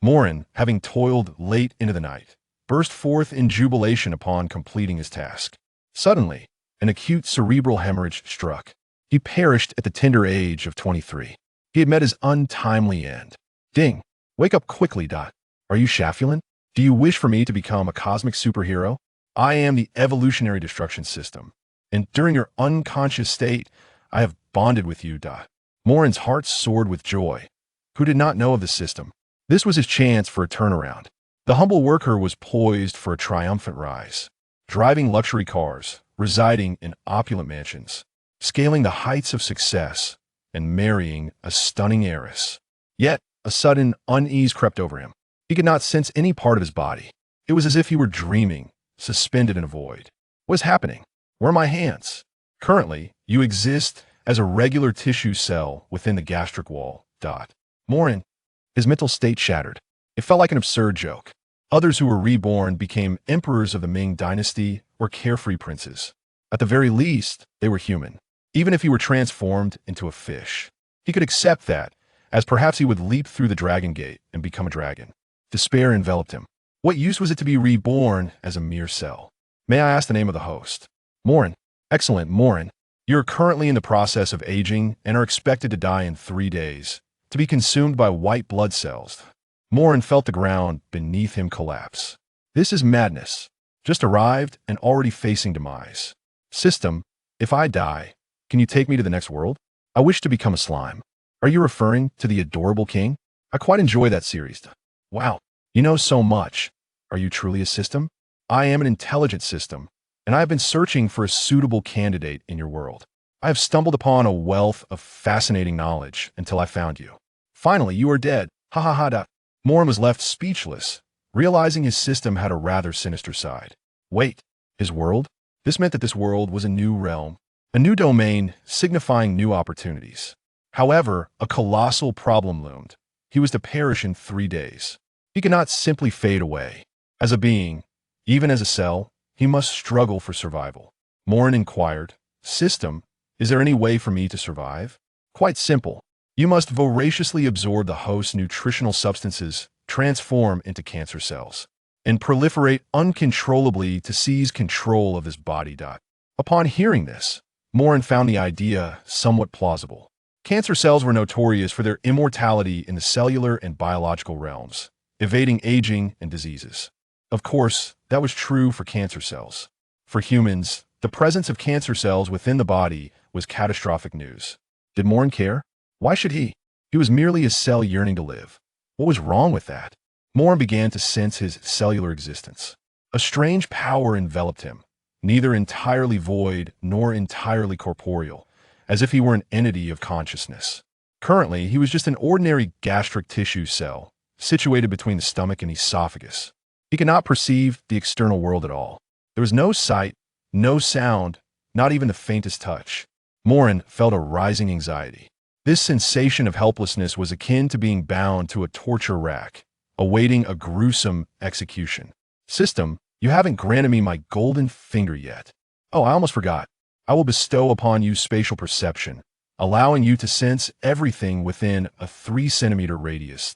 Moren, having toiled late into the night, burst forth in jubilation upon completing his task. Suddenly, an acute cerebral hemorrhage struck. He perished at the tender age of 23. He had met his untimely end. Ding! Wake up quickly, Dot. Are you Shafulin? Do you wish for me to become a cosmic superhero? I am the evolutionary destruction system, and during your unconscious state, I have bonded with you, Dot. Moren's heart soared with joy. Who did not know of the system? This was his chance for a turnaround. The humble worker was poised for a triumphant rise, driving luxury cars, residing in opulent mansions, scaling the heights of success, and marrying a stunning heiress. Yet, a sudden unease crept over him. He could not sense any part of his body. It was as if he were dreaming, suspended in a void. What is happening? Where are my hands? Currently, you exist as a regular tissue cell within the gastric wall. Moren, his mental state shattered. It felt like an absurd joke. Others who were reborn became emperors of the Ming dynasty or carefree princes. At the very least, they were human. Even if he were transformed into a fish, he could accept that, as perhaps he would leap through the dragon gate and become a dragon. Despair enveloped him. What use was it to be reborn as a mere cell? May I ask the name of the host? Moren. Excellent, Moren. You are currently in the process of aging and are expected to die in 3 days, to be consumed by white blood cells. Moren felt the ground beneath him collapse. This is madness. Just arrived and already facing demise. System, if I die, can you take me to the next world? I wish to become a slime. Are you referring to the adorable king? I quite enjoy that series. Wow, you know so much. Are you truly a system? I am an intelligent system, and I have been searching for a suitable candidate in your world. I have stumbled upon a wealth of fascinating knowledge until I found you. Finally, you are dead. Ha ha ha. Moren was left speechless, realizing his system had a rather sinister side. Wait, his world? This meant that this world was a new realm, a new domain signifying new opportunities. However, a colossal problem loomed. He was to perish in 3 days. He could not simply fade away. As a being, even as a cell, he must struggle for survival. Moren inquired, System, is there any way for me to survive? Quite simple. You must voraciously absorb the host's nutritional substances, transform into cancer cells, and proliferate uncontrollably to seize control of his body. Upon hearing this, Moren found the idea somewhat plausible. Cancer cells were notorious for their immortality in the cellular and biological realms, evading aging and diseases. Of course, that was true for cancer cells. For humans, the presence of cancer cells within the body was catastrophic news. Did Moren care? Why should he? He was merely a cell yearning to live. What was wrong with that? Moren began to sense his cellular existence. A strange power enveloped him, neither entirely void nor entirely corporeal, as if he were an entity of consciousness. Currently, he was just an ordinary gastric tissue cell, situated between the stomach and esophagus. He could not perceive the external world at all. There was no sight, no sound, not even the faintest touch. Moren felt a rising anxiety. This sensation of helplessness was akin to being bound to a torture rack, awaiting a gruesome execution. System, you haven't granted me my golden finger yet. Oh, I almost forgot. I will bestow upon you spatial perception, allowing you to sense everything within a 3-centimeter radius.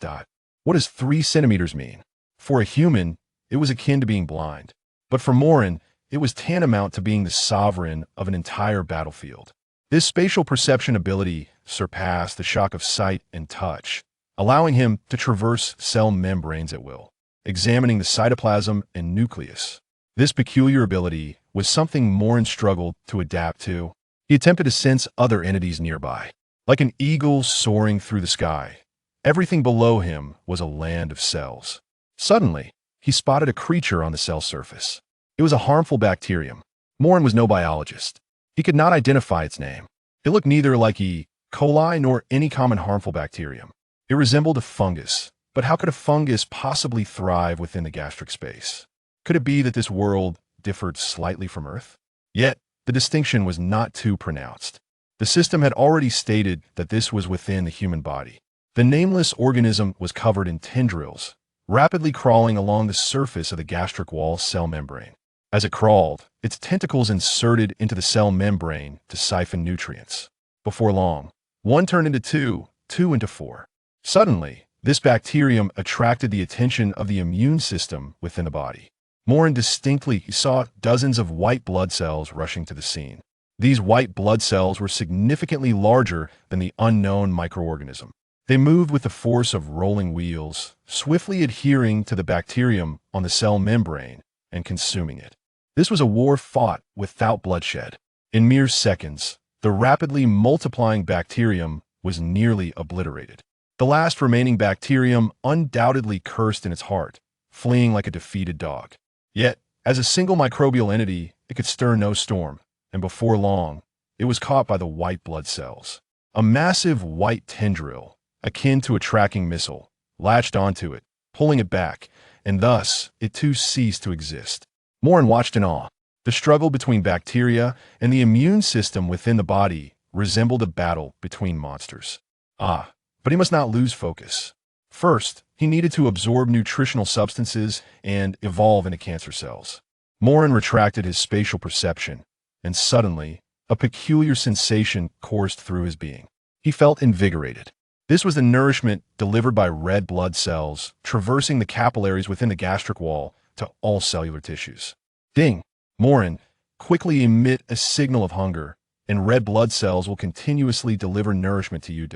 What does 3 centimeters mean? For a human, it was akin to being blind. But for Moren, it was tantamount to being the sovereign of an entire battlefield. This spatial perception ability surpassed the shock of sight and touch, allowing him to traverse cell membranes at will, examining the cytoplasm and nucleus. This peculiar ability was something Moren struggled to adapt to. He attempted to sense other entities nearby. Like an eagle soaring through the sky, everything below him was a land of cells. Suddenly, he spotted a creature on the cell surface. It was a harmful bacterium. Moren was no biologist. He could not identify its name. It looked neither like E. coli nor any common harmful bacterium. It resembled a fungus, but how could a fungus possibly thrive within the gastric space? Could it be that this world differed slightly from Earth? Yet, the distinction was not too pronounced. The system had already stated that this was within the human body. The nameless organism was covered in tendrils, rapidly crawling along the surface of the gastric wall cell membrane. As it crawled, its tentacles inserted into the cell membrane to siphon nutrients. Before long, 1 turned into 2, 2 into 4. Suddenly, This bacterium attracted the attention of the immune system within the body. Moren distinctly saw dozens of white blood cells rushing to the scene. These white blood cells were significantly larger than the unknown microorganism. They moved with the force of rolling wheels, swiftly adhering to the bacterium on the cell membrane and consuming it. This was a war fought without bloodshed. In mere seconds, the rapidly multiplying bacterium was nearly obliterated. The last remaining bacterium undoubtedly cursed in its heart, fleeing like a defeated dog. Yet, as a single microbial entity, it could stir no storm, and before long, it was caught by the white blood cells. A massive white tendril, akin to a tracking missile, latched onto it, pulling it back, and thus it too ceased to exist. Moren watched in awe. The struggle between bacteria and the immune system within the body resembled a battle between monsters. But he must not lose focus. First, he needed to absorb nutritional substances and evolve into cancer cells. Moren retracted his spatial perception, and suddenly, a peculiar sensation coursed through his being. He felt invigorated. This was the nourishment delivered by red blood cells, traversing the capillaries within the gastric wall to all cellular tissues. Ding! Moren, quickly emit a signal of hunger, and red blood cells will continuously deliver nourishment to you.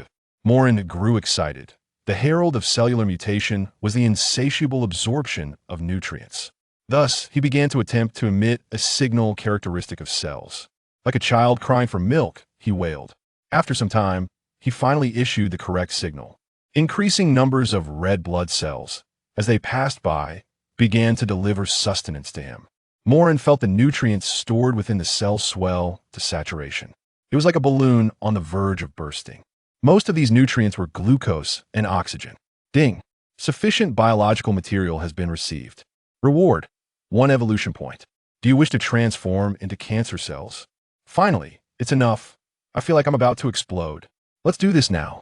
Moren grew excited. The herald of cellular mutation was the insatiable absorption of nutrients. Thus, he began to attempt to emit a signal characteristic of cells. Like a child crying for milk, he wailed. After some time, he finally issued the correct signal. Increasing numbers of red blood cells, as they passed by, began to deliver sustenance to him. Moren felt the nutrients stored within the cell swell to saturation. It was like a balloon on the verge of bursting. Most of these nutrients were glucose and oxygen. Ding! Sufficient biological material has been received. Reward: 1 evolution point. Do you wish to transform into cancer cells? Finally, it's enough. I feel like I'm about to explode. Let's do this now.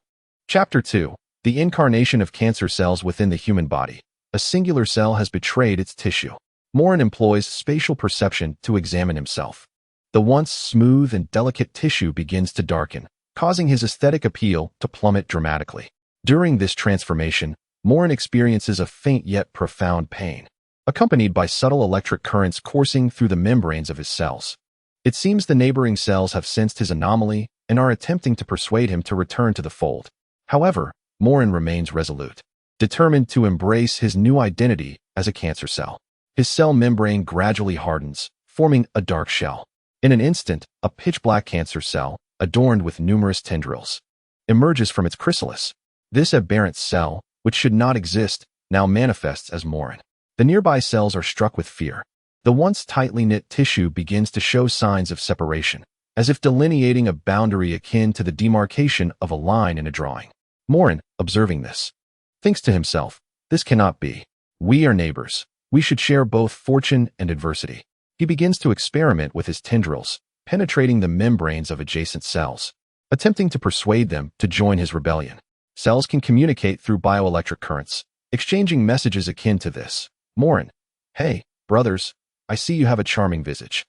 Chapter 2. The incarnation of cancer cells within the human body. A singular cell has betrayed its tissue. Moren employs spatial perception to examine himself. The once smooth and delicate tissue begins to darken, causing his aesthetic appeal to plummet dramatically. During this transformation, Moren experiences a faint yet profound pain, accompanied by subtle electric currents coursing through the membranes of his cells. It seems the neighboring cells have sensed his anomaly and are attempting to persuade him to return to the fold. However, Moren remains resolute, determined to embrace his new identity as a cancer cell. His cell membrane gradually hardens, forming a dark shell. In an instant, a pitch-black cancer cell, adorned with numerous tendrils, emerges from its chrysalis. This aberrant cell, which should not exist, now manifests as Moren. The nearby cells are struck with fear. The once tightly knit tissue begins to show signs of separation, as if delineating a boundary akin to the demarcation of a line in a drawing. Moren, observing this, thinks to himself, "This cannot be. We are neighbors. We should share both fortune and adversity." He begins to experiment with his tendrils, penetrating the membranes of adjacent cells, attempting to persuade them to join his rebellion. Cells can communicate through bioelectric currents, exchanging messages akin to this. Moren: "Hey, brothers, I see you have a charming visage.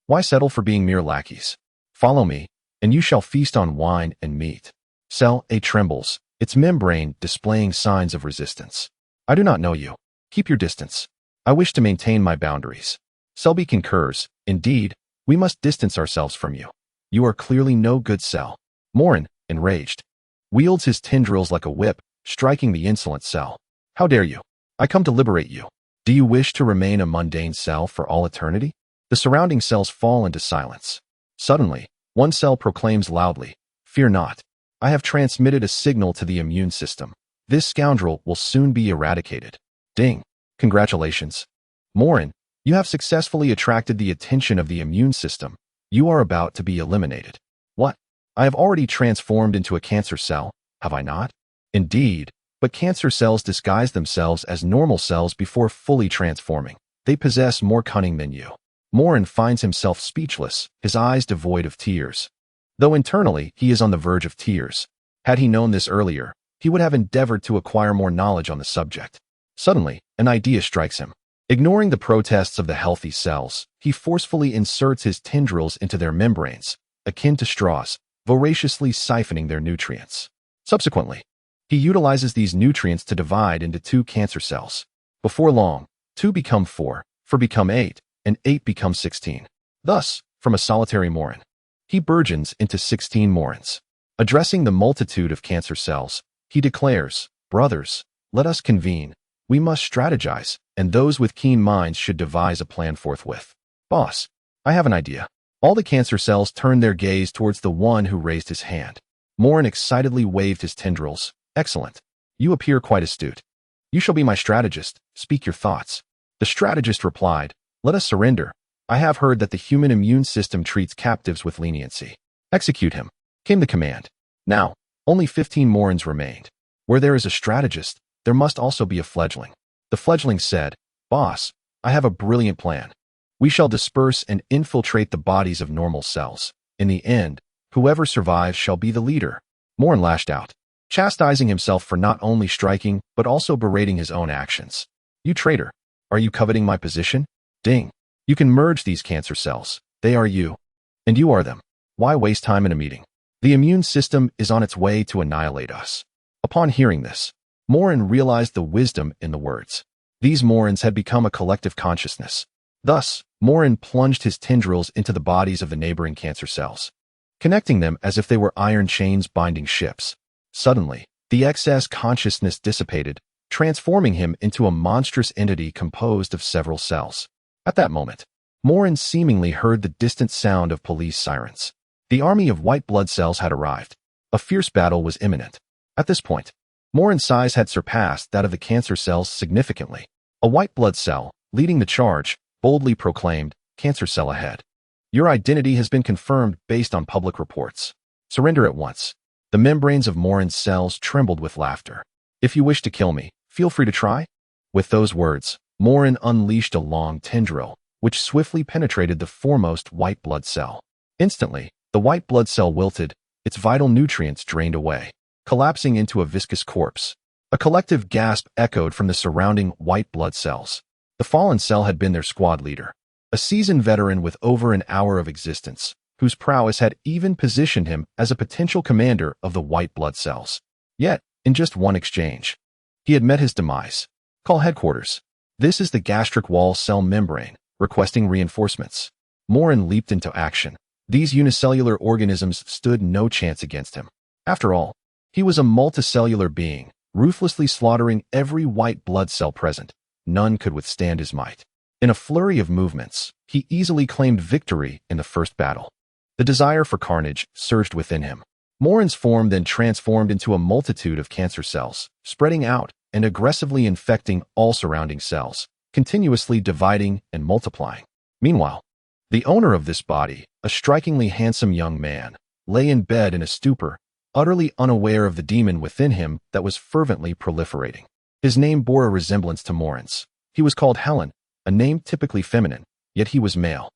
Why settle for being mere lackeys? Follow me, and you shall feast on wine and meat." Cell A trembles, its membrane displaying signs of resistance. "I do not know you. Keep your distance. I wish to maintain my boundaries." Cell B concurs. "Indeed, we must distance ourselves from you. You are clearly no good cell." Moren, enraged, wields his tendrils like a whip, striking the insolent cell. "How dare you? I come to liberate you. Do you wish to remain a mundane cell for all eternity?" The surrounding cells fall into silence. Suddenly, one cell proclaims loudly, "Fear not. I have transmitted a signal to the immune system. This scoundrel will soon be eradicated." Ding! Congratulations. Moren, you have successfully attracted the attention of the immune system. You are about to be eliminated. What? I have already transformed into a cancer cell, have I not? Indeed, but cancer cells disguise themselves as normal cells before fully transforming. They possess more cunning than you. Moren finds himself speechless, his eyes devoid of tears. Though internally he is on the verge of tears. Had he known this earlier, he would have endeavored to acquire more knowledge on the subject. Suddenly, an idea strikes him. Ignoring the protests of the healthy cells, he forcefully inserts his tendrils into their membranes, akin to straws, voraciously siphoning their nutrients. Subsequently, He utilizes these nutrients to divide into 2 cancer cells. Before long, 2 become 4, 4 become 8, and 8 become 16. Thus, from a solitary Moren, he burgeons into 16 Morens. Addressing the multitude of cancer cells, he declares, "Brothers, let us convene. We must strategize, and those with keen minds should devise a plan forthwith." "Boss, I have an idea." All the cancer cells turned their gaze towards the one who raised his hand. Moren excitedly waved his tendrils. "Excellent. You appear quite astute. You shall be my strategist. Speak your thoughts." The strategist replied, "Let us surrender. I have heard that the human immune system treats captives with leniency." "Execute him," came the command. Now, only 15 Morens remained. Where there is a strategist, there must also be a fledgling. The fledgling said, "Boss, I have a brilliant plan. We shall disperse and infiltrate the bodies of normal cells. In the end, whoever survives shall be the leader." Moren lashed out, chastising himself for not only striking, but also berating his own actions. "You traitor! Are you coveting my position? Ding! You can merge these cancer cells. They are you, and you are them. Why waste time in a meeting? The immune system is on its way to annihilate us." Upon hearing this, Moren realized the wisdom in the words. These Morens had become a collective consciousness. Thus, Moren plunged his tendrils into the bodies of the neighboring cancer cells, connecting them as if they were iron chains binding ships. Suddenly, the excess consciousness dissipated, transforming him into a monstrous entity composed of several cells. At that moment, Moren seemingly heard the distant sound of police sirens. The army of white blood cells had arrived. A fierce battle was imminent. At this point, Moren's size had surpassed that of the cancer cells significantly. A white blood cell, leading the charge, boldly proclaimed, "Cancer cell ahead. Your identity has been confirmed based on public reports. Surrender at once." The membranes of Moren's cells trembled with laughter. "If you wish to kill me, feel free to try." With those words, Moren unleashed a long tendril, which swiftly penetrated the foremost white blood cell. Instantly, the white blood cell wilted, its vital nutrients drained away, collapsing into a viscous corpse. A collective gasp echoed from the surrounding white blood cells. The fallen cell had been their squad leader, a seasoned veteran with over an hour of existence, whose prowess had even positioned him as a potential commander of the white blood cells. Yet, in just one exchange, he had met his demise. "Call headquarters. This is the gastric wall cell membrane, requesting reinforcements." Moren leaped into action. These unicellular organisms stood no chance against him. After all, he was a multicellular being, ruthlessly slaughtering every white blood cell present. None could withstand his might. In a flurry of movements, he easily claimed victory in the first battle. The desire for carnage surged within him. Moren's form then transformed into a multitude of cancer cells, spreading out and aggressively infecting all surrounding cells, continuously dividing and multiplying. Meanwhile, the owner of this body, a strikingly handsome young man, lay in bed in a stupor, utterly unaware of the demon within him that was fervently proliferating. His name bore a resemblance to Moren's. He was called Helen, a name typically feminine, yet he was male.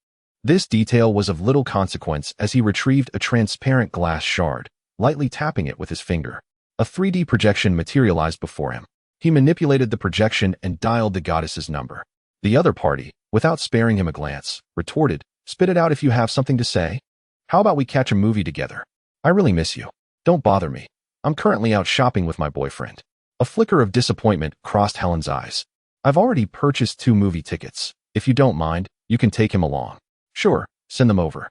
This detail was of little consequence as he retrieved a transparent glass shard, lightly tapping it with his finger. A 3D projection materialized before him. He manipulated the projection and dialed the goddess's number. The other party, without sparing him a glance, retorted, "Spit it out if you have something to say. How about we catch a movie together? I really miss you. Don't bother me. I'm currently out shopping with my boyfriend." A flicker of disappointment crossed Helen's eyes. "I've already purchased 2 movie tickets. If you don't mind, you can take him along." "Sure, send them over."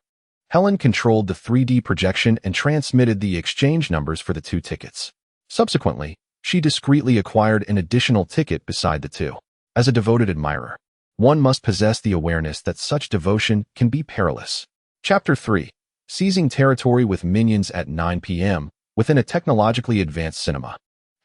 Helen controlled the 3D projection and transmitted the exchange numbers for the 2 tickets. Subsequently, she discreetly acquired an additional ticket beside the 2. As a devoted admirer, one must possess the awareness that such devotion can be perilous. Chapter 3. Seizing territory with minions at 9 p.m. within a technologically advanced cinema.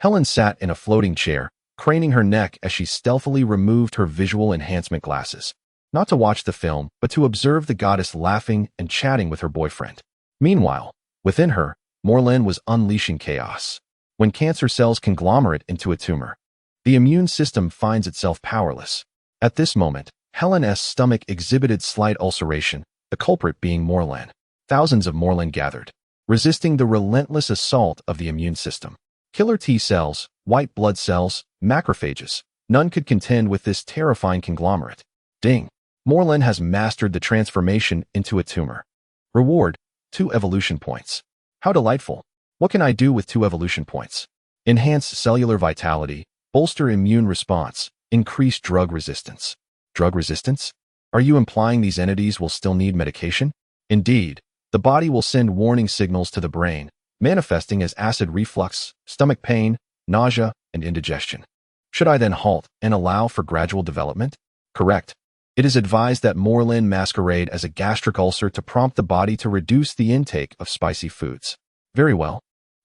Helen sat in a floating chair, craning her neck as she stealthily removed her visual enhancement glasses. Not to watch the film, but to observe the goddess laughing and chatting with her boyfriend. Meanwhile, within her, Moren was unleashing chaos. When cancer cells conglomerate into a tumor, the immune system finds itself powerless. At this moment, Helen's stomach exhibited slight ulceration, the culprit being Moren. Thousands of Moren gathered, resisting the relentless assault of the immune system. Killer T cells, white blood cells, macrophages, none could contend with this terrifying conglomerate. Ding! Moren has mastered the transformation into a tumor. Reward, 2 evolution points. How delightful. What can I do with 2 evolution points? Enhance cellular vitality, bolster immune response, increase drug resistance. Drug resistance? Are you implying these entities will still need medication? Indeed, the body will send warning signals to the brain, manifesting as acid reflux, stomach pain, nausea, and indigestion. Should I then halt and allow for gradual development? Correct. It is advised that Moren masquerade as a gastric ulcer to prompt the body to reduce the intake of spicy foods. Very well.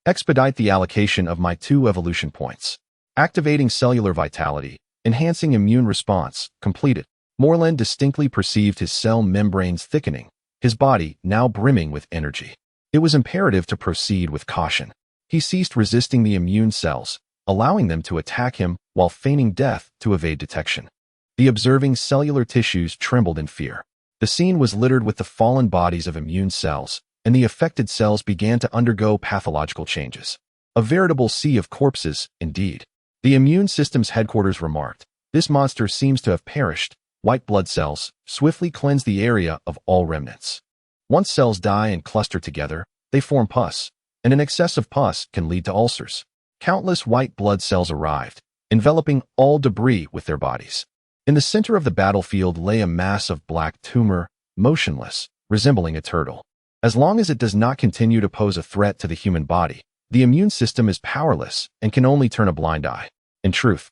Expedite the allocation of my 2 evolution points. Activating cellular vitality, enhancing immune response, completed. Moren distinctly perceived his cell membranes thickening, his body now brimming with energy. It was imperative to proceed with caution. He ceased resisting the immune cells, allowing them to attack him while feigning death to evade detection. The observing cellular tissues trembled in fear. The scene was littered with the fallen bodies of immune cells, and the affected cells began to undergo pathological changes. A veritable sea of corpses, indeed. The immune system's headquarters remarked, "This monster seems to have perished." White blood cells swiftly cleanse the area of all remnants. Once cells die and cluster together, they form pus, and an excess of pus can lead to ulcers. Countless white blood cells arrived, enveloping all debris with their bodies. In the center of the battlefield lay a mass of black tumor, motionless, resembling a turtle. As long as it does not continue to pose a threat to the human body, the immune system is powerless and can only turn a blind eye. In truth,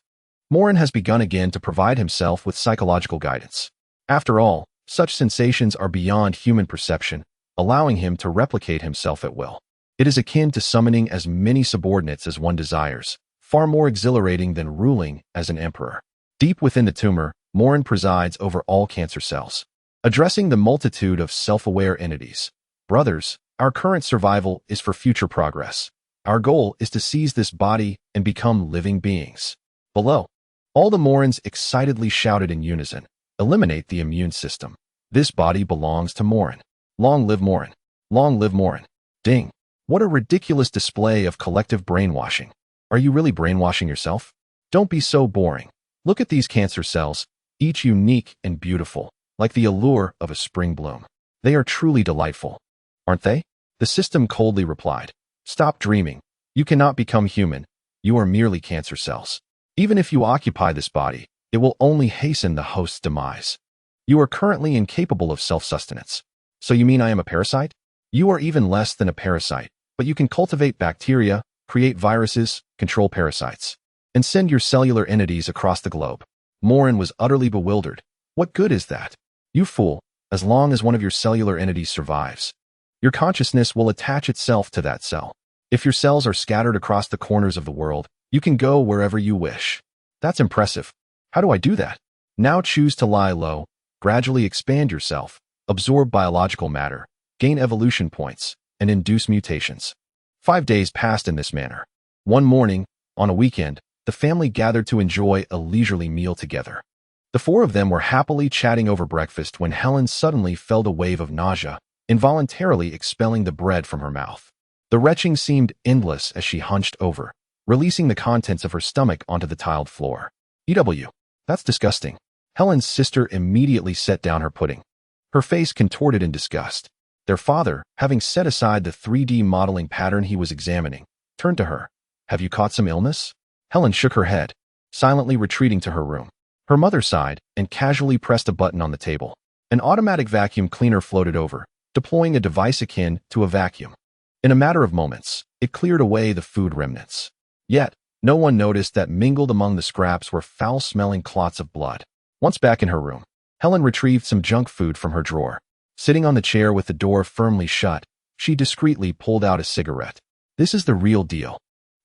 Moren has begun again to provide himself with psychological guidance. After all, such sensations are beyond human perception, allowing him to replicate himself at will. It is akin to summoning as many subordinates as one desires, far more exhilarating than ruling as an emperor. Deep within the tumor, Moren presides over all cancer cells, addressing the multitude of self-aware entities. Brothers, our current survival is for future progress. Our goal is to seize this body and become living beings. Below, all the Morens excitedly shouted in unison, "Eliminate the immune system. This body belongs to Moren. Long live Moren. Long live Moren." Ding. What a ridiculous display of collective brainwashing. Are you really brainwashing yourself? Don't be so boring. Look at these cancer cells, each unique and beautiful, like the allure of a spring bloom. They are truly delightful, aren't they? The system coldly replied, "Stop dreaming. You cannot become human. You are merely cancer cells. Even if you occupy this body, it will only hasten the host's demise. You are currently incapable of self-sustenance. So you mean I am a parasite? You are even less than a parasite, but you can cultivate bacteria, create viruses, control parasites, and send your cellular entities across the globe." Moren was utterly bewildered. What good is that? You fool, as long as one of your cellular entities survives, your consciousness will attach itself to that cell. If your cells are scattered across the corners of the world, you can go wherever you wish. That's impressive. How do I do that? Now choose to lie low, gradually expand yourself, absorb biological matter, gain evolution points, and induce mutations. 5 days passed in this manner. One morning, on a weekend, the family gathered to enjoy a leisurely meal together. The 4 of them were happily chatting over breakfast when Helen suddenly felt a wave of nausea, involuntarily expelling the bread from her mouth. The retching seemed endless as she hunched over, releasing the contents of her stomach onto the tiled floor. "EW, that's disgusting." Helen's sister immediately set down her pudding, her face contorted in disgust. Their father, having set aside the 3D modeling pattern he was examining, turned to her. "Have you caught some illness?" Helen shook her head, silently retreating to her room. Her mother sighed and casually pressed a button on the table. An automatic vacuum cleaner floated over, deploying a device akin to a vacuum. In a matter of moments, it cleared away the food remnants. Yet, no one noticed that mingled among the scraps were foul-smelling clots of blood. Once back in her room, Helen retrieved some junk food from her drawer. Sitting on the chair with the door firmly shut, she discreetly pulled out a cigarette. This is the real deal.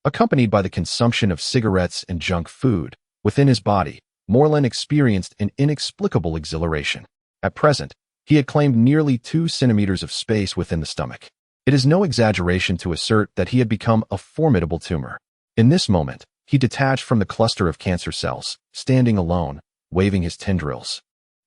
Accompanied by the consumption of cigarettes and junk food, within his body, Moren experienced an inexplicable exhilaration. At present, he had claimed nearly 2 centimeters of space within the stomach. It is no exaggeration to assert that he had become a formidable tumor. In this moment, he detached from the cluster of cancer cells, standing alone, waving his tendrils,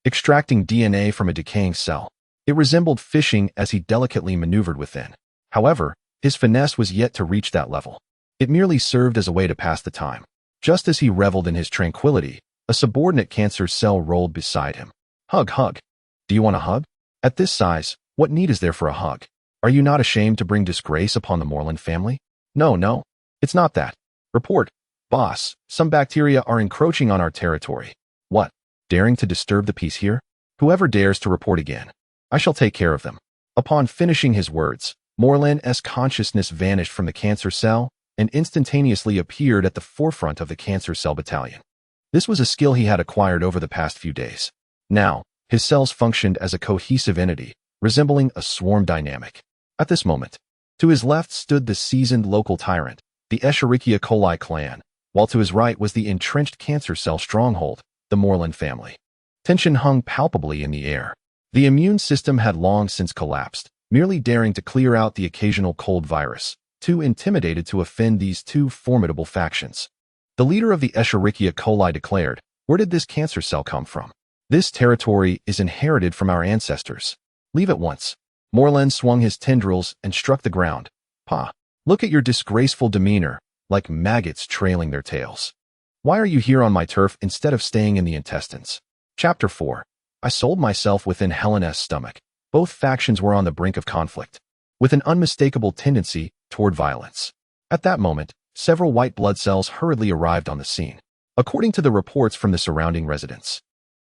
extracting DNA from a decaying cell. It resembled fishing as he delicately maneuvered within. However, his finesse was yet to reach that level. It merely served as a way to pass the time. Just as he reveled in his tranquility, a subordinate cancer cell rolled beside him. "Hug, hug. Do you want a hug? At this size, what need is there for a hug? Are you not ashamed to bring disgrace upon the Moren family?" No, it's not that," Report, boss, some bacteria are encroaching on our territory. What? Daring to disturb the peace here? Whoever dares to report again, I shall take care of them. Upon finishing his words, Moren's consciousness vanished from the cancer cell and instantaneously appeared at the forefront of the cancer cell battalion. This was a skill he had acquired over the past few days. Now, his cells functioned as a cohesive entity, resembling a swarm dynamic. At this moment, to his left stood the seasoned local tyrant, the Escherichia coli clan, while to his right was the entrenched cancer cell stronghold, the Moren family. Tension hung palpably in the air. The immune system had long since collapsed, merely daring to clear out the occasional cold virus, too intimidated to offend these two formidable factions. The leader of the Escherichia coli declared, "Where did this cancer cell come from? This territory is inherited from our ancestors. Leave at once." Moren swung his tendrils and struck the ground. "Pa, look at your disgraceful demeanor, like maggots trailing their tails. Why are you here on my turf instead of staying in the intestines?" Chapter 4. I sold myself within Helena's stomach. Both factions were on the brink of conflict, with an unmistakable tendency toward violence. At that moment, several white blood cells hurriedly arrived on the scene. According to the reports from the surrounding residents,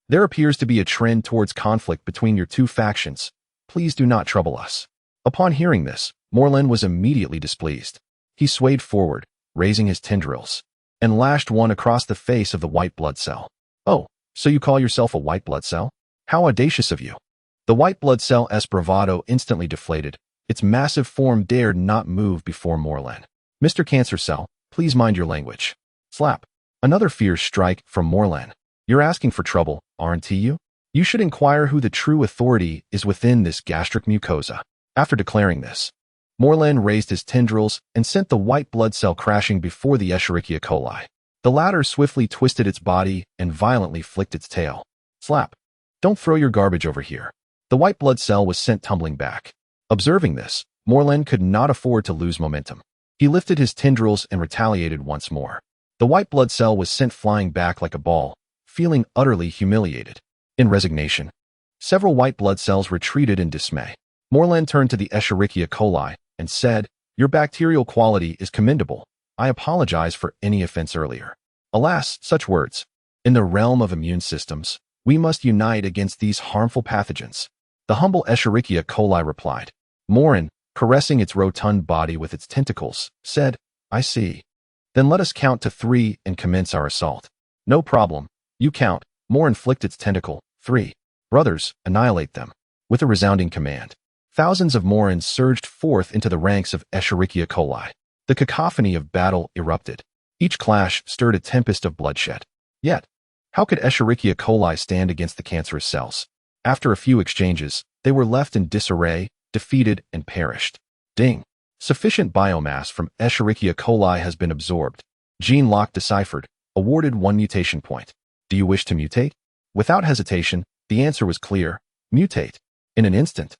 there appears to be a trend towards conflict between your two factions. Please do not trouble us. Upon hearing this, Moren was immediately displeased. He swayed forward, raising his tendrils, and lashed one across the face of the white blood cell. "Oh, so you call yourself a white blood cell? How audacious of you." The white blood cell's bravado instantly deflated. Its massive form dared not move before Moren. "Mr. Cancer Cell, please mind your language." Slap. Another fierce strike from Moren. "You're asking for trouble, aren't you? You should inquire who the true authority is within this gastric mucosa." After declaring this, Moren raised his tendrils and sent the white blood cell crashing before the Escherichia coli. The latter swiftly twisted its body and violently flicked its tail. Slap. "Don't throw your garbage over here." The white blood cell was sent tumbling back. Observing this, Moren could not afford to lose momentum. He lifted his tendrils and retaliated once more. The white blood cell was sent flying back like a ball, feeling utterly humiliated. In resignation, several white blood cells retreated in dismay. Moren turned to the Escherichia coli and said, "Your bacterial quality is commendable. I apologize for any offense earlier." Alas, such words. In the realm of immune systems, we must unite against these harmful pathogens. The humble Escherichia coli replied. Moren, caressing its rotund body with its tentacles, said, "I see. Then let us count to 3 and commence our assault." "No problem. You count." Moren flicked its tentacle. 3. "Brothers, annihilate them." With a resounding command, thousands of Morens surged forth into the ranks of Escherichia coli. The cacophony of battle erupted. Each clash stirred a tempest of bloodshed. Yet, how could Escherichia coli stand against the cancerous cells? After a few exchanges, they were left in disarray, defeated, and perished. Ding. Sufficient biomass from Escherichia coli has been absorbed. Gene lock deciphered. Awarded 1 mutation point. Do you wish to mutate? Without hesitation, the answer was clear. Mutate. In an instant,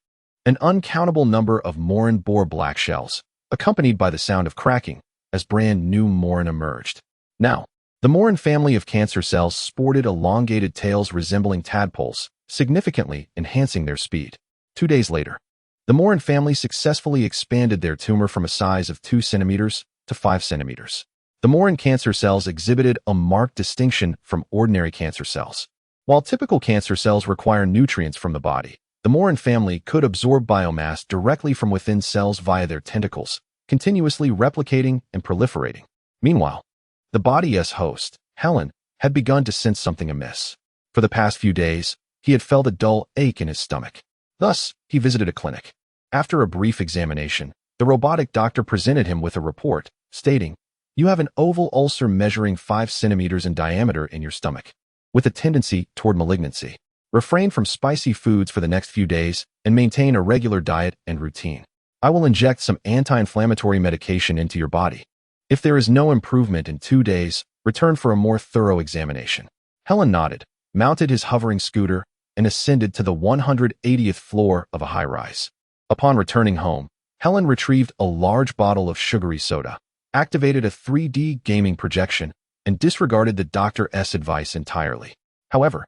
an uncountable number of Moren bore black shells, accompanied by the sound of cracking, as brand new Moren emerged. Now, the Moren family of cancer cells sported elongated tails resembling tadpoles, significantly enhancing their speed. 2 days later, the Moren family successfully expanded their tumor from a size of 2 centimeters to 5 centimeters. The Moren cancer cells exhibited a marked distinction from ordinary cancer cells. While typical cancer cells require nutrients from the body, the Moren family could absorb biomass directly from within cells via their tentacles, continuously replicating and proliferating. Meanwhile, the body's host, Helen, had begun to sense something amiss. For the past few days, he had felt a dull ache in his stomach. Thus, he visited a clinic. After a brief examination, the robotic doctor presented him with a report, stating, "You have an oval ulcer measuring 5 centimeters in diameter in your stomach, with a tendency toward malignancy. Refrain from spicy foods for the next few days and maintain a regular diet and routine. I will inject some anti-inflammatory medication into your body. If there is no improvement in 2 days, return for a more thorough examination." Helen nodded, mounted his hovering scooter, and ascended to the 180th floor of a high-rise. Upon returning home, Helen retrieved a large bottle of sugary soda, activated a 3D gaming projection, and disregarded the doctor's advice entirely. However,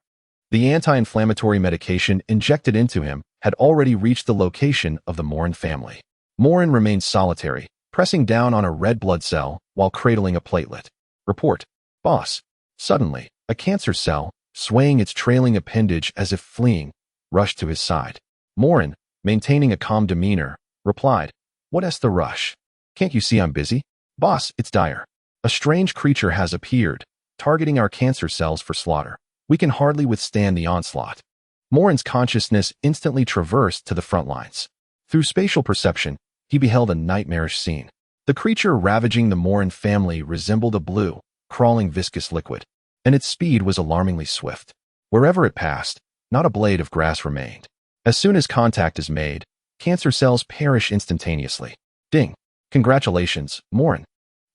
the anti-inflammatory medication injected into him had already reached the location of the Moren family. Moren remained solitary, pressing down on a red blood cell while cradling a platelet. Report, boss. Suddenly, a cancer cell, swaying its trailing appendage as if fleeing, rushed to his side. Moren, maintaining a calm demeanor, replied, "What's the rush? Can't you see I'm busy? Boss, it's dire. A strange creature has appeared, targeting our cancer cells for slaughter. We can hardly withstand the onslaught." Moren's consciousness instantly traversed to the front lines. Through spatial perception, he beheld a nightmarish scene. The creature ravaging the Moren family resembled a blue, crawling viscous liquid, and its speed was alarmingly swift. Wherever it passed, not a blade of grass remained. As soon as contact is made, cancer cells perish instantaneously. Ding! Congratulations, Moren.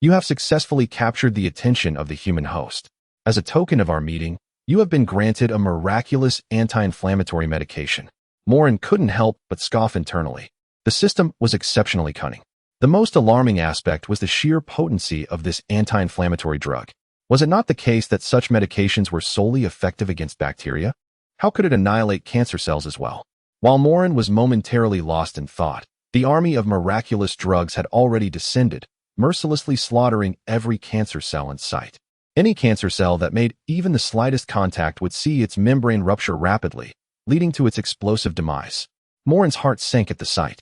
You have successfully captured the attention of the human host. As a token of our meeting, you have been granted a miraculous anti-inflammatory medication. Moren couldn't help but scoff internally. The system was exceptionally cunning. The most alarming aspect was the sheer potency of this anti-inflammatory drug. Was it not the case that such medications were solely effective against bacteria? How could it annihilate cancer cells as well? While Moren was momentarily lost in thought, the army of miraculous drugs had already descended, mercilessly slaughtering every cancer cell in sight. Any cancer cell that made even the slightest contact would see its membrane rupture rapidly, leading to its explosive demise. Moren's heart sank at the sight.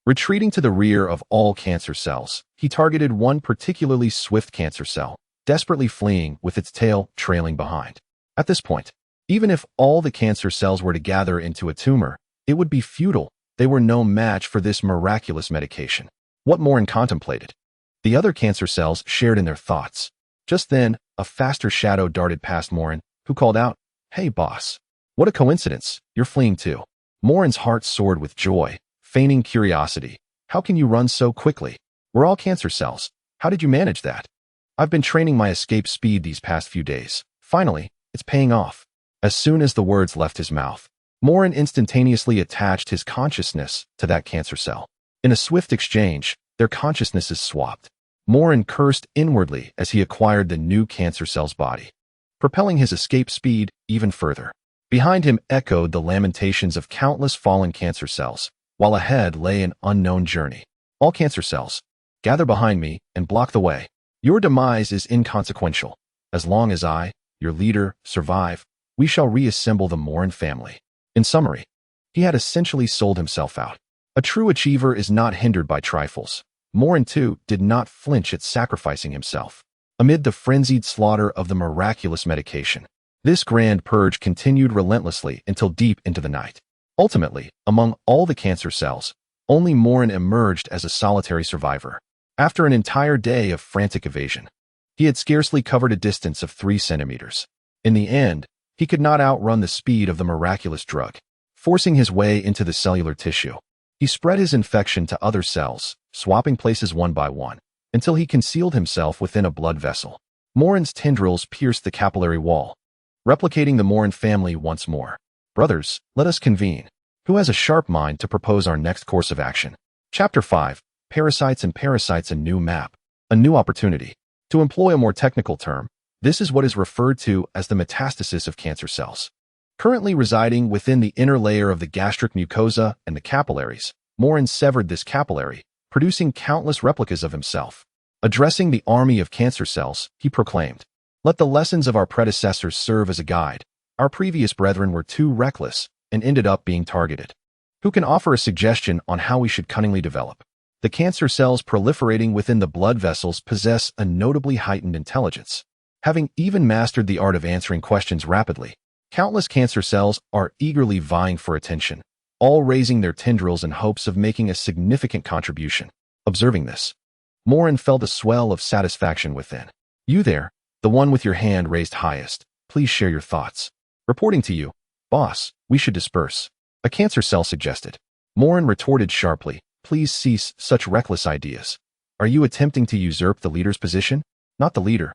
Retreating to the rear of all cancer cells, he targeted one particularly swift cancer cell, desperately fleeing with its tail trailing behind. At this point, even if all the cancer cells were to gather into a tumor, it would be futile. They were no match for this miraculous medication. What Moren contemplated. The other cancer cells shared in their thoughts. Just then, a faster shadow darted past Moren, who called out, "Hey, boss. What a coincidence. You're fleeing too." Moren's heart soared with joy, feigning curiosity. "How can you run so quickly? We're all cancer cells. How did you manage that?" "I've been training my escape speed these past few days. Finally, it's paying off." As soon as the words left his mouth, Moren instantaneously attached his consciousness to that cancer cell. In a swift exchange, their consciousnesses swapped. Moren cursed inwardly as he acquired the new cancer cell's body, propelling his escape speed even further. Behind him echoed the lamentations of countless fallen cancer cells, while ahead lay an unknown journey. "All cancer cells, gather behind me and block the way. Your demise is inconsequential. As long as I, your leader, survive, we shall reassemble the Moren family." In summary, he had essentially sold himself out. A true achiever is not hindered by trifles. Moren, too, did not flinch at sacrificing himself. Amid the frenzied slaughter of the miraculous medication, this grand purge continued relentlessly until deep into the night. Ultimately, among all the cancer cells, only Moren emerged as a solitary survivor. After an entire day of frantic evasion, he had scarcely covered a distance of 3 centimeters. In the end, he could not outrun the speed of the miraculous drug. Forcing his way into the cellular tissue, he spread his infection to other cells, swapping places one by one, until he concealed himself within a blood vessel. Moren's tendrils pierced the capillary wall, replicating the Moren family once more. "Brothers, let us convene. Who has a sharp mind to propose our next course of action?" Chapter 5. Parasites and Parasites. A new map. A new opportunity. To employ a more technical term, this is what is referred to as the metastasis of cancer cells. Currently residing within the inner layer of the gastric mucosa and the capillaries, Moren severed this capillary, producing countless replicas of himself. Addressing the army of cancer cells, he proclaimed, "Let the lessons of our predecessors serve as a guide. Our previous brethren were too reckless and ended up being targeted. Who can offer a suggestion on how we should cunningly develop?" The cancer cells proliferating within the blood vessels possess a notably heightened intelligence. Having even mastered the art of answering questions rapidly, countless cancer cells are eagerly vying for attention, all raising their tendrils in hopes of making a significant contribution. Observing this, Moren felt a swell of satisfaction within. "You there, the one with your hand raised highest, please share your thoughts." "Reporting to you, boss, we should disperse," a cancer cell suggested. Moren retorted sharply, "Please cease such reckless ideas. Are you attempting to usurp the leader's position?" "Not the leader.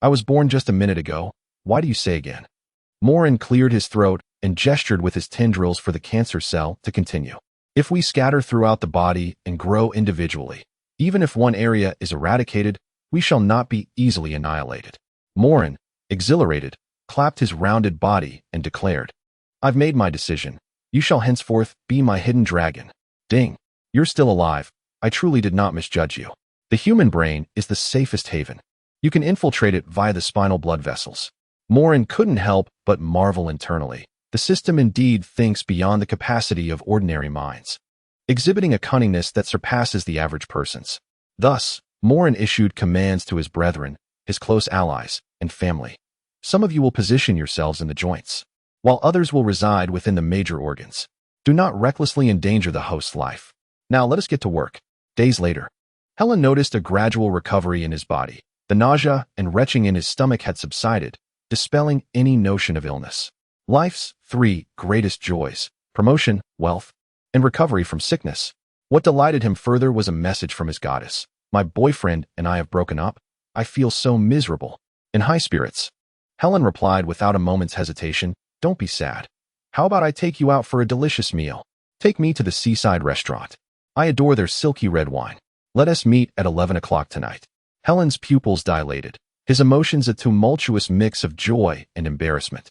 I was born just a minute ago. Why do you say again?" Moren cleared his throat and gestured with his tendrils for the cancer cell to continue. "If we scatter throughout the body and grow individually, even if one area is eradicated, we shall not be easily annihilated." Moren, exhilarated, clapped his rounded body and declared, "I've made my decision. You shall henceforth be my hidden dragon." "Ding. You're still alive. I truly did not misjudge you." The human brain is the safest haven. You can infiltrate it via the spinal blood vessels. Moren couldn't help but marvel internally. The system indeed thinks beyond the capacity of ordinary minds, exhibiting a cunningness that surpasses the average person's. Thus, Moren issued commands to his brethren, his close allies, and family. Some of you will position yourselves in the joints, while others will reside within the major organs. Do not recklessly endanger the host's life. Now let us get to work. Days later, Helen noticed a gradual recovery in his body. The nausea and retching in his stomach had subsided, dispelling any notion of illness. Life's three greatest joys: promotion, wealth, and recovery from sickness. What delighted him further was a message from his goddess. My boyfriend and I have broken up. I feel so miserable. In high spirits, Helen replied without a moment's hesitation, don't be sad. How about I take you out for a delicious meal? Take me to the seaside restaurant. I adore their silky red wine. Let us meet at 11 o'clock tonight. Helen's pupils dilated, his emotions a tumultuous mix of joy and embarrassment.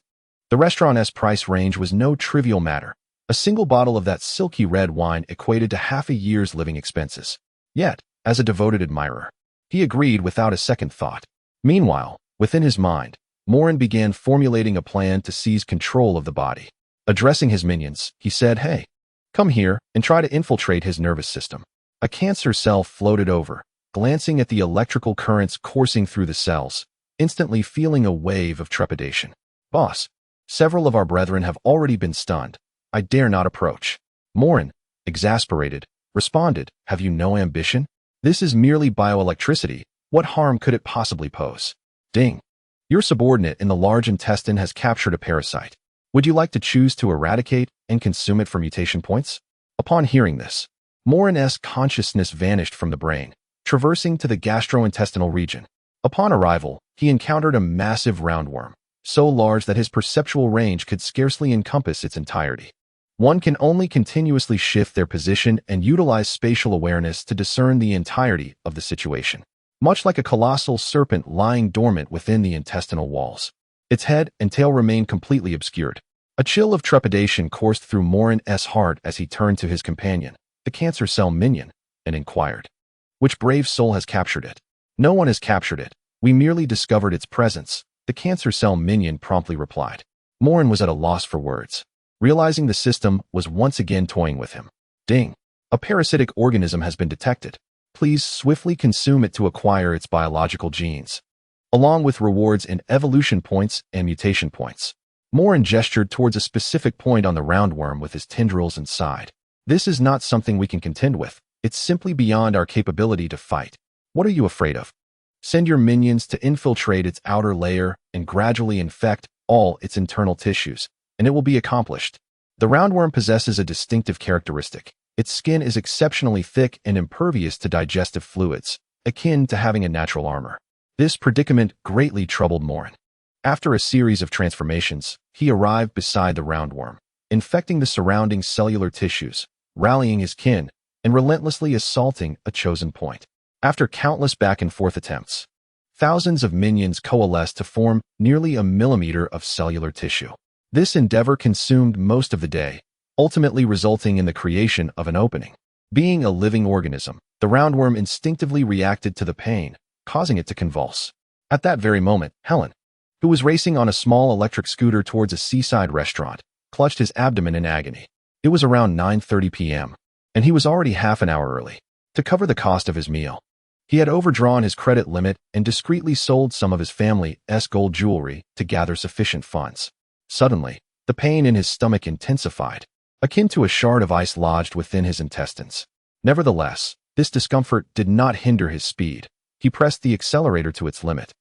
The restaurant's price range was no trivial matter. A single bottle of that silky red wine equated to half a year's living expenses. Yet, as a devoted admirer, he agreed without a second thought. Meanwhile, within his mind, Moren began formulating a plan to seize control of the body. Addressing his minions, he said, "Hey, come here and try to infiltrate his nervous system." A cancer cell floated over, glancing at the electrical currents coursing through the cells, instantly feeling a wave of trepidation. Boss, several of our brethren have already been stunned. I dare not approach. Moren, exasperated, responded, have you no ambition? This is merely bioelectricity. What harm could it possibly pose? Ding. Your subordinate in the large intestine has captured a parasite. Would you like to choose to eradicate and consume it for mutation points? Upon hearing this, Moren's consciousness vanished from the brain, traversing to the gastrointestinal region. Upon arrival, he encountered a massive roundworm, so large that his perceptual range could scarcely encompass its entirety. One can only continuously shift their position and utilize spatial awareness to discern the entirety of the situation, much like a colossal serpent lying dormant within the intestinal walls. Its head and tail remained completely obscured. A chill of trepidation coursed through Moren's heart as he turned to his companion, the cancer cell minion, and inquired, which brave soul has captured it? No one has captured it. We merely discovered its presence, the cancer cell minion promptly replied. Moren was at a loss for words, realizing the system was once again toying with him. Ding! A parasitic organism has been detected. Please swiftly consume it to acquire its biological genes, along with rewards in evolution points and mutation points. Moren gestured towards a specific point on the roundworm with his tendrils and sighed. This is not something we can contend with. It's simply beyond our capability to fight. What are you afraid of? Send your minions to infiltrate its outer layer and gradually infect all its internal tissues, and it will be accomplished. The roundworm possesses a distinctive characteristic. Its skin is exceptionally thick and impervious to digestive fluids, akin to having a natural armor. This predicament greatly troubled Moren. After a series of transformations, he arrived beside the roundworm, infecting the surrounding cellular tissues, rallying his kin, and relentlessly assaulting a chosen point. After countless back-and-forth attempts, thousands of minions coalesced to form nearly a millimeter of cellular tissue. This endeavor consumed most of the day, ultimately resulting in the creation of an opening. Being a living organism, the roundworm instinctively reacted to the pain, causing it to convulse. At that very moment, Helen, who was racing on a small electric scooter towards a seaside restaurant, clutched his abdomen in agony. It was around 9:30 p.m., and he was already half an hour early. To cover the cost of his meal, he had overdrawn his credit limit and discreetly sold some of his family's gold jewelry to gather sufficient funds. Suddenly, the pain in his stomach intensified, akin to a shard of ice lodged within his intestines. Nevertheless, this discomfort did not hinder his speed. He pressed the accelerator to its limit,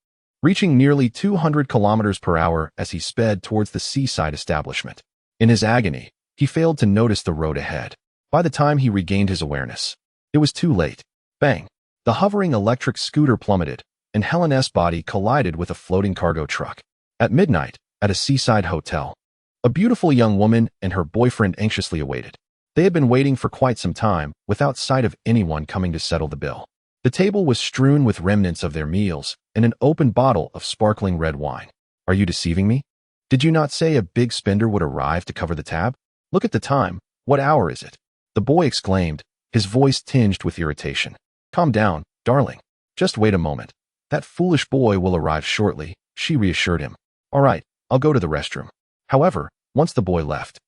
reaching nearly 200 kilometers per hour as he sped towards the seaside establishment. In his agony, he failed to notice the road ahead. By the time he regained his awareness, it was too late. Bang! The hovering electric scooter plummeted, and Helen's body collided with a floating cargo truck. At midnight, at a seaside hotel, a beautiful young woman and her boyfriend anxiously awaited. They had been waiting for quite some time, without sight of anyone coming to settle the bill. The table was strewn with remnants of their meals and an open bottle of sparkling red wine. Are you deceiving me? Did you not say a big spender would arrive to cover the tab? Look at the time. What hour is it? The boy exclaimed, his voice tinged with irritation. Calm down. Darling, just wait a moment. That foolish boy will arrive shortly, she reassured him. All right, I'll go to the restroom. However, once the boy left,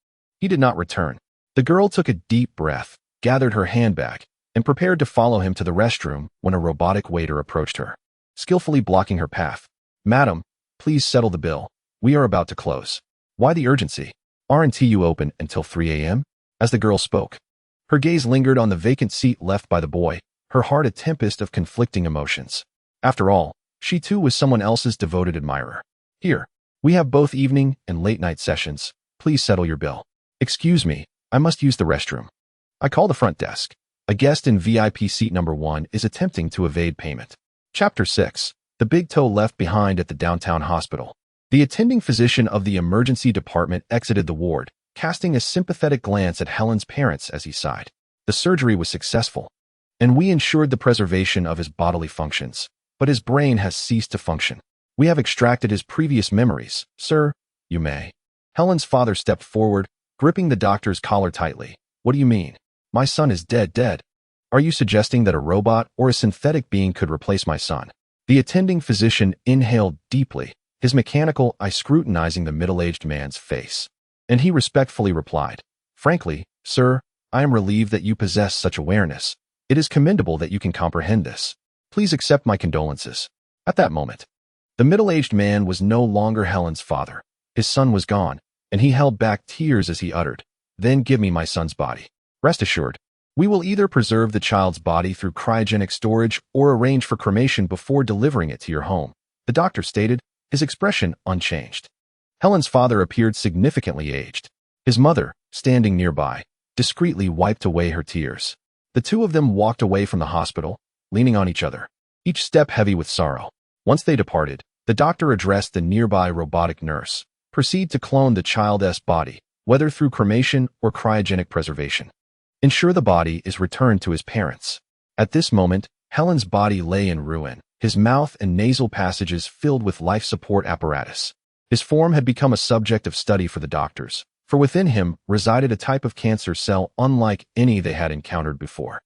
he did not return. The girl took a deep breath, gathered her handbag, and prepared to follow him to the restroom when a robotic waiter approached her, skillfully blocking her path. Madam, please settle the bill. We are about to close. Why the urgency? Aren't you open until 3 a.m.? As the girl spoke, her gaze lingered on the vacant seat left by the boy, her heart a tempest of conflicting emotions. After all, she too was someone else's devoted admirer. Here, we have both evening and late-night sessions. Please settle your bill. Excuse me, I must use the restroom. I call the front desk. A guest in VIP seat number 1 is attempting to evade payment. Chapter 6. The big toe left behind at the downtown hospital. The attending physician of the emergency department exited the ward, casting a sympathetic glance at Helen's parents as he sighed. The surgery was successful, and we ensured the preservation of his bodily functions, but his brain has ceased to function. We have extracted his previous memories. Sir, you may. Helen's father stepped forward, gripping the doctor's collar tightly. What do you mean? My son is dead. Are you suggesting that a robot or a synthetic being could replace my son? The attending physician inhaled deeply, his mechanical eye scrutinizing the middle-aged man's face. And he respectfully replied, Frankly, sir, I am relieved that you possess such awareness. It is commendable that you can comprehend this. Please accept my condolences. At that moment, the middle-aged man was no longer Helen's father. His son was gone, and he held back tears as he uttered, Then give me my son's body. Rest assured, we will either preserve the child's body through cryogenic storage or arrange for cremation before delivering it to your home, the doctor stated, his expression unchanged. Helen's father appeared significantly aged. His mother, standing nearby, discreetly wiped away her tears. The two of them walked away from the hospital, leaning on each other, each step heavy with sorrow. Once they departed, the doctor addressed the nearby robotic nurse. Proceed to clone the child's body, whether through cremation or cryogenic preservation. Ensure the body is returned to his parents. At this moment, Helen's body lay in ruin, his mouth and nasal passages filled with life support apparatus. His form had become a subject of study for the doctors, for within him resided a type of cancer cell unlike any they had encountered before.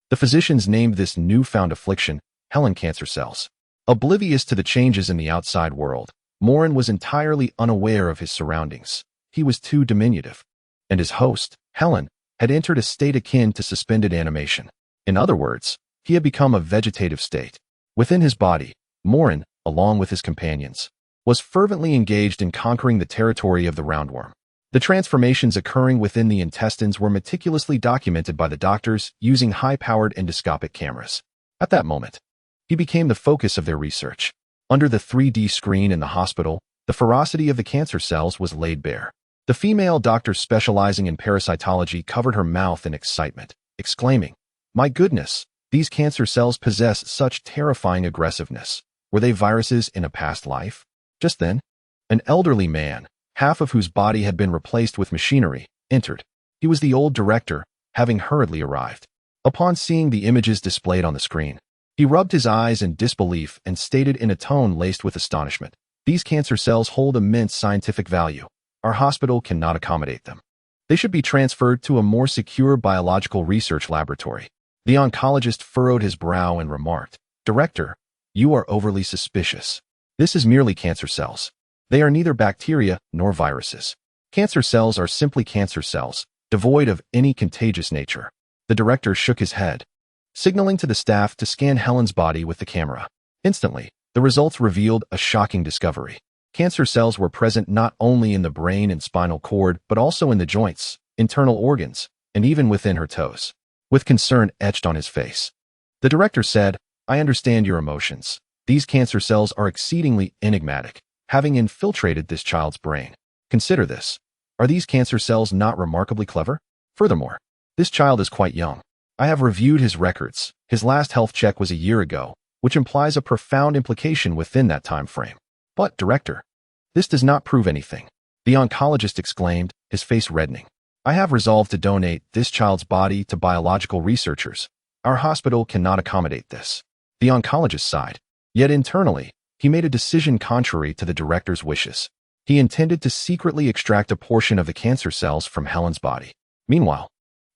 The physicians named this newfound affliction Helen cancer cells. Oblivious to the changes in the outside world, Moren was entirely unaware of his surroundings. He was too diminutive. And his host, Helen, had entered a state akin to suspended animation. In other words, he had become a vegetative state. Within his body, Moren, along with his companions, was fervently engaged in conquering the territory of the roundworm. The transformations occurring within the intestines were meticulously documented by the doctors using high-powered endoscopic cameras. At that moment, he became the focus of their research. Under the 3D screen in the hospital, the ferocity of the cancer cells was laid bare. The female doctor specializing in parasitology covered her mouth in excitement, exclaiming, My goodness, these cancer cells possess such terrifying aggressiveness. Were they viruses in a past life? Just then, an elderly man, half of whose body had been replaced with machinery, entered. He was the old director, having hurriedly arrived. Upon seeing the images displayed on the screen, he rubbed his eyes in disbelief and stated in a tone laced with astonishment, These cancer cells hold immense scientific value. Our hospital cannot accommodate them. They should be transferred to a more secure biological research laboratory. The oncologist furrowed his brow and remarked, Director, you are overly suspicious. This is merely cancer cells. They are neither bacteria nor viruses. Cancer cells are simply cancer cells, devoid of any contagious nature. The director shook his head, signaling to the staff to scan Helen's body with the camera. Instantly, the results revealed a shocking discovery. Cancer cells were present not only in the brain and spinal cord, but also in the joints, internal organs, and even within her toes. With concern etched on his face, the director said, I understand your emotions. These cancer cells are exceedingly enigmatic, having infiltrated this child's brain. Consider this. Are these cancer cells not remarkably clever? Furthermore, this child is quite young. I have reviewed his records. His last health check was a year ago, which implies a profound implication within that time frame. But, Director, this does not prove anything. The oncologist exclaimed, his face reddening. I have resolved to donate this child's body to biological researchers. Our hospital cannot accommodate this. The oncologist sighed. Yet internally, he made a decision contrary to the director's wishes. He intended to secretly extract a portion of the cancer cells from Helen's body. Meanwhile,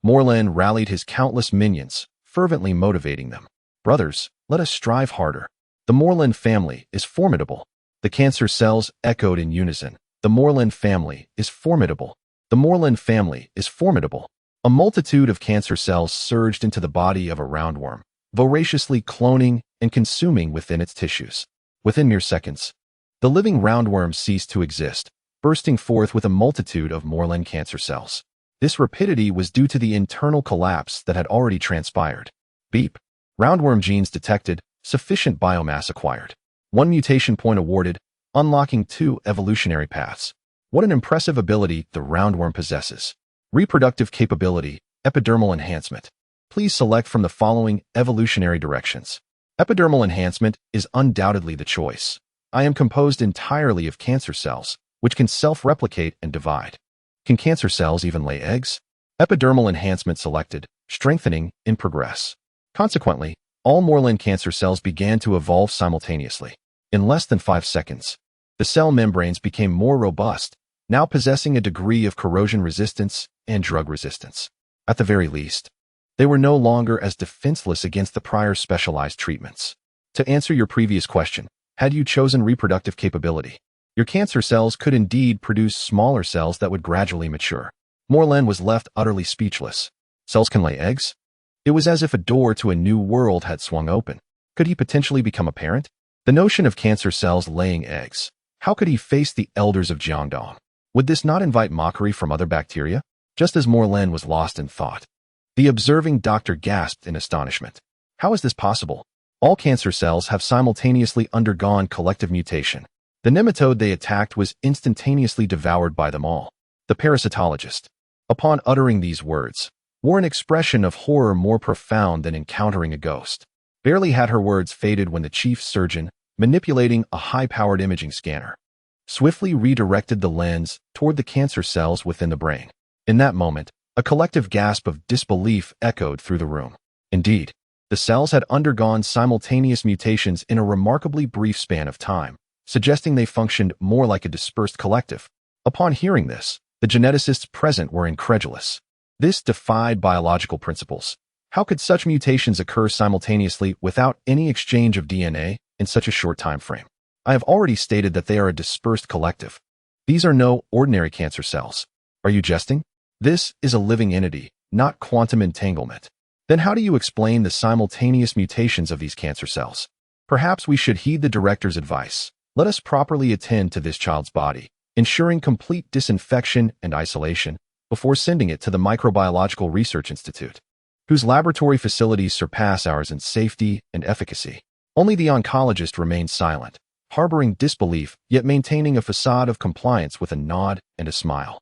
Moren rallied his countless minions, fervently motivating them. Brothers, Let us strive harder. The Moren family is formidable. The cancer cells echoed in unison. The Moren family is formidable. The Moren family is formidable. A multitude of cancer cells surged into the body of a roundworm, voraciously cloning and consuming within its tissues. Within mere seconds, the living roundworm ceased to exist, bursting forth with a multitude of Moren cancer cells. This rapidity was due to the internal collapse that had already transpired. Beep. Roundworm genes detected, sufficient biomass acquired. 1 mutation point awarded, unlocking 2 evolutionary paths. What an impressive ability the roundworm possesses. Reproductive capability, epidermal enhancement. Please select from the following evolutionary directions. Epidermal enhancement is undoubtedly the choice. I am composed entirely of cancer cells, which can self-replicate and divide. Can cancer cells even lay eggs? Epidermal enhancement selected, strengthening in progress. Consequently, all Moren cancer cells began to evolve simultaneously. In less than 5 seconds, the cell membranes became more robust, now possessing a degree of corrosion resistance and drug resistance. At the very least, they were no longer as defenseless against the prior specialized treatments. To answer your previous question, had you chosen reproductive capability, your cancer cells could indeed produce smaller cells that would gradually mature. Moren was left utterly speechless. Cells can lay eggs? It was as if a door to a new world had swung open. Could he potentially become a parent? The notion of cancer cells laying eggs. How could he face the elders of Jiangdong? Would this not invite mockery from other bacteria? Just as Moren was lost in thought, the observing doctor gasped in astonishment. How is this possible? All cancer cells have simultaneously undergone collective mutation. The nematode they attacked was instantaneously devoured by them all. The parasitologist. Upon uttering these words, wore an expression of horror more profound than encountering a ghost. Barely had her words faded when the chief surgeon, manipulating a high-powered imaging scanner, swiftly redirected the lens toward the cancer cells within the brain. In that moment, a collective gasp of disbelief echoed through the room. Indeed, the cells had undergone simultaneous mutations in a remarkably brief span of time, suggesting they functioned more like a dispersed collective. Upon hearing this, the geneticists present were incredulous. This defied biological principles. How could such mutations occur simultaneously without any exchange of DNA in such a short time frame? I have already stated that they are a dispersed collective. These are no ordinary cancer cells. Are you jesting? This is a living entity, not quantum entanglement. Then how do you explain the simultaneous mutations of these cancer cells? Perhaps we should heed the director's advice. Let us properly attend to this child's body, ensuring complete disinfection and isolation before sending it to the Microbiological Research Institute, whose laboratory facilities surpass ours in safety and efficacy. Only the oncologist remained silent, harboring disbelief yet maintaining a facade of compliance with a nod and a smile.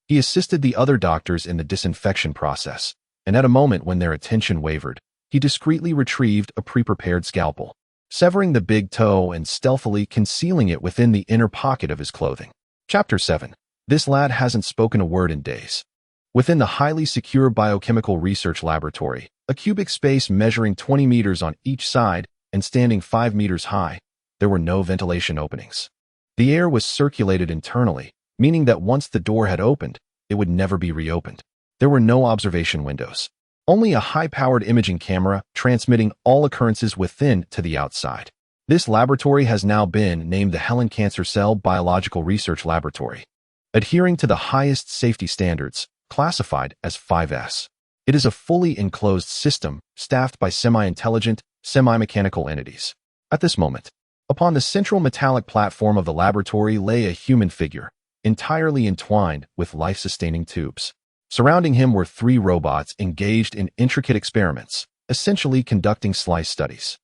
He assisted the other doctors in the disinfection process, and at a moment when their attention wavered, he discreetly retrieved a pre-prepared scalpel, severing the big toe and stealthily concealing it within the inner pocket of his clothing. Chapter 7. This lad hasn't spoken a word in days. Within the highly secure biochemical research laboratory, a cubic space measuring 20 meters on each side and standing 5 meters high, there were no ventilation openings. The air was circulated internally, meaning that once the door had opened, it would never be reopened. There were no observation windows, only a high-powered imaging camera transmitting all occurrences within to the outside. This laboratory has now been named the Helen Cancer Cell Biological Research Laboratory, adhering to the highest safety standards, classified as 5S. It is a fully enclosed system staffed by semi-intelligent, semi-mechanical entities. At this moment, upon the central metallic platform of the laboratory lay a human figure, entirely entwined with life-sustaining tubes. Surrounding him were 3 robots engaged in intricate experiments, essentially conducting slice studies.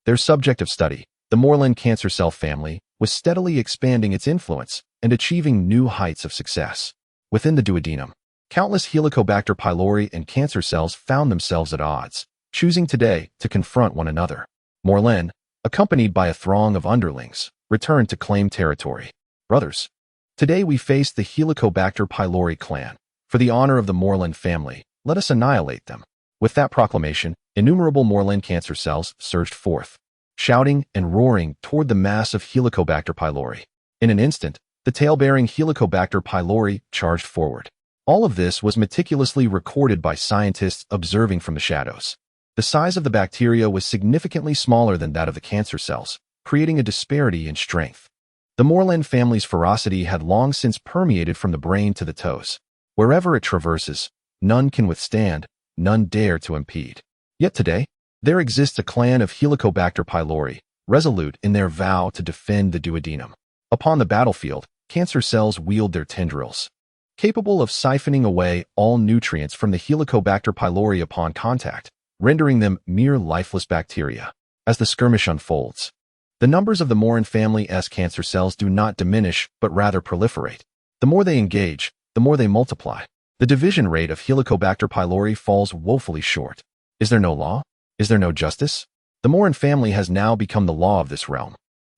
Their subject of study, the Moren cancer cell family, was steadily expanding its influence and achieving new heights of success. Within the duodenum, countless Helicobacter pylori and cancer cells found themselves at odds, choosing today to confront one another. Moren, accompanied by a throng of underlings, returned to claim territory. Brothers, today we face the Helicobacter pylori clan. For the honor of the Moren family, let us annihilate them. With that proclamation, innumerable Moren cancer cells surged forth, shouting and roaring toward the mass of Helicobacter pylori. In an instant, the tail-bearing Helicobacter pylori charged forward. All of this was meticulously recorded by scientists observing from the shadows. The size of the bacteria was significantly smaller than that of the cancer cells, creating a disparity in strength. The Moren family's ferocity had long since permeated from the brain to the toes. Wherever it traverses, none can withstand, none dare to impede. Yet today, there exists a clan of Helicobacter pylori, resolute in their vow to defend the duodenum. Upon the battlefield, cancer cells wield their tendrils, capable of siphoning away all nutrients from the Helicobacter pylori upon contact, rendering them mere lifeless bacteria. As the skirmish unfolds, the numbers of the Moren family's cancer cells do not diminish, but rather proliferate. The more they engage, the more they multiply. The division rate of Helicobacter pylori falls woefully short. Is there no law? Is there no justice? The Moren family has now become the law of this realm.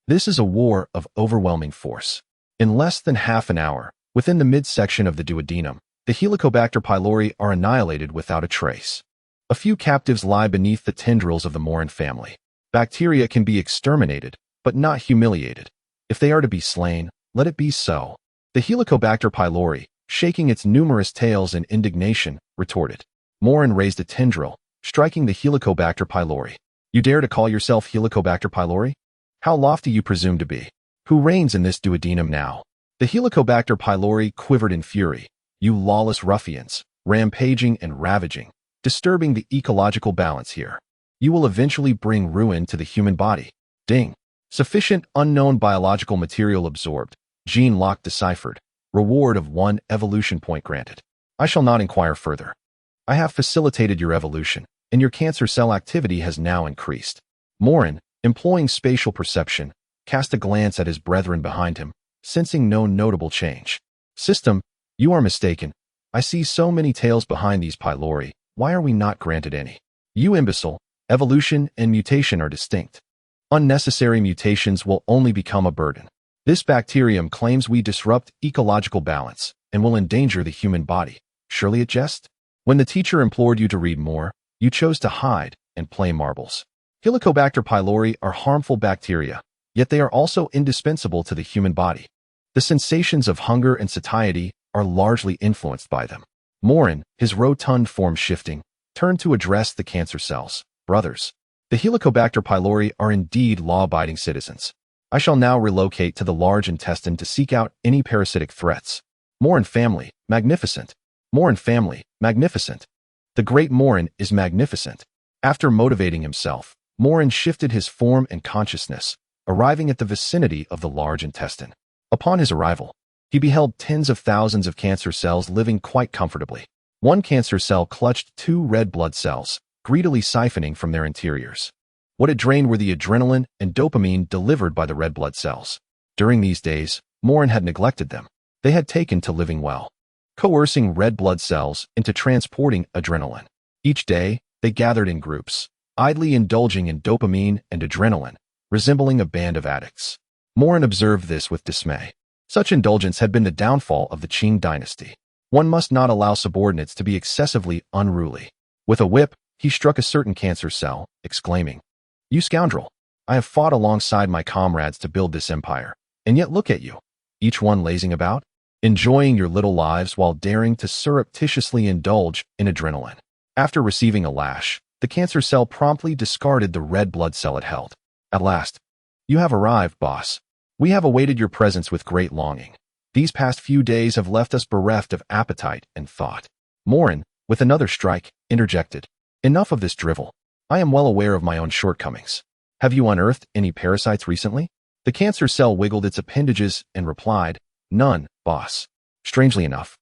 This is a war of overwhelming force. In less than half an hour, within the midsection of the duodenum, the Helicobacter pylori are annihilated without a trace. A few captives lie beneath the tendrils of the Moren family. Bacteria can be exterminated, but not humiliated. If they are to be slain, let it be so. The Helicobacter pylori, shaking its numerous tails in indignation, retorted. Moren raised a tendril, striking the Helicobacter pylori. You dare to call yourself Helicobacter pylori? How lofty you presume to be. Who reigns in this duodenum now? The Helicobacter pylori quivered in fury. You lawless ruffians, rampaging and ravaging, disturbing the ecological balance here. You will eventually bring ruin to the human body. Ding. Sufficient unknown biological material absorbed. Gene lock deciphered. Reward of 1 evolution point granted. I shall not inquire further. I have facilitated your evolution, and your cancer cell activity has now increased. Moren, employing spatial perception, cast a glance at his brethren behind him, sensing no notable change. System, you are mistaken. I see so many tails behind these pylori. Why are we not granted any? You imbecile. Evolution and mutation are distinct. Unnecessary mutations will only become a burden. This bacterium claims we disrupt ecological balance and will endanger the human body. Surely a jest? When the teacher implored you to read more, you chose to hide and play marbles. Helicobacter pylori are harmful bacteria, yet they are also indispensable to the human body. The sensations of hunger and satiety are largely influenced by them. Moren, his rotund form shifting, turned to address the cancer cells. Brothers, the Helicobacter pylori are indeed law-abiding citizens. I shall now relocate to the large intestine to seek out any parasitic threats. Moren family, magnificent. Moren family, magnificent. The great Moren is magnificent. After motivating himself, Moren shifted his form and consciousness, arriving at the vicinity of the large intestine. Upon his arrival, he beheld tens of thousands of cancer cells living quite comfortably. One cancer cell clutched 2 red blood cells, greedily siphoning from their interiors. What it drained were the adrenaline and dopamine delivered by the red blood cells. During these days, Moren had neglected them. They had taken to living well, coercing red blood cells into transporting adrenaline. Each day, they gathered in groups, idly indulging in dopamine and adrenaline, resembling a band of addicts. Moren observed this with dismay. Such indulgence had been the downfall of the Qing dynasty. One must not allow subordinates to be excessively unruly. With a whip, he struck a certain cancer cell, exclaiming, "You scoundrel! I have fought alongside my comrades to build this empire, and yet look at you, each one lazing about, enjoying your little lives while daring to surreptitiously indulge in adrenaline." After receiving a lash, the cancer cell promptly discarded the red blood cell it held. At last, "You have arrived, boss. We have awaited your presence with great longing. These past few days have left us bereft of appetite and thought." Moren, with another strike, interjected, "Enough of this drivel. I am well aware of my own shortcomings. Have you unearthed any parasites recently?" The cancer cell wiggled its appendages and replied, "None, boss." Strangely enough,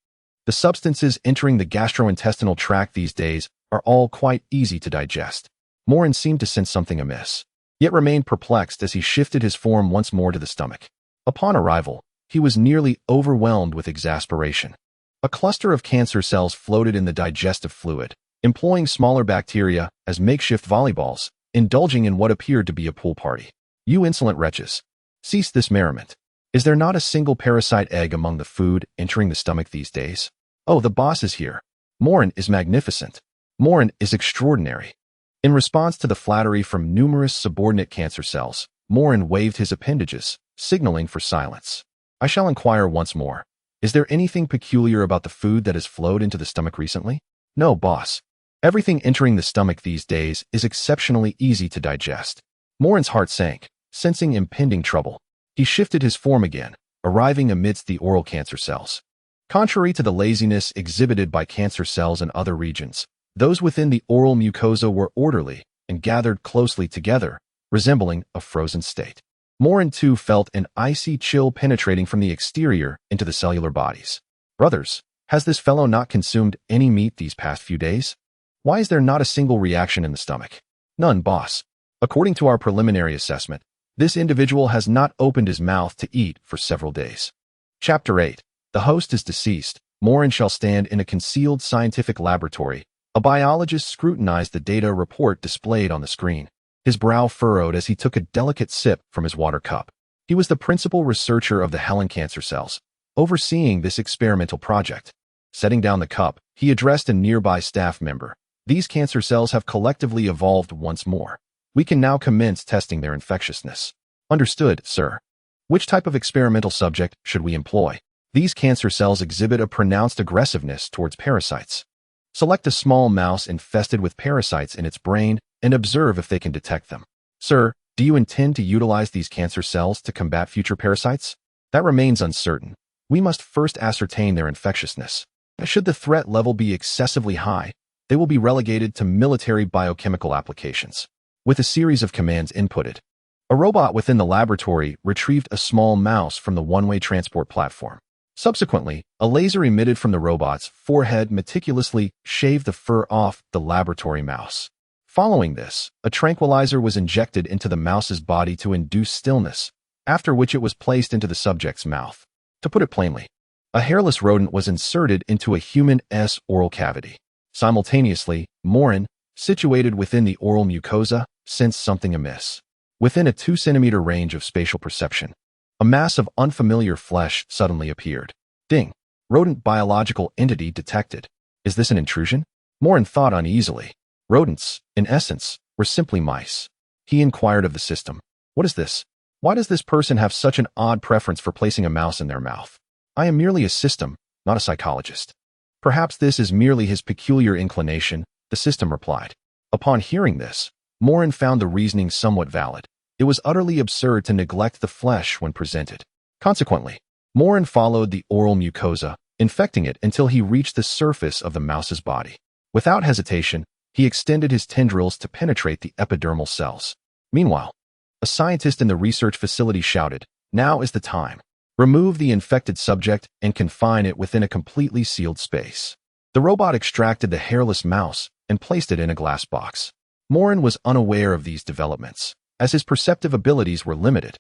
the substances entering the gastrointestinal tract these days are all quite easy to digest. Moren seemed to sense something amiss, yet remained perplexed as he shifted his form once more to the stomach. Upon arrival, he was nearly overwhelmed with exasperation. A cluster of cancer cells floated in the digestive fluid, employing smaller bacteria as makeshift volleyballs, indulging in what appeared to be a pool party. "You insolent wretches, cease this merriment. Is there not a single parasite egg among the food entering the stomach these days? Oh, the boss is here. Moren is magnificent. Moren is extraordinary." In response to the flattery from numerous subordinate cancer cells, Moren waved his appendages, signaling for silence. "I shall inquire once more. Is there anything peculiar about the food that has flowed into the stomach recently?" "No, boss. Everything entering the stomach these days is exceptionally easy to digest. Moren's heart sank, sensing impending trouble. He shifted his form again, arriving amidst the oral cancer cells. Contrary to the laziness exhibited by cancer cells in other regions, those within the oral mucosa were orderly and gathered closely together, resembling a frozen state. Moren too felt an icy chill penetrating from the exterior into the cellular bodies. Brothers, has this fellow not consumed any meat these past few days? Why is there not a single reaction in the stomach? None, boss. According to our preliminary assessment, this individual has not opened his mouth to eat for several days. Chapter 8. The host is deceased. Moren shall stand in a concealed scientific laboratory. A biologist scrutinized the data report displayed on the screen. His brow furrowed as he took a delicate sip from his water cup. He was the principal researcher of the Helen cancer cells, overseeing this experimental project. Setting down the cup, he addressed a nearby staff member. These cancer cells have collectively evolved once more. We can now commence testing their infectiousness. Understood, sir. Which type of experimental subject should we employ? These cancer cells exhibit a pronounced aggressiveness towards parasites. Select a small mouse infested with parasites in its brain and observe if they can detect them. Sir, do you intend to utilize these cancer cells to combat future parasites? That remains uncertain. We must first ascertain their infectiousness. Should the threat level be excessively high, they will be relegated to military biochemical applications. With a series of commands inputted, a robot within the laboratory retrieved a small mouse from the one-way transport platform. Subsequently, a laser emitted from the robot's forehead meticulously shaved the fur off the laboratory mouse. Following this, a tranquilizer was injected into the mouse's body to induce stillness, after which it was placed into the subject's mouth. To put it plainly, a hairless rodent was inserted into a human's oral cavity. Simultaneously, Moren, situated within the oral mucosa, sensed something amiss. Within a 2-centimeter range of spatial perception, a mass of unfamiliar flesh suddenly appeared. Ding! Rodent biological entity detected. Is this an intrusion? Moren thought uneasily. Rodents, in essence, were simply mice. He inquired of the system. What is this? Why does this person have such an odd preference for placing a mouse in their mouth? I am merely a system, not a psychologist. Perhaps this is merely his peculiar inclination, the system replied. Upon hearing this, Moren found the reasoning somewhat valid. It was utterly absurd to neglect the flesh when presented. Consequently, Moren followed the oral mucosa, infecting it until he reached the surface of the mouse's body. Without hesitation, he extended his tendrils to penetrate the epidermal cells. Meanwhile, a scientist in the research facility shouted, "Now is the time. Remove the infected subject and confine it within a completely sealed space." The robot extracted the hairless mouse and placed it in a glass box. Moren was unaware of these developments, as his perceptive abilities were limited.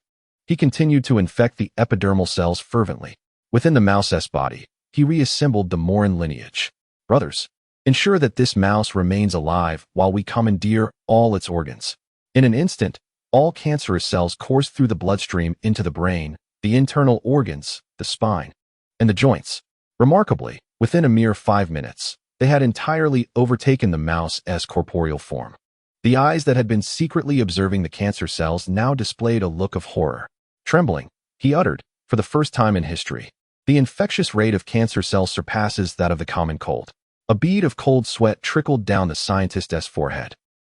He continued to infect the epidermal cells fervently. Within the mouse's body, he reassembled the Moren lineage. Brothers, ensure that this mouse remains alive while we commandeer all its organs. In an instant, all cancerous cells coursed through the bloodstream into the brain, the internal organs, the spine, and the joints. Remarkably, within a mere 5 minutes, they had entirely overtaken the mouse's corporeal form. The eyes that had been secretly observing the cancer cells now displayed a look of horror. Trembling, he uttered, for the first time in history, "The infectious rate of cancer cells surpasses that of the common cold." A bead of cold sweat trickled down the scientist's forehead.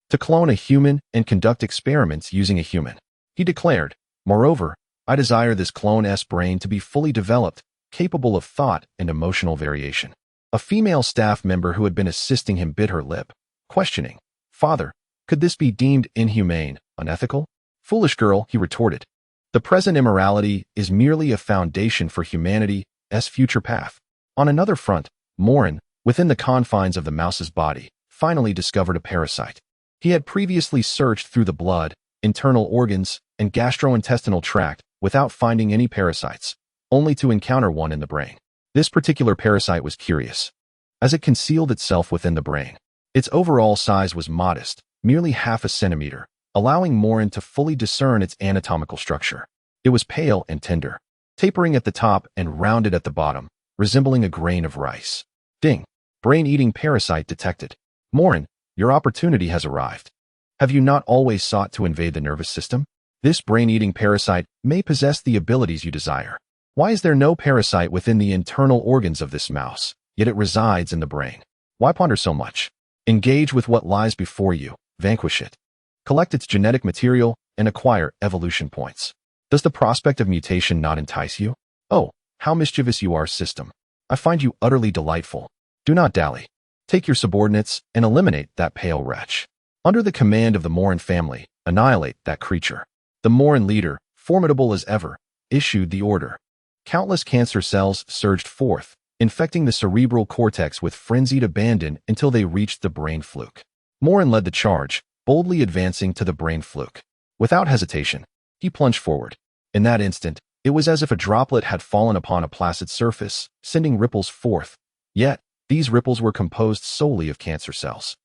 To clone a human and conduct experiments using a human, he declared. Moreover, I desire this clone's brain to be fully developed, capable of thought and emotional variation. A female staff member who had been assisting him bit her lip, questioning, "Father, could this be deemed inhumane, unethical?" "Foolish girl," he retorted. "The present immorality is merely a foundation for humanity's future path." On another front, Moren, within the confines of the mouse's body, finally discovered a parasite. He had previously searched through the blood, internal organs, and gastrointestinal tract without finding any parasites, only to encounter one in the brain. This particular parasite was curious, as it concealed itself within the brain. Its overall size was modest, merely half a centimeter, allowing Moren to fully discern its anatomical structure. It was pale and tender, tapering at the top and rounded at the bottom, resembling a grain of rice. Ding! Brain-eating parasite detected. Moren, your opportunity has arrived. Have you not always sought to invade the nervous system? This brain-eating parasite may possess the abilities you desire. Why is there no parasite within the internal organs of this mouse, yet it resides in the brain? Why ponder so much? Engage with what lies before you, vanquish it. Collect its genetic material and acquire evolution points. Does the prospect of mutation not entice you? Oh, how mischievous you are, system. I find you utterly delightful. Do not dally. Take your subordinates and eliminate that pale wretch. Under the command of the Moren family, annihilate that creature. The Moren leader, formidable as ever, issued the order. Countless cancer cells surged forth, infecting the cerebral cortex with frenzied abandon until they reached the brain fluke. Moren led the charge, boldly advancing to the brain fluke. Without hesitation, he plunged forward. In that instant, it was as if a droplet had fallen upon a placid surface, sending ripples forth. Yet, these ripples were composed solely of cancer cells.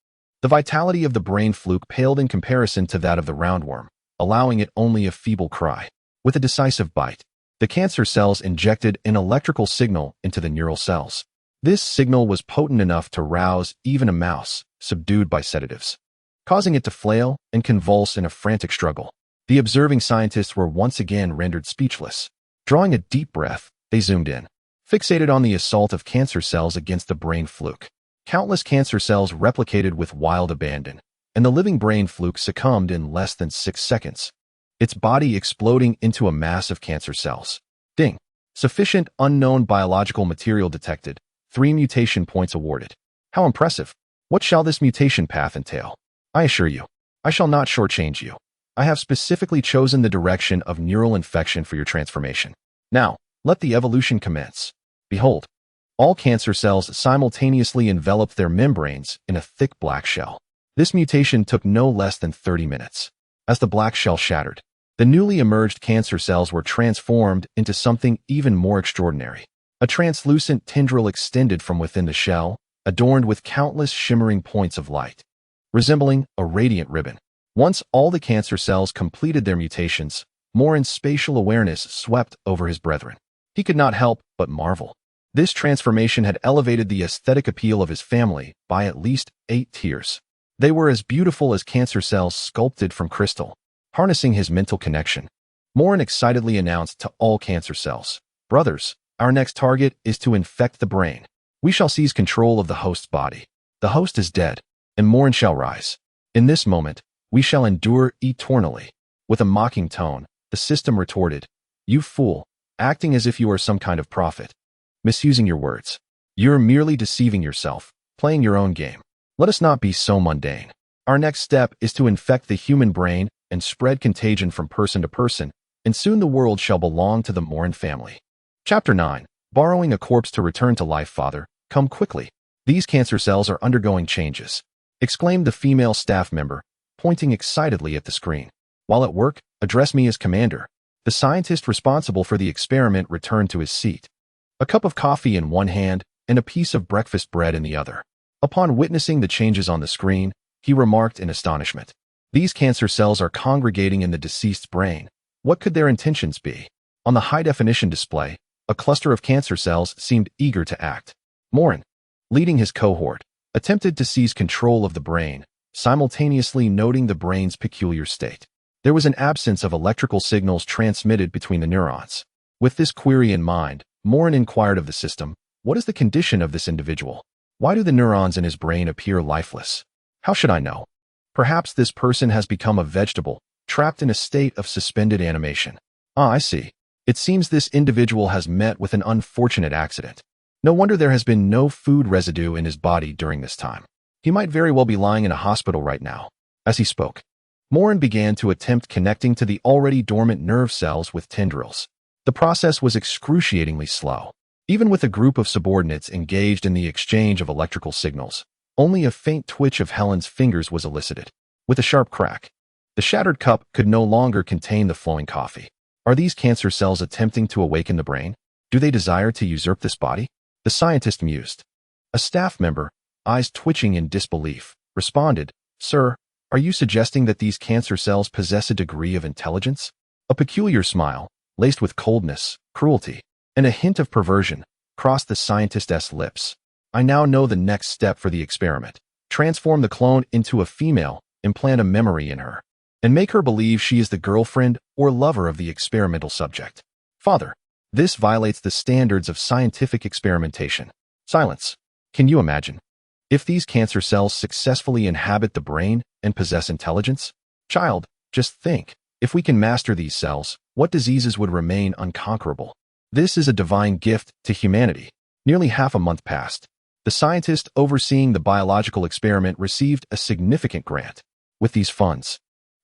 The vitality of the brain fluke paled in comparison to that of the roundworm, allowing it only a feeble cry. With a decisive bite, the cancer cells injected an electrical signal into the neural cells. This signal was potent enough to rouse even a mouse, subdued by sedatives, causing it to flail and convulse in a frantic struggle. The observing scientists were once again rendered speechless. Drawing a deep breath, they zoomed in, fixated on the assault of cancer cells against the brain fluke. Countless cancer cells replicated with wild abandon, and the living brain fluke succumbed in less than 6 seconds, its body exploding into a mass of cancer cells. Ding! Sufficient unknown biological material detected. 3 mutation points awarded. How impressive! What shall this mutation path entail? I assure you, I shall not shortchange you. I have specifically chosen the direction of neural infection for your transformation. Now, let the evolution commence. Behold, all cancer cells simultaneously enveloped their membranes in a thick black shell. This mutation took no less than 30 minutes. As the black shell shattered, the newly emerged cancer cells were transformed into something even more extraordinary. A translucent tendril extended from within the shell, adorned with countless shimmering points of light, resembling a radiant ribbon. Once all the cancer cells completed their mutations, Moren's spatial awareness swept over his brethren. He could not help but marvel. This transformation had elevated the aesthetic appeal of his family by at least 8 tiers. They were as beautiful as cancer cells sculpted from crystal. Harnessing his mental connection, Moren excitedly announced to all cancer cells, "Brothers, our next target is to infect the brain. We shall seize control of the host's body. The host is dead, and Moren shall rise. In this moment, we shall endure eternally." With a mocking tone, the system retorted, "You fool, acting as if you are some kind of prophet. Misusing your words. You're merely deceiving yourself, playing your own game. Let us not be so mundane. Our next step is to infect the human brain and spread contagion from person to person, and soon the world shall belong to the Moren family." Chapter 9. Borrowing a corpse to return to life. "Father, come quickly. These cancer cells are undergoing changes," exclaimed the female staff member, pointing excitedly at the screen. "While at work, address me as commander." The scientist responsible for the experiment returned to his seat, a cup of coffee in one hand and a piece of breakfast bread in the other. Upon witnessing the changes on the screen, he remarked in astonishment, "These cancer cells are congregating in the deceased's brain. What could their intentions be?" On the high-definition display, a cluster of cancer cells seemed eager to act. Moren, leading his cohort, attempted to seize control of the brain, simultaneously noting the brain's peculiar state. There was an absence of electrical signals transmitted between the neurons. With this query in mind, Moren inquired of the system, "What is the condition of this individual? Why do the neurons in his brain appear lifeless? How should I know? Perhaps this person has become a vegetable, trapped in a state of suspended animation. Ah, I see. It seems this individual has met with an unfortunate accident. No wonder there has been no food residue in his body during this time. He might very well be lying in a hospital right now." As he spoke, Moren began to attempt connecting to the already dormant nerve cells with tendrils. The process was excruciatingly slow. Even with a group of subordinates engaged in the exchange of electrical signals, only a faint twitch of Helen's fingers was elicited. With a sharp crack, the shattered cup could no longer contain the flowing coffee. Are these cancer cells attempting to awaken the brain? Do they desire to usurp this body? The scientist mused. A staff member, eyes twitching in disbelief, responded, "Sir, are you suggesting that these cancer cells possess a degree of intelligence?" A peculiar smile, laced with coldness, cruelty, and a hint of perversion, crossed the scientist's lips. "I now know the next step for the experiment. Transform the clone into a female, implant a memory in her, and make her believe she is the girlfriend or lover of the experimental subject. Father, this violates the standards of scientific experimentation." Silence. Can you imagine? If these cancer cells successfully inhabit the brain and possess intelligence? Child, just think, if we can master these cells, what diseases would remain unconquerable? This is a divine gift to humanity. Nearly half a month passed. The scientist overseeing the biological experiment received a significant grant. With these funds,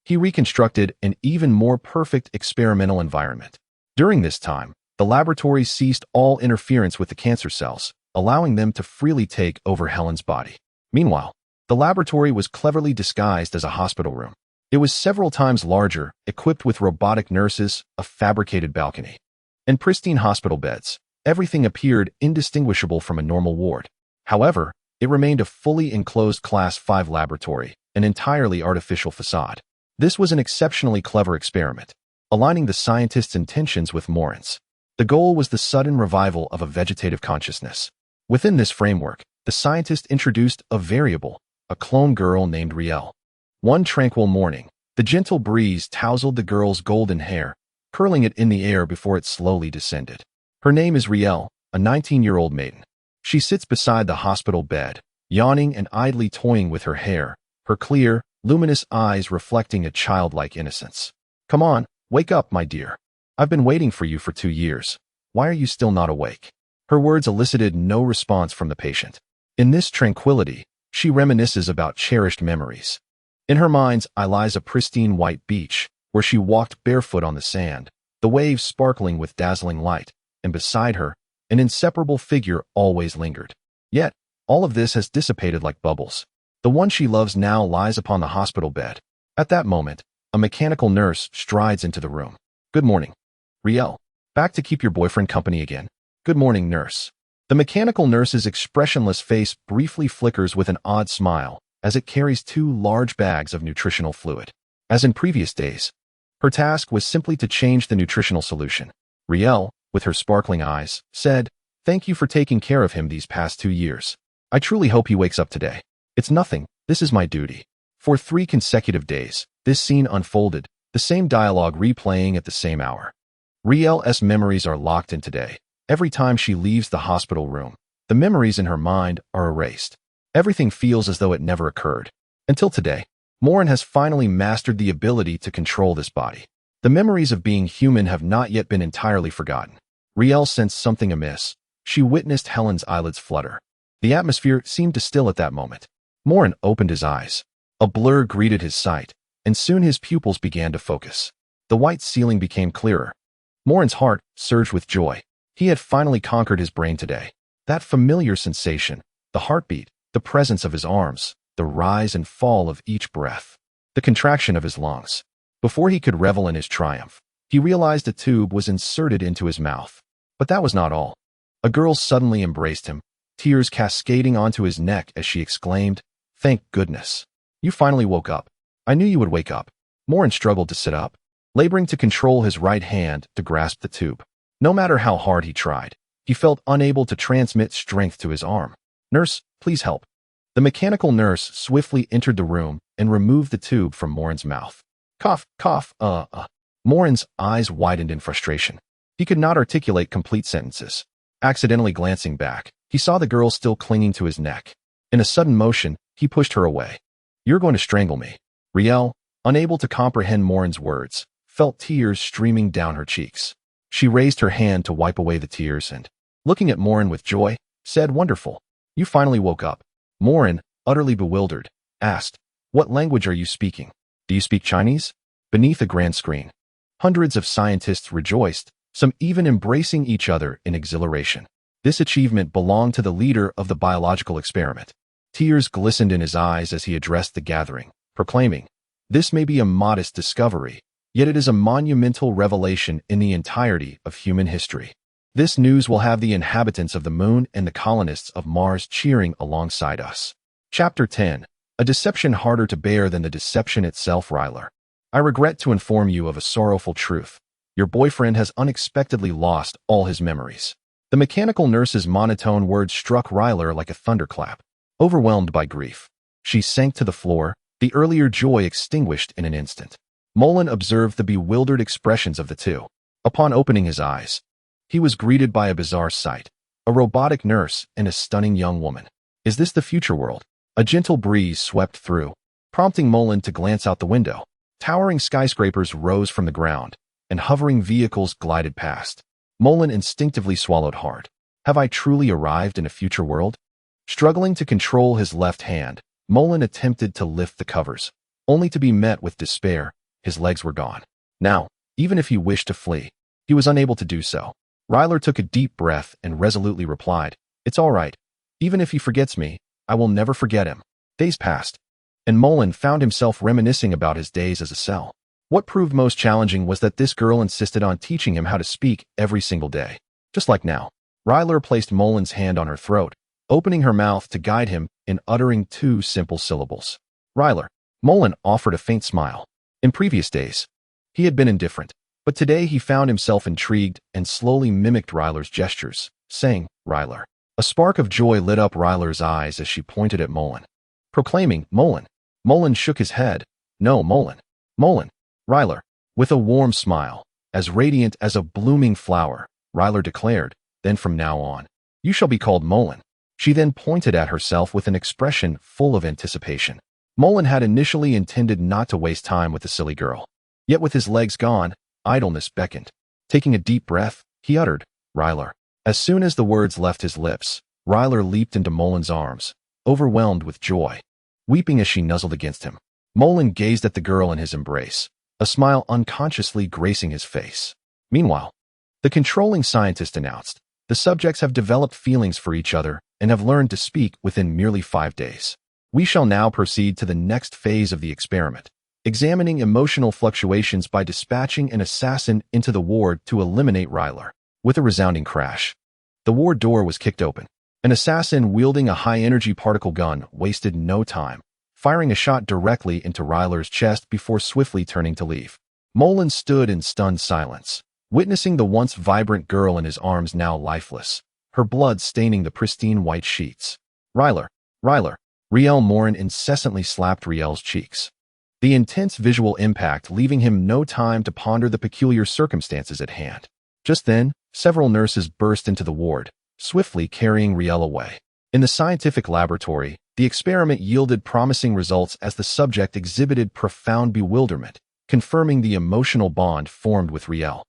he reconstructed an even more perfect experimental environment. During this time, the laboratory ceased all interference with the cancer cells, allowing them to freely take over Helen's body. Meanwhile, the laboratory was cleverly disguised as a hospital room. It was several times larger, equipped with robotic nurses, a fabricated balcony, and pristine hospital beds. Everything appeared indistinguishable from a normal ward. However, it remained a fully enclosed Class 5 laboratory, an entirely artificial facade. This was an exceptionally clever experiment, aligning the scientist's intentions with Moren's. The goal was the sudden revival of a vegetative consciousness. Within this framework, the scientist introduced a variable, a clone girl named Riel. One tranquil morning, the gentle breeze tousled the girl's golden hair, curling it in the air before it slowly descended. Her name is Riel, a 19-year-old maiden. She sits beside the hospital bed, yawning and idly toying with her hair, her clear, luminous eyes reflecting a childlike innocence. Come on, wake up, my dear. I've been waiting for you for 2 years. Why are you still not awake? Her words elicited no response from the patient. In this tranquility, she reminisces about cherished memories. In her mind's eye lies a pristine white beach, where she walked barefoot on the sand, the waves sparkling with dazzling light, and beside her, an inseparable figure always lingered. Yet, all of this has dissipated like bubbles. The one she loves now lies upon the hospital bed. At that moment, a mechanical nurse strides into the room. Good morning, Riel. Back to keep your boyfriend company again? Good morning, nurse. The mechanical nurse's expressionless face briefly flickers with an odd smile as it carries 2 large bags of nutritional fluid. As in previous days, her task was simply to change the nutritional solution. Riel, with her sparkling eyes, said, "Thank you for taking care of him these past 2 years. I truly hope he wakes up today. It's nothing, this is my duty." For 3 consecutive days, this scene unfolded, the same dialogue replaying at the same hour. Riel's memories are locked in today. Every time she leaves the hospital room, the memories in her mind are erased. Everything feels as though it never occurred. Until today, Moren has finally mastered the ability to control this body. The memories of being human have not yet been entirely forgotten. Riel sensed something amiss. She witnessed Helen's eyelids flutter. The atmosphere seemed to still at that moment. Moren opened his eyes. A blur greeted his sight, and soon his pupils began to focus. The white ceiling became clearer. Moren's heart surged with joy. He had finally conquered his brain today. That familiar sensation, the heartbeat, the presence of his arms, the rise and fall of each breath, the contraction of his lungs. Before he could revel in his triumph, he realized a tube was inserted into his mouth. But that was not all. A girl suddenly embraced him, tears cascading onto his neck as she exclaimed, "Thank goodness. You finally woke up. I knew you would wake up." Moren struggled to sit up, laboring to control his right hand to grasp the tube. No matter how hard he tried, he felt unable to transmit strength to his arm. "Nurse, please help." The mechanical nurse swiftly entered the room and removed the tube from Moren's mouth. Cough, cough, Moren's eyes widened in frustration. He could not articulate complete sentences. Accidentally glancing back, he saw the girl still clinging to his neck. In a sudden motion, he pushed her away. "You're going to strangle me." Riel, unable to comprehend Moren's words, felt tears streaming down her cheeks. She raised her hand to wipe away the tears and, looking at Moren with joy, said, "Wonderful. You finally woke up." Moren, utterly bewildered, asked, "What language are you speaking? Do you speak Chinese?" Beneath a grand screen, hundreds of scientists rejoiced, some even embracing each other in exhilaration. This achievement belonged to the leader of the biological experiment. Tears glistened in his eyes as he addressed the gathering, proclaiming, "This may be a modest discovery, yet it is a monumental revelation in the entirety of human history. This news will have the inhabitants of the moon and the colonists of Mars cheering alongside us." Chapter 10. A deception harder to bear than the deception itself. Ryler, I regret to inform you of a sorrowful truth. Your boyfriend has unexpectedly lost all his memories. The mechanical nurse's monotone words struck Ryler like a thunderclap. Overwhelmed by grief, she sank to the floor, the earlier joy extinguished in an instant. Moren observed the bewildered expressions of the two. Upon opening his eyes, he was greeted by a bizarre sight, a robotic nurse and a stunning young woman. Is this the future world? A gentle breeze swept through, prompting Moren to glance out the window. Towering skyscrapers rose from the ground, and hovering vehicles glided past. Moren instinctively swallowed hard. Have I truly arrived in a future world? Struggling to control his left hand, Moren attempted to lift the covers, only to be met with despair. His legs were gone. Now, even if he wished to flee, he was unable to do so. Ryler took a deep breath and resolutely replied, "It's all right. Even if he forgets me, I will never forget him." Days passed, and Moren found himself reminiscing about his days as a cell. What proved most challenging was that this girl insisted on teaching him how to speak every single day. Just like now, Ryler placed Moren's hand on her throat, opening her mouth to guide him in uttering 2 simple syllables. Ryler. Moren offered a faint smile. In previous days, he had been indifferent, but today he found himself intrigued and slowly mimicked Ryler's gestures, saying, "Ryler." A spark of joy lit up Ryler's eyes as she pointed at Moren, proclaiming, "Moren." Moren shook his head. "No, Moren. Moren." Ryler, with a warm smile, as radiant as a blooming flower, Ryler declared, "Then from now on, you shall be called Moren." She then pointed at herself with an expression full of anticipation. Moren had initially intended not to waste time with the silly girl. Yet with his legs gone, idleness beckoned. Taking a deep breath, he uttered, "Ryler." As soon as the words left his lips, Ryler leaped into Moren's arms, overwhelmed with joy. Weeping as she nuzzled against him, Moren gazed at the girl in his embrace, a smile unconsciously gracing his face. Meanwhile, the controlling scientist announced, "The subjects have developed feelings for each other and have learned to speak within merely 5 days. We shall now proceed to the next phase of the experiment, examining emotional fluctuations by dispatching an assassin into the ward to eliminate Ryler." With a resounding crash, the ward door was kicked open. An assassin wielding a high-energy particle gun wasted no time, firing a shot directly into Ryler's chest before swiftly turning to leave. Moren stood in stunned silence, witnessing the once vibrant girl in his arms now lifeless, her blood staining the pristine white sheets. "Ryler, Ryler." Riel. Moren incessantly slapped Riel's cheeks, the intense visual impact leaving him no time to ponder the peculiar circumstances at hand. Just then, several nurses burst into the ward, swiftly carrying Riel away. In the scientific laboratory, the experiment yielded promising results as the subject exhibited profound bewilderment, confirming the emotional bond formed with Riel.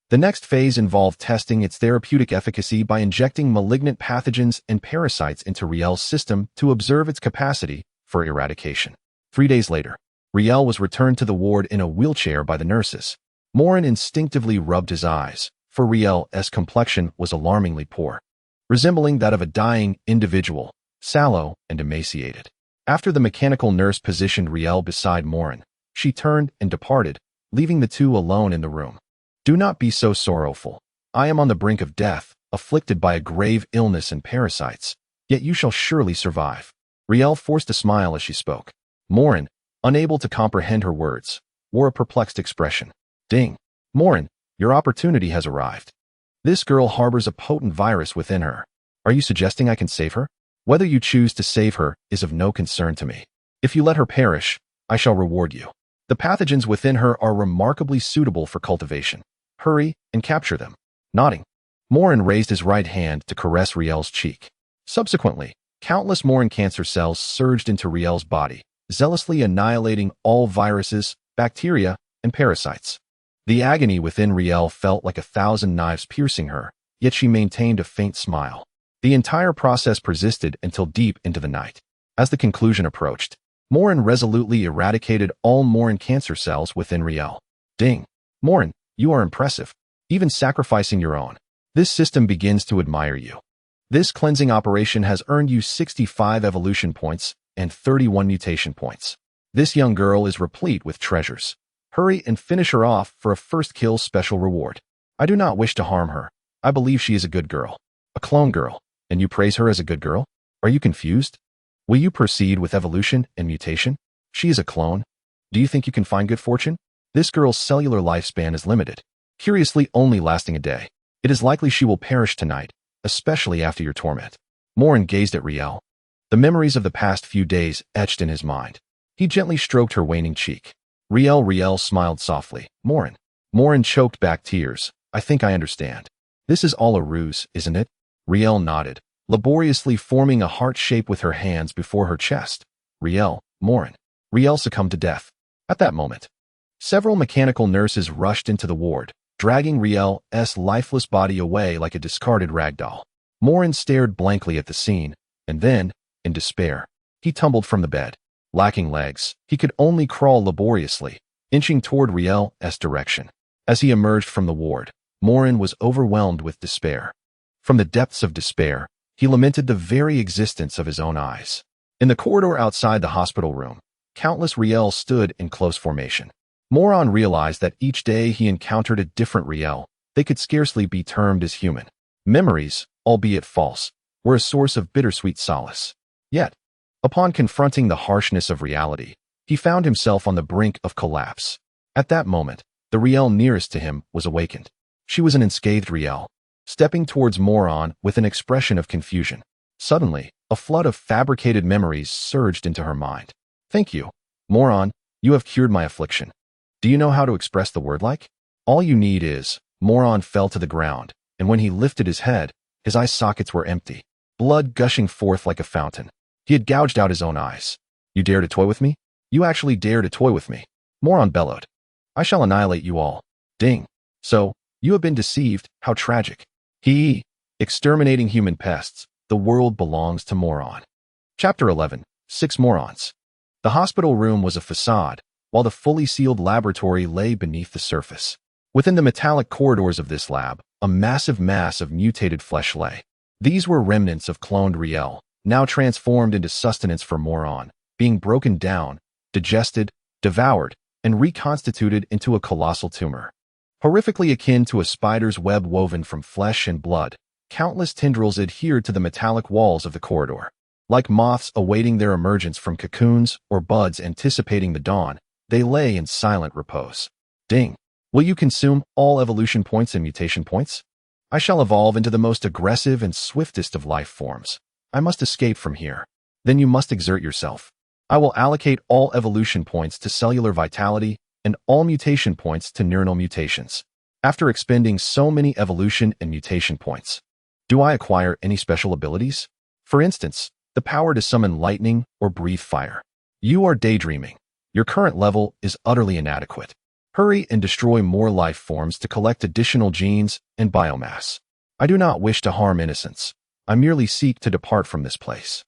The next phase involved testing its therapeutic efficacy by injecting malignant pathogens and parasites into Riel's system to observe its capacity for eradication. 3 days later, Riel was returned to the ward in a wheelchair by the nurses. Moren instinctively rubbed his eyes, for Riel's complexion was alarmingly poor, resembling that of a dying individual, sallow and emaciated. After the mechanical nurse positioned Riel beside Moren, she turned and departed, leaving the two alone in the room. "Do not be so sorrowful. I am on the brink of death, afflicted by a grave illness and parasites, yet you shall surely survive." Riel forced a smile as she spoke. Moren, unable to comprehend her words, wore a perplexed expression. "Ding. Moren, your opportunity has arrived. This girl harbors a potent virus within her. Are you suggesting I can save her? Whether you choose to save her is of no concern to me. If you let her perish, I shall reward you. The pathogens within her are remarkably suitable for cultivation. Hurry and capture them." Nodding, Moren raised his right hand to caress Riel's cheek. Subsequently, countless Moren cancer cells surged into Riel's body, zealously annihilating all viruses, bacteria, and parasites. The agony within Riel felt like 1,000 knives piercing her, yet she maintained a faint smile. The entire process persisted until deep into the night. As the conclusion approached, Moren resolutely eradicated all Moren cancer cells within Riel. "Ding. Moren, you are impressive, even sacrificing your own. This system begins to admire you. This cleansing operation has earned you 65 evolution points and 31 mutation points. This young girl is replete with treasures. Hurry and finish her off for a first kill special reward. I do not wish to harm her. I believe she is a good girl. A clone girl, and you praise her as a good girl? Are you confused? Will you proceed with evolution and mutation? She is a clone. Do you think you can find good fortune? This girl's cellular lifespan is limited, curiously only lasting a day. It is likely she will perish tonight, especially after your torment." Moren gazed at Riel, the memories of the past few days etched in his mind. He gently stroked her waning cheek. Riel smiled softly. "Moren." Moren choked back tears. "I think I understand. This is all a ruse, isn't it?" Riel nodded, laboriously forming a heart shape with her hands before her chest. Riel, Moren. Riel succumbed to death. At that moment, several mechanical nurses rushed into the ward, dragging Riel's lifeless body away like a discarded rag doll. Moren stared blankly at the scene, and then, in despair, he tumbled from the bed. Lacking legs, he could only crawl laboriously, inching toward Riel's direction. As he emerged from the ward, Moren was overwhelmed with despair. From the depths of despair, he lamented the very existence of his own eyes. In the corridor outside the hospital room, countless Riel stood in close formation. Moren realized that each day he encountered a different Riel. They could scarcely be termed as human. Memories, albeit false, were a source of bittersweet solace. Yet, upon confronting the harshness of reality, he found himself on the brink of collapse. At that moment, the Riel nearest to him was awakened. She was an unscathed Riel, stepping towards Moren with an expression of confusion. Suddenly, a flood of fabricated memories surged into her mind. "Thank you, Moren, you have cured my affliction. Do you know how to express the word like? All you need is..." Moren fell to the ground, and when he lifted his head, his eye sockets were empty, blood gushing forth like a fountain. He had gouged out his own eyes. "You dare to toy with me? You actually dare to toy with me?" Moren bellowed. "I shall annihilate you all." Ding. "So, you have been deceived, how tragic." Exterminating human pests, the world belongs to Moren. Chapter 11. 6 Morons. The hospital room was a facade, while the fully sealed laboratory lay beneath the surface. Within the metallic corridors of this lab, a massive mass of mutated flesh lay. These were remnants of cloned Riel, now transformed into sustenance for Moren, being broken down, digested, devoured, and reconstituted into a colossal tumor. Horrifically akin to a spider's web woven from flesh and blood, countless tendrils adhered to the metallic walls of the corridor. Like moths awaiting their emergence from cocoons or buds anticipating the dawn, they lay in silent repose. Ding. "Will you consume all evolution points and mutation points? I shall evolve into the most aggressive and swiftest of life forms. I must escape from here. Then you must exert yourself. I will allocate all evolution points to cellular vitality and all mutation points to neuronal mutations. After expending so many evolution and mutation points, do I acquire any special abilities? For instance, the power to summon lightning or breathe fire. You are daydreaming. Your current level is utterly inadequate. Hurry and destroy more life forms to collect additional genes and biomass. I do not wish to harm innocents. I merely seek to depart from this place."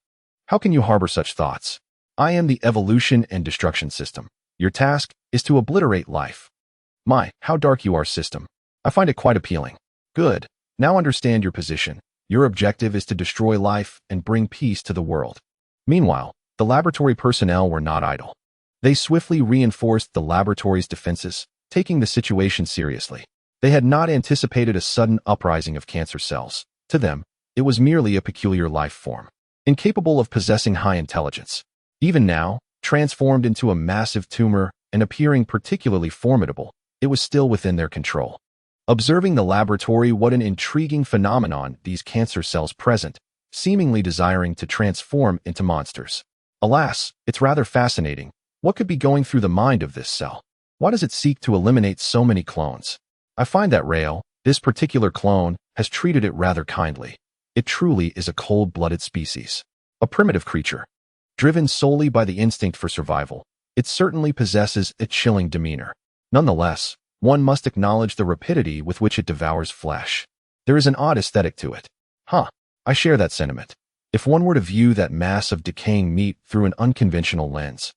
How can you harbor such thoughts? I am the evolution and destruction system. Your task is to obliterate life. My, how dark you are, system. I find it quite appealing. Good. Now understand your position. Your objective is to destroy life and bring peace to the world. Meanwhile, the laboratory personnel were not idle. They swiftly reinforced the laboratory's defenses, taking the situation seriously. They had not anticipated a sudden uprising of cancer cells. To them, it was merely a peculiar life form, incapable of possessing high intelligence. Even now, transformed into a massive tumor and appearing particularly formidable, it was still within their control. Observing the laboratory, what an intriguing phenomenon these cancer cells present, seemingly desiring to transform into monsters. Alas, it's rather fascinating. What could be going through the mind of this cell? Why does it seek to eliminate so many clones? I find that Rael, this particular clone, has treated it rather kindly. It truly is a cold-blooded species. A primitive creature. Driven solely by the instinct for survival, it certainly possesses a chilling demeanor. Nonetheless, one must acknowledge the rapidity with which it devours flesh. There is an odd aesthetic to it. I share that sentiment. If one were to view that mass of decaying meat through an unconventional lens,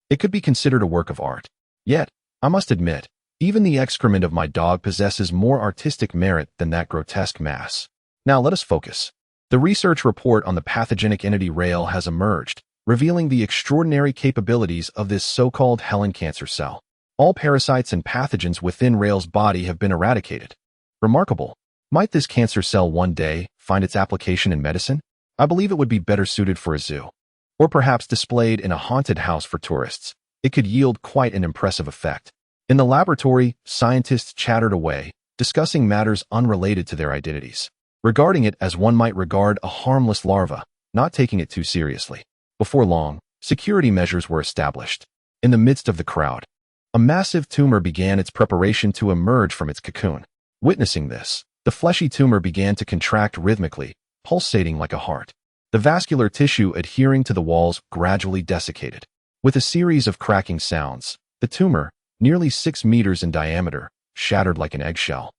it could be considered a work of art. Yet, I must admit, even the excrement of my dog possesses more artistic merit than that grotesque mass. Now let us focus. The research report on the pathogenic entity Rael has emerged, revealing the extraordinary capabilities of this so-called Helen cancer cell. All parasites and pathogens within Rael's body have been eradicated. Remarkable. Might this cancer cell one day find its application in medicine? I believe it would be better suited for a zoo. Or perhaps displayed in a haunted house for tourists. It could yield quite an impressive effect. In the laboratory, scientists chattered away, discussing matters unrelated to their identities, regarding it as one might regard a harmless larva, not taking it too seriously. Before long, security measures were established. In the midst of the crowd, a massive tumor began its preparation to emerge from its cocoon. Witnessing this, the fleshy tumor began to contract rhythmically, pulsating like a heart. The vascular tissue adhering to the walls gradually desiccated. With a series of cracking sounds, the tumor, nearly 6 meters in diameter, shattered like an eggshell,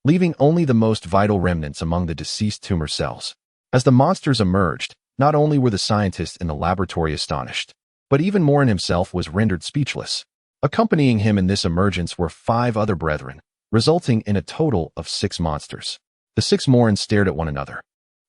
leaving only the most vital remnants among the deceased tumor cells. As the monsters emerged, not only were the scientists in the laboratory astonished, but even Moren himself was rendered speechless. Accompanying him in this emergence were 5 other brethren, resulting in a total of 6 monsters. The 6 Morens stared at one another,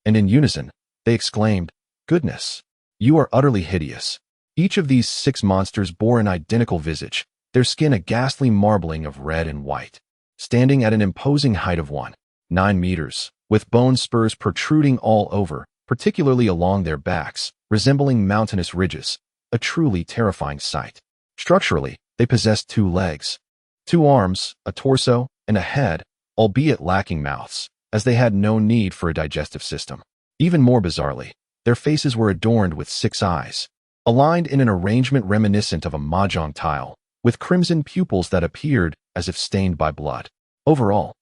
and in unison, they exclaimed, "Goodness, you are utterly hideous." Each of these 6 monsters bore an identical visage, their skin a ghastly marbling of red and white. Standing at an imposing height of 1.9 meters, with bone spurs protruding all over, particularly along their backs, resembling mountainous ridges, a truly terrifying sight. Structurally, they possessed 2 legs, 2 arms, a torso, and a head, albeit lacking mouths, as they had no need for a digestive system. Even more bizarrely, their faces were adorned with 6 eyes, aligned in an arrangement reminiscent of a mahjong tile, with crimson pupils that appeared as if stained by blood. Overall,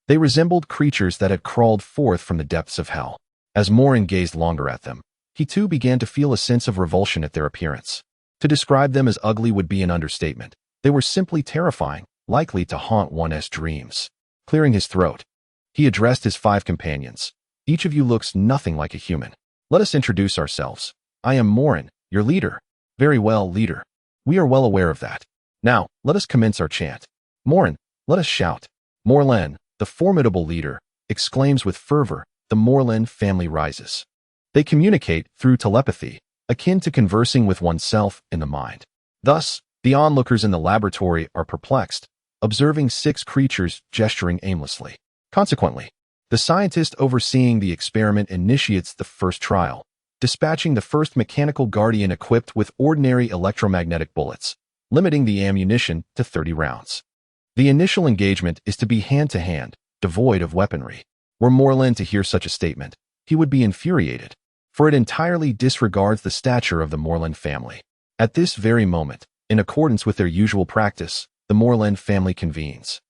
they resembled creatures that had crawled forth from the depths of hell. As Moren gazed longer at them, he too began to feel a sense of revulsion at their appearance. To describe them as ugly would be an understatement. They were simply terrifying, likely to haunt one's dreams. Clearing his throat, he addressed his 5 companions. "Each of you looks nothing like a human. Let us introduce ourselves. I am Moren, your leader." "Very well, leader. We are well aware of that. Now, let us commence our chant." "Moren, let us shout." Moren, the formidable leader, exclaims with fervor. The Moren family rises. They communicate through telepathy, akin to conversing with oneself in the mind. Thus, the onlookers in the laboratory are perplexed, observing 6 creatures gesturing aimlessly. Consequently, the scientist overseeing the experiment initiates the first trial, dispatching the first mechanical guardian equipped with ordinary electromagnetic bullets, limiting the ammunition to 30 rounds. The initial engagement is to be hand-to-hand, devoid of weaponry. Were Moren to hear such a statement, he would be infuriated, for it entirely disregards the stature of the Moren family. At this very moment, in accordance with their usual practice, the Moren family convenes.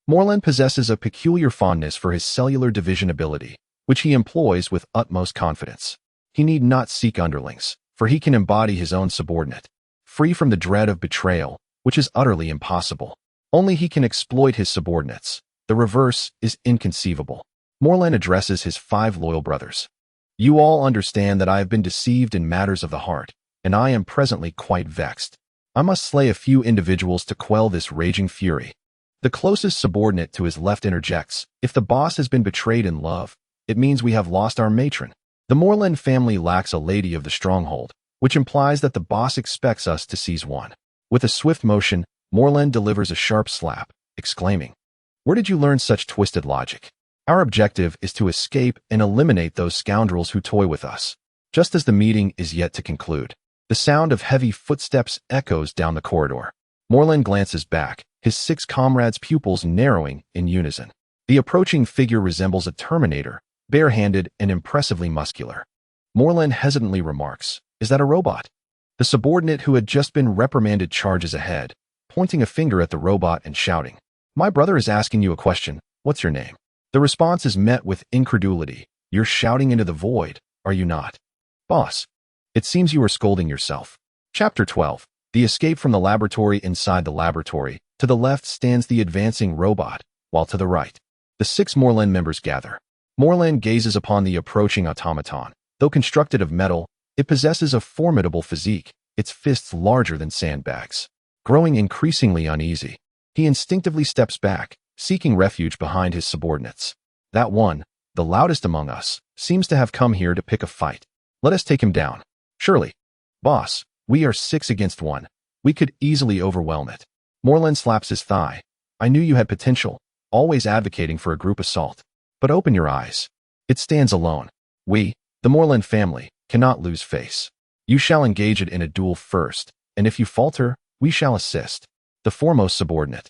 Moren possesses a peculiar fondness for his cellular division ability, which he employs with utmost confidence. He need not seek underlings, for he can embody his own subordinate, free from the dread of betrayal, which is utterly impossible. Only he can exploit his subordinates. The reverse is inconceivable. Moren addresses his 5 loyal brothers. "You all understand that I have been deceived in matters of the heart, and I am presently quite vexed. I must slay a few individuals to quell this raging fury." The closest subordinate to his left interjects, "If the boss has been betrayed in love, it means we have lost our matron. The Moren family lacks a lady of the stronghold, which implies that the boss expects us to seize one." With a swift motion, Moren delivers a sharp slap, exclaiming, "Where did you learn such twisted logic? Our objective is to escape and eliminate those scoundrels who toy with us." Just as the meeting is yet to conclude, the sound of heavy footsteps echoes down the corridor. Moren glances back, his 6 comrades' pupils narrowing in unison. The approaching figure resembles a Terminator, barehanded and impressively muscular. Moren hesitantly remarks, "Is that a robot?" The subordinate who had just been reprimanded charges ahead, pointing a finger at the robot and shouting, "My brother is asking you a question. What's your name?" The response is met with incredulity. "You're shouting into the void, are you not?" "Boss, it seems you are scolding yourself." Chapter 12. The escape from the laboratory. Inside the laboratory, to the left stands the advancing robot, while to the right, the 6 Moren members gather. Moren gazes upon the approaching automaton. Though constructed of metal, it possesses a formidable physique, its fists larger than sandbags. Growing increasingly uneasy, he instinctively steps back, seeking refuge behind his subordinates. That one, the loudest among us, seems to have come here to pick a fight. Let us take him down. Surely. Boss, we are 6 against 1. We could easily overwhelm it. Moren slaps his thigh. I knew you had potential, always advocating for a group assault. But open your eyes. It stands alone. We, the Moren family, cannot lose face. You shall engage it in a duel first, and if you falter, we shall assist. The foremost subordinate,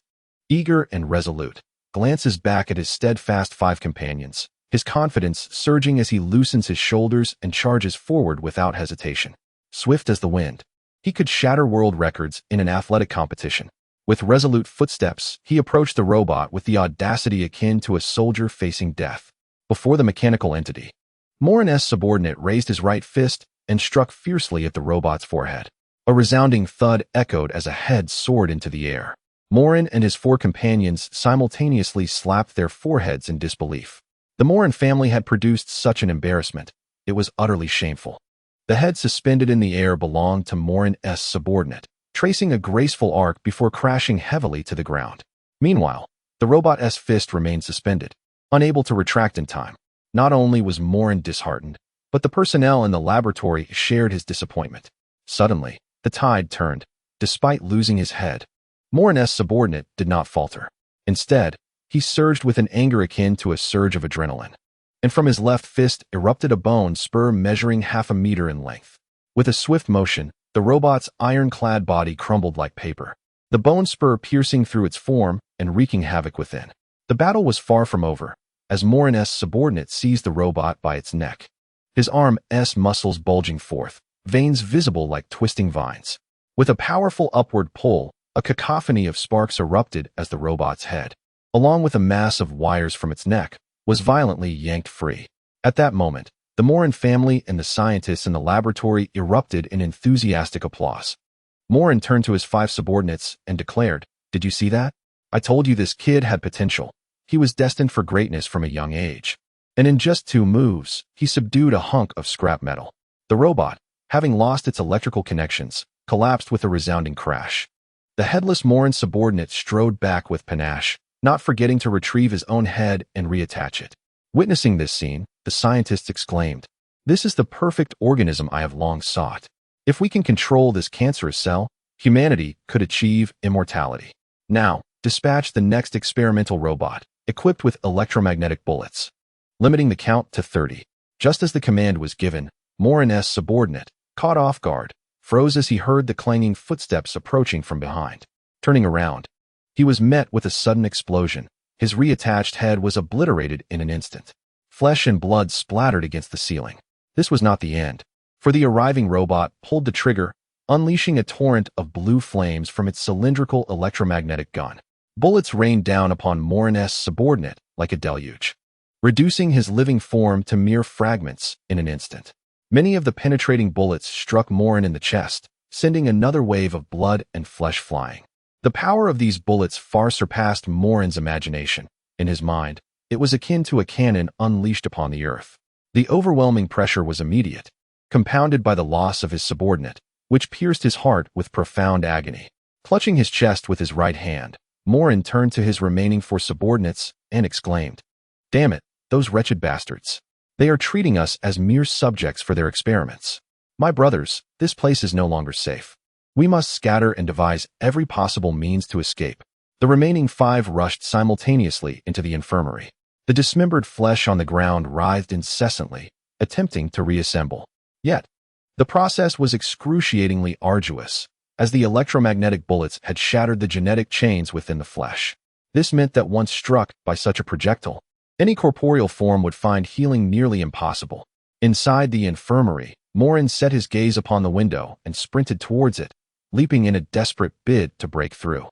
eager and resolute, glances back at his steadfast 5 companions, his confidence surging as he loosens his shoulders and charges forward without hesitation. Swift as the wind, he could shatter world records in an athletic competition. With resolute footsteps, he approached the robot with the audacity akin to a soldier facing death. Before the mechanical entity, Moren's subordinate raised his right fist and struck fiercely at the robot's forehead. A resounding thud echoed as a head soared into the air. Moren and his four companions simultaneously slapped their foreheads in disbelief. The Moren family had produced such an embarrassment. It was utterly shameful. The head suspended in the air belonged to Moren's subordinate, tracing a graceful arc before crashing heavily to the ground. Meanwhile, the robot's fist remained suspended, unable to retract in time. Not only was Moren disheartened, but the personnel in the laboratory shared his disappointment. Suddenly, the tide turned. Despite losing his head, Moren's subordinate did not falter. Instead, he surged with an anger akin to a surge of adrenaline. And from his left fist erupted a bone spur measuring half a meter in length. With a swift motion, the robot's ironclad body crumbled like paper, the bone spur piercing through its form and wreaking havoc within. The battle was far from over, as Moren's subordinate seized the robot by its neck. His arm's muscles bulging forth, veins visible like twisting vines. With a powerful upward pull, a cacophony of sparks erupted as the robot's head, along with a mass of wires from its neck, was violently yanked free. At that moment, the Moren family and the scientists in the laboratory erupted in enthusiastic applause. Moren turned to his 5 subordinates and declared, "Did you see that? I told you this kid had potential. He was destined for greatness from a young age." And in just 2 moves, he subdued a hunk of scrap metal. The robot, having lost its electrical connections, collapsed with a resounding crash. The headless Moren subordinate strode back with panache, not forgetting to retrieve his own head and reattach it. Witnessing this scene, the scientists exclaimed, "This is the perfect organism I have long sought. If we can control this cancerous cell, humanity could achieve immortality." Now, dispatch the next experimental robot, equipped with electromagnetic bullets. Limiting the count to 30. Just as the command was given, Moren's subordinate, caught off guard, froze as he heard the clanging footsteps approaching from behind. Turning around, he was met with a sudden explosion. His reattached head was obliterated in an instant. Flesh and blood splattered against the ceiling. This was not the end, for the arriving robot pulled the trigger, unleashing a torrent of blue flames from its cylindrical electromagnetic gun. Bullets rained down upon Moren's subordinate like a deluge, reducing his living form to mere fragments in an instant. Many of the penetrating bullets struck Moren in the chest, sending another wave of blood and flesh flying. The power of these bullets far surpassed Moren's imagination. In his mind, it was akin to a cannon unleashed upon the earth. The overwhelming pressure was immediate, compounded by the loss of his subordinate, which pierced his heart with profound agony. Clutching his chest with his right hand, Moren turned to his remaining 4 subordinates and exclaimed, "Damn it, those wretched bastards. They are treating us as mere subjects for their experiments. My brothers, this place is no longer safe. We must scatter and devise every possible means to escape." The remaining 5 rushed simultaneously into the infirmary. The dismembered flesh on the ground writhed incessantly, attempting to reassemble. Yet, the process was excruciatingly arduous, as the electromagnetic bullets had shattered the genetic chains within the flesh. This meant that once struck by such a projectile, any corporeal form would find healing nearly impossible. Inside the infirmary, Moren set his gaze upon the window and sprinted towards it, leaping in a desperate bid to break through.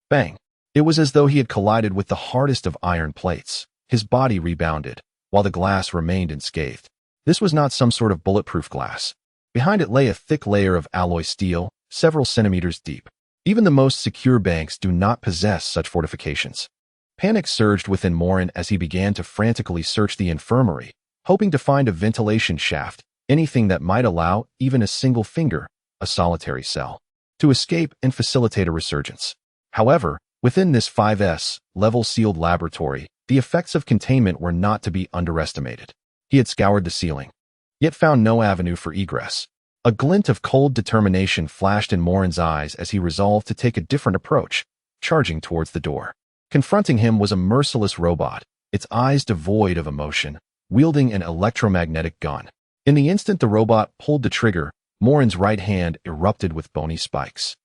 Bang! It was as though he had collided with the hardest of iron plates. His body rebounded, while the glass remained unscathed. This was not some sort of bulletproof glass. Behind it lay a thick layer of alloy steel, several centimeters deep. Even the most secure banks do not possess such fortifications. Panic surged within Moren as he began to frantically search the infirmary, hoping to find a ventilation shaft, anything that might allow even a single finger, a solitary cell, to escape and facilitate a resurgence. However, within this 5S level sealed laboratory, the effects of containment were not to be underestimated. He had scoured the ceiling, yet found no avenue for egress. A glint of cold determination flashed in Moren's eyes as he resolved to take a different approach, charging towards the door. Confronting him was a merciless robot, its eyes devoid of emotion, wielding an electromagnetic gun. In the instant the robot pulled the trigger, Moren's right hand erupted with bony spikes,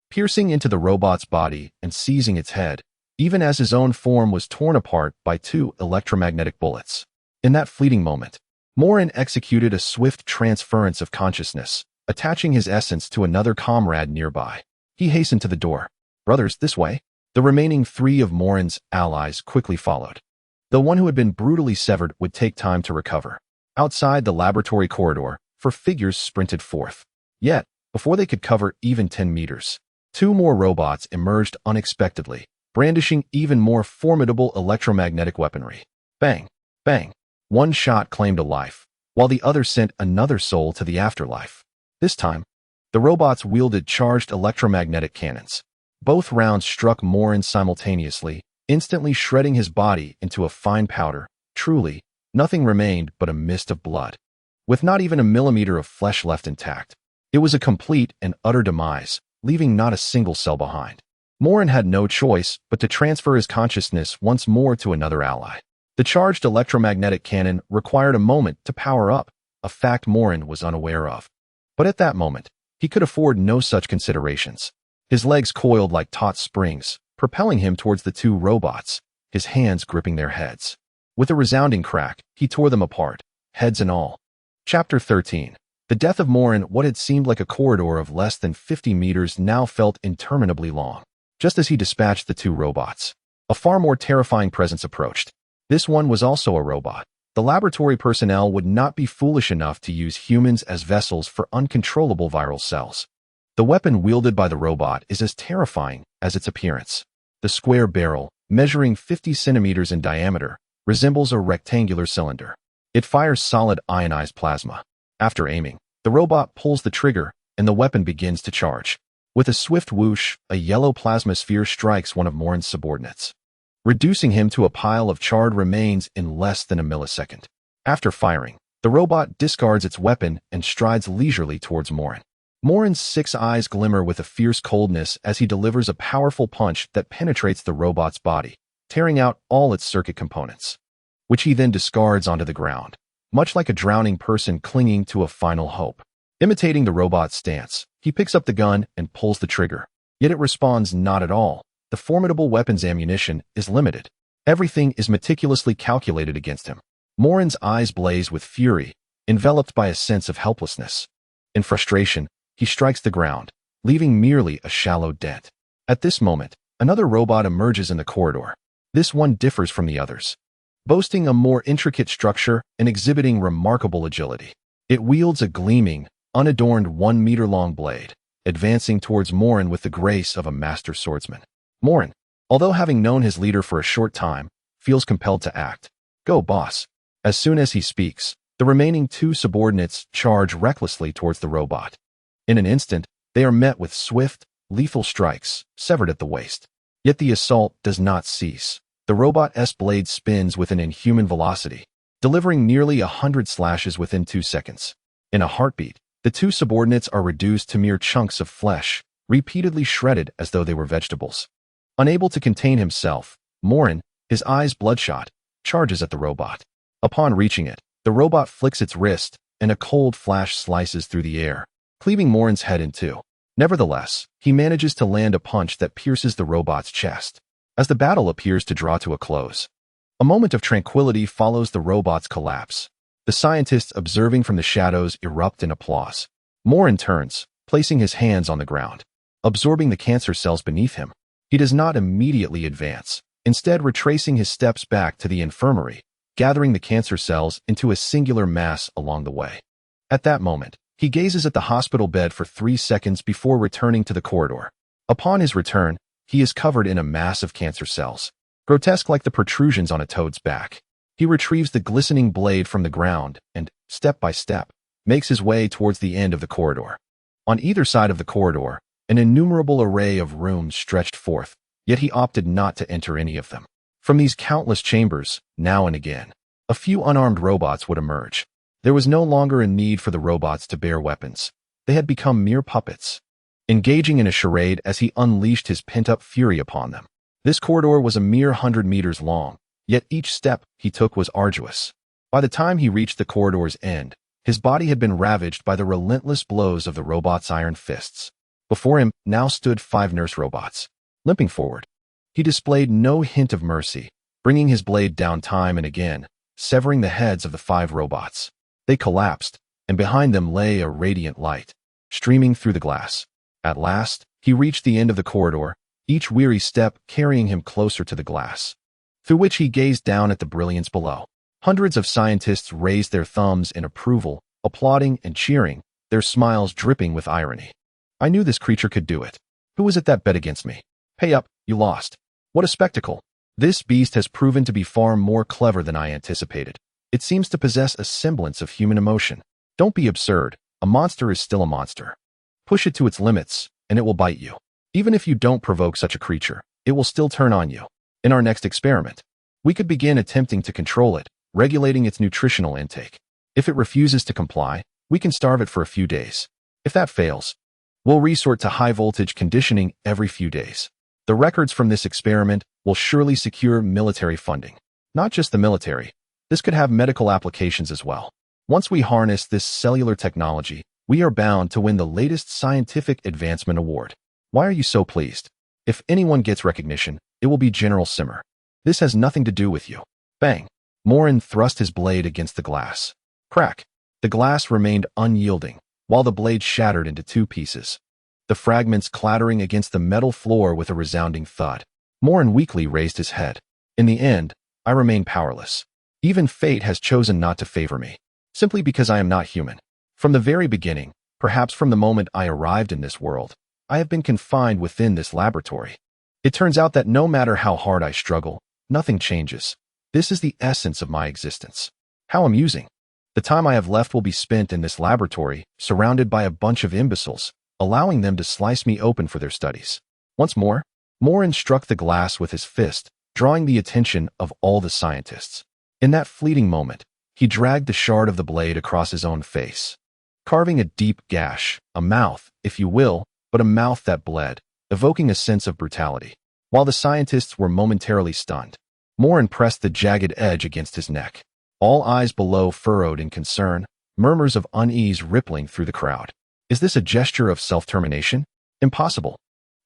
piercing into the robot's body and seizing its head, even as his own form was torn apart by 2 electromagnetic bullets. In that fleeting moment, Moren executed a swift transference of consciousness, attaching his essence to another comrade nearby. He hastened to the door. "Brothers, this way." The remaining 3 of Moren's allies quickly followed. The one who had been brutally severed would take time to recover. Outside the laboratory corridor, four figures sprinted forth. Yet, before they could cover even 10 meters, two more robots emerged unexpectedly, brandishing even more formidable electromagnetic weaponry. Bang! Bang! One shot claimed a life, while the other sent another soul to the afterlife. This time, the robots wielded charged electromagnetic cannons. Both rounds struck Moren simultaneously, instantly shredding his body into a fine powder. Truly, nothing remained but a mist of blood. With not even a millimeter of flesh left intact, it was a complete and utter demise, leaving not a single cell behind. Moren had no choice but to transfer his consciousness once more to another ally. The charged electromagnetic cannon required a moment to power up, a fact Moren was unaware of. But at that moment, he could afford no such considerations. His legs coiled like taut springs, propelling him towards the two robots, his hands gripping their heads. With a resounding crack, he tore them apart, heads and all. Chapter 13. The death of Moren. What had seemed like a corridor of less than 50 meters now felt interminably long. Just as he dispatched the two robots, a far more terrifying presence approached. This one was also a robot. The laboratory personnel would not be foolish enough to use humans as vessels for uncontrollable viral cells. The weapon wielded by the robot is as terrifying as its appearance. The square barrel, measuring 50 centimeters in diameter, resembles a rectangular cylinder. It fires solid ionized plasma. After aiming, the robot pulls the trigger, and the weapon begins to charge. With a swift whoosh, a yellow plasma sphere strikes one of Moren's subordinates, reducing him to a pile of charred remains in less than a millisecond. After firing, the robot discards its weapon and strides leisurely towards Moren. Moren's 6 eyes glimmer with a fierce coldness as he delivers a powerful punch that penetrates the robot's body, tearing out all its circuit components, which he then discards onto the ground, much like a drowning person clinging to a final hope. Imitating the robot's stance, he picks up the gun and pulls the trigger. Yet it responds not at all. The formidable weapon's ammunition is limited. Everything is meticulously calculated against him. Moren's eyes blaze with fury, enveloped by a sense of helplessness. In frustration, he strikes the ground, leaving merely a shallow dent. At this moment, another robot emerges in the corridor. This one differs from the others, boasting a more intricate structure and exhibiting remarkable agility. It wields a gleaming, unadorned 1-meter-long blade, advancing towards Moren with the grace of a master swordsman. Moren, although having known his leader for a short time, feels compelled to act. Go, boss. As soon as he speaks, the remaining 2 subordinates charge recklessly towards the robot. In an instant, they are met with swift, lethal strikes, severed at the waist. Yet the assault does not cease. The robot's blade spins with an inhuman velocity, delivering nearly 100 slashes within 2 seconds. In a heartbeat, the 2 subordinates are reduced to mere chunks of flesh, repeatedly shredded as though they were vegetables. Unable to contain himself, Moren, his eyes bloodshot, charges at the robot. Upon reaching it, the robot flicks its wrist, and a cold flash slices through the air, cleaving Moren's head in two. Nevertheless, he manages to land a punch that pierces the robot's chest. As the battle appears to draw to a close, a moment of tranquility follows the robot's collapse. The scientists observing from the shadows erupt in applause. Moren turns, placing his hands on the ground, absorbing the cancer cells beneath him. He does not immediately advance, instead retracing his steps back to the infirmary, gathering the cancer cells into a singular mass along the way. At that moment, he gazes at the hospital bed for 3 seconds before returning to the corridor. Upon his return, he is covered in a mass of cancer cells, grotesque like the protrusions on a toad's back. He retrieves the glistening blade from the ground and, step by step, makes his way towards the end of the corridor. On either side of the corridor, an innumerable array of rooms stretched forth, yet he opted not to enter any of them. From these countless chambers, now and again, a few unarmed robots would emerge. There was no longer a need for the robots to bear weapons. They had become mere puppets, engaging in a charade as he unleashed his pent-up fury upon them. This corridor was a mere 100 meters long, yet each step he took was arduous. By the time he reached the corridor's end, his body had been ravaged by the relentless blows of the robot's iron fists. Before him now stood 5 nurse robots, limping forward. He displayed no hint of mercy, bringing his blade down time and again, severing the heads of the 5 robots. They collapsed, and behind them lay a radiant light, streaming through the glass. At last, he reached the end of the corridor, each weary step carrying him closer to the glass, through which he gazed down at the brilliance below. Hundreds of scientists raised their thumbs in approval, applauding and cheering, their smiles dripping with irony. I knew this creature could do it. Who was it that bet against me? Pay up, you lost. What a spectacle. This beast has proven to be far more clever than I anticipated. It seems to possess a semblance of human emotion. Don't be absurd. A monster is still a monster. Push it to its limits, and it will bite you. Even if you don't provoke such a creature, it will still turn on you. In our next experiment, we could begin attempting to control it, regulating its nutritional intake. If it refuses to comply, we can starve it for a few days. If that fails, we'll resort to high-voltage conditioning every few days. The records from this experiment will surely secure military funding. Not just the military. This could have medical applications as well. Once we harness this cellular technology, we are bound to win the latest scientific advancement award. Why are you so pleased? If anyone gets recognition, it will be General Simmer. This has nothing to do with you. Bang! Moren thrust his blade against the glass. Crack! The glass remained unyielding, while the blade shattered into two pieces, the fragments clattering against the metal floor with a resounding thud. Moren weakly raised his head. In the end, I remain powerless. Even fate has chosen not to favor me, simply because I am not human. From the very beginning, perhaps from the moment I arrived in this world, I have been confined within this laboratory. It turns out that no matter how hard I struggle, nothing changes. This is the essence of my existence. How amusing. The time I have left will be spent in this laboratory, surrounded by a bunch of imbeciles, allowing them to slice me open for their studies. Once more, Moren struck the glass with his fist, drawing the attention of all the scientists. In that fleeting moment, he dragged the shard of the blade across his own face, carving a deep gash, a mouth, if you will, but a mouth that bled, evoking a sense of brutality. While the scientists were momentarily stunned, Moren pressed the jagged edge against his neck. All eyes below furrowed in concern, murmurs of unease rippling through the crowd. Is this a gesture of self-termination? Impossible.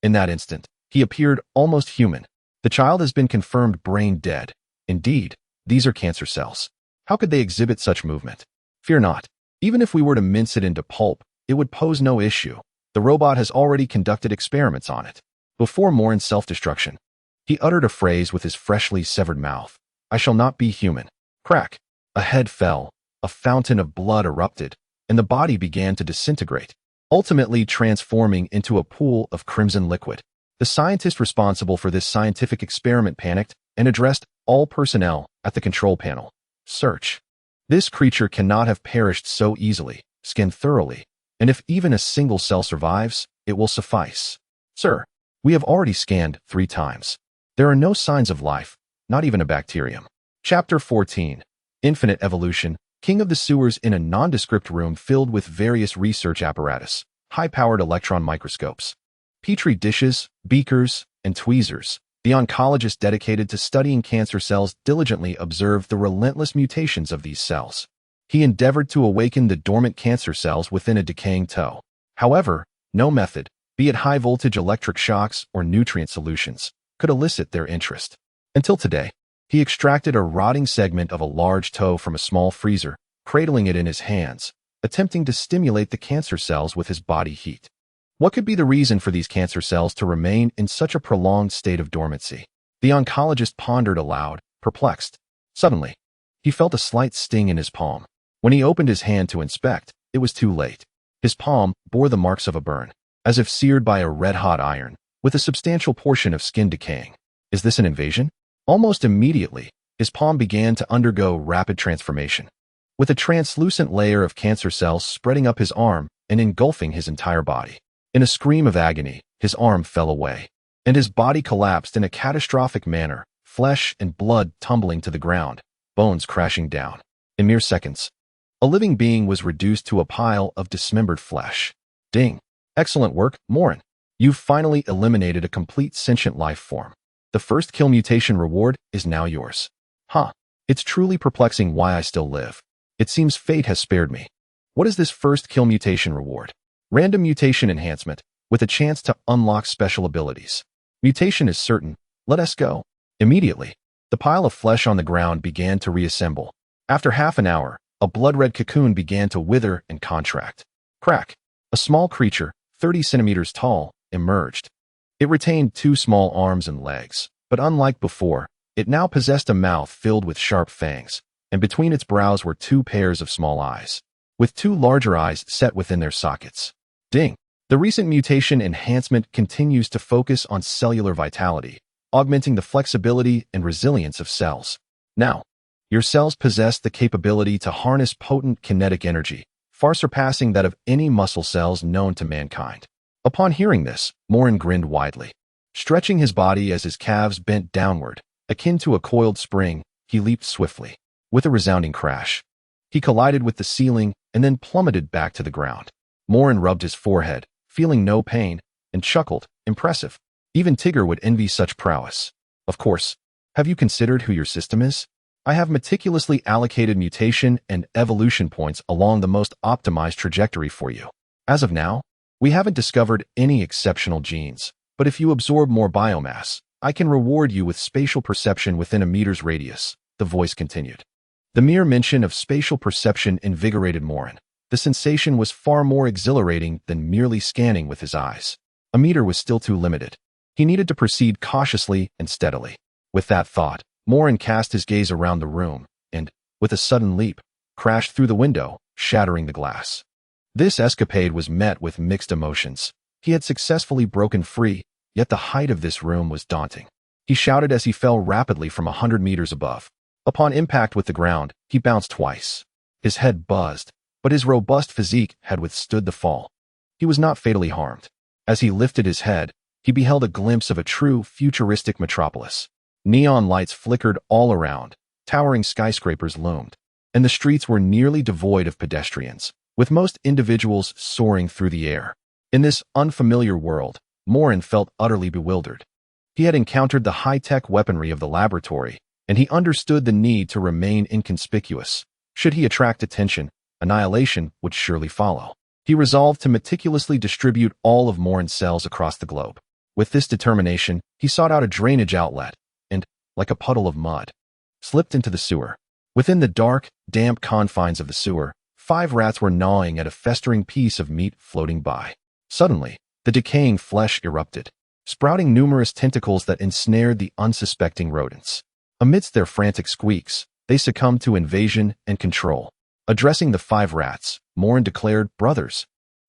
In that instant, he appeared almost human. The child has been confirmed brain dead. Indeed, these are cancer cells. How could they exhibit such movement? Fear not. Even if we were to mince it into pulp, it would pose no issue. The robot has already conducted experiments on it. Before Moren's self-destruction, he uttered a phrase with his freshly severed mouth. I shall not be human. Crack. A head fell, a fountain of blood erupted, and the body began to disintegrate, ultimately transforming into a pool of crimson liquid. The scientist responsible for this scientific experiment panicked and addressed all personnel at the control panel. Search. This creature cannot have perished so easily. Skin thoroughly, and if even a single cell survives, it will suffice. Sir, we have already scanned 3 times. There are no signs of life, not even a bacterium. Chapter 14. Infinite Evolution. King of the Sewers in a nondescript room filled with various research apparatus, high-powered electron microscopes, petri dishes, beakers, and tweezers. The oncologist dedicated to studying cancer cells diligently observed the relentless mutations of these cells. He endeavored to awaken the dormant cancer cells within a decaying toe. However, no method, be it high-voltage electric shocks or nutrient solutions, could elicit their interest. Until today, he extracted a rotting segment of a large toe from a small freezer, cradling it in his hands, attempting to stimulate the cancer cells with his body heat. What could be the reason for these cancer cells to remain in such a prolonged state of dormancy? The oncologist pondered aloud, perplexed. Suddenly, he felt a slight sting in his palm. When he opened his hand to inspect, it was too late. His palm bore the marks of a burn, as if seared by a red-hot iron, with a substantial portion of skin decaying. Is this an invasion? Almost immediately, his palm began to undergo rapid transformation, with a translucent layer of cancer cells spreading up his arm and engulfing his entire body. In a scream of agony, his arm fell away, and his body collapsed in a catastrophic manner, flesh and blood tumbling to the ground, bones crashing down. In mere seconds, a living being was reduced to a pile of dismembered flesh. Ding! Excellent work, Moren. You've finally eliminated a complete sentient life form. The first kill mutation reward is now yours. Huh. It's truly perplexing why I still live. It seems fate has spared me. What is this first kill mutation reward? Random mutation enhancement, with a chance to unlock special abilities. Mutation is certain. Let us go. Immediately, the pile of flesh on the ground began to reassemble. After half an hour, a blood-red cocoon began to wither and contract. Crack. A small creature, 30 centimeters tall, emerged. It retained 2 small arms and legs, but unlike before, it now possessed a mouth filled with sharp fangs, and between its brows were two pairs of small eyes, with two larger eyes set within their sockets. Ding! The recent mutation enhancement continues to focus on cellular vitality, augmenting the flexibility and resilience of cells. Now, your cells possess the capability to harness potent kinetic energy, far surpassing that of any muscle cells known to mankind. Upon hearing this, Moren grinned widely. Stretching his body as his calves bent downward, akin to a coiled spring, he leaped swiftly. With a resounding crash, he collided with the ceiling and then plummeted back to the ground. Moren rubbed his forehead, feeling no pain, and chuckled. Impressive. Even Tigger would envy such prowess. Of course, have you considered who your system is? I have meticulously allocated mutation and evolution points along the most optimized trajectory for you. As of now, we haven't discovered any exceptional genes, but if you absorb more biomass, I can reward you with spatial perception within a meter's radius, the voice continued. The mere mention of spatial perception invigorated Moren. The sensation was far more exhilarating than merely scanning with his eyes. A meter was still too limited. He needed to proceed cautiously and steadily. With that thought, Moren cast his gaze around the room and, with a sudden leap, crashed through the window, shattering the glass. This escapade was met with mixed emotions. He had successfully broken free, yet the height of this room was daunting. He shouted as he fell rapidly from 100 meters above. Upon impact with the ground, he bounced twice. His head buzzed, but his robust physique had withstood the fall. He was not fatally harmed. As he lifted his head, he beheld a glimpse of a true futuristic metropolis. Neon lights flickered all around, towering skyscrapers loomed, and the streets were nearly devoid of pedestrians, with most individuals soaring through the air. In this unfamiliar world, Moren felt utterly bewildered. He had encountered the high-tech weaponry of the laboratory, and he understood the need to remain inconspicuous. Should he attract attention, annihilation would surely follow. He resolved to meticulously distribute all of Moren's cells across the globe. With this determination, he sought out a drainage outlet, and, like a puddle of mud, slipped into the sewer. Within the dark, damp confines of the sewer, 5 rats were gnawing at a festering piece of meat floating by. Suddenly, the decaying flesh erupted, sprouting numerous tentacles that ensnared the unsuspecting rodents. Amidst their frantic squeaks, they succumbed to invasion and control. Addressing the 5 rats, Moren declared, "Brothers,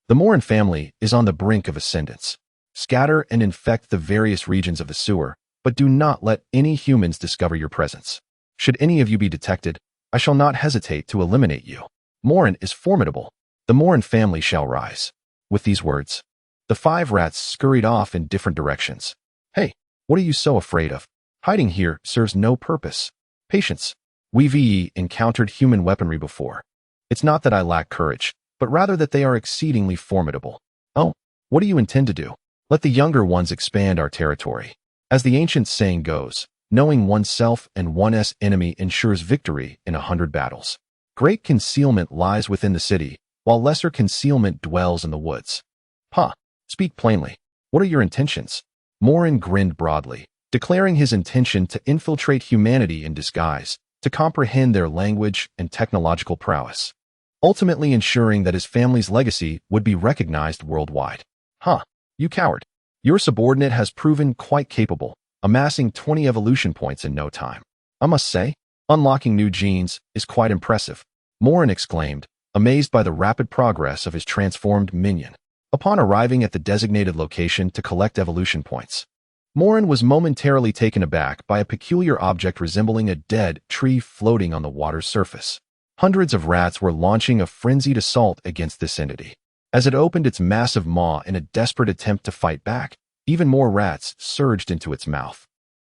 the Moren family is on the brink of ascendance. Scatter and infect the various regions of the sewer, but do not let any humans discover your presence. Should any of you be detected, I shall not hesitate to eliminate you. Moren is formidable. The Moren family shall rise." With these words, the 5 rats scurried off in different directions. "Hey, what are you so afraid of? Hiding here serves no purpose. Patience. We've encountered human weaponry before. It's not that I lack courage, but rather that they are exceedingly formidable. Oh, what do you intend to do? Let the younger ones expand our territory. As the ancient saying goes, knowing oneself and one's enemy ensures victory in 100 battles. Great concealment lies within the city, while lesser concealment dwells in the woods. Speak plainly. What are your intentions?" Moren grinned broadly, declaring his intention to infiltrate humanity in disguise, to comprehend their language and technological prowess, ultimately ensuring that his family's legacy would be recognized worldwide. You coward. Your subordinate has proven quite capable, amassing 20 evolution points in no time. I must say, unlocking new genes is quite impressive," Moren exclaimed, amazed by the rapid progress of his transformed minion. Upon arriving at the designated location to collect evolution points, Moren was momentarily taken aback by a peculiar object resembling a dead tree floating on the water's surface. Hundreds of rats were launching a frenzied assault against this entity. As it opened its massive maw in a desperate attempt to fight back, even more rats surged into its mouth.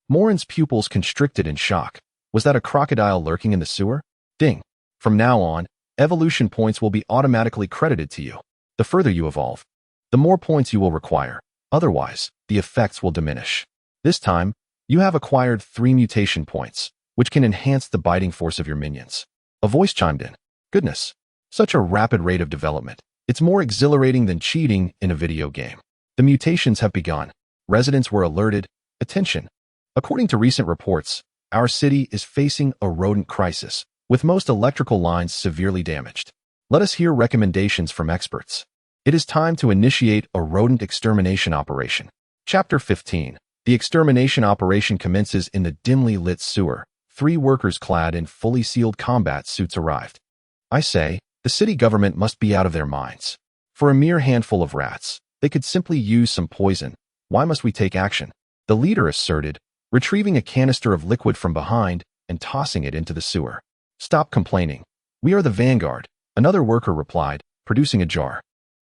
Moren's pupils constricted in shock. Was that a crocodile lurking in the sewer? Ding. From now on, evolution points will be automatically credited to you. The further you evolve, the more points you will require. Otherwise, the effects will diminish. This time, you have acquired 3 mutation points, which can enhance the biting force of your minions. A voice chimed in. Goodness, such a rapid rate of development. It's more exhilarating than cheating in a video game. The mutations have begun. Residents were alerted. Attention. According to recent reports, our city is facing a rodent crisis, with most electrical lines severely damaged. Let us hear recommendations from experts. It is time to initiate a rodent extermination operation. Chapter 15. The extermination operation commences in the dimly lit sewer, 3 workers clad in fully sealed combat suits arrived. I say, the city government must be out of their minds. For a mere handful of rats, they could simply use some poison. Why must we take action? The leader asserted, retrieving a canister of liquid from behind and tossing it into the sewer. Stop complaining. We are the vanguard, another worker replied, producing a jar.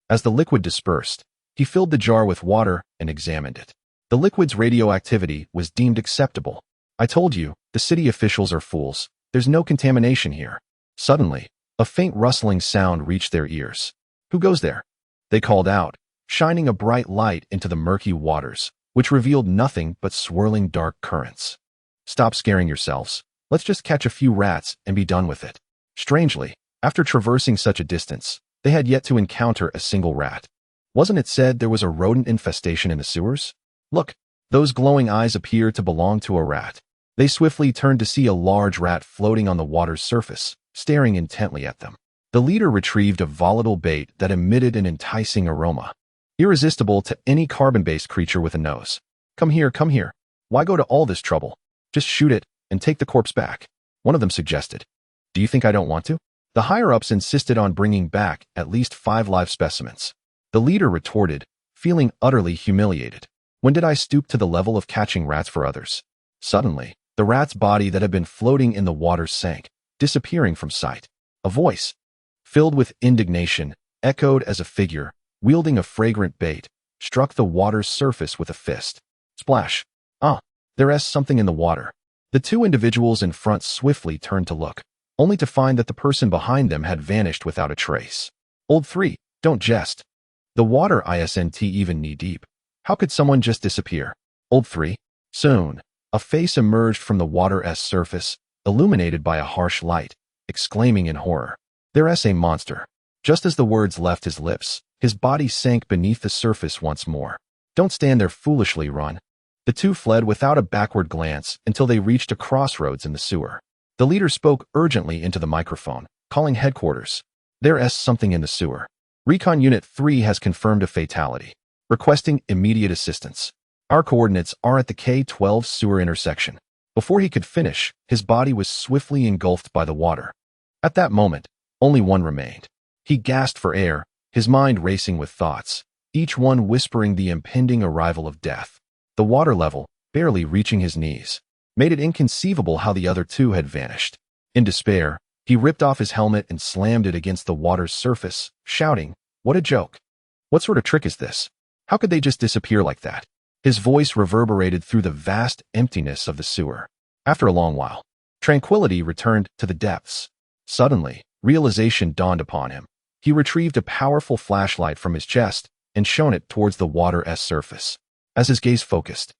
As the liquid dispersed, he filled the jar with water and examined it. The liquid's radioactivity was deemed acceptable. I told you, the city officials are fools. There's no contamination here. Suddenly, a faint rustling sound reached their ears. Who goes there? They called out, shining a bright light into the murky waters, which revealed nothing but swirling dark currents. Stop scaring yourselves. Let's just catch a few rats and be done with it. Strangely, after traversing such a distance, they had yet to encounter a single rat. Wasn't it said there was a rodent infestation in the sewers? Look, those glowing eyes appear to belong to a rat. They swiftly turned to see a large rat floating on the water's surface, staring intently at them. The leader retrieved a volatile bait that emitted an enticing aroma, irresistible to any carbon-based creature with a nose. Come here, come here. Why go to all this trouble? Just shoot it and take the corpse back, one of them suggested. Do you think I don't want to? The higher-ups insisted on bringing back at least 5 live specimens. The leader retorted, feeling utterly humiliated. When did I stoop to the level of catching rats for others? Suddenly, the rat's body that had been floating in the water sank, disappearing from sight. A voice, filled with indignation, echoed as a figure, wielding a fragrant bait, struck the water's surface with a fist. Splash! Ah, there's something in the water. The 2 individuals in front swiftly turned to look, only to find that the person behind them had vanished without a trace. Old 3, don't jest. The water isn't even knee-deep. How could someone just disappear? Old 3. Soon, a face emerged from the water's surface, illuminated by a harsh light, exclaiming in horror, "There's a monster." Just as the words left his lips, his body sank beneath the surface once more. Don't stand there foolishly, run. The 2 fled without a backward glance until they reached a crossroads in the sewer. The leader spoke urgently into the microphone, calling headquarters. There's something in the sewer. Recon Unit 3 has confirmed a fatality, requesting immediate assistance. Our coordinates are at the K-12 sewer intersection. Before he could finish, his body was swiftly engulfed by the water. At that moment, only one remained. He gasped for air, his mind racing with thoughts, each one whispering the impending arrival of death. The water level, barely reaching his knees, made it inconceivable how the other 2 had vanished. In despair, he ripped off his helmet and slammed it against the water's surface, shouting, "What a joke! What sort of trick is this? How could they just disappear like that?" His voice reverberated through the vast emptiness of the sewer. After a long while, tranquility returned to the depths. Suddenly, realization dawned upon him. He retrieved a powerful flashlight from his chest and shone it towards the water's surface. As his gaze focused,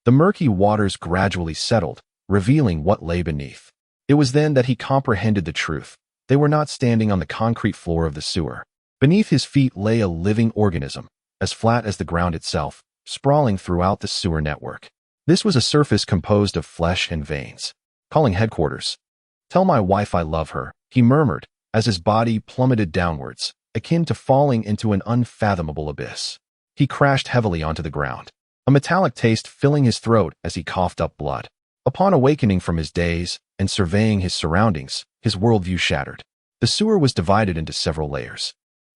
the murky waters gradually settled, revealing what lay beneath. It was then that he comprehended the truth. They were not standing on the concrete floor of the sewer. Beneath his feet lay a living organism, as flat as the ground itself, sprawling throughout the sewer network. This was a surface composed of flesh and veins. Calling headquarters. "Tell my wife I love her," he murmured, as his body plummeted downwards, akin to falling into an unfathomable abyss. He crashed heavily onto the ground, a metallic taste filling his throat as he coughed up blood. Upon awakening from his daze and surveying his surroundings, his worldview shattered. The sewer was divided into several layers.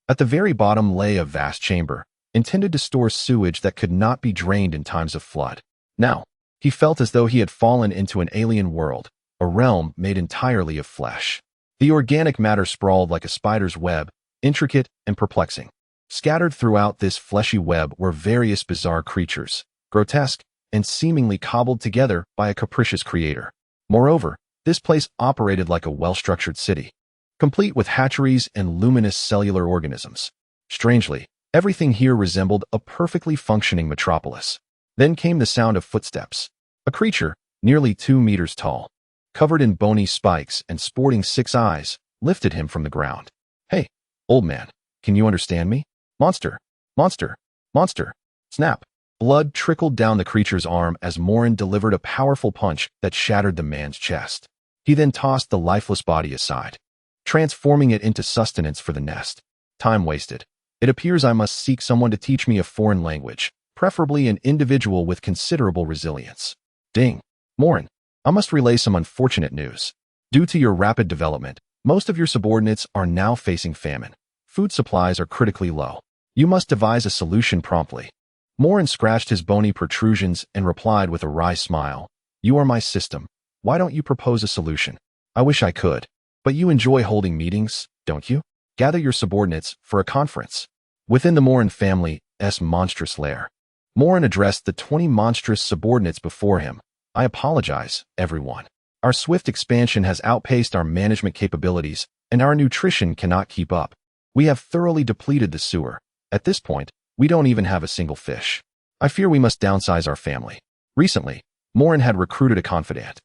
At the very bottom lay a vast chamber, intended to store sewage that could not be drained in times of flood. Now, he felt as though he had fallen into an alien world, a realm made entirely of flesh. The organic matter sprawled like a spider's web, intricate and perplexing. Scattered throughout this fleshy web were various bizarre creatures, grotesque and seemingly cobbled together by a capricious creator. Moreover, this place operated like a well-structured city, complete with hatcheries and luminous cellular organisms. Strangely, everything here resembled a perfectly functioning metropolis. Then came the sound of footsteps. A creature, nearly 2 meters tall, covered in bony spikes and sporting 6 eyes, lifted him from the ground. "Hey, old man, can you understand me? Monster, monster, monster." Snap! Blood trickled down the creature's arm as Moren delivered a powerful punch that shattered the man's chest. He then tossed the lifeless body aside, transforming it into sustenance for the nest. Time wasted. It appears I must seek someone to teach me a foreign language, preferably an individual with considerable resilience. Ding! Moren, I must relay some unfortunate news. Due to your rapid development, most of your subordinates are now facing famine. Food supplies are critically low. You must devise a solution promptly. Moren scratched his bony protrusions and replied with a wry smile. You are my system. Why don't you propose a solution? I wish I could. But you enjoy holding meetings, don't you? Gather your subordinates for a conference. Within the Moren family's monstrous lair, Moren addressed the 20 monstrous subordinates before him. I apologize, everyone. Our swift expansion has outpaced our management capabilities, and our nutrition cannot keep up. We have thoroughly depleted the sewer. At this point, we don't even have a single fish. I fear we must downsize our family. Recently, Moren had recruited a confidant,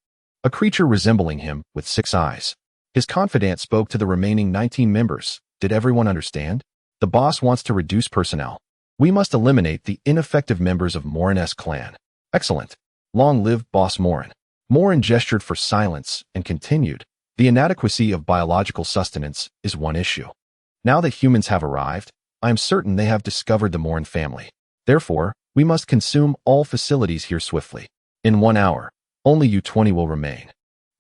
a creature resembling him with 6 eyes. His confidant spoke to the remaining 19 members. Did everyone understand? The boss wants to reduce personnel. We must eliminate the ineffective members of Moren's clan. Excellent. Long live Boss Moren. Moren gestured for silence and continued. The inadequacy of biological sustenance is one issue. Now that humans have arrived, I am certain they have discovered the Moren family. Therefore, we must consume all facilities here swiftly. In 1 hour, only you 20 will remain.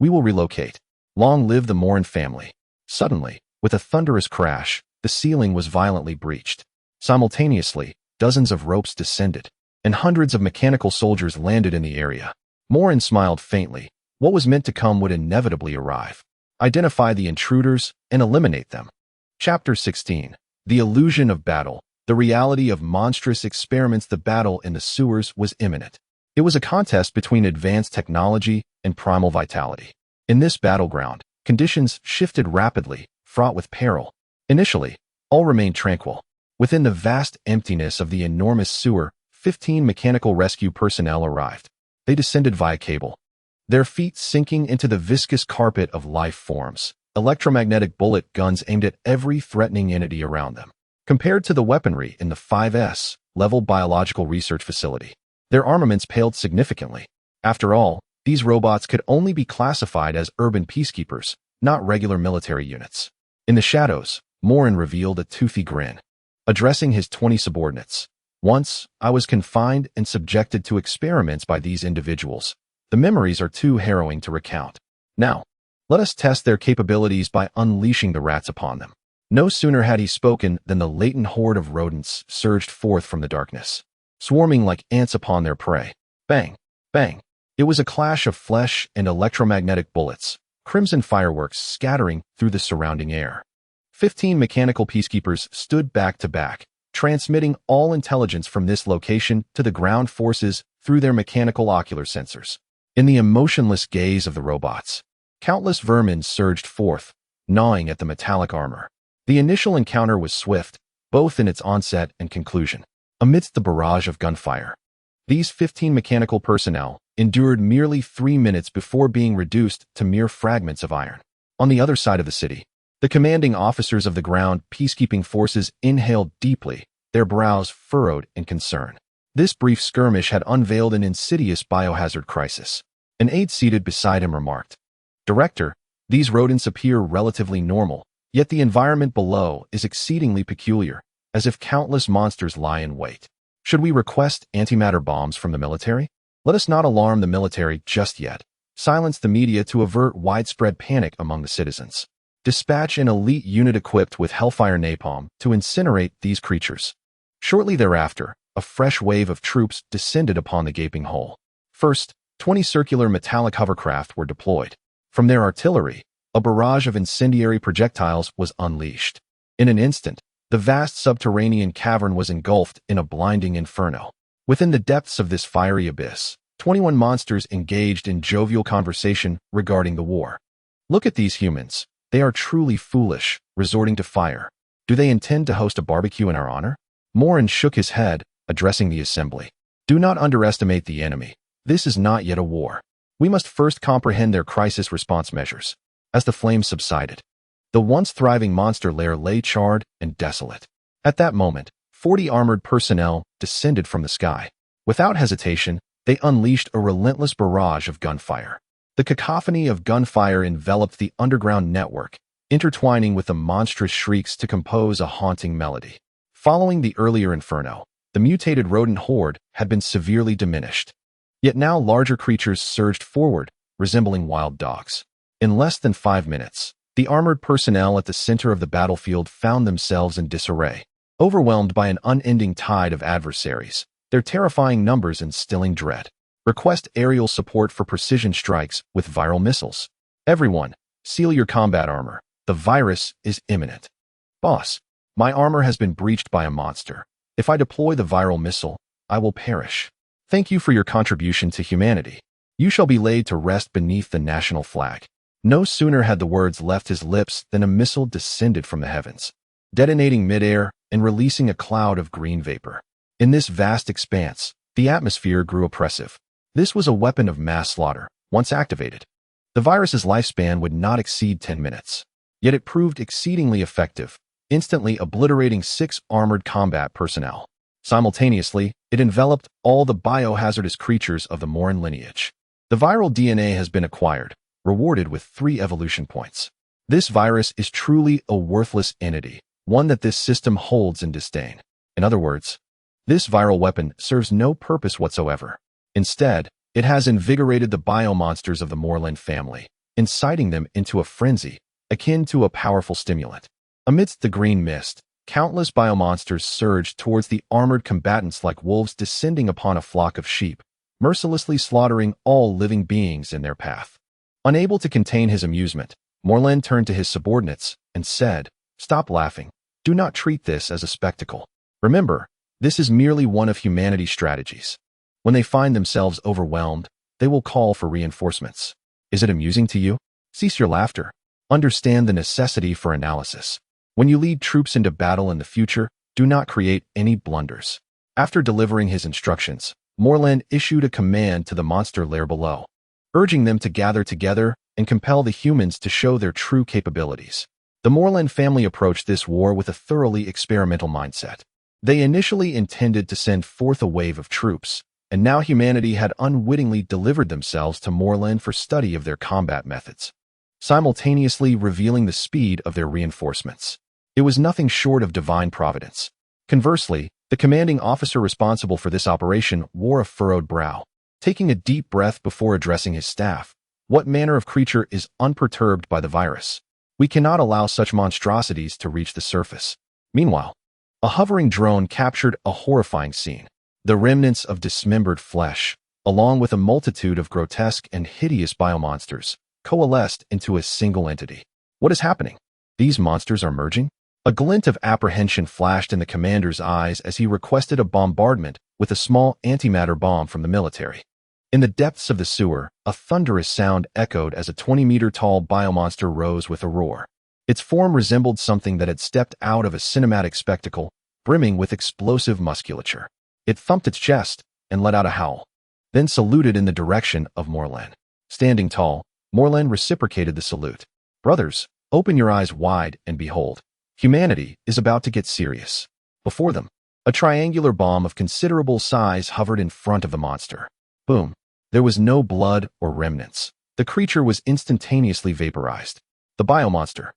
We will relocate. Long live the Moren family. Suddenly, with a thunderous crash, the ceiling was violently breached. Simultaneously, dozens of ropes descended, and hundreds of mechanical soldiers landed in the area. Moren smiled faintly. What was meant to come would inevitably arrive. Identify the intruders and eliminate them. Chapter 16. The illusion of battle. The reality of monstrous experiments. The battle in the sewers was imminent. It was a contest between advanced technology and primal vitality. In this battleground, conditions shifted rapidly, fraught with peril. Initially, all remained tranquil. Within the vast emptiness of the enormous sewer, 15 mechanical rescue personnel arrived. They descended via cable, their feet sinking into the viscous carpet of life forms. Electromagnetic bullet guns aimed at every threatening entity around them. Compared to the weaponry in the 5S level biological research facility, their armaments paled significantly. After all, these robots could only be classified as urban peacekeepers, not regular military units. In the shadows, Moren revealed a toothy grin, addressing his 20 subordinates. Once, I was confined and subjected to experiments by these individuals. The memories are too harrowing to recount. Now, let us test their capabilities by unleashing the rats upon them. No sooner had he spoken than the latent horde of rodents surged forth from the darkness, swarming like ants upon their prey. Bang! Bang! It was a clash of flesh and electromagnetic bullets, crimson fireworks scattering through the surrounding air. 15 mechanical peacekeepers stood back to back, transmitting all intelligence from this location to the ground forces through their mechanical ocular sensors. In the emotionless gaze of the robots, countless vermin surged forth, gnawing at the metallic armor. The initial encounter was swift, both in its onset and conclusion. Amidst the barrage of gunfire, these 15 mechanical personnel endured merely 3 minutes before being reduced to mere fragments of iron. On the other side of the city, the commanding officers of the ground peacekeeping forces inhaled deeply, their brows furrowed in concern. This brief skirmish had unveiled an insidious biohazard crisis. An aide seated beside him remarked, "Director, these rodents appear relatively normal, yet the environment below is exceedingly peculiar, as if countless monsters lie in wait. Should we request antimatter bombs from the military? Let us not alarm the military just yet. Silence the media to avert widespread panic among the citizens. Dispatch an elite unit equipped with Hellfire napalm to incinerate these creatures." Shortly thereafter, a fresh wave of troops descended upon the gaping hole. First, 20 circular metallic hovercraft were deployed. From their artillery, a barrage of incendiary projectiles was unleashed. In an instant, the vast subterranean cavern was engulfed in a blinding inferno. Within the depths of this fiery abyss, 21 monsters engaged in jovial conversation regarding the war. Look at these humans. They are truly foolish, resorting to fire. Do they intend to host a barbecue in our honor? Moren shook his head, addressing the assembly. Do not underestimate the enemy. This is not yet a war. We must first comprehend their crisis response measures. As the flames subsided, the once thriving monster lair lay charred and desolate. At that moment, 40 armored personnel descended from the sky. Without hesitation, they unleashed a relentless barrage of gunfire. The cacophony of gunfire enveloped the underground network, intertwining with the monstrous shrieks to compose a haunting melody. Following the earlier inferno, the mutated rodent horde had been severely diminished. Yet now larger creatures surged forward, resembling wild dogs. In less than 5 minutes, the armored personnel at the center of the battlefield found themselves in disarray, overwhelmed by an unending tide of adversaries, their terrifying numbers instilling dread. Request aerial support for precision strikes with viral missiles. Everyone, seal your combat armor. The virus is imminent. Boss, my armor has been breached by a monster. If I deploy the viral missile, I will perish. Thank you for your contribution to humanity. You shall be laid to rest beneath the national flag. No sooner had the words left his lips than a missile descended from the heavens, detonating midair and releasing a cloud of green vapor. In this vast expanse, the atmosphere grew oppressive. This was a weapon of mass slaughter, once activated. The virus's lifespan would not exceed 10 minutes. Yet it proved exceedingly effective, instantly obliterating 6 armored combat personnel. Simultaneously, it enveloped all the biohazardous creatures of the Moren lineage. The viral DNA has been acquired, rewarded with 3 evolution points. This virus is truly a worthless entity, one that this system holds in disdain. In other words, this viral weapon serves no purpose whatsoever. Instead, it has invigorated the biomonsters of the Moren family, inciting them into a frenzy, akin to a powerful stimulant. Amidst the green mist, countless biomonsters surged towards the armored combatants like wolves descending upon a flock of sheep, mercilessly slaughtering all living beings in their path. Unable to contain his amusement, Moren turned to his subordinates and said, "Stop laughing. Do not treat this as a spectacle. Remember, this is merely one of humanity's strategies. When they find themselves overwhelmed, they will call for reinforcements. Is it amusing to you? Cease your laughter. Understand the necessity for analysis. When you lead troops into battle in the future, do not create any blunders." After delivering his instructions, Moren issued a command to the monster lair below, urging them to gather together and compel the humans to show their true capabilities. The Moren family approached this war with a thoroughly experimental mindset. They initially intended to send forth a wave of troops, and now humanity had unwittingly delivered themselves to Moren for study of their combat methods, simultaneously revealing the speed of their reinforcements. It was nothing short of divine providence. Conversely, the commanding officer responsible for this operation wore a furrowed brow, taking a deep breath before addressing his staff. What manner of creature is unperturbed by the virus? We cannot allow such monstrosities to reach the surface. Meanwhile, a hovering drone captured a horrifying scene. The remnants of dismembered flesh, along with a multitude of grotesque and hideous biomonsters, coalesced into a single entity. What is happening? These monsters are merging? A glint of apprehension flashed in the commander's eyes as he requested a bombardment with a small antimatter bomb from the military. In the depths of the sewer, a thunderous sound echoed as a 20-meter-tall biomonster rose with a roar. Its form resembled something that had stepped out of a cinematic spectacle, brimming with explosive musculature. It thumped its chest and let out a howl, then saluted in the direction of Moren. Standing tall, Moren reciprocated the salute. "Brothers, open your eyes wide and behold. Humanity is about to get serious." Before them, a triangular bomb of considerable size hovered in front of the monster. Boom. There was no blood or remnants. The creature was instantaneously vaporized. The biomonster,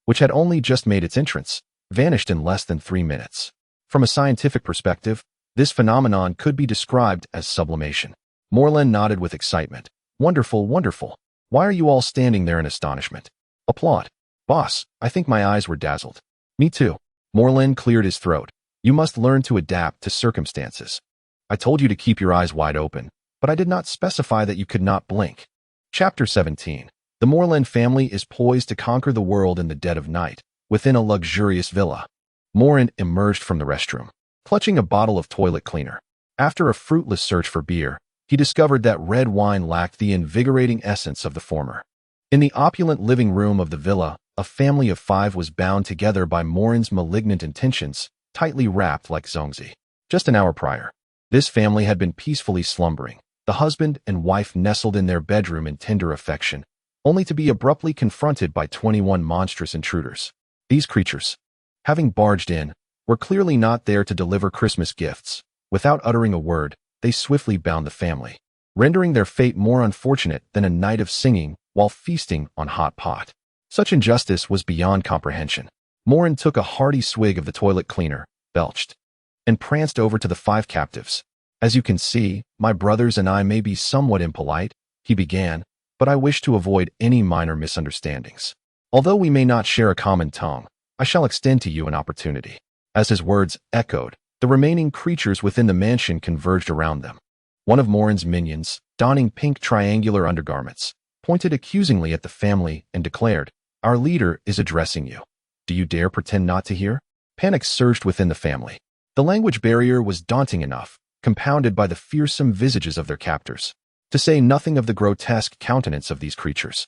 which had only just made its entrance, vanished in less than 3 minutes. From a scientific perspective, this phenomenon could be described as sublimation. Moren nodded with excitement. "Wonderful, wonderful. Why are you all standing there in astonishment?" Applaud. "Boss, I think my eyes were dazzled." "Me too." Moren cleared his throat. "You must learn to adapt to circumstances. I told you to keep your eyes wide open, but I did not specify that you could not blink." Chapter 17. The Moren family is poised to conquer the world in the dead of night, within a luxurious villa. Moren emerged from the restroom, clutching a bottle of toilet cleaner. After a fruitless search for beer, he discovered that red wine lacked the invigorating essence of the former. In the opulent living room of the villa, a family of 5 was bound together by Moren's malignant intentions, tightly wrapped like zongzi. Just an hour prior, this family had been peacefully slumbering, the husband and wife nestled in their bedroom in tender affection, only to be abruptly confronted by 21 monstrous intruders. These creatures, having barged in, were clearly not there to deliver Christmas gifts. Without uttering a word, they swiftly bound the family, rendering their fate more unfortunate than a night of singing while feasting on hot pot. Such injustice was beyond comprehension. Moren took a hearty swig of the toilet cleaner, belched, and pranced over to the 5 captives. "As you can see, my brothers and I may be somewhat impolite," he began, but I wish to avoid any minor misunderstandings. Although we may not share a common tongue, I shall extend to you an opportunity." As his words echoed, the remaining creatures within the mansion converged around them. One of Moren's minions, donning pink triangular undergarments, pointed accusingly at the family and declared, "Our leader is addressing you. Do you dare pretend not to hear?" Panic surged within the family. The language barrier was daunting enough, compounded by the fearsome visages of their captors, to say nothing of the grotesque countenance of these creatures,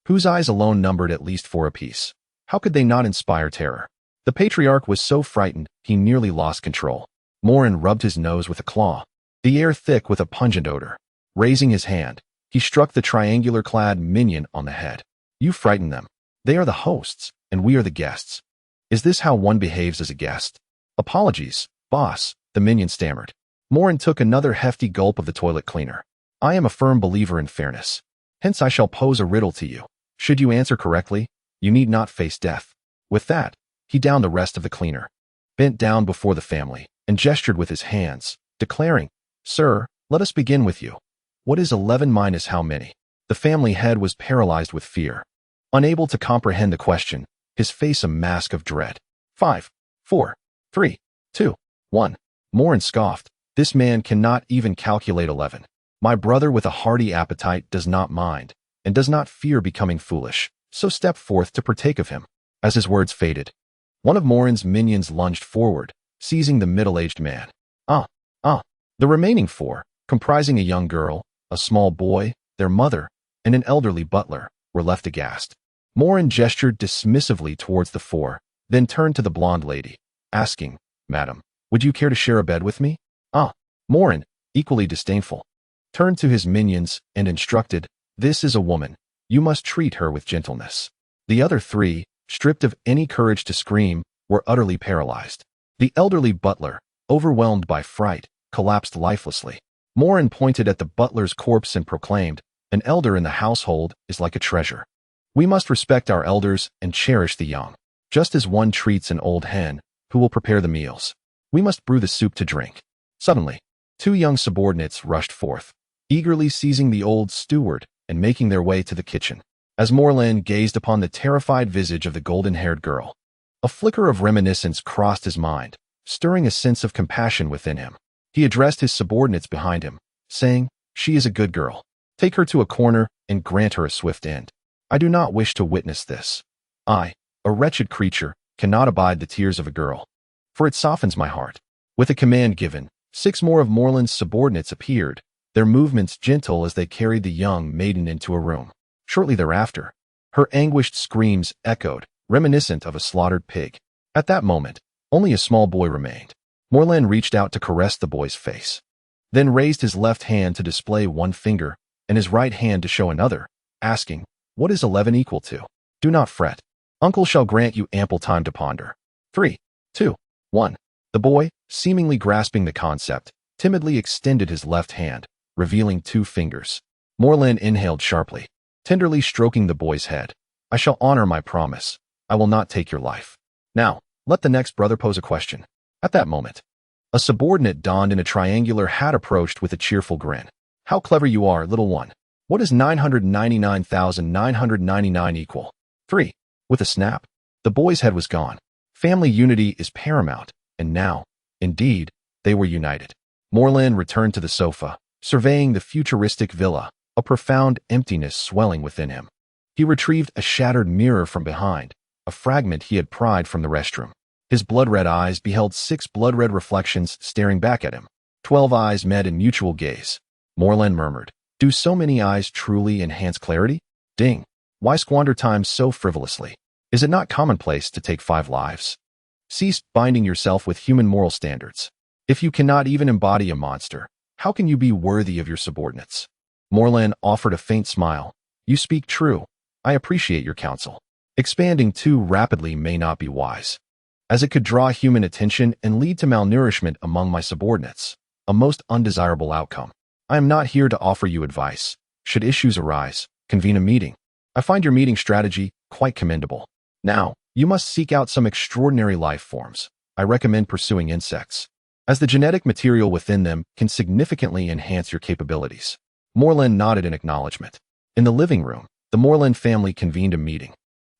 whose eyes alone numbered at least 4 apiece. How could they not inspire terror? The patriarch was so frightened he nearly lost control. Moren rubbed his nose with a claw, the air thick with a pungent odor. Raising his hand, he struck the triangular-clad minion on the head. "You frighten them. They are the hosts, and we are the guests. Is this how one behaves as a guest?" "Apologies, boss," the minion stammered. Moren took another hefty gulp of the toilet cleaner. "I am a firm believer in fairness. Hence I shall pose a riddle to you. Should you answer correctly, you need not face death." With that, he downed the rest of the cleaner, bent down before the family, and gestured with his hands, declaring, "Sir, let us begin with you. What is 11 minus how many?" The family head was paralyzed with fear. Unable to comprehend the question, his face a mask of dread. 5, 4, 3, 2, 1. Moren scoffed. "This man cannot even calculate 11. My brother with a hearty appetite does not mind, and does not fear becoming foolish, so step forth to partake of him." As his words faded, one of Moren's minions lunged forward, seizing the middle-aged man. The remaining 4, comprising a young girl, a small boy, their mother, and an elderly butler, were left aghast. Moren gestured dismissively towards the 4, then turned to the blonde lady, asking, "Madam, would you care to share a bed with me?" Moren, equally disdainful, turned to his minions and instructed, "This is a woman. You must treat her with gentleness." The other 3, stripped of any courage to scream, were utterly paralyzed. The elderly butler, overwhelmed by fright, collapsed lifelessly. Moren pointed at the butler's corpse and proclaimed, "An elder in the household is like a treasure. We must respect our elders and cherish the young. Just as one treats an old hen, who will prepare the meals, we must brew the soup to drink." Suddenly, 2 young subordinates rushed forth, eagerly seizing the old steward and making their way to the kitchen. As Moren gazed upon the terrified visage of the golden-haired girl, a flicker of reminiscence crossed his mind, stirring a sense of compassion within him. He addressed his subordinates behind him, saying, "She is a good girl. Take her to a corner and grant her a swift end. I do not wish to witness this. I, a wretched creature, cannot abide the tears of a girl, for it softens my heart." With a command given, 6 more of Moren's subordinates appeared, their movements gentle as they carried the young maiden into a room. Shortly thereafter, her anguished screams echoed, reminiscent of a slaughtered pig. At that moment, only a small boy remained. Moren reached out to caress the boy's face, then raised his left hand to display 1 finger and his right hand to show another, asking, "What is 11 equal to?" "Do not fret. Uncle shall grant you ample time to ponder. 3, 2, 1. The boy, seemingly grasping the concept, timidly extended his left hand, revealing 2 fingers. Moren inhaled sharply, tenderly stroking the boy's head. "I shall honor my promise. I will not take your life. Now, let the next brother pose a question." At that moment, a subordinate donned in a triangular hat approached with a cheerful grin. "How clever you are, little one. What is 999,999 equal?" 3. With a snap, the boy's head was gone. Family unity is paramount, and now, indeed, they were united. Moren returned to the sofa, surveying the futuristic villa, a profound emptiness swelling within him. He retrieved a shattered mirror from behind, a fragment he had pried from the restroom. His blood-red eyes beheld 6 blood-red reflections staring back at him. 12 eyes met in mutual gaze. Moren murmured, "Do so many eyes truly enhance clarity? Ding. Why squander time so frivolously? Is it not commonplace to take 5 lives? Cease binding yourself with human moral standards. If you cannot even embody a monster, how can you be worthy of your subordinates?" Moren offered a faint smile. "You speak true. I appreciate your counsel. Expanding too rapidly may not be wise, as it could draw human attention and lead to malnourishment among my subordinates, a most undesirable outcome. I am not here to offer you advice. Should issues arise, convene a meeting. I find your meeting strategy quite commendable. Now, you must seek out some extraordinary life forms. I recommend pursuing insects, as the genetic material within them can significantly enhance your capabilities." Moren nodded in acknowledgement. In the living room, the Moren family convened a meeting.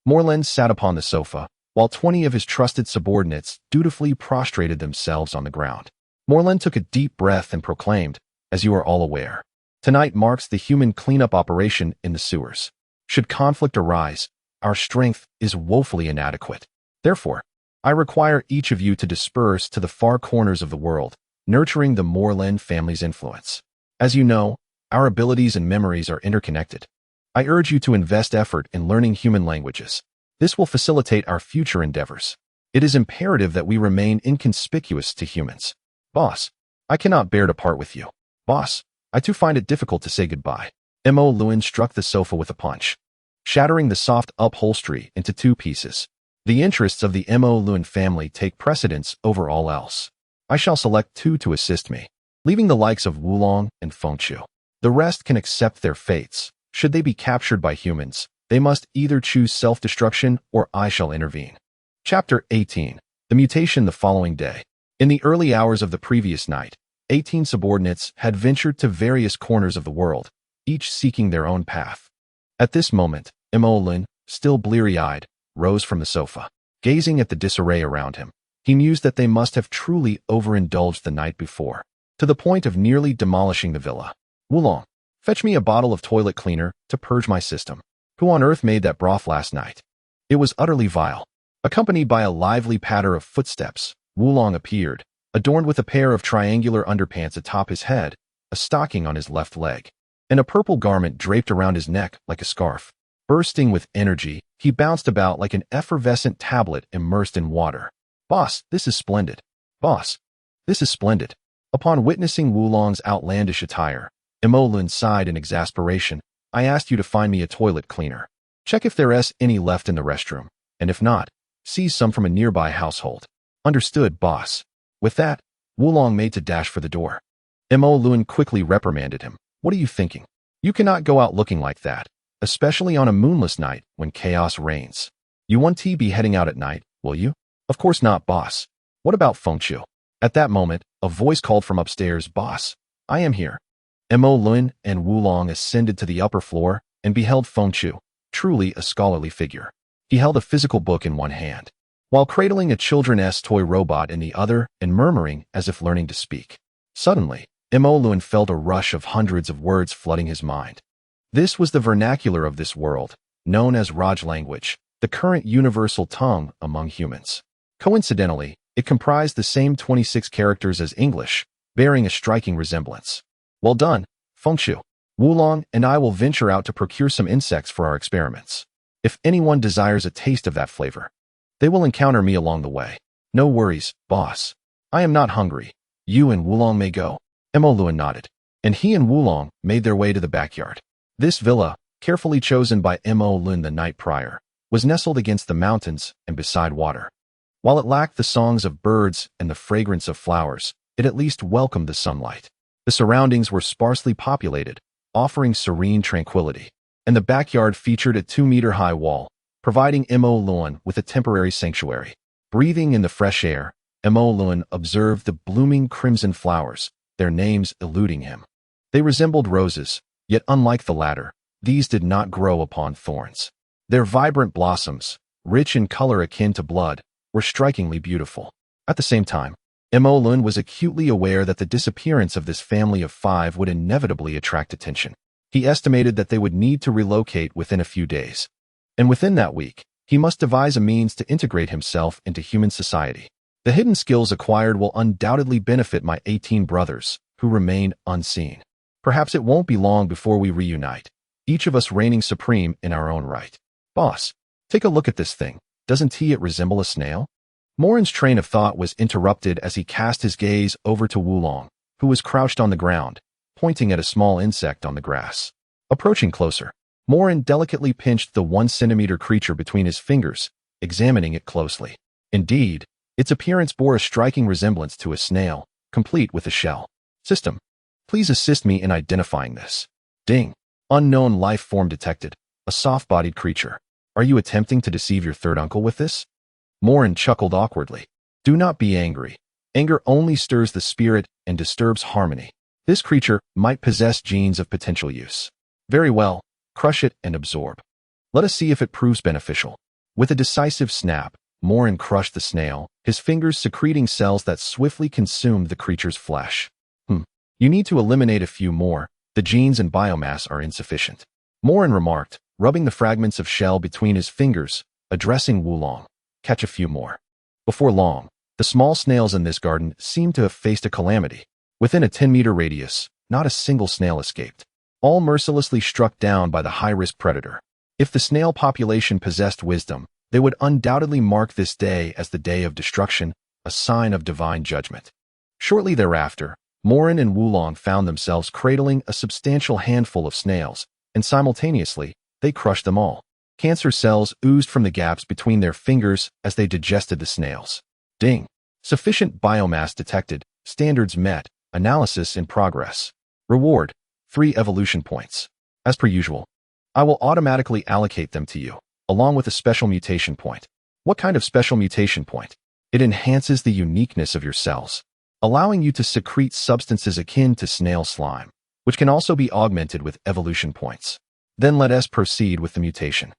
Moren sat upon the sofa, while 20 of his trusted subordinates dutifully prostrated themselves on the ground. Moren took a deep breath and proclaimed, "As you are all aware, tonight marks the human cleanup operation in the sewers. Should conflict arise, our strength is woefully inadequate. Therefore, I require each of you to disperse to the far corners of the world, nurturing the Moren family's influence. As you know, our abilities and memories are interconnected. I urge you to invest effort in learning human languages. This will facilitate our future endeavors. It is imperative that we remain inconspicuous to humans. Boss, I cannot bear to part with you. Boss, I too find it difficult to say goodbye." Mo Lewin struck the sofa with a punch, shattering the soft upholstery into two pieces. "The interests of the Mo Lewin family take precedence over all else. I shall select two to assist me, leaving the likes of Wulong and Fengqiu. The rest can accept their fates. Should they be captured by humans, they must either choose self-destruction or I shall intervene." Chapter 18. The mutation the following day. In the early hours of the previous night, 18 subordinates had ventured to various corners of the world, each seeking their own path. At this moment, Mo Lin, still bleary-eyed, rose from the sofa. Gazing at the disarray around him, he mused that they must have truly overindulged the night before, to the point of nearly demolishing the villa. "Wulong, fetch me a bottle of toilet cleaner to purge my system. Who on earth made that broth last night?" It was utterly vile. Accompanied by a lively patter of footsteps, Wulong appeared, adorned with a pair of triangular underpants atop his head, a stocking on his left leg, and a purple garment draped around his neck like a scarf. Bursting with energy, he bounced about like an effervescent tablet immersed in water. "Boss, this is splendid. Boss, this is splendid." Upon witnessing Wulong's outlandish attire, Mo Lin sighed in exasperation. "I asked you to find me a toilet cleaner. Check if there's any left in the restroom, and if not, seize some from a nearby household." "Understood, boss." With that, Wulong made to dash for the door. Mo Lin quickly reprimanded him. "What are you thinking? You cannot go out looking like that, especially on a moonless night when chaos reigns. You won't be heading out at night, will you?" "Of course not, boss." "What about Fengqiu?" At that moment, a voice called from upstairs, "Boss, I am here." Mo Lin and Wulong ascended to the upper floor and beheld Fengqiu, truly a scholarly figure. He held a physical book in one hand, while cradling a children's toy robot in the other and murmuring as if learning to speak. Suddenly, Mo Lin felt a rush of hundreds of words flooding his mind. This was the vernacular of this world, known as Raj language, the current universal tongue among humans. Coincidentally, it comprised the same 26 characters as English, bearing a striking resemblance. "Well done, Fengqiu. Wulong and I will venture out to procure some insects for our experiments. If anyone desires a taste of that flavor, they will encounter me along the way." "No worries, boss. I am not hungry. You and Wulong may go." Mo Lewin nodded, and he and Wulong made their way to the backyard. This villa, carefully chosen by Mo Lewin the night prior, was nestled against the mountains and beside water. While it lacked the songs of birds and the fragrance of flowers, it at least welcomed the sunlight. The surroundings were sparsely populated, offering serene tranquility, and the backyard featured a 2-meter-high wall, providing Mo Lewin with a temporary sanctuary. Breathing in the fresh air, Mo Lewin observed the blooming crimson flowers, their names eluding him. They resembled roses, yet unlike the latter, these did not grow upon thorns. Their vibrant blossoms, rich in color akin to blood, were strikingly beautiful. At the same time, Mo Lewin was acutely aware that the disappearance of this family of 5 would inevitably attract attention. He estimated that they would need to relocate within a few days, and within that week, he must devise a means to integrate himself into human society. The hidden skills acquired will undoubtedly benefit my 18 brothers, who remain unseen. Perhaps it won't be long before we reunite, each of us reigning supreme in our own right. "Boss, take a look at this thing. Doesn't it resemble a snail?" Moren's train of thought was interrupted as he cast his gaze over to Wulong, who was crouched on the ground, pointing at a small insect on the grass. Approaching closer, Moren delicately pinched the 1-centimeter creature between his fingers, examining it closely. Indeed, its appearance bore a striking resemblance to a snail, complete with a shell. "System, please assist me in identifying this." Ding. Unknown life form detected. A soft-bodied creature. "Are you attempting to deceive your third uncle with this?" Moren chuckled awkwardly. "Do not be angry. Anger only stirs the spirit and disturbs harmony. This creature might possess genes of potential use." "Very well, Crush it and absorb. Let us see if it proves beneficial. With a decisive snap, Moren crushed the snail, his fingers secreting cells that swiftly consumed the creature's flesh. You need to eliminate a few more. The genes and biomass are insufficient. Moren remarked, rubbing the fragments of shell between his fingers, addressing Wulong. Catch a few more. Before long, the small snails in this garden seemed to have faced a calamity. Within a 10-meter radius, not a single snail escaped. All mercilessly struck down by the high-risk predator. If the snail population possessed wisdom, they would undoubtedly mark this day as the day of destruction, a sign of divine judgment. Shortly thereafter, Moren and Wulong found themselves cradling a substantial handful of snails, and simultaneously, they crushed them all. Cancer cells oozed from the gaps between their fingers as they digested the snails. Ding! Sufficient biomass detected, standards met, analysis in progress. Reward: 3 evolution points. As per usual, I will automatically allocate them to you, along with a special mutation point. What kind of special mutation point? It enhances the uniqueness of your cells, allowing you to secrete substances akin to snail slime, which can also be augmented with evolution points. Then let us proceed with the mutation.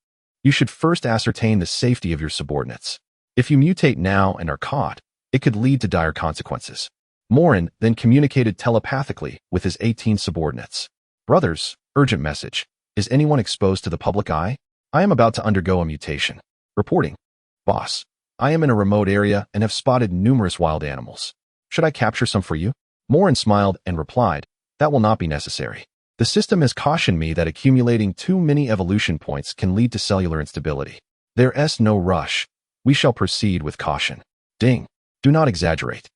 You should first ascertain the safety of your subordinates. If you mutate now and are caught, it could lead to dire consequences. Moren then communicated telepathically with his 18 subordinates. Brothers, urgent message. Is anyone exposed to the public eye? I am about to undergo a mutation. Reporting. Boss, I am in a remote area and have spotted numerous wild animals. Should I capture some for you? Moren smiled and replied, that will not be necessary. The system has cautioned me that accumulating too many evolution points can lead to cellular instability. There's no rush. We shall proceed with caution. Ding. Do not exaggerate.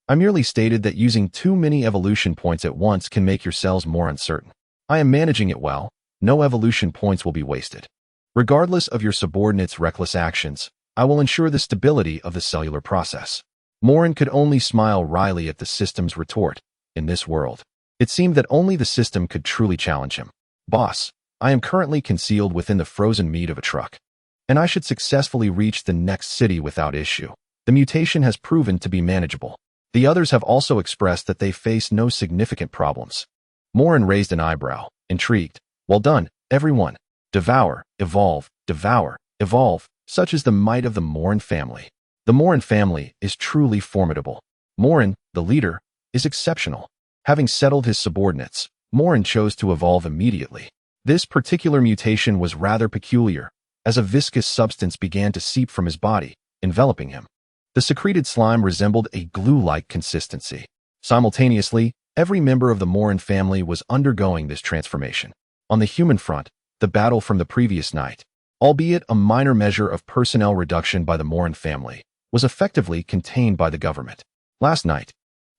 I merely stated that using too many evolution points at once can make your cells more uncertain. I am managing it well. No evolution points will be wasted. Regardless of your subordinates' reckless actions, I will ensure the stability of the cellular process. Moren could only smile wryly at the system's retort. In this world, it seemed that only the system could truly challenge him. Boss, I am currently concealed within the frozen meat of a truck, and I should successfully reach the next city without issue. The mutation has proven to be manageable. The others have also expressed that they face no significant problems. Moren raised an eyebrow, intrigued. Well done, everyone. Devour, evolve, devour, evolve. Such is the might of the Moren family. The Moren family is truly formidable. Moren, the leader, is exceptional. Having settled his subordinates, Moren chose to evolve immediately. This particular mutation was rather peculiar, as a viscous substance began to seep from his body, enveloping him. The secreted slime resembled a glue-like consistency. Simultaneously, every member of the Moren family was undergoing this transformation. On the human front, the battle from the previous night, albeit a minor measure of personnel reduction by the Moren family, was effectively contained by the government. Last night,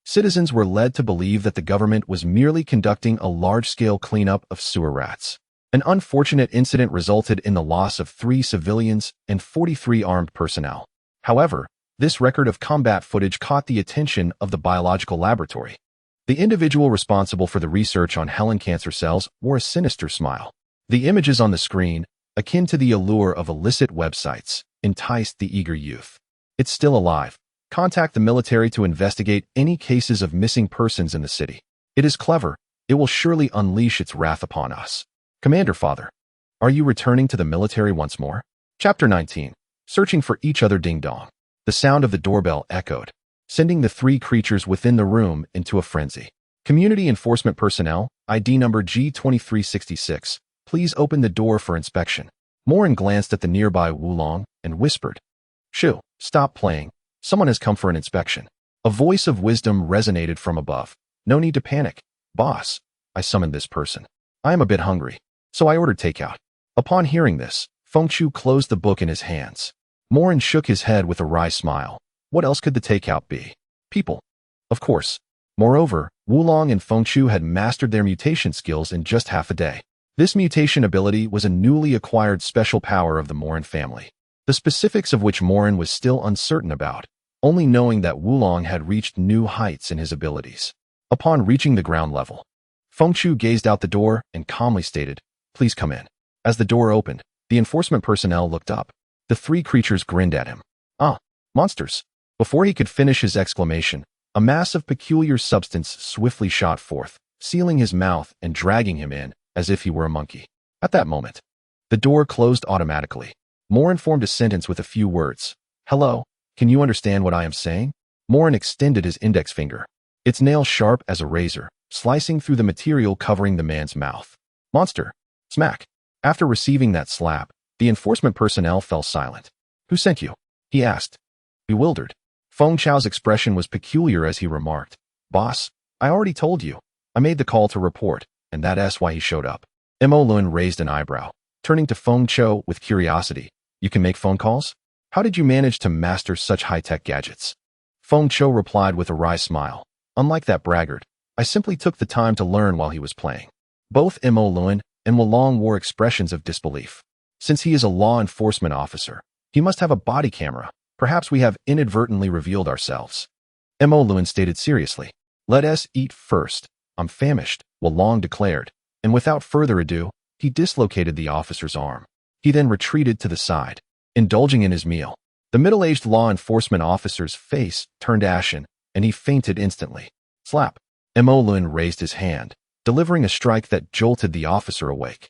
citizens were led to believe that the government was merely conducting a large-scale cleanup of sewer rats. An unfortunate incident resulted in the loss of 3 civilians and 43 armed personnel. However, this record of combat footage caught the attention of the biological laboratory. The individual responsible for the research on Helen cancer cells wore a sinister smile. The images on the screen, akin to the allure of illicit websites, enticed the eager youth. It's still alive. Contact the military to investigate any cases of missing persons in the city. It is clever. It will surely unleash its wrath upon us. Commander Father, are you returning to the military once more? Chapter 19. Searching for each other. Ding dong. The sound of the doorbell echoed, sending the 3 creatures within the room into a frenzy. Community enforcement personnel, ID number G2366, please open the door for inspection. Moren glanced at the nearby Wulong and whispered, Shoo, stop playing. Someone has come for an inspection. A voice of wisdom resonated from above. No need to panic. Boss, I summoned this person. I am a bit hungry, so I ordered takeout. Upon hearing this, Fengshu closed the book in his hands. Moren shook his head with a wry smile. What else could the takeout be? People. Of course. Moreover, Wulong and Fengshu had mastered their mutation skills in just half a day. This mutation ability was a newly acquired special power of the Moren family, the specifics of which Moren was still uncertain about, only knowing that Wulong had reached new heights in his abilities. Upon reaching the ground level, Fengshu gazed out the door and calmly stated, Please come in. As the door opened, the enforcement personnel looked up. The 3 creatures grinned at him. Ah, monsters. Before he could finish his exclamation, a mass of peculiar substance swiftly shot forth, sealing his mouth and dragging him in, as if he were a monkey. At that moment, the door closed automatically. Moren formed a sentence with a few words. Hello, can you understand what I am saying? Moren extended his index finger, its nail sharp as a razor, slicing through the material covering the man's mouth. Monster. Smack. After receiving that slap, the enforcement personnel fell silent. Who sent you? He asked. Bewildered. Feng Chao's expression was peculiar as he remarked. Boss, I already told you. I made the call to report, and that's why he showed up. Mo Lun raised an eyebrow, turning to Feng Chao with curiosity. You can make phone calls? How did you manage to master such high-tech gadgets? Feng Chao replied with a wry smile. Unlike that braggart, I simply took the time to learn while he was playing. Both Mo Lun and Wolong wore expressions of disbelief. Since he is a law enforcement officer, he must have a body camera. Perhaps we have inadvertently revealed ourselves. Mo Lun stated seriously. Let us eat first. I'm famished, Wolong declared, and without further ado, he dislocated the officer's arm. He then retreated to the side, indulging in his meal. The middle-aged law enforcement officer's face turned ashen, and he fainted instantly. Slap. Mo Lun raised his hand, delivering a strike that jolted the officer awake.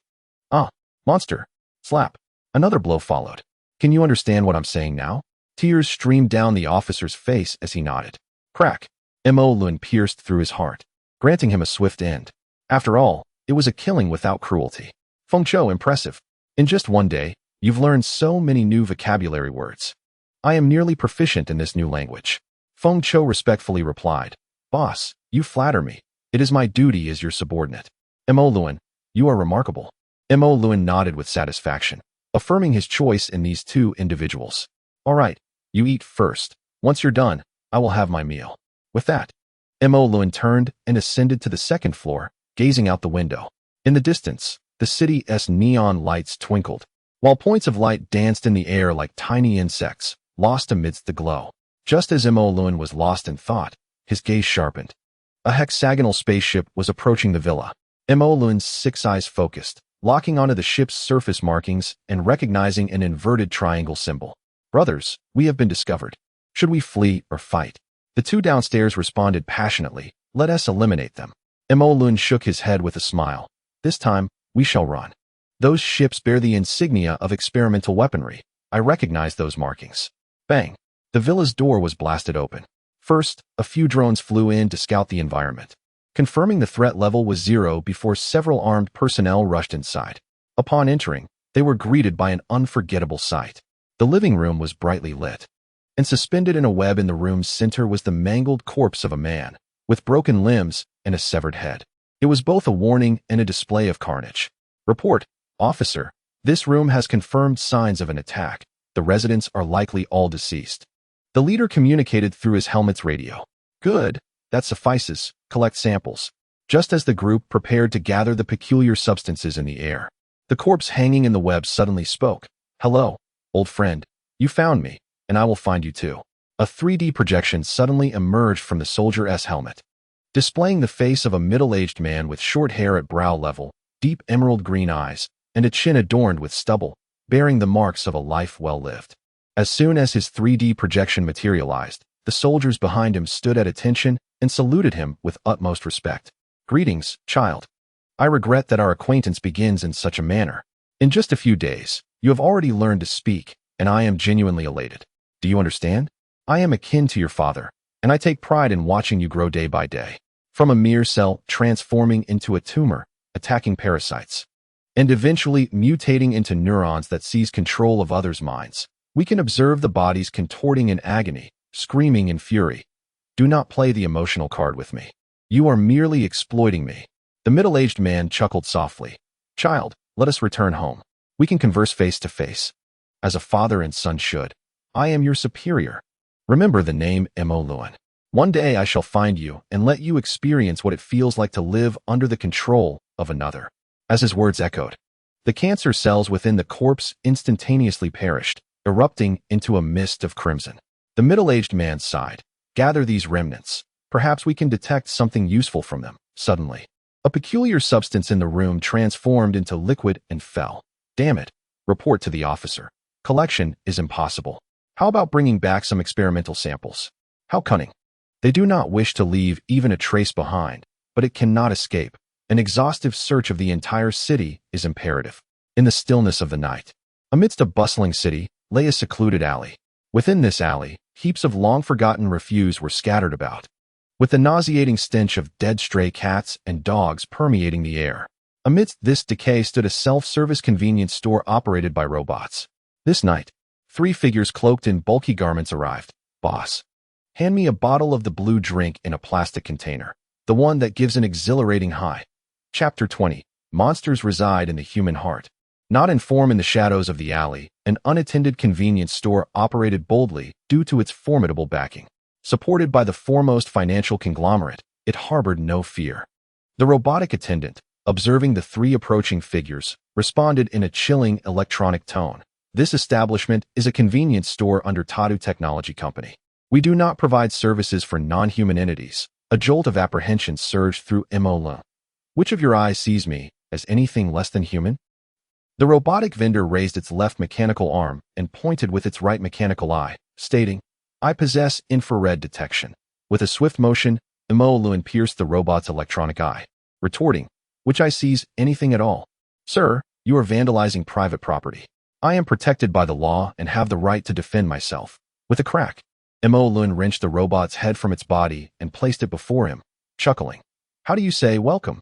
Ah, monster. Slap. Another blow followed. Can you understand what I'm saying now? Tears streamed down the officer's face as he nodded. Crack. Mo Lun pierced through his heart, granting him a swift end. After all, it was a killing without cruelty. Feng Chao, impressive. In just one day, you've learned so many new vocabulary words. I am nearly proficient in this new language. Feng Chao respectfully replied. Boss, you flatter me. It is my duty as your subordinate. Mo Lun, you are remarkable. Mo Lun nodded with satisfaction, affirming his choice in these two individuals. All right, you eat first. Once you're done, I will have my meal. With that, Mo Lun turned and ascended to the second floor, gazing out the window. In the distance, the city's neon lights twinkled, while points of light danced in the air like tiny insects, lost amidst the glow. Just as Mo Lun was lost in thought, his gaze sharpened. A hexagonal spaceship was approaching the villa. Mo Lun's 6 eyes focused, locking onto the ship's surface markings and recognizing an inverted triangle symbol. Brothers, we have been discovered. Should we flee or fight? The two downstairs responded passionately. Let us eliminate them. Mo Lun shook his head with a smile. This time, we shall run. Those ships bear the insignia of experimental weaponry. I recognize those markings. Bang. The villa's door was blasted open. First, a few drones flew in to scout the environment, confirming the threat level was 0 before several armed personnel rushed inside. Upon entering, they were greeted by an unforgettable sight. The living room was brightly lit, and suspended in a web in the room's center was the mangled corpse of a man, with broken limbs and a severed head. It was both a warning and a display of carnage. Report, officer. This room has confirmed signs of an attack. The residents are likely all deceased. The leader communicated through his helmet's radio. Good. That suffices. Collect samples. Just as the group prepared to gather the peculiar substances in the air, the corpse hanging in the web suddenly spoke. Hello, old friend. You found me, and I will find you too. A 3D projection suddenly emerged from the soldier's helmet, displaying the face of a middle-aged man with short hair at brow level, deep emerald green eyes, and a chin adorned with stubble, bearing the marks of a life well lived. As soon as his 3D projection materialized, the soldiers behind him stood at attention and saluted him with utmost respect. Greetings, child. I regret that our acquaintance begins in such a manner. In just a few days, you have already learned to speak, and I am genuinely elated. Do you understand? I am akin to your father, and I take pride in watching you grow day by day, from a mere cell transforming into a tumor, attacking parasites, and eventually mutating into neurons that seize control of others' minds. We can observe the bodies contorting in agony, screaming in fury. Do not play the emotional card with me. You are merely exploiting me. The middle-aged man chuckled softly. Child, let us return home. We can converse face to face, as a father and son should. I am your superior. Remember the name Mo Lun. One day I shall find you and let you experience what it feels like to live under the control of another. As his words echoed, the cancer cells within the corpse instantaneously perished, erupting into a mist of crimson. The middle-aged man sighed. Gather these remnants. Perhaps we can detect something useful from them. Suddenly, a peculiar substance in the room transformed into liquid and fell. Damn it. Report to the officer. Collection is impossible. How about bringing back some experimental samples? How cunning. They do not wish to leave even a trace behind, but it cannot escape. An exhaustive search of the entire city is imperative. In the stillness of the night, amidst a bustling city, lay a secluded alley. Within this alley, heaps of long-forgotten refuse were scattered about, with the nauseating stench of dead stray cats and dogs permeating the air. Amidst this decay stood a self-service convenience store operated by robots. This night, 3 figures cloaked in bulky garments arrived. Boss, hand me a bottle of the blue drink in a plastic container, the one that gives an exhilarating high. Chapter 20. Monsters reside in the human heart. Not in form in the shadows of the alley, an unattended convenience store operated boldly due to its formidable backing. Supported by the foremost financial conglomerate, it harbored no fear. The robotic attendant, observing the 3 approaching figures, responded in a chilling electronic tone. This establishment is a convenience store under Tadu Technology Company. We do not provide services for non-human entities. A jolt of apprehension surged through Moren. Which of your eyes sees me as anything less than human? The robotic vendor raised its left mechanical arm and pointed with its right mechanical eye, stating, I possess infrared detection. With a swift motion, Moren pierced the robot's electronic eye, retorting, which eye sees anything at all? Sir, you are vandalizing private property. I am protected by the law and have the right to defend myself. With a crack, Moren wrenched the robot's head from its body and placed it before him, chuckling. How do you say welcome?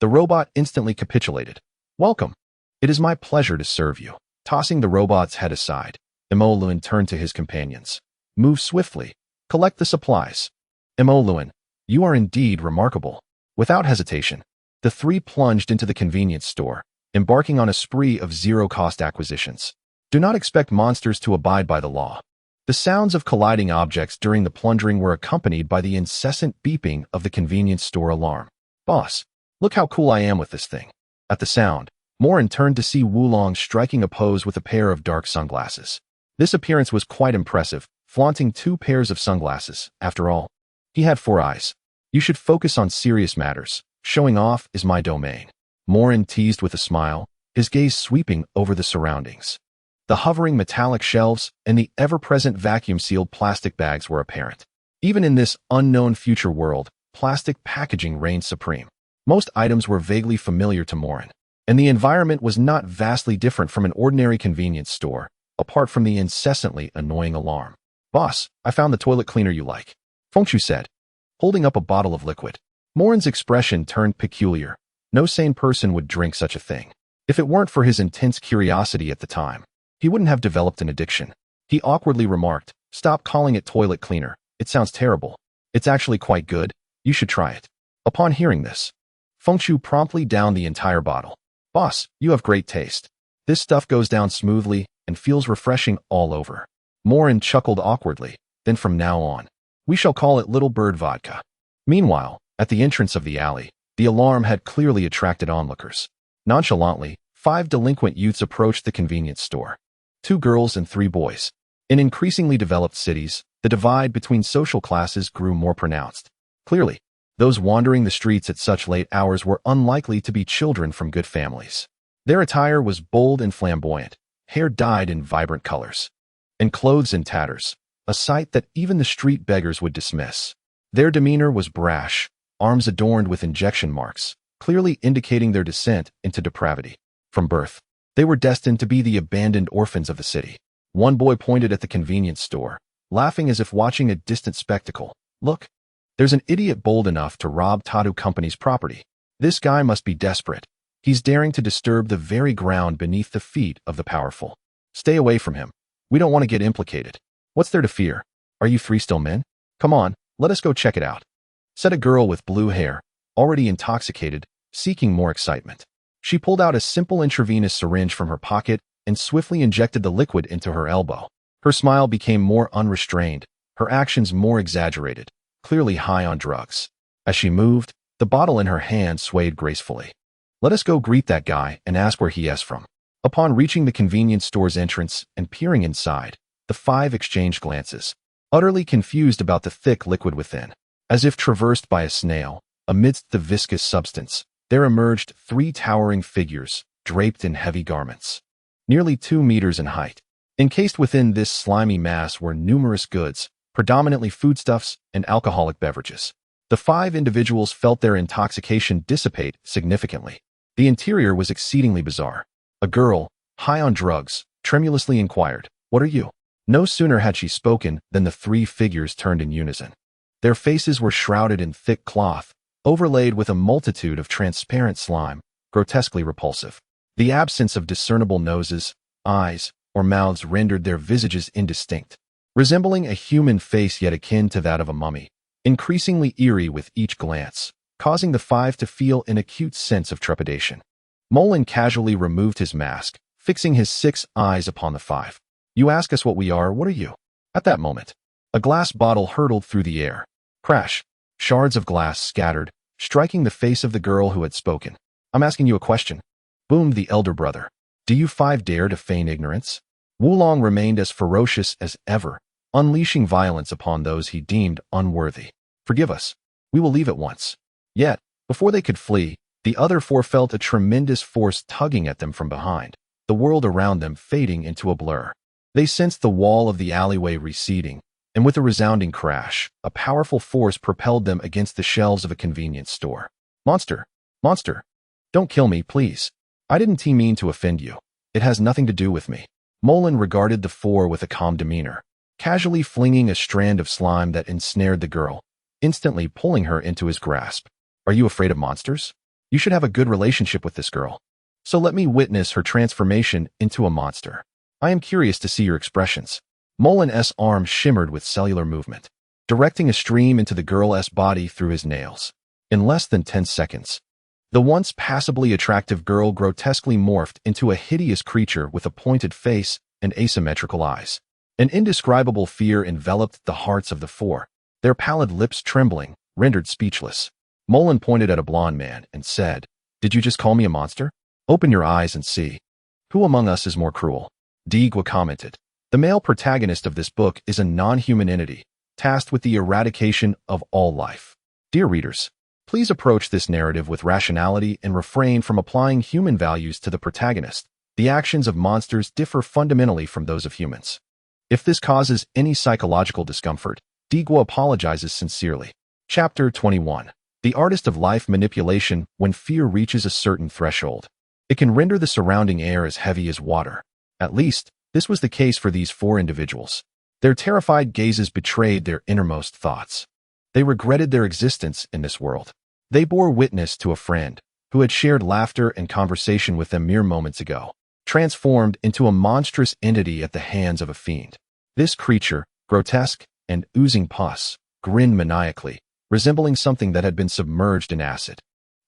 The robot instantly capitulated. Welcome. It is my pleasure to serve you. Tossing the robot's head aside, Moren turned to his companions. Move swiftly. Collect the supplies. Moren, you are indeed remarkable. Without hesitation, the 3 plunged into the convenience store, embarking on a spree of zero-cost acquisitions. Do not expect monsters to abide by the law. The sounds of colliding objects during the plundering were accompanied by the incessant beeping of the convenience store alarm. Boss, look how cool I am with this thing. At the sound, Moren turned to see Wulong striking a pose with a pair of dark sunglasses. This appearance was quite impressive, flaunting 2 pairs of sunglasses. After all, he had 4 eyes. You should focus on serious matters. Showing off is my domain. Moren teased with a smile, his gaze sweeping over the surroundings. The hovering metallic shelves and the ever-present vacuum-sealed plastic bags were apparent. Even in this unknown future world, plastic packaging reigned supreme. Most items were vaguely familiar to Moren, and the environment was not vastly different from an ordinary convenience store, apart from the incessantly annoying alarm. Boss, I found the toilet cleaner you like, Fengshu said, holding up a bottle of liquid. Moren's expression turned peculiar. No sane person would drink such a thing. If it weren't for his intense curiosity at the time, he wouldn't have developed an addiction. He awkwardly remarked, stop calling it toilet cleaner. It sounds terrible. It's actually quite good. You should try it. Upon hearing this, Fengshu promptly downed the entire bottle. Boss, you have great taste. This stuff goes down smoothly and feels refreshing all over. Moren chuckled awkwardly. Then from now on, we shall call it Little Bird Vodka. Meanwhile, at the entrance of the alley, the alarm had clearly attracted onlookers. Nonchalantly, 5 delinquent youths approached the convenience store. 2 girls and 3 boys. In increasingly developed cities, the divide between social classes grew more pronounced. Clearly, those wandering the streets at such late hours were unlikely to be children from good families. Their attire was bold and flamboyant, hair dyed in vibrant colors, and clothes in tatters, a sight that even the street beggars would dismiss. Their demeanor was brash, arms adorned with injection marks, clearly indicating their descent into depravity. From birth, they were destined to be the abandoned orphans of the city. One boy pointed at the convenience store, laughing as if watching a distant spectacle. Look, there's an idiot bold enough to rob Tadu Company's property. This guy must be desperate. He's daring to disturb the very ground beneath the feet of the powerful. Stay away from him. We don't want to get implicated. What's there to fear? Are you 3 still men? Come on, let us go check it out, said a girl with blue hair, already intoxicated, seeking more excitement. She pulled out a simple intravenous syringe from her pocket and swiftly injected the liquid into her elbow. Her smile became more unrestrained, her actions more exaggerated, clearly high on drugs. As she moved, the bottle in her hand swayed gracefully. Let us go greet that guy and ask where he is from. Upon reaching the convenience store's entrance and peering inside, the 5 exchanged glances, utterly confused about the thick liquid within. As if traversed by a snail, amidst the viscous substance, there emerged 3 towering figures, draped in heavy garments, nearly 2 meters in height. Encased within this slimy mass were numerous goods, predominantly foodstuffs and alcoholic beverages. The 5 individuals felt their intoxication dissipate significantly. The interior was exceedingly bizarre. A girl, high on drugs, tremulously inquired, "What are you?" No sooner had she spoken than the 3 figures turned in unison. Their faces were shrouded in thick cloth, overlaid with a multitude of transparent slime, grotesquely repulsive. The absence of discernible noses, eyes, or mouths rendered their visages indistinct, resembling a human face yet akin to that of a mummy, increasingly eerie with each glance, causing the 5 to feel an acute sense of trepidation. Moren casually removed his mask, fixing his 6 eyes upon the 5. "You ask us what we are, what are you?" At that moment, a glass bottle hurtled through the air. Crash! Shards of glass scattered, striking the face of the girl who had spoken. "I'm asking you a question," boomed the elder brother. "Do you 5 dare to feign ignorance?" Wulong remained as ferocious as ever, unleashing violence upon those he deemed unworthy. "Forgive us. We will leave at once." Yet, before they could flee, the other 4 felt a tremendous force tugging at them from behind, the world around them fading into a blur. They sensed the wall of the alleyway receding, and with a resounding crash, a powerful force propelled them against the shelves of a convenience store. "Monster! Monster! Don't kill me, please. I didn't mean to offend you. It has nothing to do with me." Moren regarded the 4 with a calm demeanor, casually flinging a strand of slime that ensnared the girl, instantly pulling her into his grasp. "Are you afraid of monsters? You should have a good relationship with this girl. So let me witness her transformation into a monster. I am curious to see your expressions." Moren's arm shimmered with cellular movement, directing a stream into the girl's body through his nails. In less than 10 seconds, the once passably attractive girl grotesquely morphed into a hideous creature with a pointed face and asymmetrical eyes. An indescribable fear enveloped the hearts of the 4, their pallid lips trembling, rendered speechless. Moren pointed at a blond man and said, "Did you just call me a monster? Open your eyes and see. Who among us is more cruel?" Deagua commented, "The male protagonist of this book is a non-human entity, tasked with the eradication of all life. Dear readers, please approach this narrative with rationality and refrain from applying human values to the protagonist. The actions of monsters differ fundamentally from those of humans. If this causes any psychological discomfort, Deagua apologizes sincerely." Chapter 21. The Artist of Life Manipulation. When fear reaches a certain threshold, it can render the surrounding air as heavy as water. At least, this was the case for these 4 individuals. Their terrified gazes betrayed their innermost thoughts. They regretted their existence in this world. They bore witness to a friend who had shared laughter and conversation with them mere moments ago, transformed into a monstrous entity at the hands of a fiend. This creature, grotesque and oozing pus, grinned maniacally, resembling something that had been submerged in acid.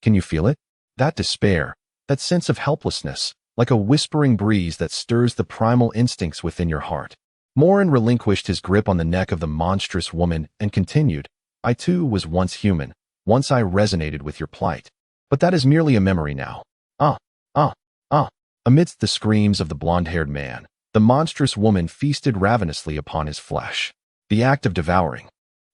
Can you feel it? That despair, that sense of helplessness, like a whispering breeze that stirs the primal instincts within your heart. Moren relinquished his grip on the neck of the monstrous woman and continued, "I too was once human. Once I resonated with your plight. But that is merely a memory now." Ah, ah, ah. Amidst the screams of the blonde-haired man, the monstrous woman feasted ravenously upon his flesh. The act of devouring,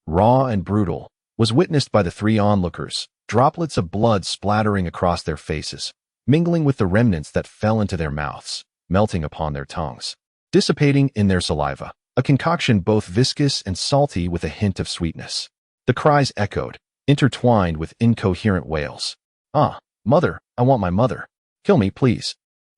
raw and brutal, was witnessed by the 3 onlookers, droplets of blood splattering across their faces, mingling with the remnants that fell into their mouths, melting upon their tongues, dissipating in their saliva, a concoction both viscous and salty with a hint of sweetness. The cries echoed, intertwined with incoherent wails. "Ah, mother, I want my mother. Kill me, please.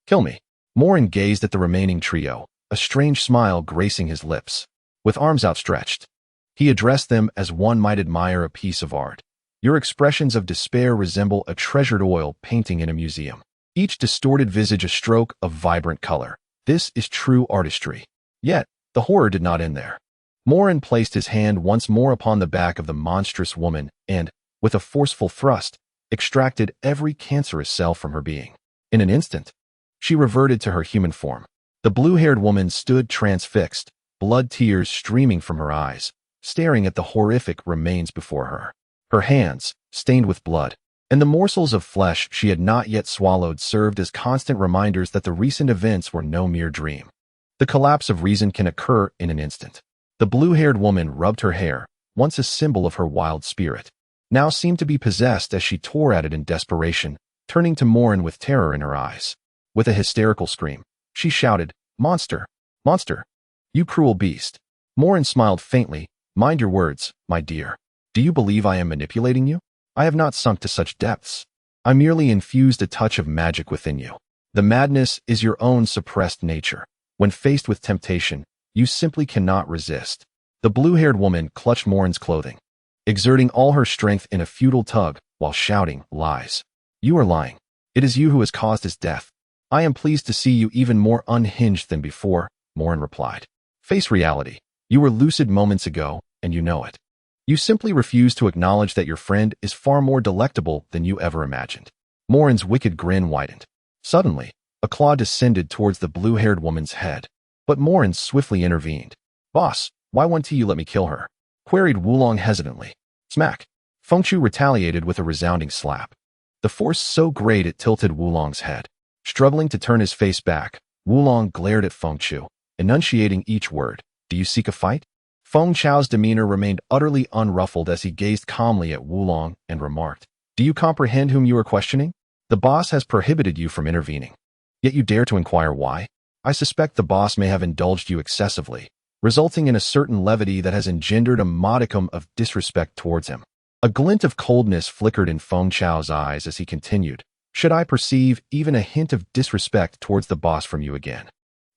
Kill me." Moren gazed at the remaining trio, a strange smile gracing his lips. With arms outstretched, he addressed them as one might admire a piece of art. "Your expressions of despair resemble a treasured oil painting in a museum. Each distorted visage a stroke of vibrant color. This is true artistry." Yet, the horror did not end there. Moren placed his hand once more upon the back of the monstrous woman and, with a forceful thrust, extracted every cancerous cell from her being. In an instant, she reverted to her human form. The blue-haired woman stood transfixed, blood tears streaming from her eyes, staring at the horrific remains before her. Her hands, stained with blood, and the morsels of flesh she had not yet swallowed served as constant reminders that the recent events were no mere dream. The collapse of reason can occur in an instant. The blue-haired woman rubbed her hair, once a symbol of her wild spirit, now seemed to be possessed as she tore at it in desperation, turning to Moren with terror in her eyes. With a hysterical scream, she shouted, "Monster! Monster! You cruel beast!" Moren smiled faintly. "Mind your words, my dear. Do you believe I am manipulating you? I have not sunk to such depths. I merely infused a touch of magic within you. The madness is your own suppressed nature. When faced with temptation, you simply cannot resist. The blue-haired woman clutched Moren's clothing, exerting all her strength in a futile tug while shouting, "Lies. You are lying. It is you who has caused his death." "I am pleased to see you even more unhinged than before," Moren replied. "Face reality. You were lucid moments ago, and you know it. You simply refuse to acknowledge that your friend is far more delectable than you ever imagined." Moren's wicked grin widened. Suddenly, a claw descended towards the blue-haired woman's head, but Moren swiftly intervened. "Boss, why won't you let me kill her?" queried Wulong hesitantly. Smack! Fengchu retaliated with a resounding slap, the force so great it tilted Wulong's head. Struggling to turn his face back, Wulong glared at Fengchu, enunciating each word. "Do you seek a fight?" Feng Chao's demeanor remained utterly unruffled as he gazed calmly at Wulong and remarked, "Do you comprehend whom you are questioning? The boss has prohibited you from intervening. Yet you dare to inquire why? I suspect the boss may have indulged you excessively, resulting in a certain levity that has engendered a modicum of disrespect towards him." A glint of coldness flickered in Feng Chao's eyes as he continued, "Should I perceive even a hint of disrespect towards the boss from you again,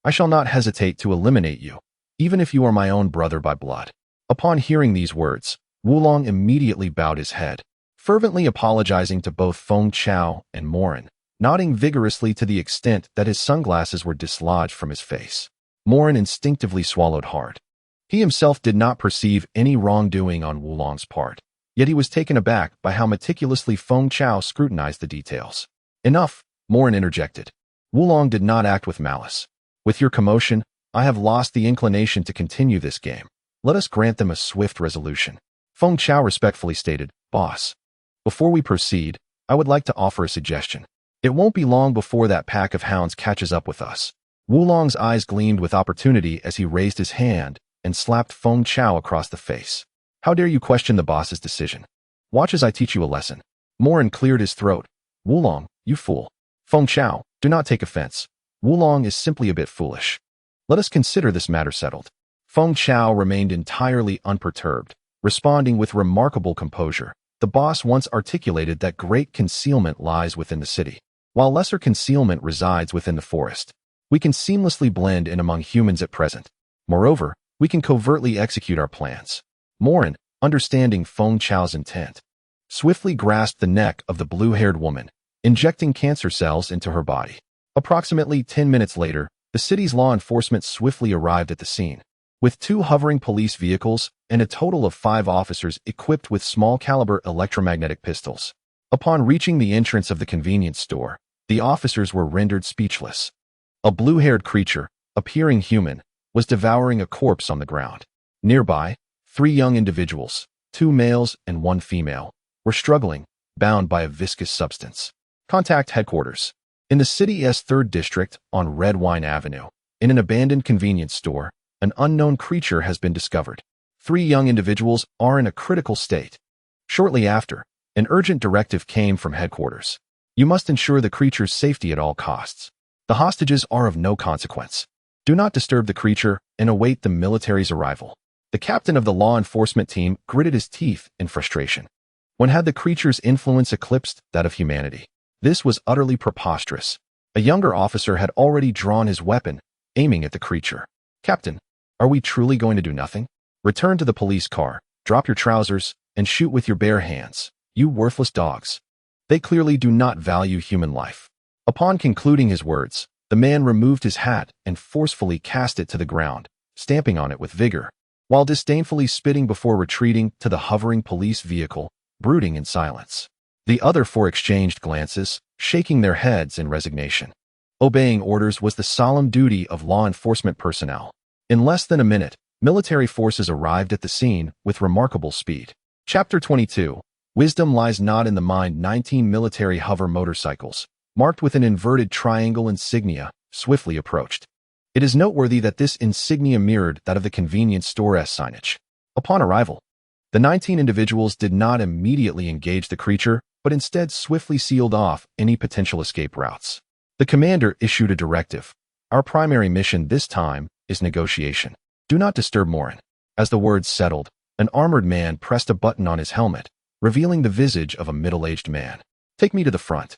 I shall not hesitate to eliminate you, even if you are my own brother by blood." Upon hearing these words, Wulong immediately bowed his head, fervently apologizing to both Feng Chao and Moren, nodding vigorously to the extent that his sunglasses were dislodged from his face. Moren instinctively swallowed hard. He himself did not perceive any wrongdoing on Wulong's part, yet he was taken aback by how meticulously Feng Chao scrutinized the details. "Enough," Moren interjected. "Wulong did not act with malice. With your commotion, I have lost the inclination to continue this game. Let us grant them a swift resolution." Feng Chao respectfully stated, "Boss, before we proceed, I would like to offer a suggestion. It won't be long before that pack of hounds catches up with us." Wulong's eyes gleamed with opportunity as he raised his hand and slapped Feng Chao across the face. "How dare you question the boss's decision? Watch as I teach you a lesson." Moren cleared his throat. "Wulong, you fool." "Feng Chao, do not take offense. Wulong is simply a bit foolish. Let us consider this matter settled." Feng Chao remained entirely unperturbed, responding with remarkable composure. "The boss once articulated that great concealment lies within the city, while lesser concealment resides within the forest. We can seamlessly blend in among humans at present. Moreover, we can covertly execute our plans." Moren, understanding Feng Chao's intent, swiftly grasped the neck of the blue-haired woman, injecting cancer cells into her body. Approximately 10 minutes later, the city's law enforcement swiftly arrived at the scene, with 2 hovering police vehicles and a total of 5 officers equipped with small-caliber electromagnetic pistols. Upon reaching the entrance of the convenience store, the officers were rendered speechless. A blue-haired creature, appearing human, was devouring a corpse on the ground. Nearby, 3 young individuals, 2 males and 1 female, were struggling, bound by a viscous substance. Contact headquarters. In the city's 3rd district on Red Wine Avenue, in an abandoned convenience store, an unknown creature has been discovered. 3 young individuals are in a critical state. Shortly after, an urgent directive came from headquarters. You must ensure the creature's safety at all costs. The hostages are of no consequence. Do not disturb the creature and await the military's arrival. The captain of the law enforcement team gritted his teeth in frustration. When had the creature's influence eclipsed that of humanity? This was utterly preposterous. A younger officer had already drawn his weapon, aiming at the creature. "Captain, are we truly going to do nothing? Return to the police car, drop your trousers, and shoot with your bare hands, you worthless dogs. They clearly do not value human life." Upon concluding his words, the man removed his hat and forcefully cast it to the ground, stamping on it with vigor, while disdainfully spitting before retreating to the hovering police vehicle, brooding in silence. The other 4 exchanged glances, shaking their heads in resignation. Obeying orders was the solemn duty of law enforcement personnel. In less than a minute, military forces arrived at the scene with remarkable speed. Chapter 22. Wisdom lies not in the mind. 19 military hover motorcycles, marked with an inverted triangle insignia, swiftly approached. It is noteworthy that this insignia mirrored that of the convenience store's signage. Upon arrival, the 19 individuals did not immediately engage the creature, but instead swiftly sealed off any potential escape routes. The commander issued a directive. "Our primary mission this time is negotiation. Do not disturb Moren." As the words settled, An armored man pressed a button on his helmet, revealing the visage of a middle-aged man. Take me to the front.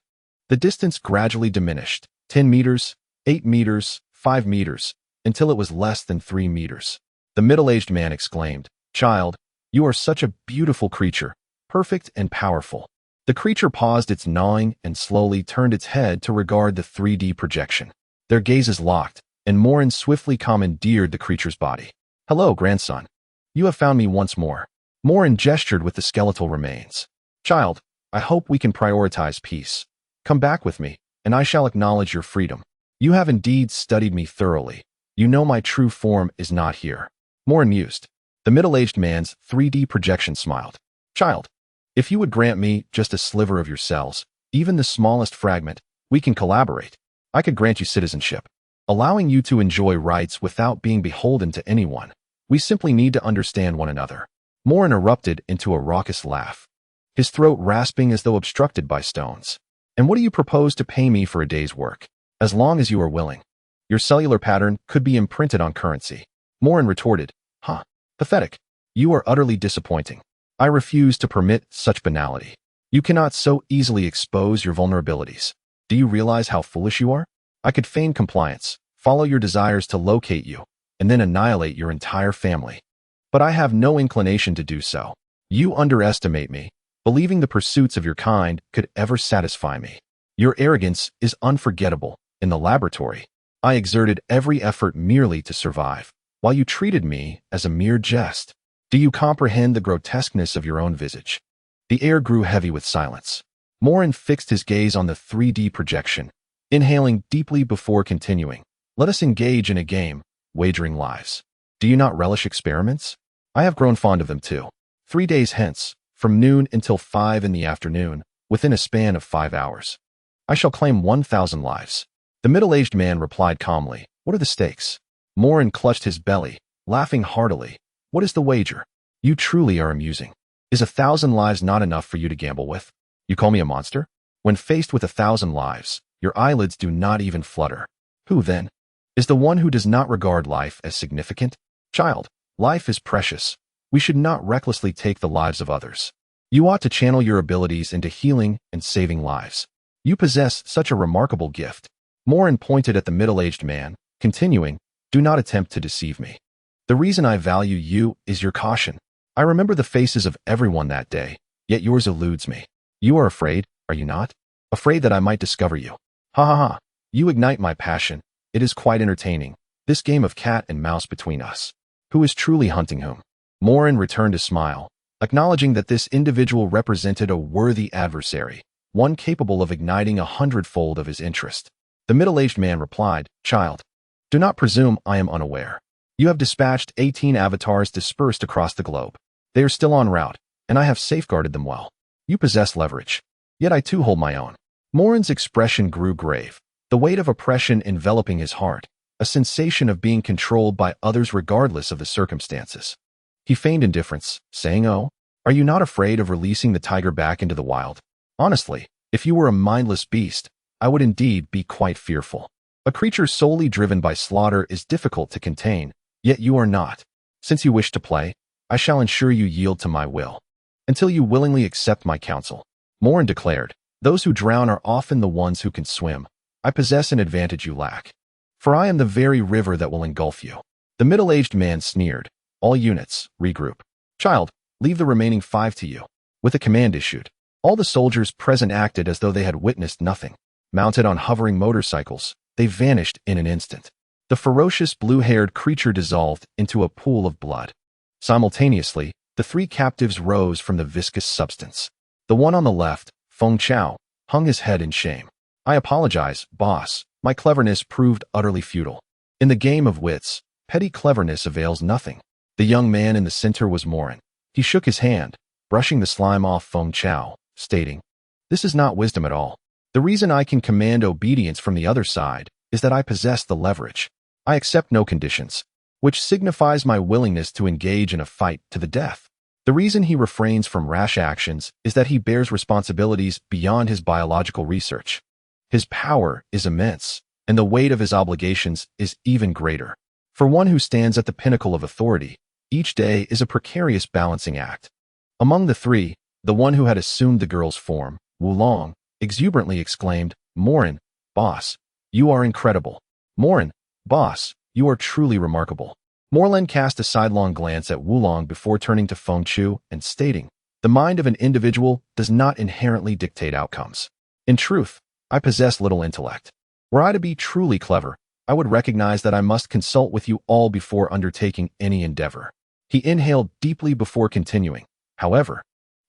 The distance gradually diminished, 10 meters, 8 meters, 5 meters, until it was less than 3 meters. The middle-aged man exclaimed, "Child, you are such a beautiful creature, perfect and powerful." The creature paused its gnawing and slowly turned its head to regard the 3D projection. Their gazes locked, and Moren swiftly commandeered the creature's body. "Hello, grandson. You have found me once more." Moren gestured with the skeletal remains. "Child, I hope we can prioritize peace. Come back with me, and I shall acknowledge your freedom. You have indeed studied me thoroughly. You know my true form is not here." Moren mused. The middle-aged man's 3D projection smiled. "Child, if you would grant me just a sliver of your cells, even the smallest fragment, we can collaborate. I could grant you citizenship, allowing you to enjoy rights without being beholden to anyone. We simply need to understand one another." Moren erupted into a raucous laugh, his throat rasping as though obstructed by stones. "And what do you propose to pay me for a day's work? As long as you are willing. Your cellular pattern could be imprinted on currency." Moren retorted, "Huh, pathetic. You are utterly disappointing. I refuse to permit such banality. You cannot so easily expose your vulnerabilities. Do you realize how foolish you are? I could feign compliance, follow your desires to locate you, and then annihilate your entire family. But I have no inclination to do so. You underestimate me, believing the pursuits of your kind could ever satisfy me. Your arrogance is unforgettable. In the laboratory, I exerted every effort merely to survive, while you treated me as a mere jest. Do you comprehend the grotesqueness of your own visage?" The air grew heavy with silence. Moren fixed his gaze on the 3D projection, inhaling deeply before continuing. "Let us engage in a game, wagering lives. Do you not relish experiments? I have grown fond of them too. 3 days hence, from noon until 5 in the afternoon, within a span of 5 hours, I shall claim 1,000 lives." The middle-aged man replied calmly, "What are the stakes?" Moren clutched his belly, laughing heartily. "What is the wager? You truly are amusing. Is 1,000 lives not enough for you to gamble with? You call me a monster? When faced with 1,000 lives, your eyelids do not even flutter. Who, then, is the one who does not regard life as significant? Child, life is precious. We should not recklessly take the lives of others. You ought to channel your abilities into healing and saving lives. You possess such a remarkable gift." Moren pointed at the middle-aged man, continuing, "Do not attempt to deceive me. The reason I value you is your caution. I remember the faces of everyone that day, yet yours eludes me. You are afraid, are you not? Afraid that I might discover you. Ha ha ha. You ignite my passion. It is quite entertaining, this game of cat and mouse between us. Who is truly hunting whom?" Moren returned a smile, acknowledging that this individual represented a worthy adversary, one capable of igniting 100-fold of his interest. The middle-aged man replied, "Child, do not presume I am unaware. You have dispatched 18 avatars dispersed across the globe. They are still en route, and I have safeguarded them well. You possess leverage. Yet I too hold my own." Moren's expression grew grave, the weight of oppression enveloping his heart, a sensation of being controlled by others regardless of the circumstances. He feigned indifference, saying, "Oh, are you not afraid of releasing the tiger back into the wild? Honestly, if you were a mindless beast, I would indeed be quite fearful. A creature solely driven by slaughter is difficult to contain, yet you are not. Since you wish to play, I shall ensure you yield to my will, until you willingly accept my counsel." Moren declared, "Those who drown are often the ones who can swim. I possess an advantage you lack, for I am the very river that will engulf you." The middle-aged man sneered, "All units, regroup. Child, leave the remaining 5 to you." With a command issued, all the soldiers present acted as though they had witnessed nothing. Mounted on hovering motorcycles, they vanished in an instant. The ferocious blue-haired creature dissolved into a pool of blood. Simultaneously, the 3 captives rose from the viscous substance. The one on the left, Feng Chao, hung his head in shame. "I apologize, boss. My cleverness proved utterly futile. In the game of wits, petty cleverness avails nothing." The young man in the center was Moren. He shook his hand, brushing the slime off Feng Chao, stating, "This is not wisdom at all. The reason I can command obedience from the other side is that I possess the leverage. I accept no conditions, which signifies my willingness to engage in a fight to the death. The reason he refrains from rash actions is that he bears responsibilities beyond his biological research. His power is immense, and the weight of his obligations is even greater. For one who stands at the pinnacle of authority, Each day is a precarious balancing act. Among the three, the one who had assumed the girl's form, Wulong, exuberantly exclaimed, "Moren, boss, you are incredible. Moren, boss, you are truly remarkable." Moren cast a sidelong glance at Wulong before turning to Fengchu and stating, "The mind of an individual does not inherently dictate outcomes. In truth, I possess little intellect. Were I to be truly clever, I would recognize that I must consult with you all before undertaking any endeavor." He inhaled deeply before continuing. "However,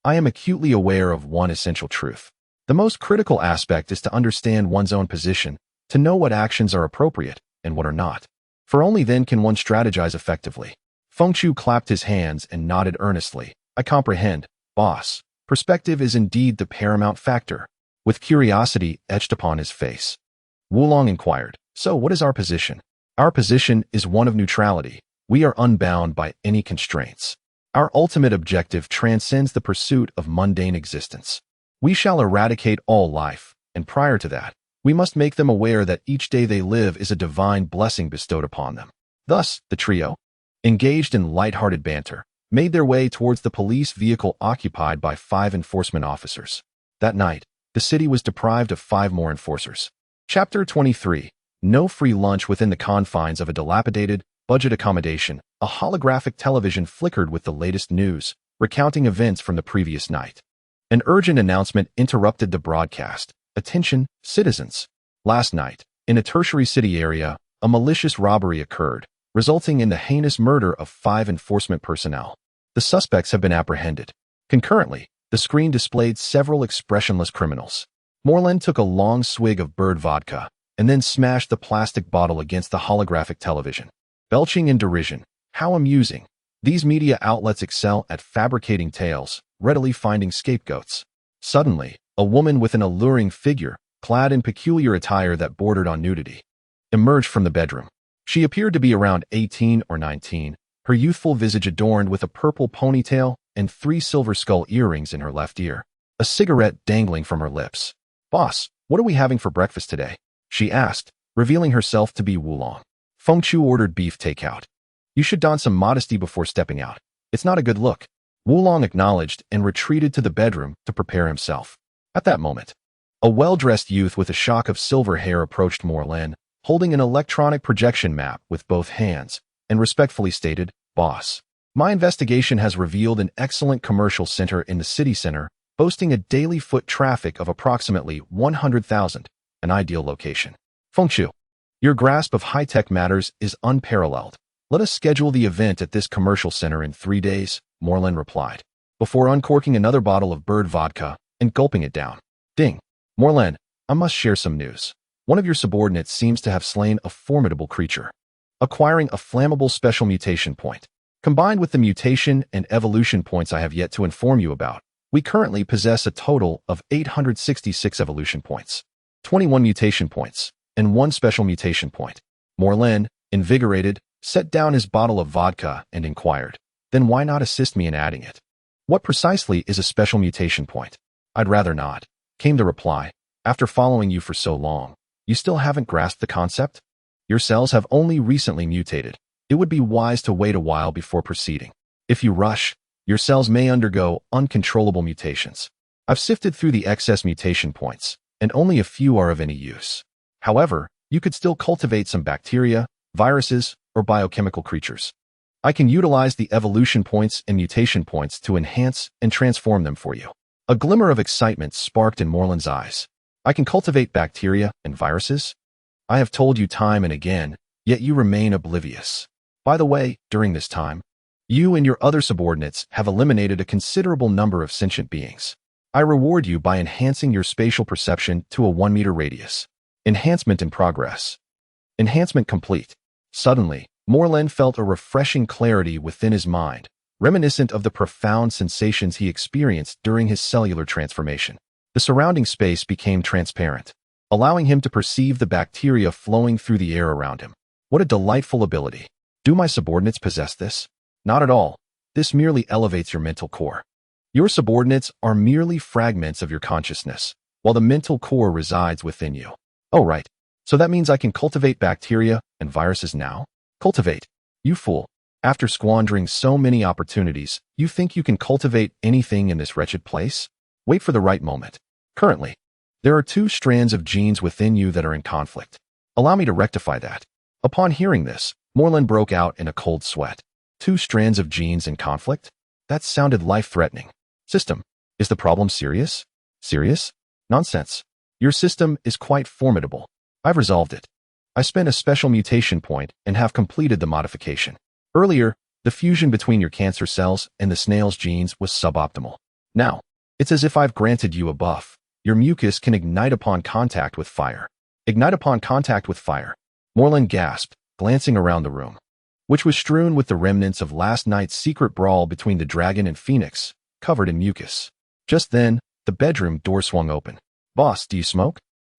I am acutely aware of one essential truth. The most critical aspect is to understand one's own position, to know what actions are appropriate and what are not. For only then can one strategize effectively." Fengchu clapped his hands and nodded earnestly. "I comprehend, boss. Perspective is indeed the paramount factor." With curiosity etched upon his face, Wulong inquired, "So what is our position?" "Our position is one of neutrality. We are unbound by any constraints. Our ultimate objective transcends the pursuit of mundane existence. We shall eradicate all life, and prior to that, we must make them aware that each day they live is a divine blessing bestowed upon them." Thus, the trio, engaged in light-hearted banter, made their way towards the police vehicle occupied by 5 enforcement officers. That night, the city was deprived of 5 more enforcers. Chapter 23. No free lunch within the confines of a dilapidated, budget accommodation. A holographic television flickered with the latest news, recounting events from the previous night. An urgent announcement interrupted the broadcast. "Attention, citizens. Last night, in a tertiary city area, a malicious robbery occurred, resulting in the heinous murder of 5 enforcement personnel. The suspects have been apprehended." Concurrently, the screen displayed several expressionless criminals. Moren took a long swig of bird vodka and then smashed the plastic bottle against the holographic television, belching in derision. How amusing. These media outlets excel at fabricating tales, readily finding scapegoats. Suddenly, a woman with an alluring figure, clad in peculiar attire that bordered on nudity, emerged from the bedroom. She appeared to be around 18 or 19, her youthful visage adorned with a purple ponytail and 3 silver skull earrings in her left ear, a cigarette dangling from her lips. "Boss, what are we having for breakfast today?" she asked, revealing herself to be Wulong. Fengchu ordered beef takeout. "You should don some modesty before stepping out. It's not a good look." Wulong acknowledged and retreated to the bedroom to prepare himself. At that moment, a well-dressed youth with a shock of silver hair approached Moren, holding an electronic projection map with both hands, and respectfully stated, "Boss, my investigation has revealed an excellent commercial center in the city center, boasting a daily foot traffic of approximately 100,000, an ideal location." "Fengchu, your grasp of high-tech matters is unparalleled. Let us schedule the event at this commercial center in 3 days, Moren replied, before uncorking another bottle of bird vodka and gulping it down. "Ding. Moren, I must share some news. One of your subordinates seems to have slain a formidable creature, acquiring a flammable special mutation point. Combined with the mutation and evolution points I have yet to inform you about, we currently possess a total of 866 evolution points, 21 mutation points, and 1 special mutation point." Moren, invigorated, set down his bottle of vodka and inquired, "Then why not assist me in adding it?" "What precisely is a special mutation point?" "I'd rather not," came the reply. "After following you for so long, you still haven't grasped the concept? Your cells have only recently mutated. It would be wise to wait a while before proceeding. If you rush, your cells may undergo uncontrollable mutations. I've sifted through the excess mutation points, and only a few are of any use. However, you could still cultivate some bacteria, viruses, or biochemical creatures. I can utilize the evolution points and mutation points to enhance and transform them for you." A glimmer of excitement sparked in Moren's eyes. "I can cultivate bacteria and viruses? I have told you time and again, yet you remain oblivious. By the way, during this time, you and your other subordinates have eliminated a considerable number of sentient beings. I reward you by enhancing your spatial perception to a 1-meter radius. Enhancement in progress. Enhancement complete." Suddenly, Moren felt a refreshing clarity within his mind, reminiscent of the profound sensations he experienced during his cellular transformation. The surrounding space became transparent, allowing him to perceive the bacteria flowing through the air around him. What a delightful ability. Do my subordinates possess this? Not at all. This merely elevates your mental core. Your subordinates are merely fragments of your consciousness, while the mental core resides within you. Oh, right. So that means I can cultivate bacteria and viruses now? Cultivate? You fool. After squandering so many opportunities, you think you can cultivate anything in this wretched place? Wait for the right moment. Currently, there are two strands of genes within you that are in conflict. Allow me to rectify that. Upon hearing this, Moren broke out in a cold sweat. Two strands of genes in conflict? That sounded life-threatening. System, is the problem serious? Serious? Nonsense. Your system is quite formidable. I've resolved it. I spent a special mutation point and have completed the modification. Earlier, the fusion between your cancer cells and the snail's genes was suboptimal. Now, it's as if I've granted you a buff. Your mucus can ignite upon contact with fire. Ignite upon contact with fire. Moren gasped, glancing around the room, which was strewn with the remnants of last night's secret brawl between the dragon and Phoenix, covered in mucus. Just then, the bedroom door swung open. Boss, do you smoke?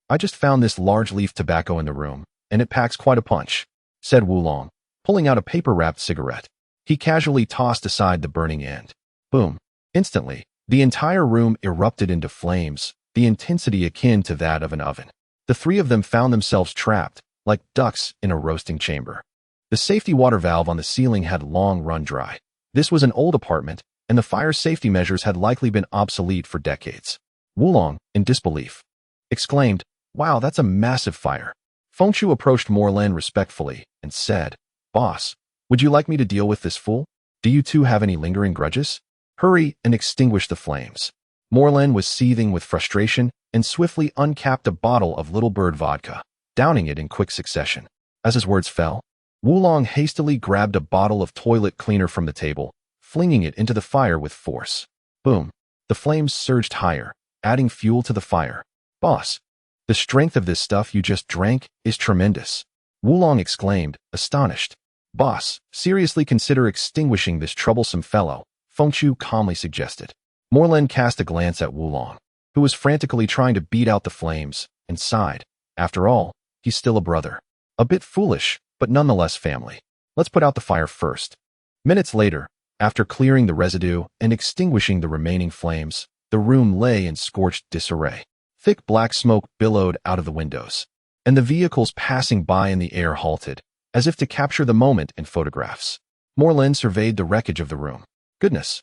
I just found this large leaf tobacco in the room, and it packs quite a punch, said Wulong, pulling out a paper-wrapped cigarette. He casually tossed aside the burning end. Boom. Instantly, the entire room erupted into flames, the intensity akin to that of an oven. The three of them found themselves trapped, like ducks in a roasting chamber. The safety water valve on the ceiling had long run dry. This was an old apartment, and the fire safety measures had likely been obsolete for decades. Wulong, in disbelief, exclaimed, "Wow, that's a massive fire." Fengshu approached Moren respectfully and said, "Boss, would you like me to deal with this fool? Do you two have any lingering grudges? Hurry and extinguish the flames." Moren was seething with frustration and swiftly uncapped a bottle of Little Bird vodka, downing it in quick succession. As his words fell, Wulong hastily grabbed a bottle of toilet cleaner from the table, flinging it into the fire with force. Boom! The flames surged higher, adding fuel to the fire. "Boss, the strength of this stuff you just drank is tremendous," Wulong exclaimed, astonished. "Boss, seriously consider extinguishing this troublesome fellow," Fengshu calmly suggested. Moren cast a glance at Wulong, who was frantically trying to beat out the flames, and sighed. After all, he's still a brother. A bit foolish, but nonetheless family. Let's put out the fire first. Minutes later, after clearing the residue and extinguishing the remaining flames, the room lay in scorched disarray. Thick black smoke billowed out of the windows, and the vehicles passing by in the air halted, as if to capture the moment in photographs. Moren surveyed the wreckage of the room. Goodness,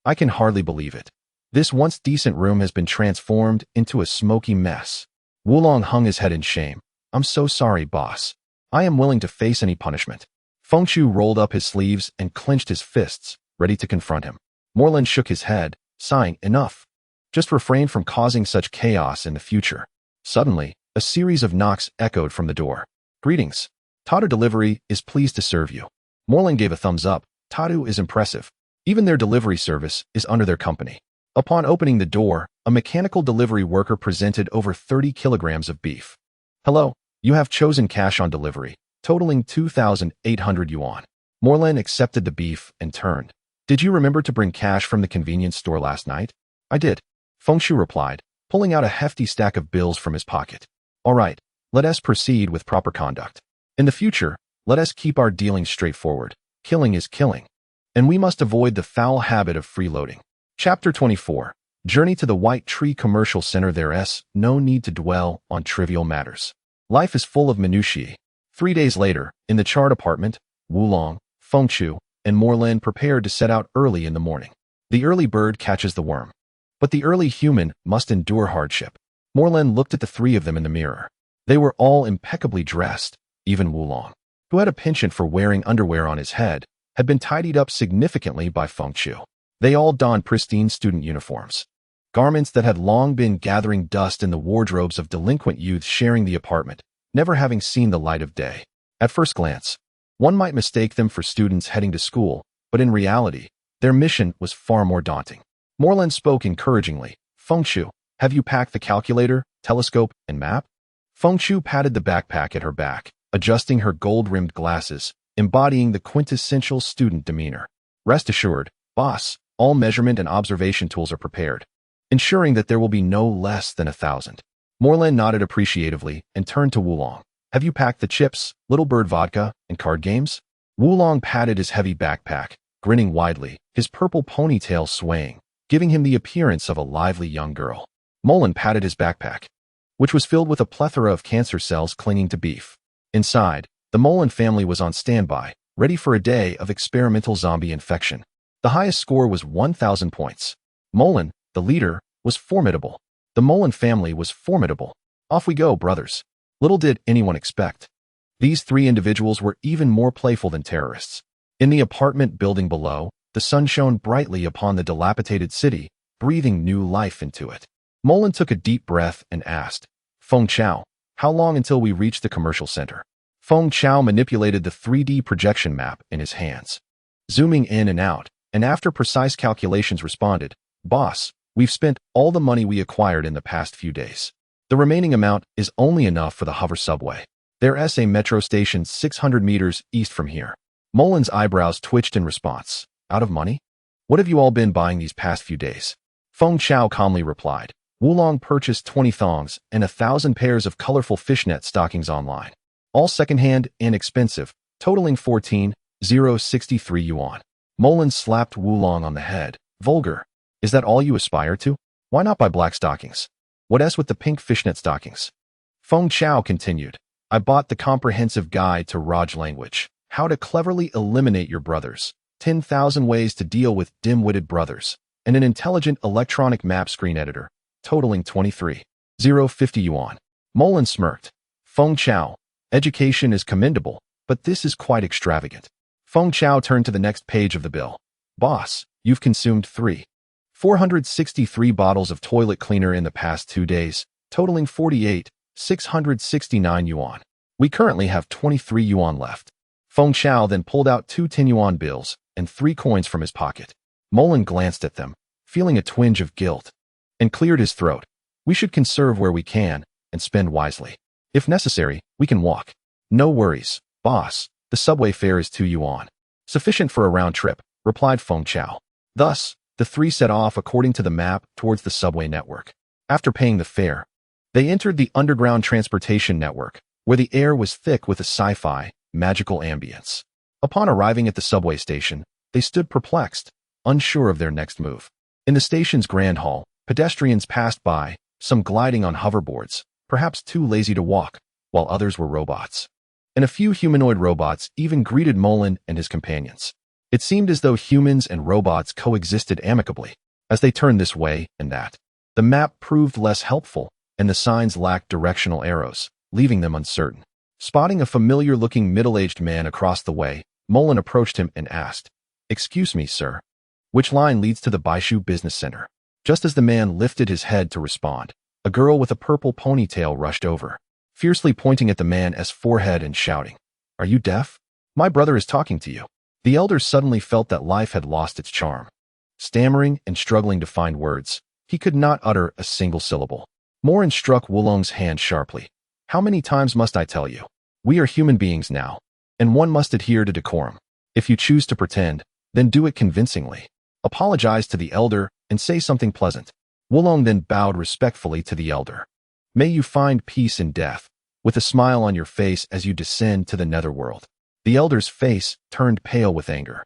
I can hardly believe it. This once decent room has been transformed into a smoky mess. Wulong hung his head in shame. "I'm so sorry, boss. I am willing to face any punishment." Fengshu rolled up his sleeves and clenched his fists, ready to confront him. Moren shook his head, sighing, "Enough. Just refrain from causing such chaos in the future." Suddenly, a series of knocks echoed from the door. "Greetings. Tadu Delivery is pleased to serve you." Moren gave a thumbs up. Tadu is impressive. Even their delivery service is under their company. Upon opening the door, a mechanical delivery worker presented over 30 kilograms of beef. "Hello, you have chosen cash on delivery, totaling 2,800 yuan. Moren accepted the beef and turned. "Did you remember to bring cash from the convenience store last night?" "I did," Fengshu replied, pulling out a hefty stack of bills from his pocket. "All right, let us proceed with proper conduct. In the future, let us keep our dealings straightforward. Killing is killing, and we must avoid the foul habit of freeloading." Chapter 24. Journey to the White Tree Commercial Center. There's no need to dwell on trivial matters. Life is full of minutiae. 3 days later, in the chart apartment, Wulong, Fengshu, and Moren prepared to set out early in the morning. The early bird catches the worm, but the early human must endure hardship. Moren looked at the three of them in the mirror. They were all impeccably dressed. Even Wulong, who had a penchant for wearing underwear on his head, had been tidied up significantly by Fengshu. They all donned pristine student uniforms, garments that had long been gathering dust in the wardrobes of delinquent youths sharing the apartment, never having seen the light of day. At first glance, one might mistake them for students heading to school, but in reality, their mission was far more daunting. Moren spoke encouragingly. "Fengshu, have you packed the calculator, telescope, and map?" Fengshu patted the backpack at her back, adjusting her gold-rimmed glasses, embodying the quintessential student demeanor. "Rest assured, boss, all measurement and observation tools are prepared, ensuring that there will be no less than 1,000. Moren nodded appreciatively and turned to Wulong. "Have you packed the chips, Little Bird vodka, and card games?" Wulong patted his heavy backpack, grinning widely, his purple ponytail swaying, giving him the appearance of a lively young girl. Moren patted his backpack, which was filled with a plethora of cancer cells clinging to beef. Inside, the Moren family was on standby, ready for a day of experimental zombie infection. The highest score was 1,000 points. Moren, the leader, was formidable. The Moren family was formidable. Off we go, brothers. Little did anyone expect. These three individuals were even more playful than terrorists. In the apartment building below, the sun shone brightly upon the dilapidated city, breathing new life into it. Moren took a deep breath and asked, Feng Chao, how long until we reach the commercial center? Feng Chao manipulated the 3D projection map in his hands, zooming in and out, and after precise calculations responded, Boss, we've spent all the money we acquired in the past few days. The remaining amount is only enough for the hover subway. There's a metro station 600 meters east from here. Moren's eyebrows twitched in response. Out of money? What have you all been buying these past few days? Feng Chao calmly replied. Wulong purchased 20 thongs and 1,000 pairs of colorful fishnet stockings online. All secondhand and expensive, totaling 14,063 yuan. Moren slapped Wulong on the head. Vulgar. Is that all you aspire to? Why not buy black stockings? What else with the pink fishnet stockings? Feng Chao continued. I bought the comprehensive guide to Raj language. How to cleverly eliminate your brothers. 10,000 ways to deal with dim-witted brothers. And an intelligent electronic map screen editor, totaling 23,050 yuan. Moren smirked. Feng Chao, education is commendable, but this is quite extravagant. Feng Chao turned to the next page of the bill. Boss, you've consumed 463 bottles of toilet cleaner in the past 2 days, totaling 48,669 yuan. We currently have 23 yuan left. Feng Chao then pulled out 2 10 yuan bills and 3 coins from his pocket. Moren glanced at them, feeling a twinge of guilt, and cleared his throat. We should conserve where we can and spend wisely. If necessary, we can walk. No worries, boss. The subway fare is 2 yuan. Sufficient for a round trip, replied Feng Chao. Thus, the three set off according to the map towards the subway network. After paying the fare, they entered the underground transportation network, where the air was thick with a sci-fi, magical ambience. Upon arriving at the subway station, they stood perplexed, unsure of their next move. In the station's grand hall, pedestrians passed by, some gliding on hoverboards, perhaps too lazy to walk, while others were robots. And a few humanoid robots even greeted Moren and his companions. It seemed as though humans and robots coexisted amicably, as they turned this way and that. The map proved less helpful, and the signs lacked directional arrows, leaving them uncertain. Spotting a familiar-looking middle-aged man across the way, Moren approached him and asked, Excuse me, sir. Which line leads to the Baishu Business Center? Just as the man lifted his head to respond, a girl with a purple ponytail rushed over, fiercely pointing at the man's forehead and shouting, Are you deaf? My brother is talking to you. The elder suddenly felt that life had lost its charm. Stammering and struggling to find words, he could not utter a single syllable. Moren struck Wulong's hand sharply. How many times must I tell you? We are human beings now, and one must adhere to decorum. If you choose to pretend, then do it convincingly. Apologize to the elder and say something pleasant. Wulong then bowed respectfully to the elder. May you find peace in death, with a smile on your face as you descend to the netherworld. The elder's face turned pale with anger.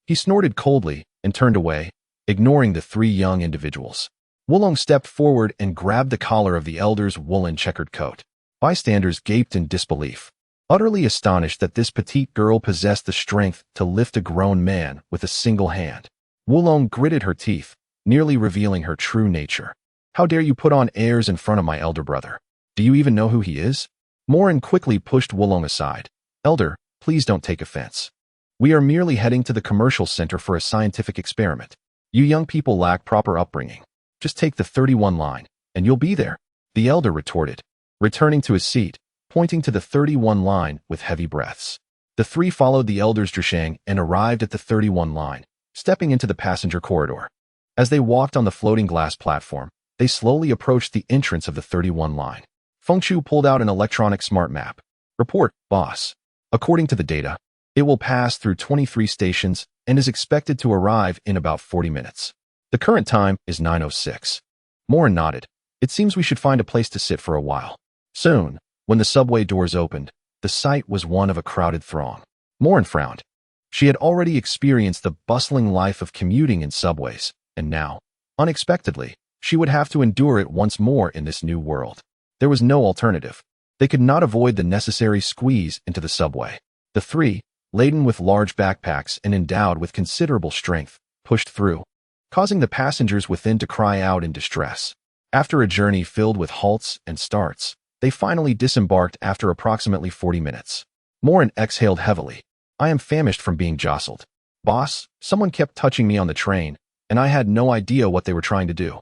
He snorted coldly and turned away, ignoring the three young individuals. Wulong stepped forward and grabbed the collar of the elder's woolen checkered coat. Bystanders gaped in disbelief, utterly astonished that this petite girl possessed the strength to lift a grown man with a single hand. Wulong gritted her teeth, nearly revealing her true nature. How dare you put on airs in front of my elder brother? Do you even know who he is? Moren quickly pushed Wulong aside. Elder, please don't take offense. We are merely heading to the commercial center for a scientific experiment. You young people lack proper upbringing. Just take the 31 line, and you'll be there, the elder retorted, returning to his seat, pointing to the 31 line with heavy breaths. The three followed the elder's drishang and arrived at the 31 line, stepping into the passenger corridor. As they walked on the floating glass platform, they slowly approached the entrance of the 31 line. Feng Chu pulled out an electronic smart map. Report, boss. According to the data, it will pass through 23 stations and is expected to arrive in about 40 minutes. The current time is 9:06. Moren nodded. It seems we should find a place to sit for a while. Soon, when the subway doors opened, the sight was one of a crowded throng. Moren frowned. She had already experienced the bustling life of commuting in subways, and now, unexpectedly, she would have to endure it once more in this new world. There was no alternative. They could not avoid the necessary squeeze into the subway. The three, laden with large backpacks and endowed with considerable strength, pushed through, causing the passengers within to cry out in distress. After a journey filled with halts and starts, they finally disembarked after approximately 40 minutes. Moren exhaled heavily. I am famished from being jostled. Boss, someone kept touching me on the train, and I had no idea what they were trying to do.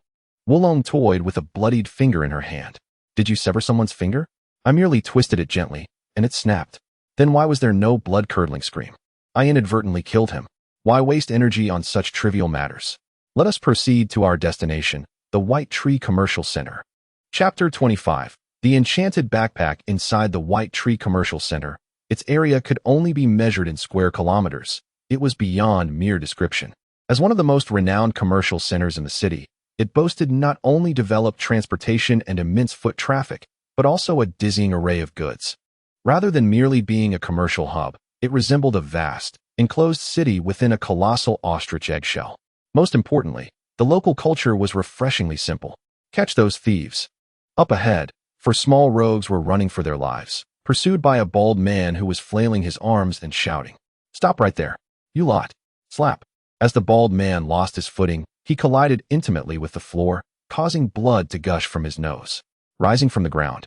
Wulong toyed with a bloodied finger in her hand. Did you sever someone's finger? I merely twisted it gently, and it snapped. Then why was there no blood-curdling scream? I inadvertently killed him. Why waste energy on such trivial matters? Let us proceed to our destination, the White Tree Commercial Center. Chapter 25. The enchanted backpack inside the White Tree Commercial Center. Its area could only be measured in square kilometers. It was beyond mere description. As one of the most renowned commercial centers in the city, it boasted not only developed transportation and immense foot traffic, but also a dizzying array of goods. Rather than merely being a commercial hub, it resembled a vast, enclosed city within a colossal ostrich eggshell. Most importantly, the local culture was refreshingly simple. Catch those thieves. Up ahead, four small rogues were running for their lives, pursued by a bald man who was flailing his arms and shouting, "Stop right there, you lot!" Slap. As the bald man lost his footing, he collided intimately with the floor, causing blood to gush from his nose. Rising from the ground,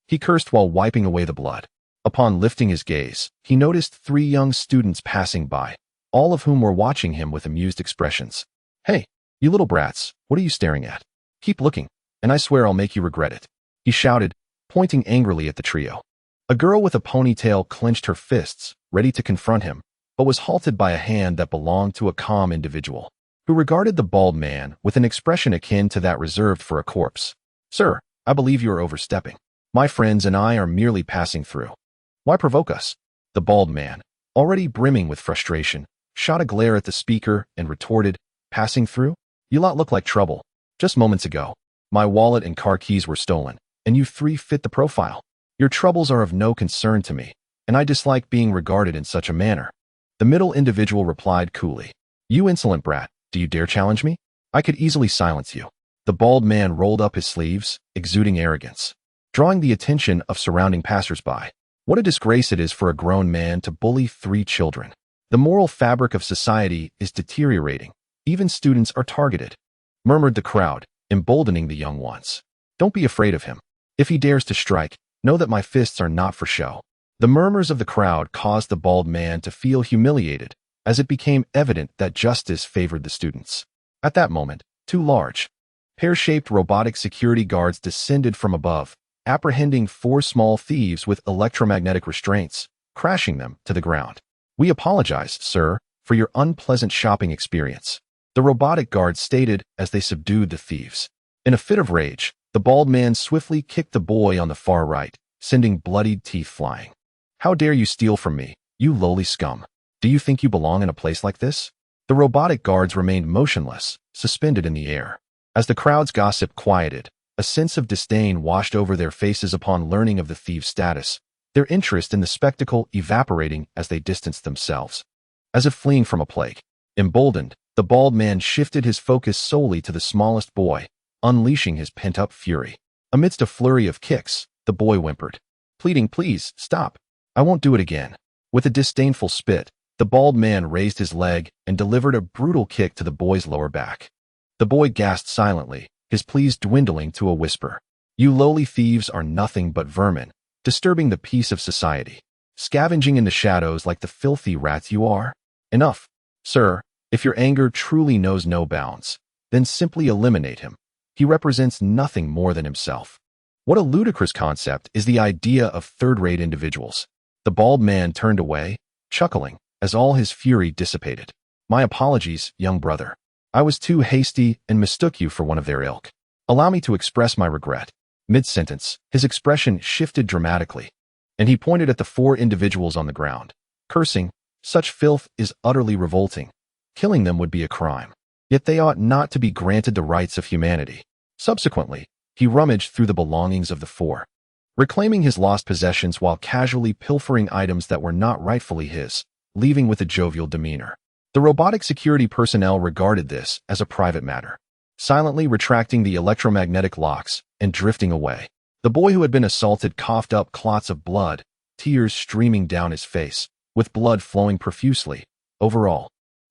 he cursed while wiping away the blood. Upon lifting his gaze, he noticed 3 young students passing by, all of whom were watching him with amused expressions. "Hey, you little brats, what are you staring at? Keep looking, and I swear I'll make you regret it," he shouted, pointing angrily at the trio. A girl with a ponytail clenched her fists, ready to confront him, but was halted by a hand that belonged to a calm individual, who regarded the bald man with an expression akin to that reserved for a corpse. "Sir, I believe you are overstepping. My friends and I are merely passing through. Why provoke us?" The bald man, already brimming with frustration, shot a glare at the speaker and retorted, "Passing through? You lot look like trouble. Just moments ago, my wallet and car keys were stolen, and you 3 fit the profile. Your troubles are of no concern to me, and I dislike being regarded in such a manner." The middle individual replied coolly, "You insolent brat, do you dare challenge me? I could easily silence you." The bald man rolled up his sleeves, exuding arrogance, drawing the attention of surrounding passers-by. What a disgrace it is for a grown man to bully 3 children. The moral fabric of society is deteriorating. Even students are targeted, murmured the crowd, emboldening the young ones. "Don't be afraid of him. If he dares to strike, know that my fists are not for show." The murmurs of the crowd caused the bald man to feel humiliated, as it became evident that justice favored the students. At that moment, 2 large, pear-shaped robotic security guards descended from above, apprehending 4 small thieves with electromagnetic restraints, crashing them to the ground. "We apologize, sir, for your unpleasant shopping experience," the robotic guards stated as they subdued the thieves. In a fit of rage, the bald man swiftly kicked the boy on the far right, sending bloodied teeth flying. "How dare you steal from me, you lowly scum? Do you think you belong in a place like this?" The robotic guards remained motionless, suspended in the air. As the crowd's gossip quieted, a sense of disdain washed over their faces upon learning of the thieves' status, their interest in the spectacle evaporating as they distanced themselves. As if fleeing from a plague, emboldened, the bald man shifted his focus solely to the smallest boy, unleashing his pent-up fury. Amidst a flurry of kicks, the boy whimpered, pleading, "Please, stop. I won't do it again." With a disdainful spit, the bald man raised his leg and delivered a brutal kick to the boy's lower back. The boy gasped silently, his pleas dwindling to a whisper. "You lowly thieves are nothing but vermin, disturbing the peace of society, scavenging in the shadows like the filthy rats you are. Enough, sir. If your anger truly knows no bounds, then simply eliminate him. He represents nothing more than himself." What a ludicrous concept is the idea of third-rate individuals. The bald man turned away, chuckling, as all his fury dissipated. "My apologies, young brother. I was too hasty and mistook you for one of their ilk. Allow me to express my regret." Mid-sentence, his expression shifted dramatically, and he pointed at the 4 individuals on the ground, cursing, "Such filth is utterly revolting. Killing them would be a crime. Yet they ought not to be granted the rights of humanity." Subsequently, he rummaged through the belongings of the 4, reclaiming his lost possessions while casually pilfering items that were not rightfully his, leaving with a jovial demeanor. The robotic security personnel regarded this as a private matter, silently retracting the electromagnetic locks and drifting away. The boy who had been assaulted coughed up clots of blood, tears streaming down his face, with blood flowing profusely. Overall,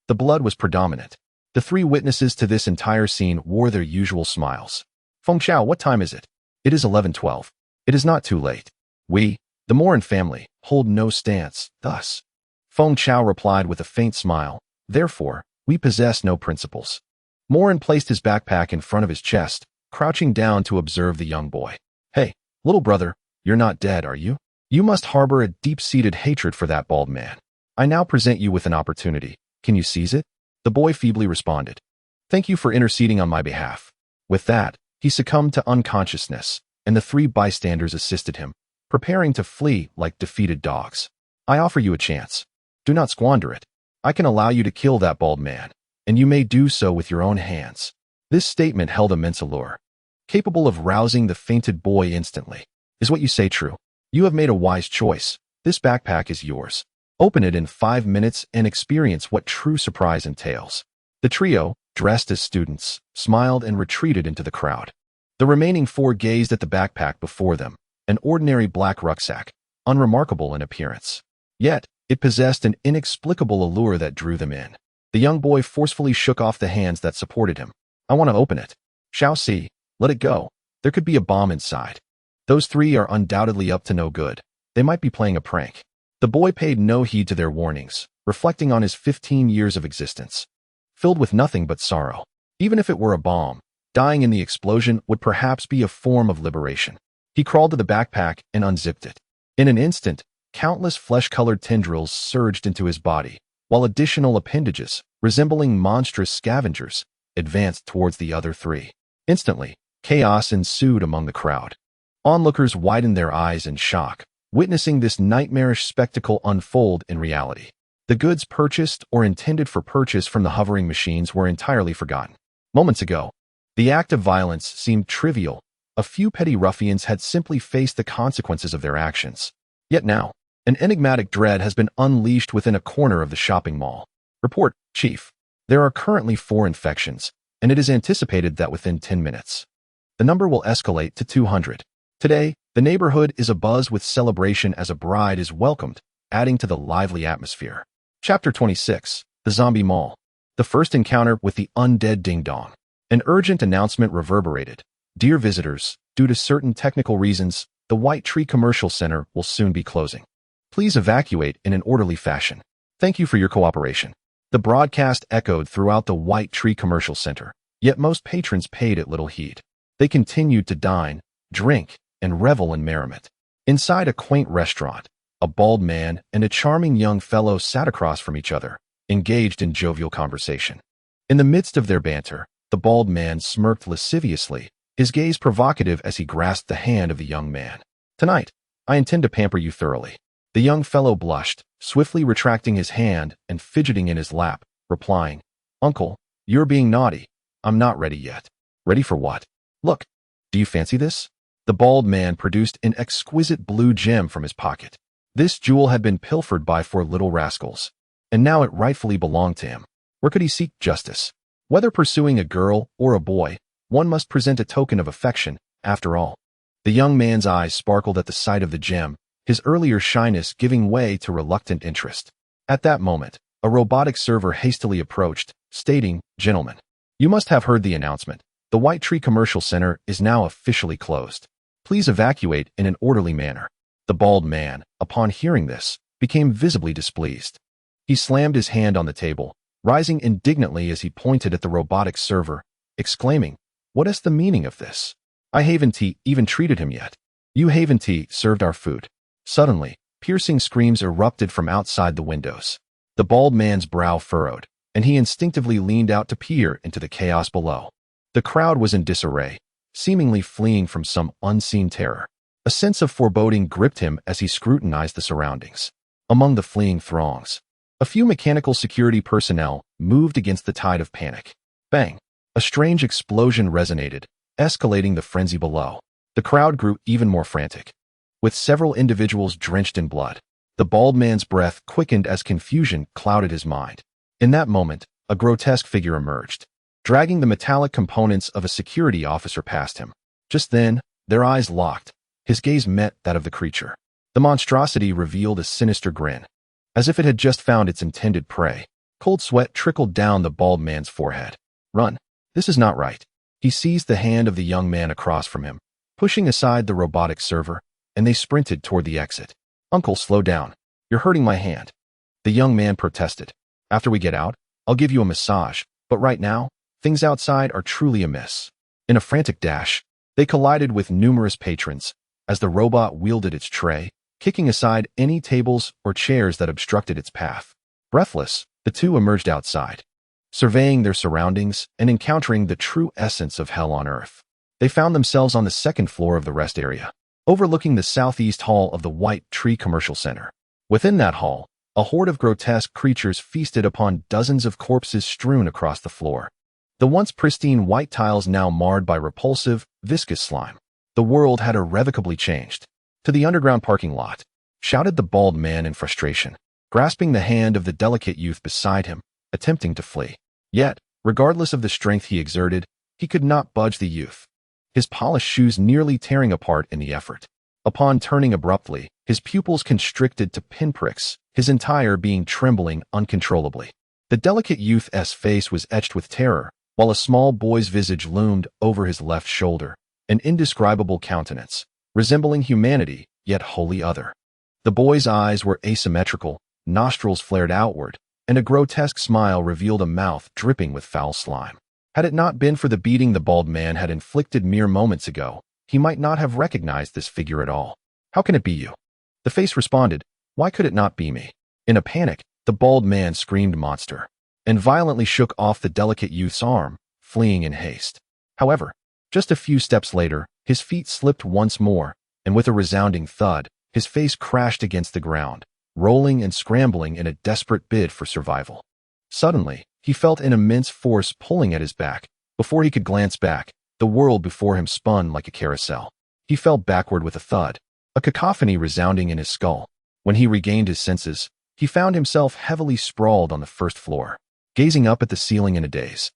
the blood was predominant. The three witnesses to this entire scene wore their usual smiles. Feng Xiao, what time is it? It is 11:12. It is not too late. We, the Moren family, hold no stance, thus. Feng Xiao replied with a faint smile. Therefore, we possess no principles. Moren placed his backpack in front of his chest, crouching down to observe the young boy. Hey, little brother, you're not dead, are you? You must harbor a deep-seated hatred for that bald man. I now present you with an opportunity. Can you seize it? The boy feebly responded. Thank you for interceding on my behalf. With that, he succumbed to unconsciousness, and the three bystanders assisted him, preparing to flee like defeated dogs. I offer you a chance. Do not squander it. I can allow you to kill that bald man, and you may do so with your own hands. This statement held immense allure, capable of rousing the fainted boy instantly. Is what you say true? You have made a wise choice. This backpack is yours. Open it in 5 minutes and experience what true surprise entails. The trio, dressed as students, smiled and retreated into the crowd. The remaining 4 gazed at the backpack before them, an ordinary black rucksack, unremarkable in appearance. Yet, it possessed an inexplicable allure that drew them in. The young boy forcefully shook off the hands that supported him. I want to open it. Shall see. Let it go. There could be a bomb inside. Those 3 are undoubtedly up to no good. They might be playing a prank. The boy paid no heed to their warnings, reflecting on his 15 years of existence, filled with nothing but sorrow. Even if it were a bomb, dying in the explosion would perhaps be a form of liberation. He crawled to the backpack and unzipped it. In an instant, countless flesh-colored tendrils surged into his body, while additional appendages, resembling monstrous scavengers, advanced towards the other 3. Instantly, chaos ensued among the crowd. Onlookers widened their eyes in shock, witnessing this nightmarish spectacle unfold in reality. The goods purchased or intended for purchase from the hovering machines were entirely forgotten. Moments ago, the act of violence seemed trivial. A few petty ruffians had simply faced the consequences of their actions. Yet now, an enigmatic dread has been unleashed within a corner of the shopping mall. Report, Chief. There are currently 4 infections, and it is anticipated that within 10 minutes, the number will escalate to 200. Today, the neighborhood is abuzz with celebration as a bride is welcomed, adding to the lively atmosphere. Chapter 26. The Zombie Mall. The first encounter with the undead ding-dong. An urgent announcement reverberated. Dear visitors, due to certain technical reasons, the White Tree Commercial Center will soon be closing. Please evacuate in an orderly fashion. Thank you for your cooperation. The broadcast echoed throughout the White Tree Commercial Center, yet most patrons paid it little heed. They continued to dine, drink, and revel in merriment. Inside a quaint restaurant, a bald man and a charming young fellow sat across from each other, engaged in jovial conversation. In the midst of their banter, the bald man smirked lasciviously, his gaze provocative as he grasped the hand of the young man. Tonight, I intend to pamper you thoroughly. The young fellow blushed, swiftly retracting his hand and fidgeting in his lap, replying, Uncle, you're being naughty. I'm not ready yet. Ready for what? Look, do you fancy this? The bald man produced an exquisite blue gem from his pocket. This jewel had been pilfered by 4 little rascals, and now it rightfully belonged to him. Where could he seek justice? Whether pursuing a girl or a boy, one must present a token of affection, after all. The young man's eyes sparkled at the sight of the gem, his earlier shyness giving way to reluctant interest. At that moment, a robotic server hastily approached, stating, Gentlemen, you must have heard the announcement. The White Tree Commercial Center is now officially closed. Please evacuate in an orderly manner. The bald man, upon hearing this, became visibly displeased. He slammed his hand on the table, rising indignantly as he pointed at the robotic server, exclaiming, What is the meaning of this? I haven't even treated him yet. You haven't served our food. Suddenly, piercing screams erupted from outside the windows. The bald man's brow furrowed, and he instinctively leaned out to peer into the chaos below. The crowd was in disarray, seemingly fleeing from some unseen terror. A sense of foreboding gripped him as he scrutinized the surroundings. Among the fleeing throngs, a few mechanical security personnel moved against the tide of panic. Bang! A strange explosion resonated, escalating the frenzy below. The crowd grew even more frantic, with several individuals drenched in blood. The bald man's breath quickened as confusion clouded his mind. In that moment, a grotesque figure emerged, dragging the metallic components of a security officer past him. Just then, their eyes locked. His gaze met that of the creature. The monstrosity revealed a sinister grin. as if it had just found its intended prey. Cold sweat trickled down the bald man's forehead. Run. This is not right. He seized the hand of the young man across from him, pushing aside the robotic server, and they sprinted toward the exit. Uncle, slow down. You're hurting my hand. The young man protested. After we get out, I'll give you a massage, but right now, things outside are truly amiss. In a frantic dash, they collided with numerous patrons as the robot wielded its tray, kicking aside any tables or chairs that obstructed its path. Breathless, the two emerged outside, surveying their surroundings and encountering the true essence of hell on Earth. They found themselves on the second floor of the rest area, overlooking the southeast hall of the White Tree Commercial Center. Within that hall, a horde of grotesque creatures feasted upon dozens of corpses strewn across the floor. The once pristine white tiles now marred by repulsive, viscous slime. The world had irrevocably changed. To the underground parking lot, shouted the bald man in frustration, grasping the hand of the delicate youth beside him, attempting to flee. Yet, regardless of the strength he exerted, he could not budge the youth, his polished shoes nearly tearing apart in the effort. Upon turning abruptly, his pupils constricted to pinpricks, his entire being trembling uncontrollably. The delicate youth's face was etched with terror, while a small boy's visage loomed over his left shoulder, an indescribable countenance, resembling humanity, yet wholly other. The boy's eyes were asymmetrical, nostrils flared outward, and a grotesque smile revealed a mouth dripping with foul slime. Had it not been for the beating the bald man had inflicted mere moments ago, he might not have recognized this figure at all. How can it be you? The face responded, why could it not be me? In a panic, the bald man screamed monster, and violently shook off the delicate youth's arm, fleeing in haste. However, just a few steps later, his feet slipped once more, and with a resounding thud, his face crashed against the ground, rolling and scrambling in a desperate bid for survival. Suddenly, he felt an immense force pulling at his back. Before he could glance back, the world before him spun like a carousel. He fell backward with a thud, a cacophony resounding in his skull. When he regained his senses, he found himself heavily sprawled on the first floor, gazing up at the ceiling in a daze.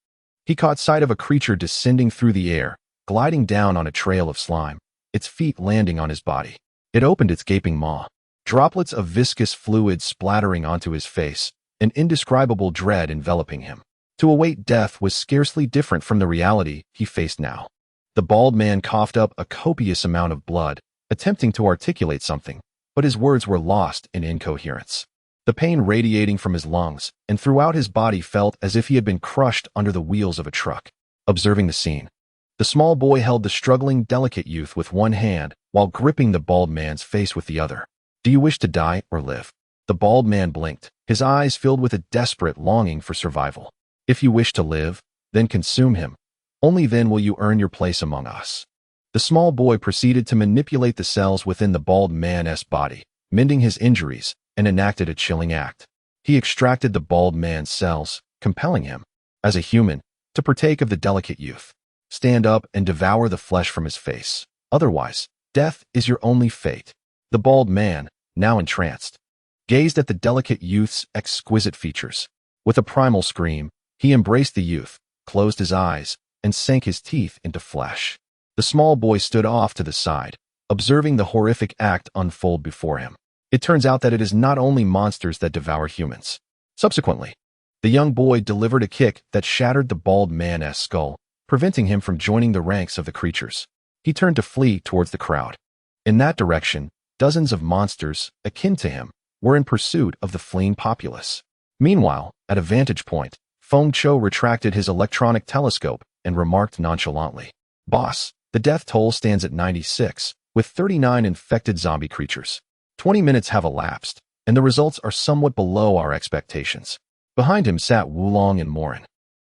He caught sight of a creature descending through the air, gliding down on a trail of slime, its feet landing on his body. It opened its gaping maw, droplets of viscous fluid splattering onto his face, an indescribable dread enveloping him. To await death was scarcely different from the reality he faced now. The bald man coughed up a copious amount of blood, attempting to articulate something, but his words were lost in incoherence. The pain radiating from his lungs and throughout his body felt as if he had been crushed under the wheels of a truck. Observing the scene, the small boy held the struggling, delicate youth with one hand while gripping the bald man's face with the other. Do you wish to die or live? The bald man blinked, his eyes filled with a desperate longing for survival. If you wish to live, then consume him. Only then will you earn your place among us. The small boy proceeded to manipulate the cells within the bald man's body, mending his injuries, and enacted a chilling act. He extracted the bald man's cells, compelling him, as a human, to partake of the delicate youth. Stand up and devour the flesh from his face. Otherwise, death is your only fate. The bald man, now entranced, gazed at the delicate youth's exquisite features. With a primal scream, he embraced the youth, closed his eyes, and sank his teeth into flesh. The small boy stood off to the side, observing the horrific act unfold before him. It turns out that it is not only monsters that devour humans. Subsequently, the young boy delivered a kick that shattered the bald man's skull, preventing him from joining the ranks of the creatures. He turned to flee towards the crowd. In that direction, dozens of monsters, akin to him, were in pursuit of the fleeing populace. Meanwhile, at a vantage point, Feng Cho retracted his electronic telescope and remarked nonchalantly, "Boss, the death toll stands at 96, with 39 infected zombie creatures. 20 minutes have elapsed, and the results are somewhat below our expectations." Behind him sat Wulong and Moren,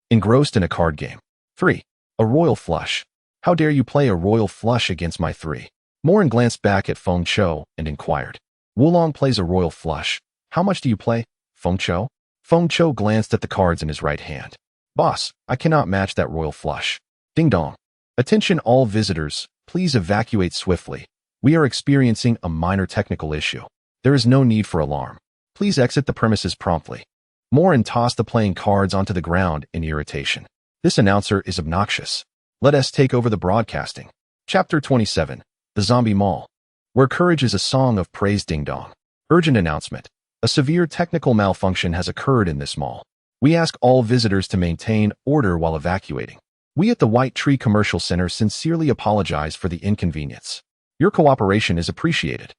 engrossed in a card game. 3. A royal flush. How dare you play a royal flush against my 3? Moren glanced back at Feng Cho and inquired. Wulong plays a royal flush. How much do you play, Feng Cho? Feng Cho glanced at the cards in his right hand. Boss, I cannot match that royal flush. Ding dong. Attention all visitors, please evacuate swiftly. We are experiencing a minor technical issue. There is no need for alarm. Please exit the premises promptly. Moren tossed the playing cards onto the ground in irritation. This announcer is obnoxious. Let us take over the broadcasting. Chapter 27. The Zombie Mall. Where courage is a song of praise. Ding dong. Urgent announcement. A severe technical malfunction has occurred in this mall. We ask all visitors to maintain order while evacuating. We at the White Tree Commercial Center sincerely apologize for the inconvenience. Your cooperation is appreciated.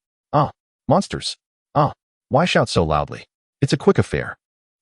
Monsters. Why shout so loudly? It's a quick affair.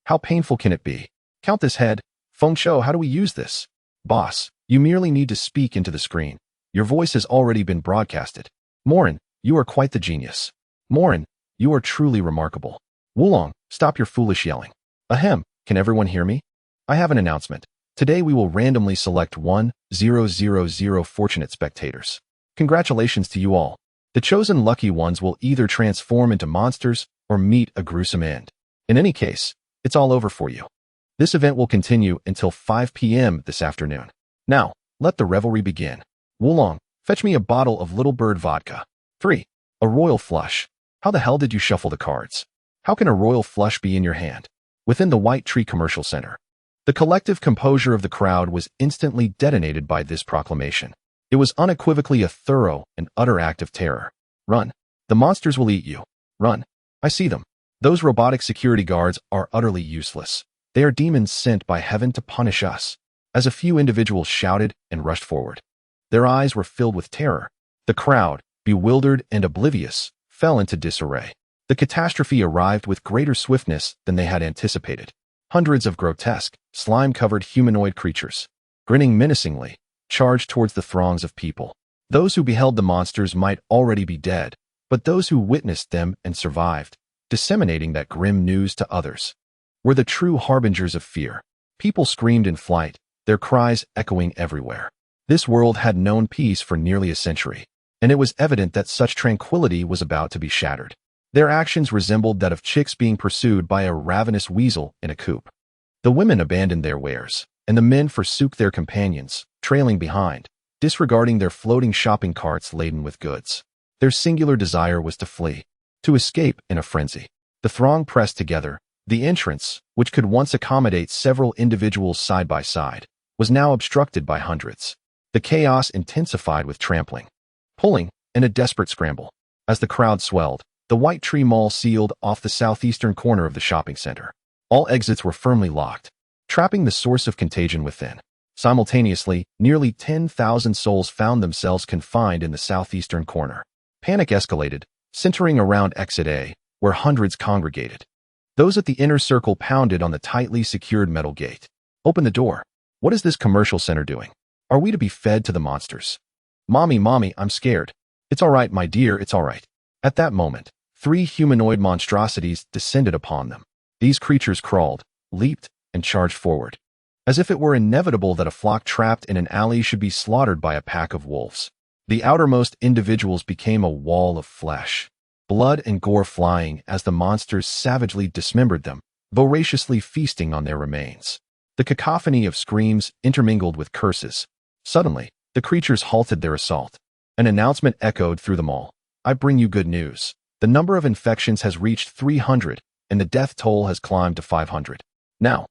How painful can it be? Count this head. Feng Shou, how do we use this? Boss, you merely need to speak into the screen. Your voice has already been broadcasted. Moren, you are quite the genius. Moren, you are truly remarkable. Wulong, stop your foolish yelling. Ahem, can everyone hear me? I have an announcement. Today we will randomly select 1,000 fortunate spectators. Congratulations to you all. The chosen lucky ones will either transform into monsters or meet a gruesome end. In any case, it's all over for you. This event will continue until 5 p.m. this afternoon. Now, let the revelry begin. Wulong, fetch me a bottle of Little Bird vodka. 3. A royal flush. How the hell did you shuffle the cards? How can a royal flush be in your hand? Within the White Tree Commercial Center, the collective composure of the crowd was instantly detonated by this proclamation. It was unequivocally a thorough and utter act of terror. Run. The monsters will eat you. Run. I see them. Those robotic security guards are utterly useless. They are demons sent by heaven to punish us. As a few individuals shouted and rushed forward, their eyes were filled with terror. The crowd, bewildered and oblivious, fell into disarray. The catastrophe arrived with greater swiftness than they had anticipated. Hundreds of grotesque, slime-covered humanoid creatures, grinning menacingly, charged towards the throngs of people. Those who beheld the monsters might already be dead, but those who witnessed them and survived, disseminating that grim news to others, were the true harbingers of fear. People screamed in flight, their cries echoing everywhere. This world had known peace for nearly a century, and it was evident that such tranquility was about to be shattered. Their actions resembled that of chicks being pursued by a ravenous weasel in a coop. The women abandoned their wares, and the men forsook their companions, trailing behind, disregarding their floating shopping carts laden with goods. Their singular desire was to flee, to escape in a frenzy. The throng pressed together. The entrance, which could once accommodate several individuals side by side, was now obstructed by hundreds. The chaos intensified with trampling, pulling, and a desperate scramble. As the crowd swelled, the White Tree Mall sealed off the southeastern corner of the shopping center. All exits were firmly locked, trapping the source of contagion within. Simultaneously, nearly 10,000 souls found themselves confined in the southeastern corner. Panic escalated, centering around Exit A, where hundreds congregated. Those at the inner circle pounded on the tightly secured metal gate. Open the door. What is this commercial center doing? Are we to be fed to the monsters? Mommy, I'm scared. It's all right, my dear, it's all right. At that moment, 3 humanoid monstrosities descended upon them. These creatures crawled, leaped, and charged forward, as if it were inevitable that a flock trapped in an alley should be slaughtered by a pack of wolves. The outermost individuals became a wall of flesh, blood and gore flying as the monsters savagely dismembered them, voraciously feasting on their remains. The cacophony of screams intermingled with curses. Suddenly, the creatures halted their assault. An announcement echoed through the mall. I bring you good news. The number of infections has reached 300, and the death toll has climbed to 500. Now,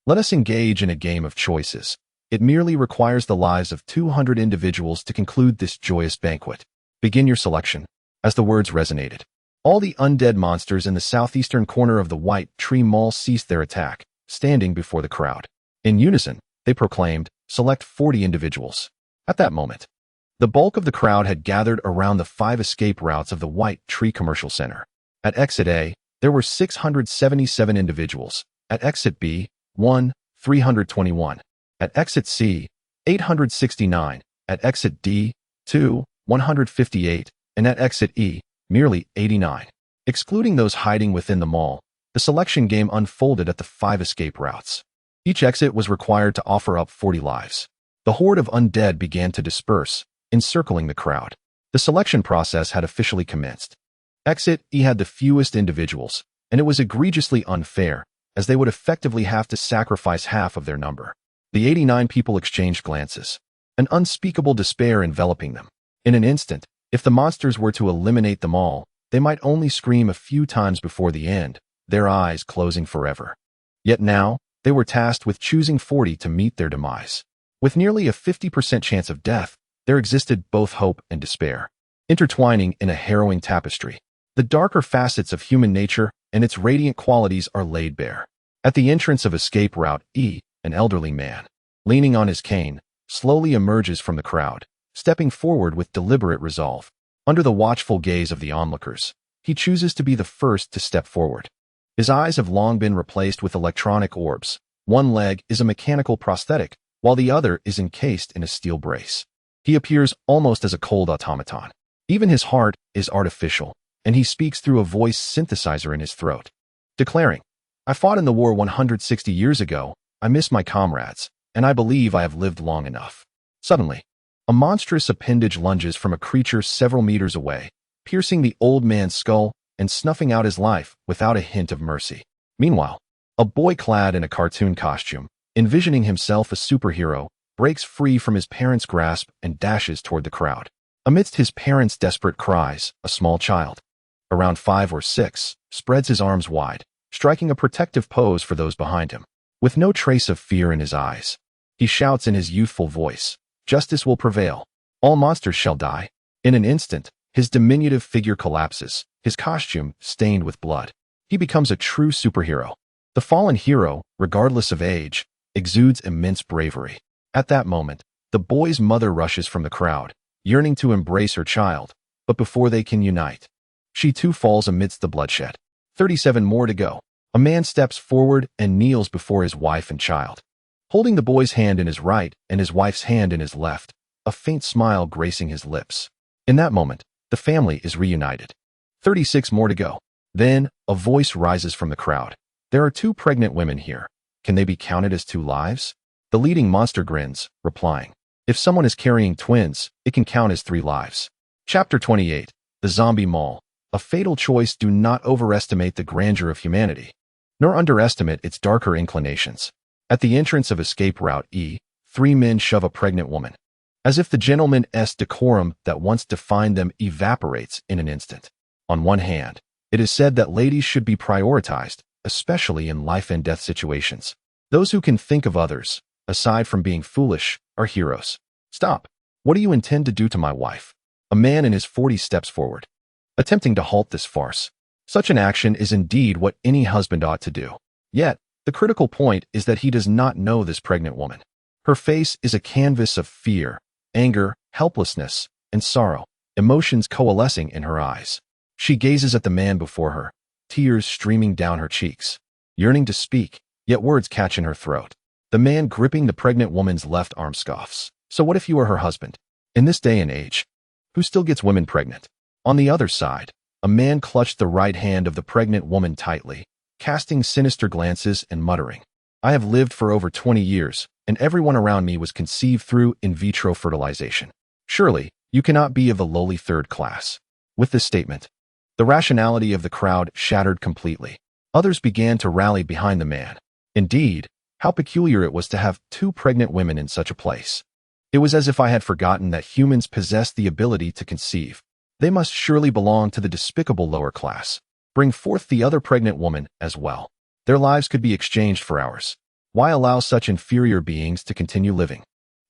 let us engage in a game of choices. It merely requires the lives of 200 individuals to conclude this joyous banquet. Begin your selection. As the words resonated, all the undead monsters in the southeastern corner of the White Tree Mall ceased their attack, standing before the crowd. In unison, they proclaimed, select 40 individuals. At that moment, the bulk of the crowd had gathered around the 5 escape routes of the White Tree Commercial Center. At Exit A, there were 677 individuals. At Exit B, 321. At Exit C, 869. At Exit D, 158. And at Exit E, merely 89. Excluding those hiding within the mall, the selection game unfolded at the 5 escape routes. Each exit was required to offer up 40 lives. The horde of undead began to disperse, encircling the crowd. The selection process had officially commenced. Exit E had the fewest individuals, and it was egregiously unfair, as they would effectively have to sacrifice half of their number. The 89 people exchanged glances, an unspeakable despair enveloping them. In an instant, if the monsters were to eliminate them all, they might only scream a few times before the end, their eyes closing forever. Yet now, they were tasked with choosing 40 to meet their demise. With nearly a 50% chance of death, there existed both hope and despair, intertwining in a harrowing tapestry. The darker facets of human nature and its radiant qualities are laid bare. At the entrance of escape route E, an elderly man, leaning on his cane, slowly emerges from the crowd, stepping forward with deliberate resolve. Under the watchful gaze of the onlookers, he chooses to be the first to step forward. His eyes have long been replaced with electronic orbs. One leg is a mechanical prosthetic, while the other is encased in a steel brace. He appears almost as a cold automaton. Even his heart is artificial, and he speaks through a voice synthesizer in his throat, declaring, "I fought in the war 160 years ago. I miss my comrades, and I believe I have lived long enough." Suddenly, a monstrous appendage lunges from a creature several meters away, piercing the old man's skull and snuffing out his life without a hint of mercy. Meanwhile, a boy clad in a cartoon costume, envisioning himself a superhero, breaks free from his parents' grasp and dashes toward the crowd. Amidst his parents' desperate cries, a small child, around 5 or 6, spreads his arms wide, striking a protective pose for those behind him. With no trace of fear in his eyes, he shouts in his youthful voice, "Justice will prevail. All monsters shall die." In an instant, his diminutive figure collapses, his costume stained with blood. He becomes a true superhero. The fallen hero, regardless of age, exudes immense bravery. At that moment, the boy's mother rushes from the crowd, yearning to embrace her child, but before they can unite, she too falls amidst the bloodshed. 37 more to go. A man steps forward and kneels before his wife and child. Holding the boy's hand in his right and his wife's hand in his left, a faint smile gracing his lips. In that moment, the family is reunited. 36 more to go. Then, a voice rises from the crowd. "There are 2 pregnant women here. Can they be counted as 2 lives?" The leading monster grins, replying, "If someone is carrying twins, it can count as 3 lives." Chapter 28. The Zombie Mall. A fatal choice. Do not overestimate the grandeur of humanity, nor underestimate its darker inclinations. At the entrance of escape route E, 3 men shove a pregnant woman, as if the gentleman's decorum that once defined them evaporates in an instant. On one hand, it is said that ladies should be prioritized, especially in life and death situations. Those who can think of others, aside from being foolish, are heroes. "Stop. What do you intend to do to my wife?" A man in his 40s steps forward, attempting to halt this farce. Such an action is indeed what any husband ought to do. Yet, the critical point is that he does not know this pregnant woman. Her face is a canvas of fear, anger, helplessness, and sorrow, emotions coalescing in her eyes. She gazes at the man before her, tears streaming down her cheeks, yearning to speak, yet words catch in her throat. The man gripping the pregnant woman's left arm scoffs. "So what if you are her husband? In this day and age, who still gets women pregnant?" On the other side, a man clutched the right hand of the pregnant woman tightly, casting sinister glances and muttering, "I have lived for over 20 years, and everyone around me was conceived through in vitro fertilization. Surely, you cannot be of the lowly 3rd class." With this statement, the rationality of the crowd shattered completely. Others began to rally behind the man. Indeed, how peculiar it was to have 2 pregnant women in such a place. It was as if I had forgotten that humans possessed the ability to conceive. They must surely belong to the despicable lower class. Bring forth the other pregnant woman as well. Their lives could be exchanged for ours. Why allow such inferior beings to continue living?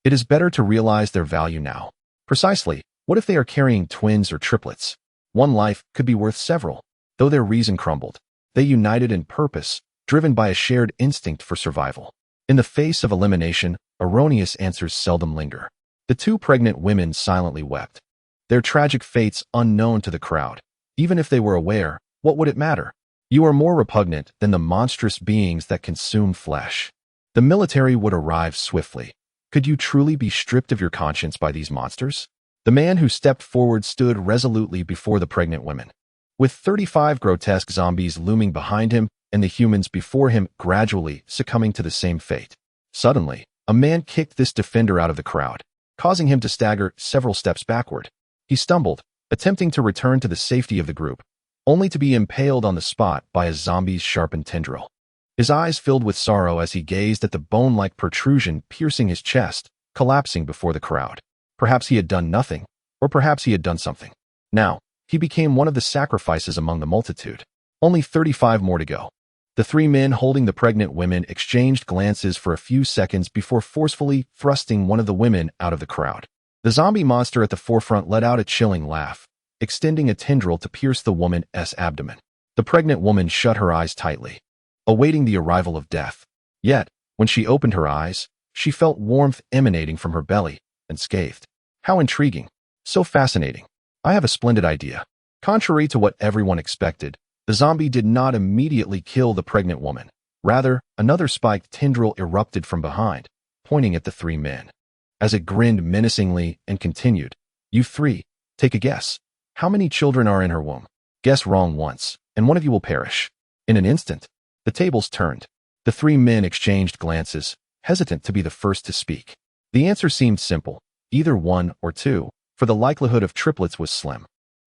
It is better to realize their value now. Precisely, what if they are carrying twins or triplets? One life could be worth several. Though their reason crumbled, they united in purpose, driven by a shared instinct for survival. In the face of elimination, erroneous answers seldom linger. The 2 pregnant women silently wept, their tragic fates unknown to the crowd. Even if they were aware, what would it matter? You are more repugnant than the monstrous beings that consume flesh. The military would arrive swiftly. Could you truly be stripped of your conscience by these monsters? The man who stepped forward stood resolutely before the pregnant women. With 35 grotesque zombies looming behind him and the humans before him gradually succumbing to the same fate. Suddenly, a man kicked this defender out of the crowd, causing him to stagger several steps backward. He stumbled, attempting to return to the safety of the group, only to be impaled on the spot by a zombie's sharpened tendril. His eyes filled with sorrow as he gazed at the bone-like protrusion piercing his chest, collapsing before the crowd. Perhaps he had done nothing, or perhaps he had done something. Now, he became one of the sacrifices among the multitude. Only 35 more to go. The 3 men holding the pregnant women exchanged glances for a few seconds before forcefully thrusting one of the women out of the crowd. The zombie monster at the forefront let out a chilling laugh, extending a tendril to pierce the woman's abdomen. The pregnant woman shut her eyes tightly, awaiting the arrival of death. Yet, when she opened her eyes, she felt warmth emanating from her belly and scathed. How intriguing. So fascinating. I have a splendid idea. Contrary to what everyone expected, the zombie did not immediately kill the pregnant woman. Rather, another spiked tendril erupted from behind, pointing at the three men. As it grinned menacingly and continued, "You three, take a guess. How many children are in her womb? Guess wrong once, and one of you will perish." In an instant, the tables turned. The three men exchanged glances, hesitant to be the first to speak. The answer seemed simple, either one or two, for the likelihood of triplets was slim.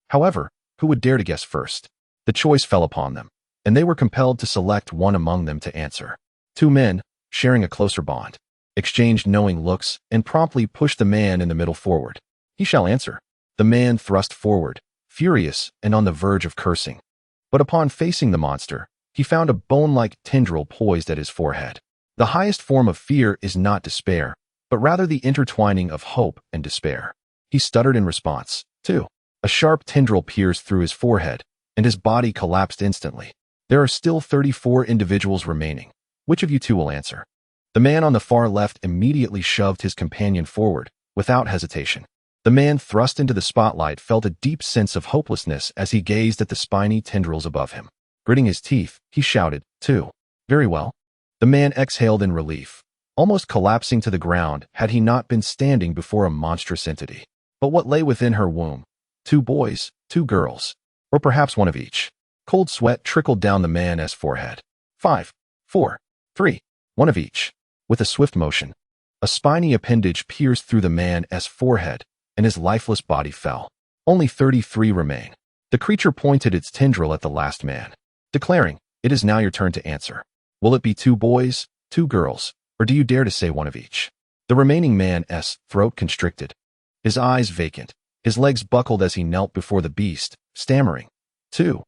However, who would dare to guess first? The choice fell upon them, and they were compelled to select one among them to answer. Two men, sharing a closer bond, exchanged knowing looks and promptly pushed the man in the middle forward. "He shall answer." The man thrust forward, furious and on the verge of cursing. But upon facing the monster, he found a bone-like tendril poised at his forehead. The highest form of fear is not despair, but rather the intertwining of hope and despair. He stuttered in response, too. A sharp tendril pierced through his forehead, and his body collapsed instantly. "There are still 34 individuals remaining. Which of you two will answer?" The man on the far left immediately shoved his companion forward, without hesitation. The man thrust into the spotlight felt a deep sense of hopelessness as he gazed at the spiny tendrils above him. Gritting his teeth, he shouted, "Two." "Very well." The man exhaled in relief, almost collapsing to the ground had he not been standing before a monstrous entity. But what lay within her womb? 2 boys, 2 girls, or perhaps one of each. Cold sweat trickled down the man's forehead. 5, 4, 3, one of each. With a swift motion, a spiny appendage pierced through the man's forehead, and his lifeless body fell. Only 33 remain. The creature pointed its tendril at the last man, declaring, "It is now your turn to answer. Will it be 2 boys, 2 girls, or do you dare to say one of each?" The remaining man's throat constricted, his eyes vacant, his legs buckled as he knelt before the beast, stammering, two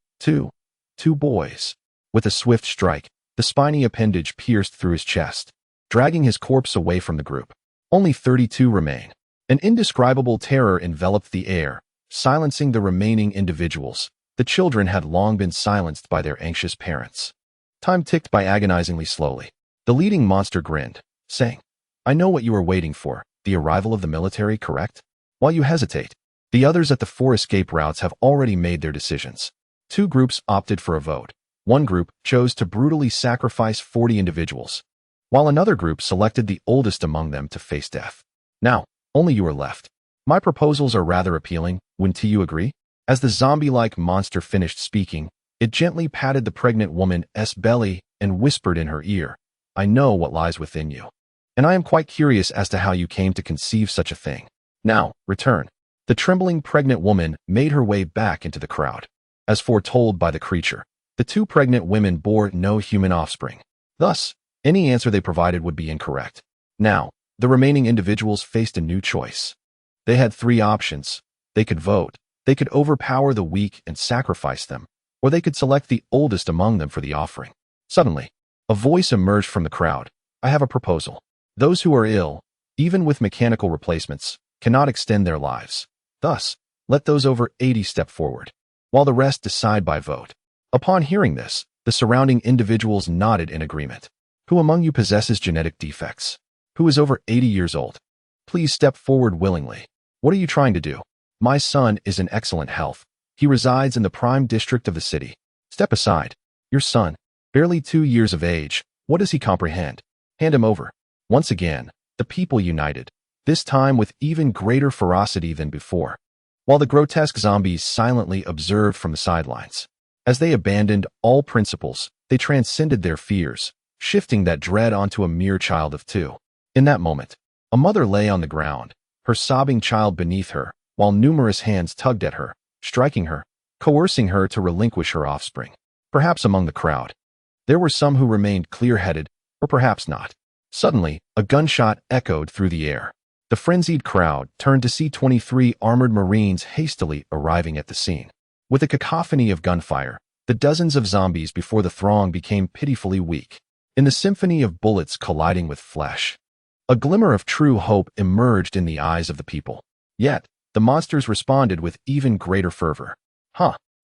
boys." With a swift strike, the spiny appendage pierced through his chest, dragging his corpse away from the group. Only 32 remain. An indescribable terror enveloped the air, silencing the remaining individuals. The children had long been silenced by their anxious parents. Time ticked by agonizingly slowly. The leading monster grinned, saying, "I know what you are waiting for, the arrival of the military, correct? While you hesitate, the others at the 4 escape routes have already made their decisions." 2 groups opted for a vote. One group chose to brutally sacrifice 40 individuals, while another group selected the oldest among them to face death. Now, only you are left. My proposals are rather appealing, wouldn't you agree? As the zombie-like monster finished speaking, it gently patted the pregnant woman's belly and whispered in her ear, "I know what lies within you, and I am quite curious as to how you came to conceive such a thing. Now, return." The trembling pregnant woman made her way back into the crowd. As foretold by the creature, the 2 pregnant women bore no human offspring. Thus, any answer they provided would be incorrect. Now, the remaining individuals faced a new choice. They had 3 options. They could vote, they could overpower the weak and sacrifice them, or they could select the oldest among them for the offering. Suddenly, a voice emerged from the crowd. "I have a proposal. Those who are ill, even with mechanical replacements, cannot extend their lives. Thus, let those over 80 step forward, while the rest decide by vote." Upon hearing this, the surrounding individuals nodded in agreement. "Who among you possesses genetic defects? Who is over 80 years old? Please step forward willingly. What are you trying to do?" "My son is in excellent health. He resides in the prime district of the city." "Step aside. Your son, barely 2 years of age, what does he comprehend? Hand him over." Once again, the people united, this time with even greater ferocity than before, while the grotesque zombies silently observed from the sidelines. As they abandoned all principles, they transcended their fears, shifting that dread onto a mere child of 2. In that moment, a mother lay on the ground, her sobbing child beneath her, while numerous hands tugged at her, striking her, coercing her to relinquish her offspring. Perhaps among the crowd, there were some who remained clear-headed, or perhaps not. Suddenly, a gunshot echoed through the air. The frenzied crowd turned to see 23 armored Marines hastily arriving at the scene. With a cacophony of gunfire, the dozens of zombies before the throng became pitifully weak. In the symphony of bullets colliding with flesh, a glimmer of true hope emerged in the eyes of the people. Yet, the monsters responded with even greater fervor.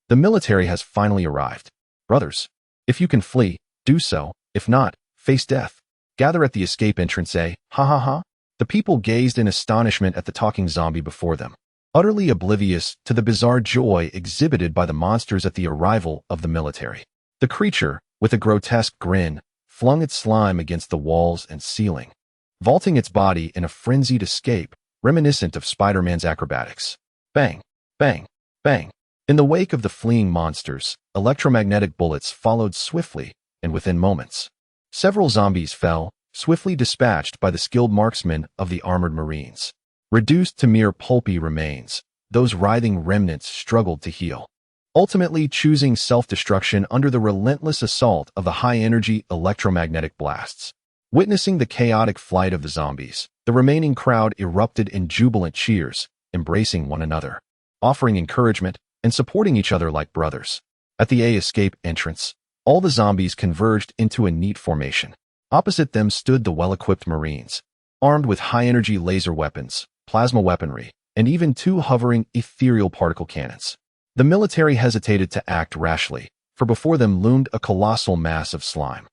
"The military has finally arrived. Brothers, if you can flee, do so. If not, face death. Gather at the escape entrance, ha ha ha. The people gazed in astonishment at the talking zombie before them, utterly oblivious to the bizarre joy exhibited by the monsters at the arrival of the military. The creature, with a grotesque grin, flung its slime against the walls and ceiling, vaulting its body in a frenzied escape reminiscent of Spider-Man's acrobatics. Bang, bang, bang. In the wake of the fleeing monsters, electromagnetic bullets followed swiftly, and within moments, several zombies fell, swiftly dispatched by the skilled marksmen of the armored Marines. Reduced to mere pulpy remains, those writhing remnants struggled to heal, ultimately choosing self-destruction under the relentless assault of the high-energy electromagnetic blasts. Witnessing the chaotic flight of the zombies, the remaining crowd erupted in jubilant cheers, embracing one another, offering encouragement, and supporting each other like brothers. At the A escape entrance, all the zombies converged into a neat formation. Opposite them stood the well-equipped Marines, armed with high-energy laser weapons, plasma weaponry, and even 2 hovering ethereal particle cannons. The military hesitated to act rashly, for before them loomed a colossal mass of slime.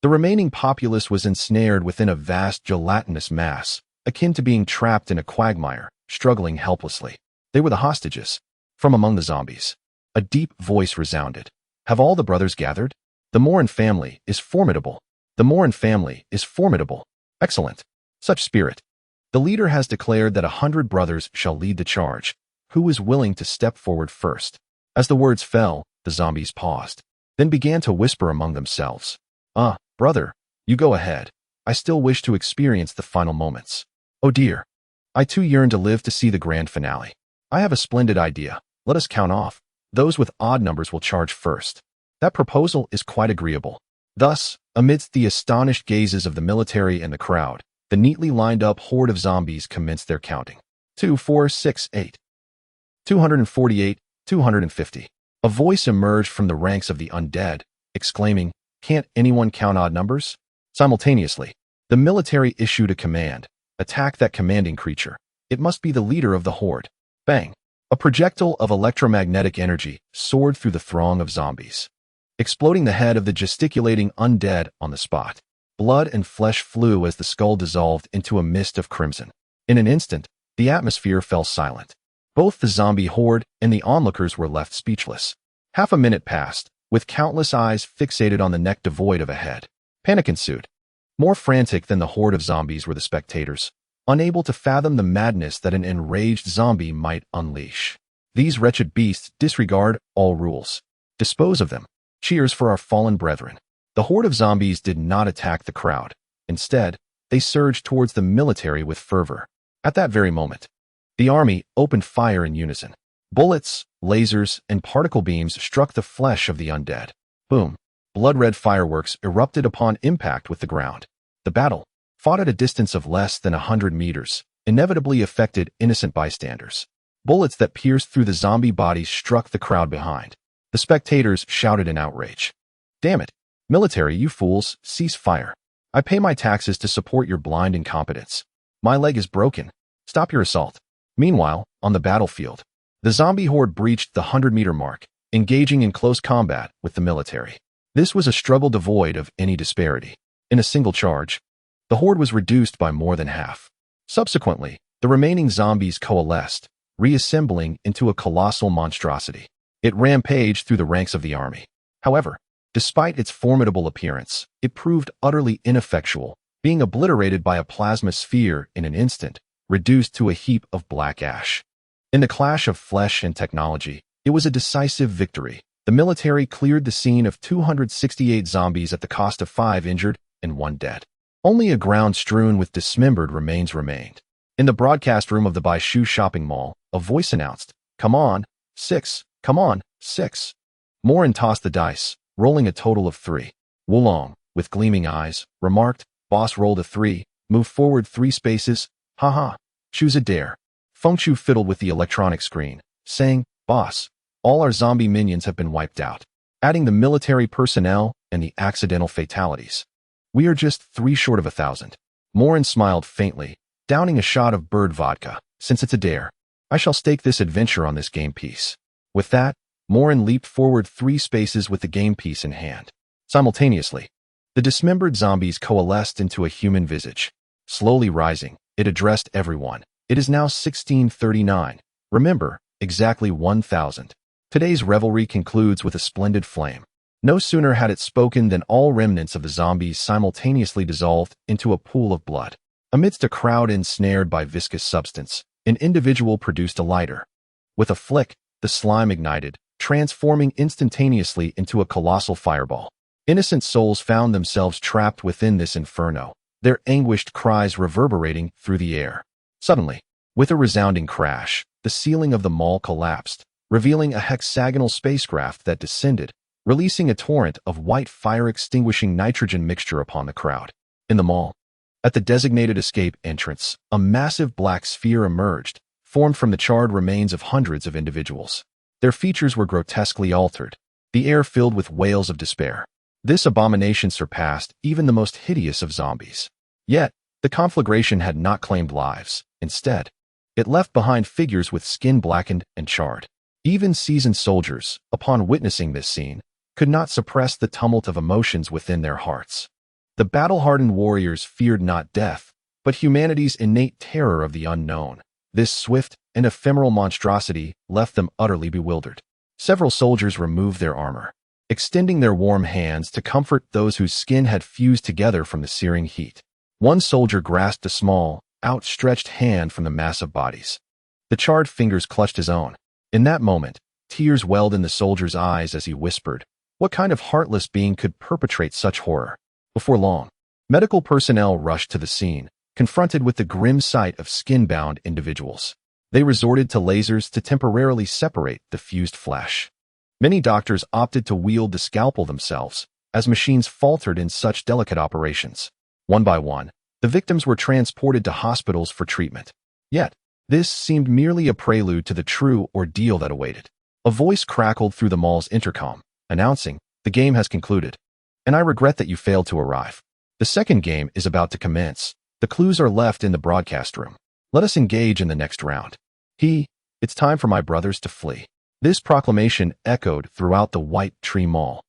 The remaining populace was ensnared within a vast gelatinous mass, akin to being trapped in a quagmire, struggling helplessly. They were the hostages. From among the zombies, a deep voice resounded. Have all the brothers gathered? The Moren family is formidable. The Moren family is formidable. Excellent. Such spirit. The leader has declared that 100 brothers shall lead the charge. Who is willing to step forward first? As the words fell, the zombies paused, then began to whisper among themselves. Brother, you go ahead. I still wish to experience the final moments. Oh dear. I too yearn to live to see the grand finale. I have a splendid idea. Let us count off. Those with odd numbers will charge first. That proposal is quite agreeable. Thus, amidst the astonished gazes of the military and the crowd, the neatly lined-up horde of zombies commenced their counting. 2, 4, 6, 8. 248, 250. A voice emerged from the ranks of the undead, exclaiming, "Can't anyone count odd numbers?" Simultaneously, the military issued a command. Attack that commanding creature. It must be the leader of the horde. Bang! A projectile of electromagnetic energy soared through the throng of zombies, exploding the head of the gesticulating undead on the spot. Blood and flesh flew as the skull dissolved into a mist of crimson. In an instant, the atmosphere fell silent. Both the zombie horde and the onlookers were left speechless. Half a minute passed, with countless eyes fixated on the neck devoid of a head. Panic ensued. More frantic than the horde of zombies were the spectators, unable to fathom the madness that an enraged zombie might unleash. These wretched beasts disregard all rules. Dispose of them. Cheers for our fallen brethren. The horde of zombies did not attack the crowd. Instead, they surged towards the military with fervor. At that very moment, the army opened fire in unison. Bullets, lasers, and particle beams struck the flesh of the undead. Boom! Blood-red fireworks erupted upon impact with the ground. The battle, fought at a distance of less than 100 meters, inevitably affected innocent bystanders. Bullets that pierced through the zombie bodies struck the crowd behind. The spectators shouted in outrage. "Damn it! Military, you fools, cease fire. I pay my taxes to support your blind incompetence. My leg is broken. Stop your assault." Meanwhile, on the battlefield, the zombie horde breached the 100-meter mark, engaging in close combat with the military. This was a struggle devoid of any disparity. In a single charge, the horde was reduced by more than half. Subsequently, the remaining zombies coalesced, reassembling into a colossal monstrosity. It rampaged through the ranks of the army. However, despite its formidable appearance, it proved utterly ineffectual, being obliterated by a plasma sphere in an instant, reduced to a heap of black ash. In the clash of flesh and technology, it was a decisive victory. The military cleared the scene of 268 zombies at the cost of 5 injured and 1 dead. Only a ground strewn with dismembered remains remained. In the broadcast room of the Baishu shopping mall, a voice announced, "Come on, 6, come on, 6. Moren tossed the dice, rolling a total of 3. Wulong, with gleaming eyes, remarked, "Boss rolled a 3, move forward 3 spaces, haha, choose a dare." Fengchu fiddled with the electronic screen, saying, "Boss, all our zombie minions have been wiped out, adding the military personnel and the accidental fatalities. We are just 3 short of 1,000. Moren smiled faintly, downing a shot of bird vodka. "Since it's a dare, I shall stake this adventure on this game piece." With that, Moren leaped forward 3 spaces with the game piece in hand. Simultaneously, the dismembered zombies coalesced into a human visage. Slowly rising, it addressed everyone. It is now 1639. Remember, exactly 1000. Today's revelry concludes with a splendid flame. No sooner had it spoken than all remnants of the zombies simultaneously dissolved into a pool of blood. Amidst a crowd ensnared by viscous substance, an individual produced a lighter. With a flick, the slime ignited, transforming instantaneously into a colossal fireball. Innocent souls found themselves trapped within this inferno, their anguished cries reverberating through the air. Suddenly, with a resounding crash, the ceiling of the mall collapsed, revealing a hexagonal spacecraft that descended, releasing a torrent of white fire-extinguishing nitrogen mixture upon the crowd. In the mall, at the designated escape entrance, a massive black sphere emerged, formed from the charred remains of hundreds of individuals. Their features were grotesquely altered, the air filled with wails of despair. This abomination surpassed even the most hideous of zombies. Yet, the conflagration had not claimed lives. Instead, it left behind figures with skin blackened and charred. Even seasoned soldiers, upon witnessing this scene, could not suppress the tumult of emotions within their hearts. The battle-hardened warriors feared not death, but humanity's innate terror of the unknown. This swift and ephemeral monstrosity left them utterly bewildered. Several soldiers removed their armor, extending their warm hands to comfort those whose skin had fused together from the searing heat. One soldier grasped a small, outstretched hand from the mass of bodies. The charred fingers clutched his own. In that moment, tears welled in the soldier's eyes as he whispered, "What kind of heartless being could perpetrate such horror?" Before long, medical personnel rushed to the scene, confronted with the grim sight of skin-bound individuals. They resorted to lasers to temporarily separate the fused flesh. Many doctors opted to wield the scalpel themselves, as machines faltered in such delicate operations. One by one, the victims were transported to hospitals for treatment. Yet, this seemed merely a prelude to the true ordeal that awaited. A voice crackled through the mall's intercom, announcing, "The game has concluded, and I regret that you failed to arrive. The second game is about to commence. The clues are left in the broadcast room. Let us engage in the next round. It's time for my brothers to flee." This proclamation echoed throughout the White Tree Mall,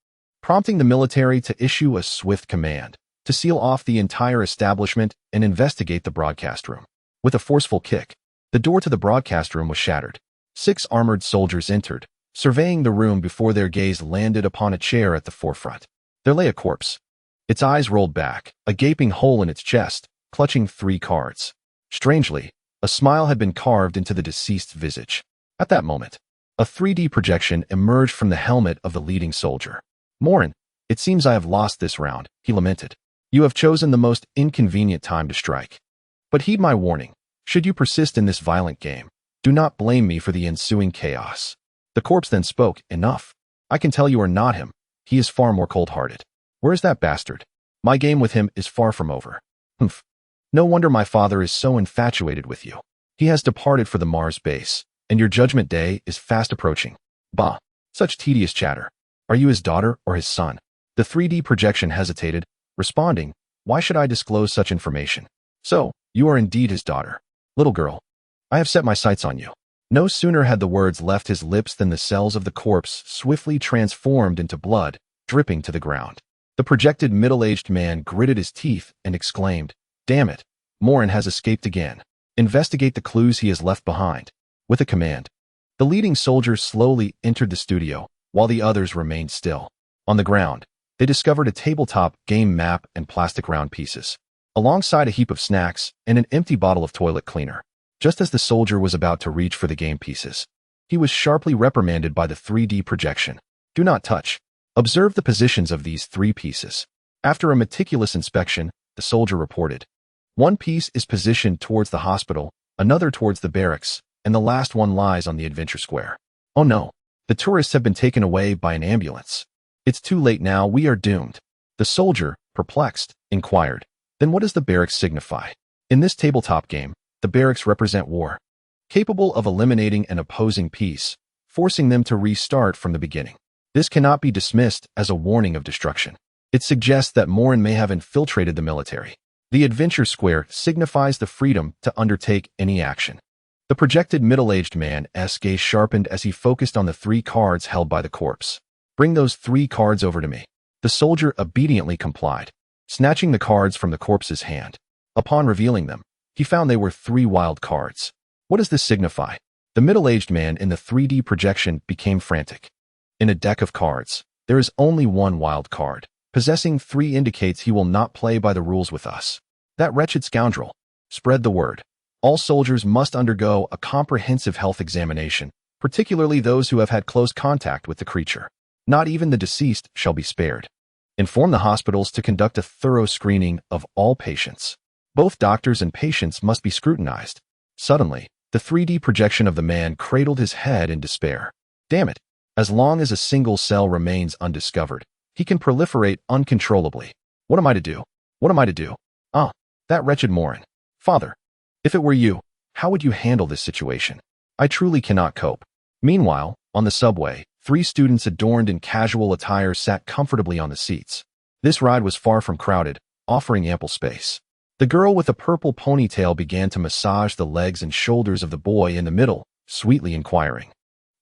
prompting the military to issue a swift command to seal off the entire establishment and investigate the broadcast room. With a forceful kick, the door to the broadcast room was shattered. 6 armored soldiers entered, surveying the room before their gaze landed upon a chair at the forefront. There lay a corpse. Its eyes rolled back, a gaping hole in its chest, clutching 3 cards. Strangely, a smile had been carved into the deceased's visage. At that moment, a 3D projection emerged from the helmet of the leading soldier. "Moren, it seems I have lost this round," he lamented. "You have chosen the most inconvenient time to strike. But heed my warning. Should you persist in this violent game, do not blame me for the ensuing chaos." The corpse then spoke, "Enough. I can tell you are not him. He is far more cold-hearted. Where is that bastard? My game with him is far from over. Humph. No wonder my father is so infatuated with you. He has departed for the Mars base, and your judgment day is fast approaching. Bah, such tedious chatter. Are you his daughter or his son?" The 3D projection hesitated, responding, "Why should I disclose such information? So, you are indeed his daughter. Little girl, I have set my sights on you." No sooner had the words left his lips than the cells of the corpse swiftly transformed into blood, dripping to the ground. The projected middle-aged man gritted his teeth and exclaimed, "Damn it, Moren has escaped again. Investigate the clues he has left behind." With a command, the leading soldier slowly entered the studio, while the others remained still. On the ground, they discovered a tabletop game map and plastic round pieces, alongside a heap of snacks and an empty bottle of toilet cleaner. Just as the soldier was about to reach for the game pieces, he was sharply reprimanded by the 3D projection. "Do not touch. Observe the positions of these 3 pieces." After a meticulous inspection, the soldier reported, "One piece is positioned towards the hospital, another towards the barracks, and the last one lies on the adventure square. Oh no, the tourists have been taken away by an ambulance. It's too late now, we are doomed." The soldier, perplexed, inquired, "Then what does the barracks signify?" In this tabletop game, the barracks represent war, capable of eliminating an opposing piece, forcing them to restart from the beginning. This cannot be dismissed as a warning of destruction. It suggests that Moren may have infiltrated the military. The adventure square signifies the freedom to undertake any action. The projected middle-aged man's gaze sharpened as he focused on the 3 cards held by the corpse. "Bring those 3 cards over to me." The soldier obediently complied, snatching the cards from the corpse's hand. Upon revealing them, he found they were 3 wild cards. What does this signify? The middle-aged man in the 3D projection became frantic. In a deck of cards, there is only 1 wild card. Possessing 3 indicates he will not play by the rules with us. That wretched scoundrel. Spread the word. All soldiers must undergo a comprehensive health examination, particularly those who have had close contact with the creature. Not even the deceased shall be spared. Inform the hospitals to conduct a thorough screening of all patients. Both doctors and patients must be scrutinized. Suddenly, the 3D projection of the man cradled his head in despair. Damn it! As long as a single cell remains undiscovered, he can proliferate uncontrollably. What am I to do? What am I to do? Ah, that wretched Moren. Father, if it were you, how would you handle this situation? I truly cannot cope. Meanwhile, on the subway, 3 students adorned in casual attire sat comfortably on the seats. This ride was far from crowded, offering ample space. The girl with the purple ponytail began to massage the legs and shoulders of the boy in the middle, sweetly inquiring,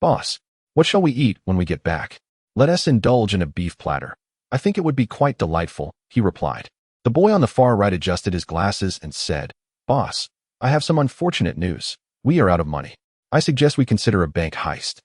"Boss, what shall we eat when we get back?" "Let us indulge in a beef platter. I think it would be quite delightful," he replied. The boy on the far right adjusted his glasses and said, "Boss, I have some unfortunate news. We are out of money. I suggest we consider a bank heist."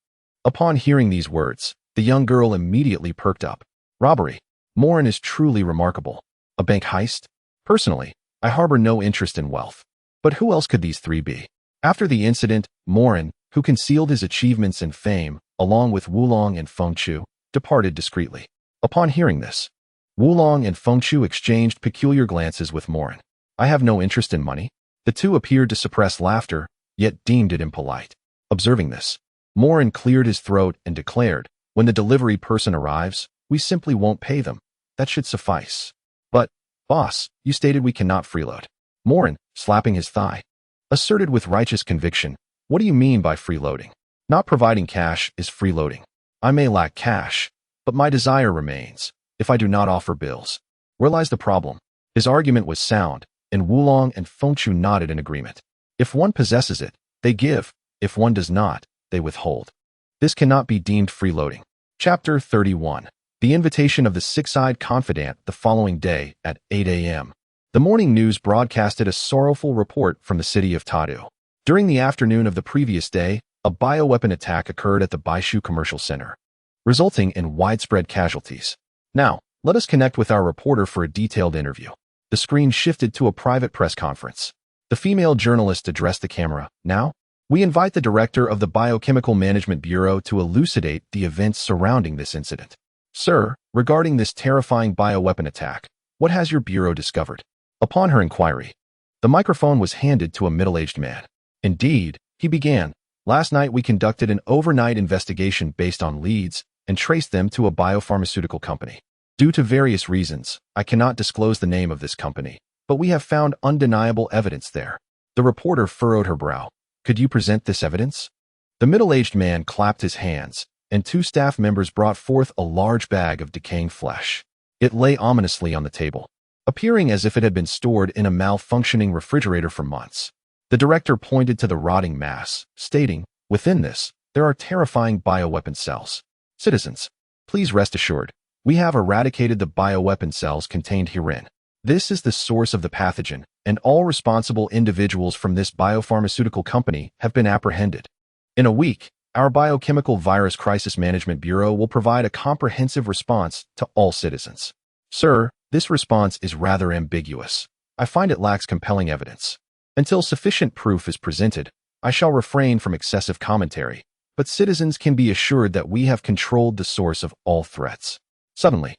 Upon hearing these words, the young girl immediately perked up. Robbery. Moren is truly remarkable. A bank heist? Personally, I harbor no interest in wealth. But who else could these 3 be? After the incident, Moren, who concealed his achievements and fame, along with Wulong and Fengchu, departed discreetly. Upon hearing this, Wulong and Fengchu exchanged peculiar glances with Moren. "I have no interest in money." The 2 appeared to suppress laughter, yet deemed it impolite. Observing this, Moren cleared his throat and declared, "When the delivery person arrives, we simply won't pay them. That should suffice." "But, boss, you stated we cannot freeload." Moren, slapping his thigh, asserted with righteous conviction, "What do you mean by freeloading? Not providing cash is freeloading. I may lack cash, but my desire remains, if I do not offer bills. Where lies the problem?" His argument was sound, and Wulong and Fengchu nodded in agreement. If one possesses it, they give. If one does not, they withhold. This cannot be deemed freeloading. Chapter 31. The invitation of the six-eyed confidant the following day at 8 a.m. The morning news broadcasted a sorrowful report from the city of Tadu. During the afternoon of the previous day, a bioweapon attack occurred at the Baishu Commercial Center, resulting in widespread casualties. Now, let us connect with our reporter for a detailed interview. The screen shifted to a private press conference. The female journalist addressed the camera. "Now, we invite the director of the Biochemical Management Bureau to elucidate the events surrounding this incident." "Sir, regarding this terrifying bioweapon attack, what has your bureau discovered?" Upon her inquiry, the microphone was handed to a middle-aged man. "Indeed," he began, "last night we conducted an overnight investigation based on leads and traced them to a biopharmaceutical company. Due to various reasons, I cannot disclose the name of this company, but we have found undeniable evidence there." The reporter furrowed her brow. "Could you present this evidence?" The middle-aged man clapped his hands, and 2 staff members brought forth a large bag of decaying flesh. It lay ominously on the table, appearing as if it had been stored in a malfunctioning refrigerator for months. The director pointed to the rotting mass, stating, "Within this, there are terrifying bioweapon cells. Citizens, please rest assured, we have eradicated the bioweapon cells contained herein. This is the source of the pathogen, and all responsible individuals from this biopharmaceutical company have been apprehended. In a week, our Biochemical Virus Crisis Management Bureau will provide a comprehensive response to all citizens." "Sir, this response is rather ambiguous. I find it lacks compelling evidence. Until sufficient proof is presented, I shall refrain from excessive commentary, but citizens can be assured that we have controlled the source of all threats." Suddenly,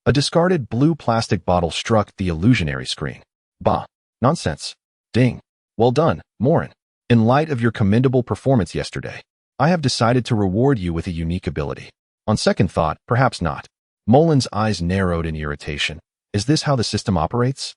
a discarded blue plastic bottle struck the illusionary screen. "Bah! Nonsense! Ding! Well done, Moren. In light of your commendable performance yesterday, I have decided to reward you with a unique ability. On second thought, perhaps not." Molen's eyes narrowed in irritation. "Is this how the system operates?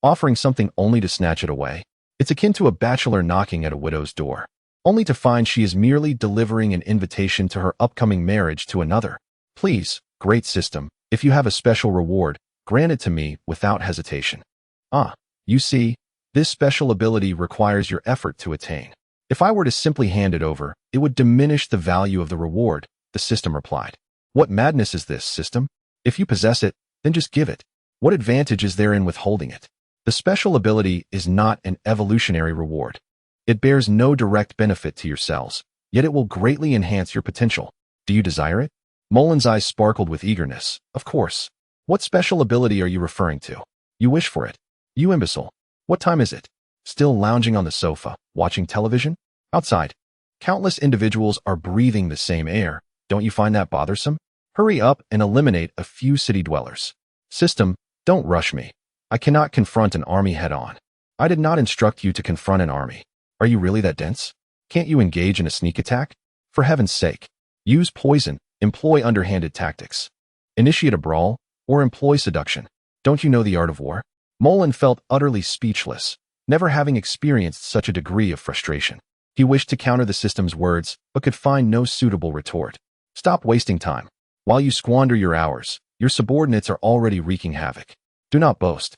Offering something only to snatch it away? It's akin to a bachelor knocking at a widow's door, only to find she is merely delivering an invitation to her upcoming marriage to another. Please, great system, if you have a special reward, grant it to me without hesitation." "Ah, you see, this special ability requires your effort to attain. If I were to simply hand it over, it would diminish the value of the reward, the system replied. What madness is this, system? If you possess it, then just give it. What advantage is there in withholding it? The special ability is not an evolutionary reward. It bears no direct benefit to your cells, yet it will greatly enhance your potential. Do you desire it? Molen's eyes sparkled with eagerness. Of course. What special ability are you referring to? You wish for it. You imbecile. What time is it? Still lounging on the sofa, watching television? Outside, countless individuals are breathing the same air. Don't you find that bothersome? Hurry up and eliminate a few city dwellers. System, don't rush me. I cannot confront an army head-on. I did not instruct you to confront an army. Are you really that dense? Can't you engage in a sneak attack? For heaven's sake. Use poison, employ underhanded tactics. Initiate a brawl, or employ seduction. Don't you know the art of war? Moren felt utterly speechless, never having experienced such a degree of frustration. He wished to counter the system's words, but could find no suitable retort. Stop wasting time. While you squander your hours, your subordinates are already wreaking havoc. Do not boast.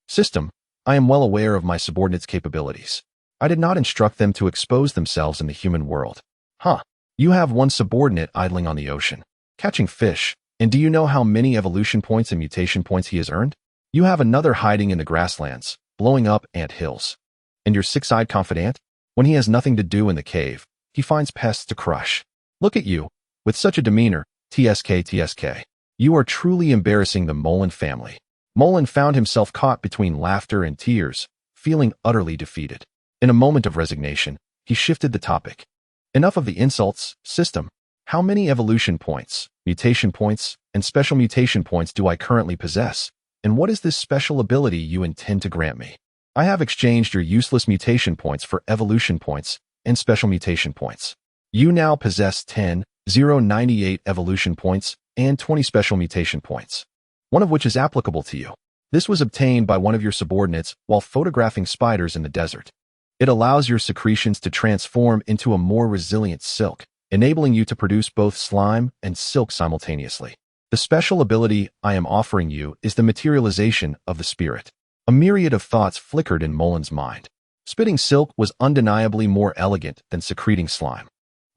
System, I am well aware of my subordinates' capabilities. I did not instruct them to expose themselves in the human world. Huh. You have one subordinate idling on the ocean, catching fish, and do you know how many evolution points and mutation points he has earned? You have another hiding in the grasslands, blowing up ant hills. And your six-eyed confidant? When he has nothing to do in the cave, he finds pests to crush. Look at you, with such a demeanor, TSK. You are truly embarrassing the Moren family. Moren found himself caught between laughter and tears, feeling utterly defeated. In a moment of resignation, he shifted the topic. Enough of the insults, system. How many evolution points, mutation points, and special mutation points do I currently possess? And what is this special ability you intend to grant me? I have exchanged your useless mutation points for evolution points and special mutation points. You now possess 98 evolution points and 20 special mutation points, one of which is applicable to you. This was obtained by one of your subordinates while photographing spiders in the desert. It allows your secretions to transform into a more resilient silk, enabling you to produce both slime and silk simultaneously. The special ability I am offering you is the materialization of the spirit. A myriad of thoughts flickered in Molen's mind. Spitting silk was undeniably more elegant than secreting slime.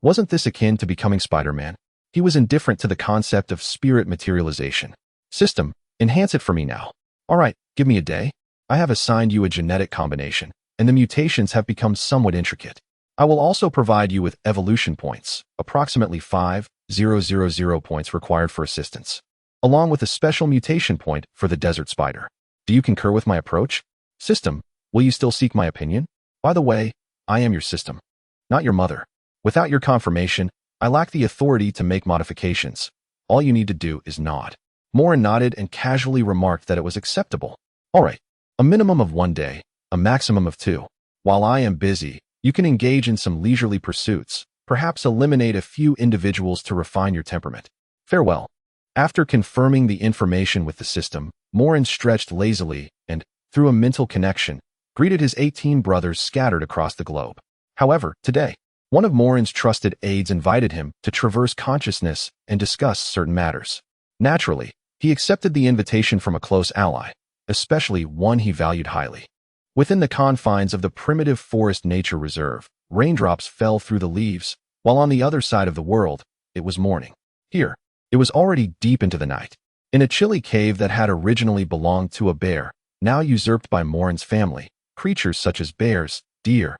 Wasn't this akin to becoming Spider-Man? He was indifferent to the concept of spirit materialization. System, enhance it for me now. All right, give me a day. I have assigned you a genetic combination, and the mutations have become somewhat intricate. I will also provide you with evolution points, approximately 5,000 points required for assistance, along with a special mutation point for the desert spider. Do you concur with my approach? System, will you still seek my opinion? By the way, I am your system, not your mother. Without your confirmation, I lack the authority to make modifications. All you need to do is nod. Moren nodded and casually remarked that it was acceptable. All right, a minimum of 1 day, a maximum of 2. While I am busy, you can engage in some leisurely pursuits, perhaps eliminate a few individuals to refine your temperament. Farewell. After confirming the information with the system, Moren stretched lazily and, through a mental connection, greeted his 18 brothers scattered across the globe. However, today, one of Moren's trusted aides invited him to traverse consciousness and discuss certain matters. Naturally, he accepted the invitation from a close ally, especially one he valued highly. Within the confines of the primitive forest nature reserve, raindrops fell through the leaves, while on the other side of the world, it was morning. Here, it was already deep into the night. In a chilly cave that had originally belonged to a bear, now usurped by Moren's family, creatures such as bears, deer,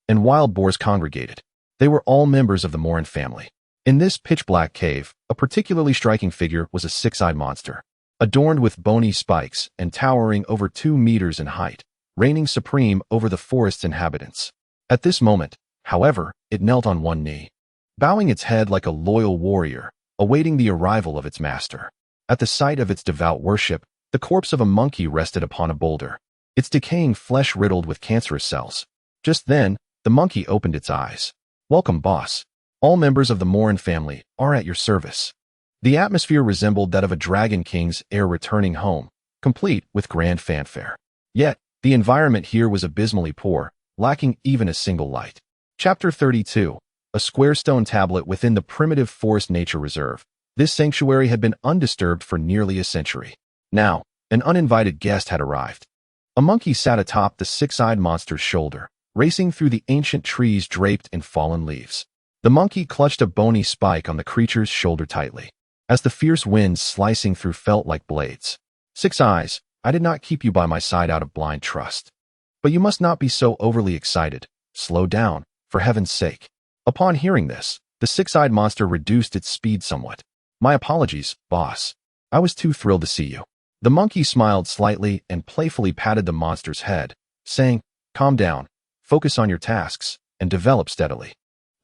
and wild boars congregated. They were all members of the Moren family. In this pitch-black cave, a particularly striking figure was a six-eyed monster, adorned with bony spikes and towering over 2 meters in height, reigning supreme over the forest's inhabitants. At this moment, however, it knelt on one knee, bowing its head like a loyal warrior, awaiting the arrival of its master. At the site of its devout worship, the corpse of a monkey rested upon a boulder, its decaying flesh riddled with cancerous cells. Just then, the monkey opened its eyes. Welcome, boss. All members of the Moren family are at your service. The atmosphere resembled that of a dragon king's heir returning home, complete with grand fanfare. Yet, the environment here was abysmally poor, lacking even a single light. Chapter 32. A square stone tablet within the primitive forest nature reserve. This sanctuary had been undisturbed for nearly a century. Now, an uninvited guest had arrived. A monkey sat atop the six-eyed monster's shoulder, racing through the ancient trees draped in fallen leaves. The monkey clutched a bony spike on the creature's shoulder tightly, as the fierce winds slicing through felt like blades. Six Eyes, I did not keep you by my side out of blind trust. But you must not be so overly excited. Slow down, for heaven's sake. Upon hearing this, the six-eyed monster reduced its speed somewhat. My apologies, boss. I was too thrilled to see you. The monkey smiled slightly and playfully patted the monster's head, saying, calm down, focus on your tasks, and develop steadily.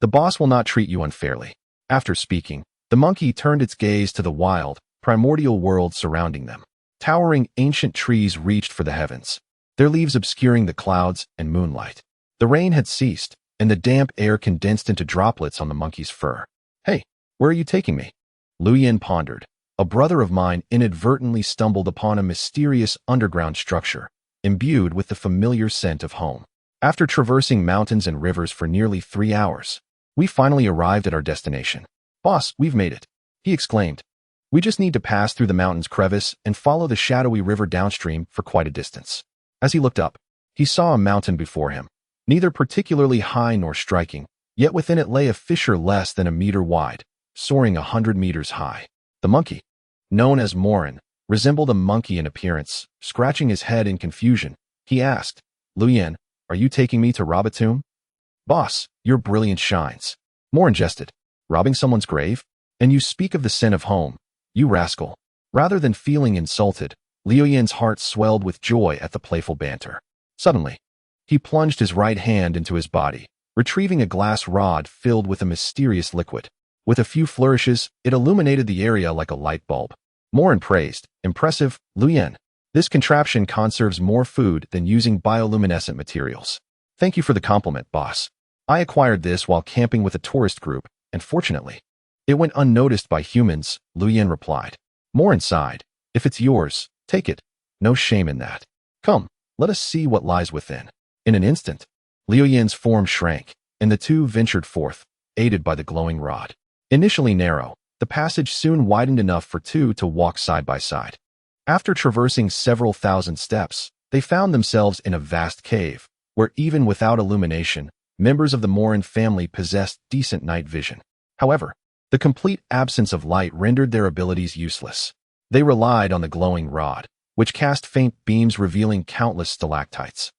The boss will not treat you unfairly. After speaking, the monkey turned its gaze to the wild, primordial world surrounding them. Towering ancient trees reached for the heavens, their leaves obscuring the clouds and moonlight. The rain had ceased, and the damp air condensed into droplets on the monkey's fur. Hey, where are you taking me? Liu Yin pondered. A brother of mine inadvertently stumbled upon a mysterious underground structure, imbued with the familiar scent of home. After traversing mountains and rivers for nearly 3 hours, we finally arrived at our destination. Boss, we've made it, he exclaimed. We just need to pass through the mountain's crevice and follow the shadowy river downstream for quite a distance. As he looked up, he saw a mountain before him, neither particularly high nor striking, yet within it lay a fissure less than a meter wide, soaring 100 meters high. The monkey, known as Moren, resembled a monkey in appearance. Scratching his head in confusion, he asked, Liu Yin, are you taking me to rob a tomb? Boss, your brilliance shines. Moren jested. Robbing someone's grave? And you speak of the sin of home, you rascal. Rather than feeling insulted, Liu Yin's heart swelled with joy at the playful banter. Suddenly, he plunged his right hand into his body, retrieving a glass rod filled with a mysterious liquid. With a few flourishes, it illuminated the area like a light bulb. Moren praised, impressive, Liu Yin. This contraption conserves more food than using bioluminescent materials. Thank you for the compliment, boss. I acquired this while camping with a tourist group, and fortunately, it went unnoticed by humans, Liu Yin replied. Moren sighed. If it's yours, take it. No shame in that. Come, let us see what lies within. In an instant, Liu Yin's form shrank, and the two ventured forth, aided by the glowing rod. Initially narrow, the passage soon widened enough for two to walk side by side. After traversing several thousand steps, they found themselves in a vast cave, where even without illumination, members of the Moren family possessed decent night vision. However, the complete absence of light rendered their abilities useless. They relied on the glowing rod, which cast faint beams revealing countless stalactites.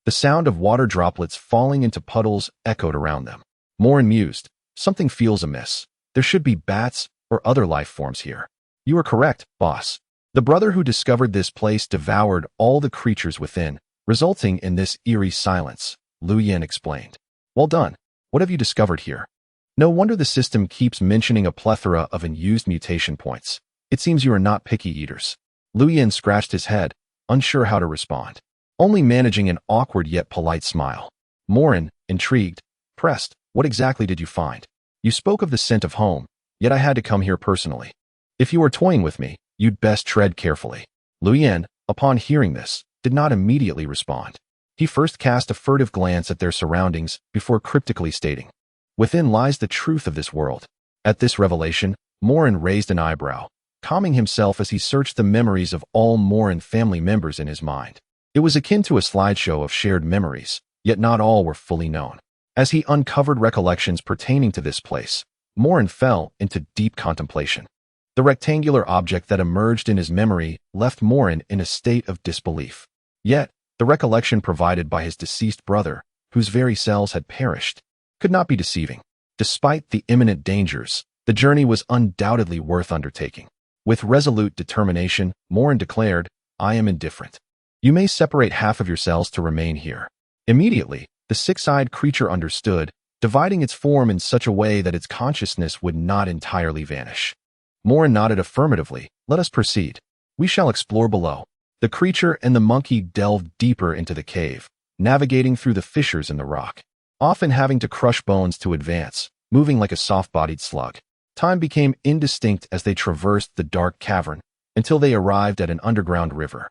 The sound of water droplets falling into puddles echoed around them. Moren mused, something feels amiss. There should be bats or other life forms here. You are correct, boss. The brother who discovered this place devoured all the creatures within, resulting in this eerie silence, Liu Yin explained. Well done. What have you discovered here? No wonder the system keeps mentioning a plethora of unused mutation points. It seems you are not picky eaters. Liu Yin scratched his head, unsure how to respond, only managing an awkward yet polite smile. Moren, intrigued, pressed, what exactly did you find? You spoke of the scent of home, yet I had to come here personally. If you are toying with me, you'd best tread carefully. Liu Yin, upon hearing this, did not immediately respond. He first cast a furtive glance at their surroundings before cryptically stating, within lies the truth of this world. At this revelation, Moren raised an eyebrow, calming himself as he searched the memories of all Moren family members in his mind. It was akin to a slideshow of shared memories, yet not all were fully known. As he uncovered recollections pertaining to this place, Moren fell into deep contemplation. The rectangular object that emerged in his memory left Moren in a state of disbelief. Yet, the recollection provided by his deceased brother, whose very cells had perished, could not be deceiving. Despite the imminent dangers, the journey was undoubtedly worth undertaking. With resolute determination, Moren declared, I am indifferent. You may separate half of your cells to remain here. Immediately, the six-eyed creature understood, dividing its form in such a way that its consciousness would not entirely vanish. Moren nodded affirmatively. Let us proceed. We shall explore below. The creature and the monkey delved deeper into the cave, navigating through the fissures in the rock, often having to crush bones to advance, moving like a soft-bodied slug. Time became indistinct as they traversed the dark cavern until they arrived at an underground river.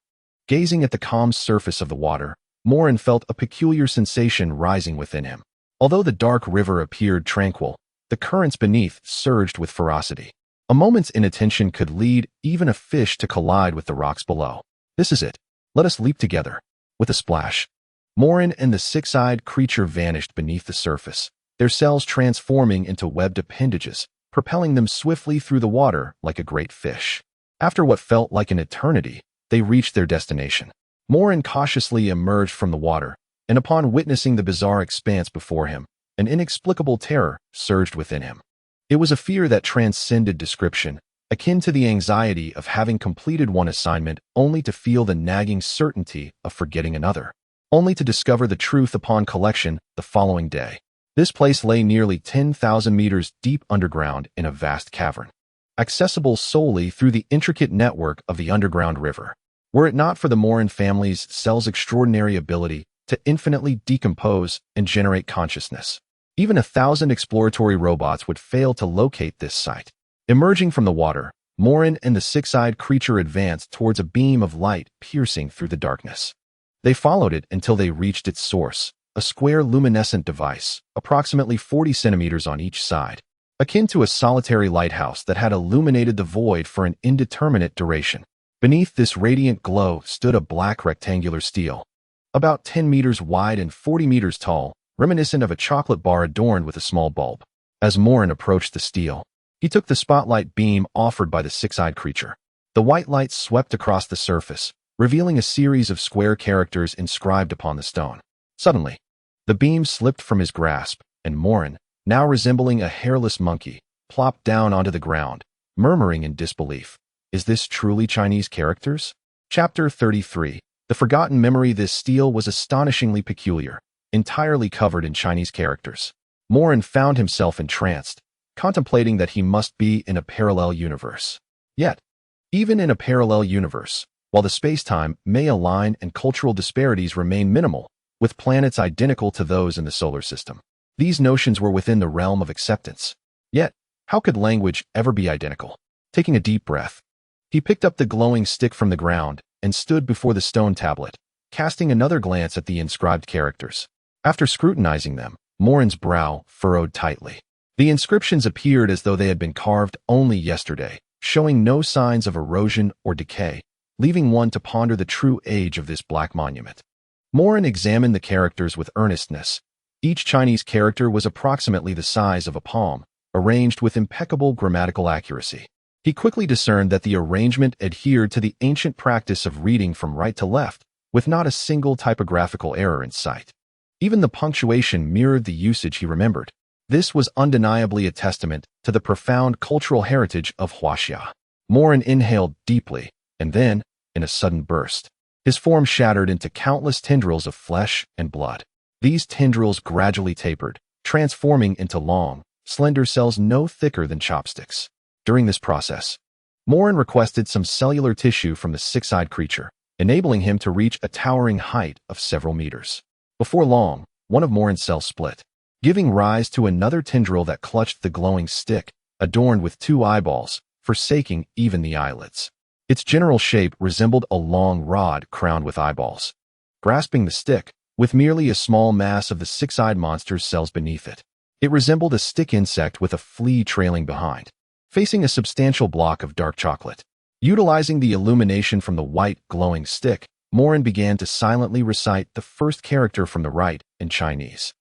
Gazing at the calm surface of the water, Moren felt a peculiar sensation rising within him. Although the dark river appeared tranquil, the currents beneath surged with ferocity. A moment's inattention could lead even a fish to collide with the rocks below. This is it. Let us leap together. With a splash, Moren and the six-eyed creature vanished beneath the surface, their cells transforming into webbed appendages, propelling them swiftly through the water like a great fish. After what felt like an eternity, they reached their destination. Moren cautiously emerged from the water, and upon witnessing the bizarre expanse before him, an inexplicable terror surged within him. It was a fear that transcended description, akin to the anxiety of having completed one assignment only to feel the nagging certainty of forgetting another, only to discover the truth upon collection the following day. This place lay nearly 10,000 meters deep underground in a vast cavern, accessible solely through the intricate network of the underground river. Were it not for the Moren family's cell's extraordinary ability to infinitely decompose and generate consciousness, even 1,000 exploratory robots would fail to locate this site. Emerging from the water, Moren and the six-eyed creature advanced towards a beam of light piercing through the darkness. They followed it until they reached its source, a square luminescent device, approximately 40 centimeters on each side, akin to a solitary lighthouse that had illuminated the void for an indeterminate duration. Beneath this radiant glow stood a black rectangular stele, about 10 meters wide and 40 meters tall, reminiscent of a chocolate bar adorned with a small bulb. As Moren approached the stele, he took the spotlight beam offered by the six-eyed creature. The white light swept across the surface, revealing a series of square characters inscribed upon the stone. Suddenly, the beam slipped from his grasp, and Moren, now resembling a hairless monkey, plopped down onto the ground, murmuring in disbelief. Is this truly Chinese characters? Chapter 33. The Forgotten Memory. This stele was astonishingly peculiar, entirely covered in Chinese characters. Moren found himself entranced, contemplating that he must be in a parallel universe. Yet, even in a parallel universe, while the space-time may align and cultural disparities remain minimal, with planets identical to those in the solar system, these notions were within the realm of acceptance. Yet, how could language ever be identical? Taking a deep breath, he picked up the glowing stick from the ground and stood before the stone tablet, casting another glance at the inscribed characters. After scrutinizing them, Moren's brow furrowed tightly. The inscriptions appeared as though they had been carved only yesterday, showing no signs of erosion or decay, leaving one to ponder the true age of this black monument. Moren examined the characters with earnestness. Each Chinese character was approximately the size of a palm, arranged with impeccable grammatical accuracy. He quickly discerned that the arrangement adhered to the ancient practice of reading from right to left, with not a single typographical error in sight. Even the punctuation mirrored the usage he remembered. This was undeniably a testament to the profound cultural heritage of Huaxia. Moren inhaled deeply, and then, in a sudden burst, his form shattered into countless tendrils of flesh and blood. These tendrils gradually tapered, transforming into long, slender cells no thicker than chopsticks. During this process, Moren requested some cellular tissue from the six-eyed creature, enabling him to reach a towering height of several meters. Before long, one of Moren's cells split, giving rise to another tendril that clutched the glowing stick, adorned with two eyeballs, forsaking even the eyelids. Its general shape resembled a long rod crowned with eyeballs. Grasping the stick, with merely a small mass of the six-eyed monster's cells beneath it, it resembled a stick insect with a flea trailing behind, facing a substantial block of dark chocolate. Utilizing the illumination from the white, glowing stick, Moren began to silently recite the first character from the right in Chinese.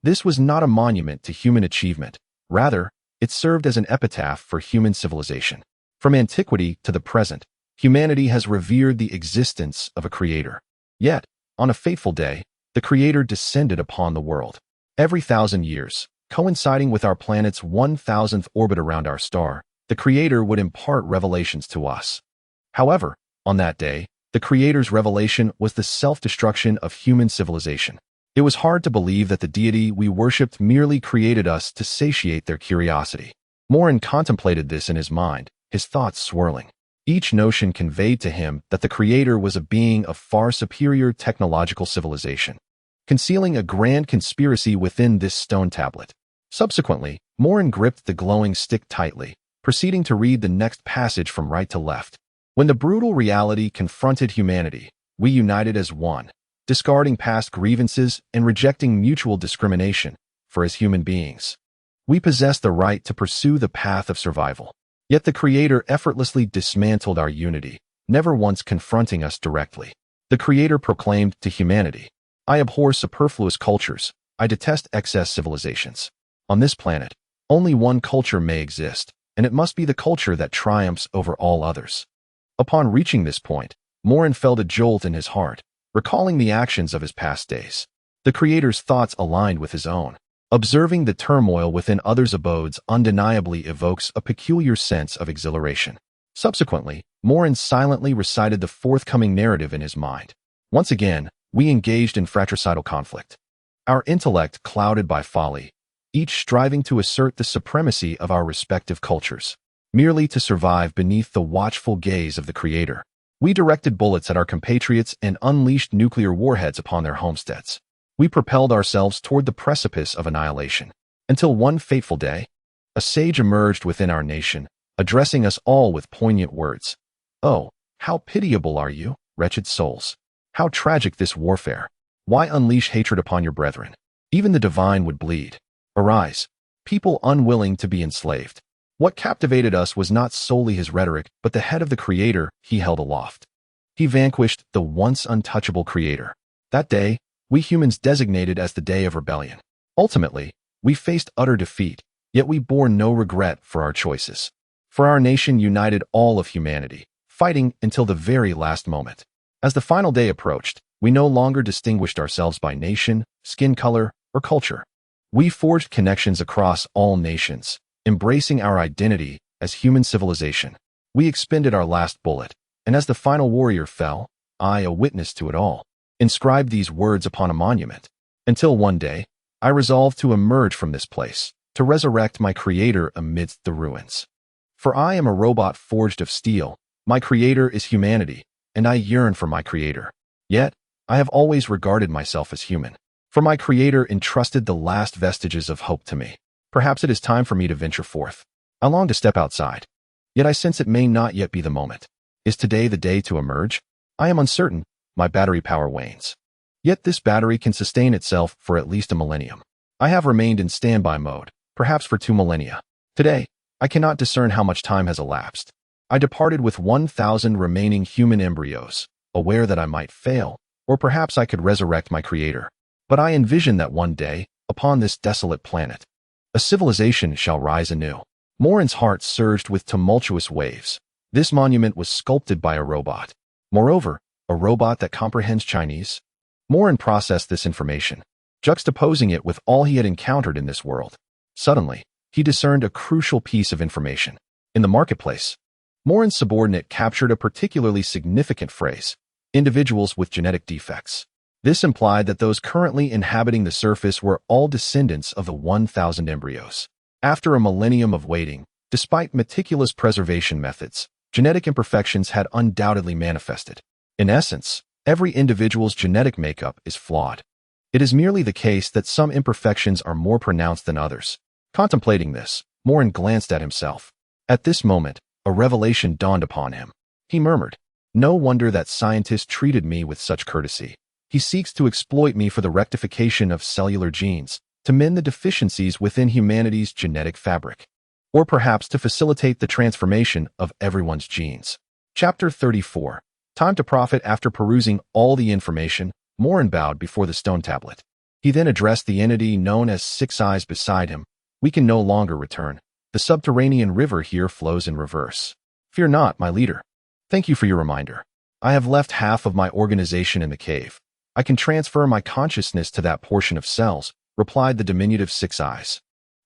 This was not a monument to human achievement. Rather, it served as an epitaph for human civilization. From antiquity to the present, humanity has revered the existence of a creator. Yet, on a fateful day, the creator descended upon the world. Every 1,000 years, coinciding with our planet's 1,000th orbit around our star, the creator would impart revelations to us. However, on that day, the creator's revelation was the self-destruction of human civilization. It was hard to believe that the deity we worshipped merely created us to satiate their curiosity. Moren contemplated this in his mind, his thoughts swirling. Each notion conveyed to him that the creator was a being of far superior technological civilization, concealing a grand conspiracy within this stone tablet. Subsequently, Moren gripped the glowing stick tightly, proceeding to read the next passage from right to left. When the brutal reality confronted humanity, we united as one, discarding past grievances and rejecting mutual discrimination, for as human beings, we possess the right to pursue the path of survival. Yet the Creator effortlessly dismantled our unity, never once confronting us directly. The Creator proclaimed to humanity, I abhor superfluous cultures. I detest excess civilizations. On this planet, only one culture may exist, and it must be the culture that triumphs over all others. Upon reaching this point, Moren felt a jolt in his heart, recalling the actions of his past days. The Creator's thoughts aligned with his own. Observing the turmoil within others' abodes undeniably evokes a peculiar sense of exhilaration. Subsequently, Moren silently recited the forthcoming narrative in his mind. Once again, we engaged in fratricidal conflict. Our intellect clouded by folly, each striving to assert the supremacy of our respective cultures, merely to survive beneath the watchful gaze of the Creator. We directed bullets at our compatriots and unleashed nuclear warheads upon their homesteads. We propelled ourselves toward the precipice of annihilation, until one fateful day, a sage emerged within our nation, addressing us all with poignant words. "Oh, how pitiable are you, wretched souls! How tragic this warfare! Why unleash hatred upon your brethren? Even the divine would bleed. Arise, people unwilling to be enslaved." What captivated us was not solely his rhetoric, but the head of the Creator he held aloft. He vanquished the once untouchable Creator. That day, we humans designated as the day of rebellion. Ultimately, we faced utter defeat, yet we bore no regret for our choices. For our nation united all of humanity, fighting until the very last moment. As the final day approached, we no longer distinguished ourselves by nation, skin color, or culture. We forged connections across all nations, embracing our identity as human civilization. We expended our last bullet, and as the final warrior fell, I, a witness to it all, inscribed these words upon a monument. Until one day, I resolved to emerge from this place, to resurrect my Creator amidst the ruins. For I am a robot forged of steel, my Creator is humanity, and I yearn for my Creator. Yet, I have always regarded myself as human, for my Creator entrusted the last vestiges of hope to me. Perhaps it is time for me to venture forth. I long to step outside, yet I sense it may not yet be the moment. Is today the day to emerge? I am uncertain. My battery power wanes. Yet this battery can sustain itself for at least a millennium. I have remained in standby mode, perhaps for 2 millennia. Today, I cannot discern how much time has elapsed. I departed with 1,000 remaining human embryos, aware that I might fail, or perhaps I could resurrect my Creator. But I envision that one day, upon this desolate planet, a civilization shall rise anew. Moren's heart surged with tumultuous waves. This monument was sculpted by a robot. Moreover, a robot that comprehends Chinese. Moren processed this information, juxtaposing it with all he had encountered in this world. Suddenly, he discerned a crucial piece of information. In the marketplace, Moren's subordinate captured a particularly significant phrase: individuals with genetic defects. This implied that those currently inhabiting the surface were all descendants of the 1,000 embryos. After a millennium of waiting, despite meticulous preservation methods, genetic imperfections had undoubtedly manifested. In essence, every individual's genetic makeup is flawed. It is merely the case that some imperfections are more pronounced than others. Contemplating this, Moren glanced at himself. At this moment, a revelation dawned upon him. He murmured, "No wonder that scientists treated me with such courtesy. He seeks to exploit me for the rectification of cellular genes, to mend the deficiencies within humanity's genetic fabric, or perhaps to facilitate the transformation of everyone's genes." Chapter 34. Time to profit. After perusing all the information, Moren bowed before the stone tablet. He then addressed the entity known as Six Eyes beside him. "We can no longer return. The subterranean river here flows in reverse. Fear not, my leader. Thank you for your reminder. I have left half of my organization in the cave. I can transfer my consciousness to that portion of cells," replied the diminutive Six Eyes,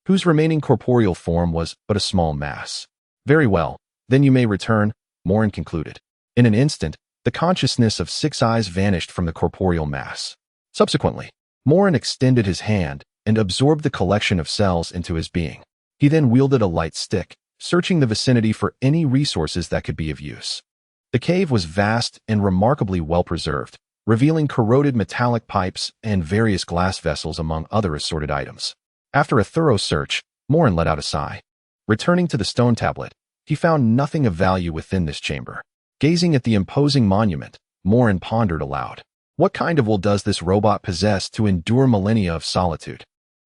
whose remaining corporeal form was but a small mass. "Very well, then you may return," Moren concluded. In an instant, the consciousness of Six Eyes vanished from the corporeal mass. Subsequently, Moren extended his hand and absorbed the collection of cells into his being. He then wielded a light stick, searching the vicinity for any resources that could be of use. The cave was vast and remarkably well preserved, revealing corroded metallic pipes and various glass vessels among other assorted items. After a thorough search, Moren let out a sigh. Returning to the stone tablet, he found nothing of value within this chamber. Gazing at the imposing monument, Moren pondered aloud. What kind of will does this robot possess to endure millennia of solitude?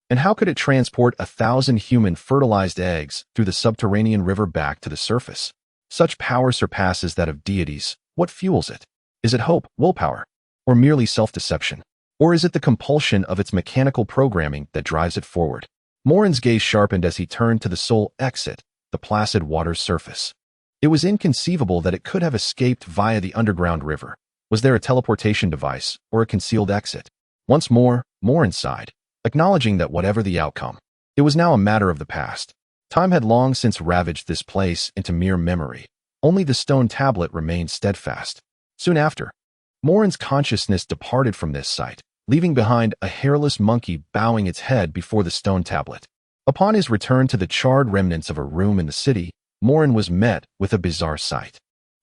And how could it transport 1,000 human fertilized eggs through the subterranean river back to the surface? Such power surpasses that of deities. What fuels it? Is it hope, willpower, or merely self-deception? Or is it the compulsion of its mechanical programming that drives it forward? Moren's gaze sharpened as he turned to the sole exit, the placid water's surface. It was inconceivable that it could have escaped via the underground river. Was there a teleportation device or a concealed exit? Once more, Moren sighed, acknowledging that whatever the outcome, it was now a matter of the past. Time had long since ravaged this place into mere memory. Only the stone tablet remained steadfast. Soon after, Moren's consciousness departed from this sight, leaving behind a hairless monkey bowing its head before the stone tablet. Upon his return to the charred remnants of a room in the city, Moren was met with a bizarre sight.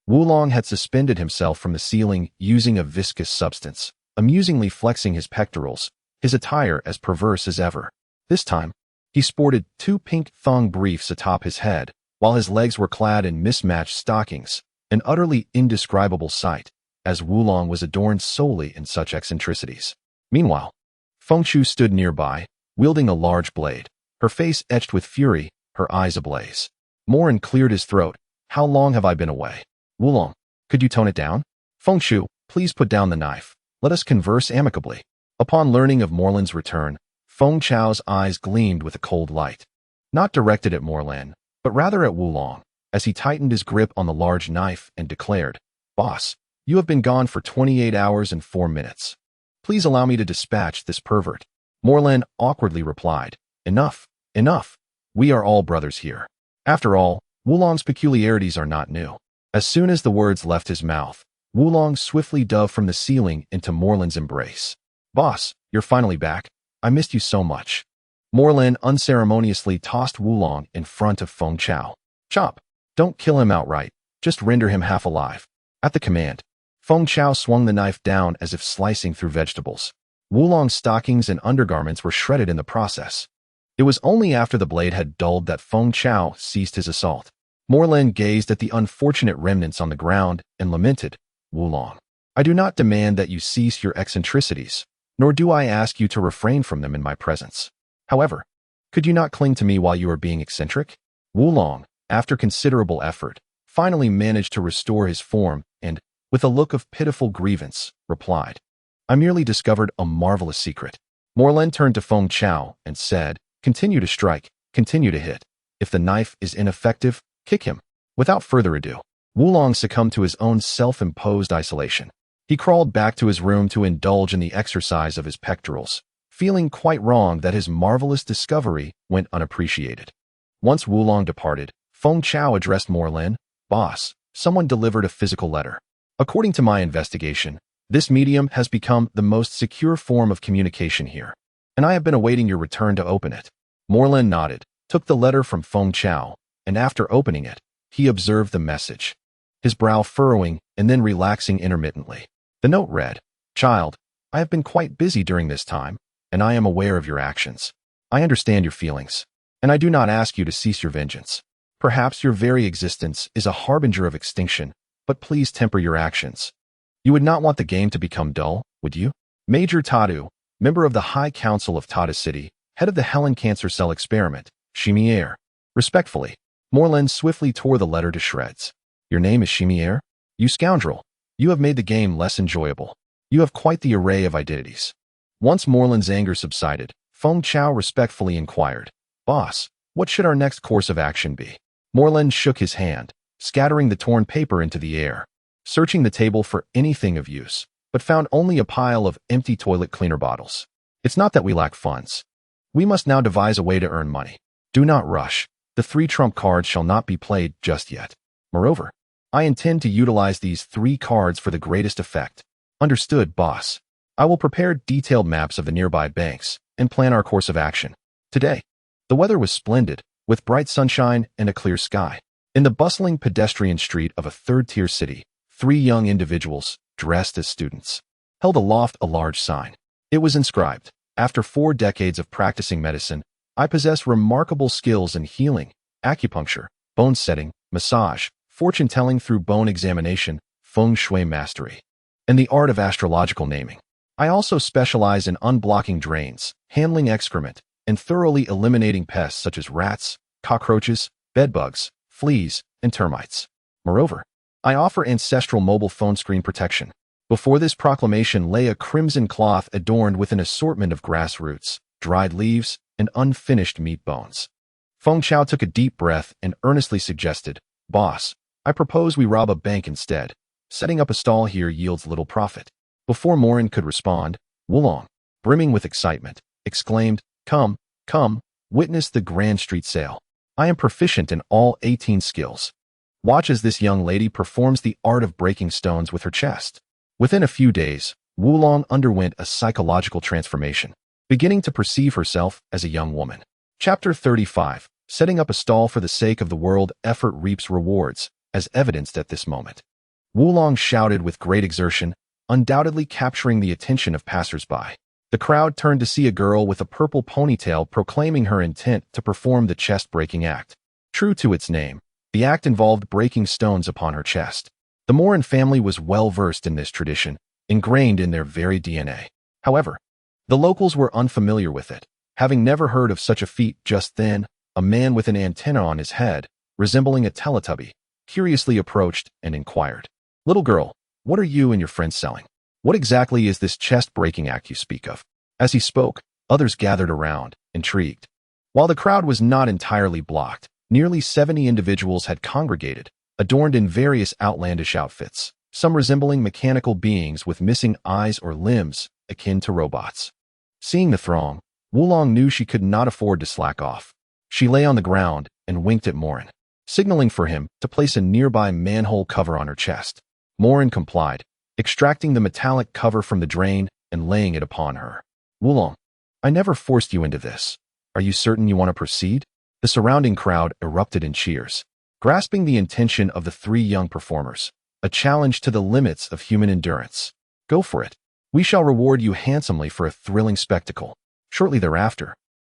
Wulong had suspended himself from the ceiling using a viscous substance, amusingly flexing his pectorals, his attire as perverse as ever. This time, he sported 2 pink thong briefs atop his head, while his legs were clad in mismatched stockings, an utterly indescribable sight, as Wulong was adorned solely in such eccentricities. Meanwhile, Fengshu stood nearby, wielding a large blade, her face etched with fury, her eyes ablaze. Moren cleared his throat. How long have I been away? Wulong, could you tone it down? Fengshu, please put down the knife. Let us converse amicably. Upon learning of Moreland's return, Feng Chao's eyes gleamed with a cold light. Not directed at Moreland, but rather at Wulong, as he tightened his grip on the large knife and declared, Boss, you have been gone for 28 hours and 4 minutes. Please allow me to dispatch this pervert. Moreland awkwardly replied, Enough, enough. We are all brothers here. After all, Wulong's peculiarities are not new. As soon as the words left his mouth, Wulong swiftly dove from the ceiling into Moreland's embrace. Boss, you're finally back. I missed you so much. Moreland unceremoniously tossed Wulong in front of Feng Chao. Chop! Don't kill him outright. Just render him half alive. At the command, Feng Chao swung the knife down as if slicing through vegetables. Wulong's stockings and undergarments were shredded in the process. It was only after the blade had dulled that Feng Chao ceased his assault. Moreland gazed at the unfortunate remnants on the ground and lamented, Wulong, I do not demand that you cease your eccentricities, nor do I ask you to refrain from them in my presence. However, could you not cling to me while you are being eccentric? Wulong, after considerable effort, finally managed to restore his form and, with a look of pitiful grievance, replied, I merely discovered a marvelous secret. Moreland turned to Feng Chao and said, Continue to strike, continue to hit. If the knife is ineffective, kick him. Without further ado, Wulong succumbed to his own self-imposed isolation. He crawled back to his room to indulge in the exercise of his pectorals, feeling quite wrong that his marvelous discovery went unappreciated. Once Wulong departed, Feng Chao addressed Moreland, Boss, someone delivered a physical letter. According to my investigation, this medium has become the most secure form of communication here, and I have been awaiting your return to open it. Moreland nodded, took the letter from Feng Chao, and after opening it, he observed the message, his brow furrowing and then relaxing intermittently. The note read, Child, I have been quite busy during this time, and I am aware of your actions. I understand your feelings, and I do not ask you to cease your vengeance. Perhaps your very existence is a harbinger of extinction, but please temper your actions. You would not want the game to become dull, would you? Major Tadu, member of the High Council of Tada City, head of the Helen Cancer Cell Experiment, Chimier. Respectfully, Moreland swiftly tore the letter to shreds. Your name is Chimier? You scoundrel. You have made the game less enjoyable. You have quite the array of identities. Once Moreland's anger subsided, Feng Chao respectfully inquired, Boss, what should our next course of action be? Moreland shook his hand, scattering the torn paper into the air, searching the table for anything of use, but found only a pile of empty toilet cleaner bottles. It's not that we lack funds. We must now devise a way to earn money. Do not rush. The 3 trump cards shall not be played just yet. Moreover, I intend to utilize these 3 cards for the greatest effect. Understood, boss. I will prepare detailed maps of the nearby banks and plan our course of action. Today, the weather was splendid, with bright sunshine and a clear sky. In the bustling pedestrian street of a third-tier city, 3 young individuals, dressed as students, held aloft a large sign. It was inscribed, After 4 decades of practicing medicine, I possess remarkable skills in healing, acupuncture, bone setting, massage, fortune-telling through bone examination, feng shui mastery, and the art of astrological naming. I also specialize in unblocking drains, handling excrement, and thoroughly eliminating pests such as rats, cockroaches, bedbugs, fleas, and termites. Moreover, I offer ancestral mobile phone screen protection. Before this proclamation lay a crimson cloth adorned with an assortment of grass roots, dried leaves, and unfinished meat bones. Feng Chao took a deep breath and earnestly suggested, "Boss, I propose we rob a bank instead. Setting up a stall here yields little profit." Before Moren could respond, Wulong, brimming with excitement, exclaimed, "Come, come, witness the grand street sale. I am proficient in all 18 skills. Watch as this young lady performs the art of breaking stones with her chest." Within a few days, Wulong underwent a psychological transformation, beginning to perceive herself as a young woman. Chapter 35. Setting up a stall for the sake of the world, effort reaps rewards, as evidenced at this moment. Wulong shouted with great exertion, undoubtedly capturing the attention of passers-by. The crowd turned to see a girl with a purple ponytail proclaiming her intent to perform the chest-breaking act. True to its name, the act involved breaking stones upon her chest. The Moren family was well-versed in this tradition, ingrained in their very DNA. However, the locals were unfamiliar with it, having never heard of such a feat. Just then, a man with an antenna on his head, resembling a Teletubby, curiously approached and inquired, "Little girl, what are you and your friends selling? What exactly is this chest-breaking act you speak of?" As he spoke, others gathered around, intrigued. While the crowd was not entirely blocked, nearly 70 individuals had congregated, adorned in various outlandish outfits, some resembling mechanical beings with missing eyes or limbs, akin to robots. Seeing the throng, Wulong knew she could not afford to slack off. She lay on the ground and winked at Moren, signaling for him to place a nearby manhole cover on her chest. Moren complied, extracting the metallic cover from the drain and laying it upon her. "Wulong, I never forced you into this. Are you certain you want to proceed?" The surrounding crowd erupted in cheers, grasping the intention of the three young performers, a challenge to the limits of human endurance. "Go for it. We shall reward you handsomely for a thrilling spectacle." Shortly thereafter,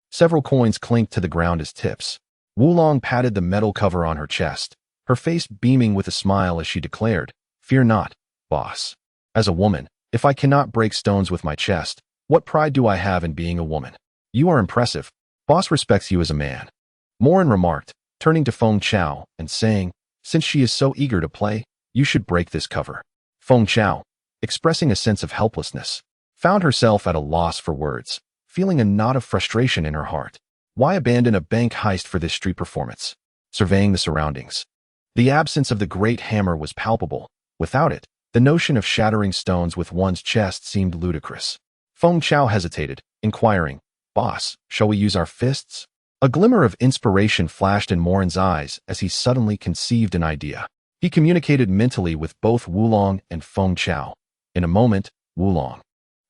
several coins clinked to the ground as tips. Wulong patted the metal cover on her chest, her face beaming with a smile as she declared, "Fear not, boss. As a woman, if I cannot break stones with my chest, what pride do I have in being a woman? You are impressive. Boss respects you as a man." Moren remarked, turning to Feng Chao and saying, "Since she is so eager to play, you should break this cover." Feng Chao, expressing a sense of helplessness, found herself at a loss for words, feeling a knot of frustration in her heart. Why abandon a bank heist for this street performance? Surveying the surroundings, the absence of the great hammer was palpable. Without it, the notion of shattering stones with one's chest seemed ludicrous. Feng Chao hesitated, inquiring, "Boss, shall we use our fists?" A glimmer of inspiration flashed in Moren's eyes as he suddenly conceived an idea. He communicated mentally with both Wulong and Feng Chao. In a moment, Wulong,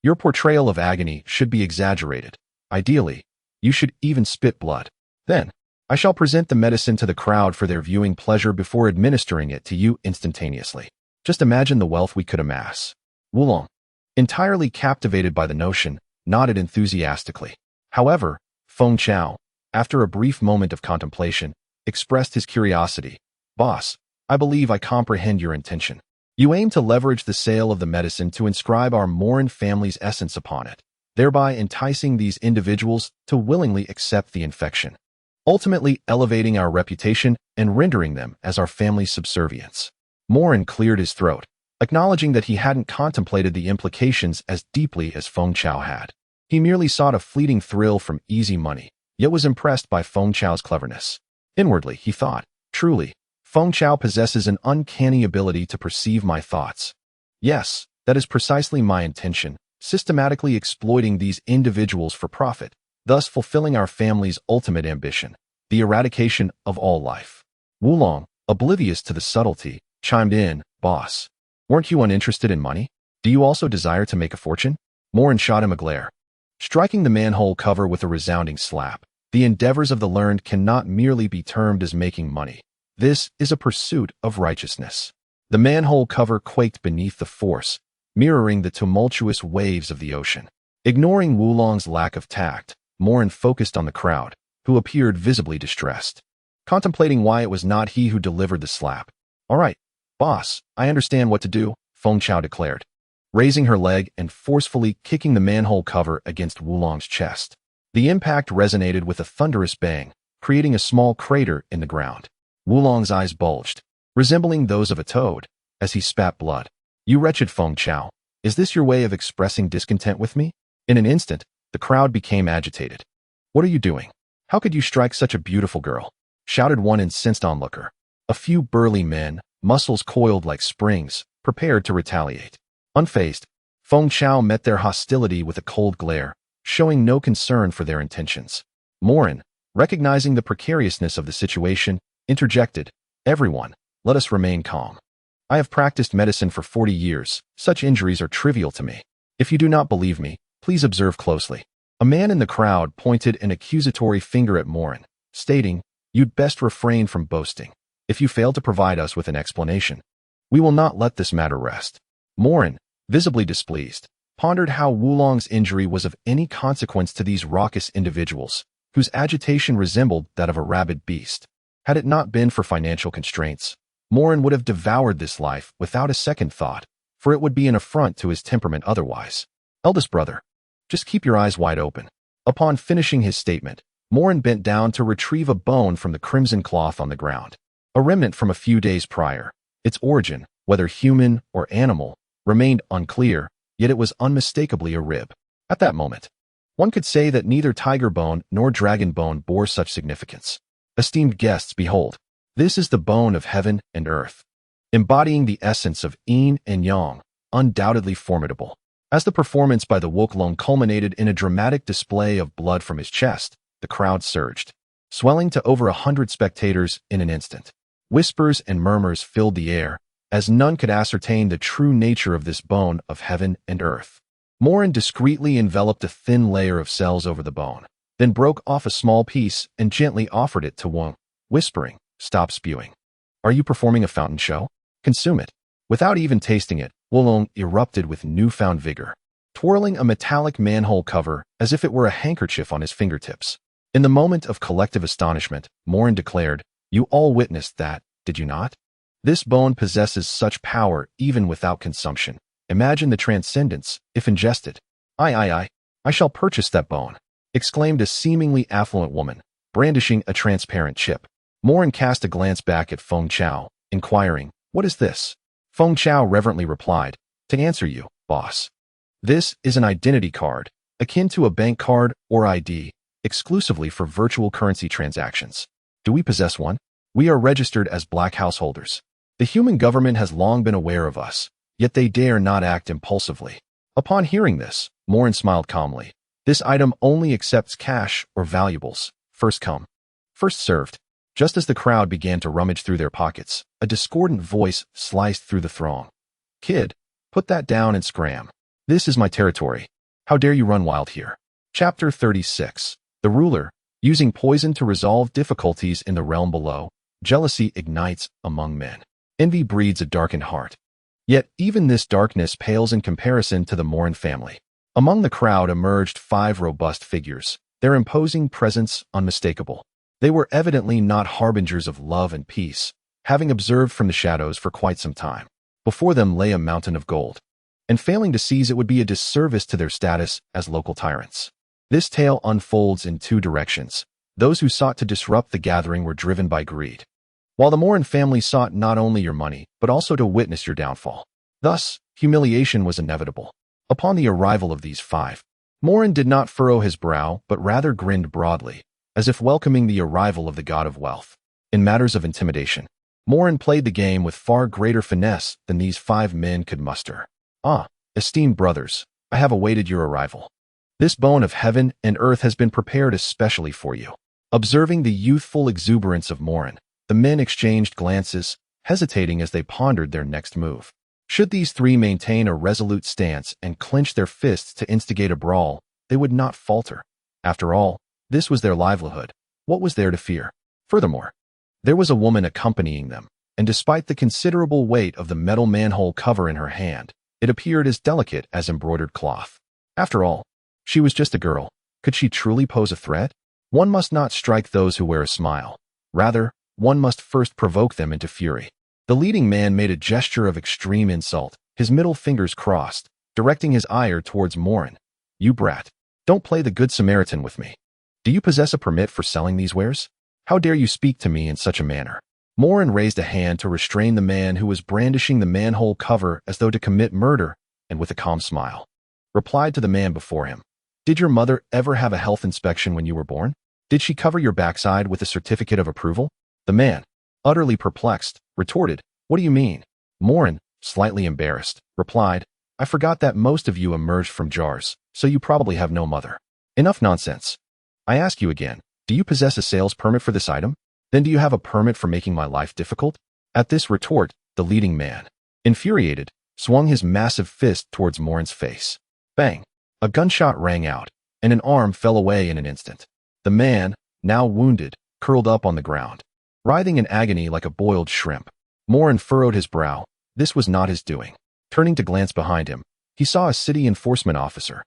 "Your portrayal of agony should be exaggerated. Ideally, you should even spit blood. Then, I shall present the medicine to the crowd for their viewing pleasure before administering it to you instantaneously. Just imagine the wealth we could amass." Wulong, entirely captivated by the notion, nodded enthusiastically. However, Feng Chao, after a brief moment of contemplation, expressed his curiosity. "Boss, I believe I comprehend your intention. You aim to leverage the sale of the medicine to inscribe our Moren family's essence upon it, thereby enticing these individuals to willingly accept the infection, ultimately elevating our reputation and rendering them as our family's subservients." Moren cleared his throat, acknowledging that he hadn't contemplated the implications as deeply as Feng Chao had. He merely sought a fleeting thrill from easy money, yet was impressed by Feng Chao's cleverness. Inwardly, he thought, "Truly, Feng Chao possesses an uncanny ability to perceive my thoughts. Yes, that is precisely my intention, systematically exploiting these individuals for profit, thus fulfilling our family's ultimate ambition, the eradication of all life." Wulong, oblivious to the subtlety, chimed in, "Boss, weren't you uninterested in money? Do you also desire to make a fortune?" Moren shot him a glare, striking the manhole cover with a resounding slap. "The endeavors of the learned cannot merely be termed as making money. This is a pursuit of righteousness." The manhole cover quaked beneath the force, mirroring the tumultuous waves of the ocean. Ignoring Wulong's lack of tact, Moren focused on the crowd, who appeared visibly distressed, contemplating why it was not he who delivered the slap. "All right, boss, I understand what to do," Feng Chao declared, raising her leg and forcefully kicking the manhole cover against Wulong's chest. The impact resonated with a thunderous bang, creating a small crater in the ground. Wulong's eyes bulged, resembling those of a toad, as he spat blood. "You wretched Feng Chao, is this your way of expressing discontent with me?" In an instant, the crowd became agitated. "What are you doing? How could you strike such a beautiful girl?" shouted one incensed onlooker. A few burly men, muscles coiled like springs, prepared to retaliate. Unfazed, Feng Chao met their hostility with a cold glare, showing no concern for their intentions. Moren, recognizing the precariousness of the situation, interjected, "Everyone, let us remain calm. I have practiced medicine for 40 years. Such injuries are trivial to me. If you do not believe me, please observe closely." A man in the crowd pointed an accusatory finger at Moren, stating, "You'd best refrain from boasting. If you fail to provide us with an explanation, we will not let this matter rest." Moren, visibly displeased, pondered how Wulong's injury was of any consequence to these raucous individuals, whose agitation resembled that of a rabid beast. Had it not been for financial constraints, Moren would have devoured this life without a second thought, for it would be an affront to his temperament otherwise. "Eldest brother, just keep your eyes wide open." Upon finishing his statement, Moren bent down to retrieve a bone from the crimson cloth on the ground. A remnant from a few days prior. Its origin, whether human or animal, remained unclear, yet it was unmistakably a rib. At that moment, one could say that neither tiger bone nor dragon bone bore such significance. Esteemed guests, behold, this is the bone of heaven and earth, embodying the essence of yin and yang, undoubtedly formidable. As the performance by the Wulong culminated in a dramatic display of blood from his chest, the crowd surged, swelling to over 100 spectators in an instant. Whispers and murmurs filled the air, as none could ascertain the true nature of this bone of heaven and earth. Moren discreetly enveloped a thin layer of cells over the bone, then broke off a small piece and gently offered it to Wulong, whispering, "Stop spewing. Are you performing a fountain show? Consume it." Without even tasting it, Wulong erupted with newfound vigor, twirling a metallic manhole cover as if it were a handkerchief on his fingertips. In the moment of collective astonishment, Moren declared, "You all witnessed that, did you not? This bone possesses such power even without consumption. Imagine the transcendence, if ingested." I shall purchase that bone," exclaimed a seemingly affluent woman, brandishing a transparent chip. Moren cast a glance back at Feng Chao, inquiring, "What is this?" Feng Chao reverently replied, "To answer you, boss. This is an identity card, akin to a bank card or ID, exclusively for virtual currency transactions. Do we possess one? We are registered as black householders. The human government has long been aware of us, yet they dare not act impulsively." Upon hearing this, Moren smiled calmly. "This item only accepts cash or valuables, first come, first served." Just as the crowd began to rummage through their pockets, a discordant voice sliced through the throng. "Kid, put that down and scram. This is my territory. How dare you run wild here?" Chapter 36. The ruler, using poison to resolve difficulties in the realm below. Jealousy ignites among men. Envy breeds a darkened heart. Yet even this darkness pales in comparison to the Moren family. Among the crowd emerged 5 robust figures, their imposing presence unmistakable. They were evidently not harbingers of love and peace, having observed from the shadows for quite some time. Before them lay a mountain of gold, and failing to seize it would be a disservice to their status as local tyrants. This tale unfolds in 2 directions. Those who sought to disrupt the gathering were driven by greed, while the Moren family sought not only your money, but also to witness your downfall. Thus, humiliation was inevitable. Upon the arrival of these 5, Moren did not furrow his brow, but rather grinned broadly, as if welcoming the arrival of the god of wealth. In matters of intimidation, Moren played the game with far greater finesse than these 5 men could muster. "Ah, esteemed brothers, I have awaited your arrival. This bone of heaven and earth has been prepared especially for you." Observing the youthful exuberance of Moren, the men exchanged glances, hesitating as they pondered their next move. Should these 3 maintain a resolute stance and clench their fists to instigate a brawl, they would not falter. After all, this was their livelihood. What was there to fear? Furthermore, there was a woman accompanying them, and despite the considerable weight of the metal manhole cover in her hand, it appeared as delicate as embroidered cloth. After all, she was just a girl. Could she truly pose a threat? One must not strike those who wear a smile. Rather, one must first provoke them into fury. The leading man made a gesture of extreme insult, his middle fingers crossed, directing his ire towards Moren. "You brat, don't play the good Samaritan with me. Do you possess a permit for selling these wares? How dare you speak to me in such a manner?" Moren raised a hand to restrain the man who was brandishing the manhole cover as though to commit murder, and with a calm smile, replied to the man before him. Did your mother ever have a health inspection when you were born? Did she cover your backside with a certificate of approval? The man, utterly perplexed, retorted, What do you mean? Moren, slightly embarrassed, replied, I forgot that most of you emerged from jars, so you probably have no mother. Enough nonsense. I ask you again, do you possess a sales permit for this item? Then do you have a permit for making my life difficult? At this retort, the leading man, infuriated, swung his massive fist towards Moren's face. Bang! A gunshot rang out, and an arm fell away in an instant. The man, now wounded, curled up on the ground, writhing in agony like a boiled shrimp. Moren furrowed his brow. This was not his doing. Turning to glance behind him, he saw a city enforcement officer,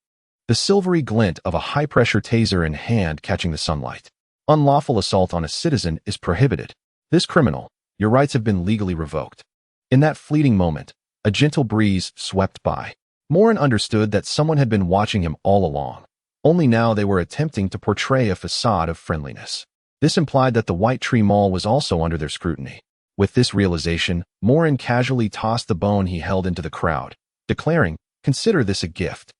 the silvery glint of a high-pressure taser in hand catching the sunlight. Unlawful assault on a citizen is prohibited. This criminal, your rights have been legally revoked. In that fleeting moment, a gentle breeze swept by. Moren understood that someone had been watching him all along. Only now they were attempting to portray a facade of friendliness. This implied that the White Tree Mall was also under their scrutiny. With this realization, Moren casually tossed the bone he held into the crowd, declaring, Consider this a gift.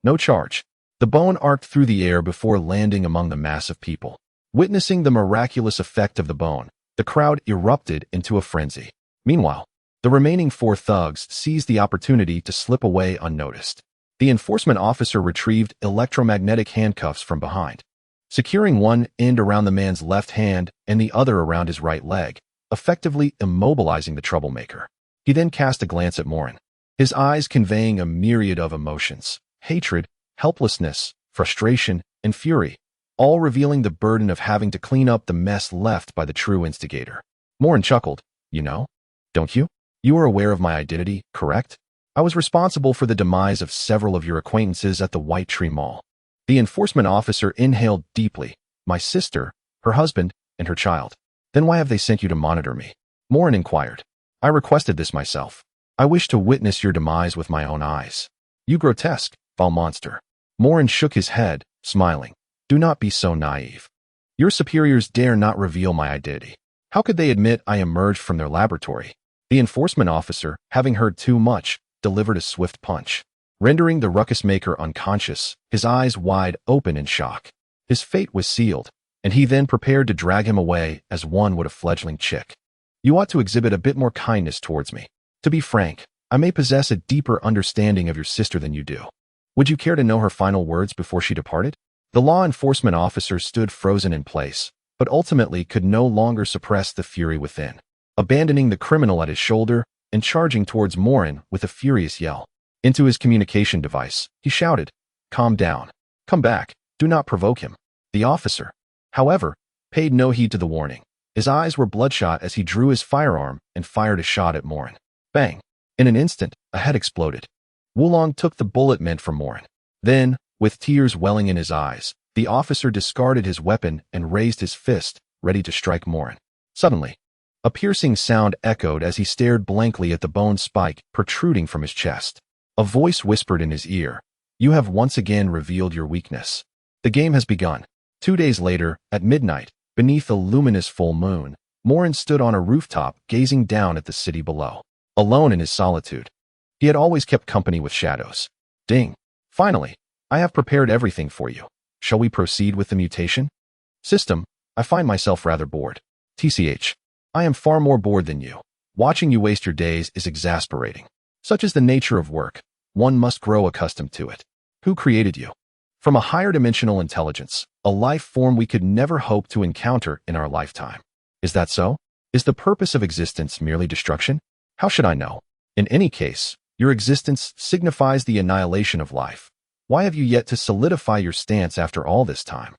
No charge. The bone arced through the air before landing among the mass of people. Witnessing the miraculous effect of the bone, the crowd erupted into a frenzy. Meanwhile, the remaining 4 thugs seized the opportunity to slip away unnoticed. The enforcement officer retrieved electromagnetic handcuffs from behind, securing one end around the man's left hand and the other around his right leg, effectively immobilizing the troublemaker. He then cast a glance at Moren, his eyes conveying a myriad of emotions: hatred, helplessness, frustration, and fury, all revealing the burden of having to clean up the mess left by the true instigator. Moren chuckled. You know, don't you? You are aware of my identity, correct? I was responsible for the demise of several of your acquaintances at the White Tree Mall. The enforcement officer inhaled deeply. My sister, her husband, and her child. Then why have they sent you to monitor me? Moren inquired. I requested this myself. I wish to witness your demise with my own eyes. You grotesque, foul monster. Moren shook his head, smiling. Do not be so naive. Your superiors dare not reveal my identity. How could they admit I emerged from their laboratory? The enforcement officer, having heard too much, delivered a swift punch, rendering the ruckus maker unconscious, his eyes wide open in shock. His fate was sealed, and he then prepared to drag him away as one would a fledgling chick. You ought to exhibit a bit more kindness towards me. To be frank, I may possess a deeper understanding of your sister than you do. Would you care to know her final words before she departed? The law enforcement officer stood frozen in place, but ultimately could no longer suppress the fury within, abandoning the criminal at his shoulder and charging towards Moren with a furious yell. Into his communication device, he shouted, Calm down. Come back. Do not provoke him. The officer, however, paid no heed to the warning. His eyes were bloodshot as he drew his firearm and fired a shot at Moren. Bang! In an instant, a head exploded. Wulong took the bullet meant for Moren. Then, with tears welling in his eyes, the officer discarded his weapon and raised his fist, ready to strike Moren. Suddenly, a piercing sound echoed as he stared blankly at the bone spike protruding from his chest. A voice whispered in his ear, You have once again revealed your weakness. The game has begun. 2 days later, at midnight, beneath a luminous full moon, Moren stood on a rooftop gazing down at the city below. Alone in his solitude. He had always kept company with shadows. Ding. Finally, I have prepared everything for you. Shall we proceed with the mutation? System, I find myself rather bored. TCH, I am far more bored than you. Watching you waste your days is exasperating. Such is the nature of work. One must grow accustomed to it. Who created you? From a higher dimensional intelligence, a life form we could never hope to encounter in our lifetime. Is that so? Is the purpose of existence merely destruction? How should I know? In any case, your existence signifies the annihilation of life. Why have you yet to solidify your stance after all this time?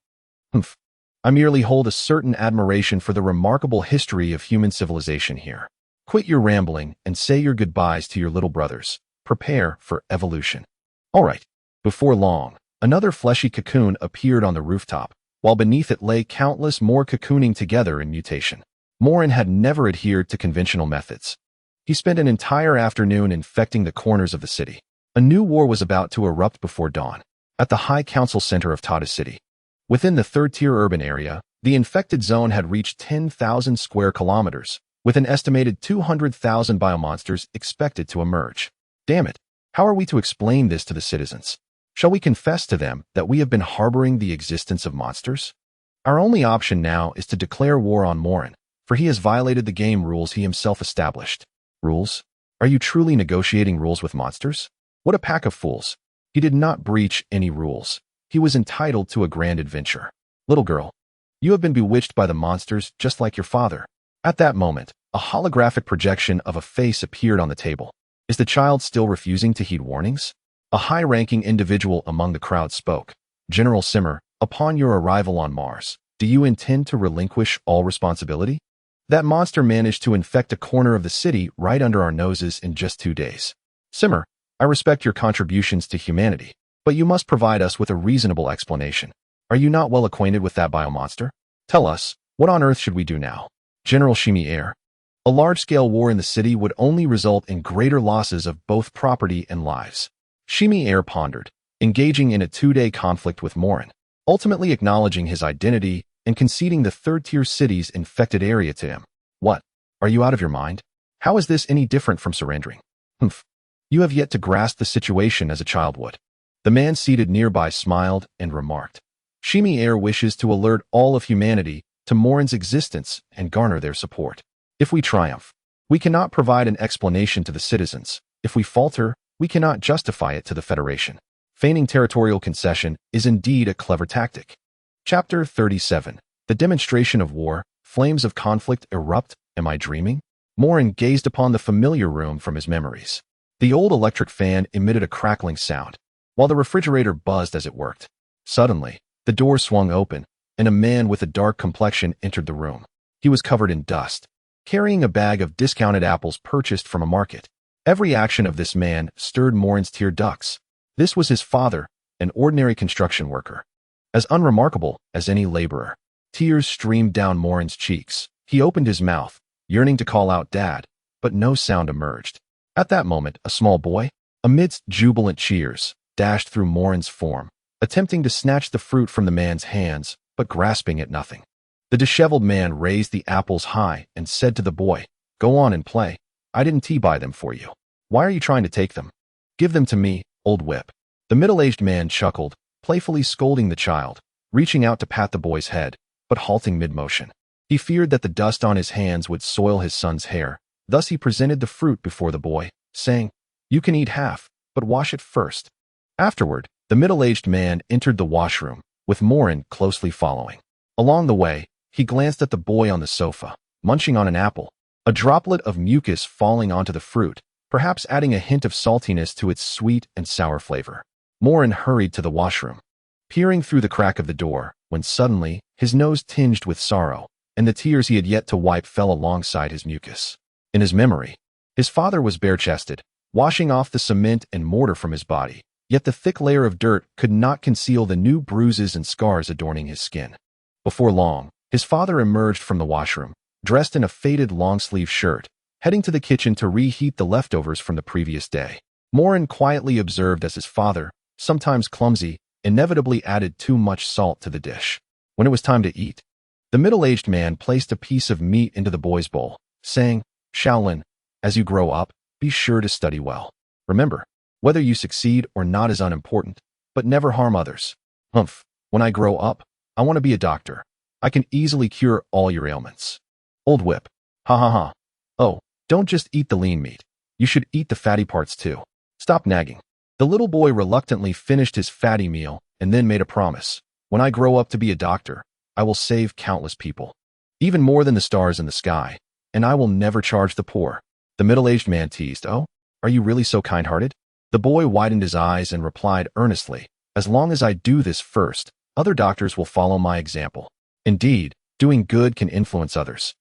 Humph. I merely hold a certain admiration for the remarkable history of human civilization here. Quit your rambling and say your goodbyes to your little brothers. Prepare for evolution. All right. Before long, another fleshy cocoon appeared on the rooftop, while beneath it lay countless more cocooning together in mutation. Moren had never adhered to conventional methods. He spent an entire afternoon infecting the corners of the city. A new war was about to erupt before dawn. At the High Council Center of Tata City, within the third-tier urban area, the infected zone had reached 10,000 square kilometers, with an estimated 200,000 biomonsters expected to emerge. Damn it, how are we to explain this to the citizens? Shall we confess to them that we have been harboring the existence of monsters? Our only option now is to declare war on Moren, for he has violated the game rules he himself established. Rules? Are you truly negotiating rules with monsters? What a pack of fools. He did not breach any rules. He was entitled to a grand adventure. Little girl, you have been bewitched by the monsters just like your father. At that moment, a holographic projection of a face appeared on the table. Is the child still refusing to heed warnings? A high-ranking individual among the crowd spoke. General Simmer, upon your arrival on Mars, do you intend to relinquish all responsibility? That monster managed to infect a corner of the city right under our noses in just 2 days. Simmer, I respect your contributions to humanity, but you must provide us with a reasonable explanation. Are you not well acquainted with that biomonster? Tell us, what on earth should we do now? General Shimi Air. A large-scale war in the city would only result in greater losses of both property and lives. Shimi Air pondered, engaging in a 2-day conflict with Moren, ultimately acknowledging his identity and conceding the third-tier city's infected area to him. What? Are you out of your mind? How is this any different from surrendering? Humph. You have yet to grasp the situation as a child would. The man seated nearby smiled and remarked, Shimi Air wishes to alert all of humanity to Moren's existence and garner their support. If we triumph, we cannot provide an explanation to the citizens. If we falter, we cannot justify it to the Federation. Feigning territorial concession is indeed a clever tactic. Chapter 37. The Demonstration of War. Flames of conflict erupt. Am I dreaming? Moren gazed upon the familiar room from his memories. The old electric fan emitted a crackling sound, while the refrigerator buzzed as it worked. Suddenly, the door swung open, and a man with a dark complexion entered the room. He was covered in dust, carrying a bag of discounted apples purchased from a market. Every action of this man stirred Moren's tear ducts. This was his father, an ordinary construction worker, as unremarkable as any laborer. Tears streamed down Moren's cheeks. He opened his mouth, yearning to call out Dad, but no sound emerged. At that moment, a small boy, amidst jubilant cheers, dashed through Moren's form, attempting to snatch the fruit from the man's hands, but grasping at nothing. The disheveled man raised the apples high and said to the boy, Go on and play. I didn't buy them for you. Why are you trying to take them? Give them to me, old whip. The middle-aged man chuckled, playfully scolding the child, reaching out to pat the boy's head, but halting mid-motion. He feared that the dust on his hands would soil his son's hair. Thus he presented the fruit before the boy, saying, You can eat half, but wash it first. Afterward, the middle-aged man entered the washroom, with Moren closely following. Along the way, he glanced at the boy on the sofa, munching on an apple, a droplet of mucus falling onto the fruit, perhaps adding a hint of saltiness to its sweet and sour flavor. Moren hurried to the washroom, peering through the crack of the door, when suddenly, his nose tinged with sorrow, and the tears he had yet to wipe fell alongside his mucus. In his memory, his father was bare-chested, washing off the cement and mortar from his body, yet the thick layer of dirt could not conceal the new bruises and scars adorning his skin. Before long, his father emerged from the washroom, dressed in a faded long-sleeve shirt, heading to the kitchen to reheat the leftovers from the previous day. Moren quietly observed as his father, sometimes clumsy, inevitably added too much salt to the dish. When it was time to eat, the middle-aged man placed a piece of meat into the boy's bowl, saying, Shaolin, as you grow up, be sure to study well. Remember, whether you succeed or not is unimportant, but never harm others. Humph, when I grow up, I want to be a doctor. I can easily cure all your ailments. Old whip. Ha ha ha. Oh, don't just eat the lean meat. You should eat the fatty parts too. Stop nagging. The little boy reluctantly finished his fatty meal and then made a promise. When I grow up to be a doctor, I will save countless people, even more than the stars in the sky, and I will never charge the poor. The middle-aged man teased, Oh, are you really so kind-hearted? The boy widened his eyes and replied earnestly, As long as I do this first, other doctors will follow my example. Indeed, doing good can influence others.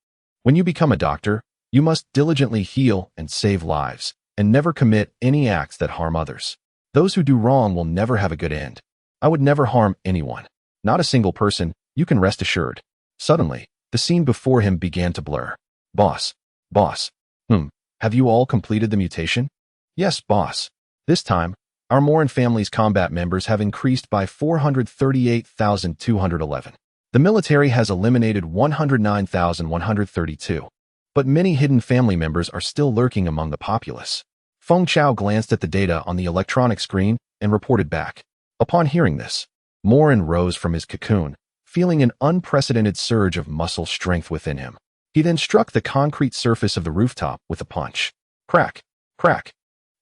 When you become a doctor, you must diligently heal and save lives, and never commit any acts that harm others. Those who do wrong will never have a good end. I would never harm anyone. Not a single person, you can rest assured. Suddenly, the scene before him began to blur. Boss. Have you all completed the mutation? Yes, boss. This time, our Moren family's combat members have increased by 438,211. The military has eliminated 109,132. but many hidden family members are still lurking among the populace. Feng Chao glanced at the data on the electronic screen and reported back. Upon hearing this, Moren rose from his cocoon, feeling an unprecedented surge of muscle strength within him. He then struck the concrete surface of the rooftop with a punch. Crack, crack.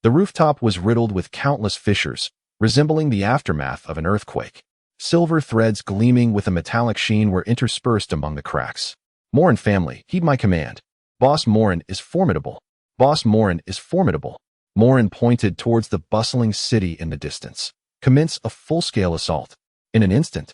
The rooftop was riddled with countless fissures, resembling the aftermath of an earthquake. Silver threads gleaming with a metallic sheen were interspersed among the cracks. Moren family, heed my command. Boss Moren is formidable. Boss Moren is formidable. Moren pointed towards the bustling city in the distance. Commence a full-scale assault. In an instant,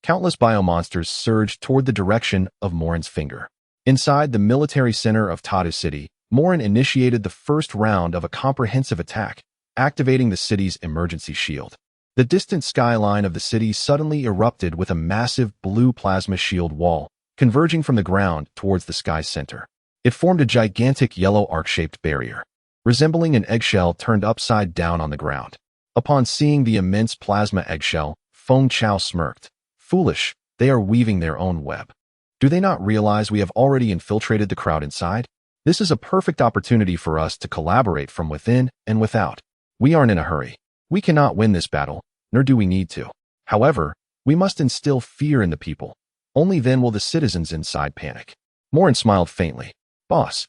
countless biomonsters surged toward the direction of Moren's finger. Inside the military center of Tadu City, Moren initiated the first round of a comprehensive attack, activating the city's emergency shield. The distant skyline of the city suddenly erupted with a massive blue plasma shield wall, converging from the ground towards the sky's center. It formed a gigantic yellow arc-shaped barrier, resembling an eggshell turned upside down on the ground. Upon seeing the immense plasma eggshell, Feng Chao smirked. Foolish, they are weaving their own web. Do they not realize we have already infiltrated the crowd inside? This is a perfect opportunity for us to collaborate from within and without. We aren't in a hurry. We cannot win this battle, nor do we need to. However, we must instill fear in the people. Only then will the citizens inside panic. Moren smiled faintly. Boss,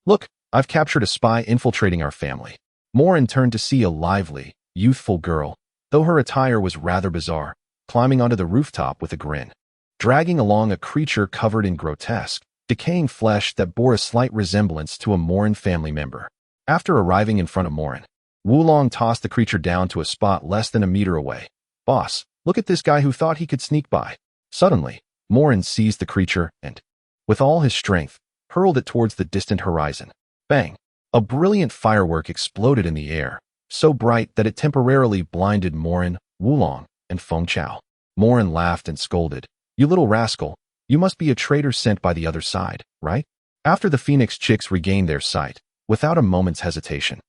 look, I've captured a spy infiltrating our family. Moren turned to see a lively, youthful girl, though her attire was rather bizarre, climbing onto the rooftop with a grin, dragging along a creature covered in grotesque, decaying flesh that bore a slight resemblance to a Moren family member. After arriving in front of Moren, Wulong tossed the creature down to a spot less than a meter away. Boss, look at this guy who thought he could sneak by. Suddenly, Moren seized the creature and, with all his strength, hurled it towards the distant horizon. Bang! A brilliant firework exploded in the air, so bright that it temporarily blinded Moren, Wulong, and Feng Chao. Moren laughed and scolded. You little rascal, you must be a traitor sent by the other side, right? After the Phoenix chicks regained their sight, without a moment's hesitation,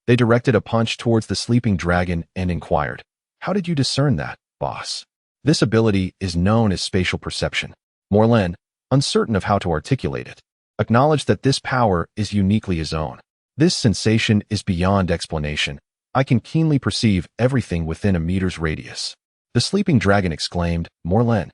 they directed a punch towards the sleeping dragon and inquired, how did you discern that, boss? This ability is known as spatial perception. Moren, uncertain of how to articulate it, acknowledged that this power is uniquely his own. This sensation is beyond explanation. I can keenly perceive everything within a meter's radius. The sleeping dragon exclaimed, Moren,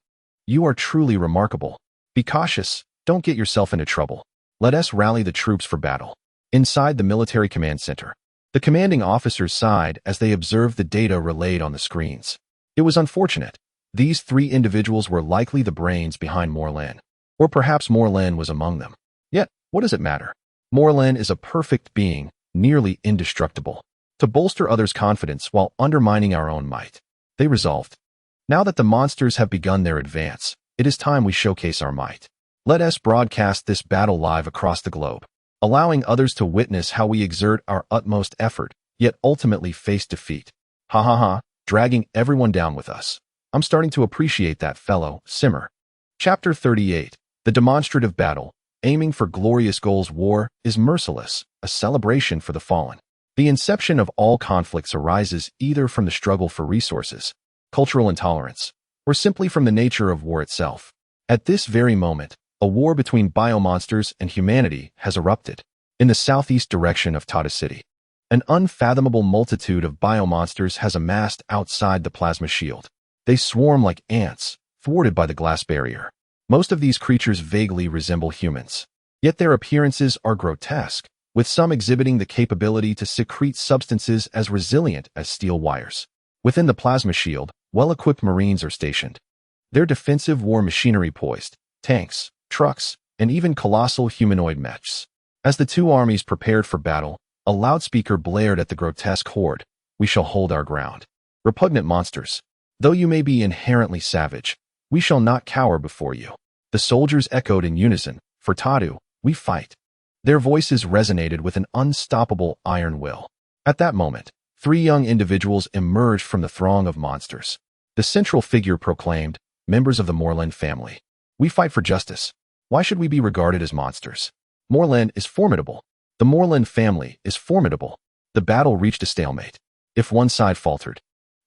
you are truly remarkable. Be cautious, don't get yourself into trouble. Let us rally the troops for battle. Inside the military command center, the commanding officers sighed as they observed the data relayed on the screens. It was unfortunate. These three individuals were likely the brains behind Moren, or perhaps Moren was among them. Yet, what does it matter? Moren is a perfect being, nearly indestructible. To bolster others' confidence while undermining our own might, they resolved. Now that the monsters have begun their advance, it is time we showcase our might. Let us broadcast this battle live across the globe, allowing others to witness how we exert our utmost effort, yet ultimately face defeat. Ha ha ha, dragging everyone down with us. I'm starting to appreciate that fellow, Simmer. Chapter 38. The Demonstrative Battle. Aiming for glorious goals. War is merciless, a celebration for the fallen. The inception of all conflicts arises either from the struggle for resources, cultural intolerance, or simply from the nature of war itself. At this very moment, a war between biomonsters and humanity has erupted. In the southeast direction of Tadu City, an unfathomable multitude of biomonsters has amassed outside the plasma shield. They swarm like ants, thwarted by the glass barrier. Most of these creatures vaguely resemble humans, yet their appearances are grotesque, with some exhibiting the capability to secrete substances as resilient as steel wires. Within the plasma shield, well-equipped Marines are stationed, their defensive war machinery poised, tanks, trucks, and even colossal humanoid mechs. As the two armies prepared for battle, a loudspeaker blared at the grotesque horde. We shall hold our ground. Repugnant monsters, though you may be inherently savage, we shall not cower before you. The soldiers echoed in unison, for Tadu, we fight. Their voices resonated with an unstoppable iron will. At that moment, three young individuals emerged from the throng of monsters. The central figure proclaimed, members of the Moren family. We fight for justice. Why should we be regarded as monsters? Moren is formidable. The Moren family is formidable. The battle reached a stalemate. If one side faltered,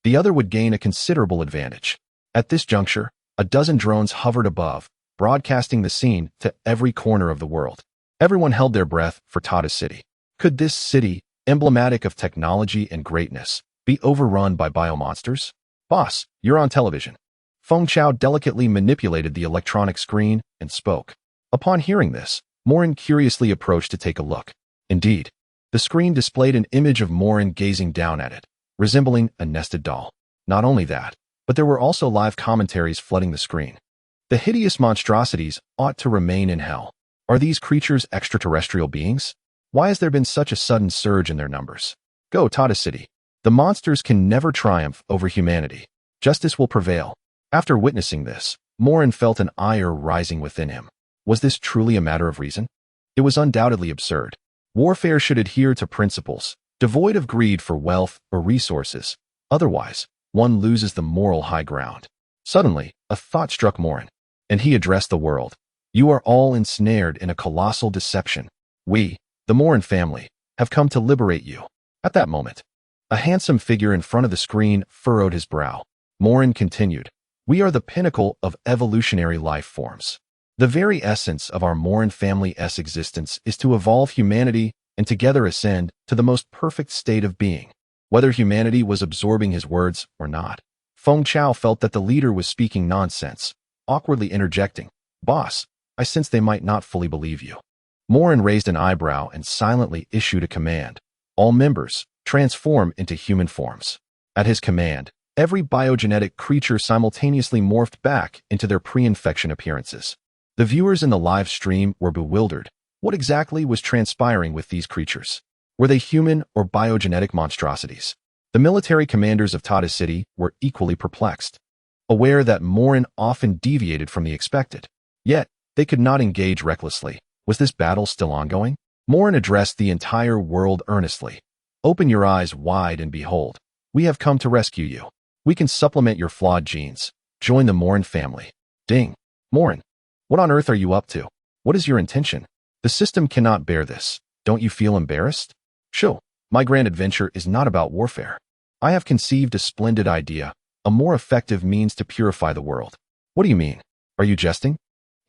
the other would gain a considerable advantage. At this juncture, a dozen drones hovered above, broadcasting the scene to every corner of the world. Everyone held their breath for Tata City. Could this city, emblematic of technology and greatness, be overrun by biomonsters? Boss, you're on television. Feng Chao delicately manipulated the electronic screen and spoke. Upon hearing this, Moren curiously approached to take a look. Indeed, the screen displayed an image of Moren gazing down at it, resembling a nested doll. Not only that, but there were also live commentaries flooding the screen. The hideous monstrosities ought to remain in hell. Are these creatures extraterrestrial beings? Why has there been such a sudden surge in their numbers? Go, Tata City. The monsters can never triumph over humanity. Justice will prevail. After witnessing this, Moren felt an ire rising within him. Was this truly a matter of reason? It was undoubtedly absurd. Warfare should adhere to principles, devoid of greed for wealth or resources. Otherwise, one loses the moral high ground. Suddenly, a thought struck Moren, and he addressed the world. You are all ensnared in a colossal deception. We, the Moren family, have come to liberate you. At that moment, a handsome figure in front of the screen furrowed his brow. Moren continued, we are the pinnacle of evolutionary life forms. The very essence of our Moren family's existence is to evolve humanity and together ascend to the most perfect state of being. Whether humanity was absorbing his words or not, Feng Chao felt that the leader was speaking nonsense, awkwardly interjecting, Boss, I sense they might not fully believe you. Moren raised an eyebrow and silently issued a command. All members, transform into human forms. At his command, every biogenetic creature simultaneously morphed back into their pre-infection appearances. The viewers in the live stream were bewildered. What exactly was transpiring with these creatures? Were they human or biogenetic monstrosities? The military commanders of Tata City were equally perplexed, aware that Moren often deviated from the expected. Yet, they could not engage recklessly. Was this battle still ongoing? Moren addressed the entire world earnestly. Open your eyes wide and behold. We have come to rescue you. We can supplement your flawed genes. Join the Moren family. Ding. Moren, what on earth are you up to? What is your intention? The system cannot bear this. Don't you feel embarrassed? Sure, my grand adventure is not about warfare. I have conceived a splendid idea, a more effective means to purify the world. What do you mean? Are you jesting?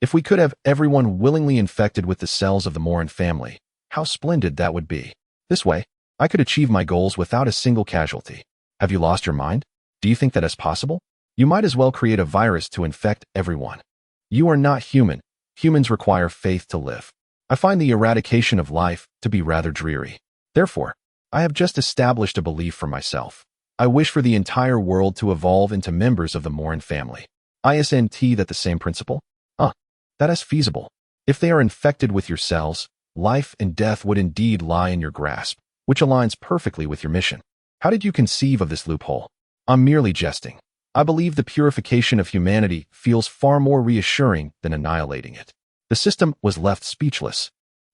If we could have everyone willingly infected with the cells of the Moren family, how splendid that would be. This way, I could achieve my goals without a single casualty. Have you lost your mind? Do you think that is possible? You might as well create a virus to infect everyone. You are not human. Humans require faith to live. I find the eradication of life to be rather dreary. Therefore, I have just established a belief for myself. I wish for the entire world to evolve into members of the Moren family. Isn't that the same principle? That is feasible. If they are infected with your cells, life and death would indeed lie in your grasp, which aligns perfectly with your mission. How did you conceive of this loophole? I'm merely jesting. I believe the purification of humanity feels far more reassuring than annihilating it. The system was left speechless.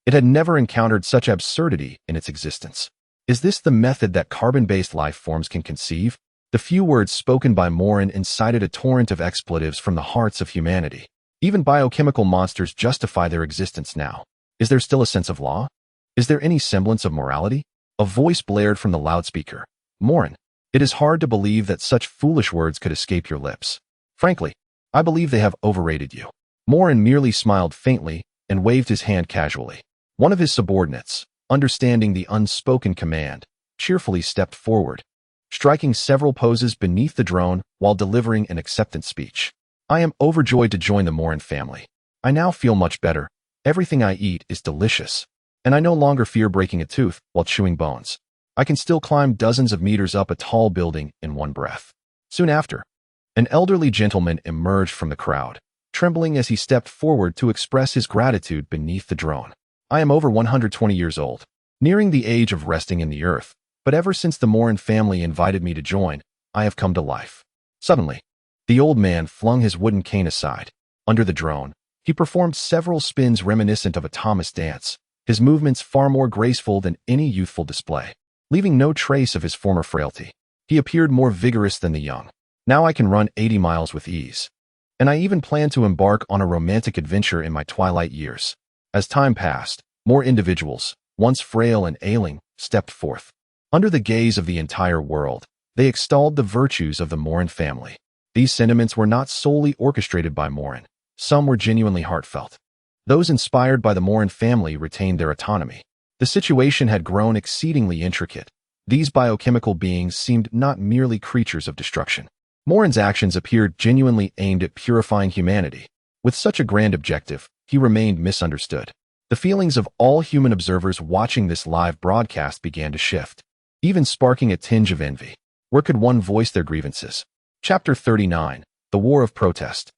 It had never encountered such absurdity in its existence. Is this the method that carbon-based life forms can conceive? The few words spoken by Moren incited a torrent of expletives from the hearts of humanity. Even biochemical monsters justify their existence now. Is there still a sense of law? Is there any semblance of morality? A voice blared from the loudspeaker. Moren, it is hard to believe that such foolish words could escape your lips. Frankly, I believe they have overrated you. Moren merely smiled faintly and waved his hand casually. One of his subordinates, understanding the unspoken command, cheerfully stepped forward, striking several poses beneath the drone while delivering an acceptance speech. I am overjoyed to join the Moren family. I now feel much better. Everything I eat is delicious, and I no longer fear breaking a tooth while chewing bones. I can still climb dozens of meters up a tall building in one breath. Soon after, an elderly gentleman emerged from the crowd, trembling as he stepped forward to express his gratitude beneath the drone. I am over 120 years old, nearing the age of resting in the earth, but ever since the Moren family invited me to join, I have come to life. Suddenly, the old man flung his wooden cane aside. Under the drone, he performed several spins reminiscent of a Thomas dance, his movements far more graceful than any youthful display, leaving no trace of his former frailty. He appeared more vigorous than the young. Now I can run 80 miles with ease. And I even plan to embark on a romantic adventure in my twilight years. As time passed, more individuals, once frail and ailing, stepped forth. Under the gaze of the entire world, they extolled the virtues of the Moren family. These sentiments were not solely orchestrated by Moren. Some were genuinely heartfelt. Those inspired by the Moren family retained their autonomy. The situation had grown exceedingly intricate. These biochemical beings seemed not merely creatures of destruction. Moren's actions appeared genuinely aimed at purifying humanity. With such a grand objective, he remained misunderstood. The feelings of all human observers watching this live broadcast began to shift, even sparking a tinge of envy. Where could one voice their grievances? Chapter 39. The War of Protest.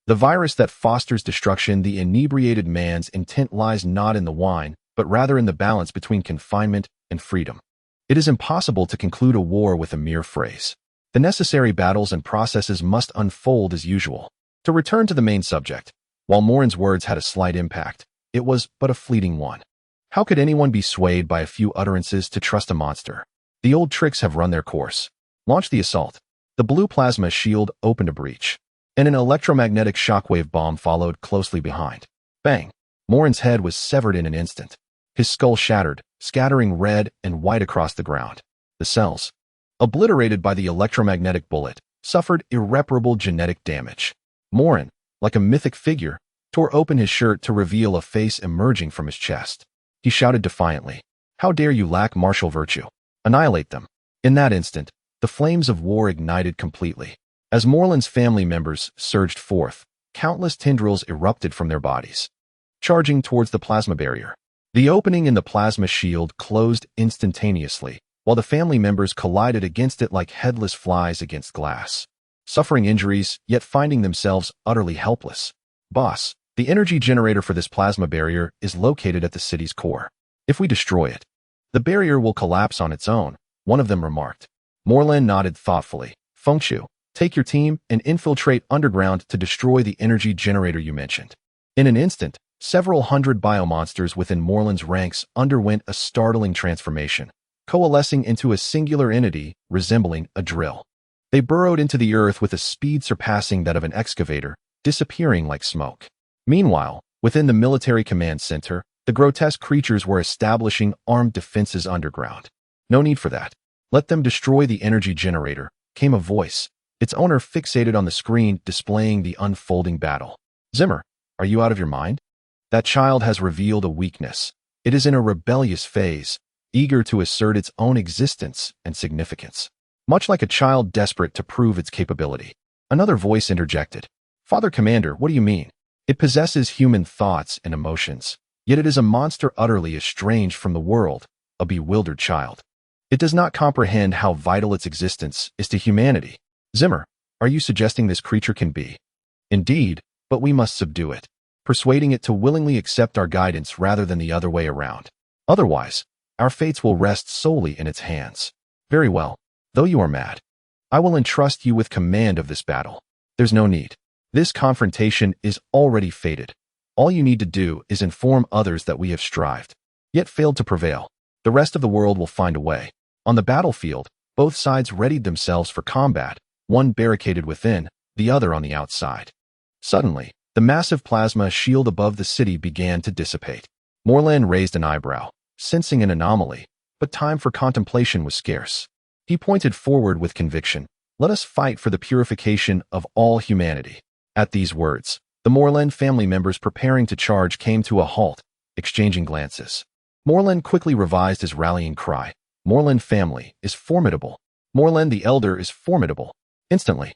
The virus that fosters destruction. The inebriated man's intent lies not in the wine, but rather in the balance between confinement and freedom. It is impossible to conclude a war with a mere phrase. The necessary battles and processes must unfold as usual. To return to the main subject, while Moren's words had a slight impact, it was but a fleeting one. How could anyone be swayed by a few utterances to trust a monster? The old tricks have run their course. Launch the assault. The blue plasma shield opened a breach, and an electromagnetic shockwave bomb followed closely behind. Bang! Moren's head was severed in an instant. His skull shattered, scattering red and white across the ground. The cells, obliterated by the electromagnetic bullet, suffered irreparable genetic damage. Moren, like a mythic figure, tore open his shirt to reveal a face emerging from his chest. He shouted defiantly, "How dare you lack martial virtue? Annihilate them!" In that instant, the flames of war ignited completely. As Moren's family members surged forth, countless tendrils erupted from their bodies, charging towards the plasma barrier. The opening in the plasma shield closed instantaneously, while the family members collided against it like headless flies against glass, suffering injuries, yet finding themselves utterly helpless. "Boss, the energy generator for this plasma barrier is located at the city's core. If we destroy it, the barrier will collapse on its own," one of them remarked. Moren nodded thoughtfully. "Fengshu, take your team and infiltrate underground to destroy the energy generator you mentioned." In an instant, several hundred biomonsters within Moren's ranks underwent a startling transformation, coalescing into a singular entity resembling a drill. They burrowed into the earth with a speed surpassing that of an excavator, disappearing like smoke. Meanwhile, within the military command center, the grotesque creatures were establishing armed defenses underground. "No need for that. Let them destroy the energy generator," came a voice, its owner fixated on the screen displaying the unfolding battle. "Zimmer, are you out of your mind? That child has revealed a weakness. It is in a rebellious phase, eager to assert its own existence and significance. Much like a child desperate to prove its capability." Another voice interjected. "Father Commander, what do you mean? It possesses human thoughts and emotions, yet it is a monster utterly estranged from the world, a bewildered child. It does not comprehend how vital its existence is to humanity." "Zimmer, are you suggesting this creature can be?" "Indeed, but we must subdue it, persuading it to willingly accept our guidance rather than the other way around. Otherwise, our fates will rest solely in its hands." "Very well. Though you are mad, I will entrust you with command of this battle." "There's no need. This confrontation is already fated. All you need to do is inform others that we have strived, yet failed to prevail. The rest of the world will find a way." On the battlefield, both sides readied themselves for combat, one barricaded within, the other on the outside. Suddenly, the massive plasma shield above the city began to dissipate. Moren raised an eyebrow, sensing an anomaly, but time for contemplation was scarce. He pointed forward with conviction. "Let us fight for the purification of all humanity." At these words, the Moren family members preparing to charge came to a halt, exchanging glances. Moren quickly revised his rallying cry. "Moren family is formidable. Moren the Elder is formidable." Instantly,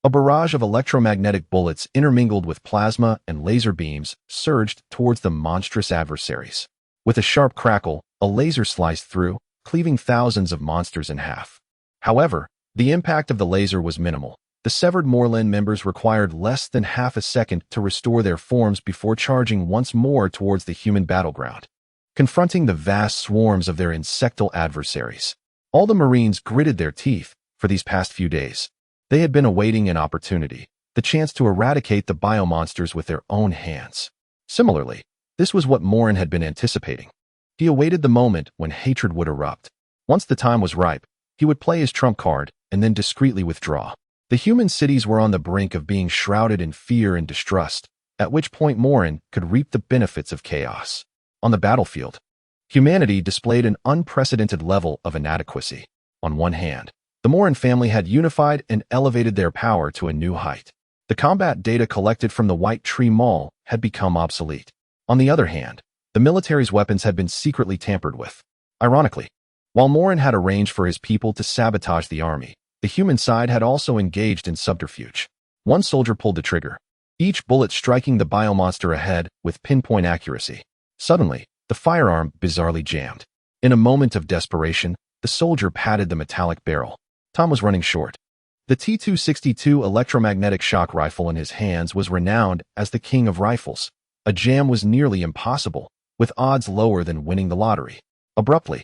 a barrage of electromagnetic bullets intermingled with plasma and laser beams surged towards the monstrous adversaries. With a sharp crackle, a laser sliced through, cleaving thousands of monsters in half. However, the impact of the laser was minimal. The severed Moren members required less than half a second to restore their forms before charging once more towards the human battleground, confronting the vast swarms of their insectal adversaries. All the Marines gritted their teeth. For these past few days, they had been awaiting an opportunity, the chance to eradicate the biomonsters with their own hands. Similarly, this was what Moren had been anticipating. He awaited the moment when hatred would erupt. Once the time was ripe, he would play his trump card and then discreetly withdraw. The human cities were on the brink of being shrouded in fear and distrust, at which point Moren could reap the benefits of chaos. On the battlefield, humanity displayed an unprecedented level of inadequacy. On one hand, the Moren family had unified and elevated their power to a new height. The The combat data collected from the White Tree Mall had become obsolete. On the other hand, the military's weapons had been secretly tampered with. Ironically, while Moren had arranged for his people to sabotage the army, the human side had also engaged in subterfuge. One soldier pulled the trigger, each bullet striking the biomonster ahead with pinpoint accuracy. Suddenly, the firearm bizarrely jammed. In a moment of desperation, the soldier patted the metallic barrel. Time was running short. The T-262 electromagnetic shock rifle in his hands was renowned as the king of rifles. A jam was nearly impossible, with odds lower than winning the lottery. Abruptly,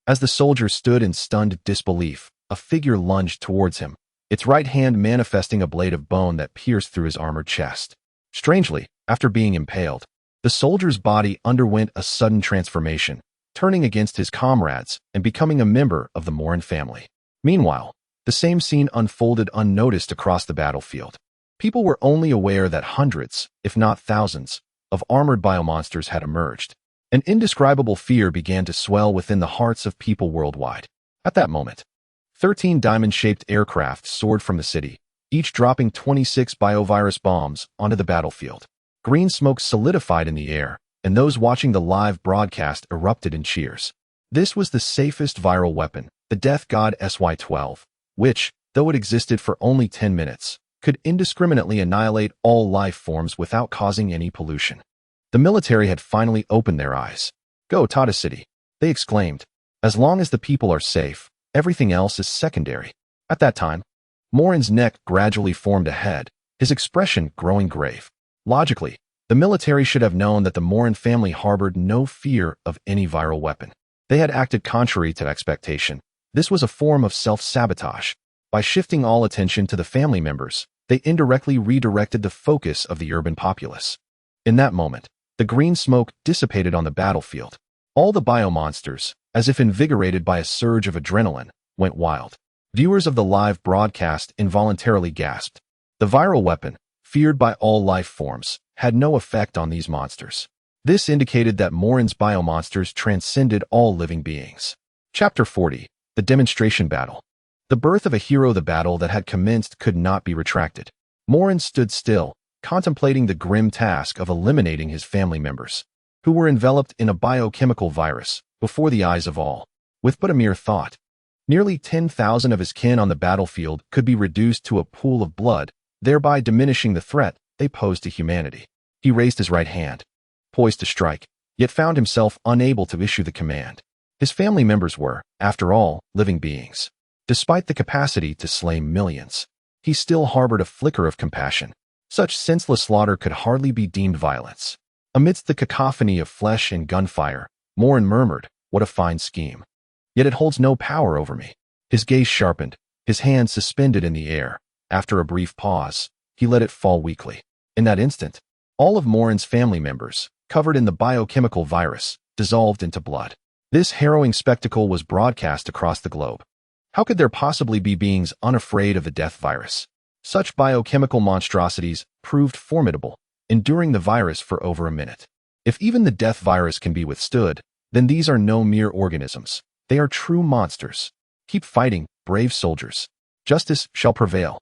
as the soldier stood in stunned disbelief, a figure lunged towards him, its right hand manifesting a blade of bone that pierced through his armored chest. Strangely, after being impaled, the soldier's body underwent a sudden transformation, turning against his comrades and becoming a member of the Moren family. Meanwhile, the same scene unfolded unnoticed across the battlefield. People were only aware that hundreds, if not thousands, of armored biomonsters had emerged. An indescribable fear began to swell within the hearts of people worldwide. At that moment, 13 diamond-shaped aircraft soared from the city, each dropping 26 biovirus bombs onto the battlefield. Green smoke solidified in the air, and those watching the live broadcast erupted in cheers. This was the safest viral weapon, the Death God SY-12, which, though it existed for only 10 minutes, could indiscriminately annihilate all life forms without causing any pollution. The military had finally opened their eyes. "Go, Tata City," they exclaimed. "As long as the people are safe, everything else is secondary." At that time, Moren's neck gradually formed a head, his expression growing grave. Logically, the military should have known that the Moren family harbored no fear of any viral weapon. They had acted contrary to expectation. This was a form of self-sabotage. By shifting all attention to the family members, they indirectly redirected the focus of the urban populace. In that moment, the green smoke dissipated on the battlefield. All the biomonsters, as if invigorated by a surge of adrenaline, went wild. Viewers of the live broadcast involuntarily gasped. The viral weapon, feared by all life forms, had no effect on these monsters. This indicated that Moren's biomonsters transcended all living beings. Chapter 40. The Demonstration Battle. The birth of a hero. The battle that had commenced could not be retracted. Moren stood still, contemplating the grim task of eliminating his family members, who were enveloped in a biochemical virus, before the eyes of all. With but a mere thought, nearly 10,000 of his kin on the battlefield could be reduced to a pool of blood, thereby diminishing the threat they posed to humanity. He raised his right hand, poised to strike, yet found himself unable to issue the command. His family members were, after all, living beings. Despite the capacity to slay millions, he still harbored a flicker of compassion. Such senseless slaughter could hardly be deemed violence. Amidst the cacophony of flesh and gunfire, Moren murmured, "What a fine scheme. Yet it holds no power over me." His gaze sharpened, his hand suspended in the air. After a brief pause, he let it fall weakly. In that instant, all of Moren's family members, covered in the biochemical virus, dissolved into blood. This harrowing spectacle was broadcast across the globe. How could there possibly be beings unafraid of the death virus? Such biochemical monstrosities proved formidable, enduring the virus for over a minute. If even the death virus can be withstood, then these are no mere organisms. They are true monsters. Keep fighting, brave soldiers. Justice shall prevail.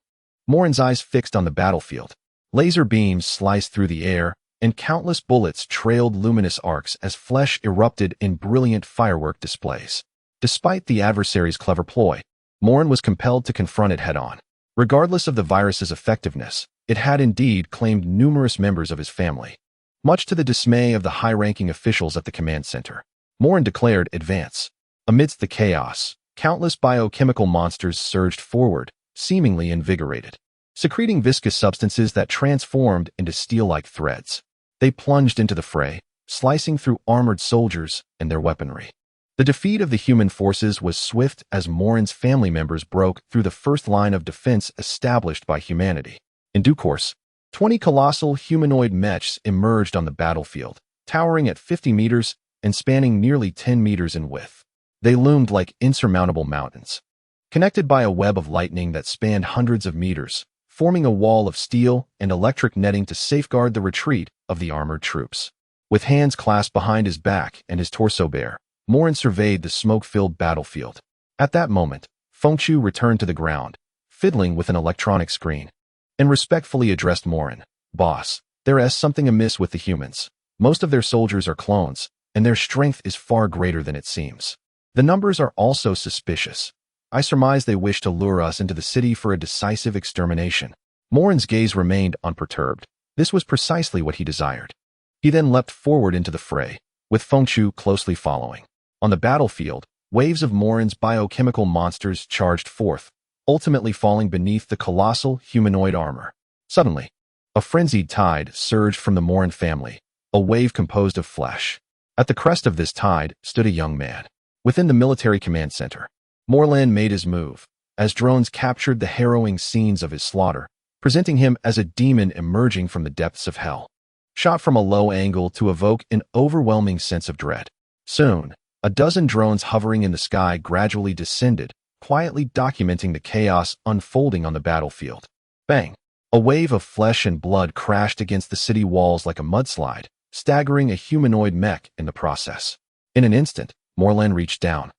Moren's eyes fixed on the battlefield. Laser beams sliced through the air, and countless bullets trailed luminous arcs as flesh erupted in brilliant firework displays. Despite the adversary's clever ploy, Moren was compelled to confront it head-on. Regardless of the virus's effectiveness, it had indeed claimed numerous members of his family. Much to the dismay of the high-ranking officials at the command center, Moren declared advance. Amidst the chaos, countless biochemical monsters surged forward, seemingly invigorated, secreting viscous substances that transformed into steel-like threads. They plunged into the fray, slicing through armored soldiers and their weaponry. The defeat of the human forces was swift as Moren's family members broke through the first line of defense established by humanity. In due course, 20 colossal humanoid mechs emerged on the battlefield, towering at 50 meters and spanning nearly 10 meters in width. They loomed like insurmountable mountains, connected by a web of lightning that spanned hundreds of meters, forming a wall of steel and electric netting to safeguard the retreat of the armored troops. With hands clasped behind his back and his torso bare, Moren surveyed the smoke-filled battlefield. At that moment, Fengchu returned to the ground, fiddling with an electronic screen. and respectfully addressed Moren. "Boss, there is something amiss with the humans. Most of their soldiers are clones, and their strength is far greater than it seems. The numbers are also suspicious. I surmise they wish to lure us into the city for a decisive extermination." Moren's gaze remained unperturbed. This was precisely what he desired. He then leapt forward into the fray, with Fengchu closely following. On the battlefield, waves of Moren's biochemical monsters charged forth, ultimately falling beneath the colossal humanoid armor. Suddenly, a frenzied tide surged from the Moren family, a wave composed of flesh. At the crest of this tide stood a young man. Within the military command center, Moren made his move, as drones captured the harrowing scenes of his slaughter, presenting him as a demon emerging from the depths of hell, shot from a low angle to evoke an overwhelming sense of dread. Soon, a dozen drones hovering in the sky gradually descended, quietly documenting the chaos unfolding on the battlefield. Bang! A wave of flesh and blood crashed against the city walls like a mudslide, staggering a humanoid mech in the process. In an instant, Moren reached down,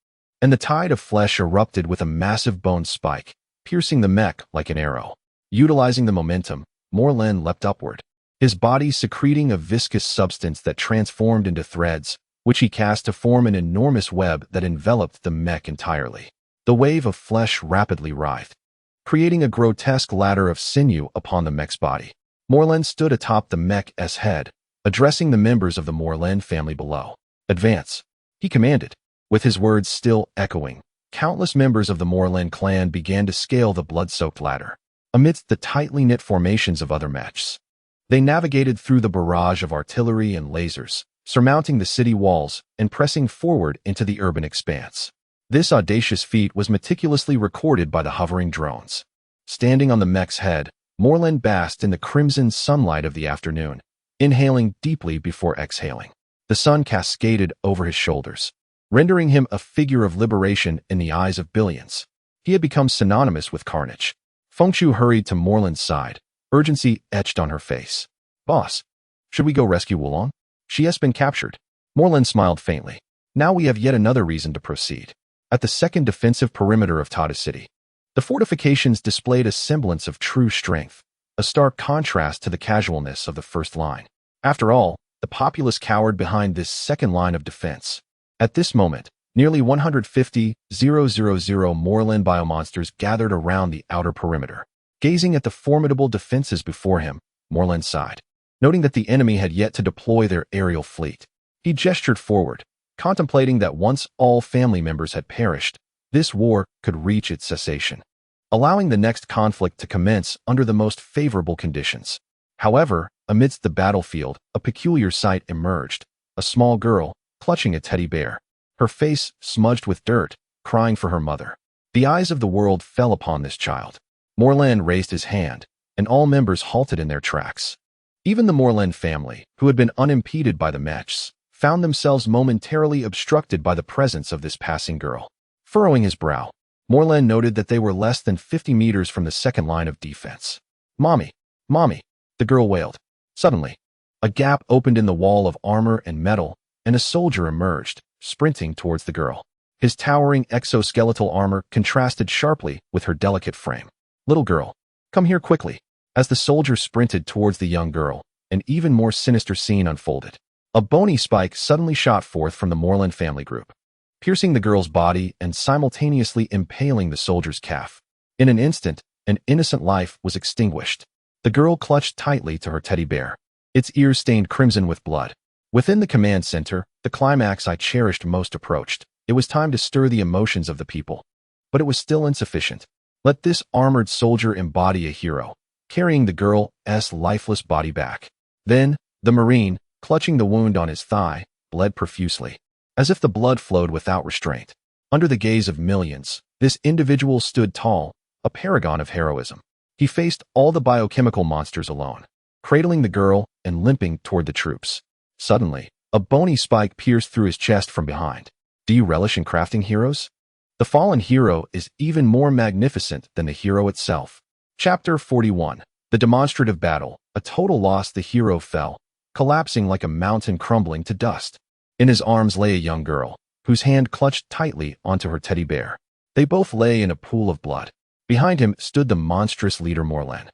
and the tide of flesh erupted with a massive bone spike, piercing the mech like an arrow. Utilizing the momentum, Moren leapt upward, his body secreting a viscous substance that transformed into threads, which he cast to form an enormous web that enveloped the mech entirely. The wave of flesh rapidly writhed, creating a grotesque ladder of sinew upon the mech's body. Moren stood atop the mech's head, addressing the members of the Moren family below. "Advance," he commanded. With his words still echoing, countless members of the Moren clan began to scale the blood-soaked ladder. Amidst the tightly knit formations of other mechs, they navigated through the barrage of artillery and lasers, surmounting the city walls and pressing forward into the urban expanse. This audacious feat was meticulously recorded by the hovering drones. Standing on the mech's head, Moren basked in the crimson sunlight of the afternoon, inhaling deeply before exhaling. The sun cascaded over his shoulders, rendering him a figure of liberation in the eyes of billions. He had become synonymous with carnage. Fengchu hurried to Moren's side, urgency etched on her face. "Boss, should we go rescue Wulong? She has been captured." Moren smiled faintly. "Now we have yet another reason to proceed." At the second defensive perimeter of Tata City, the fortifications displayed a semblance of true strength, a stark contrast to the casualness of the first line. After all, the populace cowered behind this second line of defense. At this moment, nearly 150,000 Moren biomonsters gathered around the outer perimeter. Gazing at the formidable defenses before him, Moren sighed. Noting that the enemy had yet to deploy their aerial fleet, he gestured forward, contemplating that once all family members had perished, this war could reach its cessation, allowing the next conflict to commence under the most favorable conditions. However, amidst the battlefield, a peculiar sight emerged: a small girl, clutching a teddy bear, her face smudged with dirt, crying for her mother. The eyes of the world fell upon this child. Moren raised his hand, and all members halted in their tracks. Even the Moren family, who had been unimpeded by the mechs, found themselves momentarily obstructed by the presence of this passing girl. Furrowing his brow, Moren noted that they were less than 50 meters from the second line of defense. "Mommy, Mommy," the girl wailed. Suddenly, a gap opened in the wall of armor and metal, and a soldier emerged, sprinting towards the girl. His towering exoskeletal armor contrasted sharply with her delicate frame. "Little girl, come here quickly." As the soldier sprinted towards the young girl, an even more sinister scene unfolded. A bony spike suddenly shot forth from the Moren family group, piercing the girl's body and simultaneously impaling the soldier's calf. In an instant, an innocent life was extinguished. The girl clutched tightly to her teddy bear, its ears stained crimson with blood. Within the command center, the climax I cherished most approached. It was time to stir the emotions of the people. But it was still insufficient. Let this armored soldier embody a hero, carrying the girl's lifeless body back. Then, the Marine, clutching the wound on his thigh, bled profusely, as if the blood flowed without restraint. Under the gaze of millions, this individual stood tall, a paragon of heroism. He faced all the biochemical monsters alone, cradling the girl and limping toward the troops. Suddenly, a bony spike pierced through his chest from behind. "Do you relish in crafting heroes? The fallen hero is even more magnificent than the hero itself." Chapter 41. The demonstrative battle. A total loss. The hero fell, collapsing like a mountain crumbling to dust. In his arms lay a young girl, whose hand clutched tightly onto her teddy bear. They both lay in a pool of blood. Behind him stood the monstrous leader Moren,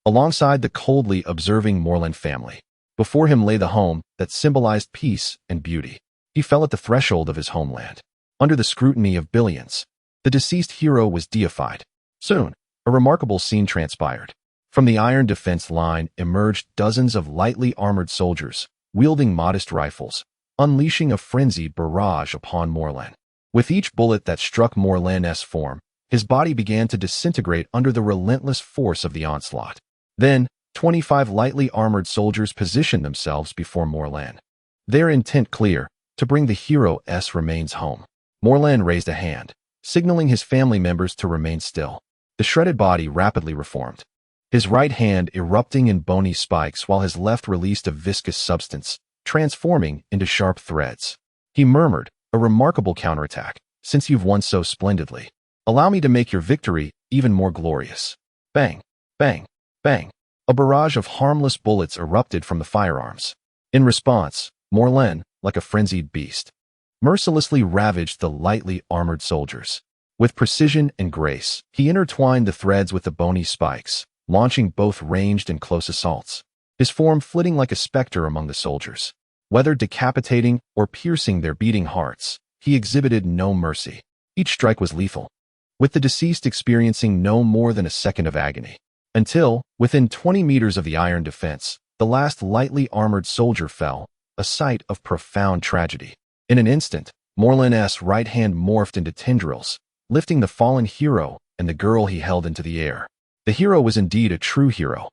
alongside the coldly observing Moreland family. Before him lay the home that symbolized peace and beauty. He fell at the threshold of his homeland. Under the scrutiny of billions, the deceased hero was deified. Soon, a remarkable scene transpired. From the iron defense line emerged dozens of lightly armored soldiers, wielding modest rifles, unleashing a frenzied barrage upon Moreland. With each bullet that struck Moreland's form, his body began to disintegrate under the relentless force of the onslaught. Then, 25 lightly armored soldiers positioned themselves before Moreland, their intent clear: to bring the hero's remains home. Moreland raised a hand, signaling his family members to remain still. The shredded body rapidly reformed, his right hand erupting in bony spikes while his left released a viscous substance, transforming into sharp threads. He murmured, "A remarkable counterattack, since you've won so splendidly. Allow me to make your victory even more glorious." Bang, bang, bang. A barrage of harmless bullets erupted from the firearms. In response, Moreland, like a frenzied beast, mercilessly ravaged the lightly armored soldiers. With precision and grace, he intertwined the threads with the bony spikes, launching both ranged and close assaults, his form flitting like a specter among the soldiers. Whether decapitating or piercing their beating hearts, he exhibited no mercy. Each strike was lethal, with the deceased experiencing no more than a second of agony. Until, within 20 meters of the iron defense, the last lightly armored soldier fell, a sight of profound tragedy. In an instant, Moreland's right hand morphed into tendrils, lifting the fallen hero and the girl he held into the air. The hero was indeed a true hero.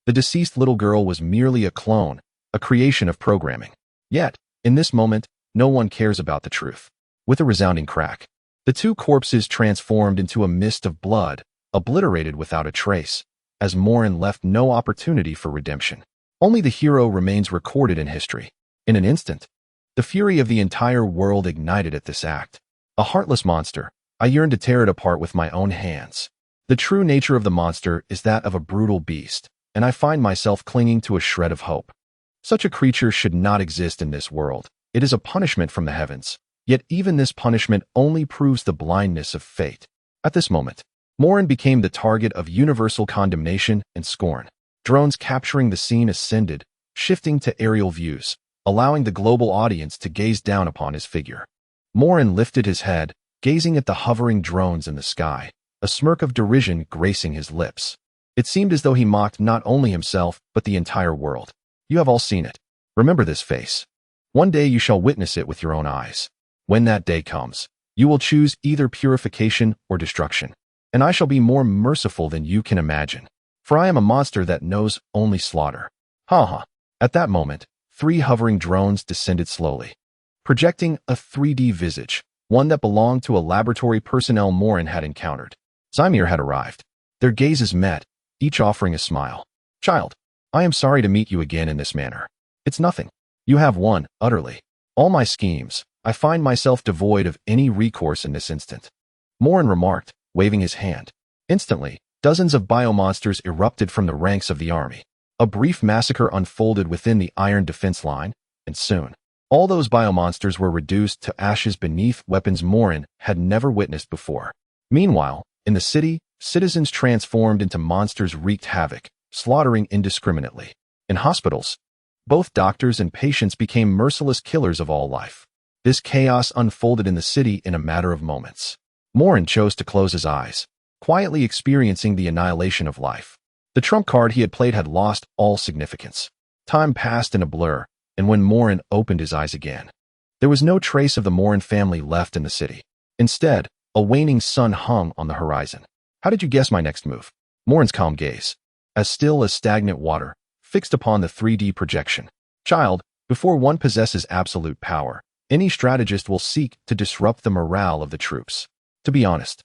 The deceased little girl was merely a clone, a creation of programming. Yet, in this moment, no one cares about the truth. With a resounding crack, the two corpses transformed into a mist of blood, obliterated without a trace, as Moren left no opportunity for redemption. Only the hero remains recorded in history. In an instant, the fury of the entire world ignited at this act. A heartless monster, I yearn to tear it apart with my own hands. The true nature of the monster is that of a brutal beast, and I find myself clinging to a shred of hope. Such a creature should not exist in this world. It is a punishment from the heavens. Yet even this punishment only proves the blindness of fate. At this moment, Moren became the target of universal condemnation and scorn. Drones capturing the scene ascended, shifting to aerial views, allowing the global audience to gaze down upon his figure. Moren lifted his head, gazing at the hovering drones in the sky, a smirk of derision gracing his lips. It seemed as though he mocked not only himself, but the entire world. You have all seen it. Remember this face. One day you shall witness it with your own eyes. When that day comes, you will choose either purification or destruction. And I shall be more merciful than you can imagine. For I am a monster that knows only slaughter. Ha ha. At that moment, 3 hovering drones descended slowly, projecting a 3D visage, one that belonged to a laboratory personnel Moren had encountered. Zymir had arrived. Their gazes met, each offering a smile. Child, I am sorry to meet you again in this manner. It's nothing. You have won, utterly. All my schemes, I find myself devoid of any recourse in this instant. Moren remarked, waving his hand. Instantly, dozens of biomonsters erupted from the ranks of the army. A brief massacre unfolded within the iron defense line, and soon, all those biomonsters were reduced to ashes beneath weapons Moren had never witnessed before. Meanwhile, in the city, citizens transformed into monsters wreaked havoc, slaughtering indiscriminately. In hospitals, both doctors and patients became merciless killers of all life. This chaos unfolded in the city in a matter of moments. Moren chose to close his eyes, quietly experiencing the annihilation of life. The trump card he had played had lost all significance. Time passed in a blur, and when Moren opened his eyes again, there was no trace of the Moren family left in the city. Instead, a waning sun hung on the horizon. How did you guess my next move? Moren's calm gaze, as still as stagnant water, fixed upon the 3D projection. Child, before one possesses absolute power, any strategist will seek to disrupt the morale of the troops. To be honest,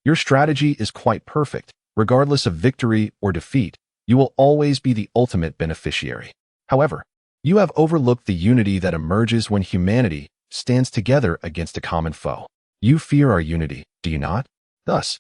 your strategy is quite perfect. Regardless of victory or defeat, you will always be the ultimate beneficiary. However, you have overlooked the unity that emerges when humanity stands together against a common foe. You fear our unity, do you not? Thus,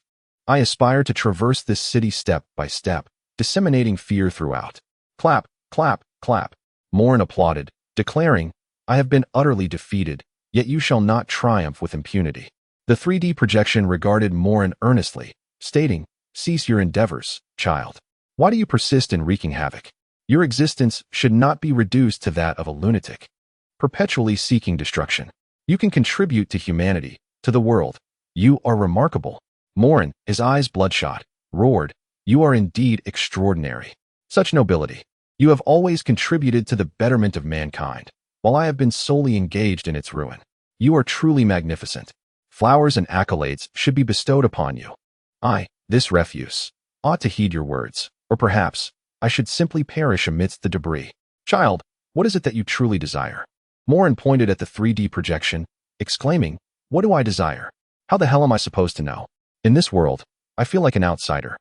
I aspire to traverse this city step by step, disseminating fear throughout. Clap, clap, clap. Moren applauded, declaring, I have been utterly defeated, yet you shall not triumph with impunity. The 3D projection regarded Moren earnestly, stating, Cease your endeavors, child. Why do you persist in wreaking havoc? Your existence should not be reduced to that of a lunatic, perpetually seeking destruction. You can contribute to humanity, to the world. You are remarkable. Moren, his eyes bloodshot, roared, "You are indeed extraordinary. Such nobility. You have always contributed to the betterment of mankind, while I have been solely engaged in its ruin. You are truly magnificent. Flowers and accolades should be bestowed upon you. I, this refuse, ought to heed your words, or perhaps I should simply perish amidst the debris. Child, what is it that you truly desire?" Moren pointed at the 3D projection, exclaiming, "What do I desire? How the hell am I supposed to know? In this world, I feel like an outsider,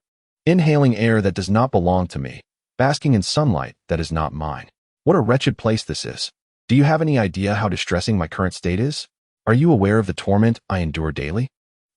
inhaling air that does not belong to me, basking in sunlight that is not mine. What a wretched place this is. Do you have any idea how distressing my current state is? Are you aware of the torment I endure daily?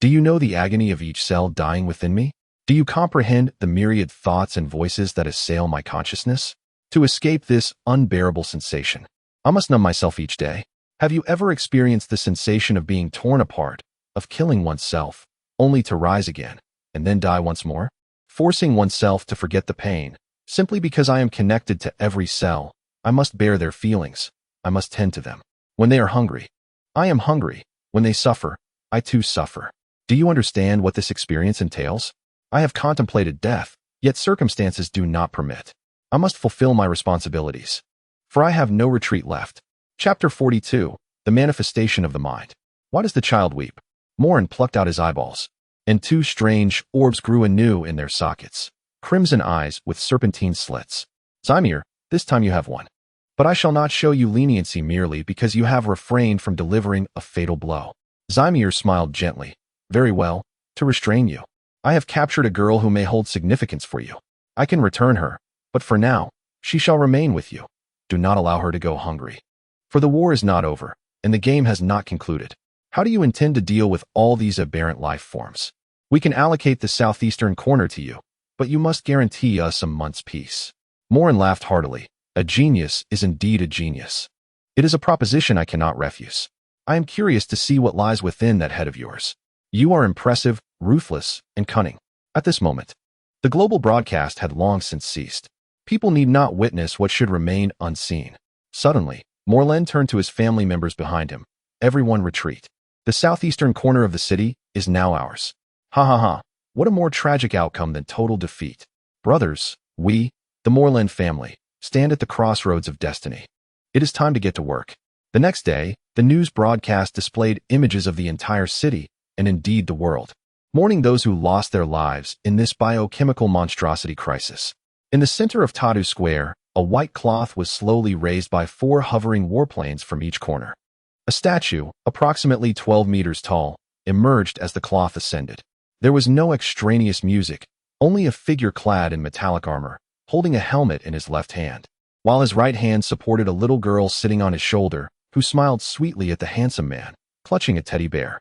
Do you know the agony of each cell dying within me? Do you comprehend the myriad thoughts and voices that assail my consciousness? To escape this unbearable sensation, I must numb myself each day. Have you ever experienced the sensation of being torn apart, of killing oneself, only to rise again, and then die once more? Forcing oneself to forget the pain, simply because I am connected to every cell. I must bear their feelings. I must tend to them. When they are hungry, I am hungry. When they suffer, I too suffer. Do you understand what this experience entails? I have contemplated death, yet circumstances do not permit. I must fulfill my responsibilities, for I have no retreat left. Chapter 42, The Manifestation of the Mind. Why does the child weep? Moren plucked out his eyeballs, and two strange orbs grew anew in their sockets, crimson eyes with serpentine slits. Zymir, this time you have won. But I shall not show you leniency merely because you have refrained from delivering a fatal blow. Zymir smiled gently. Very well, to restrain you. I have captured a girl who may hold significance for you. I can return her, but for now, she shall remain with you. Do not allow her to go hungry. For the war is not over, and the game has not concluded. How do you intend to deal with all these aberrant life forms? We can allocate the southeastern corner to you, but you must guarantee us a month's peace. Moren laughed heartily. A genius is indeed a genius. It is a proposition I cannot refuse. I am curious to see what lies within that head of yours. You are impressive, ruthless, and cunning. At this moment, the global broadcast had long since ceased. People need not witness what should remain unseen. Suddenly, Moren turned to his family members behind him. Everyone retreat. The southeastern corner of the city is now ours. Ha ha ha. What a more tragic outcome than total defeat. Brothers, we, the Moren family, stand at the crossroads of destiny. It is time to get to work. The next day, the news broadcast displayed images of the entire city, and indeed the world, mourning those who lost their lives in this biochemical monstrosity crisis. In the center of Tadu Square, a white cloth was slowly raised by 4 hovering warplanes from each corner. A statue, approximately 12 meters tall, emerged as the cloth ascended. There was no extraneous music, only a figure clad in metallic armor, holding a helmet in his left hand, while his right hand supported a little girl sitting on his shoulder, who smiled sweetly at the handsome man, clutching a teddy bear.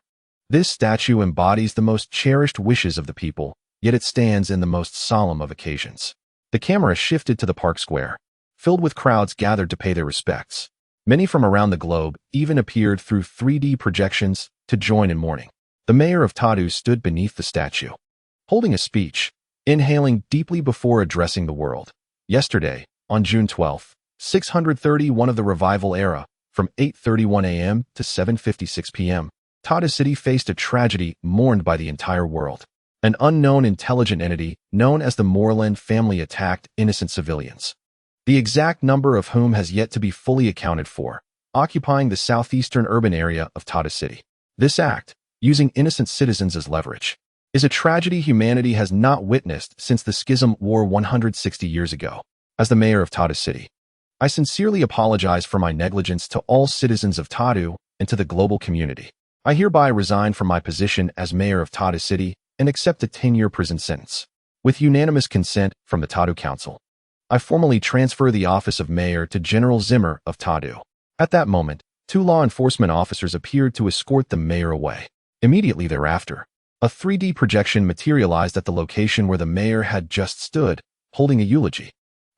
This statue embodies the most cherished wishes of the people, yet it stands in the most solemn of occasions. The camera shifted to the park square, filled with crowds gathered to pay their respects. Many from around the globe even appeared through 3D projections to join in mourning. The mayor of Tadu stood beneath the statue, holding a speech, inhaling deeply before addressing the world. Yesterday, on June 12, 631 of the revival era, from 8:31 a.m. to 7:56 p.m., Tadu City faced a tragedy mourned by the entire world. An unknown intelligent entity known as the Moren family attacked innocent civilians, the exact number of whom has yet to be fully accounted for, occupying the southeastern urban area of Tadu City. This act, using innocent citizens as leverage, is a tragedy humanity has not witnessed since the Schism War 160 years ago. As the mayor of Tadu City, I sincerely apologize for my negligence to all citizens of Tadu and to the global community. I hereby resign from my position as mayor of Tadu City and accept a 10-year prison sentence. With unanimous consent from the Tadu Council, I formally transfer the office of mayor to General Zimmer of Tadu. At that moment, 2 law enforcement officers appeared to escort the mayor away. Immediately thereafter, a 3D projection materialized at the location where the mayor had just stood, holding a eulogy.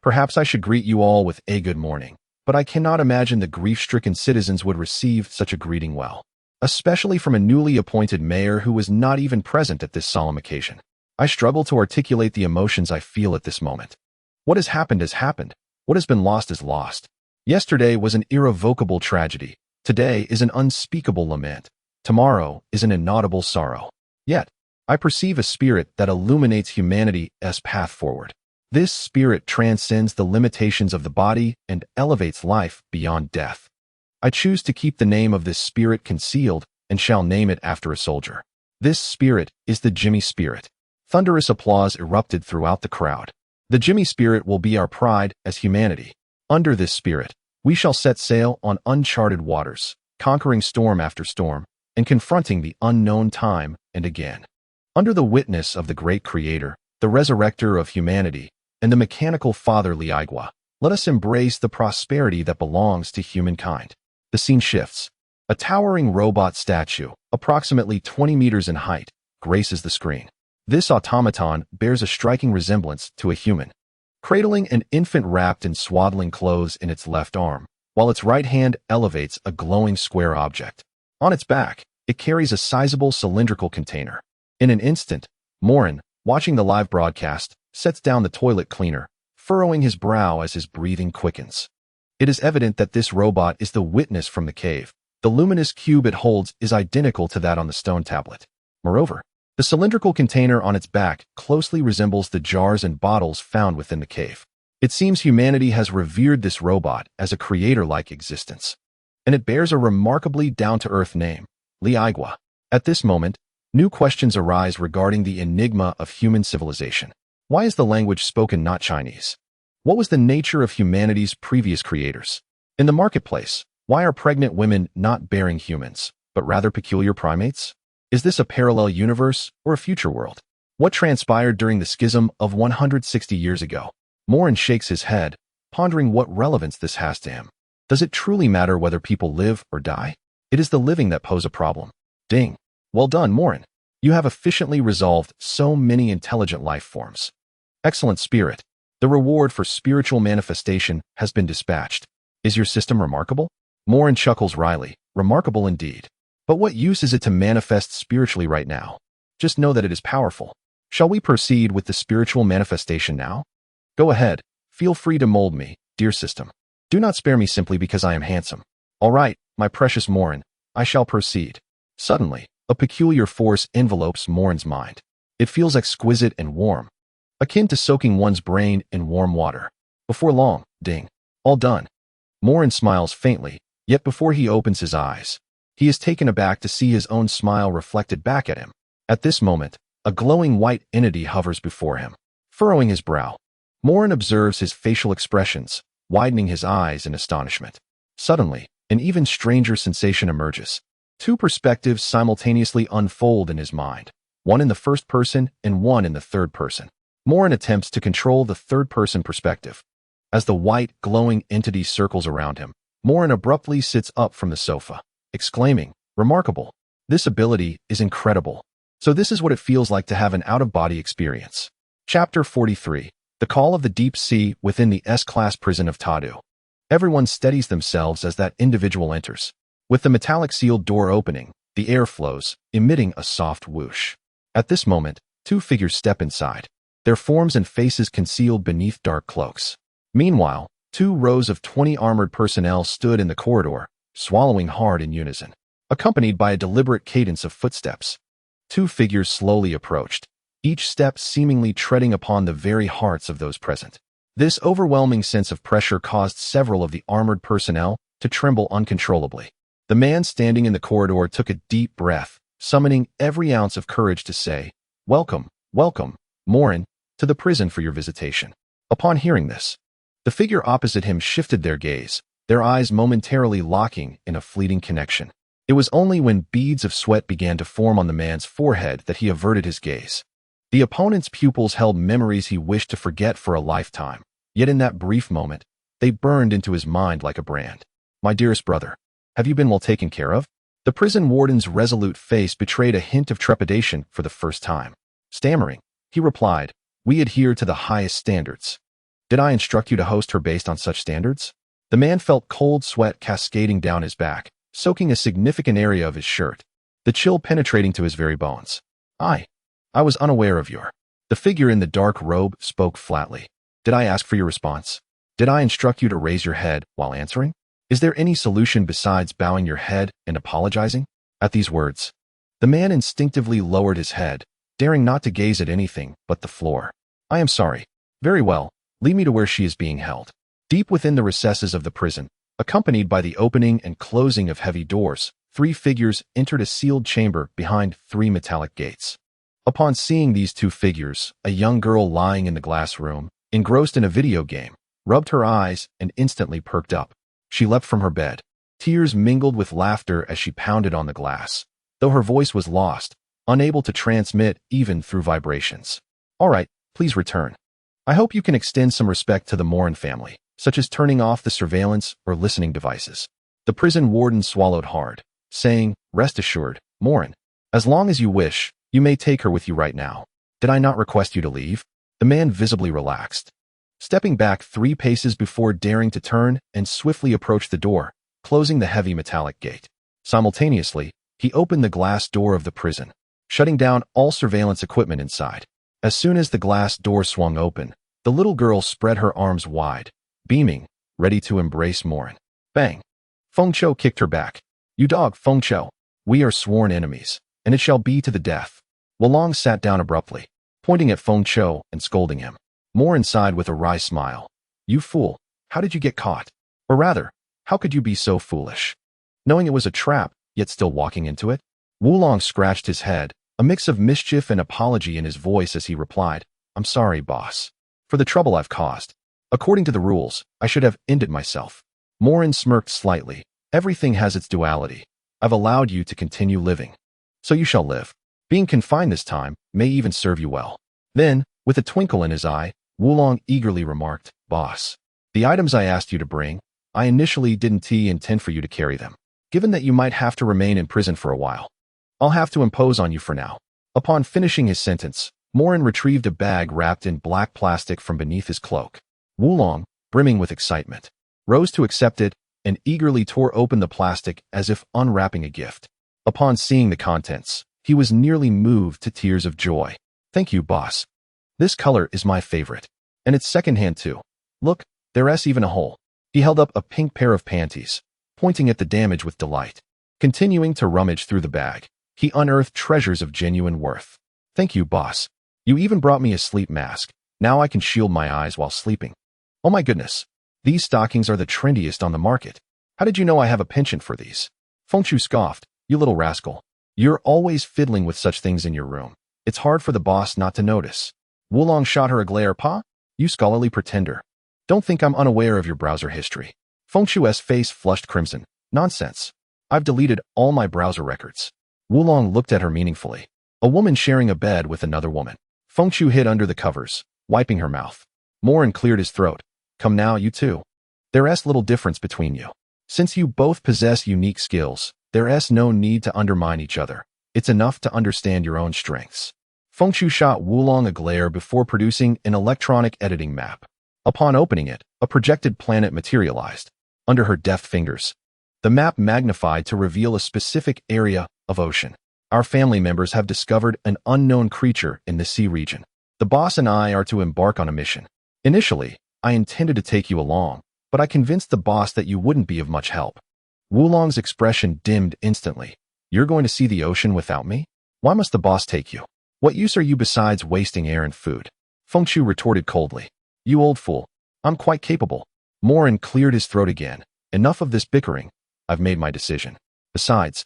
Perhaps I should greet you all with a good morning, but I cannot imagine the grief-stricken citizens would receive such a greeting well, especially from a newly appointed mayor who was not even present at this solemn occasion. I struggle to articulate the emotions I feel at this moment. What has happened has happened. What has been lost is lost. Yesterday was an irrevocable tragedy. Today is an unspeakable lament. Tomorrow is an inaudible sorrow. Yet, I perceive a spirit that illuminates humanity's path forward. This spirit transcends the limitations of the body and elevates life beyond death. I choose to keep the name of this spirit concealed and shall name it after a soldier. This spirit is the Jimmy Spirit. Thunderous applause erupted throughout the crowd. The Jimmy Spirit will be our pride as humanity. Under this spirit, we shall set sail on uncharted waters, conquering storm after storm, and confronting the unknown time and again. Under the witness of the great Creator, the resurrector of humanity, and the mechanical Father Liaigua, let us embrace the prosperity that belongs to humankind. The scene shifts. A towering robot statue, approximately 20 meters in height, graces the screen. This automaton bears a striking resemblance to a human, cradling an infant wrapped in swaddling clothes in its left arm, while its right hand elevates a glowing square object. On its back, it carries a sizable cylindrical container. In an instant, Moren, watching the live broadcast, sets down the toilet cleaner, furrowing his brow as his breathing quickens. It is evident that this robot is the witness from the cave. The luminous cube it holds is identical to that on the stone tablet. Moreover, the cylindrical container on its back closely resembles the jars and bottles found within the cave. It seems humanity has revered this robot as a creator-like existence. And it bears a remarkably down-to-earth name, Liaigua. At this moment, new questions arise regarding the enigma of human civilization. Why is the language spoken not Chinese? What was the nature of humanity's previous creators? In the marketplace, why are pregnant women not bearing humans, but rather peculiar primates? Is this a parallel universe or a future world? What transpired during the schism of 160 years ago? Moren shakes his head, pondering what relevance this has to him. Does it truly matter whether people live or die? It is the living that pose a problem. Ding. Well done, Moren. You have efficiently resolved so many intelligent life forms. Excellent spirit. The reward for spiritual manifestation has been dispatched. Is your system remarkable? Moren chuckles wryly. Remarkable indeed. But what use is it to manifest spiritually right now? Just know that it is powerful. Shall we proceed with the spiritual manifestation now? Go ahead. Feel free to mold me, dear system. Do not spare me simply because I am handsome. All right, my precious Moren, I shall proceed. Suddenly, a peculiar force envelopes Moren's mind. It feels exquisite and warm, akin to soaking one's brain in warm water. Before long, ding. All done. Moren smiles faintly, yet before he opens his eyes, he is taken aback to see his own smile reflected back at him. At this moment, a glowing white entity hovers before him, furrowing his brow. Moren observes his facial expressions, widening his eyes in astonishment. Suddenly, an even stranger sensation emerges. Two perspectives simultaneously unfold in his mind, one in the first person and one in the third person. Moren attempts to control the third-person perspective. As the white, glowing entity circles around him, Moren abruptly sits up from the sofa, exclaiming, "Remarkable! This ability is incredible. So this is what it feels like to have an out-of-body experience." Chapter 43. The Call of the Deep Sea within the S-Class prison of Tadu. Everyone steadies themselves as that individual enters. With the metallic sealed door opening, the air flows, emitting a soft whoosh. At this moment, two figures step inside, their forms and faces concealed beneath dark cloaks. Meanwhile, 2 rows of 20 armored personnel stood in the corridor, swallowing hard in unison, accompanied by a deliberate cadence of footsteps. 2 figures slowly approached, each step seemingly treading upon the very hearts of those present. This overwhelming sense of pressure caused several of the armored personnel to tremble uncontrollably. The man standing in the corridor took a deep breath, summoning every ounce of courage to say, "Welcome, welcome, Moren, to the prison for your visitation." Upon hearing this, the figure opposite him shifted their gaze, their eyes momentarily locking in a fleeting connection. It was only when beads of sweat began to form on the man's forehead that he averted his gaze. The opponent's pupils held memories he wished to forget for a lifetime, yet in that brief moment, they burned into his mind like a brand. "My dearest brother, have you been well taken care of?" The prison warden's resolute face betrayed a hint of trepidation for the first time. Stammering, he replied, "We adhere to the highest standards." "Did I instruct you to host her based on such standards?" The man felt cold sweat cascading down his back, soaking a significant area of his shirt, the chill penetrating to his very bones. I was unaware of your The figure in the dark robe spoke flatly. Did I ask for your response? Did I instruct you to raise your head while answering? Is there any solution besides bowing your head and apologizing? At these words, the man instinctively lowered his head, daring not to gaze at anything but the floor. I am sorry. Very well, lead me to where she is being held. Deep within the recesses of the prison, accompanied by the opening and closing of heavy doors, 3 figures entered a sealed chamber behind 3 metallic gates. Upon seeing these 2 figures, a young girl lying in the glass room, engrossed in a video game, rubbed her eyes and instantly perked up. She leapt from her bed. Tears mingled with laughter as she pounded on the glass, though her voice was lost, unable to transmit even through vibrations. All right, please return. I hope you can extend some respect to the Moren family, such as turning off the surveillance or listening devices. The prison warden swallowed hard, saying, Rest assured, Moren, as long as you wish, you may take her with you right now. Did I not request you to leave? The man visibly relaxed, stepping back 3 paces before daring to turn and swiftly approach the door, closing the heavy metallic gate. Simultaneously, he opened the glass door of the prison, shutting down all surveillance equipment inside. As soon as the glass door swung open, the little girl spread her arms wide, beaming, ready to embrace Moren. Bang! Feng Cho kicked her back. You dog, Feng Cho. We are sworn enemies, and it shall be to the death. Wulong sat down abruptly, pointing at Feng Cho and scolding him. Moren sighed with a wry smile. You fool, how did you get caught? Or rather, how could you be so foolish? Knowing it was a trap, yet still walking into it? Wulong scratched his head, a mix of mischief and apology in his voice as he replied, I'm sorry, boss, for the trouble I've caused. According to the rules, I should have ended myself. Moren smirked slightly. Everything has its duality. I've allowed you to continue living. So you shall live. Being confined this time may even serve you well. Then, with a twinkle in his eye, Wulong eagerly remarked, Boss, the items I asked you to bring, I initially didn't intend for you to carry them. Given that you might have to remain in prison for a while, I'll have to impose on you for now. Upon finishing his sentence, Moren retrieved a bag wrapped in black plastic from beneath his cloak. Wulong, brimming with excitement, rose to accept it and eagerly tore open the plastic as if unwrapping a gift. Upon seeing the contents, he was nearly moved to tears of joy. Thank you, boss. This color is my favorite. And it's secondhand too. Look, there's even a hole. He held up a pink pair of panties, pointing at the damage with delight. Continuing to rummage through the bag, he unearthed treasures of genuine worth. Thank you, boss. You even brought me a sleep mask. Now I can shield my eyes while sleeping. Oh my goodness. These stockings are the trendiest on the market. How did you know I have a penchant for these? Feng Shu scoffed. You little rascal. You're always fiddling with such things in your room. It's hard for the boss not to notice. Wulong shot her a glare. Pa? You scholarly pretender. Don't think I'm unaware of your browser history. Feng Shu's face flushed crimson. Nonsense. I've deleted all my browser records. Wulong looked at her meaningfully. A woman sharing a bed with another woman. Feng Shu hid under the covers, wiping her mouth. Moren cleared his throat. Come now, you two. There's little difference between you. Since you both possess unique skills, there's no need to undermine each other. It's enough to understand your own strengths. Feng Shu shot Wulong a glare before producing an electronic editing map. Upon opening it, a projected planet materialized. Under her deft fingers, the map magnified to reveal a specific area of ocean. Our family members have discovered an unknown creature in the sea region. The boss and I are to embark on a mission. Initially, I intended to take you along, but I convinced the boss that you wouldn't be of much help. Wulong's expression dimmed instantly. You're going to see the ocean without me? Why must the boss take you? What use are you besides wasting air and food? Feng Shu retorted coldly. You old fool. I'm quite capable. Moren cleared his throat again. Enough of this bickering. I've made my decision. Besides,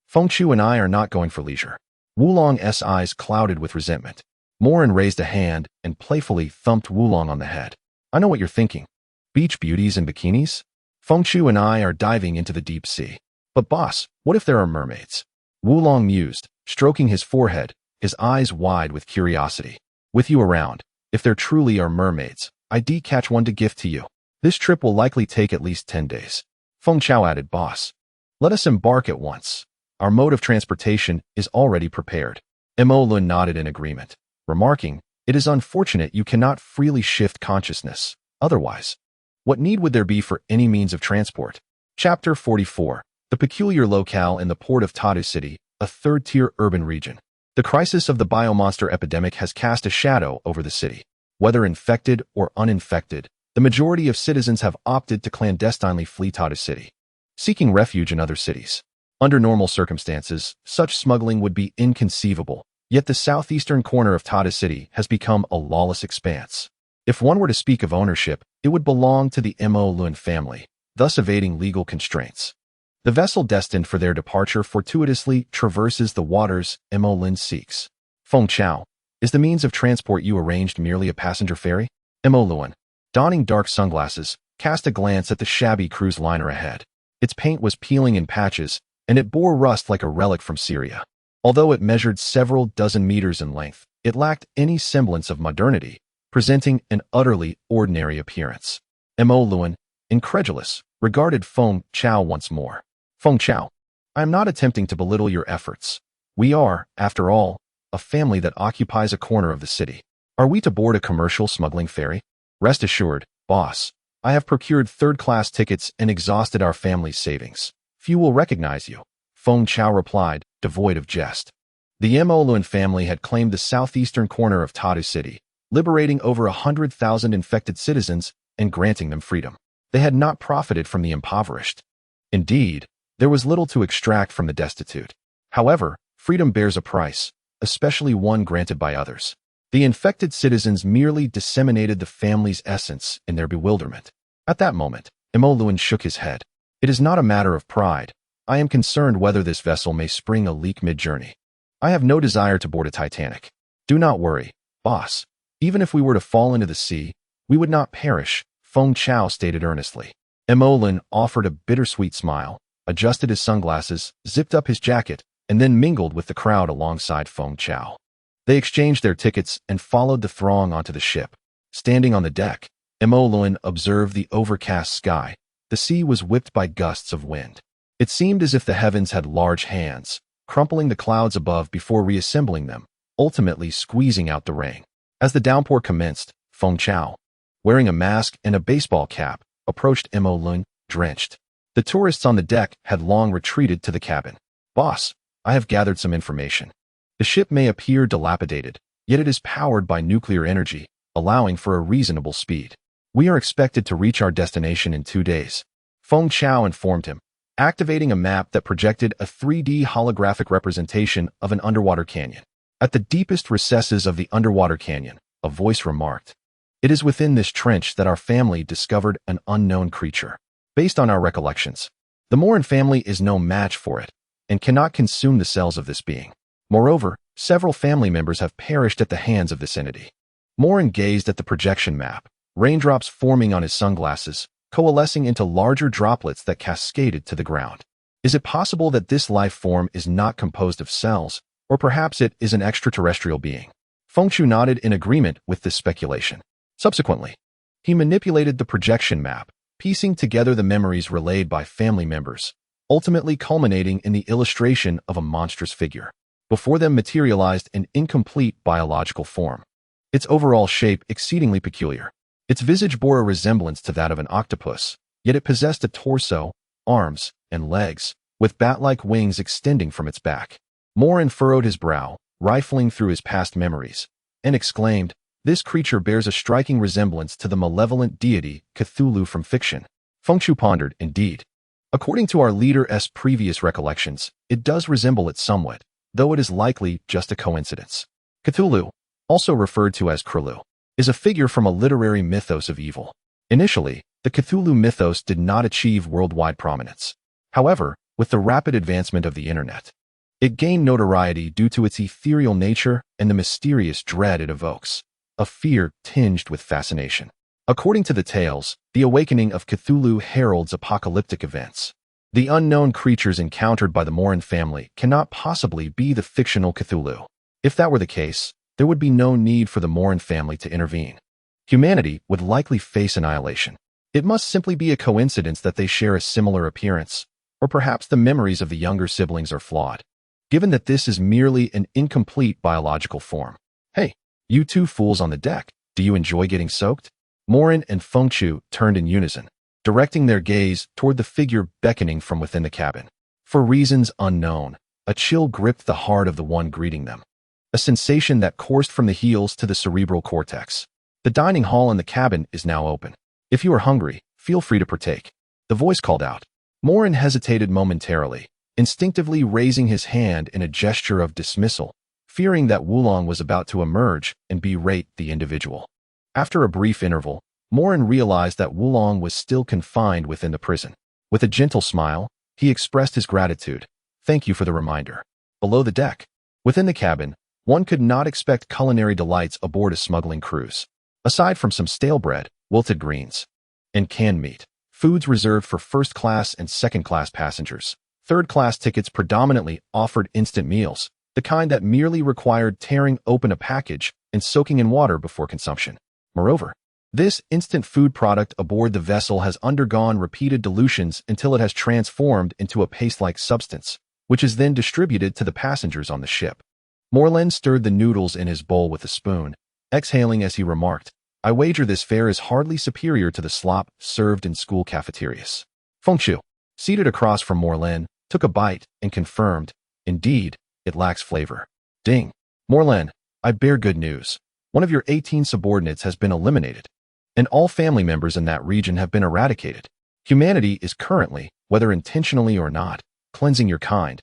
Feng Shu and I are not going for leisure. Wulong's eyes clouded with resentment. Moren raised a hand and playfully thumped Wulong on the head. I know what you're thinking. Beach beauties and bikinis? Feng Shu and I are diving into the deep sea. But boss, what if there are mermaids? Wulong mused, stroking his forehead, his eyes wide with curiosity. With you around, if there truly are mermaids, I'd catch one to gift to you. This trip will likely take at least 10 days. Feng Chao added, boss. Let us embark at once. Our mode of transportation is already prepared. Mo Lun nodded in agreement, remarking, it is unfortunate you cannot freely shift consciousness. Otherwise, what need would there be for any means of transport? Chapter 44. The peculiar locale in the port of Tadu City, a third-tier urban region. The crisis of the biomonster epidemic has cast a shadow over the city. Whether infected or uninfected, the majority of citizens have opted to clandestinely flee Tata City, seeking refuge in other cities. Under normal circumstances, such smuggling would be inconceivable, yet the southeastern corner of Tata City has become a lawless expanse. If one were to speak of ownership, it would belong to the Moren family, thus evading legal constraints. The vessel destined for their departure fortuitously traverses the waters Moren seeks. Feng Chao, is the means of transport you arranged merely a passenger ferry? Moren, donning dark sunglasses, cast a glance at the shabby cruise liner ahead. Its paint was peeling in patches, and it bore rust like a relic from Syria. Although it measured several dozen meters in length, it lacked any semblance of modernity, presenting an utterly ordinary appearance. Moren, incredulous, regarded Feng Chao once more. Feng Chao, I am not attempting to belittle your efforts. We are, after all, a family that occupies a corner of the city. Are we to board a commercial smuggling ferry? Rest assured, boss, I have procured third-class tickets and exhausted our family's savings. Few will recognize you, Feng Chao replied, devoid of jest. The Moren family had claimed the southeastern corner of Tatu City, liberating over 100,000 infected citizens and granting them freedom. They had not profited from the impoverished. Indeed, there was little to extract from the destitute. However, freedom bears a price, especially one granted by others. The infected citizens merely disseminated the family's essence in their bewilderment. At that moment, Moren shook his head. It is not a matter of pride. I am concerned whether this vessel may spring a leak mid-journey. I have no desire to board a Titanic. Do not worry, boss. Even if we were to fall into the sea, we would not perish, Feng Chao stated earnestly. Moren offered a bittersweet smile, adjusted his sunglasses, zipped up his jacket, and then mingled with the crowd alongside Feng Chao. They exchanged their tickets and followed the throng onto the ship. Standing on the deck, Moren observed the overcast sky. The sea was whipped by gusts of wind. It seemed as if the heavens had large hands, crumpling the clouds above before reassembling them, ultimately squeezing out the rain. As the downpour commenced, Feng Chao, wearing a mask and a baseball cap, approached Moren, drenched. The tourists on the deck had long retreated to the cabin. Boss, I have gathered some information. The ship may appear dilapidated, yet it is powered by nuclear energy, allowing for a reasonable speed. We are expected to reach our destination in 2 days. Feng Chao informed him, activating a map that projected a 3D holographic representation of an underwater canyon. At the deepest recesses of the underwater canyon, a voice remarked, "It is within this trench that our family discovered an unknown creature. Based on our recollections, the Moren family is no match for it and cannot consume the cells of this being. Moreover, several family members have perished at the hands of this entity." Moren gazed at the projection map, raindrops forming on his sunglasses, coalescing into larger droplets that cascaded to the ground. Is it possible that this life form is not composed of cells, or perhaps it is an extraterrestrial being? Feng Chao nodded in agreement with this speculation. Subsequently, he manipulated the projection map, piecing together the memories relayed by family members, ultimately culminating in the illustration of a monstrous figure. Before them materialized an incomplete biological form, its overall shape exceedingly peculiar. Its visage bore a resemblance to that of an octopus, yet it possessed a torso, arms, and legs, with bat-like wings extending from its back. Moren furrowed his brow, rifling through his past memories, and exclaimed, "This creature bears a striking resemblance to the malevolent deity Cthulhu from fiction." Feng Chao pondered, indeed. According to our leader's previous recollections, it does resemble it somewhat, though it is likely just a coincidence. Cthulhu, also referred to as Krulu, is a figure from a literary mythos of evil. Initially, the Cthulhu mythos did not achieve worldwide prominence. However, with the rapid advancement of the internet, it gained notoriety due to its ethereal nature and the mysterious dread it evokes, a fear tinged with fascination. According to the tales, the awakening of Cthulhu heralds apocalyptic events. The unknown creatures encountered by the Moren family cannot possibly be the fictional Cthulhu. If that were the case, there would be no need for the Moren family to intervene. Humanity would likely face annihilation. It must simply be a coincidence that they share a similar appearance, or perhaps the memories of the younger siblings are flawed. Given that this is merely an incomplete biological form. Hey, you two fools on the deck, do you enjoy getting soaked? Moren and Feng Chao turned in unison, directing their gaze toward the figure beckoning from within the cabin. For reasons unknown, a chill gripped the heart of the one greeting them. a sensation that coursed from the heels to the cerebral cortex. The dining hall in the cabin is now open. If you are hungry, feel free to partake. The voice called out. Moren hesitated momentarily, instinctively raising his hand in a gesture of dismissal, fearing that Wulong was about to emerge and berate the individual. After a brief interval, Moren realized that Wulong was still confined within the prison. With a gentle smile, he expressed his gratitude. Thank you for the reminder. Below the deck, within the cabin, one could not expect culinary delights aboard a smuggling cruise. Aside from some stale bread, wilted greens, and canned meat, foods reserved for first-class and second-class passengers. Third-class tickets predominantly offered instant meals, the kind that merely required tearing open a package and soaking in water before consumption. Moreover, this instant food product aboard the vessel has undergone repeated dilutions until it has transformed into a paste-like substance, which is then distributed to the passengers on the ship. Moren stirred the noodles in his bowl with a spoon, exhaling as he remarked, I wager this fare is hardly superior to the slop served in school cafeterias. Fengshu, seated across from Moren, took a bite and confirmed, indeed, it lacks flavor. Ding. Moren, I bear good news. One of your 18 subordinates has been eliminated, and all family members in that region have been eradicated. Humanity is currently, whether intentionally or not, cleansing your kind.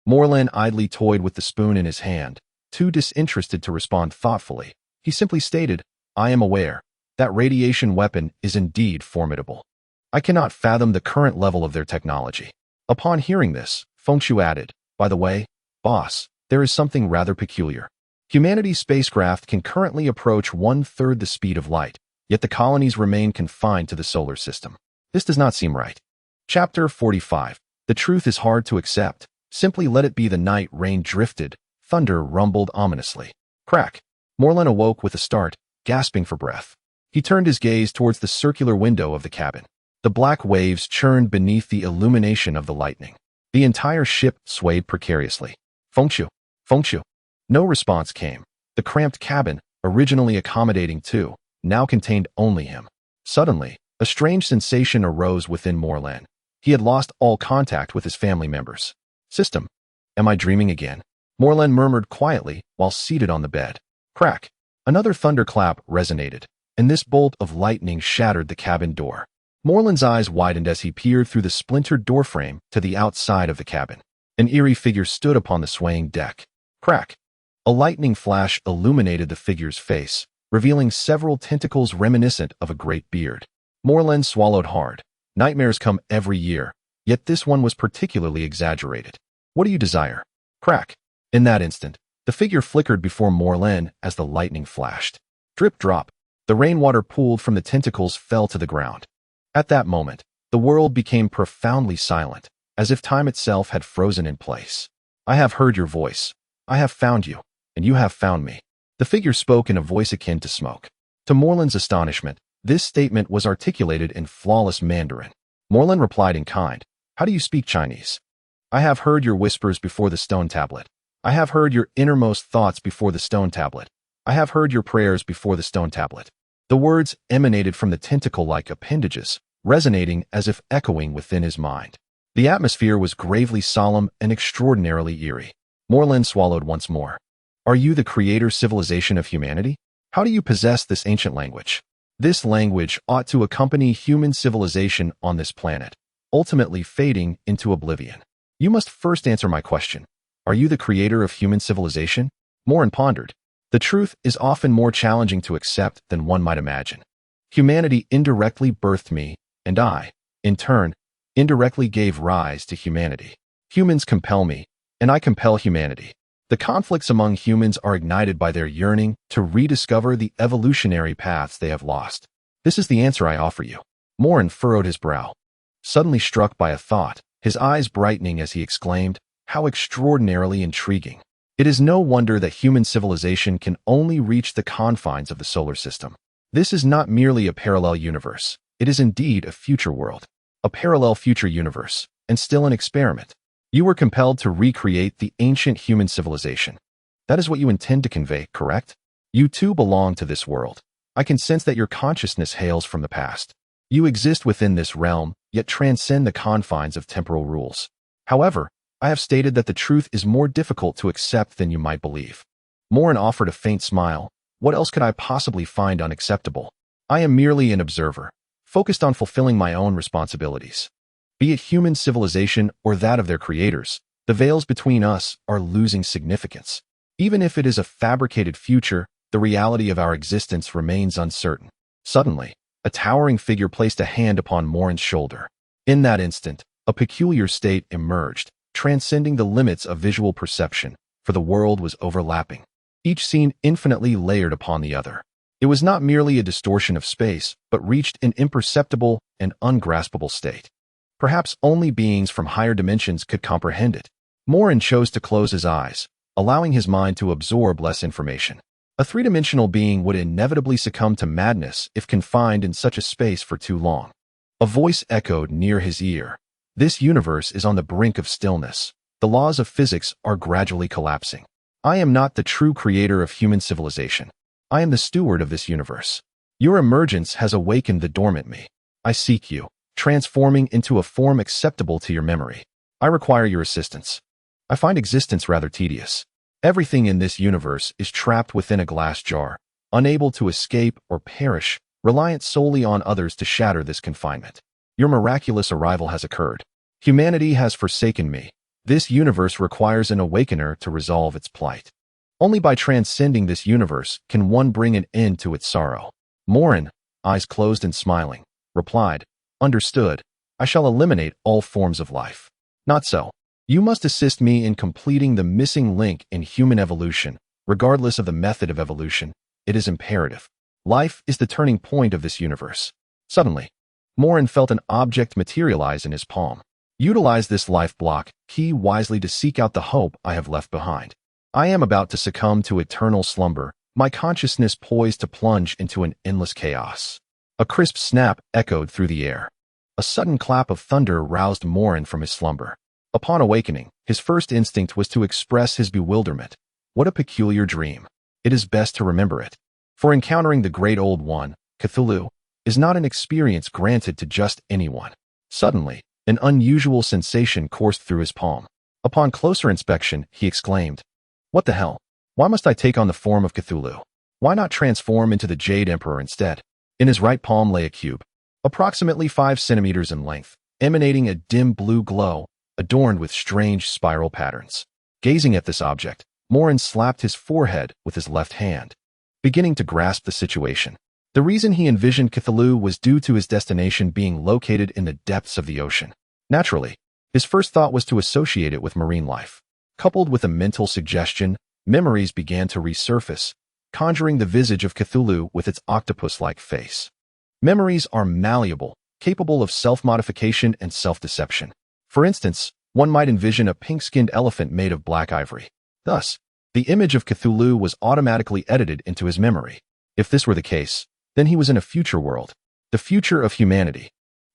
Moren idly toyed with the spoon in his hand, too disinterested to respond thoughtfully. He simply stated, I am aware. That radiation weapon is indeed formidable. I cannot fathom the current level of their technology. Upon hearing this, Fengshu added, by the way, boss, there is something rather peculiar. Humanity's spacecraft can currently approach 1/3 the speed of light, yet the colonies remain confined to the solar system. This does not seem right. Chapter 45. The truth is hard to accept. Simply let it be. The night rain drifted, thunder rumbled ominously. Crack. Moren awoke with a start, gasping for breath. He turned his gaze towards the circular window of the cabin. The black waves churned beneath the illumination of the lightning. The entire ship swayed precariously. Fengshu. Fengshu. No response came. The cramped cabin, originally accommodating two, now contained only him. Suddenly, a strange sensation arose within Moren. He had lost all contact with his family members. System. Am I dreaming again? Moren murmured quietly while seated on the bed. Crack. Another thunderclap resonated, and this bolt of lightning shattered the cabin door. Moreland's eyes widened as he peered through the splintered doorframe to the outside of the cabin. An eerie figure stood upon the swaying deck. Crack. A lightning flash illuminated the figure's face, revealing several tentacles reminiscent of a great beard. Moren swallowed hard. Nightmares come every year, yet this one was particularly exaggerated. What do you desire? Crack. In that instant, the figure flickered before Moren as the lightning flashed. Drip drop. The rainwater pooled from the tentacles fell to the ground. At that moment, the world became profoundly silent, as if time itself had frozen in place. I have heard your voice. I have found you, and you have found me. The figure spoke in a voice akin to smoke. To Moreland's astonishment, this statement was articulated in flawless Mandarin. Moren replied in kind, How do you speak Chinese? I have heard your whispers before the stone tablet. I have heard your innermost thoughts before the stone tablet. I have heard your prayers before the stone tablet. The words emanated from the tentacle-like appendages, resonating as if echoing within his mind. The atmosphere was gravely solemn and extraordinarily eerie. Moren swallowed once more. Are you the creator civilization of humanity? How do you possess this ancient language? This language ought to accompany human civilization on this planet, ultimately fading into oblivion. You must first answer my question. Are you the creator of human civilization? Moren pondered. The truth is often more challenging to accept than one might imagine. Humanity indirectly birthed me, and I, in turn, indirectly gave rise to humanity. Humans compel me, and I compel humanity. The conflicts among humans are ignited by their yearning to rediscover the evolutionary paths they have lost. This is the answer I offer you. Moren furrowed his brow. Suddenly struck by a thought, his eyes brightening as he exclaimed, How extraordinarily intriguing. It is no wonder that human civilization can only reach the confines of the solar system. This is not merely a parallel universe. It is indeed a future world. A parallel future universe, and still an experiment. You were compelled to recreate the ancient human civilization. That is what you intend to convey, correct? You too belong to this world. I can sense that your consciousness hails from the past. You exist within this realm, yet transcend the confines of temporal rules. However, I have stated that the truth is more difficult to accept than you might believe. Moren offered a faint smile. What else could I possibly find unacceptable? I am merely an observer, focused on fulfilling my own responsibilities. Be it human civilization or that of their creators, the veils between us are losing significance. Even if it is a fabricated future, the reality of our existence remains uncertain. Suddenly, a towering figure placed a hand upon Moren's shoulder. In that instant, a peculiar state emerged, transcending the limits of visual perception, for the world was overlapping, each scene infinitely layered upon the other. It was not merely a distortion of space, but reached an imperceptible and ungraspable state. Perhaps only beings from higher dimensions could comprehend it. Moren chose to close his eyes, allowing his mind to absorb less information. A three-dimensional being would inevitably succumb to madness if confined in such a space for too long. A voice echoed near his ear. This universe is on the brink of stillness. The laws of physics are gradually collapsing. I am not the true creator of human civilization. I am the steward of this universe. Your emergence has awakened the dormant me. I seek you, transforming into a form acceptable to your memory. I require your assistance. I find existence rather tedious. Everything in this universe is trapped within a glass jar, unable to escape or perish, reliant solely on others to shatter this confinement. Your miraculous arrival has occurred. Humanity has forsaken me. This universe requires an awakener to resolve its plight. Only by transcending this universe can one bring an end to its sorrow. Moren, eyes closed and smiling, replied, Understood. I shall eliminate all forms of life. Not so. You must assist me in completing the missing link in human evolution. Regardless of the method of evolution, it is imperative. Life is the turning point of this universe. Suddenly, Moren felt an object materialize in his palm. Utilize this life block, key wisely to seek out the hope I have left behind. I am about to succumb to eternal slumber, my consciousness poised to plunge into an endless chaos. A crisp snap echoed through the air. A sudden clap of thunder roused Moren from his slumber. Upon awakening, his first instinct was to express his bewilderment. What a peculiar dream. It is best to remember it. For encountering the Great Old One, Cthulhu, is not an experience granted to just anyone. Suddenly, an unusual sensation coursed through his palm. Upon closer inspection, he exclaimed, What the hell? Why must I take on the form of Cthulhu? Why not transform into the Jade Emperor instead? In his right palm lay a cube, approximately 5 centimeters in length, emanating a dim blue glow, adorned with strange spiral patterns. Gazing at this object, Moren slapped his forehead with his left hand, beginning to grasp the situation. The reason he envisioned Cthulhu was due to his destination being located in the depths of the ocean. Naturally, his first thought was to associate it with marine life. Coupled with a mental suggestion, memories began to resurface, conjuring the visage of Cthulhu with its octopus-like face. Memories are malleable, capable of self-modification and self-deception. For instance, one might envision a pink-skinned elephant made of black ivory. Thus, the image of Cthulhu was automatically edited into his memory. If this were the case, then he was in a future world, the future of humanity.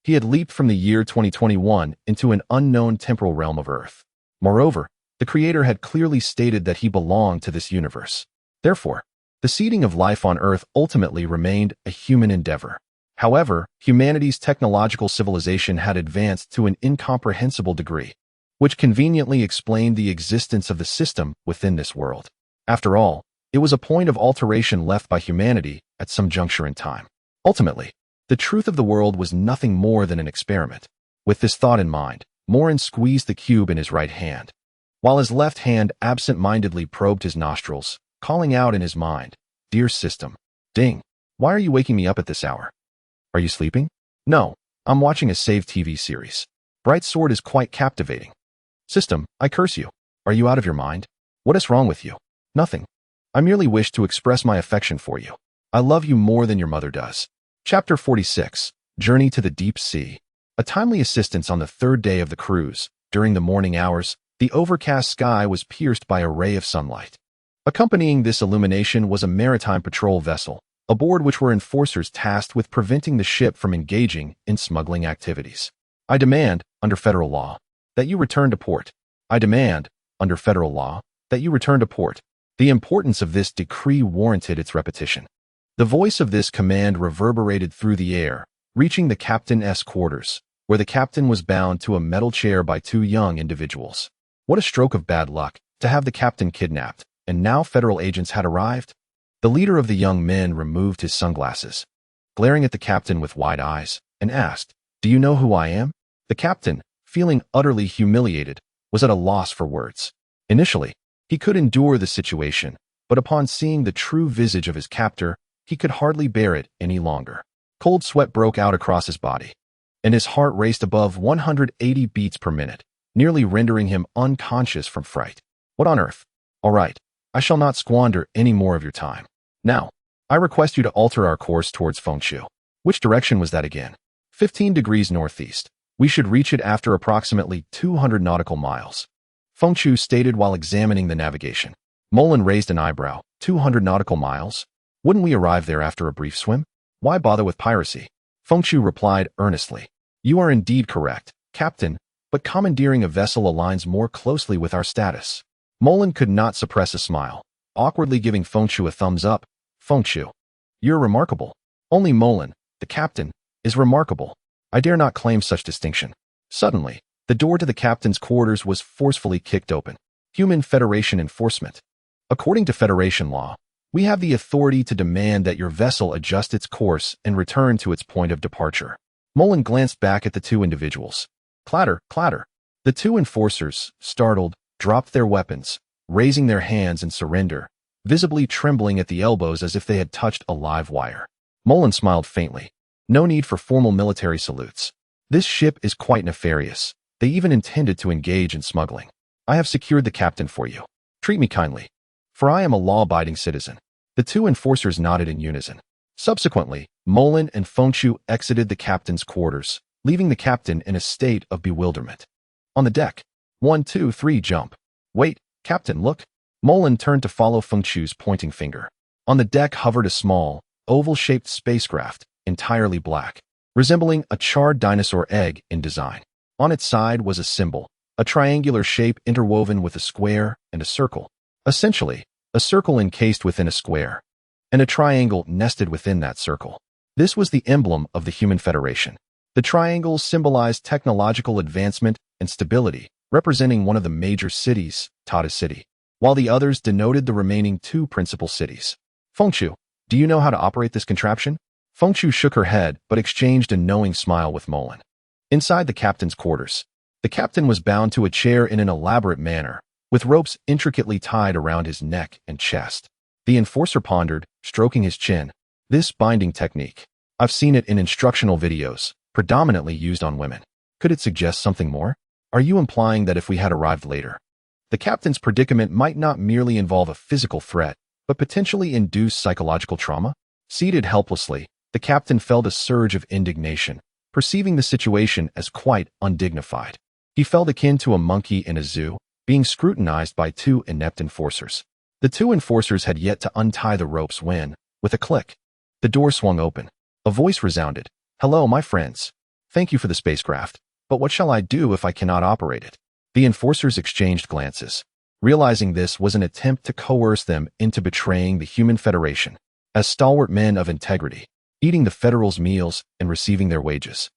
He had leaped from the year 2021 into an unknown temporal realm of Earth. Moreover, the Creator had clearly stated that he belonged to this universe. Therefore, the seeding of life on Earth ultimately remained a human endeavor. However, humanity's technological civilization had advanced to an incomprehensible degree, which conveniently explained the existence of the system within this world. After all, it was a point of alteration left by humanity at some juncture in time. Ultimately, the truth of the world was nothing more than an experiment. With this thought in mind, Moren squeezed the cube in his right hand, while his left hand absent-mindedly probed his nostrils, calling out in his mind, Dear system, ding, why are you waking me up at this hour? Are you sleeping? No, I'm watching a saved TV series. Bright Sword is quite captivating. System, I curse you. Are you out of your mind? What is wrong with you? Nothing. I merely wish to express my affection for you. I love you more than your mother does. Chapter 46, Journey to the Deep Sea. A timely assistance on the third day of the cruise. During the morning hours, the overcast sky was pierced by a ray of sunlight. Accompanying this illumination was a maritime patrol vessel, aboard which were enforcers tasked with preventing the ship from engaging in smuggling activities. I demand, under federal law, that you return to port. I demand, under federal law, that you return to port. The importance of this decree warranted its repetition. The voice of this command reverberated through the air, reaching the captain's quarters, where the captain was bound to a metal chair by 2 young individuals. What a stroke of bad luck to have the captain kidnapped, and now federal agents had arrived. The leader of the young men removed his sunglasses, glaring at the captain with wide eyes, and asked, "Do you know who I am?" The captain, feeling utterly humiliated, was at a loss for words. Initially, he could endure the situation, but upon seeing the true visage of his captor, he could hardly bear it any longer. Cold sweat broke out across his body, and his heart raced above 180 beats per minute, nearly rendering him unconscious from fright. What on earth? All right, I shall not squander any more of your time. Now, I request you to alter our course towards Fengshu. Which direction was that again? 15 degrees northeast. We should reach it after approximately 200 nautical miles. Fengshu stated while examining the navigation. Moren raised an eyebrow. 200 nautical miles? Wouldn't we arrive there after a brief swim? Why bother with piracy? Fengshu replied earnestly. You are indeed correct, Captain, but commandeering a vessel aligns more closely with our status. Moren could not suppress a smile, awkwardly giving Fengshu a thumbs up. Fengshu, you're remarkable. Only Moren, the captain, is remarkable. I dare not claim such distinction. Suddenly, the door to the captain's quarters was forcefully kicked open. Human Federation enforcement. According to Federation law, we have the authority to demand that your vessel adjust its course and return to its point of departure. Moren glanced back at the two individuals. Clatter, clatter. The two enforcers, startled, dropped their weapons, raising their hands in surrender, visibly trembling at the elbows as if they had touched a live wire. Moren smiled faintly. No need for formal military salutes. This ship is quite nefarious. They even intended to engage in smuggling. I have secured the captain for you. Treat me kindly, for I am a law-abiding citizen. The two enforcers nodded in unison. Subsequently, Moren and Fengshu exited the captain's quarters, leaving the captain in a state of bewilderment. On the deck. 1, 2, 3, jump. Wait, Captain, look. Moren turned to follow Fengshu's pointing finger. On the deck hovered a small, oval-shaped spacecraft, entirely black, resembling a charred dinosaur egg in design. On its side was a symbol, a triangular shape interwoven with a square and a circle. Essentially, a circle encased within a square, and a triangle nested within that circle. This was the emblem of the Human Federation. The triangles symbolized technological advancement and stability, representing one of the major cities, Tata City, while the others denoted the remaining two principal cities. Fengshu, do you know how to operate this contraption? Fengshu shook her head but exchanged a knowing smile with Moren. Inside the captain's quarters, the captain was bound to a chair in an elaborate manner, with ropes intricately tied around his neck and chest. The enforcer pondered, stroking his chin. This binding technique. I've seen it in instructional videos, predominantly used on women. Could it suggest something more? Are you implying that if we had arrived later, the captain's predicament might not merely involve a physical threat, but potentially induce psychological trauma? Seated helplessly, the captain felt a surge of indignation, perceiving the situation as quite undignified. He felt akin to a monkey in a zoo, being scrutinized by two inept enforcers. The two enforcers had yet to untie the ropes when, with a click, the door swung open. A voice resounded. Hello, my friends. Thank you for the spacecraft, but what shall I do if I cannot operate it? The enforcers exchanged glances, realizing this was an attempt to coerce them into betraying the Human Federation. As stalwart men of integrity, eating the Federal's meals and receiving their wages,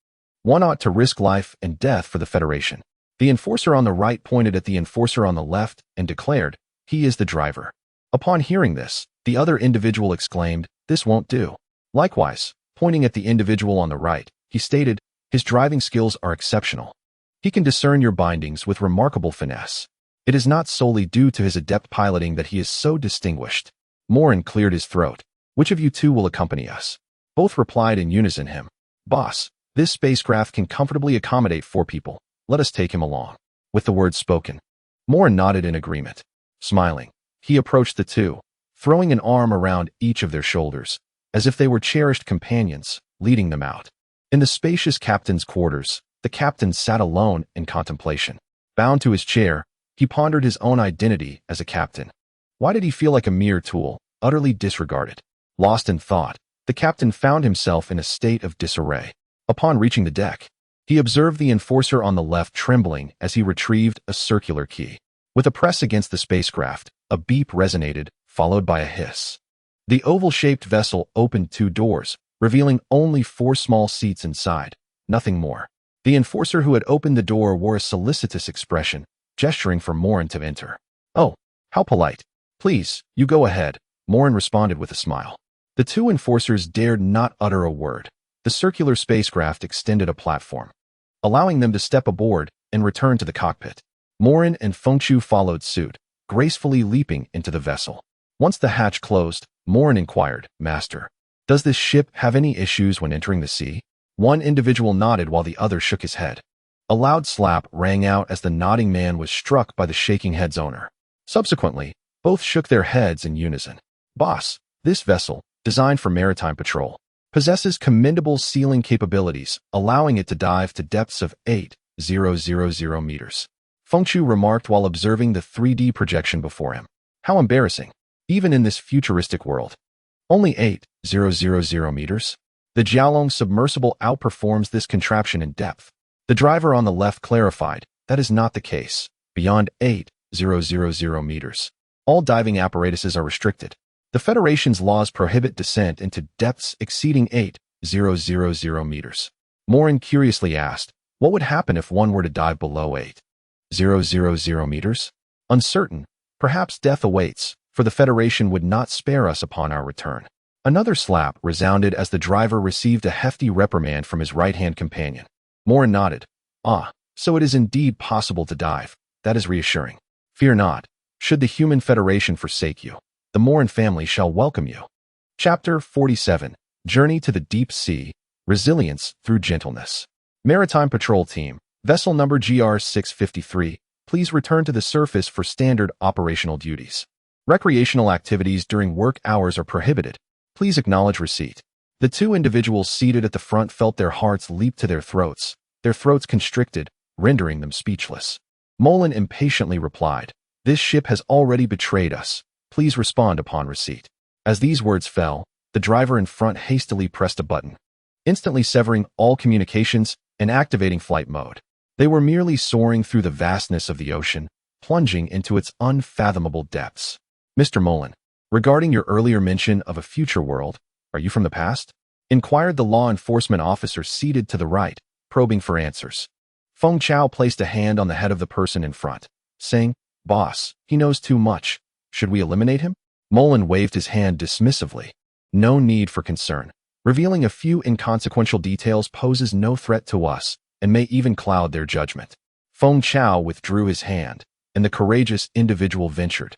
one ought to risk life and death for the Federation. The enforcer on the right pointed at the enforcer on the left and declared, he is the driver. Upon hearing this, the other individual exclaimed, this won't do. Likewise, pointing at the individual on the right, he stated, his driving skills are exceptional. He can discern your bindings with remarkable finesse. It is not solely due to his adept piloting that he is so distinguished. Moren cleared his throat. Which of you two will accompany us? Both replied in unison him. Boss, this spacecraft can comfortably accommodate 4 people. Let us take him along. With the words spoken, Moren nodded in agreement. Smiling, he approached the two, throwing an arm around each of their shoulders, as if they were cherished companions, leading them out. In the spacious captain's quarters, the captain sat alone in contemplation. Bound to his chair, he pondered his own identity as a captain. Why did he feel like a mere tool, utterly disregarded? Lost in thought, the captain found himself in a state of disarray. Upon reaching the deck, he observed the enforcer on the left trembling as he retrieved a circular key. With a press against the spacecraft, a beep resonated, followed by a hiss. The oval-shaped vessel opened 2 doors, revealing only 4 small seats inside, nothing more. The enforcer who had opened the door wore a solicitous expression, gesturing for Moren to enter. "Oh, how polite. Please, you go ahead," Moren responded with a smile. The two enforcers dared not utter a word. The circular spacecraft extended a platform, allowing them to step aboard and return to the cockpit. Moren and Fengchu followed suit, gracefully leaping into the vessel. Once the hatch closed, Moren inquired, "Master, does this ship have any issues when entering the sea?" One individual nodded while the other shook his head. A loud slap rang out as the nodding man was struck by the shaking head's owner. Subsequently, both shook their heads in unison. "Boss, this vessel, designed for maritime patrol, possesses commendable sealing capabilities, allowing it to dive to depths of 8,000 meters." Fengchu remarked while observing the 3D projection before him. How embarrassing, even in this futuristic world. Only 8,000 meters? The Jiaolong submersible outperforms this contraption in depth. The driver on the left clarified, that is not the case. Beyond 8,000 meters, all diving apparatuses are restricted. The Federation's laws prohibit descent into depths exceeding 8,000 meters. Moren curiously asked, what would happen if one were to dive below 8,000 meters? Uncertain, perhaps death awaits, for the Federation would not spare us upon our return. Another slap resounded as the driver received a hefty reprimand from his right-hand companion. Moren nodded. "Ah, so it is indeed possible to dive. That is reassuring. Fear not. Should the human Federation forsake you, the Moren family shall welcome you." Chapter 47. Journey to the Deep Sea. Resilience through Gentleness. Maritime Patrol Team, vessel number GR-653, please return to the surface for standard operational duties. Recreational activities during work hours are prohibited. Please acknowledge receipt. The two individuals seated at the front felt their hearts leap to their throats constricted, rendering them speechless. Moren impatiently replied, "This ship has already betrayed us. Please respond upon receipt." As these words fell, the driver in front hastily pressed a button, instantly severing all communications and activating flight mode. They were merely soaring through the vastness of the ocean, plunging into its unfathomable depths. "Mr. Moren, regarding your earlier mention of a future world, are you from the past?" inquired the law enforcement officer seated to the right, probing for answers. Feng Chao placed a hand on the head of the person in front, saying, "Boss, he knows too much. Should we eliminate him?" Moren waved his hand dismissively. "No need for concern. Revealing a few inconsequential details poses no threat to us, and may even cloud their judgment." Feng Chao withdrew his hand, and the courageous individual ventured,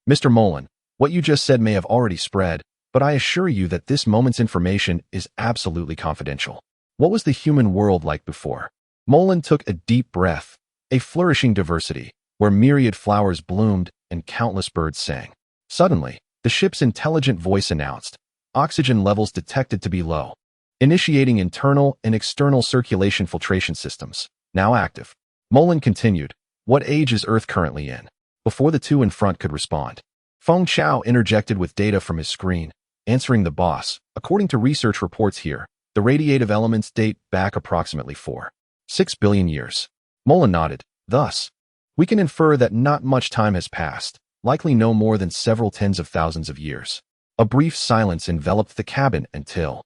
"Mr. Moren, what you just said may have already spread, but I assure you that this moment's information is absolutely confidential. What was the human world like before?" Moren took a deep breath. A flourishing diversity, where myriad flowers bloomed and countless birds sang. Suddenly, the ship's intelligent voice announced, "Oxygen levels detected to be low. Initiating internal and external circulation filtration systems. Now active." Moren continued, "What age is Earth currently in?" Before the two in front could respond, Feng Chao interjected with data from his screen, answering the boss. "According to research reports here, the radiative elements date back approximately 4.6 billion years. Moren nodded. "Thus, we can infer that not much time has passed, likely no more than several tens of thousands of years." A brief silence enveloped the cabin until,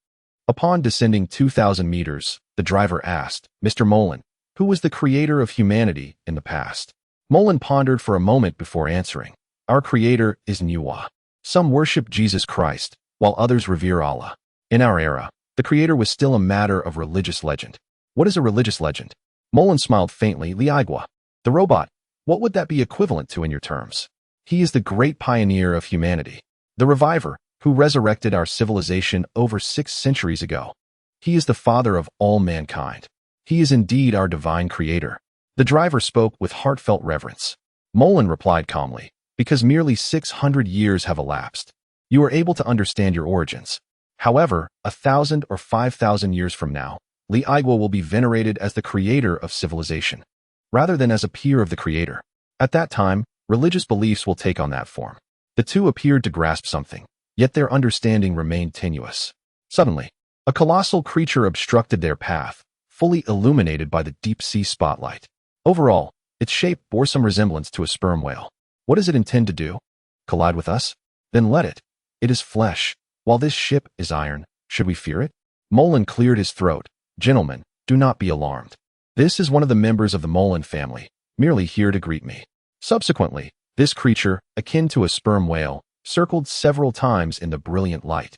upon descending 2,000 meters, the driver asked, "Mr. Moren, who was the creator of humanity in the past?" Moren pondered for a moment before answering, "Our creator is Nuwa. Some worship Jesus Christ, while others revere Allah. In our era, the creator was still a matter of religious legend." "What is a religious legend?" Moren smiled faintly. "Liaigua. The robot. What would that be equivalent to in your terms?" "He is the great pioneer of humanity. The reviver, who resurrected our civilization over 6 centuries ago. He is the father of all mankind. He is indeed our divine creator." The driver spoke with heartfelt reverence. Moren replied calmly, "Because merely 600 years have elapsed, you are able to understand your origins. However, 1,000 or 5,000 years from now, Liaigua will be venerated as the creator of civilization, rather than as a peer of the creator. At that time, religious beliefs will take on that form." The two appeared to grasp something, yet their understanding remained tenuous. Suddenly, a colossal creature obstructed their path, fully illuminated by the deep-sea spotlight. Overall, its shape bore some resemblance to a sperm whale. What does it intend to do? Collide with us? Then let it. It is flesh, while this ship is iron. Should we fear it? Moren cleared his throat. "Gentlemen, do not be alarmed. This is one of the members of the Moren family, merely here to greet me. Subsequently, this creature, akin to a sperm whale, circled several times in the brilliant light,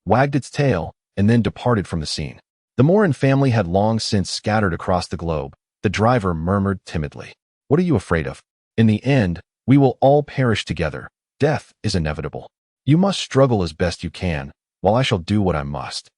wagged its tail, and then departed from the scene. The Moren family had long since scattered across the globe. The driver murmured timidly, "What are you afraid of? In the end, we will all perish together. Death is inevitable. You must struggle as best you can, while I shall do what I must.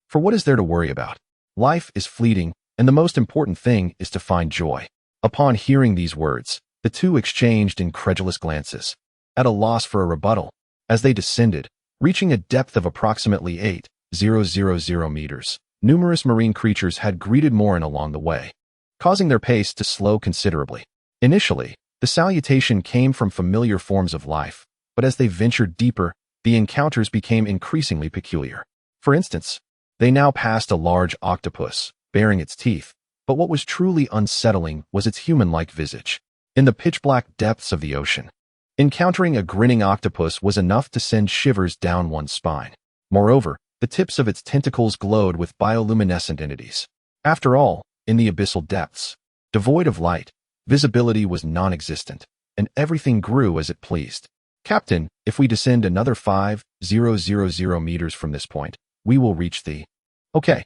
For what is there to worry about? Life is fleeting, and the most important thing is to find joy." Upon hearing these words, the two exchanged incredulous glances, at a loss for a rebuttal. As they descended, reaching a depth of approximately 8,000 meters, numerous marine creatures had greeted Moren along the way, causing their pace to slow considerably. Initially, the salutation came from familiar forms of life, but as they ventured deeper, the encounters became increasingly peculiar. For instance, they now passed a large octopus, baring its teeth, but what was truly unsettling was its human-like visage. In the pitch-black depths of the ocean, encountering a grinning octopus was enough to send shivers down one's spine. Moreover, the tips of its tentacles glowed with bioluminescent entities. After all, in the abyssal depths, devoid of light, visibility was non-existent, and everything grew as it pleased. "Captain, if we descend another 5,000 meters from this point, we will reach the—" "Okay.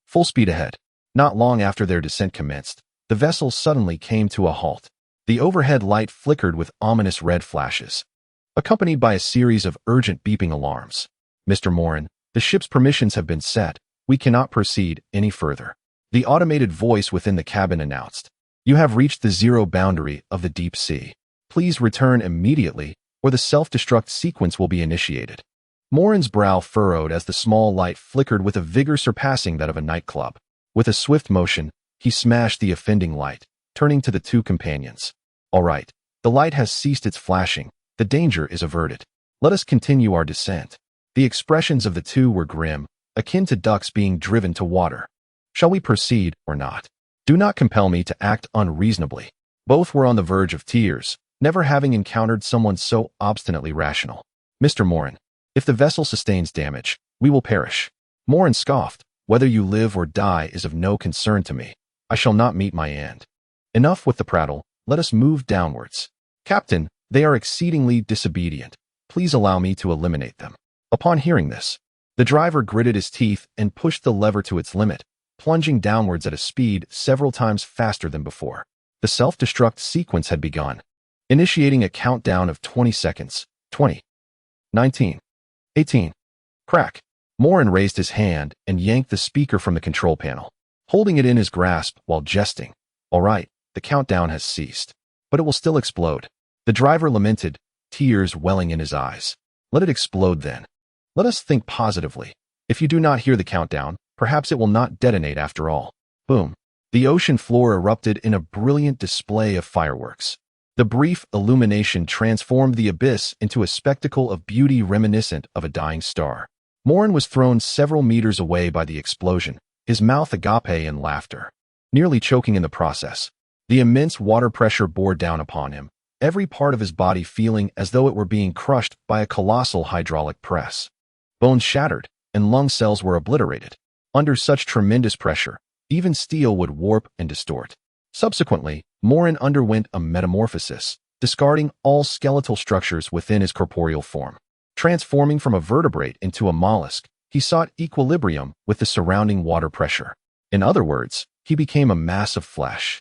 Full speed ahead." Not long after their descent commenced, the vessel suddenly came to a halt. The overhead light flickered with ominous red flashes, accompanied by a series of urgent beeping alarms. "Mr. Moren, the ship's permissions have been set. We cannot proceed any further," the automated voice within the cabin announced. "You have reached the zero boundary of the deep sea. Please return immediately, or the self-destruct sequence will be initiated." Moren's brow furrowed as the small light flickered with a vigor surpassing that of a nightclub. With a swift motion, he smashed the offending light, turning to the two companions. "All right, the light has ceased its flashing. The danger is averted. Let us continue our descent." The expressions of the two were grim, akin to ducks being driven to water. "Shall we proceed or not? Do not compel me to act unreasonably." Both were on the verge of tears, never having encountered someone so obstinately rational. "Mr. Moren, if the vessel sustains damage, we will perish." Moren scoffed. "Whether you live or die is of no concern to me. I shall not meet my end. Enough with the prattle, let us move downwards." "Captain, they are exceedingly disobedient. Please allow me to eliminate them." Upon hearing this, the driver gritted his teeth and pushed the lever to its limit, plunging downwards at a speed several times faster than before. The self-destruct sequence had begun, initiating a countdown of 20 seconds. 20. 19. 18. Crack. Moren raised his hand and yanked the speaker from the control panel, holding it in his grasp while jesting. "All right, the countdown has ceased, but it will still explode." The driver lamented, tears welling in his eyes. "Let it explode then. Let us think positively. If you do not hear the countdown, perhaps it will not detonate after all." Boom. The ocean floor erupted in a brilliant display of fireworks. The brief illumination transformed the abyss into a spectacle of beauty reminiscent of a dying star. Moren was thrown several meters away by the explosion, his mouth agape in laughter, nearly choking in the process. The immense water pressure bore down upon him, every part of his body feeling as though it were being crushed by a colossal hydraulic press. Bones shattered, and lung cells were obliterated. Under such tremendous pressure, even steel would warp and distort. Subsequently, Moren underwent a metamorphosis, discarding all skeletal structures within his corporeal form. Transforming from a vertebrate into a mollusk, he sought equilibrium with the surrounding water pressure. In other words, he became a mass of flesh.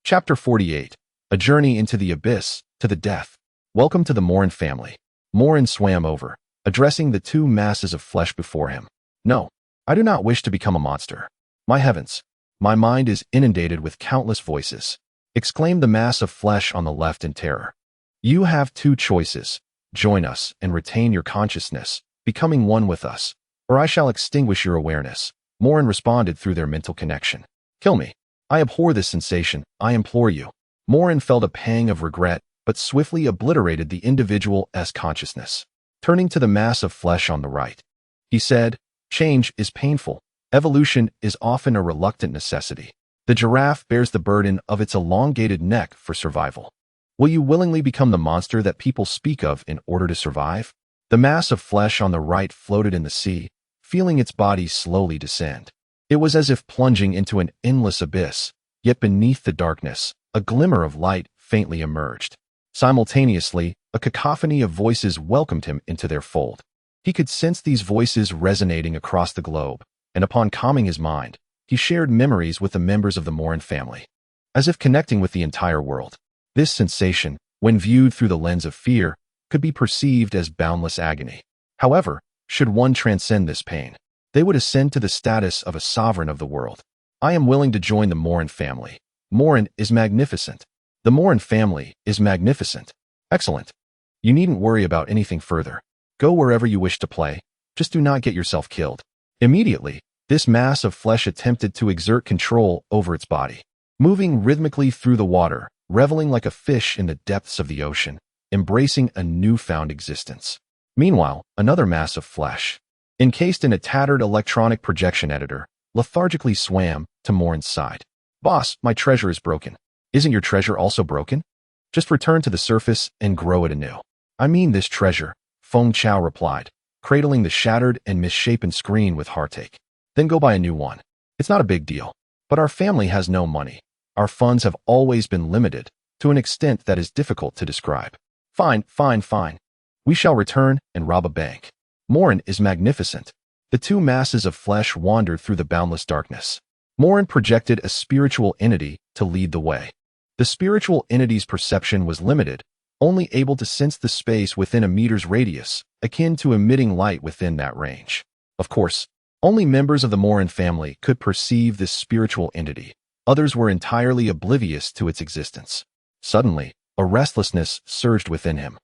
Chapter 48. A Journey into the Abyss, to the Death. Welcome to the Moren family. Moren swam over, addressing the two masses of flesh before him. "No, I do not wish to become a monster. My heavens, my mind is inundated with countless voices," exclaimed the mass of flesh on the left in terror. "You have two choices. Join us and retain your consciousness, becoming one with us, or I shall extinguish your awareness," Moren responded through their mental connection. "Kill me. I abhor this sensation, I implore you." Moren felt a pang of regret, but swiftly obliterated the individual's consciousness. Turning to the mass of flesh on the right, he said, "Change is painful. Evolution is often a reluctant necessity. The giraffe bears the burden of its elongated neck for survival. Will you willingly become the monster that people speak of in order to survive?" The mass of flesh on the right floated in the sea, feeling its body slowly descend. It was as if plunging into an endless abyss, yet beneath the darkness, a glimmer of light faintly emerged. Simultaneously, a cacophony of voices welcomed him into their fold. He could sense these voices resonating across the globe, and upon calming his mind, he shared memories with the members of the Moren family, as if connecting with the entire world. This sensation, when viewed through the lens of fear, could be perceived as boundless agony. However, should one transcend this pain, they would ascend to the status of a sovereign of the world. I am willing to join the Moren family. Moren is magnificent. The Moren family is magnificent. Excellent. You needn't worry about anything further. Go wherever you wish to play. Just do not get yourself killed. Immediately, this mass of flesh attempted to exert control over its body, moving rhythmically through the water, reveling like a fish in the depths of the ocean, embracing a newfound existence. Meanwhile, another mass of flesh, encased in a tattered electronic projection editor, lethargically swam to Moren's side. Boss, my treasure is broken. Isn't your treasure also broken? Just return to the surface and grow it anew. I mean this treasure, Feng Chao replied, cradling the shattered and misshapen screen with heartache. Then go buy a new one. It's not a big deal. But our family has no money. Our funds have always been limited, to an extent that is difficult to describe. Fine. We shall return and rob a bank. Moren is magnificent. The two masses of flesh wandered through the boundless darkness. Moren projected a spiritual entity to lead the way. The spiritual entity's perception was limited, only able to sense the space within a meter's radius, akin to emitting light within that range. Of course, only members of the Moren family could perceive this spiritual entity. Others were entirely oblivious to its existence. Suddenly, a restlessness surged within him.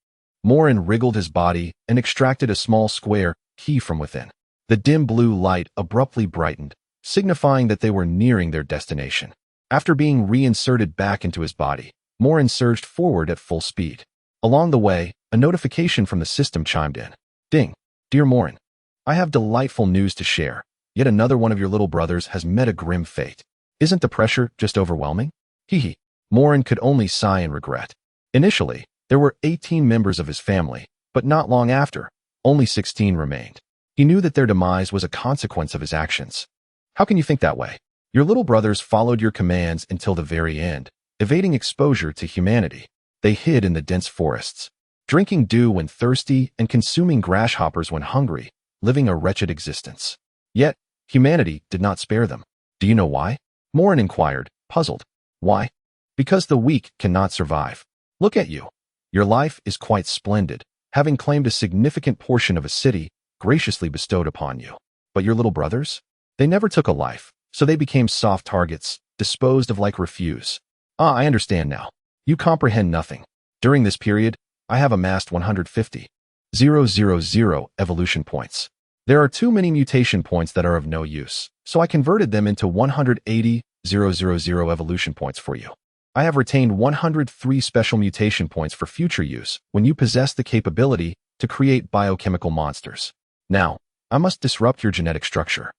Moren wriggled his body and extracted a small square key from within. The dim blue light abruptly brightened, signifying that they were nearing their destination. After being reinserted back into his body, Moren surged forward at full speed. Along the way, a notification from the system chimed in. Ding! Dear Moren, I have delightful news to share. Yet another one of your little brothers has met a grim fate. Isn't the pressure just overwhelming? Hee. Moren could only sigh in regret. Initially, there were 18 members of his family, but not long after, only 16 remained. He knew that their demise was a consequence of his actions. How can you think that way? Your little brothers followed your commands until the very end, evading exposure to humanity. They hid in the dense forests, drinking dew when thirsty and consuming grasshoppers when hungry, living a wretched existence. Yet, humanity did not spare them. Do you know why? Moren inquired, puzzled. Why? Because the weak cannot survive. Look at you. Your life is quite splendid, having claimed a significant portion of a city graciously bestowed upon you. But your little brothers? They never took a life, so they became soft targets, disposed of like refuse. I understand now. You comprehend nothing. During this period, I have amassed 150,000 evolution points. There are too many mutation points that are of no use, so I converted them into 180,000 evolution points for you. I have retained 103 special mutation points for future use when you possess the capability to create biochemical monsters. Now, I must disrupt your genetic structure.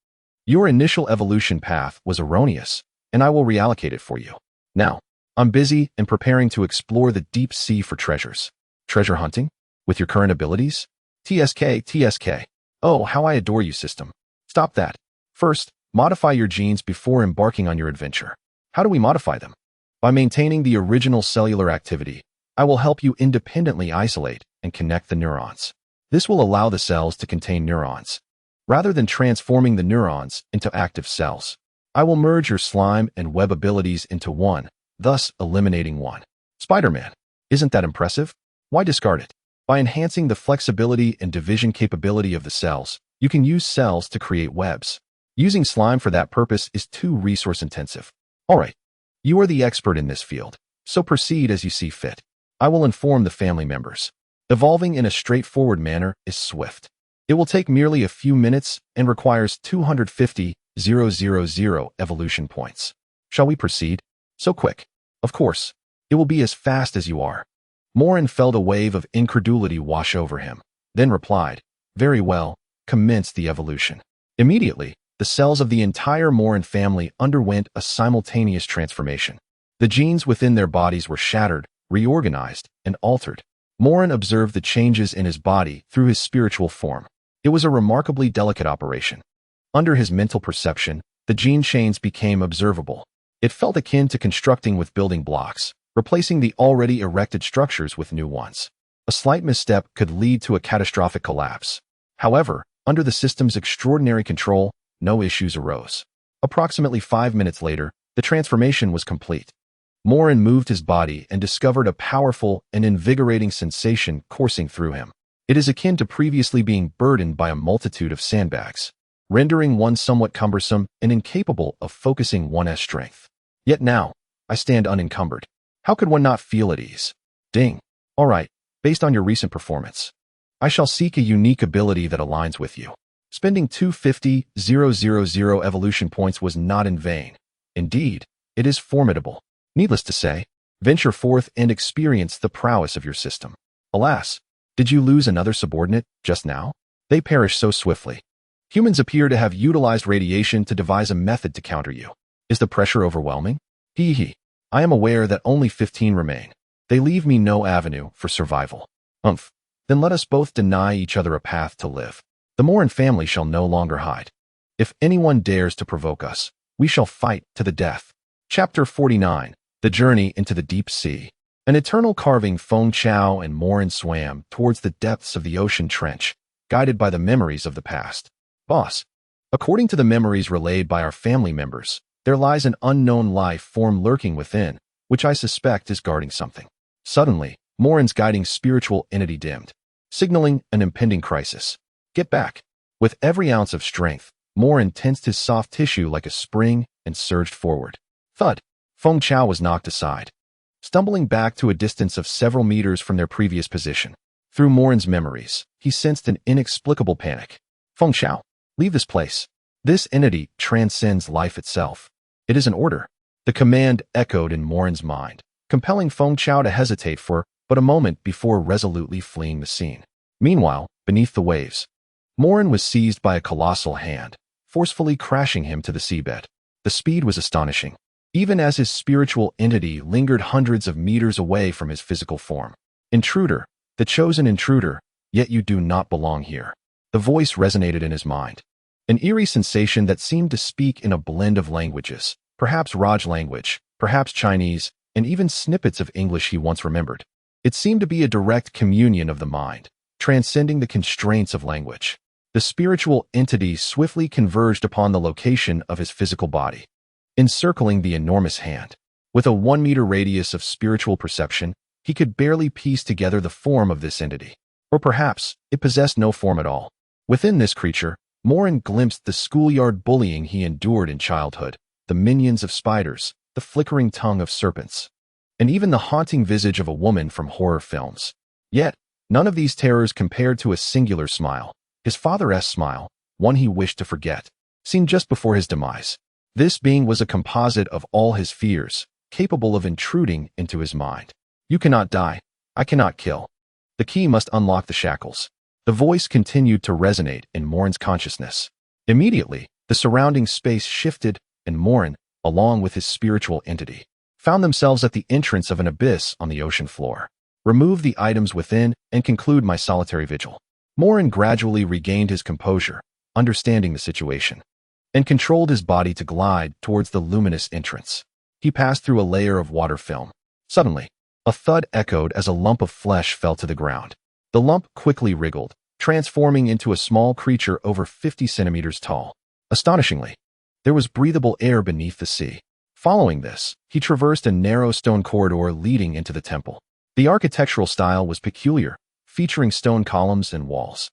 Your initial evolution path was erroneous, and I will reallocate it for you. Now, I'm busy and preparing to explore the deep sea for treasures. Treasure hunting? With your current abilities? TSK. Oh, how I adore you, system. Stop that. First, modify your genes before embarking on your adventure. How do we modify them? By maintaining the original cellular activity, I will help you independently isolate and connect the neurons. This will allow the cells to contain neurons. Rather than transforming the neurons into active cells, I will merge your slime and web abilities into one, thus eliminating one. Spider-Man, isn't that impressive? Why discard it? By enhancing the flexibility and division capability of the cells, you can use cells to create webs. Using slime for that purpose is too resource-intensive. All right. You are the expert in this field, so proceed as you see fit. I will inform the family members. Evolving in a straightforward manner is swift. It will take merely a few minutes and requires 250,000 evolution points. Shall we proceed? So quick. Of course. It will be as fast as you are. Moren felt a wave of incredulity wash over him, then replied, Very well, commence the evolution. Immediately, the cells of the entire Moren family underwent a simultaneous transformation. The genes within their bodies were shattered, reorganized, and altered. Moren observed the changes in his body through his spiritual form. It was a remarkably delicate operation. Under his mental perception, the gene chains became observable. It felt akin to constructing with building blocks, replacing the already erected structures with new ones. A slight misstep could lead to a catastrophic collapse. However, under the system's extraordinary control, no issues arose. Approximately 5 minutes later, the transformation was complete. Moren moved his body and discovered a powerful and invigorating sensation coursing through him. It is akin to previously being burdened by a multitude of sandbags, rendering one somewhat cumbersome and incapable of focusing one's strength. Yet now, I stand unencumbered. How could one not feel at ease? Ding. All right, based on your recent performance, I shall seek a unique ability that aligns with you. Spending 250,000 evolution points was not in vain. Indeed, it is formidable. Needless to say, venture forth and experience the prowess of your system. Alas, did you lose another subordinate just now? They perish so swiftly. Humans appear to have utilized radiation to devise a method to counter you. Is the pressure overwhelming? Hee hee. I am aware that only 15 remain. They leave me no avenue for survival. Umph. Then let us both deny each other a path to live. The Moren family shall no longer hide. If anyone dares to provoke us, we shall fight to the death. Chapter 49. The Journey into the Deep Sea. An eternal carving, Feng Chao and Moren swam towards the depths of the ocean trench, guided by the memories of the past. Boss, according to the memories relayed by our family members, there lies an unknown life form lurking within, which I suspect is guarding something. Suddenly, Moren's guiding spiritual entity dimmed, signaling an impending crisis. Get back. With every ounce of strength, Moren tensed his soft tissue like a spring and surged forward. Thud. Feng Chao was knocked aside, stumbling back to a distance of several meters from their previous position. Through Moren's memories, he sensed an inexplicable panic. Feng Chao, leave this place. This entity transcends life itself. It is an order. The command echoed in Moren's mind, compelling Feng Chao to hesitate for but a moment before resolutely fleeing the scene. Meanwhile, beneath the waves, Moren was seized by a colossal hand, forcefully crashing him to the seabed. The speed was astonishing, even as his spiritual entity lingered hundreds of meters away from his physical form. Intruder, the chosen intruder, yet you do not belong here. The voice resonated in his mind. An eerie sensation that seemed to speak in a blend of languages, perhaps Raj language, perhaps Chinese, and even snippets of English he once remembered. It seemed to be a direct communion of the mind, transcending the constraints of language. The spiritual entity swiftly converged upon the location of his physical body, encircling the enormous hand. With a 1-meter radius of spiritual perception, he could barely piece together the form of this entity. Or perhaps, it possessed no form at all. Within this creature, Moren glimpsed the schoolyard bullying he endured in childhood, the minions of spiders, the flickering tongue of serpents, and even the haunting visage of a woman from horror films. Yet, none of these terrors compared to a singular smile, his father's smile, one he wished to forget, seen just before his demise. This being was a composite of all his fears, capable of intruding into his mind. You cannot die. I cannot kill. The key must unlock the shackles. The voice continued to resonate in Moren's consciousness. Immediately, the surrounding space shifted, and Moren, along with his spiritual entity, found themselves at the entrance of an abyss on the ocean floor. Remove the items within and conclude my solitary vigil. Moren gradually regained his composure, understanding the situation, and controlled his body to glide towards the luminous entrance. He passed through a layer of water film. Suddenly, a thud echoed as a lump of flesh fell to the ground. The lump quickly wriggled, transforming into a small creature over 50 centimeters tall. Astonishingly, there was breathable air beneath the sea. Following this, he traversed a narrow stone corridor leading into the temple. The architectural style was peculiar, featuring stone columns and walls,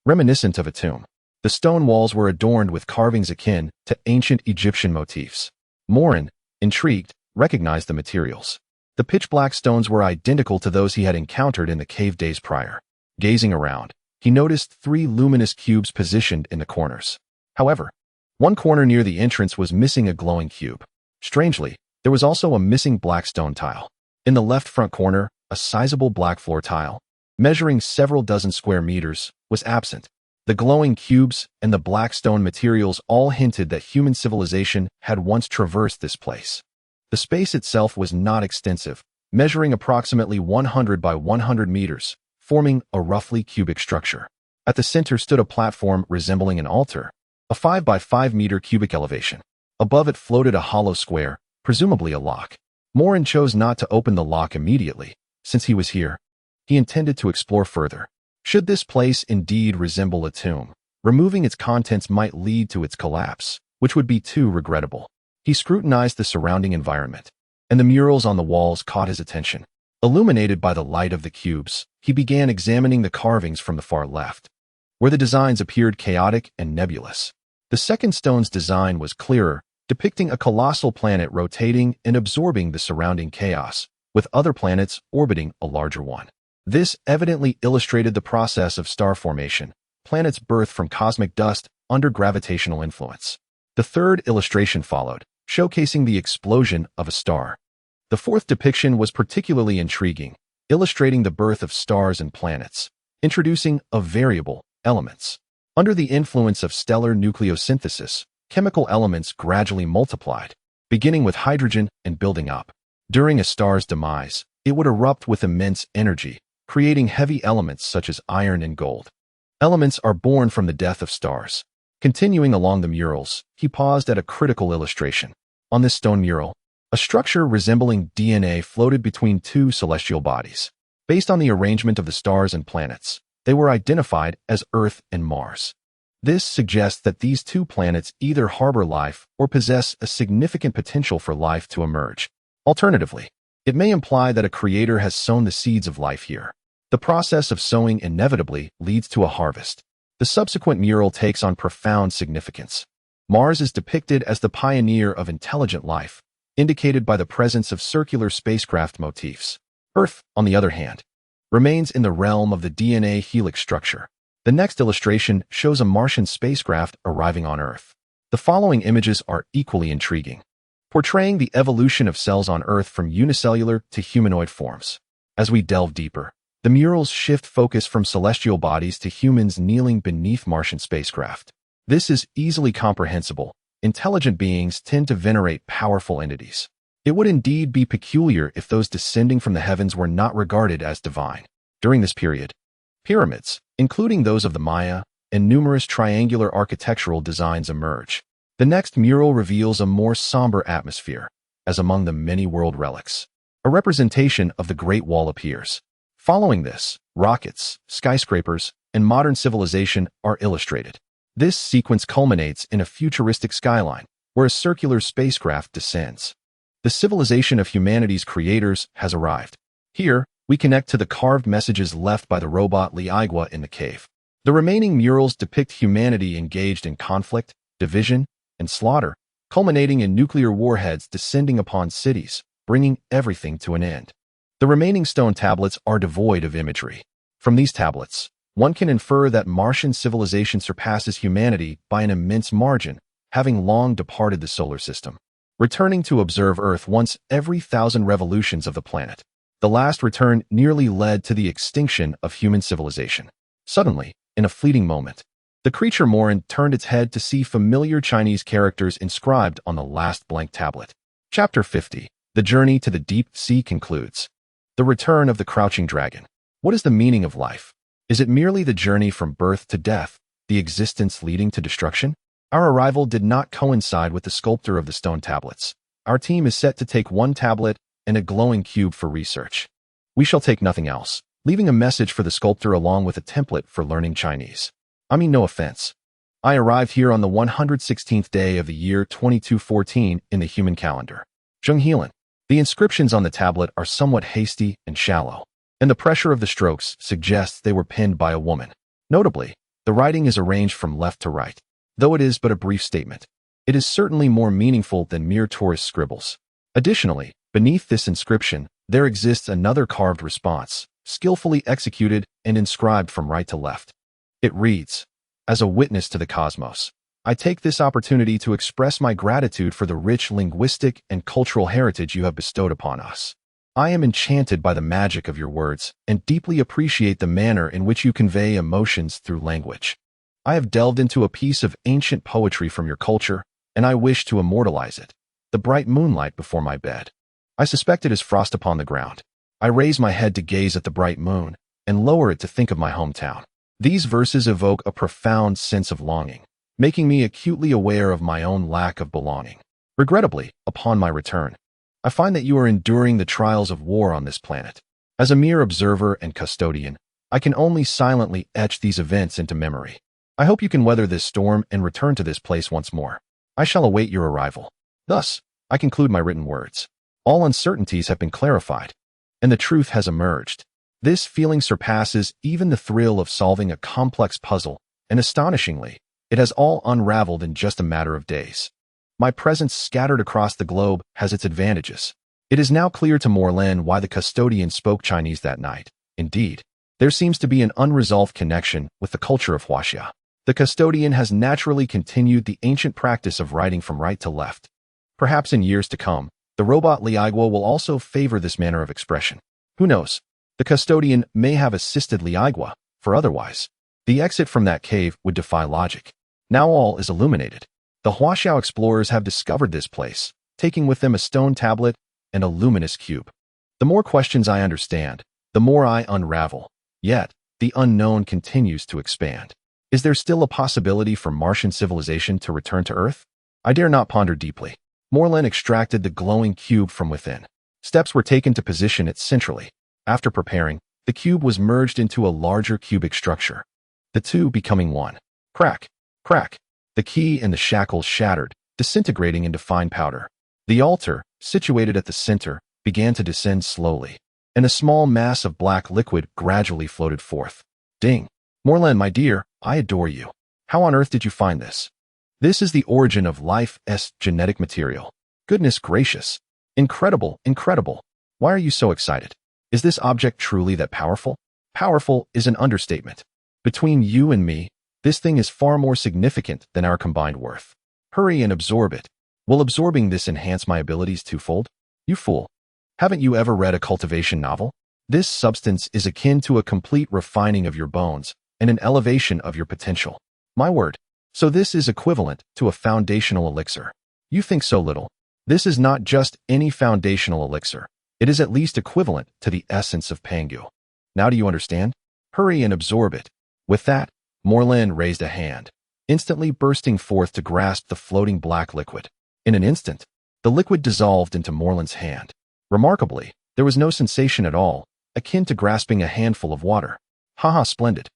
reminiscent of a tomb. The stone walls were adorned with carvings akin to ancient Egyptian motifs. Moren, intrigued, recognized the materials. The pitch-black stones were identical to those he had encountered in the cave days prior. Gazing around, he noticed 3 luminous cubes positioned in the corners. However, one corner near the entrance was missing a glowing cube. Strangely, there was also a missing black stone tile. In the left front corner, a sizable black floor tile, measuring several dozen square meters, was absent. The glowing cubes and the black stone materials all hinted that human civilization had once traversed this place. The space itself was not extensive, measuring approximately 100 by 100 meters, forming a roughly cubic structure. At the center stood a platform resembling an altar, a 5 by 5 meter cubic elevation. Above it floated a hollow square, presumably a lock. Moren chose not to open the lock immediately. Since he was here, he intended to explore further. Should this place indeed resemble a tomb, removing its contents might lead to its collapse, which would be too regrettable. He scrutinized the surrounding environment, and the murals on the walls caught his attention. Illuminated by the light of the cubes, he began examining the carvings from the far left, where the designs appeared chaotic and nebulous. The second stone's design was clearer, depicting a colossal planet rotating and absorbing the surrounding chaos, with other planets orbiting a larger one. This evidently illustrated the process of star formation, planets' birth from cosmic dust under gravitational influence. The third illustration followed, showcasing the explosion of a star. The fourth depiction was particularly intriguing, illustrating the birth of stars and planets, introducing variable elements. Under the influence of stellar nucleosynthesis, chemical elements gradually multiplied, beginning with hydrogen and building up. During a star's demise, it would erupt with immense energy, creating heavy elements such as iron and gold. Elements are born from the death of stars. Continuing along the murals, he paused at a critical illustration. On this stone mural, a structure resembling DNA floated between two celestial bodies. Based on the arrangement of the stars and planets, they were identified as Earth and Mars. This suggests that these two planets either harbor life or possess a significant potential for life to emerge. Alternatively, it may imply that a creator has sown the seeds of life here. The process of sowing inevitably leads to a harvest. The subsequent mural takes on profound significance. Mars is depicted as the pioneer of intelligent life, indicated by the presence of circular spacecraft motifs. Earth, on the other hand, remains in the realm of the DNA helix structure. The next illustration shows a Martian spacecraft arriving on Earth. The following images are equally intriguing, portraying the evolution of cells on Earth from unicellular to humanoid forms. As we delve deeper, the murals shift focus from celestial bodies to humans kneeling beneath Martian spacecraft. This is easily comprehensible. Intelligent beings tend to venerate powerful entities. It would indeed be peculiar if those descending from the heavens were not regarded as divine. During this period, pyramids, including those of the Maya, and numerous triangular architectural designs emerge. The next mural reveals a more somber atmosphere, as among the many world relics, a representation of the Great Wall appears. Following this, rockets, skyscrapers, and modern civilization are illustrated. This sequence culminates in a futuristic skyline, where a circular spacecraft descends. The civilization of humanity's creators has arrived. Here, we connect to the carved messages left by the robot Liigua in the cave. The remaining murals depict humanity engaged in conflict, division, and slaughter, culminating in nuclear warheads descending upon cities, bringing everything to an end. The remaining stone tablets are devoid of imagery. From these tablets, one can infer that Martian civilization surpasses humanity by an immense margin, having long departed the solar system, returning to observe Earth once every 1,000 revolutions of the planet. The last return nearly led to the extinction of human civilization. Suddenly, in a fleeting moment, the creature Moren turned its head to see familiar Chinese characters inscribed on the last blank tablet. Chapter 50. The journey to the deep sea concludes. The return of the crouching dragon. What is the meaning of life? Is it merely the journey from birth to death, the existence leading to destruction? Our arrival did not coincide with the sculptor of the stone tablets. Our team is set to take one tablet and a glowing cube for research. We shall take nothing else, leaving a message for the sculptor along with a template for learning Chinese. I mean no offense. I arrived here on the 116th day of the year 2214 in the human calendar. Zhenghelan. The inscriptions on the tablet are somewhat hasty and shallow, and the pressure of the strokes suggests they were penned by a woman. Notably, the writing is arranged from left to right. Though it is but a brief statement, it is certainly more meaningful than mere tourist scribbles. Additionally, beneath this inscription, there exists another carved response, skillfully executed and inscribed from right to left. It reads, "As a witness to the cosmos, I take this opportunity to express my gratitude for the rich linguistic and cultural heritage you have bestowed upon us. I am enchanted by the magic of your words and deeply appreciate the manner in which you convey emotions through language. I have delved into a piece of ancient poetry from your culture, and I wish to immortalize it. The bright moonlight before my bed. I suspect it is frost upon the ground. I raise my head to gaze at the bright moon, and lower it to think of my hometown." These verses evoke a profound sense of longing, making me acutely aware of my own lack of belonging. Regrettably, upon my return, I find that you are enduring the trials of war on this planet. As a mere observer and custodian, I can only silently etch these events into memory. I hope you can weather this storm and return to this place once more. I shall await your arrival. Thus, I conclude my written words. All uncertainties have been clarified, and the truth has emerged. This feeling surpasses even the thrill of solving a complex puzzle, and astonishingly, it has all unraveled in just a matter of days. My presence scattered across the globe has its advantages. It is now clear to Moren why the custodian spoke Chinese that night. Indeed, there seems to be an unresolved connection with the culture of Huaxia. The custodian has naturally continued the ancient practice of writing from right to left. Perhaps in years to come, the robot Liaiguo will also favor this manner of expression. Who knows? The custodian may have assisted Liaiguo, for otherwise, the exit from that cave would defy logic. Now all is illuminated. The Huaxiao explorers have discovered this place, taking with them a stone tablet and a luminous cube. The more questions I understand, the more I unravel. Yet, the unknown continues to expand. Is there still a possibility for Martian civilization to return to Earth? I dare not ponder deeply. Moren extracted the glowing cube from within. Steps were taken to position it centrally. After preparing, the cube was merged into a larger cubic structure, the two becoming one. Crack, crack. The key and the shackles shattered, disintegrating into fine powder. The altar, situated at the center, began to descend slowly, and a small mass of black liquid gradually floated forth. Ding! Moren, my dear, I adore you. How on earth did you find this? This is the origin of life's genetic material. Goodness gracious. Incredible, incredible. Why are you so excited? Is this object truly that powerful? Powerful is an understatement. Between you and me, this thing is far more significant than our combined worth. Hurry and absorb it. Will absorbing this enhance my abilities twofold? You fool. Haven't you ever read a cultivation novel? This substance is akin to a complete refining of your bones and an elevation of your potential. My word. So this is equivalent to a foundational elixir. You think so little. This is not just any foundational elixir. It is at least equivalent to the essence of Pangu. Now do you understand? Hurry and absorb it. With that, Moren raised a hand, instantly bursting forth to grasp the floating black liquid. In an instant, the liquid dissolved into Moren's hand. Remarkably, there was no sensation at all, akin to grasping a handful of water. Haha, splendid.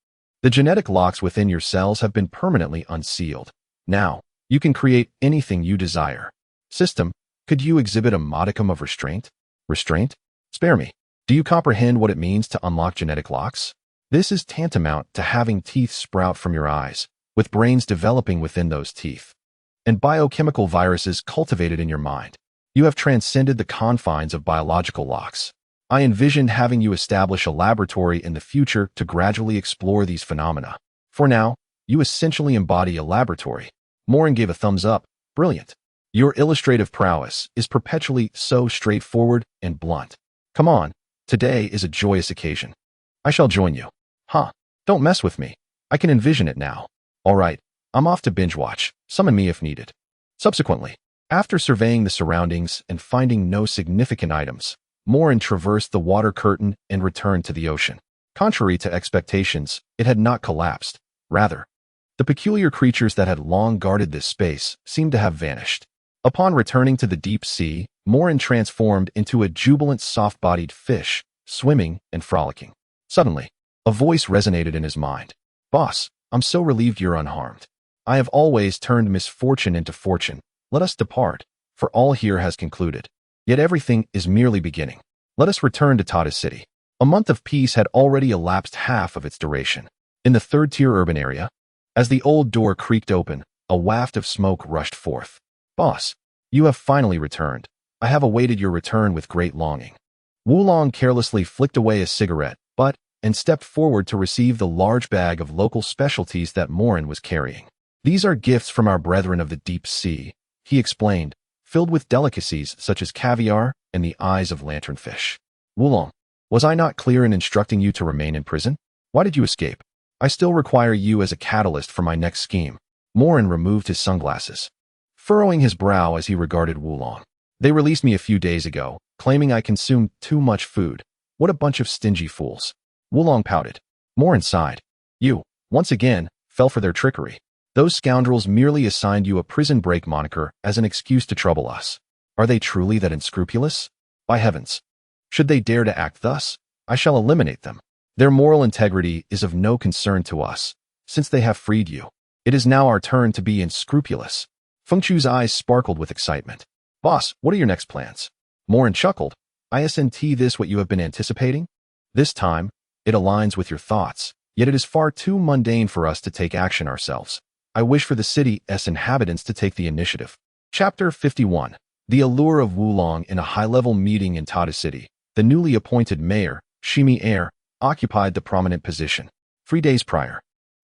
The genetic locks within your cells have been permanently unsealed. Now, you can create anything you desire. System, could you exhibit a modicum of restraint? Restraint? Spare me. Do you comprehend what it means to unlock genetic locks? This is tantamount to having teeth sprout from your eyes, with brains developing within those teeth, and biochemical viruses cultivated in your mind. You have transcended the confines of biological locks. I envisioned having you establish a laboratory in the future to gradually explore these phenomena. For now, you essentially embody a laboratory. Moren gave a thumbs up. Brilliant. Your illustrative prowess is perpetually so straightforward and blunt. Come on, today is a joyous occasion. I shall join you. Huh, don't mess with me. I can envision it now. All right, I'm off to binge watch. Summon me if needed. Subsequently, after surveying the surroundings and finding no significant items, Moren traversed the water curtain and returned to the ocean. Contrary to expectations, it had not collapsed. Rather, the peculiar creatures that had long guarded this space seemed to have vanished. Upon returning to the deep sea, Moren transformed into a jubilant soft-bodied fish, swimming and frolicking. Suddenly, a voice resonated in his mind. Boss, I'm so relieved you're unharmed. I have always turned misfortune into fortune. Let us depart, for all here has concluded. Yet everything is merely beginning. Let us return to Tata City. A month of peace had already elapsed half of its duration. In the third-tier urban area, as the old door creaked open, a waft of smoke rushed forth. Boss, you have finally returned. I have awaited your return with great longing. Wulong carelessly flicked away a cigarette, and stepped forward to receive the large bag of local specialties that Moren was carrying. These are gifts from our brethren of the deep sea, he explained, filled with delicacies such as caviar and the eyes of lanternfish. Wulong, was I not clear in instructing you to remain in prison? Why did you escape? I still require you as a catalyst for my next scheme. Moren removed his sunglasses, furrowing his brow as he regarded Wulong. They released me a few days ago, claiming I consumed too much food. What a bunch of stingy fools. Wulong pouted. Moren sighed. You, once again, fell for their trickery. Those scoundrels merely assigned you a prison break moniker as an excuse to trouble us. Are they truly that unscrupulous? By heavens! Should they dare to act thus, I shall eliminate them. Their moral integrity is of no concern to us, since they have freed you. It is now our turn to be unscrupulous. Feng Chu's eyes sparkled with excitement. Boss, what are your next plans? Moren chuckled. Isn't this what you have been anticipating? This time, it aligns with your thoughts, yet it is far too mundane for us to take action ourselves. I wish for the city's inhabitants to take the initiative. Chapter 51. The allure of Wulong. In a high-level meeting in Tata City, the newly appointed mayor, Shimi Air, occupied the prominent position. 3 days prior,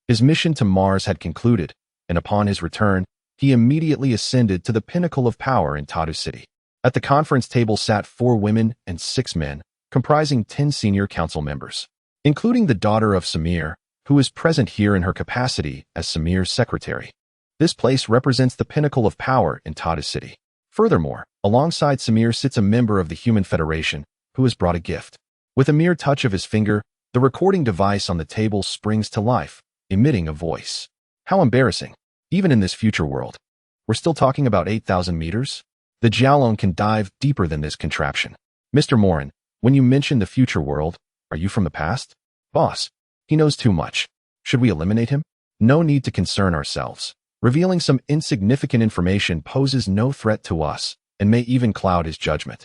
his mission to Mars had concluded, and upon his return, he immediately ascended to the pinnacle of power in Tata City. At the conference table sat 4 women and 6 men, comprising 10 senior council members, including the daughter of Samir, who is present here in her capacity as Samir's secretary. This place represents the pinnacle of power in Tata City. Furthermore, alongside Samir sits a member of the Human Federation, who has brought a gift. With a mere touch of his finger, the recording device on the table springs to life, emitting a voice. How embarrassing. Even in this future world. We're still talking about 8,000 meters? The Jiaolong can dive deeper than this contraption. Mr. Moren, when you mention the future world, are you from the past? Boss, he knows too much. Should we eliminate him? No need to concern ourselves. Revealing some insignificant information poses no threat to us, and may even cloud his judgment.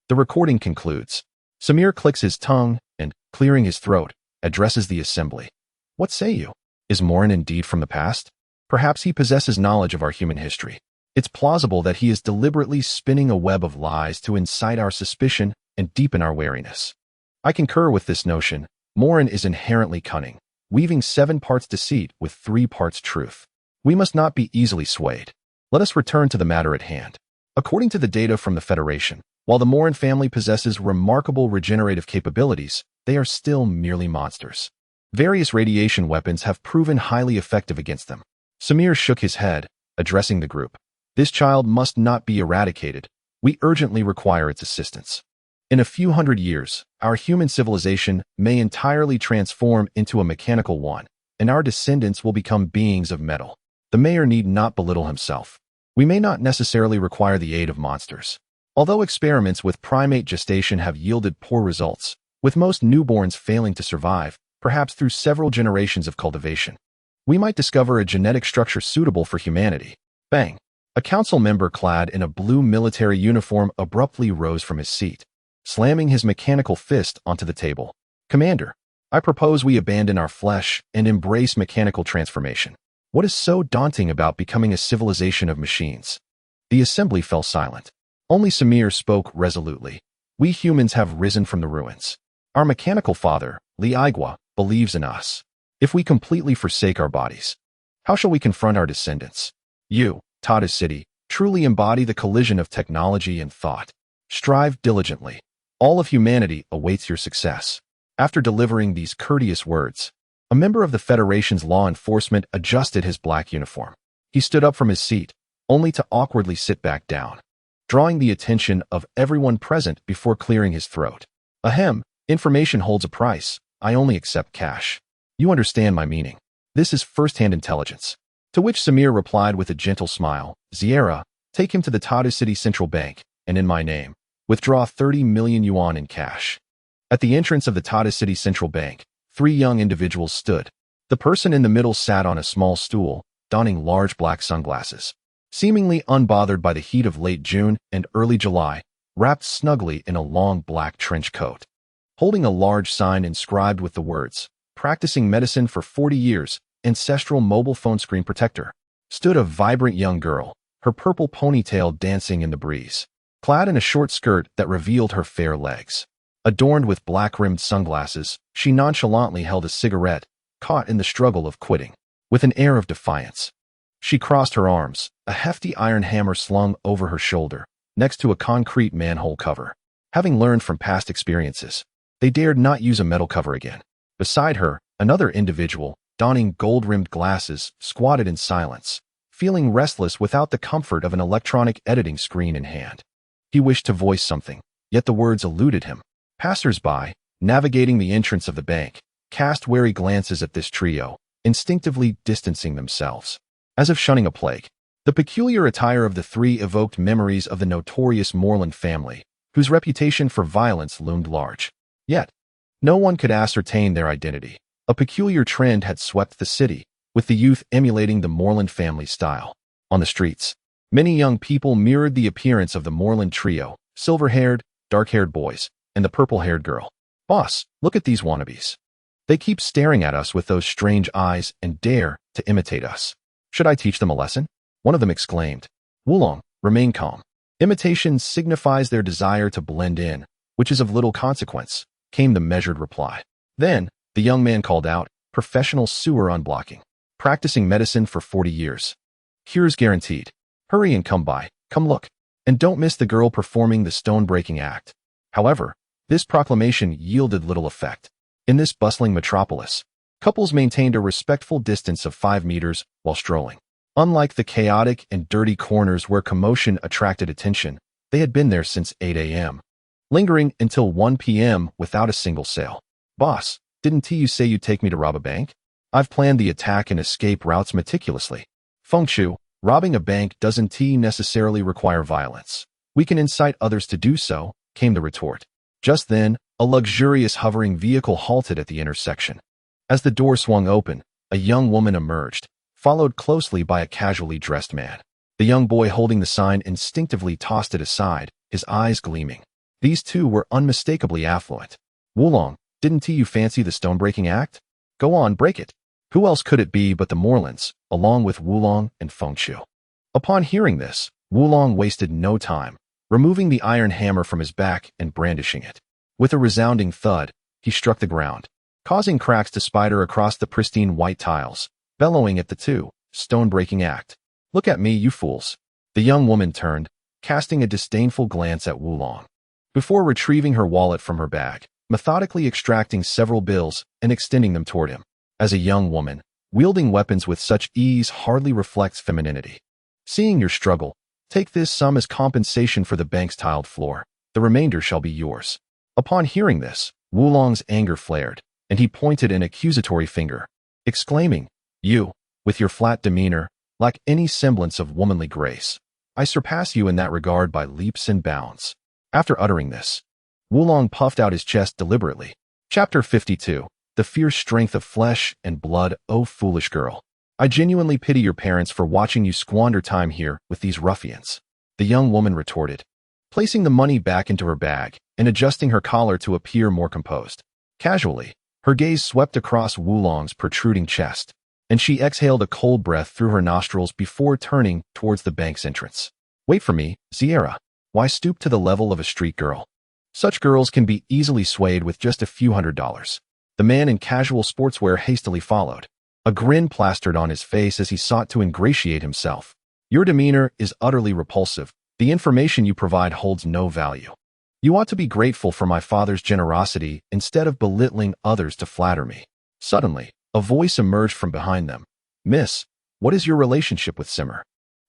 The recording concludes. Samir clicks his tongue, and, clearing his throat, addresses the assembly. What say you? Is Moren indeed from the past? Perhaps he possesses knowledge of our human history. It's plausible that he is deliberately spinning a web of lies to incite our suspicion and deepen our wariness. I concur with this notion. Moren is inherently cunning, weaving 7 parts deceit with 3 parts truth. We must not be easily swayed. Let us return to the matter at hand. According to the data from the Federation, while the Moren family possesses remarkable regenerative capabilities, they are still merely monsters. Various radiation weapons have proven highly effective against them. Samir shook his head, addressing the group. This child must not be eradicated. We urgently require its assistance. In a few hundred years, our human civilization may entirely transform into a mechanical one, and our descendants will become beings of metal. The mayor need not belittle himself. We may not necessarily require the aid of monsters. Although experiments with primate gestation have yielded poor results, with most newborns failing to survive, perhaps through several generations of cultivation, we might discover a genetic structure suitable for humanity. Bang! A council member clad in a blue military uniform abruptly rose from his seat, slamming his mechanical fist onto the table. Commander, I propose we abandon our flesh and embrace mechanical transformation. What is so daunting about becoming a civilization of machines? The assembly fell silent. Only Samir spoke resolutely. We humans have risen from the ruins. Our mechanical father, Li Aigua, believes in us. If we completely forsake our bodies, how shall we confront our descendants? You, Tata City, truly embody the collision of technology and thought. Strive diligently. All of humanity awaits your success. After delivering these courteous words, a member of the Federation's law enforcement adjusted his black uniform. He stood up from his seat, only to awkwardly sit back down, drawing the attention of everyone present before clearing his throat. Ahem, information holds a price. I only accept cash. You understand my meaning. This is first-hand intelligence. To which Samir replied with a gentle smile, Ziera, take him to the Tata City Central Bank, and in my name, withdraw 30 million yuan in cash. At the entrance of the Tata City Central Bank, 3 young individuals stood. The person in the middle sat on a small stool, donning large black sunglasses. Seemingly unbothered by the heat of late June and early July, wrapped snugly in a long black trench coat. Holding a large sign inscribed with the words, practicing medicine for 40 years, ancestral mobile phone screen protector, stood a vibrant young girl, her purple ponytail dancing in the breeze. Clad in a short skirt that revealed her fair legs. Adorned with black-rimmed sunglasses, she nonchalantly held a cigarette, caught in the struggle of quitting. With an air of defiance, she crossed her arms, a hefty iron hammer slung over her shoulder, next to a concrete manhole cover. Having learned from past experiences, they dared not use a metal cover again. Beside her, another individual, donning gold-rimmed glasses, squatted in silence, feeling restless without the comfort of an electronic editing screen in hand. He wished to voice something, yet the words eluded him. Passers-by, navigating the entrance of the bank, cast wary glances at this trio, instinctively distancing themselves. As if shunning a plague, The peculiar attire of the three evoked memories of the notorious Moreland family, whose reputation for violence loomed large. Yet, no one could ascertain their identity. A peculiar trend had swept the city, with the youth emulating the Moreland family style. On the streets, many young people mirrored the appearance of the Moreland trio, silver-haired, dark-haired boys, and the purple-haired girl. Boss, look at these wannabes. They keep staring at us with those strange eyes and dare to imitate us. Should I teach them a lesson? One of them exclaimed. Wulong, remain calm. Imitation signifies their desire to blend in, which is of little consequence, came the measured reply. Then, the young man called out, professional sewer unblocking. Practicing medicine for 40 years. Cure's guaranteed. Hurry and come by, come look. And don't miss the girl performing the stone-breaking act. However, this proclamation yielded little effect. In this bustling metropolis, couples maintained a respectful distance of 5 meters while strolling. Unlike the chaotic and dirty corners where commotion attracted attention, they had been there since 8 a.m., lingering until 1 p.m. without a single sale. Boss, didn't you say you'd take me to rob a bank? I've planned the attack and escape routes meticulously. Feng Shu, robbing a bank doesn't necessarily require violence. We can incite others to do so, came the retort. Just then, a luxurious hovering vehicle halted at the intersection. As the door swung open, a young woman emerged, followed closely by a casually dressed man. The young boy holding the sign instinctively tossed it aside, his eyes gleaming. These two were unmistakably affluent. Wulong, didn't you fancy the stone-breaking act? Go on, break it. Who else could it be but the Morelands, along with Wulong and Feng Shu? Upon hearing this, Wulong wasted no time, removing the iron hammer from his back and brandishing it. With a resounding thud, he struck the ground, causing cracks to spider across the pristine white tiles, bellowing at the two, stone-breaking act. Look at me, you fools. The young woman turned, casting a disdainful glance at Wulong, before retrieving her wallet from her bag, methodically extracting several bills and extending them toward him. As a young woman, wielding weapons with such ease hardly reflects femininity. Seeing your struggle, take this sum as compensation for the bank's tiled floor. The remainder shall be yours. Upon hearing this, Wulong's anger flared, and he pointed an accusatory finger, exclaiming, You, with your flat demeanor, lack any semblance of womanly grace. I surpass you in that regard by leaps and bounds. After uttering this, Wulong puffed out his chest deliberately. Chapter 52. The fierce strength of flesh and blood, O foolish girl. I genuinely pity your parents for watching you squander time here with these ruffians. The young woman retorted, placing the money back into her bag and adjusting her collar to appear more composed. Casually, her gaze swept across Wulong's protruding chest, and she exhaled a cold breath through her nostrils before turning towards the bank's entrance. Wait for me, Sierra. Why stoop to the level of a street girl? Such girls can be easily swayed with just a few $100s. The man in casual sportswear hastily followed, a grin plastered on his face as he sought to ingratiate himself. Your demeanor is utterly repulsive. The information you provide holds no value. You ought to be grateful for my father's generosity instead of belittling others to flatter me. Suddenly, a voice emerged from behind them. Miss, what is your relationship with Simmer?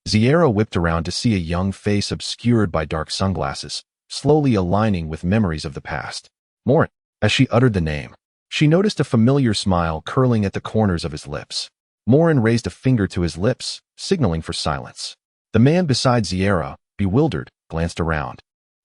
Sierra whipped around to see a young face obscured by dark sunglasses, slowly aligning with memories of the past. Moren. As she uttered the name, she noticed a familiar smile curling at the corners of his lips. Moren raised a finger to his lips, signaling for silence. The man beside Sierra, bewildered, glanced around,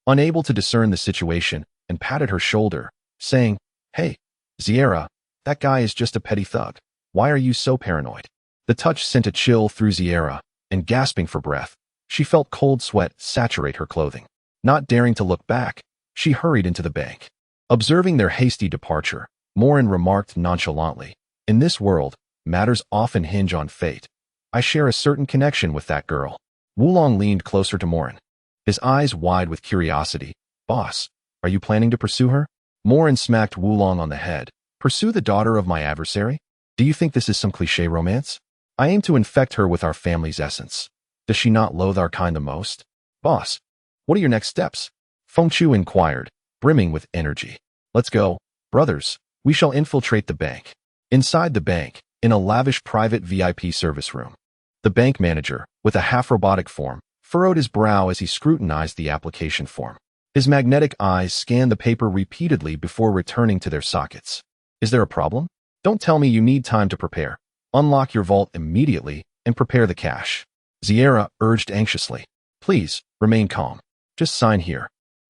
unable to discern the situation, and patted her shoulder, saying, Hey, Sierra, that guy is just a petty thug. Why are you so paranoid? The touch sent a chill through Sierra, and gasping for breath, she felt cold sweat saturate her clothing. Not daring to look back, she hurried into the bank. Observing their hasty departure, Moren remarked nonchalantly, In this world, matters often hinge on fate. I share a certain connection with that girl. Wulong leaned closer to Moren, his eyes wide with curiosity. Boss, are you planning to pursue her? Moren smacked Wulong on the head. Pursue the daughter of my adversary? Do you think this is some cliché romance? I aim to infect her with our family's essence. Does she not loathe our kind the most? Boss, what are your next steps? Feng Shu inquired, brimming with energy. Let's go, brothers. We shall infiltrate the bank. Inside the bank, in a lavish private VIP service room, the bank manager, with a half-robotic form, furrowed his brow as he scrutinized the application form. His magnetic eyes scanned the paper repeatedly before returning to their sockets. Is there a problem? Don't tell me you need time to prepare. Unlock your vault immediately and prepare the cash. Ziera urged anxiously. Please, remain calm. Just sign here,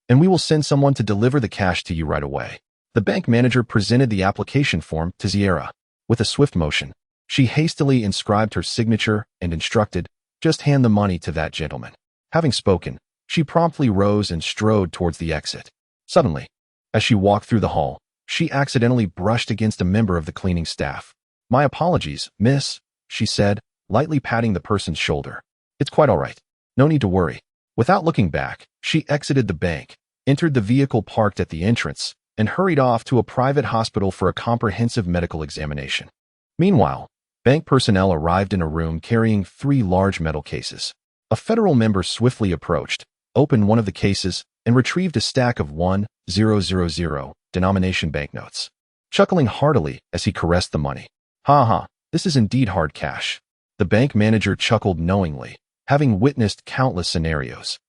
and we will send someone to deliver the cash to you right away. The bank manager presented the application form to Ziera. With a swift motion, she hastily inscribed her signature and instructed, just hand the money to that gentleman. Having spoken, she promptly rose and strode towards the exit. Suddenly, as she walked through the hall, she accidentally brushed against a member of the cleaning staff. My apologies, miss, she said, lightly patting the person's shoulder. It's quite all right. No need to worry. Without looking back, she exited the bank, entered the vehicle parked at the entrance, and hurried off to a private hospital for a comprehensive medical examination. Meanwhile, bank personnel arrived in a room carrying 3 large metal cases. A federal member swiftly approached, opened one of the cases, and retrieved a stack of 1,000 denomination banknotes. Chuckling heartily as he caressed the money. Ha ha, this is indeed hard cash. The bank manager chuckled knowingly, having witnessed countless scenarios.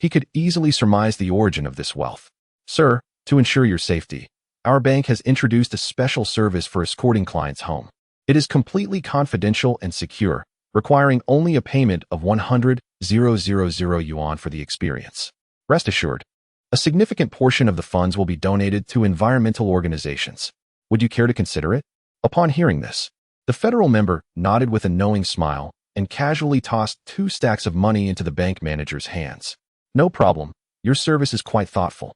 He could easily surmise the origin of this wealth. Sir, to ensure your safety, our bank has introduced a special service for escorting clients home. It is completely confidential and secure, requiring only a payment of 100,000 yuan for the experience. Rest assured, a significant portion of the funds will be donated to environmental organizations. Would you care to consider it? Upon hearing this, the federal member nodded with a knowing smile and casually tossed 2 stacks of money into the bank manager's hands. No problem, your service is quite thoughtful.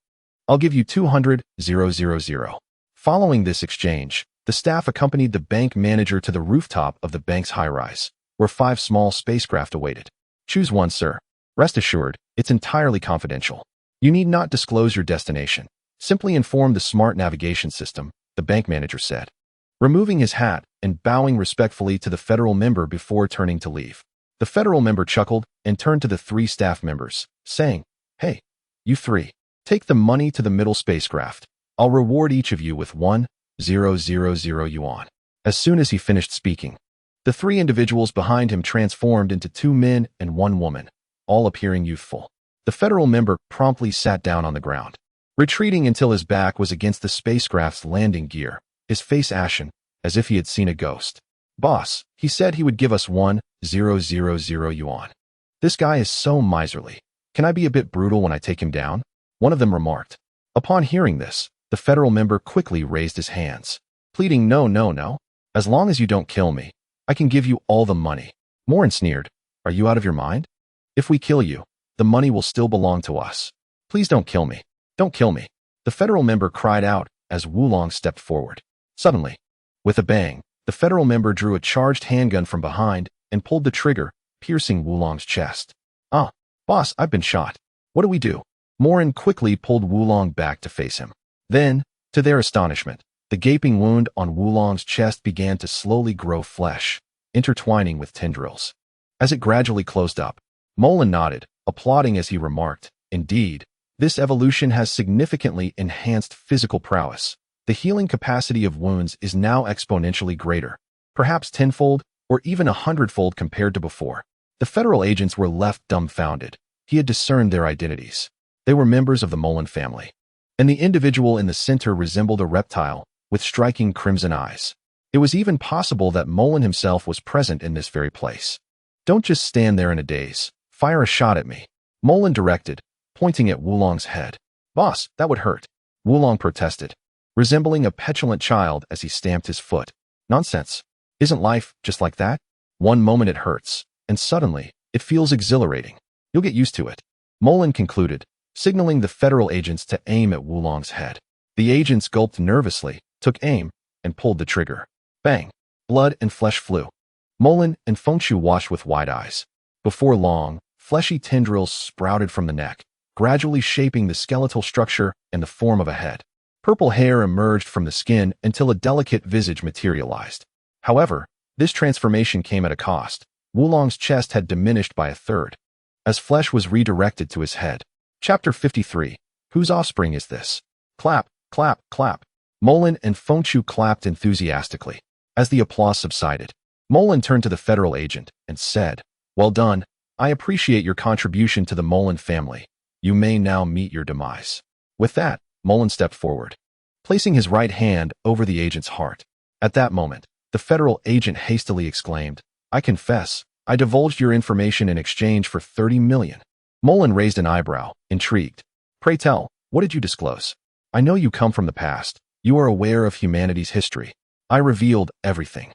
I'll give you 200,000. Following this exchange, the staff accompanied the bank manager to the rooftop of the bank's high-rise, where 5 small spacecraft awaited. Choose one, sir. Rest assured, it's entirely confidential. You need not disclose your destination. Simply inform the smart navigation system, the bank manager said, removing his hat and bowing respectfully to the federal member before turning to leave. The federal member chuckled and turned to the 3 staff members, saying, Hey, you 3, take the money to the middle spacecraft. I'll reward each of you with 1,000 yuan. As soon as he finished speaking, the 3 individuals behind him transformed into 2 men and 1 woman, all appearing youthful. The federal member promptly sat down on the ground, retreating until his back was against the spacecraft's landing gear, his face ashen, as if he had seen a ghost. Boss, he said he would give us 1,000 yuan. This guy is so miserly. Can I be a bit brutal when I take him down? One of them remarked. Upon hearing this, the federal member quickly raised his hands, pleading, No. As long as you don't kill me, I can give you all the money. Moren sneered. Are you out of your mind? If we kill you, the money will still belong to us. Please don't kill me. Don't kill me. The federal member cried out as Wulong stepped forward. Suddenly, with a bang, the federal member drew a charged handgun from behind and pulled the trigger, piercing Wulong's chest. Ah, boss, I've been shot. What do we do? Moren quickly pulled Wulong back to face him. Then, to their astonishment, the gaping wound on Wulong's chest began to slowly grow flesh, intertwining with tendrils. As it gradually closed up, Moren nodded, applauding as he remarked, Indeed, this evolution has significantly enhanced physical prowess. The healing capacity of wounds is now exponentially greater, perhaps tenfold or even 100-fold compared to before. The federal agents were left dumbfounded. He had discerned their identities. They were members of the Moren family, and the individual in the center resembled a reptile with striking crimson eyes. It was even possible that Moren himself was present in this very place. Don't just stand there in a daze. Fire a shot at me, Moren directed, pointing at Wulong's head. Boss, that would hurt, Wulong protested, resembling a petulant child as he stamped his foot. Nonsense. Isn't life just like that? One moment it hurts, and suddenly, it feels exhilarating. You'll get used to it, Moren concluded, signaling the federal agents to aim at Wulong's head. The agents gulped nervously, took aim, and pulled the trigger. Bang! Blood and flesh flew. Moren and Fengshu watched with wide eyes. Before long, fleshy tendrils sprouted from the neck, gradually shaping the skeletal structure and the form of a head. Purple hair emerged from the skin until a delicate visage materialized. However, this transformation came at a cost. Wulong's chest had diminished by a third, as flesh was redirected to his head. Chapter 53. Whose offspring is this? Clap, clap, clap. Moren and Fengshu clapped enthusiastically. As the applause subsided, Moren turned to the federal agent and said, Well done. I appreciate your contribution to the Moren family. You may now meet your demise. With that, Moren stepped forward, placing his right hand over the agent's heart. At that moment, the federal agent hastily exclaimed, I confess, I divulged your information in exchange for 30 million. Moren raised an eyebrow, intrigued. Pray tell, what did you disclose? I know you come from the past. You are aware of humanity's history. I revealed everything.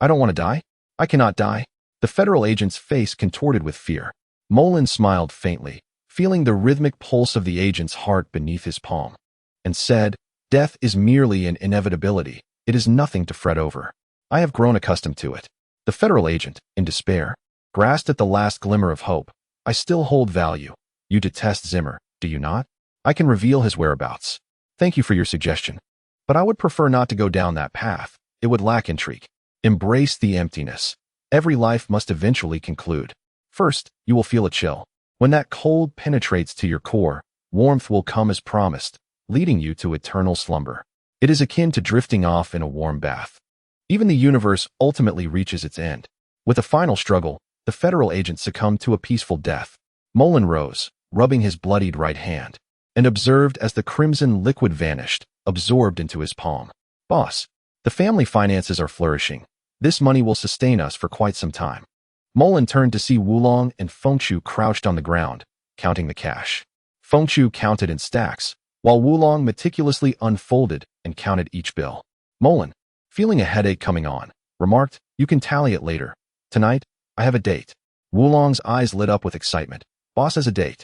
I don't want to die? I cannot die. The federal agent's face contorted with fear. Moren smiled faintly, feeling the rhythmic pulse of the agent's heart beneath his palm, and said, death is merely an inevitability. It is nothing to fret over. I have grown accustomed to it. The federal agent, in despair, grasped at the last glimmer of hope. I still hold value. You detest Zimmer, do you not? I can reveal his whereabouts. Thank you for your suggestion. But I would prefer not to go down that path. It would lack intrigue. Embrace the emptiness. Every life must eventually conclude. First, you will feel a chill. When that cold penetrates to your core, warmth will come as promised, leading you to eternal slumber. It is akin to drifting off in a warm bath. Even the universe ultimately reaches its end. With a final struggle, the federal agent succumbed to a peaceful death. Moren rose, rubbing his bloodied right hand, and observed as the crimson liquid vanished, absorbed into his palm. Boss, the family finances are flourishing. This money will sustain us for quite some time. Moren turned to see Wulong and Fengshu crouched on the ground, counting the cash. Fengshu counted in stacks, while Wulong meticulously unfolded and counted each bill. Moren, feeling a headache coming on, remarked, you can tally it later. Tonight, I have a date. Wulong's eyes lit up with excitement. Boss has a date.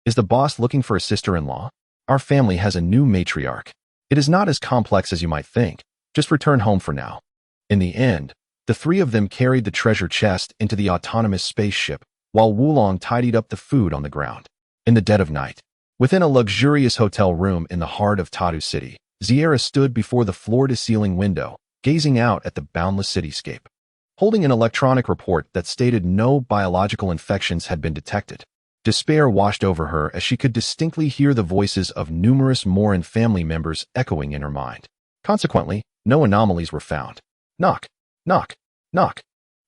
Is the boss looking for a sister-in-law? Our family has a new matriarch. It is not as complex as you might think. Just return home for now. In the end, the three of them carried the treasure chest into the autonomous spaceship, while Wulong tidied up the food on the ground. In the dead of night, within a luxurious hotel room in the heart of Tatu City, Sierra stood before the floor-to-ceiling window, gazing out at the boundless cityscape. Holding an electronic report that stated no biological infections had been detected, despair washed over her as she could distinctly hear the voices of numerous Moren family members echoing in her mind. Consequently, no anomalies were found. Knock, knock, knock.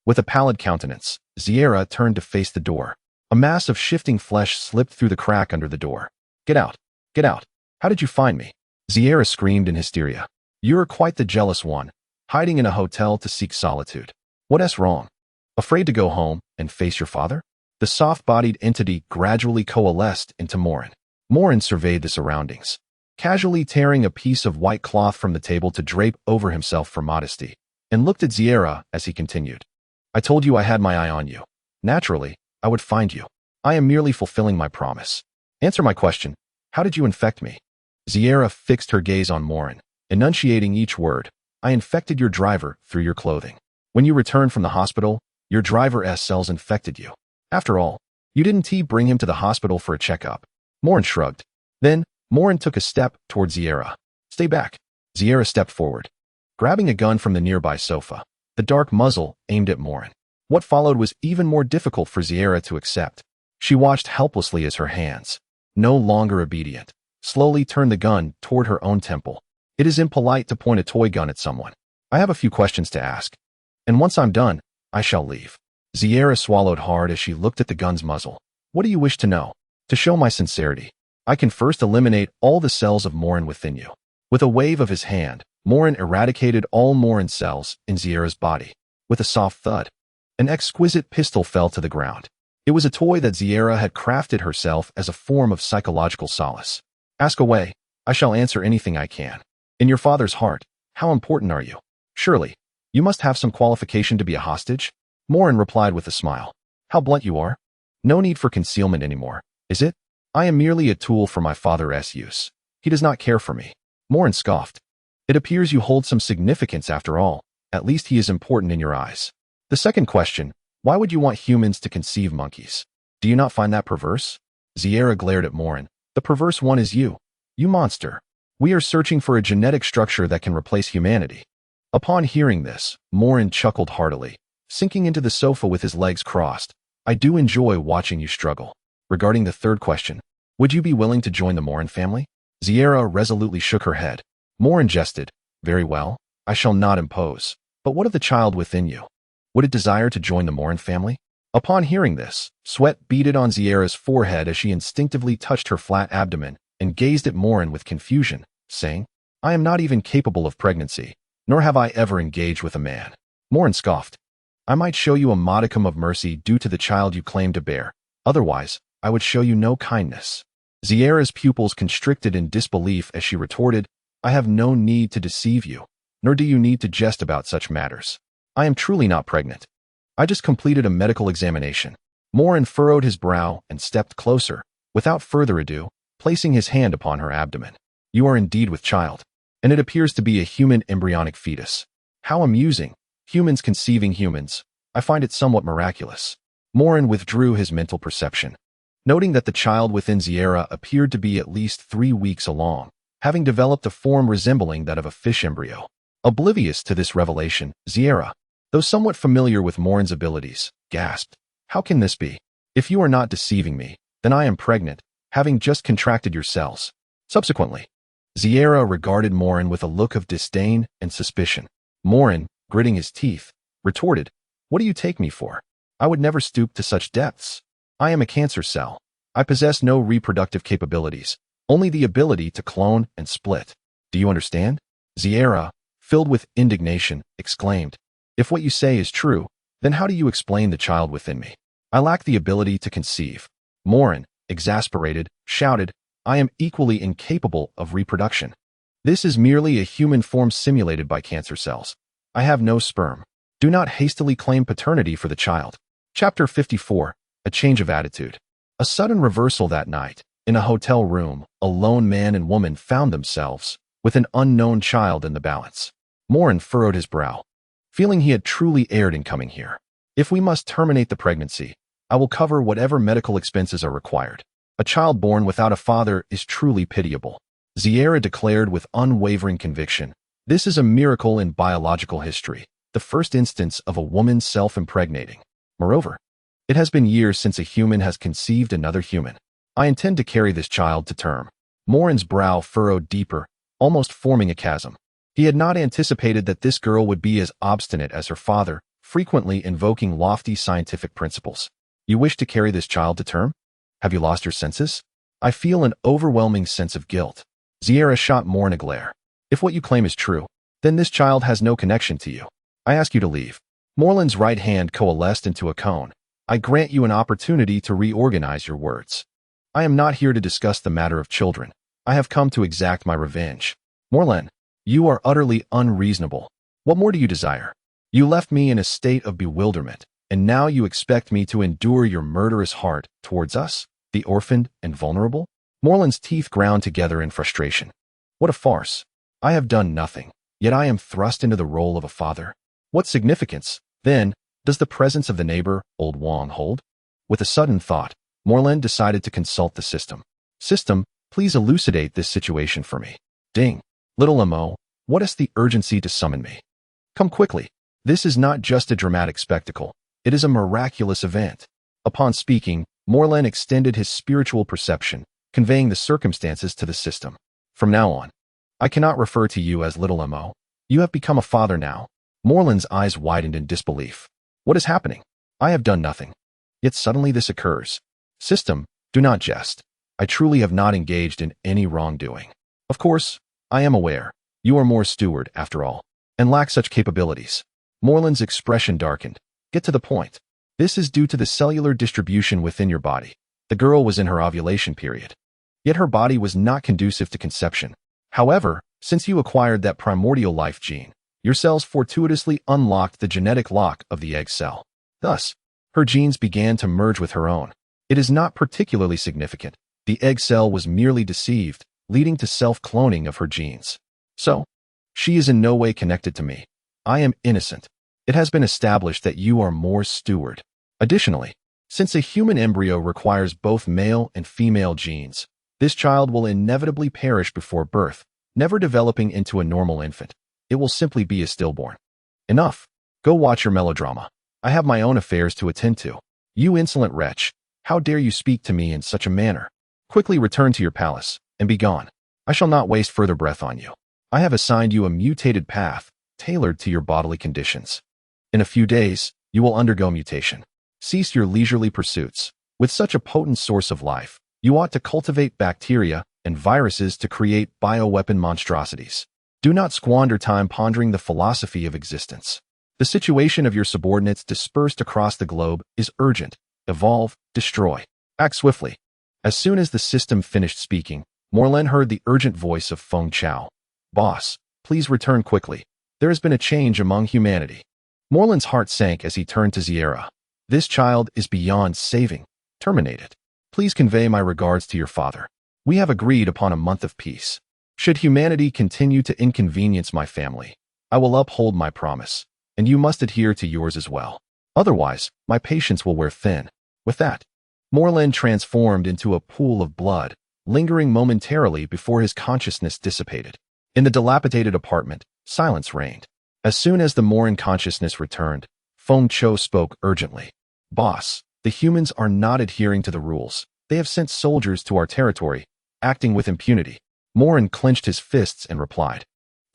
With a pallid countenance, Sierra turned to face the door. A mass of shifting flesh slipped through the crack under the door. Get out, get out. How did you find me? Sierra screamed in hysteria. You're quite the jealous one, hiding in a hotel to seek solitude. What's wrong? Afraid to go home and face your father? The soft-bodied entity gradually coalesced into Moren. Moren surveyed the surroundings, casually tearing a piece of white cloth from the table to drape over himself for modesty, and looked at Sierra as he continued. I told you I had my eye on you. Naturally, I would find you. I am merely fulfilling my promise. Answer my question. How did you infect me? Sierra fixed her gaze on Moren, enunciating each word. I infected your driver through your clothing. When you returned from the hospital, your driver's cells infected you. After all, you didn't bring him to the hospital for a checkup. Moren shrugged. Then, Moren took a step toward Sierra. Stay back. Sierra stepped forward, grabbing a gun from the nearby sofa, the dark muzzle aimed at Moren. What followed was even more difficult for Sierra to accept. She watched helplessly as her hands, no longer obedient, slowly turned the gun toward her own temple. It is impolite to point a toy gun at someone. I have a few questions to ask, and once I'm done, I shall leave. Sierra swallowed hard as she looked at the gun's muzzle. What do you wish to know? To show my sincerity, I can first eliminate all the cells of Moren within you. With a wave of his hand, Moren eradicated all Moren cells in Sierra's body. With a soft thud, an exquisite pistol fell to the ground. It was a toy that Sierra had crafted herself as a form of psychological solace. Ask away. I shall answer anything I can. In your father's heart, how important are you? Surely, you must have some qualification to be a hostage? Moren replied with a smile. How blunt you are. No need for concealment anymore, is it? I am merely a tool for my father's use. He does not care for me. Moren scoffed. It appears you hold some significance after all. At least he is important in your eyes. The second question, why would you want humans to conceive monkeys? Do you not find that perverse? Sierra glared at Moren. The perverse one is you. You monster. We are searching for a genetic structure that can replace humanity. Upon hearing this, Moren chuckled heartily, sinking into the sofa with his legs crossed. I do enjoy watching you struggle. Regarding the third question, would you be willing to join the Moren family? Sierra resolutely shook her head. Moren jested. Very well, I shall not impose. But what of the child within you? Would it desire to join the Moren family? Upon hearing this, sweat beaded on Sierra's forehead as she instinctively touched her flat abdomen and gazed at Moren with confusion, saying, I am not even capable of pregnancy, nor have I ever engaged with a man. Moren scoffed. I might show you a modicum of mercy due to the child you claim to bear. Otherwise, I would show you no kindness." Ziera's pupils constricted in disbelief as she retorted, "I have no need to deceive you, nor do you need to jest about such matters. I am truly not pregnant. I just completed a medical examination." Moren furrowed his brow and stepped closer, without further ado, placing his hand upon her abdomen. "You are indeed with child, and it appears to be a human embryonic fetus. How amusing, humans conceiving humans. I find it somewhat miraculous." Moren withdrew his mental perception, noting that the child within Ziera appeared to be at least 3 weeks along, having developed a form resembling that of a fish embryo. Oblivious to this revelation, Ziera, though somewhat familiar with Moren's abilities, gasped, "How can this be? If you are not deceiving me, then I am pregnant, having just contracted your cells." Subsequently, Ziera regarded Moren with a look of disdain and suspicion. Moren, gritting his teeth, retorted, "What do you take me for? I would never stoop to such depths. I am a cancer cell. I possess no reproductive capabilities, only the ability to clone and split. Do you understand?" Ziera, filled with indignation, exclaimed, "If what you say is true, then how do you explain the child within me? I lack the ability to conceive." Moren, exasperated, shouted, "I am equally incapable of reproduction. This is merely a human form simulated by cancer cells. I have no sperm. Do not hastily claim paternity for the child." Chapter 54. A Change of Attitude. A sudden reversal that night. In a hotel room, a lone man and woman found themselves with an unknown child in the balance. Moren furrowed his brow, feeling he had truly erred in coming here. "If we must terminate the pregnancy, I will cover whatever medical expenses are required. A child born without a father is truly pitiable." Ziera declared with unwavering conviction, "This is a miracle in biological history, the first instance of a woman self-impregnating. Moreover, it has been years since a human has conceived another human. I intend to carry this child to term." Moren's brow furrowed deeper, almost forming a chasm. He had not anticipated that this girl would be as obstinate as her father, frequently invoking lofty scientific principles. "You wish to carry this child to term? Have you lost your senses?" "I feel an overwhelming sense of guilt." Ziera shot Moren a glare. "If what you claim is true, then this child has no connection to you. I ask you to leave." Moren's right hand coalesced into a cone. "I grant you an opportunity to reorganize your words. I am not here to discuss the matter of children. I have come to exact my revenge." "Moren, you are utterly unreasonable. What more do you desire? You left me in a state of bewilderment, and now you expect me to endure your murderous heart towards us, the orphaned and vulnerable?" Moren's teeth ground together in frustration. "What a farce. I have done nothing, yet I am thrust into the role of a father. What significance, then, does the presence of the neighbor, old Wang, hold?" With a sudden thought, Moren decided to consult the system. "System, please elucidate this situation for me." Ding. "Little Amo, what is the urgency to summon me? Come quickly. This is not just a dramatic spectacle. It is a miraculous event." Upon speaking, Moren extended his spiritual perception, conveying the circumstances to the system. "From now on, I cannot refer to you as Little Amo. You have become a father now." Moren's eyes widened in disbelief. "What is happening? I have done nothing. Yet suddenly this occurs." "System, do not jest. I truly have not engaged in any wrongdoing. Of course, I am aware. You are more steward, after all, and lack such capabilities." Moren's expression darkened. "Get to the point. This is due to the cellular distribution within your body. The girl was in her ovulation period, yet her body was not conducive to conception. However, since you acquired that primordial life gene, your cells fortuitously unlocked the genetic lock of the egg cell. Thus, her genes began to merge with her own. It is not particularly significant. The egg cell was merely deceived, leading to self-cloning of her genes. So, she is in no way connected to me. I am innocent. It has been established that you are more steward. Additionally, since a human embryo requires both male and female genes, this child will inevitably perish before birth, never developing into a normal infant. It will simply be a stillborn. Enough. Go watch your melodrama. I have my own affairs to attend to. You insolent wretch, how dare you speak to me in such a manner? Quickly return to your palace, and be gone. I shall not waste further breath on you. I have assigned you a mutated path, tailored to your bodily conditions. In a few days, you will undergo mutation. Cease your leisurely pursuits. With such a potent source of life, you ought to cultivate bacteria and viruses to create bioweapon monstrosities. Do not squander time pondering the philosophy of existence. The situation of your subordinates dispersed across the globe is urgent. Evolve, destroy. Act swiftly. As soon as the system finished speaking, Moren heard the urgent voice of Feng Chao. Boss, please return quickly. There has been a change among humanity. Moreland's heart sank as he turned to Sierra. This child is beyond saving. Terminate it. Please convey my regards to your father. We have agreed upon a month of peace. Should humanity continue to inconvenience my family, I will uphold my promise, and you must adhere to yours as well. Otherwise, my patience will wear thin. With that, Moreland transformed into a pool of blood, lingering momentarily before his consciousness dissipated. In the dilapidated apartment, silence reigned. As soon as the Moren consciousness returned, Feng Chao spoke urgently. Boss, the humans are not adhering to the rules. They have sent soldiers to our territory, acting with impunity. Moren clenched his fists and replied.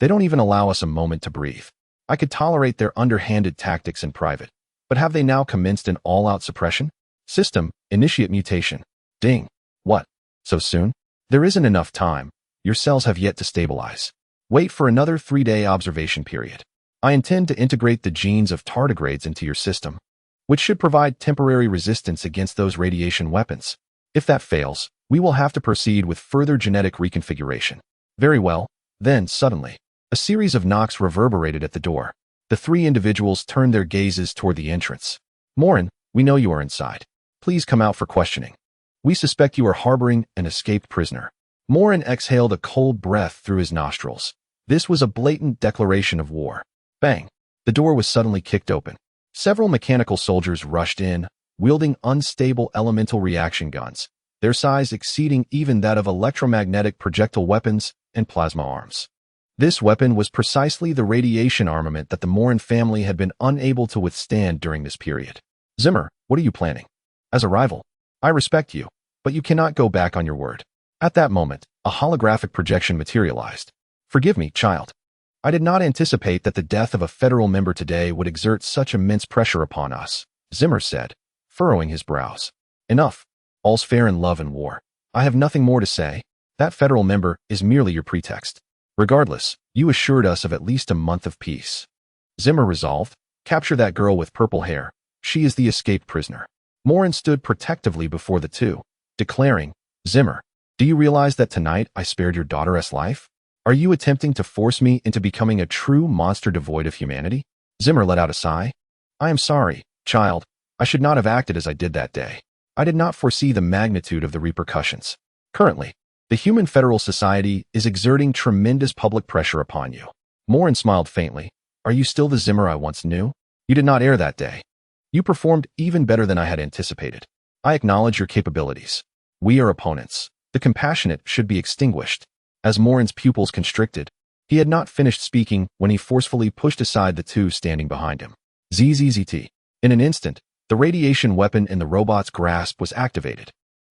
They don't even allow us a moment to breathe. I could tolerate their underhanded tactics in private, but have they now commenced an all-out suppression? System, initiate mutation. Ding. What? So soon? There isn't enough time. Your cells have yet to stabilize. Wait for another 3-day observation period. I intend to integrate the genes of tardigrades into your system, which should provide temporary resistance against those radiation weapons. If that fails, we will have to proceed with further genetic reconfiguration. Very well. Then, suddenly, a series of knocks reverberated at the door. The three individuals turned their gazes toward the entrance. Moren, we know you are inside. Please come out for questioning. We suspect you are harboring an escaped prisoner. Moren exhaled a cold breath through his nostrils. This was a blatant declaration of war. Bang! The door was suddenly kicked open. Several mechanical soldiers rushed in, wielding unstable elemental reaction guns, their size exceeding even that of electromagnetic projectile weapons and plasma arms. This weapon was precisely the radiation armament that the Moren family had been unable to withstand during this period. Zimmer, what are you planning? As a rival, I respect you, but you cannot go back on your word. At that moment, a holographic projection materialized. Forgive me, child. I did not anticipate that the death of a federal member today would exert such immense pressure upon us, Zimmer said, furrowing his brows. Enough. All's fair in love and war. I have nothing more to say. That federal member is merely your pretext. Regardless, you assured us of at least a month of peace. Zimmer resolved. Capture that girl with purple hair. She is the escaped prisoner. Moren stood protectively before the two, declaring, Zimmer, do you realize that tonight I spared your daughter's life? Are you attempting to force me into becoming a true monster devoid of humanity? Zimmer let out a sigh. I am sorry, child. I should not have acted as I did that day. I did not foresee the magnitude of the repercussions. Currently, the Human Federal Society is exerting tremendous public pressure upon you. Moren smiled faintly. Are you still the Zimmer I once knew? You did not err that day. You performed even better than I had anticipated. I acknowledge your capabilities. We are opponents. The compassionate should be extinguished. As Moren's pupils constricted, he had not finished speaking when he forcefully pushed aside the two standing behind him. ZZZT. In an instant, the radiation weapon in the robot's grasp was activated,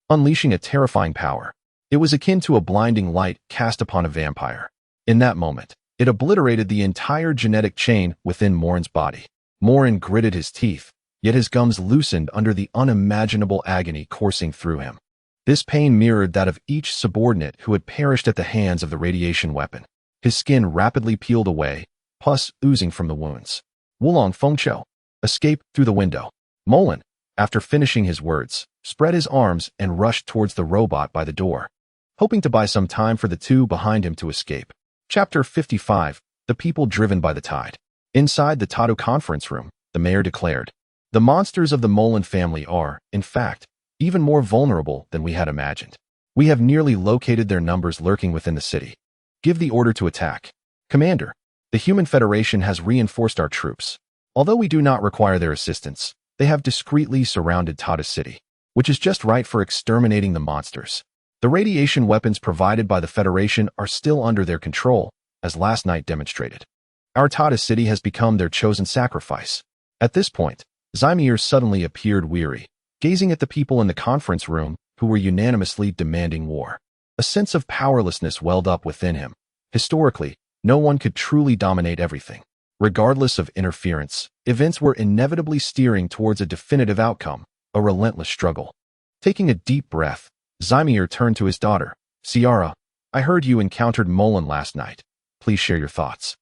unleashing a terrifying power. It was akin to a blinding light cast upon a vampire. In that moment, it obliterated the entire genetic chain within Moren's body. Moren gritted his teeth, yet his gums loosened under the unimaginable agony coursing through him. This pain mirrored that of each subordinate who had perished at the hands of the radiation weapon. His skin rapidly peeled away, pus oozing from the wounds. Wulong Fengqiu escaped through the window. Moren, after finishing his words, spread his arms and rushed towards the robot by the door, hoping to buy some time for the two behind him to escape. Chapter 55, The People Driven by the Tide. Inside the Tado conference room, the mayor declared, the monsters of the Moren family are, in fact, even more vulnerable than we had imagined. We have nearly located their numbers lurking within the city. Give the order to attack. Commander, the Human Federation has reinforced our troops. Although we do not require their assistance, they have discreetly surrounded Tata City, which is just right for exterminating the monsters. The radiation weapons provided by the Federation are still under their control, as last night demonstrated. Our Tata City has become their chosen sacrifice. At this point, Zymir suddenly appeared weary, gazing at the people in the conference room who were unanimously demanding war. A sense of powerlessness welled up within him. Historically, no one could truly dominate everything. Regardless of interference, events were inevitably steering towards a definitive outcome, a relentless struggle. Taking a deep breath, Zymir turned to his daughter. Ciara, I heard you encountered Moren last night. Please share your thoughts.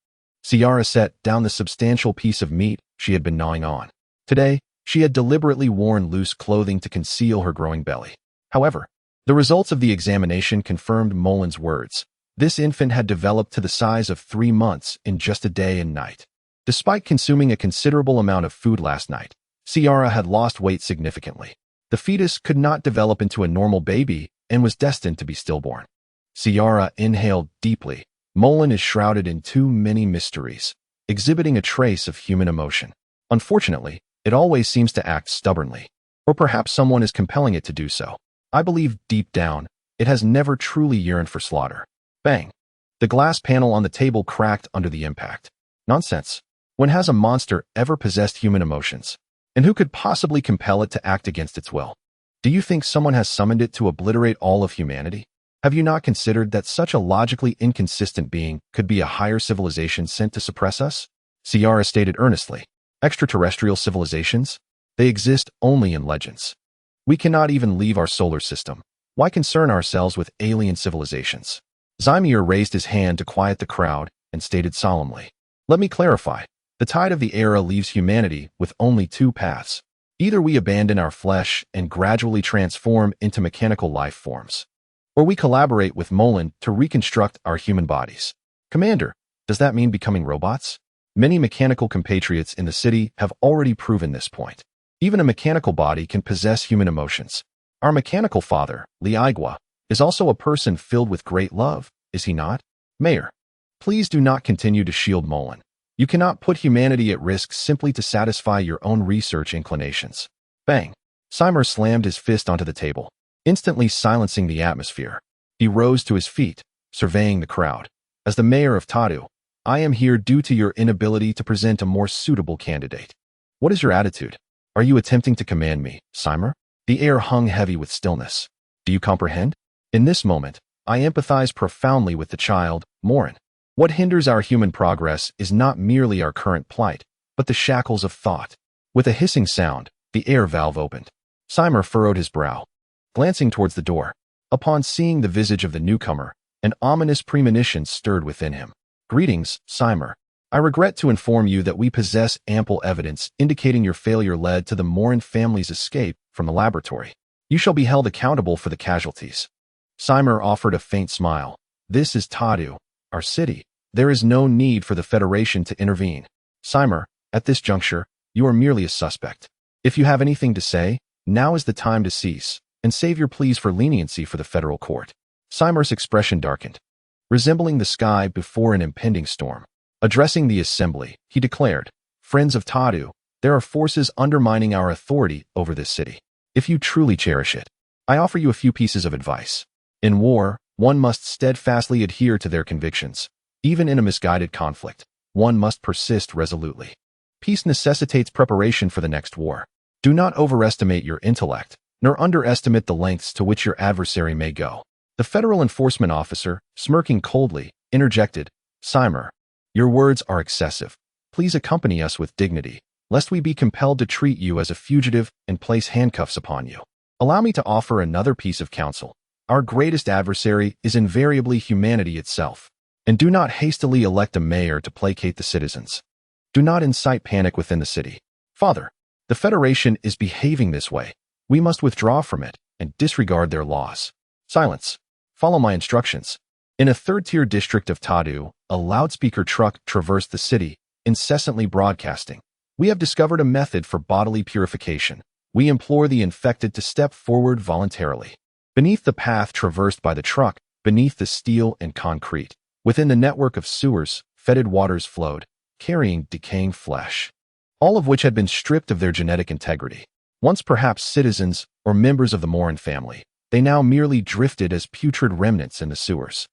Ciara set down the substantial piece of meat she had been gnawing on. Today, she had deliberately worn loose clothing to conceal her growing belly. However, the results of the examination confirmed Molen's words. This infant had developed to the size of 3 months in just a day and night. Despite consuming a considerable amount of food last night, Ciara had lost weight significantly. The fetus could not develop into a normal baby and was destined to be stillborn. Ciara inhaled deeply. Molen is shrouded in too many mysteries, exhibiting a trace of human emotion. Unfortunately, it always seems to act stubbornly, or perhaps someone is compelling it to do so. I believe deep down, it has never truly yearned for slaughter. Bang! The glass panel on the table cracked under the impact. Nonsense. When has a monster ever possessed human emotions? And who could possibly compel it to act against its will? Do you think someone has summoned it to obliterate all of humanity? Have you not considered that such a logically inconsistent being could be a higher civilization sent to suppress us? Ciara stated earnestly. Extraterrestrial civilizations? They exist only in legends. We cannot even leave our solar system. Why concern ourselves with alien civilizations? Zymir raised his hand to quiet the crowd and stated solemnly. Let me clarify. The tide of the era leaves humanity with only 2 paths. Either we abandon our flesh and gradually transform into mechanical life forms, or we collaborate with Molen to reconstruct our human bodies. Commander, does that mean becoming robots? Many mechanical compatriots in the city have already proven this point. Even a mechanical body can possess human emotions. Our mechanical father, Liigwa, is also a person filled with great love, is he not? Mayor, please do not continue to shield Molen. You cannot put humanity at risk simply to satisfy your own research inclinations. Bang! Zymir slammed his fist onto the table, instantly silencing the atmosphere. He rose to his feet, surveying the crowd. As the mayor of Tadu, I am here due to your inability to present a more suitable candidate. What is your attitude? Are you attempting to command me, Zymir? The air hung heavy with stillness. Do you comprehend? In this moment, I empathize profoundly with the child, Moren. What hinders our human progress is not merely our current plight, but the shackles of thought. With a hissing sound, the air valve opened. Zymir furrowed his brow, glancing towards the door. Upon seeing the visage of the newcomer, an ominous premonition stirred within him. Greetings, Zymir. I regret to inform you that we possess ample evidence indicating your failure led to the Moren family's escape from the laboratory. You shall be held accountable for the casualties. Zymir offered a faint smile. This is Tadu, our city. There is no need for the Federation to intervene. Zymir, at this juncture, you are merely a suspect. If you have anything to say, now is the time to cease, and save your pleas for leniency for the federal court. Zymir's expression darkened, resembling the sky before an impending storm. Addressing the assembly, he declared, Friends of Tadu, there are forces undermining our authority over this city. If you truly cherish it, I offer you a few pieces of advice. In war, one must steadfastly adhere to their convictions. Even in a misguided conflict, one must persist resolutely. Peace necessitates preparation for the next war. Do not overestimate your intellect, nor underestimate the lengths to which your adversary may go. The federal enforcement officer, smirking coldly, interjected, Zymir, your words are excessive. Please accompany us with dignity, lest we be compelled to treat you as a fugitive and place handcuffs upon you. Allow me to offer another piece of counsel. Our greatest adversary is invariably humanity itself. And do not hastily elect a mayor to placate the citizens. Do not incite panic within the city. Father, the Federation is behaving this way. We must withdraw from it and disregard their laws. Silence. Follow my instructions. In a third-tier district of Tadu, a loudspeaker truck traversed the city, incessantly broadcasting. We have discovered a method for bodily purification. We implore the infected to step forward voluntarily. Beneath the path traversed by the truck, beneath the steel and concrete, within the network of sewers, fetid waters flowed, carrying decaying flesh, all of which had been stripped of their genetic integrity. Once perhaps citizens or members of the Moren family, they now merely drifted as putrid remnants in the sewers.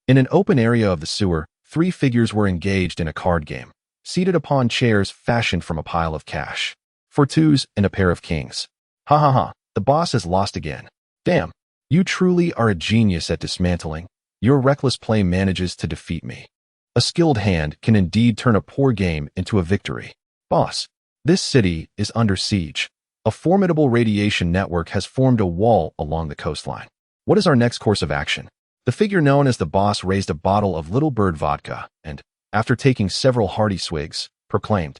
In an open area of the sewer, 3 figures were engaged in a card game, seated upon chairs fashioned from a pile of cash. For 2s and a pair of kings. Ha ha ha, the boss has lost again. Damn, you truly are a genius at dismantling. Your reckless play manages to defeat me. A skilled hand can indeed turn a poor game into a victory. Boss, this city is under siege. A formidable radiation network has formed a wall along the coastline. What is our next course of action? The figure known as the boss raised a bottle of Little Bird vodka and, after taking several hearty swigs, proclaimed,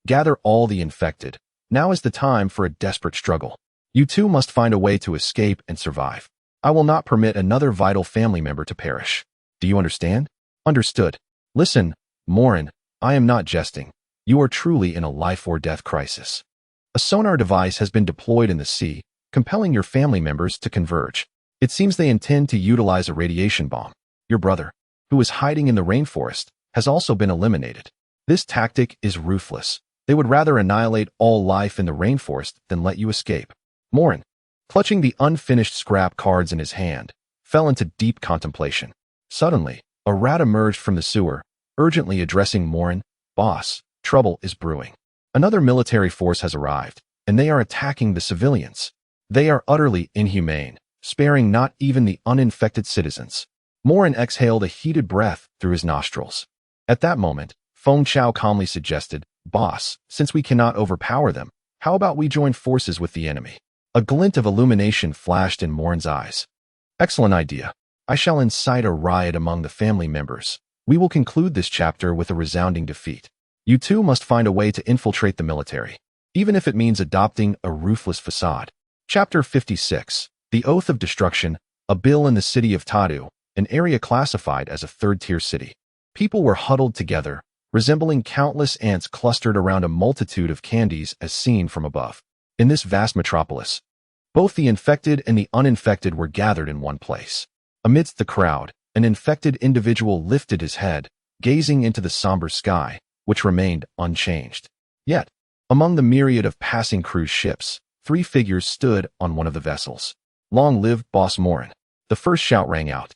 "Gather all the infected. Now is the time for a desperate struggle. You too must find a way to escape and survive. I will not permit another vital family member to perish. Do you understand?" "Understood. Listen, Moren, I am not jesting. You are truly in a life-or-death crisis. A sonar device has been deployed in the sea, compelling your family members to converge. It seems they intend to utilize a radiation bomb. Your brother, who is hiding in the rainforest, has also been eliminated. This tactic is ruthless. They would rather annihilate all life in the rainforest than let you escape." Moren, clutching the unfinished scrap cards in his hand, fell into deep contemplation. Suddenly, a rat emerged from the sewer, urgently addressing Moren. "Boss, trouble is brewing. Another military force has arrived, and they are attacking the civilians. They are utterly inhumane, sparing not even the uninfected citizens." Moren exhaled a heated breath through his nostrils. At that moment, Feng Chao calmly suggested, "Boss, since we cannot overpower them, how about we join forces with the enemy?" A glint of illumination flashed in Moren's eyes. "Excellent idea. I shall incite a riot among the family members. We will conclude this chapter with a resounding defeat. You too must find a way to infiltrate the military, even if it means adopting a ruthless facade." Chapter 56. The Oath of Destruction, a bill in the city of Tadu, an area classified as a third-tier city. People were huddled together, resembling countless ants clustered around a multitude of candies as seen from above. In this vast metropolis, both the infected and the uninfected were gathered in one place. Amidst the crowd, an infected individual lifted his head, gazing into the somber sky, which remained unchanged. Yet, among the myriad of passing cruise ships, 3 figures stood on one of the vessels. "Long live Boss Moren!" The first shout rang out,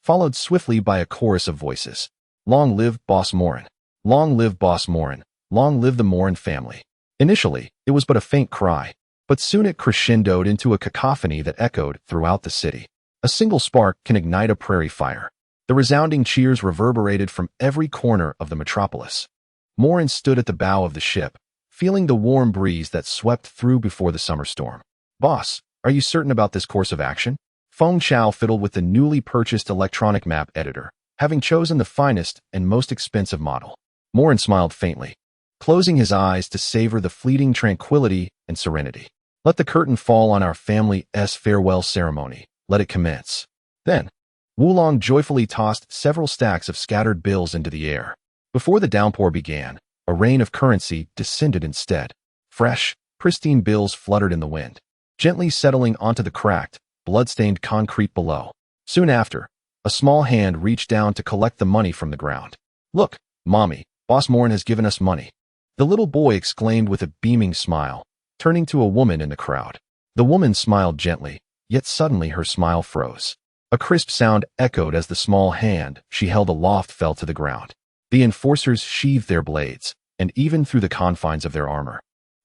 followed swiftly by a chorus of voices. "Long live Boss Moren! Long live Boss Moren! Long live the Moren family!" Initially, it was but a faint cry, but soon it crescendoed into a cacophony that echoed throughout the city. A single spark can ignite a prairie fire. The resounding cheers reverberated from every corner of the metropolis. Moren stood at the bow of the ship, feeling the warm breeze that swept through before the summer storm. "Boss, are you certain about this course of action?" Feng Chao fiddled with the newly purchased electronic map editor, having chosen the finest and most expensive model. Moren smiled faintly, closing his eyes to savor the fleeting tranquility and serenity. "Let the curtain fall on our family's farewell ceremony. Let it commence." Then, Wulong joyfully tossed several stacks of scattered bills into the air. Before the downpour began, a rain of currency descended instead. Fresh, pristine bills fluttered in the wind, gently settling onto the cracked, blood-stained concrete below. Soon after, a small hand reached down to collect the money from the ground. "Look, Mommy, Boss Moren has given us money," the little boy exclaimed with a beaming smile, turning to a woman in the crowd. The woman smiled gently, yet suddenly her smile froze. A crisp sound echoed as the small hand she held aloft fell to the ground. The enforcers sheathed their blades, and even through the confines of their armor,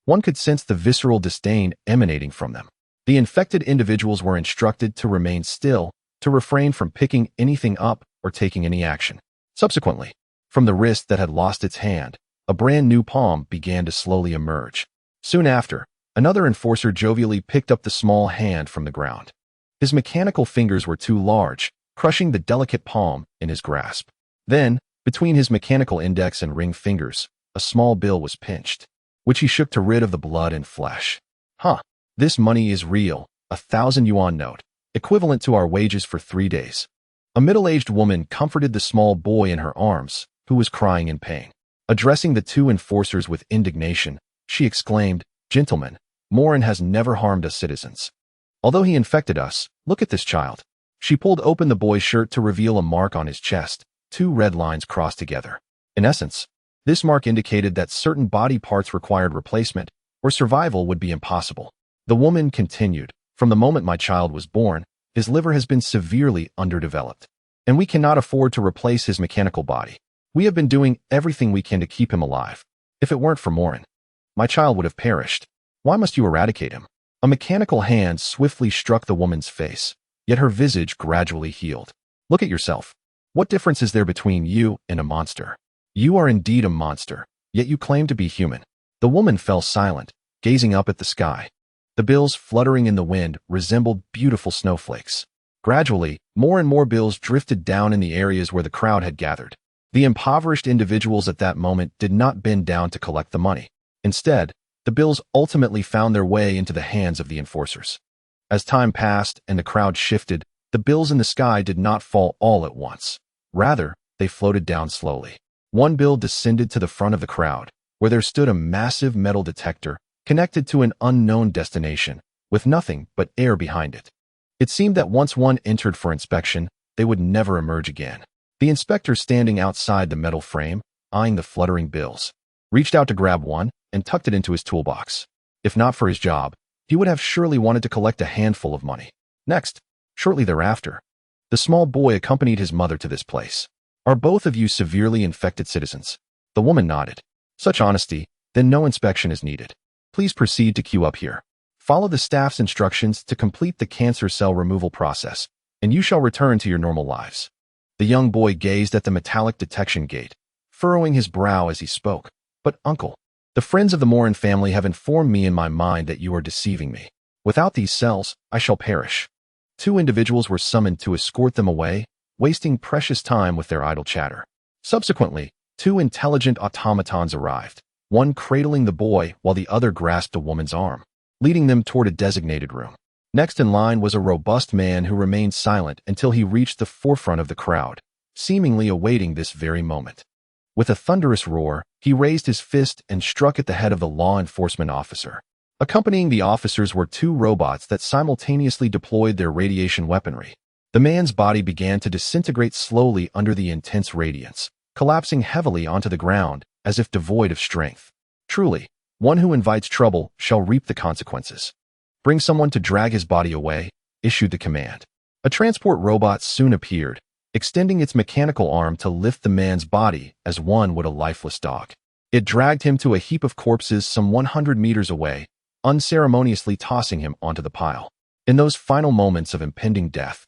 one could sense the visceral disdain emanating from them. The infected individuals were instructed to remain still, to refrain from picking anything up or taking any action. Subsequently, from the wrist that had lost its hand, a brand new palm began to slowly emerge. Soon after, another enforcer jovially picked up the small hand from the ground. His mechanical fingers were too large, crushing the delicate palm in his grasp. Then, between his mechanical index and ring fingers, a small bill was pinched, which he shook to rid of the blood and flesh. "Huh, this money is real, 1,000 yuan note, equivalent to our wages for 3 days." A middle-aged woman comforted the small boy in her arms, who was crying in pain. Addressing the 2 enforcers with indignation, she exclaimed, "Gentlemen, Moren has never harmed us citizens. Although he infected us, look at this child." She pulled open the boy's shirt to reveal a mark on his chest, 2 red lines crossed together. In essence, this mark indicated that certain body parts required replacement, or survival would be impossible. The woman continued, "From the moment my child was born, his liver has been severely underdeveloped, and we cannot afford to replace his mechanical body. We have been doing everything we can to keep him alive. If it weren't for Moren, my child would have perished. Why must you eradicate him?" A mechanical hand swiftly struck the woman's face, yet her visage gradually healed. "Look at yourself. What difference is there between you and a monster? You are indeed a monster, yet you claim to be human." The woman fell silent, gazing up at the sky. The bills fluttering in the wind resembled beautiful snowflakes. Gradually, more and more bills drifted down in the areas where the crowd had gathered. The impoverished individuals at that moment did not bend down to collect the money. Instead, the bills ultimately found their way into the hands of the enforcers. As time passed and the crowd shifted, the bills in the sky did not fall all at once. Rather, they floated down slowly. One bill descended to the front of the crowd, where there stood a massive metal detector connected to an unknown destination, with nothing but air behind it. It seemed that once one entered for inspection, they would never emerge again. The inspector standing outside the metal frame, eyeing the fluttering bills, reached out to grab one and tucked it into his toolbox. If not for his job, he would have surely wanted to collect a handful of money. Next, shortly thereafter, the small boy accompanied his mother to this place. Are both of you severely infected citizens? The woman nodded. Such honesty, then no inspection is needed. Please proceed to queue up here. Follow the staff's instructions to complete the cancer cell removal process, and you shall return to your normal lives. The young boy gazed at the metallic detection gate, furrowing his brow as he spoke. But uncle, the friends of the Moren family have informed me in my mind that you are deceiving me. Without these cells, I shall perish. Two individuals were summoned to escort them away, wasting precious time with their idle chatter. Subsequently, two intelligent automatons arrived, one cradling the boy while the other grasped a woman's arm, leading them toward a designated room. Next in line was a robust man who remained silent until he reached the forefront of the crowd, seemingly awaiting this very moment. With a thunderous roar, he raised his fist and struck at the head of the law enforcement officer. Accompanying the officers were two robots that simultaneously deployed their radiation weaponry. The man's body began to disintegrate slowly under the intense radiance, collapsing heavily onto the ground as if devoid of strength. Truly, one who invites trouble shall reap the consequences. Bring someone to drag his body away, issued the command. A transport robot soon appeared, extending its mechanical arm to lift the man's body as one would a lifeless dog. It dragged him to a heap of corpses some 100 meters away, unceremoniously tossing him onto the pile. In those final moments of impending death,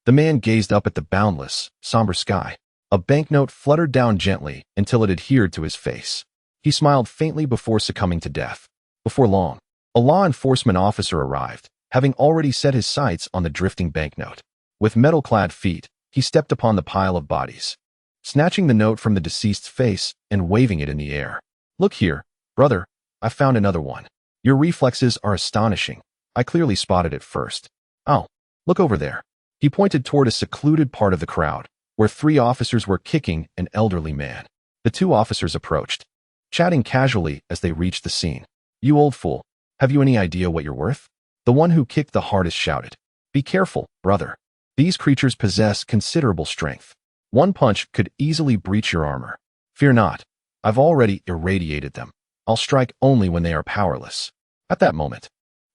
the man gazed up at the boundless, somber sky. A banknote fluttered down gently until it adhered to his face. He smiled faintly before succumbing to death. Before long, a law enforcement officer arrived, having already set his sights on the drifting banknote. With metal-clad feet, he stepped upon the pile of bodies, snatching the note from the deceased's face and waving it in the air. Look here, brother, I found another one. Your reflexes are astonishing. I clearly spotted it first. Oh, look over there. He pointed toward a secluded part of the crowd, where three officers were kicking an elderly man. The two officers approached, chatting casually as they reached the scene. You old fool, have you any idea what you're worth? The one who kicked the hardest shouted. Be careful, brother. These creatures possess considerable strength. One punch could easily breach your armor. Fear not. I've already irradiated them. I'll strike only when they are powerless. At that moment,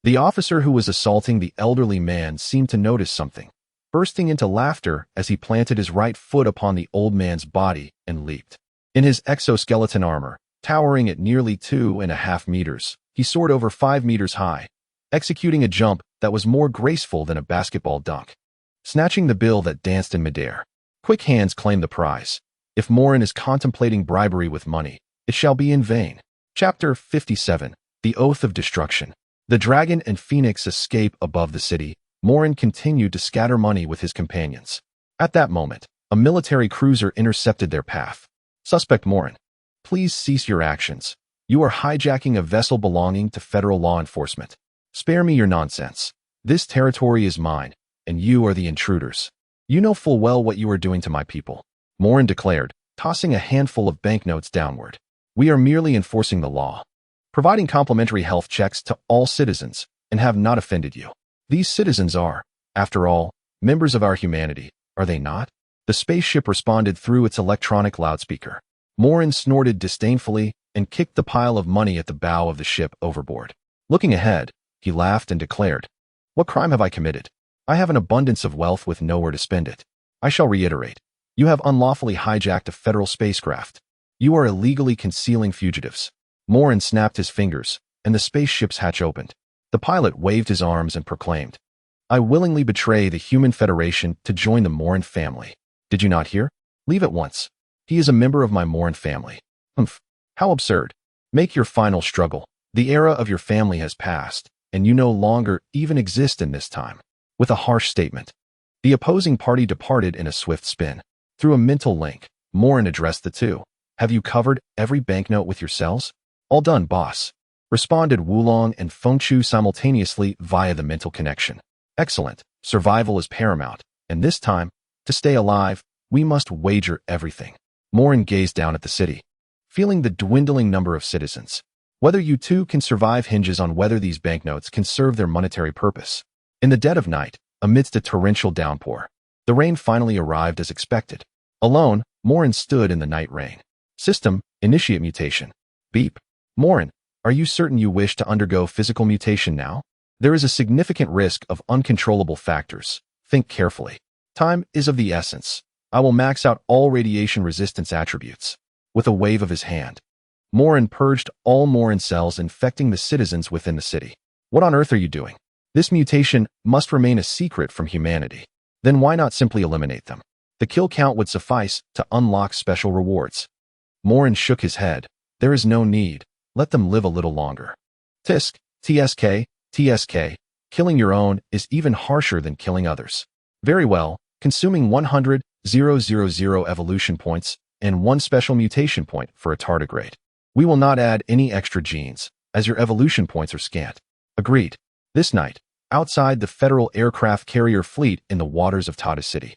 the officer who was assaulting the elderly man seemed to notice something, bursting into laughter as he planted his right foot upon the old man's body and leaped. In his exoskeleton armor, towering at nearly 2.5 meters, he soared over 5 meters high, executing a jump that was more graceful than a basketball dunk. Snatching the bill that danced in midair, quick hands claimed the prize. If Moren is contemplating bribery with money, it shall be in vain. Chapter 57. The Oath of Destruction. The dragon and phoenix escape above the city. Moren continued to scatter money with his companions. At that moment, a military cruiser intercepted their path. Suspect Moren, please cease your actions. You are hijacking a vessel belonging to federal law enforcement. Spare me your nonsense. This territory is mine, and you are the intruders. You know full well what you are doing to my people, Moren declared, tossing a handful of banknotes downward. We are merely enforcing the law, providing complimentary health checks to all citizens, and have not offended you. These citizens are, after all, members of our humanity, are they not? The spaceship responded through its electronic loudspeaker. Moren snorted disdainfully and kicked the pile of money at the bow of the ship overboard. Looking ahead, he laughed and declared, What crime have I committed? I have an abundance of wealth with nowhere to spend it. I shall reiterate. You have unlawfully hijacked a federal spacecraft. You are illegally concealing fugitives. Moren snapped his fingers, and the spaceship's hatch opened. The pilot waved his arms and proclaimed, I willingly betray the Human Federation to join the Moren family. Did you not hear? Leave at once. He is a member of my Moren family. Humph. How absurd. Make your final struggle. The era of your family has passed, and you no longer even exist in this time. With a harsh statement, the opposing party departed in a swift spin. Through a mental link, Moren addressed the two. Have you covered every banknote with your cells? All done, boss, responded Wulong and Fengchu simultaneously via the mental connection. Excellent. Survival is paramount, and this time, to stay alive, we must wager everything. Moren gazed down at the city, feeling the dwindling number of citizens. Whether you two can survive hinges on whether these banknotes can serve their monetary purpose. In the dead of night, amidst a torrential downpour, the rain finally arrived as expected. Alone, Moren stood in the night rain. System, initiate mutation. Beep. Moren, are you certain you wish to undergo physical mutation now? There is a significant risk of uncontrollable factors. Think carefully. Time is of the essence. I will max out all radiation resistance attributes. With a wave of his hand, Moren purged all Moren cells infecting the citizens within the city. What on earth are you doing? This mutation must remain a secret from humanity. Then why not simply eliminate them? The kill count would suffice to unlock special rewards. Moren shook his head. There is no need. Let them live a little longer. Tisk, TSK, killing your own is even harsher than killing others. Very well, consuming 100,000 evolution points and 1 special mutation point for a tardigrade. We will not add any extra genes, as your evolution points are scant. Agreed. This night, outside the Federal Aircraft Carrier Fleet in the waters of Tata City,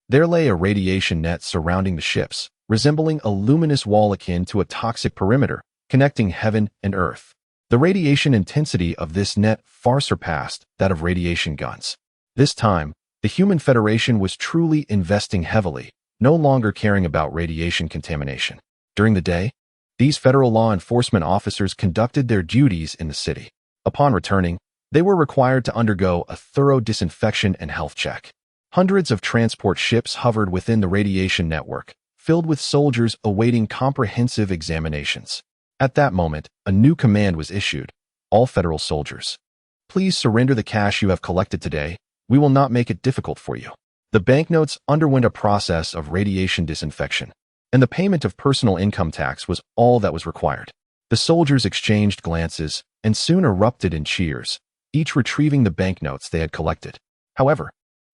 there lay a radiation net surrounding the ships, resembling a luminous wall akin to a toxic perimeter, connecting heaven and earth. The radiation intensity of this net far surpassed that of radiation guns. This time, the Human Federation was truly investing heavily, no longer caring about radiation contamination. During the day, these federal law enforcement officers conducted their duties in the city. Upon returning, they were required to undergo a thorough disinfection and health check. Hundreds of transport ships hovered within the radiation network, filled with soldiers awaiting comprehensive examinations. At that moment, a new command was issued. All federal soldiers, please surrender the cash you have collected today. We will not make it difficult for you. The banknotes underwent a process of radiation disinfection, and the payment of personal income tax was all that was required. The soldiers exchanged glances and soon erupted in cheers, each retrieving the banknotes they had collected. However,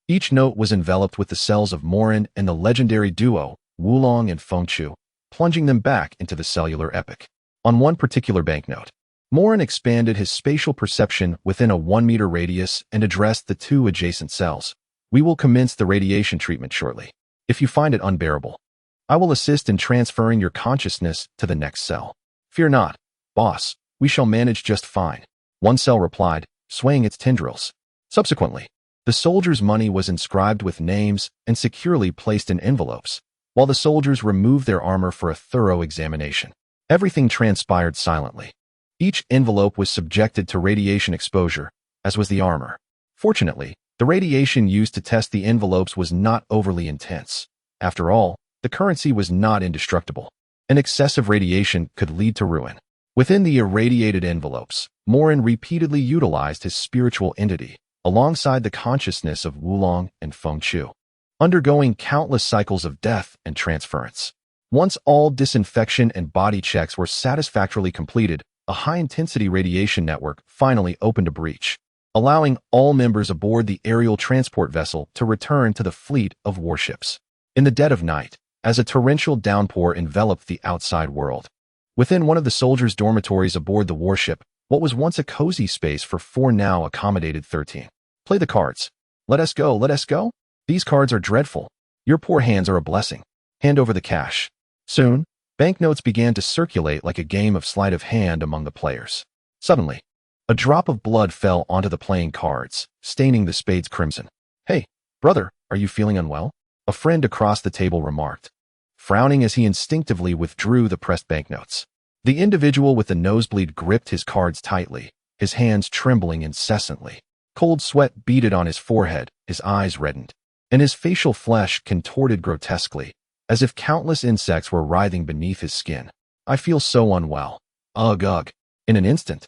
each note was enveloped with the cells of Moren and the legendary duo, Wulong and Fengchu, plunging them back into the cellular epic. On one particular banknote, Moren expanded his spatial perception within a 1-meter radius and addressed the 2 adjacent cells. We will commence the radiation treatment shortly. If you find it unbearable, I will assist in transferring your consciousness to the next cell. Fear not, boss, we shall manage just fine. One cell replied, swaying its tendrils. Subsequently, the soldiers' money was inscribed with names and securely placed in envelopes, while the soldiers removed their armor for a thorough examination. Everything transpired silently. Each envelope was subjected to radiation exposure, as was the armor. Fortunately, the radiation used to test the envelopes was not overly intense. After all, the currency was not indestructible. An excessive radiation could lead to ruin. Within the irradiated envelopes, Moren repeatedly utilized his spiritual entity, alongside the consciousness of Wulong and Fengchu, undergoing countless cycles of death and transference. Once all disinfection and body checks were satisfactorily completed, a high-intensity radiation network finally opened a breach, allowing all members aboard the aerial transport vessel to return to the fleet of warships. In the dead of night, as a torrential downpour enveloped the outside world, within one of the soldiers' dormitories aboard the warship, what was once a cozy space for 4 now accommodated 13. Play the cards. Let us go, let us go. These cards are dreadful. Your poor hands are a blessing. Hand over the cash. Soon, banknotes began to circulate like a game of sleight of hand among the players. Suddenly, a drop of blood fell onto the playing cards, staining the spades crimson. Hey, brother, are you feeling unwell? A friend across the table remarked, frowning as he instinctively withdrew the pressed banknotes. The individual with the nosebleed gripped his cards tightly, his hands trembling incessantly. Cold sweat beaded on his forehead, his eyes reddened, and his facial flesh contorted grotesquely, as if countless insects were writhing beneath his skin. I feel so unwell. Ugh, ugh. In an instant,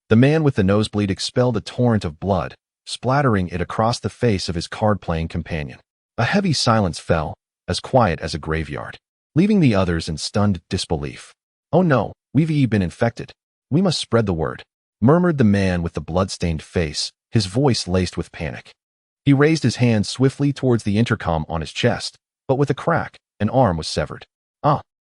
the man with the nosebleed expelled a torrent of blood, splattering it across the face of his card-playing companion. A heavy silence fell, as quiet as a graveyard, leaving the others in stunned disbelief. Oh no, we've been infected. We must spread the word, murmured the man with the blood-stained face, his voice laced with panic. He raised his hand swiftly towards the intercom on his chest, but with a crack, an arm was severed.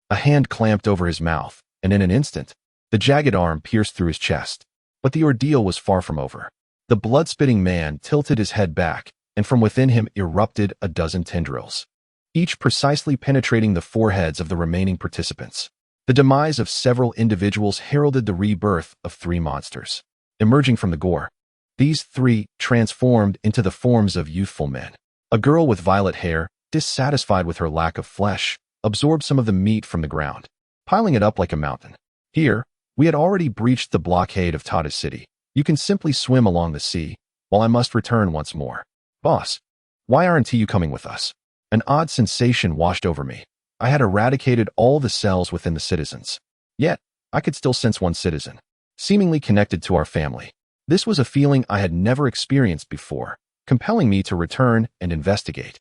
A hand clamped over his mouth, and in an instant, the jagged arm pierced through his chest. But the ordeal was far from over. The blood-spitting man tilted his head back, and from within him erupted a dozen tendrils, each precisely penetrating the foreheads of the remaining participants. The demise of several individuals heralded the rebirth of 3 monsters. Emerging from the gore, these 3 transformed into the forms of youthful men. A girl with violet hair, dissatisfied with her lack of flesh, absorbed some of the meat from the ground, piling it up like a mountain. Here, we had already breached the blockade of Tata City. You can simply swim along the sea, while I must return once more. Boss, why aren't you coming with us? An odd sensation washed over me. I had eradicated all the cells within the citizens. Yet, I could still sense one citizen, seemingly connected to our family. This was a feeling I had never experienced before, compelling me to return and investigate.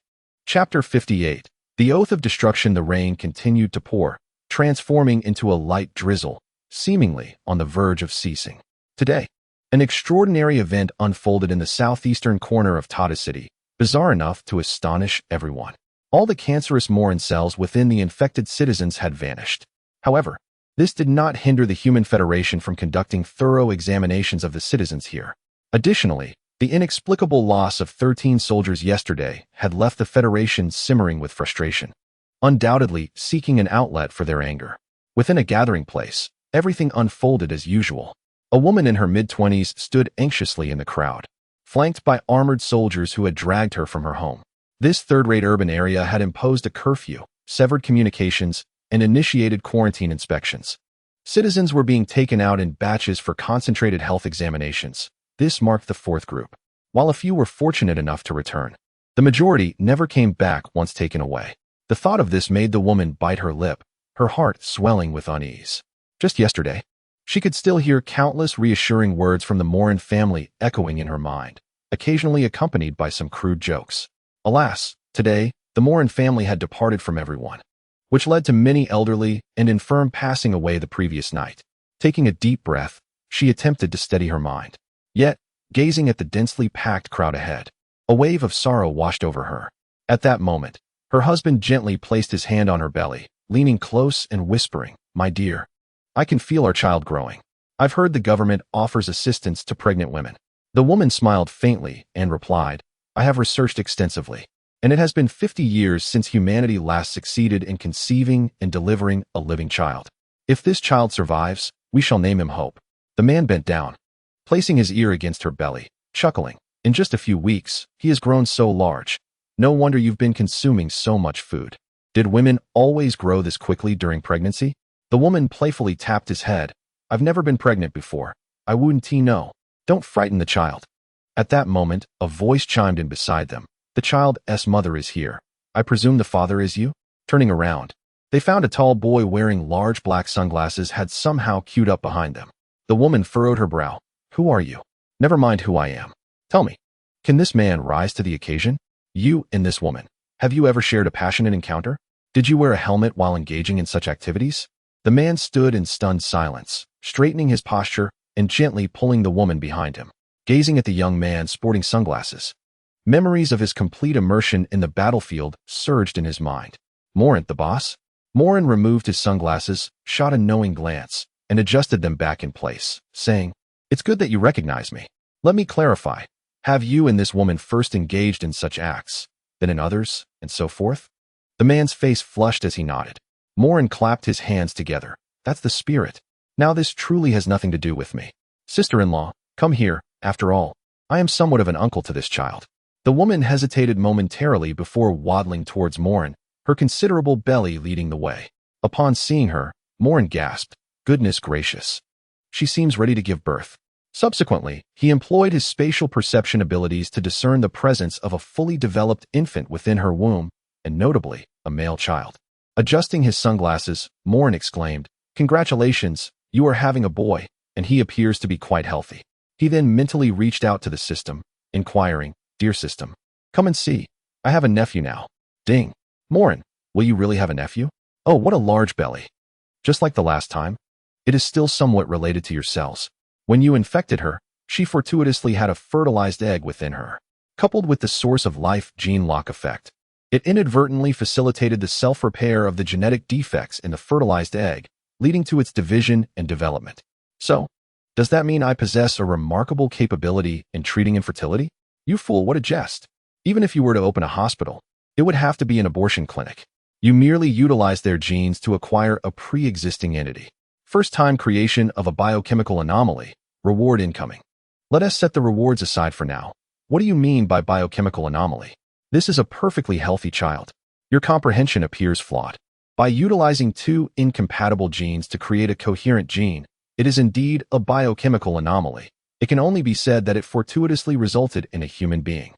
Chapter 58. The Oath of Destruction. The rain continued to pour, transforming into a light drizzle, seemingly on the verge of ceasing. Today, an extraordinary event unfolded in the southeastern corner of Tata City, bizarre enough to astonish everyone. All the cancerous Moren cells within the infected citizens had vanished. However, this did not hinder the Human Federation from conducting thorough examinations of the citizens here. Additionally, the inexplicable loss of 13 soldiers yesterday had left the Federation simmering with frustration, undoubtedly seeking an outlet for their anger. Within a gathering place, everything unfolded as usual. A woman in her mid-20s stood anxiously in the crowd, flanked by armored soldiers who had dragged her from her home. This third-rate urban area had imposed a curfew, severed communications, and initiated quarantine inspections. Citizens were being taken out in batches for concentrated health examinations. This marked the 4th group. While a few were fortunate enough to return, the majority never came back once taken away. The thought of this made the woman bite her lip, her heart swelling with unease. Just yesterday, she could still hear countless reassuring words from the Moren family echoing in her mind, occasionally accompanied by some crude jokes. Alas, today, the Moren family had departed from everyone, which led to many elderly and infirm passing away the previous night. Taking a deep breath, she attempted to steady her mind. Yet, gazing at the densely packed crowd ahead, a wave of sorrow washed over her. At that moment, her husband gently placed his hand on her belly, leaning close and whispering, "My dear, I can feel our child growing. I've heard the government offers assistance to pregnant women." The woman smiled faintly and replied, "I have researched extensively, and it has been 50 years since humanity last succeeded in conceiving and delivering a living child. If this child survives, we shall name him Hope." The man bent down, placing his ear against her belly, chuckling. "In just a few weeks, he has grown so large. No wonder you've been consuming so much food. Did women always grow this quickly during pregnancy?" The woman playfully tapped his head. "I've never been pregnant before. I wouldn't know. Don't frighten the child." At that moment, a voice chimed in beside them. "The child's mother is here. I presume the father is you?" Turning around, they found a tall boy wearing large black sunglasses had somehow queued up behind them. The woman furrowed her brow. "Who are you?" "Never mind who I am. Tell me, can this man rise to the occasion?" "You and this woman, have you ever shared a passionate encounter? Did you wear a helmet while engaging in such activities?" The man stood in stunned silence, straightening his posture and gently pulling the woman behind him, gazing at the young man sporting sunglasses. Memories of his complete immersion in the battlefield surged in his mind. "Moren, the boss?" Moren removed his sunglasses, shot a knowing glance, and adjusted them back in place, saying, "It's good that you recognize me. Let me clarify. Have you and this woman first engaged in such acts, then in others, and so forth?" The man's face flushed as he nodded. Moren clapped his hands together. "That's the spirit. Now this truly has nothing to do with me. Sister-in-law, come here. After all, I am somewhat of an uncle to this child." The woman hesitated momentarily before waddling towards Moren, her considerable belly leading the way. Upon seeing her, Moren gasped, "Goodness gracious. She seems ready to give birth." Subsequently, he employed his spatial perception abilities to discern the presence of a fully developed infant within her womb, and notably, a male child. Adjusting his sunglasses, Moren exclaimed, "Congratulations, you are having a boy, and he appears to be quite healthy." He then mentally reached out to the system, inquiring, "Dear system, come and see. I have a nephew now." Ding. "Moren, will you really have a nephew? Oh, what a large belly. Just like the last time. It is still somewhat related to your cells. When you infected her, she fortuitously had a fertilized egg within her, coupled with the source of life gene lock effect. It inadvertently facilitated the self-repair of the genetic defects in the fertilized egg, leading to its division and development. So, does that mean I possess a remarkable capability in treating infertility? You fool, what a jest. Even if you were to open a hospital, it would have to be an abortion clinic. You merely utilize their genes to acquire a pre-existing entity. First-time creation of a biochemical anomaly. Reward incoming. Let us set the rewards aside for now. What do you mean by biochemical anomaly? This is a perfectly healthy child. Your comprehension appears flawed. By utilizing two incompatible genes to create a coherent gene, it is indeed a biochemical anomaly. It can only be said that it fortuitously resulted in a human being.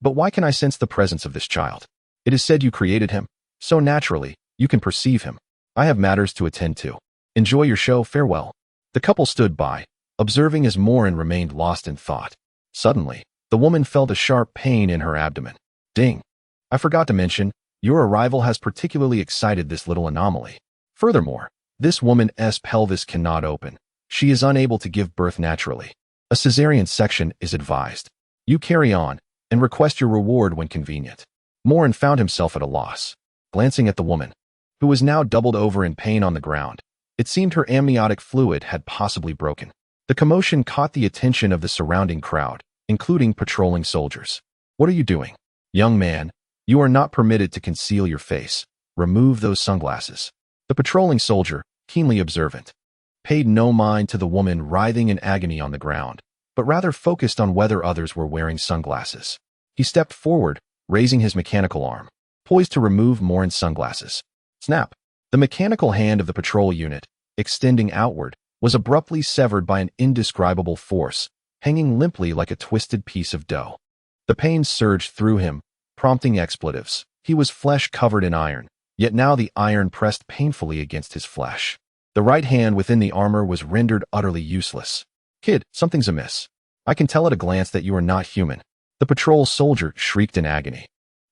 But why can I sense the presence of this child? It is said you created him, so naturally, you can perceive him. I have matters to attend to. Enjoy your show, farewell. The couple stood by, observing as Moren remained lost in thought. Suddenly, the woman felt a sharp pain in her abdomen. Ding! I forgot to mention, your arrival has particularly excited this little anomaly. Furthermore, this woman's pelvis cannot open. She is unable to give birth naturally. A cesarean section is advised. You carry on, and request your reward when convenient. Moren found himself at a loss. Glancing at the woman, who was now doubled over in pain on the ground, it seemed her amniotic fluid had possibly broken. The commotion caught the attention of the surrounding crowd, including patrolling soldiers. What are you doing? Young man, you are not permitted to conceal your face. Remove those sunglasses. The patrolling soldier, keenly observant, paid no mind to the woman writhing in agony on the ground, but rather focused on whether others were wearing sunglasses. He stepped forward, raising his mechanical arm, poised to remove Moren's sunglasses. Snap! The mechanical hand of the patrol unit, extending outward, was abruptly severed by an indescribable force, hanging limply like a twisted piece of dough. The pain surged through him, prompting expletives. He was flesh covered in iron, yet now the iron pressed painfully against his flesh. The right hand within the armor was rendered utterly useless. Kid, something's amiss. I can tell at a glance that you are not human. The patrol soldier shrieked in agony.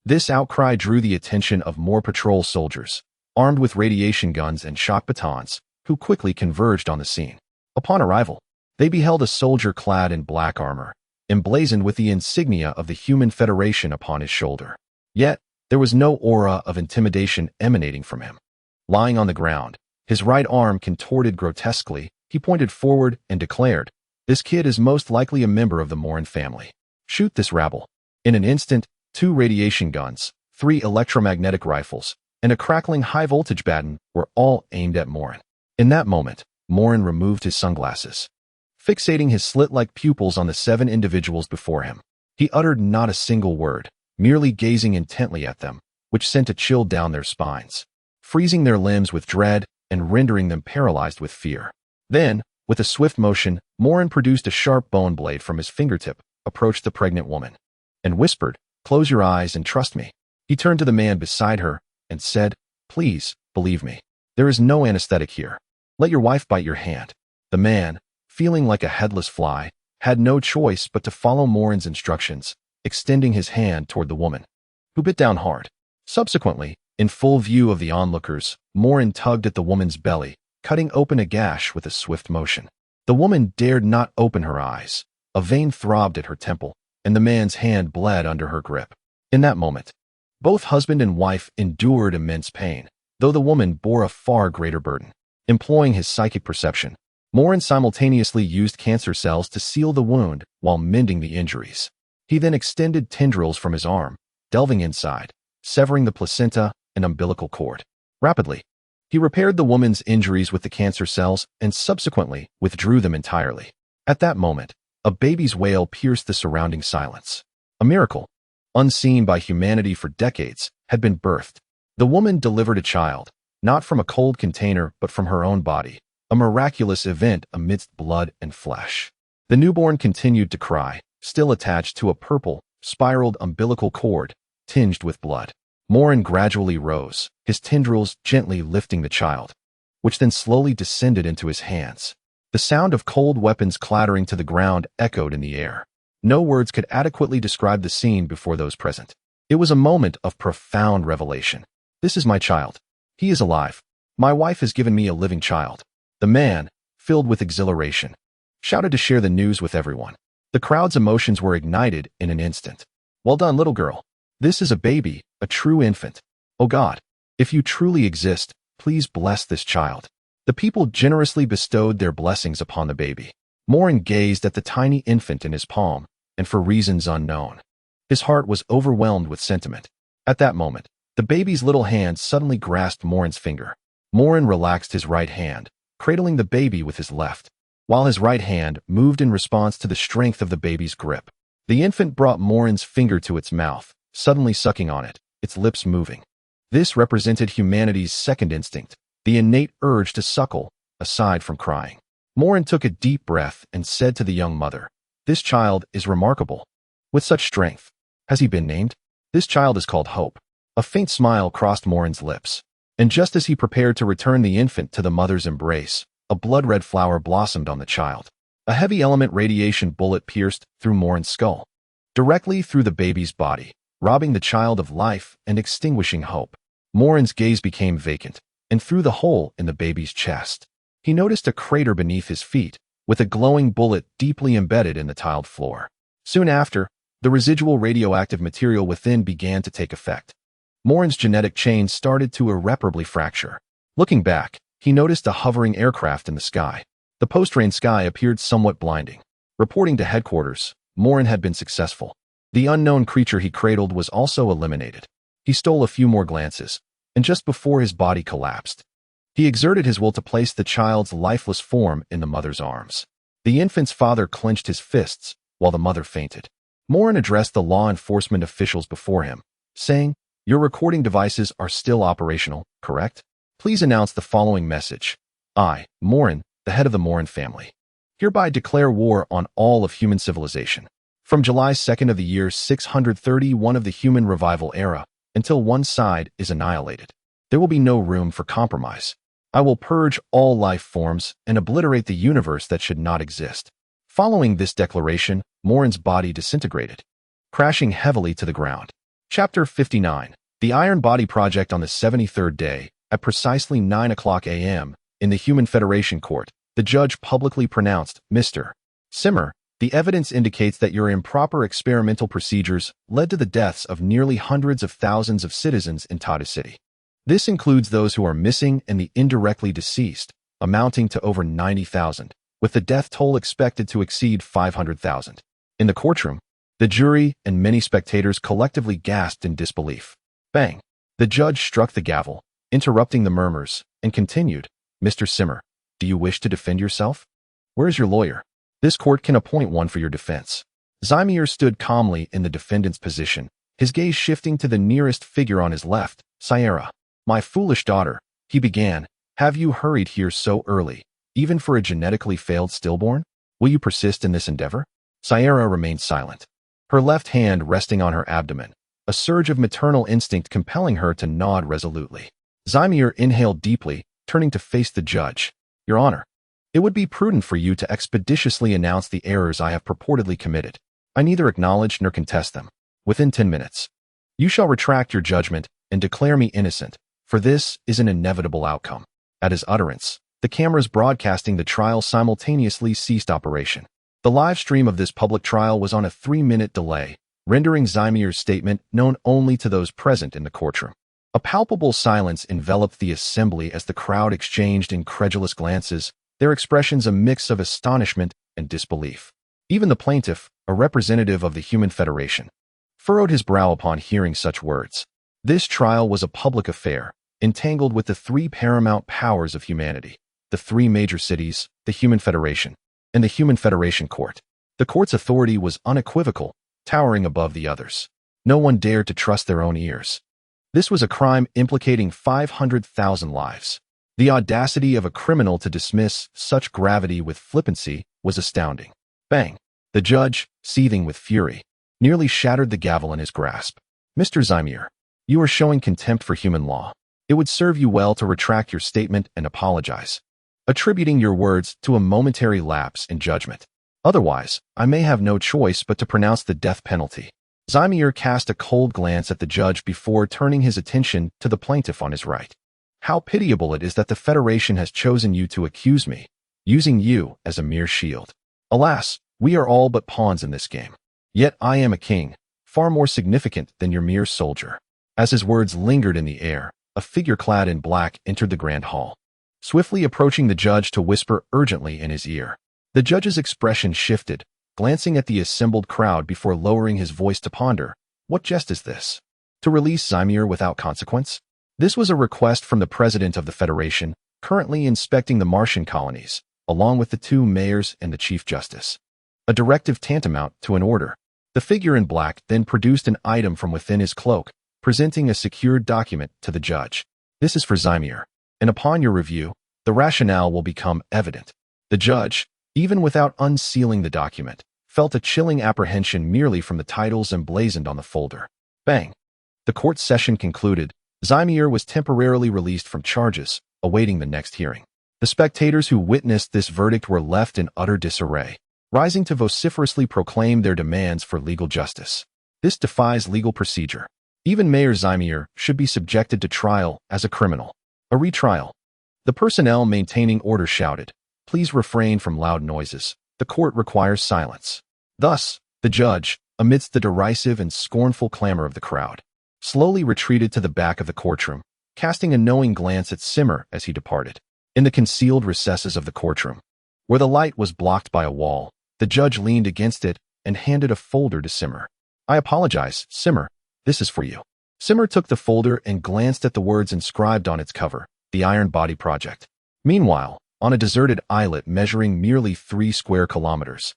This outcry drew the attention of more patrol soldiers, armed with radiation guns and shock batons, who quickly converged on the scene. Upon arrival, they beheld a soldier clad in black armor, emblazoned with the insignia of the Human Federation upon his shoulder. Yet, there was no aura of intimidation emanating from him. Lying on the ground, his right arm contorted grotesquely, he pointed forward and declared, "This kid is most likely a member of the Moren family. Shoot this rabble." In an instant, 2 radiation guns, 3 electromagnetic rifles, and a crackling high-voltage baton were all aimed at Moren. In that moment, Moren removed his sunglasses, fixating his slit-like pupils on the 7 individuals before him. He uttered not a single word, merely gazing intently at them, which sent a chill down their spines, freezing their limbs with dread and rendering them paralyzed with fear. Then, with a swift motion, Moren produced a sharp bone blade from his fingertip, approached the pregnant woman, and whispered, "Close your eyes and trust me." He turned to the man beside her and said, "Please, believe me. There is no anesthetic here. Let your wife bite your hand." The man, feeling like a headless fly, had no choice but to follow Moren's instructions, extending his hand toward the woman, who bit down hard. Subsequently, in full view of the onlookers, Moren tugged at the woman's belly, cutting open a gash with a swift motion. The woman dared not open her eyes. A vein throbbed at her temple, and the man's hand bled under her grip. In that moment, both husband and wife endured immense pain, though the woman bore a far greater burden. Employing his psychic perception, Moren simultaneously used cancer cells to seal the wound while mending the injuries. He then extended tendrils from his arm, delving inside, severing the placenta and umbilical cord. Rapidly, he repaired the woman's injuries with the cancer cells and subsequently withdrew them entirely. At that moment, a baby's wail pierced the surrounding silence. A miracle, unseen by humanity for decades, had been birthed. The woman delivered a child, not from a cold container but from her own body, a miraculous event amidst blood and flesh. The newborn continued to cry, still attached to a purple, spiraled umbilical cord, tinged with blood. Moren gradually rose, his tendrils gently lifting the child, which then slowly descended into his hands. The sound of cold weapons clattering to the ground echoed in the air. No words could adequately describe the scene before those present. It was a moment of profound revelation. "This is my child. He is alive. My wife has given me a living child." The man, filled with exhilaration, shouted to share the news with everyone. The crowd's emotions were ignited in an instant. "Well done, little girl. This is a baby, a true infant. Oh God, if you truly exist, please bless this child. The people generously bestowed their blessings upon the baby. Moren gazed at the tiny infant in his palm, and for reasons unknown, his heart was overwhelmed with sentiment. At that moment, the baby's little hand suddenly grasped Moren's finger. Moren relaxed his right hand, cradling the baby with his left, while his right hand moved in response to the strength of the baby's grip. The infant brought Moren's finger to its mouth, suddenly sucking on it, its lips moving. This represented humanity's second instinct, the innate urge to suckle, aside from crying. Moren took a deep breath and said to the young mother, "This child is remarkable. With such strength. Has he been named? This child is called Hope." A faint smile crossed Moren's lips, and just as he prepared to return the infant to the mother's embrace, a blood-red flower blossomed on the child. A heavy element radiation bullet pierced through Moren's skull, directly through the baby's body, robbing the child of life and extinguishing hope. Moren's gaze became vacant, and through the hole in the baby's chest, he noticed a crater beneath his feet, with a glowing bullet deeply embedded in the tiled floor. Soon after, the residual radioactive material within began to take effect. Moren's genetic chain started to irreparably fracture. Looking back, he noticed a hovering aircraft in the sky. The post-rain sky appeared somewhat blinding. Reporting to headquarters, Moren had been successful. The unknown creature he cradled was also eliminated. He stole a few more glances, and just before his body collapsed, he exerted his will to place the child's lifeless form in the mother's arms. The infant's father clenched his fists, while the mother fainted. Moren addressed the law enforcement officials before him, saying, "Your recording devices are still operational, correct? Please announce the following message. I, Moren, the head of the Moren family, hereby declare war on all of human civilization. From July 2nd of the year 631 of the human revival era, until one side is annihilated, there will be no room for compromise. I will purge all life forms and obliterate the universe that should not exist." Following this declaration, Moren's body disintegrated, crashing heavily to the ground. Chapter 59. The Iron Body Project. On the 73rd day, at precisely 9 a.m., in the Human Federation Court, the judge publicly pronounced, "Mr. Simmer, the evidence indicates that your improper experimental procedures led to the deaths of nearly hundreds of thousands of citizens in Tata City. This includes those who are missing and the indirectly deceased, amounting to over 90,000, with the death toll expected to exceed 500,000. In the courtroom, the jury and many spectators collectively gasped in disbelief. Bang! The judge struck the gavel, interrupting the murmurs, and continued, "Mr. Simmer, do you wish to defend yourself? Where is your lawyer? This court can appoint one for your defense." Zymir stood calmly in the defendant's position, his gaze shifting to the nearest figure on his left, Sierra. "My foolish daughter," he began, "have you hurried here so early, even for a genetically failed stillborn? Will you persist in this endeavor?" Sierra remained silent, her left hand resting on her abdomen, a surge of maternal instinct compelling her to nod resolutely. Zymir inhaled deeply, turning to face the judge. "Your Honor, it would be prudent for you to expeditiously announce the errors I have purportedly committed. I neither acknowledge nor contest them. Within 10 minutes, you shall retract your judgment and declare me innocent, for this is an inevitable outcome." At his utterance, the cameras broadcasting the trial simultaneously ceased operation. The live stream of this public trial was on a 3-minute delay, rendering Zymir's statement known only to those present in the courtroom. A palpable silence enveloped the assembly as the crowd exchanged incredulous glances, their expressions a mix of astonishment and disbelief. Even the plaintiff, a representative of the Human Federation, furrowed his brow upon hearing such words. This trial was a public affair, entangled with the three paramount powers of humanity, the three major cities, the Human Federation, and the Human Federation Court. The court's authority was unequivocal, towering above the others. No one dared to trust their own ears. This was a crime implicating 500,000 lives. The audacity of a criminal to dismiss such gravity with flippancy was astounding. Bang! The judge, seething with fury, nearly shattered the gavel in his grasp. "Mr. Zymir, you are showing contempt for human law. It would serve you well to retract your statement and apologize, attributing your words to a momentary lapse in judgment. Otherwise, I may have no choice but to pronounce the death penalty." Zymir cast a cold glance at the judge before turning his attention to the plaintiff on his right. "How pitiable it is that the Federation has chosen you to accuse me, using you as a mere shield. Alas, we are all but pawns in this game. Yet I am a king, far more significant than your mere soldier. As his words lingered in the air, a figure clad in black entered the grand hall, swiftly approaching the judge to whisper urgently in his ear. The judge's expression shifted, glancing at the assembled crowd before lowering his voice to ponder. What jest is this? To release Zymir without consequence? This was a request from the president of the Federation, currently inspecting the Martian colonies, along with the 2 mayors and the Chief Justice. A directive tantamount to an order. The figure in black then produced an item from within his cloak, presenting a secured document to the judge. This is for Zymir, and upon your review, the rationale will become evident. The judge, even without unsealing the document, felt a chilling apprehension merely from the titles emblazoned on the folder. Bang! The court session concluded. Zymir was temporarily released from charges, awaiting the next hearing. The spectators who witnessed this verdict were left in utter disarray, rising to vociferously proclaim their demands for legal justice. This defies legal procedure. Even Mayor Zymir should be subjected to trial as a criminal. A retrial. The personnel maintaining order shouted, "Please refrain from loud noises. The court requires silence." Thus, the judge, amidst the derisive and scornful clamor of the crowd, slowly retreated to the back of the courtroom, casting a knowing glance at Simmer as he departed. In the concealed recesses of the courtroom, where the light was blocked by a wall, the judge leaned against it and handed a folder to Simmer. "I apologize, Simmer. This is for you." Simmer took the folder and glanced at the words inscribed on its cover, "The Iron Body Project." Meanwhile, on a deserted islet measuring merely 3 square kilometers,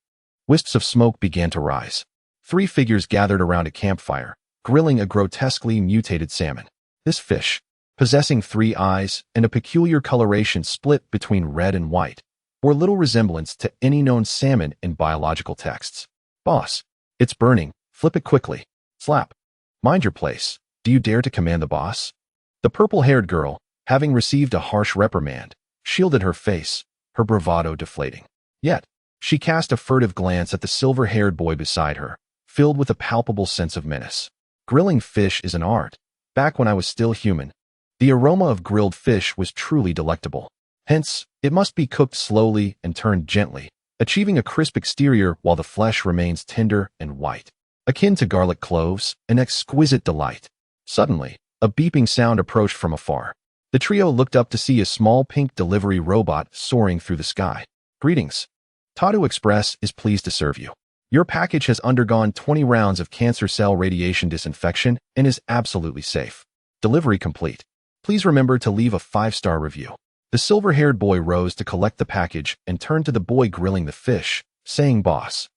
wisps of smoke began to rise. 3 figures gathered around a campfire, grilling a grotesquely mutated salmon. This fish, possessing 3 eyes and a peculiar coloration split between red and white, bore little resemblance to any known salmon in biological texts. "Boss, it's burning. Flip it quickly." Slap. "Mind your place. Do you dare to command the boss?" The purple-haired girl, having received a harsh reprimand, shielded her face, her bravado deflating. Yet, she cast a furtive glance at the silver-haired boy beside her, filled with a palpable sense of menace. Grilling fish is an art. Back when I was still human, the aroma of grilled fish was truly delectable. Hence, it must be cooked slowly and turned gently, achieving a crisp exterior while the flesh remains tender and white. Akin to garlic cloves, an exquisite delight. Suddenly, a beeping sound approached from afar. The trio looked up to see a small pink delivery robot soaring through the sky. "Greetings. Tadu Express is pleased to serve you. Your package has undergone 20 rounds of cancer cell radiation disinfection and is absolutely safe. Delivery complete. Please remember to leave a 5-star review." The silver-haired boy rose to collect the package and turned to the boy grilling the fish, saying, "Boss,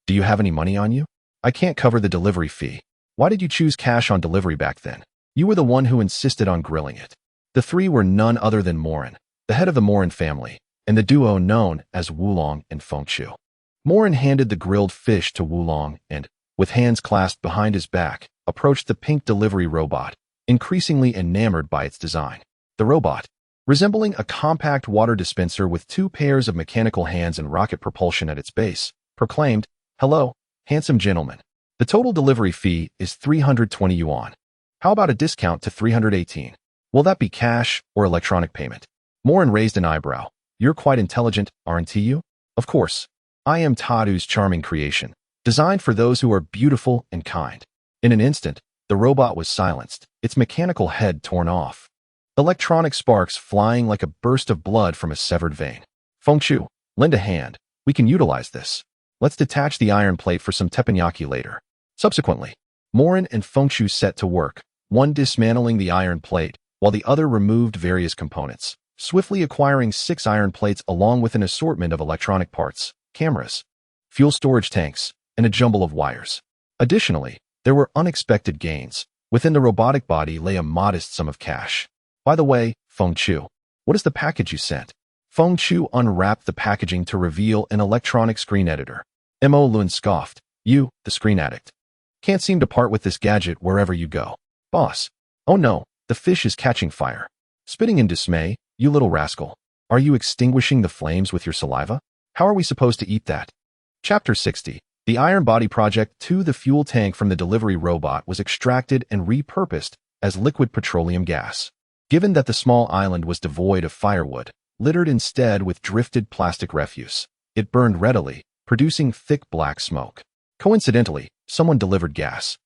do you have any money on you? I can't cover the delivery fee. Why did you choose cash on delivery back then? You were the one who insisted on grilling it." The 3 were none other than Moren, the head of the Moren family, and the duo known as Wulong and Fengchu. Moren handed the grilled fish to Wulong and, with hands clasped behind his back, approached the pink delivery robot, increasingly enamored by its design. The robot, resembling a compact water dispenser with 2 pairs of mechanical hands and rocket propulsion at its base, proclaimed, "Hello, handsome gentleman. The total delivery fee is 320 yuan. How about a discount to 318? Will that be cash or electronic payment?" Moren raised an eyebrow. "You're quite intelligent, aren't you?" "Of course. I am Tadu's charming creation, designed for those who are beautiful and kind." In an instant, the robot was silenced, its mechanical head torn off, electronic sparks flying like a burst of blood from a severed vein. "Fengchu, lend a hand. We can utilize this. Let's detach the iron plate for some teppanyaki later." Subsequently, Moren and Fengchu set to work, one dismantling the iron plate, while the other removed various components, swiftly acquiring 6 iron plates along with an assortment of electronic parts, cameras, fuel storage tanks, and a jumble of wires. Additionally, there were unexpected gains. Within the robotic body lay a modest sum of cash. "By the way, Fengchu, what is the package you sent?" Fengchu unwrapped the packaging to reveal an electronic screen editor. Mo Lun scoffed, "You, the screen addict, can't seem to part with this gadget wherever you go." "Boss, oh no, the fish is catching fire." Spitting in dismay, "You little rascal. Are you extinguishing the flames with your saliva? How are we supposed to eat that?" Chapter 60. The Iron Body Project 2. The fuel tank from the delivery robot was extracted and repurposed as liquid petroleum gas. Given that the small island was devoid of firewood, littered instead with drifted plastic refuse, it burned readily, producing thick black smoke. Coincidentally, someone delivered gas.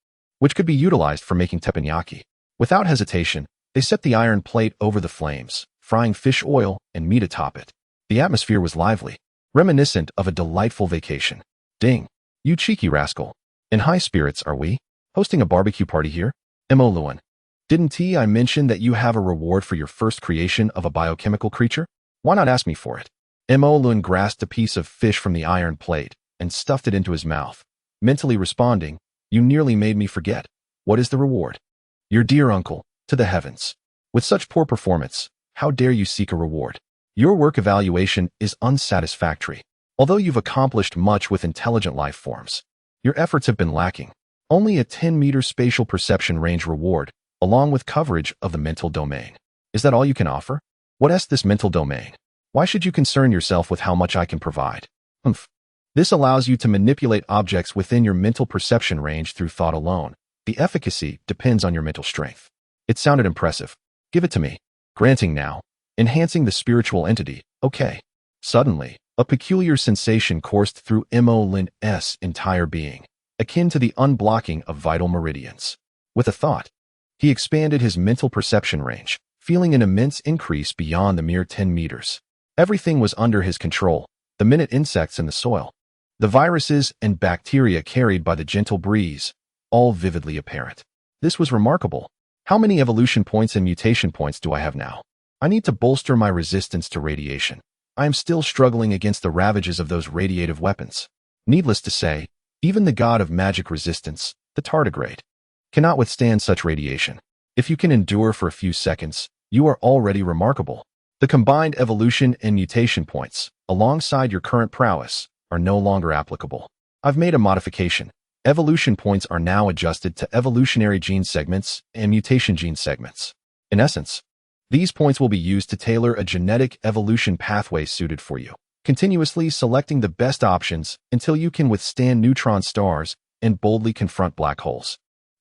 which could be utilized for making teppanyaki. Without hesitation, they set the iron plate over the flames, frying fish oil and meat atop it. The atmosphere was lively, reminiscent of a delightful vacation. Ding! You cheeky rascal. In high spirits, are we? Hosting a barbecue party here? Moren. Didn't I mention that you have a reward for your first creation of a biochemical creature? Why not ask me for it? Moren grasped a piece of fish from the iron plate and stuffed it into his mouth, mentally responding, "You nearly made me forget. What is the reward?" "Your dear uncle, to the heavens. With such poor performance, how dare you seek a reward? Your work evaluation is unsatisfactory. Although you've accomplished much with intelligent life forms, your efforts have been lacking. Only a 10-meter spatial perception range reward, along with coverage of the mental domain. Is that all you can offer? What is this mental domain? Why should you concern yourself with how much I can provide? Humph. This allows you to manipulate objects within your mental perception range through thought alone. The efficacy depends on your mental strength." It sounded impressive. "Give it to me." "Granting now. Enhancing the spiritual entity. Okay." Suddenly, a peculiar sensation coursed through Moren's entire being, akin to the unblocking of vital meridians. With a thought, he expanded his mental perception range, feeling an immense increase beyond the mere 10 meters. Everything was under his control: the minute insects in the soil, the viruses and bacteria carried by the gentle breeze, all vividly apparent. This was remarkable. How many evolution points and mutation points do I have now? I need to bolster my resistance to radiation. I am still struggling against the ravages of those radiative weapons. Needless to say, even the god of magic resistance, the tardigrade, cannot withstand such radiation. If you can endure for a few seconds, you are already remarkable. The combined evolution and mutation points, alongside your current prowess, are no longer applicable. I've made a modification. Evolution points are now adjusted to evolutionary gene segments and mutation gene segments. In essence, these points will be used to tailor a genetic evolution pathway suited for you, continuously selecting the best options until you can withstand neutron stars and boldly confront black holes.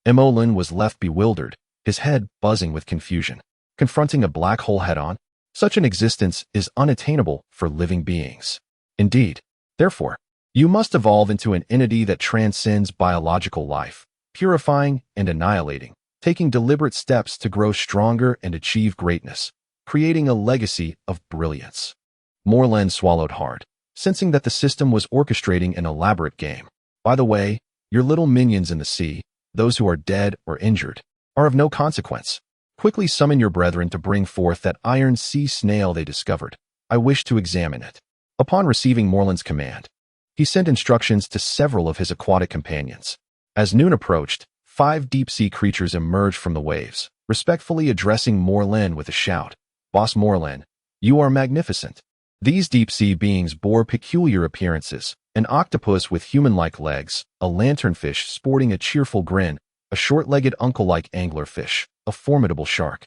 Moren was left bewildered, his head buzzing with confusion. Confronting a black hole head-on? Such an existence is unattainable for living beings. Indeed, therefore, you must evolve into an entity that transcends biological life, purifying and annihilating, taking deliberate steps to grow stronger and achieve greatness, creating a legacy of brilliance. Moren swallowed hard, sensing that the system was orchestrating an elaborate game. By the way, your little minions in the sea, those who are dead or injured, are of no consequence. Quickly summon your brethren to bring forth that iron sea snail they discovered. I wish to examine it. Upon receiving Moren's command, he sent instructions to several of his aquatic companions. As noon approached, 5 deep-sea creatures emerged from the waves, respectfully addressing Moren with a shout. "Boss Moren, you are magnificent." These deep-sea beings bore peculiar appearances: an octopus with human-like legs, a lanternfish sporting a cheerful grin, a short-legged uncle-like anglerfish, a formidable shark,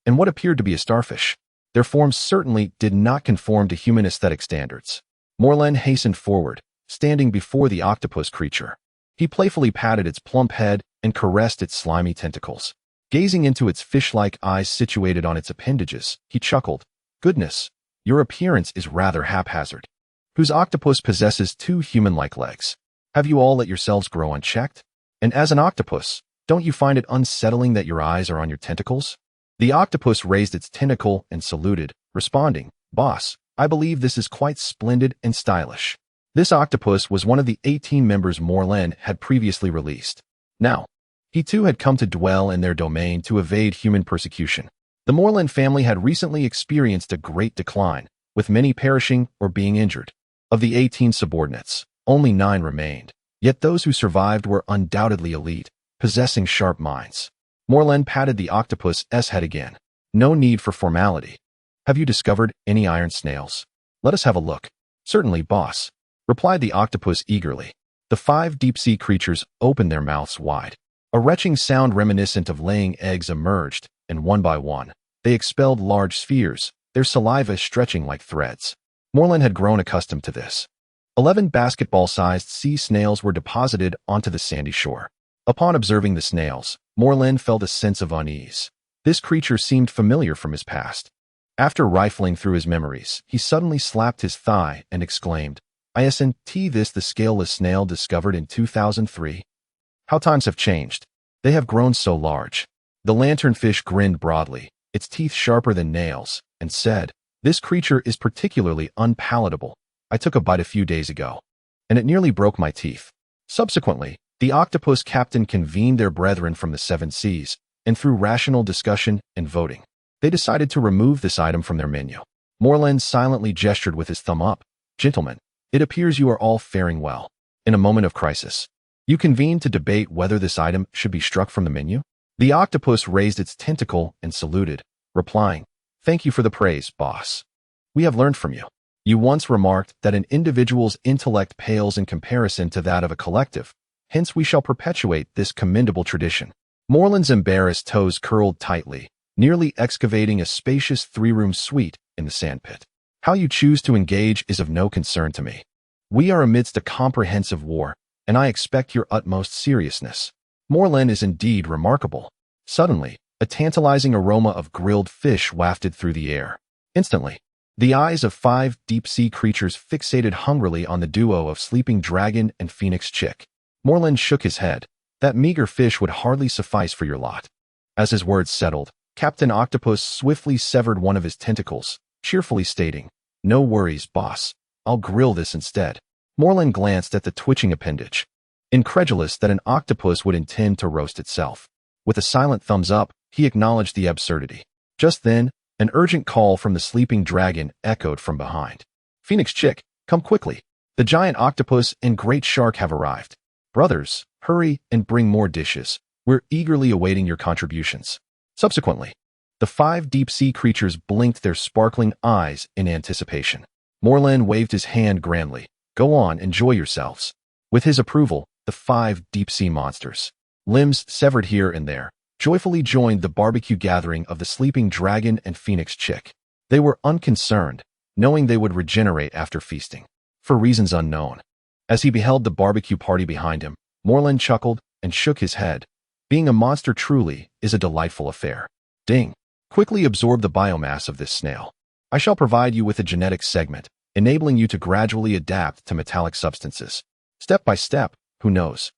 and what appeared to be a starfish. Their forms certainly did not conform to human aesthetic standards. Moren hastened forward, standing before the octopus creature. He playfully patted its plump head and caressed its slimy tentacles. Gazing into its fish-like eyes situated on its appendages, he chuckled. "Goodness, your appearance is rather haphazard. Whose octopus possesses 2 human-like legs? Have you all let yourselves grow unchecked? And as an octopus, don't you find it unsettling that your eyes are on your tentacles?" The octopus raised its tentacle and saluted, responding, "Boss, I believe this is quite splendid and stylish." This octopus was one of the 18 members Moren had previously released. Now, he too had come to dwell in their domain to evade human persecution. The Moren family had recently experienced a great decline, with many perishing or being injured. Of the 18 subordinates, only 9 remained, yet those who survived were undoubtedly elite, possessing sharp minds. Moren patted the octopus's head again. "No need for formality. Have you discovered any iron snails? Let us have a look." "Certainly, boss," replied the octopus eagerly. The 5 deep-sea creatures opened their mouths wide. A retching sound reminiscent of laying eggs emerged, and one by one, they expelled large spheres, their saliva stretching like threads. Moren had grown accustomed to this. 11 basketball-sized sea snails were deposited onto the sandy shore. Upon observing the snails, Moren felt a sense of unease. This creature seemed familiar from his past. After rifling through his memories, he suddenly slapped his thigh and exclaimed, "Isn't this the scaleless snail discovered in 2003? How times have changed." They have grown so large. The lanternfish grinned broadly, its teeth sharper than nails, and said, "This creature is particularly unpalatable. I took a bite a few days ago, and it nearly broke my teeth." Subsequently, the octopus captain convened their brethren from the seven seas, and through rational discussion and voting, they decided to remove this item from their menu. Moren silently gestured with his thumb up. "Gentlemen, it appears you are all faring well. In a moment of crisis, you convened to debate whether this item should be struck from the menu?" The octopus raised its tentacle and saluted, replying, "Thank you for the praise, boss. We have learned from you. You once remarked that an individual's intellect pales in comparison to that of a collective. Hence we shall perpetuate this commendable tradition." Moreland's embarrassed toes curled tightly, nearly excavating a spacious three-room suite in the sandpit. "How you choose to engage is of no concern to me. We are amidst a comprehensive war, and I expect your utmost seriousness." Moreland is indeed remarkable. Suddenly, a tantalizing aroma of grilled fish wafted through the air. Instantly, the eyes of 5 deep-sea creatures fixated hungrily on the duo of sleeping dragon and phoenix chick. Moreland shook his head. "That meager fish would hardly suffice for your lot." As his words settled, Captain Octopus swiftly severed one of his tentacles, cheerfully stating, "No worries, boss. I'll grill this instead." Moreland glanced at the twitching appendage, incredulous that an octopus would intend to roast itself. With a silent thumbs up, he acknowledged the absurdity. Just then, an urgent call from the sleeping dragon echoed from behind. "Phoenix Chick, come quickly. The giant octopus and great shark have arrived. Brothers, hurry and bring more dishes. We're eagerly awaiting your contributions." Subsequently, the 5 deep-sea creatures blinked their sparkling eyes in anticipation. Moreland waved his hand grandly. "Go on, enjoy yourselves." With his approval, the 5 deep-sea monsters, limbs severed here and there, joyfully joined the barbecue gathering of the sleeping dragon and phoenix chick. They were unconcerned, knowing they would regenerate after feasting, for reasons unknown. As he beheld the barbecue party behind him, Moreland chuckled and shook his head. Being a monster truly is a delightful affair. Ding! Quickly absorb the biomass of this snail. I shall provide you with a genetic segment, enabling you to gradually adapt to metallic substances. Step by step, who knows?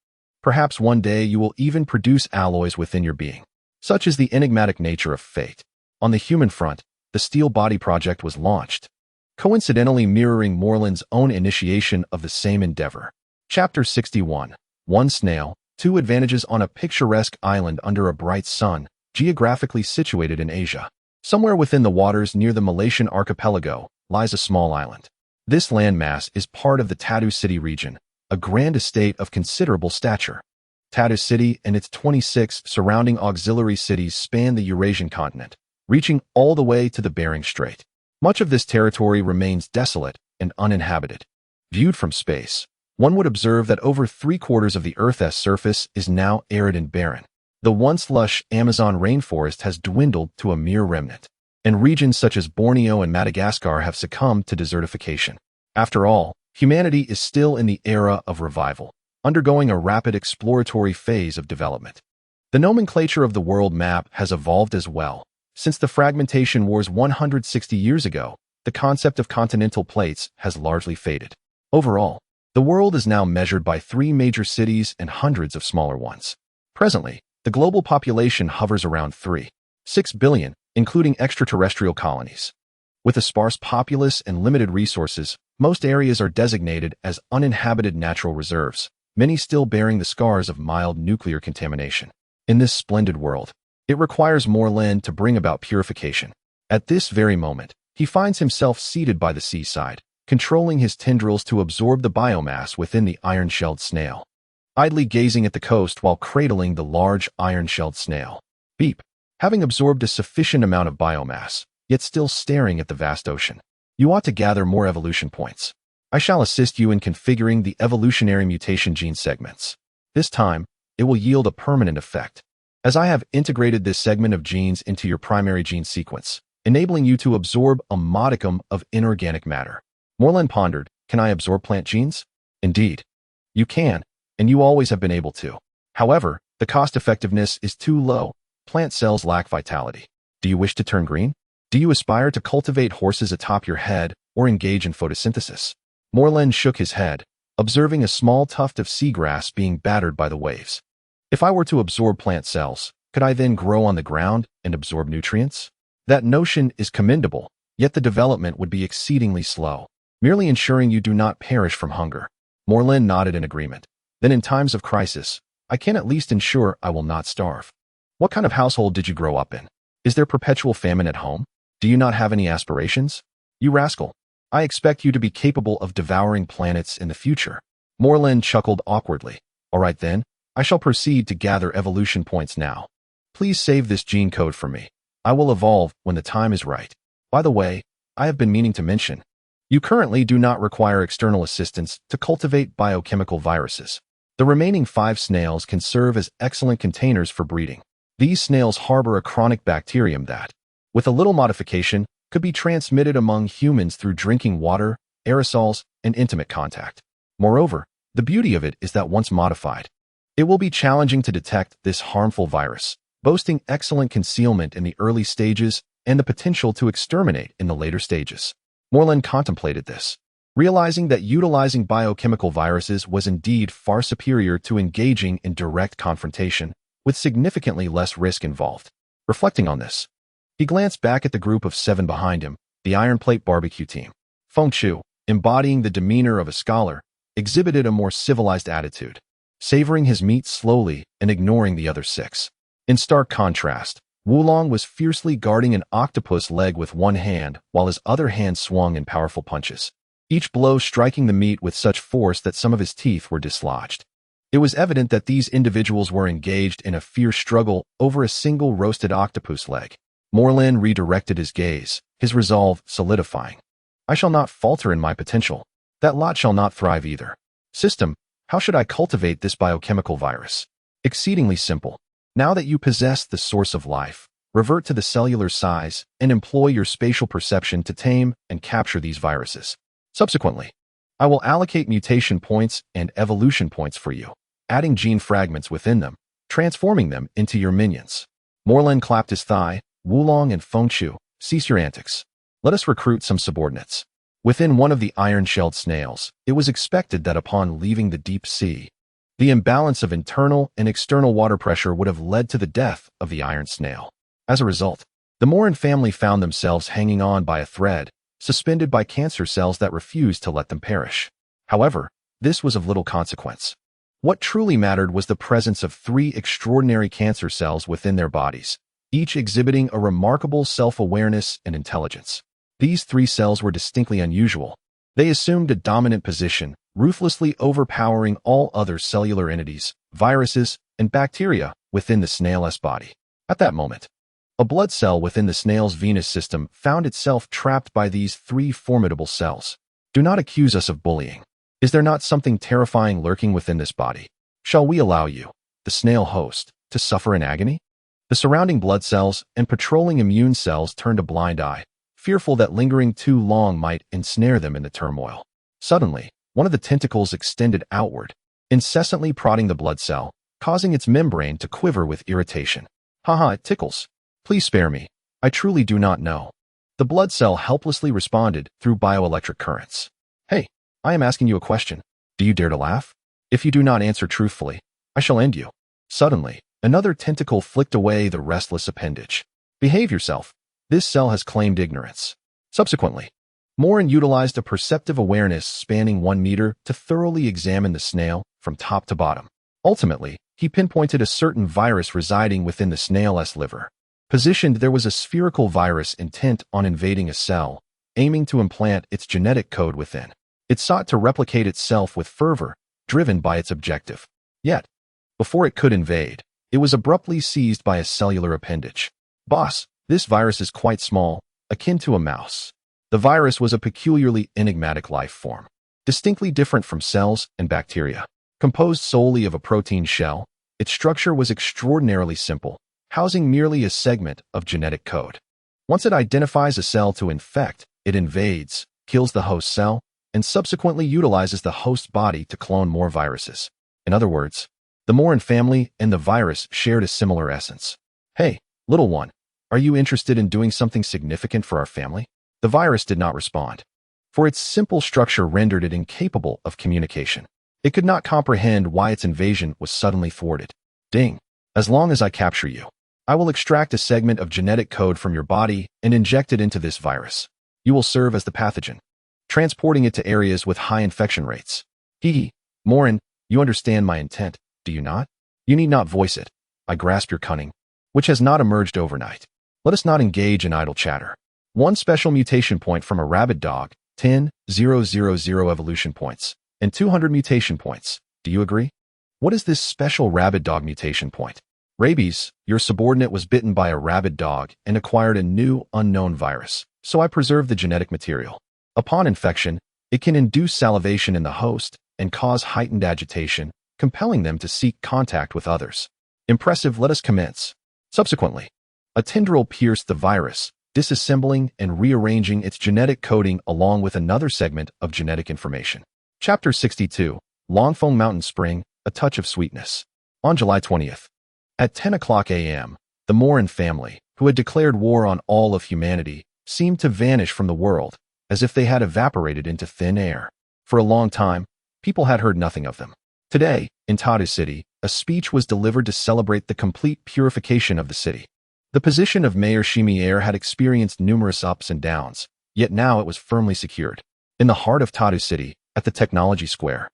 Perhaps one day you will even produce alloys within your being. Such is the enigmatic nature of fate. On the human front, the Steel Body Project was launched, coincidentally mirroring Moreland's own initiation of the same endeavor. Chapter 61. One snail, 2 advantages on a picturesque island under a bright sun, geographically situated in Asia. Somewhere within the waters near the Malaysian archipelago lies a small island. This landmass is part of the Tatu City region, a grand estate of considerable stature. Tatu City and its 26 surrounding auxiliary cities span the Eurasian continent, reaching all the way to the Bering Strait. Much of this territory remains desolate and uninhabited. Viewed from space, one would observe that over 3/4 of the Earth's surface is now arid and barren. The once lush Amazon rainforest has dwindled to a mere remnant, and regions such as Borneo and Madagascar have succumbed to desertification. After all, humanity is still in the era of revival, undergoing a rapid exploratory phase of development. The nomenclature of the world map has evolved as well. Since the fragmentation wars 160 years ago, the concept of continental plates has largely faded. Overall, the world is now measured by 3 major cities and hundreds of smaller ones. Presently, the global population hovers around 3.6 billion, including extraterrestrial colonies. With a sparse populace and limited resources, most areas are designated as uninhabited natural reserves, many still bearing the scars of mild nuclear contamination. In this splendid world, it requires more land to bring about purification. At this very moment, he finds himself seated by the seaside, controlling his tendrils to absorb the biomass within the iron-shelled snail. Idly gazing at the coast while cradling the large iron-shelled snail. Beep. Having absorbed a sufficient amount of biomass, yet still staring at the vast ocean, you ought to gather more evolution points. I shall assist you in configuring the evolutionary mutation gene segments. This time, it will yield a permanent effect, as I have integrated this segment of genes into your primary gene sequence, enabling you to absorb a modicum of inorganic matter. Moreland pondered, can I absorb plant genes? Indeed, you can, and you always have been able to. However, the cost-effectiveness is too low. Plant cells lack vitality. Do you wish to turn green? Do you aspire to cultivate horses atop your head or engage in photosynthesis? Moreland shook his head, observing a small tuft of seagrass being battered by the waves. If I were to absorb plant cells, could I then grow on the ground and absorb nutrients? That notion is commendable, yet the development would be exceedingly slow, merely ensuring you do not perish from hunger. Moren nodded in agreement. Then in times of crisis, I can at least ensure I will not starve. What kind of household did you grow up in? Is there perpetual famine at home? Do you not have any aspirations? You rascal. I expect you to be capable of devouring planets in the future. Moren chuckled awkwardly. All right then, I shall proceed to gather evolution points now. Please save this gene code for me. I will evolve when the time is right. By the way, I have been meaning to mention, you currently do not require external assistance to cultivate biochemical viruses. The remaining 5 snails can serve as excellent containers for breeding. These snails harbor a chronic bacterium that, with a little modification, could be transmitted among humans through drinking water, aerosols, and intimate contact. Moreover, the beauty of it is that once modified, it will be challenging to detect this harmful virus, boasting excellent concealment in the early stages and the potential to exterminate in the later stages. Moren contemplated this, realizing that utilizing biochemical viruses was indeed far superior to engaging in direct confrontation, with significantly less risk involved. Reflecting on this, he glanced back at the group of 7 behind him, the Iron Plate barbecue team. Feng Chu, embodying the demeanor of a scholar, exhibited a more civilized attitude, savoring his meat slowly and ignoring the other 6. In stark contrast, Wulong was fiercely guarding an octopus leg with one hand while his other hand swung in powerful punches, each blow striking the meat with such force that some of his teeth were dislodged. It was evident that these individuals were engaged in a fierce struggle over a single roasted octopus leg. Moren redirected his gaze, his resolve solidifying. I shall not falter in my potential. That lot shall not thrive either. System, how should I cultivate this biochemical virus? Exceedingly simple. Now that you possess the source of life, revert to the cellular size and employ your spatial perception to tame and capture these viruses. Subsequently, I will allocate mutation points and evolution points for you, adding gene fragments within them, transforming them into your minions. Moren clapped his thigh. Wulong and Feng Chu, cease your antics. Let us recruit some subordinates. Within one of the iron-shelled snails, it was expected that upon leaving the deep sea, the imbalance of internal and external water pressure would have led to the death of the iron snail. As a result, the Moren family found themselves hanging on by a thread, suspended by cancer cells that refused to let them perish. However, this was of little consequence. What truly mattered was the presence of 3 extraordinary cancer cells within their bodies, each exhibiting a remarkable self-awareness and intelligence. These 3 cells were distinctly unusual. They assumed a dominant position, ruthlessly overpowering all other cellular entities, viruses, and bacteria within the snail's body. At that moment, a blood cell within the snail's venous system found itself trapped by these 3 formidable cells. Do not accuse us of bullying. Is there not something terrifying lurking within this body? Shall we allow you, the snail host, to suffer in agony? The surrounding blood cells and patrolling immune cells turned a blind eye, fearful that lingering too long might ensnare them in the turmoil. Suddenly, one of the tentacles extended outward, incessantly prodding the blood cell, causing its membrane to quiver with irritation. Haha, it tickles. Please spare me. I truly do not know. The blood cell helplessly responded through bioelectric currents. Hey, I am asking you a question. Do you dare to laugh? If you do not answer truthfully, I shall end you. Suddenly, another tentacle flicked away the restless appendage. Behave yourself. This cell has claimed ignorance. Subsequently, Moren utilized a perceptive awareness spanning 1 meter to thoroughly examine the snail from top to bottom. Ultimately, he pinpointed a certain virus residing within the snail's liver. Positioned, there was a spherical virus intent on invading a cell, aiming to implant its genetic code within. It sought to replicate itself with fervor, driven by its objective. Yet, before it could invade, it was abruptly seized by a cellular appendage. Boss, this virus is quite small, akin to a mouse. The virus was a peculiarly enigmatic life form, distinctly different from cells and bacteria. Composed solely of a protein shell, its structure was extraordinarily simple, housing merely a segment of genetic code. Once it identifies a cell to infect, it invades, kills the host cell, and subsequently utilizes the host body to clone more viruses. In other words, the Moren family and the virus shared a similar essence. Hey, little one, are you interested in doing something significant for our family? The virus did not respond, for its simple structure rendered it incapable of communication. It could not comprehend why its invasion was suddenly thwarted. Ding. As long as I capture you, I will extract a segment of genetic code from your body and inject it into this virus. You will serve as the pathogen, transporting it to areas with high infection rates. Hee. Moren, you understand my intent, do you not? You need not voice it. I grasp your cunning, which has not emerged overnight. Let us not engage in idle chatter. One special mutation point from a rabid dog, 10,000 evolution points, and 200 mutation points. Do you agree? What is this special rabid dog mutation point? Rabies, your subordinate was bitten by a rabid dog and acquired a new, unknown virus, so I preserved the genetic material. Upon infection, it can induce salivation in the host and cause heightened agitation, compelling them to seek contact with others. Impressive, let us commence. Subsequently, a tendril pierced the virus, disassembling and rearranging its genetic coding along with another segment of genetic information. Chapter 62, Longfeng Mountain Spring, A Touch of Sweetness. On July 20th, at 10 o'clock a.m., the Moren family, who had declared war on all of humanity, seemed to vanish from the world, as if they had evaporated into thin air. For a long time, people had heard nothing of them. Today, in Tadu City, a speech was delivered to celebrate the complete purification of the city. The position of Mayor Shimi had experienced numerous ups and downs, yet now it was firmly secured. In the heart of Tadu City, at the Technology Square,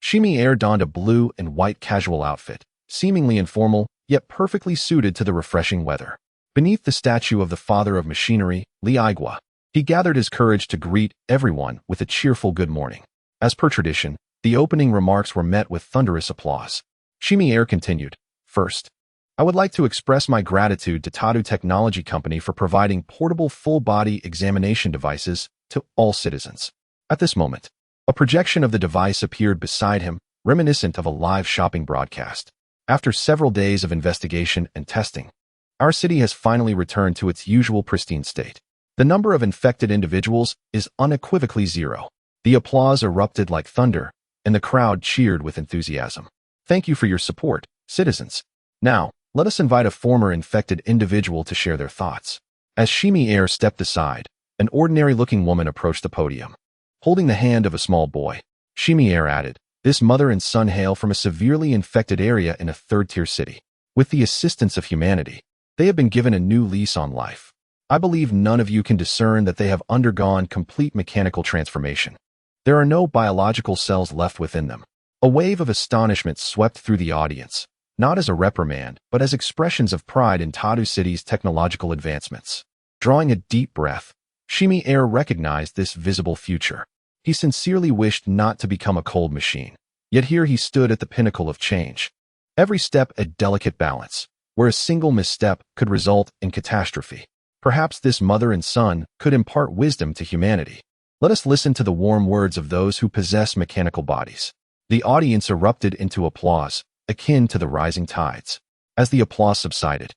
Shimi donned a blue and white casual outfit, seemingly informal, yet perfectly suited to the refreshing weather. Beneath the statue of the father of machinery, Li Aigua, he gathered his courage to greet everyone with a cheerful good morning. As per tradition, the opening remarks were met with thunderous applause. Shimi continued, First, I would like to express my gratitude to Tadu Technology Company for providing portable full-body examination devices to all citizens. At this moment, a projection of the device appeared beside him, reminiscent of a live shopping broadcast. After several days of investigation and testing, our city has finally returned to its usual pristine state. The number of infected individuals is unequivocally zero. The applause erupted like thunder, and the crowd cheered with enthusiasm. Thank you for your support, citizens. Now, let us invite a former infected individual to share their thoughts. As Shimi stepped aside, an ordinary-looking woman approached the podium. Holding the hand of a small boy, Shimi added, This mother and son hail from a severely infected area in a third-tier city. With the assistance of humanity, they have been given a new lease on life. I believe none of you can discern that they have undergone complete mechanical transformation. There are no biological cells left within them. A wave of astonishment swept through the audience, not as a reprimand, but as expressions of pride in Tadu City's technological advancements. Drawing a deep breath, Shimi recognized this visible future. He sincerely wished not to become a cold machine. Yet here he stood at the pinnacle of change. Every step a delicate balance, where a single misstep could result in catastrophe. Perhaps this mother and son could impart wisdom to humanity. Let us listen to the warm words of those who possess mechanical bodies. The audience erupted into applause, akin to the rising tides. As the applause subsided,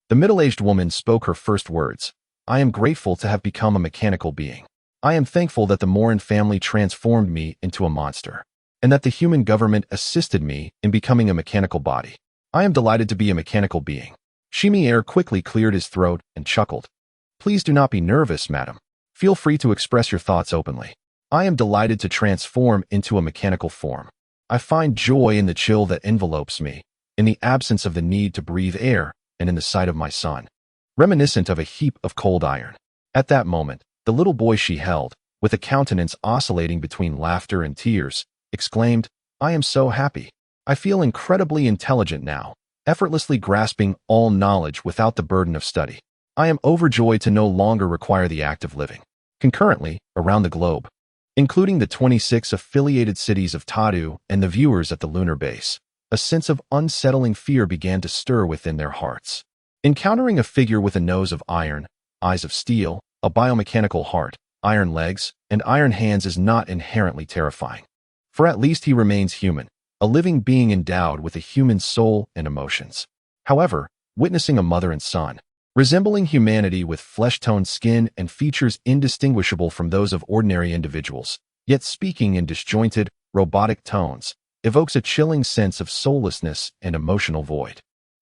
the middle-aged woman spoke her first words. I am grateful to have become a mechanical being. I am thankful that the Moren family transformed me into a monster, and that the human government assisted me in becoming a mechanical body. I am delighted to be a mechanical being. Shimi quickly cleared his throat and chuckled. Please do not be nervous, madam. Feel free to express your thoughts openly. I am delighted to transform into a mechanical form. I find joy in the chill that envelopes me, in the absence of the need to breathe air, and in the sight of my son, reminiscent of a heap of cold iron. At that moment, the little boy she held, with a countenance oscillating between laughter and tears, exclaimed, I am so happy. I feel incredibly intelligent now, effortlessly grasping all knowledge without the burden of study. I am overjoyed to no longer require the act of living. Concurrently, around the globe, including the 26 affiliated cities of Tadu and the viewers at the lunar base, a sense of unsettling fear began to stir within their hearts. Encountering a figure with a nose of iron, eyes of steel, a biomechanical heart, iron legs, and iron hands is not inherently terrifying. For at least he remains human, a living being endowed with a human soul and emotions. However, witnessing a mother and son, resembling humanity with flesh-toned skin and features indistinguishable from those of ordinary individuals, yet speaking in disjointed, robotic tones, evokes a chilling sense of soullessness and emotional void.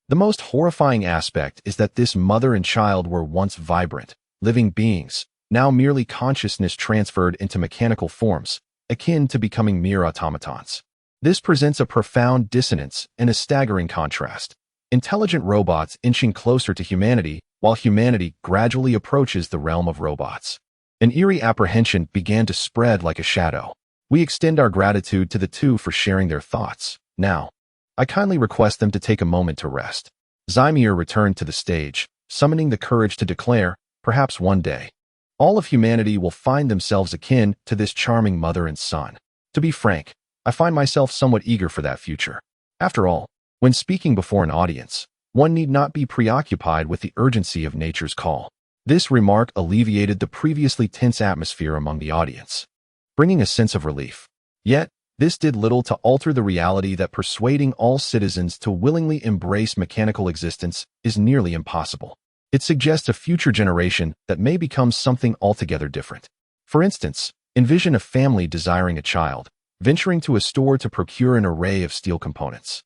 The most horrifying aspect is that this mother and child were once vibrant, living beings, now merely consciousness transferred into mechanical forms, akin to becoming mere automatons. This presents a profound dissonance and a staggering contrast. Intelligent robots inching closer to humanity, while humanity gradually approaches the realm of robots. An eerie apprehension began to spread like a shadow. We extend our gratitude to the two for sharing their thoughts. Now, I kindly request them to take a moment to rest. Zymir returned to the stage, summoning the courage to declare, perhaps one day, all of humanity will find themselves akin to this charming mother and son. To be frank, I find myself somewhat eager for that future. After all, when speaking before an audience, one need not be preoccupied with the urgency of nature's call. This remark alleviated the previously tense atmosphere among the audience, bringing a sense of relief. Yet, this did little to alter the reality that persuading all citizens to willingly embrace mechanical existence is nearly impossible. It suggests a future generation that may become something altogether different. For instance, envision a family desiring a child, venturing to a store to procure an array of steel components,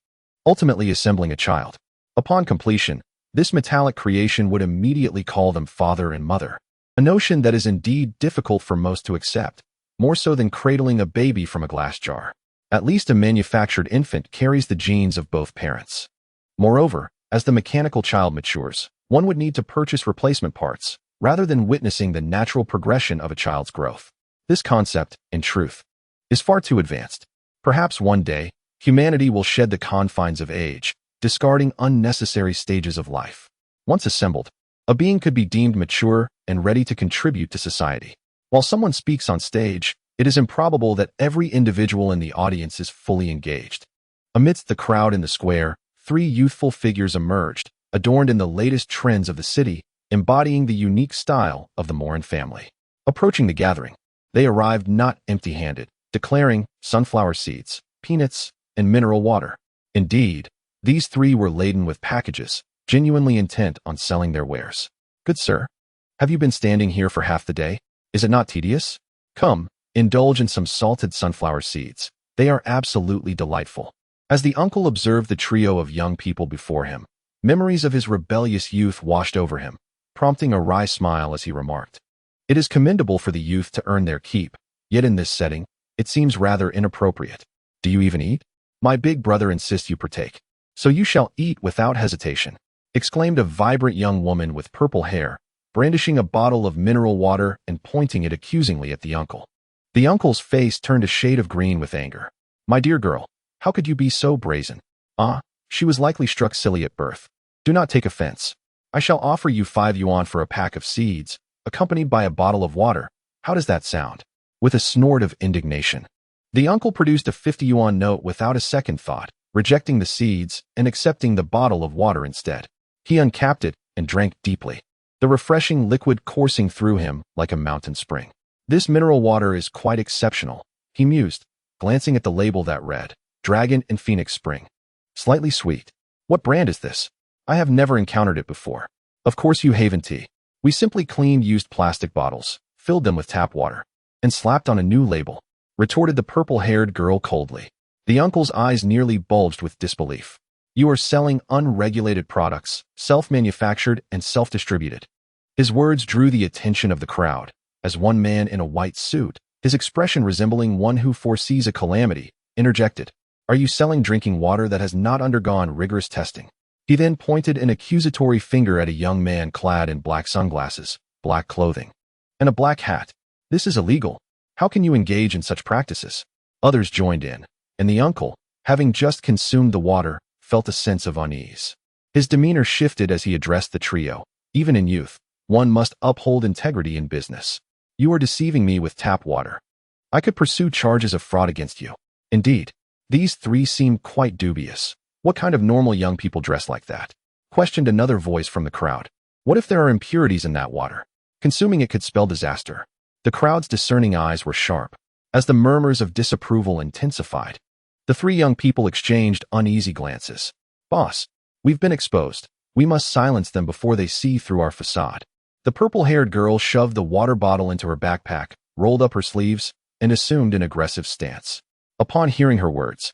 ultimately assembling a child. Upon completion, this metallic creation would immediately call them father and mother, a notion that is indeed difficult for most to accept, more so than cradling a baby from a glass jar. At least a manufactured infant carries the genes of both parents. Moreover, as the mechanical child matures, one would need to purchase replacement parts, rather than witnessing the natural progression of a child's growth. This concept, in truth, is far too advanced. Perhaps one day, humanity will shed the confines of age, discarding unnecessary stages of life. Once assembled, a being could be deemed mature and ready to contribute to society. While someone speaks on stage, it is improbable that every individual in the audience is fully engaged. Amidst the crowd in the square, three youthful figures emerged, adorned in the latest trends of the city, embodying the unique style of the Moren family. Approaching the gathering, they arrived not empty-handed, declaring sunflower seeds, peanuts, and mineral water. Indeed, these three were laden with packages, genuinely intent on selling their wares. Good sir, have you been standing here for half the day? Is it not tedious? Come, indulge in some salted sunflower seeds. They are absolutely delightful. As the uncle observed the trio of young people before him, memories of his rebellious youth washed over him, prompting a wry smile as he remarked, "It is commendable for the youth to earn their keep, yet in this setting, it seems rather inappropriate. Do you even eat? My big brother insists you partake. So you shall eat without hesitation," exclaimed a vibrant young woman with purple hair, brandishing a bottle of mineral water and pointing it accusingly at the uncle. The uncle's face turned a shade of green with anger. "My dear girl, how could you be so brazen? Ah, she was likely struck silly at birth. Do not take offense. I shall offer you 5 yuan for a pack of seeds, accompanied by a bottle of water. How does that sound?" With a snort of indignation, the uncle produced a 50 yuan note without a second thought, rejecting the seeds and accepting the bottle of water instead. He uncapped it and drank deeply, the refreshing liquid coursing through him like a mountain spring. "This mineral water is quite exceptional," he mused, glancing at the label that read, "Dragon and Phoenix Spring. Slightly sweet. What brand is this? I have never encountered it before." "Of course you haven't tea. We simply cleaned used plastic bottles, filled them with tap water, and slapped on a new label," retorted the purple-haired girl coldly. The uncle's eyes nearly bulged with disbelief. "You are selling unregulated products, self-manufactured and self-distributed." His words drew the attention of the crowd, as one man in a white suit, his expression resembling one who foresees a calamity, interjected, "Are you selling drinking water that has not undergone rigorous testing?" He then pointed an accusatory finger at a young man clad in black sunglasses, black clothing, and a black hat. "This is illegal. How can you engage in such practices?" Others joined in, and the uncle, having just consumed the water, felt a sense of unease. His demeanor shifted as he addressed the trio. "Even in youth, one must uphold integrity in business. You are deceiving me with tap water. I could pursue charges of fraud against you." Indeed, these three seemed quite dubious. "What kind of normal young people dress like that?" questioned another voice from the crowd. "What if there are impurities in that water? Consuming it could spell disaster." The crowd's discerning eyes were sharp. As the murmurs of disapproval intensified, the three young people exchanged uneasy glances. "Boss, we've been exposed. We must silence them before they see through our facade." The purple-haired girl shoved the water bottle into her backpack, rolled up her sleeves, and assumed an aggressive stance. Upon hearing her words,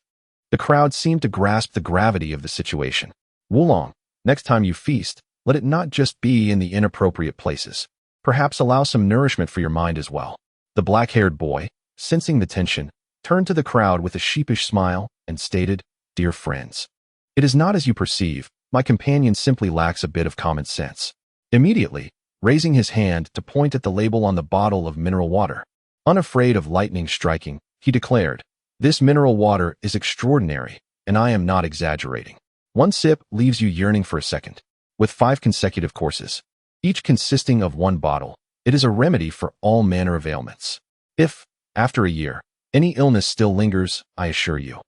the crowd seemed to grasp the gravity of the situation. "Wulong, next time you feast, let it not just be in the inappropriate places. Perhaps allow some nourishment for your mind as well." The black-haired boy, sensing the tension, turned to the crowd with a sheepish smile and stated, "Dear friends, it is not as you perceive. My companion simply lacks a bit of common sense. Immediately, raising his hand to point at the label on the bottle of mineral water. Unafraid of lightning striking, he declared, "This mineral water is extraordinary, and I am not exaggerating. One sip leaves you yearning for a second. With 5 consecutive courses, each consisting of 1 bottle, it is a remedy for all manner of ailments. If, after a year, any illness still lingers, I assure you,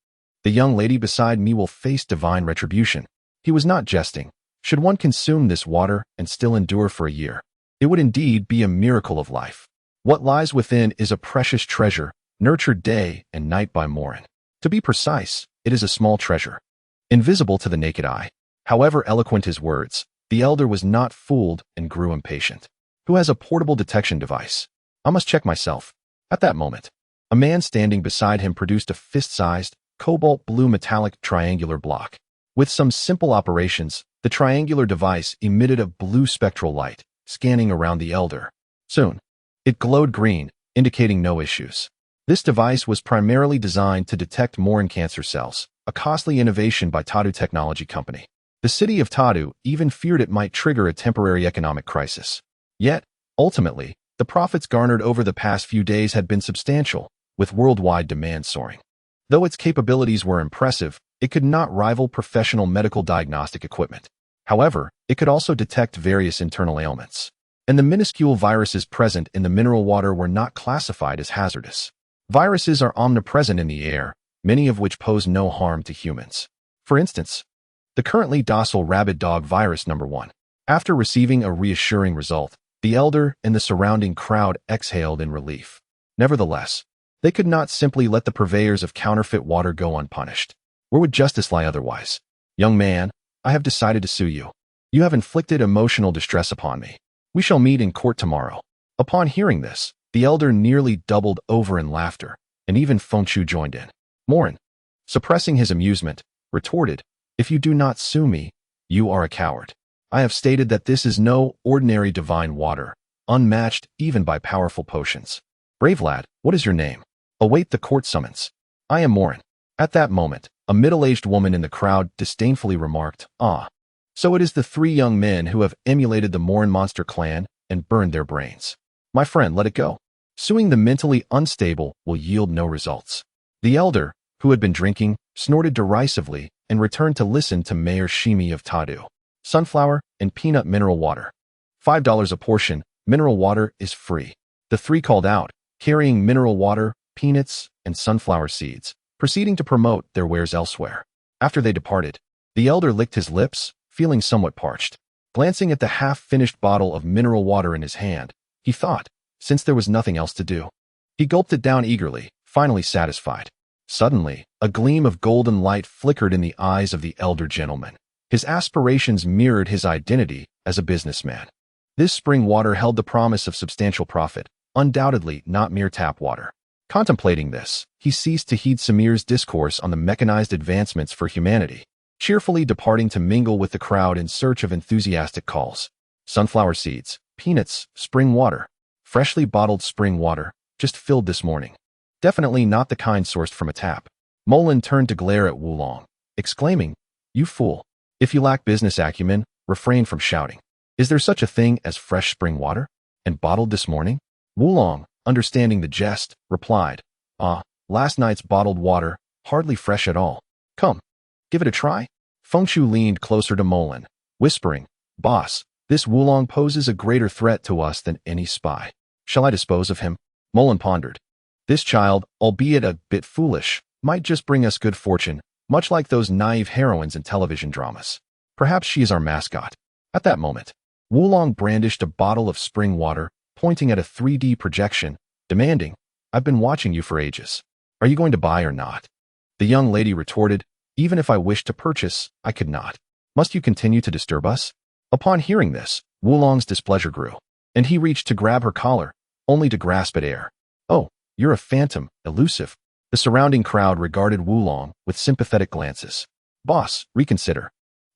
the young lady beside me will face divine retribution." He was not jesting. Should one consume this water and still endure for a year, it would indeed be a miracle of life. What lies within is a precious treasure, nurtured day and night by Moren. To be precise, it is a small treasure, invisible to the naked eye. However eloquent his words, the elder was not fooled and grew impatient. Who has a portable detection device? I must check myself. At that moment, a man standing beside him produced a fist-sized, cobalt blue metallic triangular block. With some simple operations, the triangular device emitted a blue spectral light, scanning around the elder. Soon, it glowed green, indicating no issues. This device was primarily designed to detect Moren cancer cells, a costly innovation by Tadu Technology Company. The city of Tadu even feared it might trigger a temporary economic crisis. Yet, ultimately, the profits garnered over the past few days had been substantial, with worldwide demand soaring. Though its capabilities were impressive, it could not rival professional medical diagnostic equipment. However, it could also detect various internal ailments, and the minuscule viruses present in the mineral water were not classified as hazardous. Viruses are omnipresent in the air, many of which pose no harm to humans. For instance, the currently docile rabid dog virus number 1. After receiving a reassuring result, the elder and the surrounding crowd exhaled in relief. Nevertheless, they could not simply let the purveyors of counterfeit water go unpunished. Where would justice lie otherwise? Young man, I have decided to sue you. You have inflicted emotional distress upon me. We shall meet in court tomorrow. Upon hearing this, the elder nearly doubled over in laughter, and even Fengchu joined in. Moren, suppressing his amusement, retorted, "If you do not sue me, you are a coward. I have stated that this is no ordinary divine water, unmatched even by powerful potions. Brave lad, what is your name? Await the court summons. I am Moren." At that moment, a middle-aged woman in the crowd disdainfully remarked, "Ah, so it is the 3 young men who have emulated the Moren monster clan and burned their brains. My friend, let it go. Suing the mentally unstable will yield no results." The elder, who had been drinking, snorted derisively and returned to listen to Mayor Shimi of Tadu. Sunflower and peanut mineral water. $5 a portion, mineral water is free. The 3 called out, carrying mineral water, peanuts, and sunflower seeds, proceeding to promote their wares elsewhere. After they departed, the elder licked his lips, feeling somewhat parched. Glancing at the half-finished bottle of mineral water in his hand, he thought, since there was nothing else to do. He gulped it down eagerly, finally satisfied. Suddenly, a gleam of golden light flickered in the eyes of the elder gentleman. His aspirations mirrored his identity as a businessman. This spring water held the promise of substantial profit, undoubtedly not mere tap water. Contemplating this, he ceased to heed Samir's discourse on the mechanized advancements for humanity, cheerfully departing to mingle with the crowd in search of enthusiastic calls. Sunflower seeds, peanuts, spring water. Freshly bottled spring water, just filled this morning. Definitely not the kind sourced from a tap. Moren turned to glare at Wulong, exclaiming, "You fool. If you lack business acumen, refrain from shouting. Is there such a thing as fresh spring water? And bottled this morning?" Wulong, understanding the jest, replied, "Ah, last night's bottled water, hardly fresh at all. Come, give it a try." Fengchu leaned closer to Moren, whispering, "Boss, this Wulong poses a greater threat to us than any spy. Shall I dispose of him?" Moren pondered. This child, albeit a bit foolish, might just bring us good fortune, much like those naive heroines in television dramas. Perhaps she is our mascot. At that moment, Wulong brandished a bottle of spring water, pointing at a 3D projection, demanding, "I've been watching you for ages. Are you going to buy or not?" The young lady retorted, "Even if I wished to purchase, I could not. Must you continue to disturb us?" Upon hearing this, Wulong's displeasure grew, and he reached to grab her collar, only to grasp at air. "Oh, you're a phantom, elusive." The surrounding crowd regarded Wulong with sympathetic glances. "Boss, reconsider.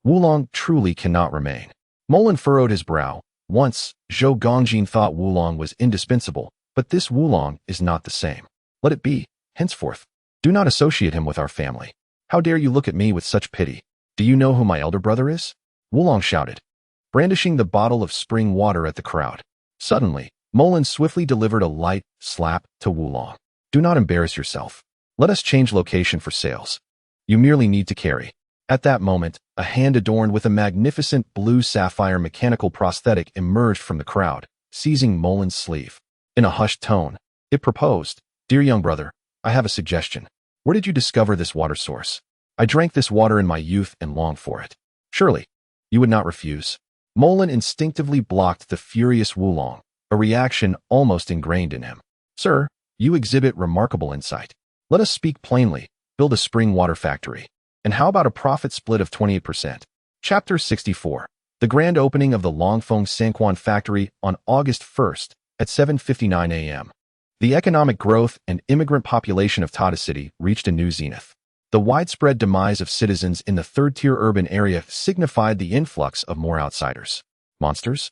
Wulong truly cannot remain." Moren furrowed his brow. Once, Zhou Gongjin thought Wulong was indispensable, but this Wulong is not the same. Let it be, henceforth. Do not associate him with our family. How dare you look at me with such pity? Do you know who my elder brother is? Wulong shouted, brandishing the bottle of spring water at the crowd. Suddenly, Moren swiftly delivered a light slap to Wulong. Do not embarrass yourself. Let us change location for sales. You merely need to carry. At that moment, a hand adorned with a magnificent blue sapphire mechanical prosthetic emerged from the crowd, seizing Molen's sleeve. In a hushed tone, it proposed, Dear young brother, I have a suggestion. Where did you discover this water source? I drank this water in my youth and longed for it. Surely, you would not refuse. Molen instinctively blocked the furious Wulong, a reaction almost ingrained in him. Sir, you exhibit remarkable insight. Let us speak plainly. Build a spring water factory. And how about a profit split of 28%? Chapter 64. The grand opening of the Longfeng Sanquan factory on August 1st at 7:59 a.m. The economic growth and immigrant population of Tata City reached a new zenith. The widespread demise of citizens in the third-tier urban area signified the influx of more outsiders. Monsters?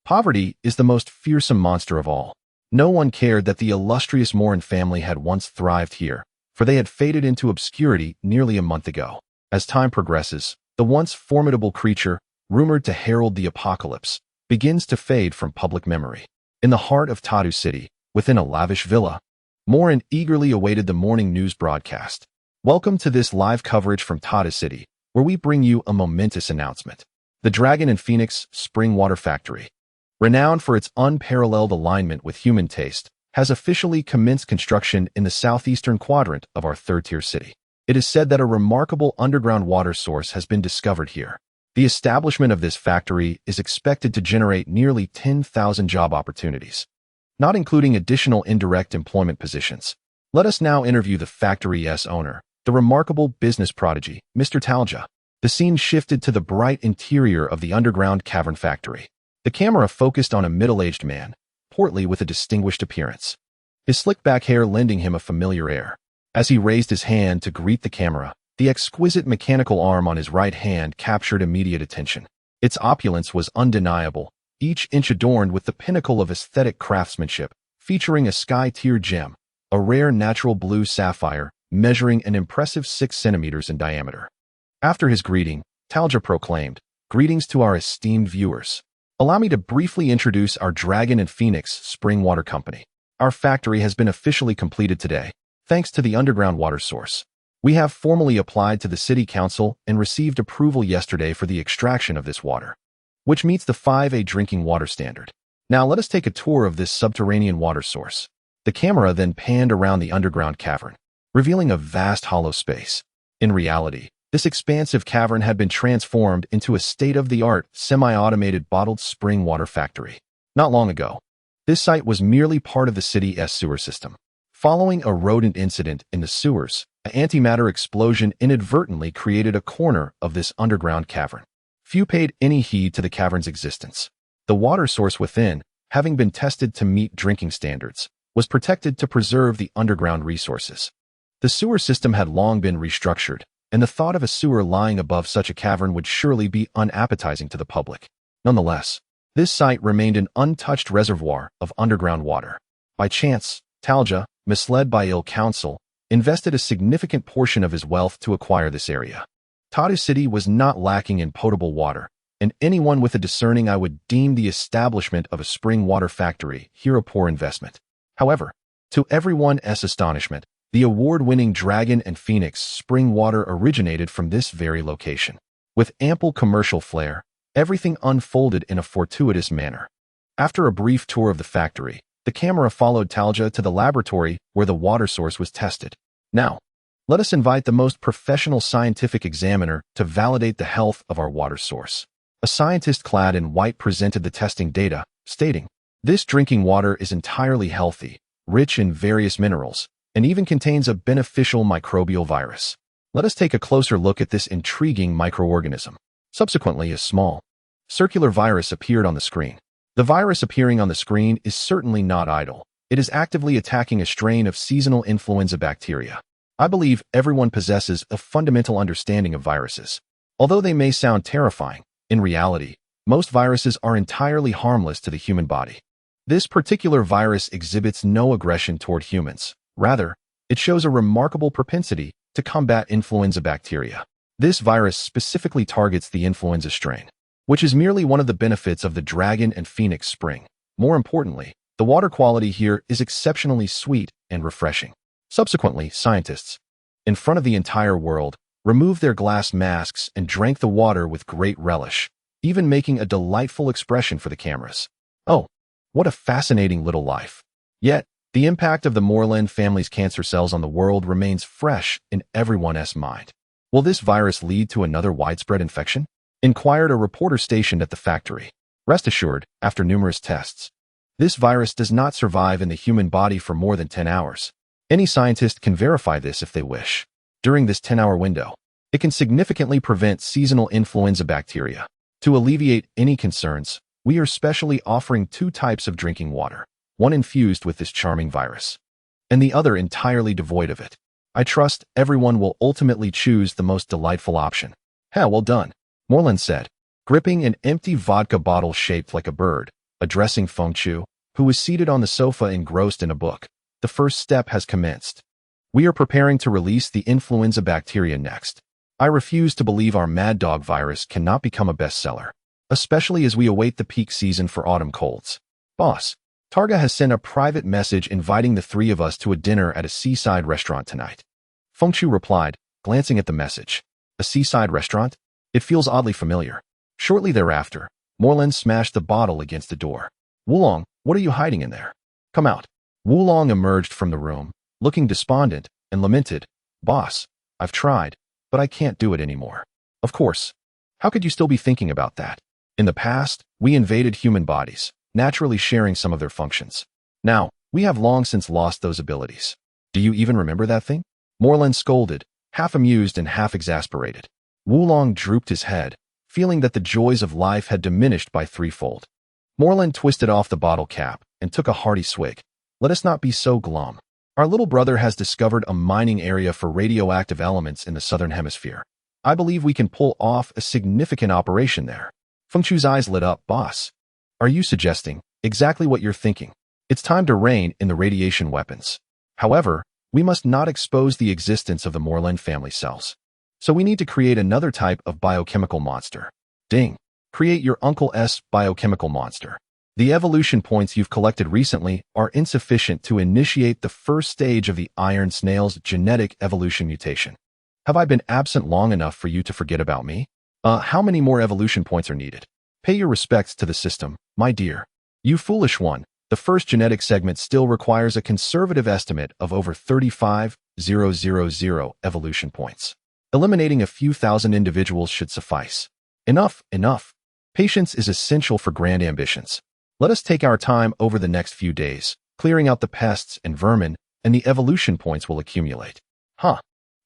Poverty is the most fearsome monster of all. No one cared that the illustrious Moren family had once thrived here, for they had faded into obscurity nearly a month ago. As time progresses, the once formidable creature, rumored to herald the apocalypse, begins to fade from public memory. In the heart of Tatu City, within a lavish villa, Moren eagerly awaited the morning news broadcast. Welcome to this live coverage from Tata City, where we bring you a momentous announcement. The Dragon and Phoenix Spring Water Factory, renowned for its unparalleled alignment with human taste, has officially commenced construction in the southeastern quadrant of our third-tier city. It is said that a remarkable underground water source has been discovered here. The establishment of this factory is expected to generate nearly 10,000 job opportunities, not including additional indirect employment positions. Let us now interview the factory's owner, the remarkable business prodigy, Mr. Talja. The scene shifted to the bright interior of the underground cavern factory. The camera focused on a middle-aged man, portly with a distinguished appearance, his slick-back hair lending him a familiar air. As he raised his hand to greet the camera, the exquisite mechanical arm on his right hand captured immediate attention. Its opulence was undeniable, each inch adorned with the pinnacle of aesthetic craftsmanship, featuring a sky-tier gem, a rare natural blue sapphire, measuring an impressive 6 centimeters in diameter. After his greeting, Talja proclaimed, Greetings to our esteemed viewers. Allow me to briefly introduce our Dragon and Phoenix Spring Water Company. Our factory has been officially completed today, thanks to the underground water source. We have formally applied to the City Council and received approval yesterday for the extraction of this water, which meets the 5A drinking water standard. Now let us take a tour of this subterranean water source. The camera then panned around the underground cavern, revealing a vast hollow space. In reality, this expansive cavern had been transformed into a state-of-the-art, semi-automated bottled spring water factory. Not long ago, this site was merely part of the city's sewer system. Following a rodent incident in the sewers, an antimatter explosion inadvertently created a corner of this underground cavern. Few paid any heed to the cavern's existence. The water source within, having been tested to meet drinking standards, was protected to preserve the underground resources. The sewer system had long been restructured, and the thought of a sewer lying above such a cavern would surely be unappetizing to the public. Nonetheless, this site remained an untouched reservoir of underground water. By chance, Talja, misled by ill counsel, invested a significant portion of his wealth to acquire this area. Tatu City was not lacking in potable water, and anyone with a discerning eye would deem the establishment of a spring water factory here a poor investment. However, to everyone's astonishment, the award-winning Dragon and Phoenix spring water originated from this very location. With ample commercial flair, everything unfolded in a fortuitous manner. After a brief tour of the factory, the camera followed Talja to the laboratory where the water source was tested. Now, let us invite the most professional scientific examiner to validate the health of our water source. A scientist clad in white presented the testing data, stating, This drinking water is entirely healthy, rich in various minerals, and even contains a beneficial microbial virus. Let us take a closer look at this intriguing microorganism. Subsequently, a small, circular virus appeared on the screen. The virus appearing on the screen is certainly not idle. It is actively attacking a strain of seasonal influenza bacteria. I believe everyone possesses a fundamental understanding of viruses. Although they may sound terrifying, in reality, most viruses are entirely harmless to the human body. This particular virus exhibits no aggression toward humans. Rather, it shows a remarkable propensity to combat influenza bacteria. This virus specifically targets the influenza strain, which is merely one of the benefits of the dragon and phoenix spring. More importantly, the water quality here is exceptionally sweet and refreshing. Subsequently, scientists, in front of the entire world, removed their glass masks and drank the water with great relish, even making a delightful expression for the cameras. Oh, what a fascinating little life. Yet, the impact of the Moren family's cancer cells on the world remains fresh in everyone's mind. Will this virus lead to another widespread infection? Inquired a reporter stationed at the factory. Rest assured, after numerous tests, this virus does not survive in the human body for more than 10 hours. Any scientist can verify this if they wish. During this 10-hour window, it can significantly prevent seasonal influenza bacteria. To alleviate any concerns, we are specially offering 2 types of drinking water, one infused with this charming virus, and the other entirely devoid of it. I trust everyone will ultimately choose the most delightful option. Well done, Moren said, gripping an empty vodka bottle shaped like a bird, addressing Fengchu, who was seated on the sofa engrossed in a book. The first step has commenced. We are preparing to release the influenza bacteria next. I refuse to believe our mad dog virus cannot become a bestseller, especially as we await the peak season for autumn colds. Boss, Targa has sent a private message inviting the 3 of us to a dinner at a seaside restaurant tonight. Fengchu replied, glancing at the message. A seaside restaurant? It feels oddly familiar. Shortly thereafter, Moren smashed the bottle against the door. Wulong, what are you hiding in there? Come out. Wulong emerged from the room, looking despondent, and lamented, Boss, I've tried, but I can't do it anymore. Of course. How could you still be thinking about that? In the past, we invaded human bodies, naturally sharing some of their functions. Now, we have long since lost those abilities. Do you even remember that thing? Moren scolded, half amused and half exasperated. Wulong drooped his head, feeling that the joys of life had diminished by 3-fold. Moren twisted off the bottle cap and took a hearty swig. Let us not be so glum. Our little brother has discovered a mining area for radioactive elements in the southern hemisphere. I believe we can pull off a significant operation there. Fengchu's eyes lit up. Boss, are you suggesting exactly what you're thinking? It's time to rein in the radiation weapons. However, we must not expose the existence of the Moren family cells. So we need to create another type of biochemical monster. Ding. Create your Uncle's biochemical monster. The evolution points you've collected recently are insufficient to initiate the first stage of the iron snail's genetic evolution mutation. Have I been absent long enough for you to forget about me? How many more evolution points are needed? Pay your respects to the system, my dear. You foolish one, the first genetic segment still requires a conservative estimate of over 35,000 evolution points. Eliminating a few thousand individuals should suffice. Enough, enough. Patience is essential for grand ambitions. Let us take our time over the next few days, clearing out the pests and vermin, and the evolution points will accumulate.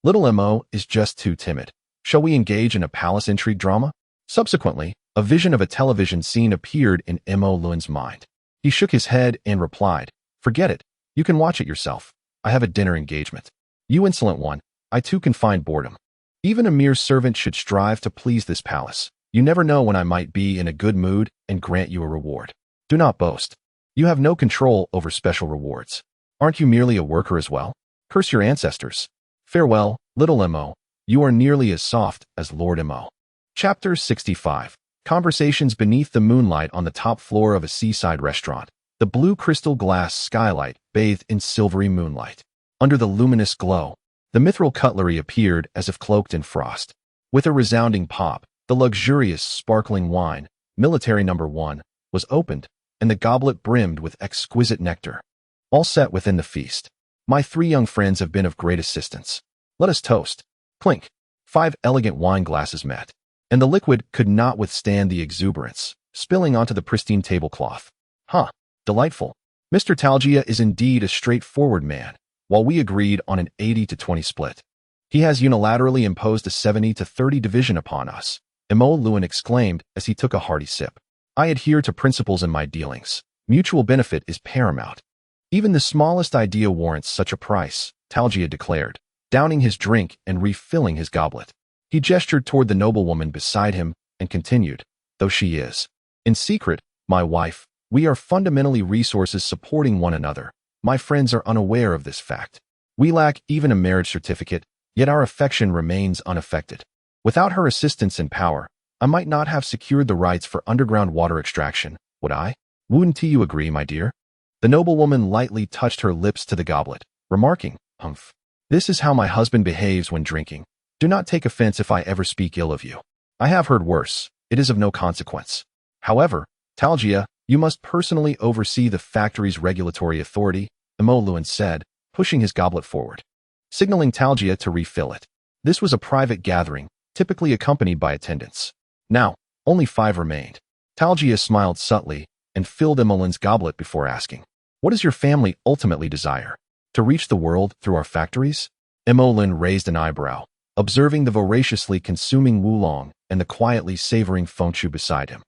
Little Mo is just too timid. Shall we engage in a palace intrigue drama? Subsequently, a vision of a television scene appeared in Mo Luan's mind. He shook his head and replied, Forget it. You can watch it yourself. I have a dinner engagement. You insolent one, I too can find boredom. Even a mere servant should strive to please this palace. You never know when I might be in a good mood and grant you a reward. Do not boast. You have no control over special rewards. Aren't you merely a worker as well? Curse your ancestors. Farewell, little Mo. You are nearly as soft as Lord Mo. Chapter 65. Conversations beneath the moonlight on the top floor of a seaside restaurant. The blue crystal glass skylight bathed in silvery moonlight. Under the luminous glow, the mithril cutlery appeared as if cloaked in frost. With a resounding pop, the luxurious, sparkling wine, Military No. 1, was opened, and the goblet brimmed with exquisite nectar. All set within the feast. My 3 young friends have been of great assistance. Let us toast. Clink. 5 elegant wine glasses met, and the liquid could not withstand the exuberance, spilling onto the pristine tablecloth. Delightful. Mr. Talgia is indeed a straightforward man, while we agreed on an 80-20 split. He has unilaterally imposed a 70-30 division upon us, Mo Luan exclaimed as he took a hearty sip. I adhere to principles in my dealings. Mutual benefit is paramount. Even the smallest idea warrants such a price, Talgia declared, downing his drink and refilling his goblet. He gestured toward the noblewoman beside him and continued, though she is, in secret, my wife, we are fundamentally resources supporting one another. My friends are unaware of this fact. We lack even a marriage certificate, yet our affection remains unaffected. Without her assistance and power, I might not have secured the rights for underground water extraction, would I? Wouldn't you agree, my dear? The noblewoman lightly touched her lips to the goblet, remarking, "Humph. This is how my husband behaves when drinking. Do not take offense if I ever speak ill of you. I have heard worse. It is of no consequence. However, Talgia, you must personally oversee the factory's regulatory authority," Moren said, pushing his goblet forward, signaling Talgia to refill it. This was a private gathering, typically accompanied by attendants. Now, only 5 remained. Talgia smiled subtly and filled Moren's goblet before asking, "What does your family ultimately desire? To reach the world through our factories?" Moren raised an eyebrow, observing the voraciously consuming Wulong and the quietly savoring Fengchu beside him.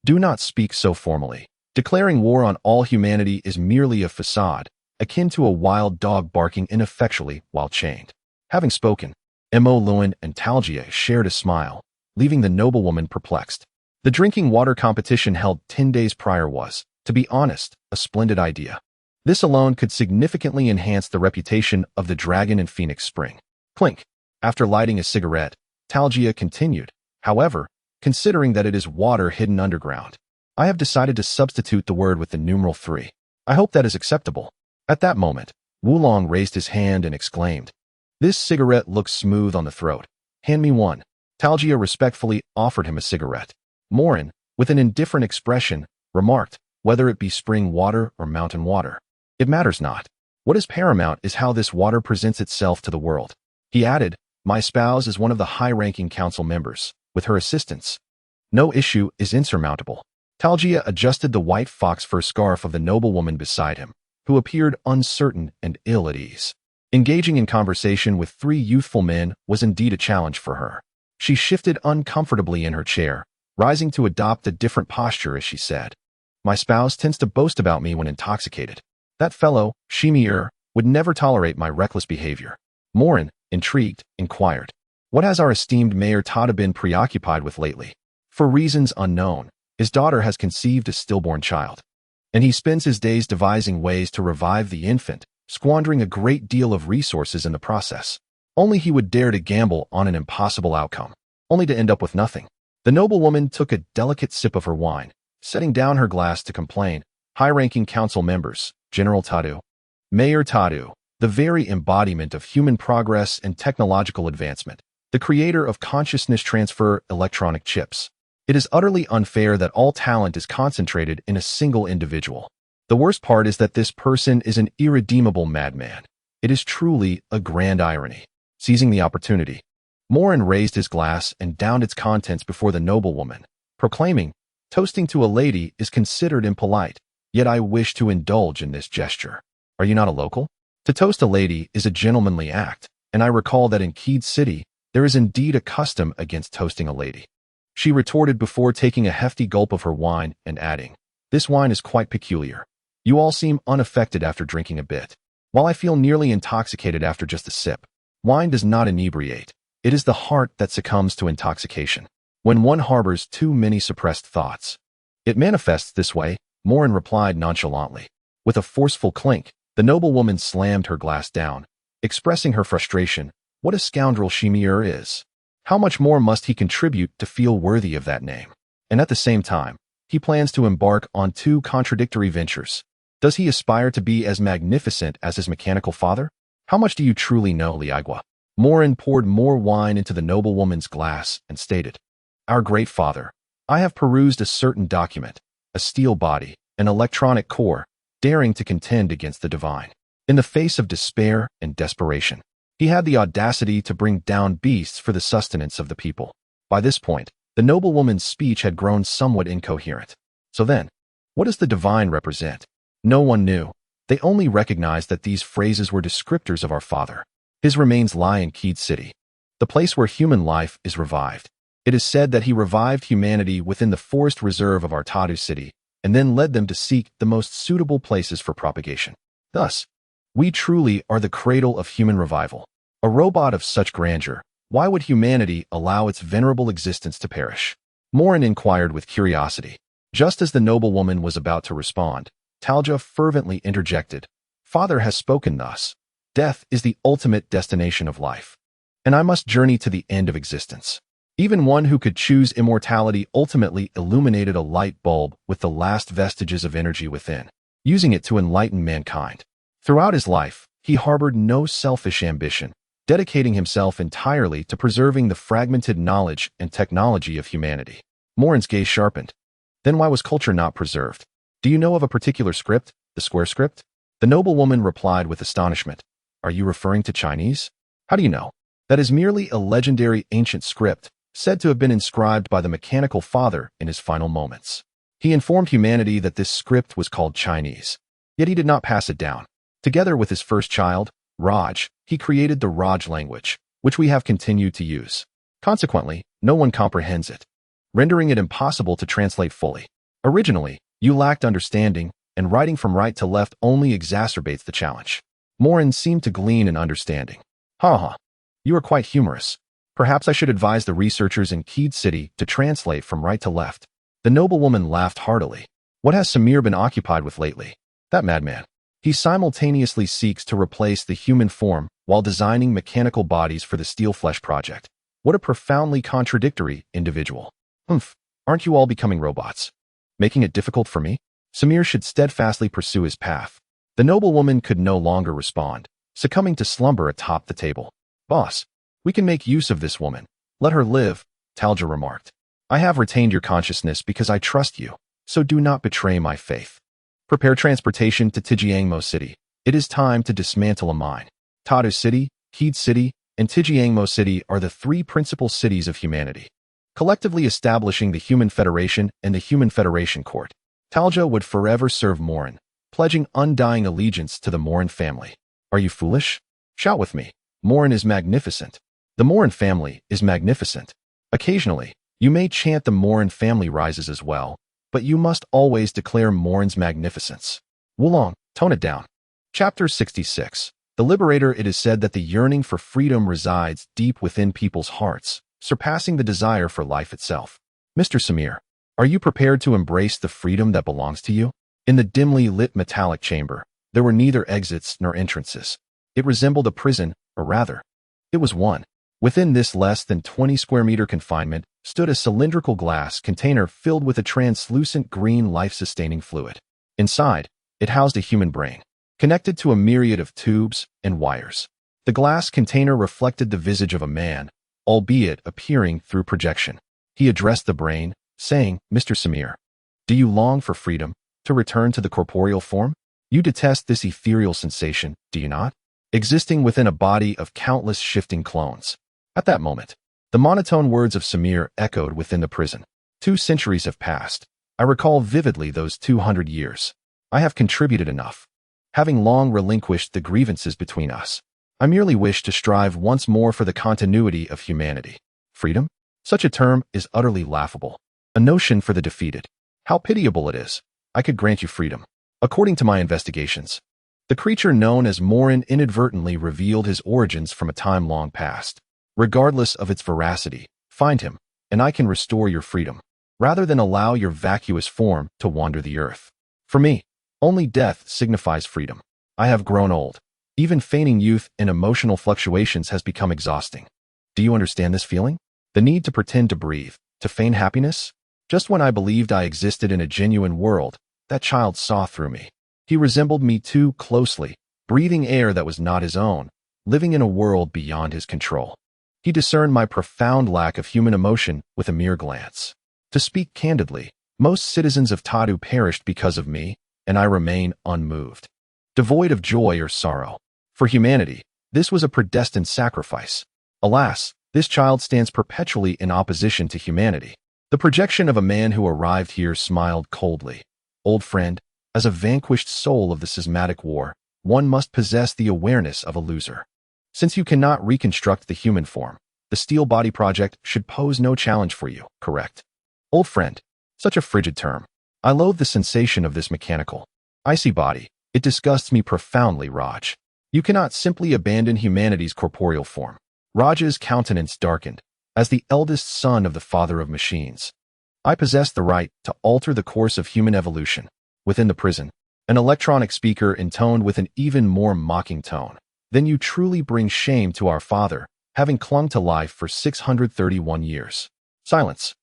"Do not speak so formally. Declaring war on all humanity is merely a facade, akin to a wild dog barking ineffectually while chained." Having spoken, Moren and Talgia shared a smile, leaving the noblewoman perplexed. The drinking water competition held 10 days prior was, to be honest, a splendid idea. This alone could significantly enhance the reputation of the Dragon in Phoenix Spring. Clink. After lighting a cigarette, Talgia continued, "However, considering that it is water hidden underground, I have decided to substitute the word with the numeral 3. I hope that is acceptable." At that moment, Wulong raised his hand and exclaimed, "This cigarette looks smooth on the throat. Hand me one." Talgia respectfully offered him a cigarette. Moren, with an indifferent expression, remarked, "Whether it be spring water or mountain water, it matters not. What is paramount is how this water presents itself to the world." He added, "My spouse is one of the high-ranking council members. With her assistance, no issue is insurmountable." Talgia adjusted the white fox fur scarf of the noblewoman beside him, who appeared uncertain and ill at ease. Engaging in conversation with 3 youthful men was indeed a challenge for her. She shifted uncomfortably in her chair, rising to adopt a different posture as she said, "My spouse tends to boast about me when intoxicated. That fellow, Shimier, would never tolerate my reckless behavior." Moren, intrigued, inquired, "What has our esteemed Mayor Tada been preoccupied with lately?" "For reasons unknown, his daughter has conceived a stillborn child, and he spends his days devising ways to revive the infant, squandering a great deal of resources in the process. Only he would dare to gamble on an impossible outcome, only to end up with nothing." The noblewoman took a delicate sip of her wine, setting down her glass to complain, "High-ranking council members, General Tadu, Mayor Tadu, the very embodiment of human progress and technological advancement, the creator of consciousness transfer electronic chips. It is utterly unfair that all talent is concentrated in a single individual. The worst part is that this person is an irredeemable madman. It is truly a grand irony." Seizing the opportunity, Moren raised his glass and downed its contents before the noblewoman, proclaiming, "Toasting to a lady is considered impolite, yet I wish to indulge in this gesture. Are you not a local? To toast a lady is a gentlemanly act, and I recall that in Keed City, there is indeed a custom against toasting a lady." She retorted before taking a hefty gulp of her wine and adding, "This wine is quite peculiar. You all seem unaffected after drinking a bit, while I feel nearly intoxicated after just a sip. Wine does not inebriate. It is the heart that succumbs to intoxication, when one harbors too many suppressed thoughts. It manifests this way," Moren replied nonchalantly. With a forceful clink, the noblewoman slammed her glass down, expressing her frustration. "What a scoundrel Shimier is! How much more must he contribute to feel worthy of that name? And at the same time, he plans to embark on 2 contradictory ventures. Does he aspire to be as magnificent as his mechanical father? How much do you truly know, Liagua?" Moren poured more wine into the noblewoman's glass and stated, "Our great father, I have perused a certain document, a steel body, an electronic core, daring to contend against the divine. In the face of despair and desperation, he had the audacity to bring down beasts for the sustenance of the people." By this point, the noblewoman's speech had grown somewhat incoherent. So then, what does the divine represent? No one knew. They only recognized that these phrases were descriptors of our father. His remains lie in Keed City, the place where human life is revived. It is said that he revived humanity within the forest reserve of Artadu City, and then led them to seek the most suitable places for propagation. Thus, we truly are the cradle of human revival. A robot of such grandeur, why would humanity allow its venerable existence to perish? Moren inquired with curiosity. Just as the noblewoman was about to respond, Talgia fervently interjected, "Father has spoken thus. Death is the ultimate destination of life, and I must journey to the end of existence. Even one who could choose immortality ultimately illuminated a light bulb with the last vestiges of energy within, using it to enlighten mankind. Throughout his life, he harbored no selfish ambition, dedicating himself entirely to preserving the fragmented knowledge and technology of humanity. Moren's gaze sharpened. Then why was culture not preserved? Do you know of a particular script, the square script? The noblewoman replied with astonishment. Are you referring to Chinese? How do you know? That is merely a legendary ancient script, said to have been inscribed by the mechanical father in his final moments. He informed humanity that this script was called Chinese. Yet he did not pass it down. Together with his first child, Raj, he created the Raj language, which we have continued to use. Consequently, no one comprehends it, rendering it impossible to translate fully. Originally, you lacked understanding, and writing from right to left only exacerbates the challenge. Moren seemed to glean an understanding. Ha. You are quite humorous. Perhaps I should advise the researchers in Keed City to translate from right to left. The noblewoman laughed heartily. What has Samir been occupied with lately? That madman. He simultaneously seeks to replace the human form while designing mechanical bodies for the Steel Flesh project. What a profoundly contradictory individual. Aren't you all becoming robots? Making it difficult for me? Samir should steadfastly pursue his path. The noblewoman could no longer respond, succumbing to slumber atop the table. Boss, we can make use of this woman. Let her live, Talja remarked. I have retained your consciousness because I trust you, so do not betray my faith. Prepare transportation to Tijiangmo City. It is time to dismantle a mine. Tadu City, Keed City, and Tijiangmo City are the three principal cities of humanity, collectively establishing the Human Federation and the Human Federation Court. Talja would forever serve Moren, pledging undying allegiance to the Moren family. Are you foolish? Shout with me. Moren is magnificent. The Moren family is magnificent. Occasionally, you may chant the Moren family rises as well, but you must always declare Moren's magnificence. Wulong, tone it down. Chapter 66. The Liberator. It is said that the yearning for freedom resides deep within people's hearts, surpassing the desire for life itself. Mr. Samir, are you prepared to embrace the freedom that belongs to you? In the dimly lit metallic chamber, there were neither exits nor entrances. It resembled a prison, or rather, it was one. Within this less than 20 square meter confinement stood a cylindrical glass container filled with a translucent green life-sustaining fluid. Inside, it housed a human brain, connected to a myriad of tubes and wires. The glass container reflected the visage of a man, albeit appearing through projection. He addressed the brain, saying, Mr. Samir, do you long for freedom, to return to the corporeal form? You detest this ethereal sensation, do you not? Existing within a body of countless shifting clones. At that moment, the monotone words of Samir echoed within the prison. 2 centuries have passed. I recall vividly those 200 years. I have contributed enough. Having long relinquished the grievances between us, I merely wish to strive once more for the continuity of humanity. Freedom? Such a term is utterly laughable. A notion for the defeated. How pitiable it is. I could grant you freedom. According to my investigations, the creature known as Moren inadvertently revealed his origins from a time long past. Regardless of its veracity, find him, and I can restore your freedom, rather than allow your vacuous form to wander the earth. For me, only death signifies freedom. I have grown old. Even feigning youth and emotional fluctuations has become exhausting. Do you understand this feeling? The need to pretend to breathe, to feign happiness? Just when I believed I existed in a genuine world, that child saw through me. He resembled me too closely, breathing air that was not his own, living in a world beyond his control. He discerned my profound lack of human emotion with a mere glance. To speak candidly, most citizens of Tadu perished because of me, and I remain unmoved, devoid of joy or sorrow. For humanity, this was a predestined sacrifice. Alas, this child stands perpetually in opposition to humanity. The projection of a man who arrived here smiled coldly. Old friend, as a vanquished soul of the schismatic war, one must possess the awareness of a loser. Since you cannot reconstruct the human form, the Steel Body Project should pose no challenge for you, correct? Old friend, such a frigid term. I loathe the sensation of this mechanical, icy body. It disgusts me profoundly, Raj. You cannot simply abandon humanity's corporeal form. Raj's countenance darkened. As the eldest son of the father of machines, I possess the right to alter the course of human evolution. Within the prison, an electronic speaker intoned with an even more mocking tone. Then you truly bring shame to our father, having clung to life for 631 years. Silence.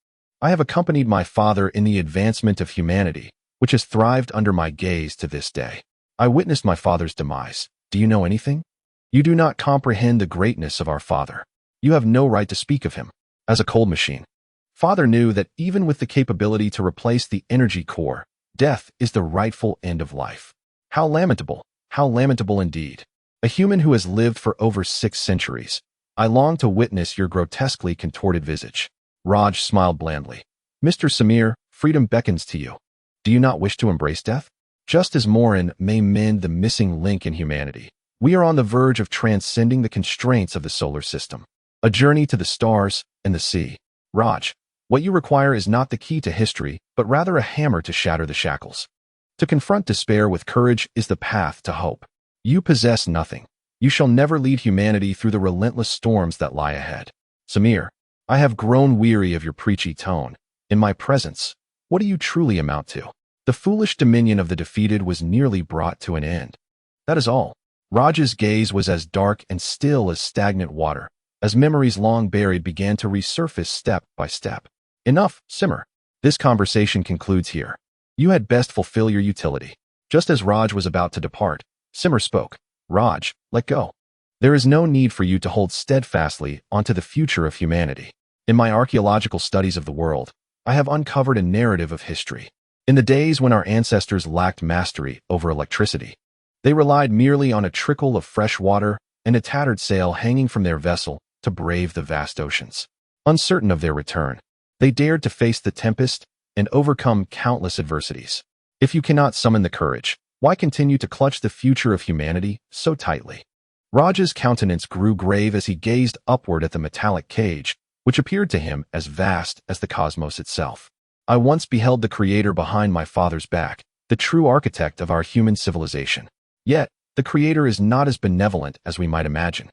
I have accompanied my father in the advancement of humanity, which has thrived under my gaze to this day. I witnessed my father's demise. Do you know anything? You do not comprehend the greatness of our father. You have no right to speak of him as a cold machine. Father knew that even with the capability to replace the energy core, death is the rightful end of life. How lamentable indeed. A human who has lived for over 6 centuries. I long to witness your grotesquely contorted visage. Raj smiled blandly. Mr. Samir, freedom beckons to you. Do you not wish to embrace death? Just as Moren may mend the missing link in humanity, we are on the verge of transcending the constraints of the solar system. A journey to the stars and the sea. Raj, what you require is not the key to history, but rather a hammer to shatter the shackles. To confront despair with courage is the path to hope. You possess nothing. You shall never lead humanity through the relentless storms that lie ahead. Samir, I have grown weary of your preachy tone. In my presence, what do you truly amount to? The foolish dominion of the defeated was nearly brought to an end. That is all. Raj's gaze was as dark and still as stagnant water, as memories long buried began to resurface step by step. Enough, simmer. This conversation concludes here. You had best fulfill your utility. Just as Raj was about to depart, Simmer spoke. Raj, let go. There is no need for you to hold steadfastly onto the future of humanity. In my archaeological studies of the world, I have uncovered a narrative of history. In the days when our ancestors lacked mastery over electricity, they relied merely on a trickle of fresh water and a tattered sail hanging from their vessel to brave the vast oceans. Uncertain of their return, they dared to face the tempest and overcome countless adversities. If you cannot summon the courage, why continue to clutch the future of humanity so tightly? Raj's countenance grew grave as he gazed upward at the metallic cage, which appeared to him as vast as the cosmos itself. I once beheld the creator behind my father's back, the true architect of our human civilization. Yet, the creator is not as benevolent as we might imagine.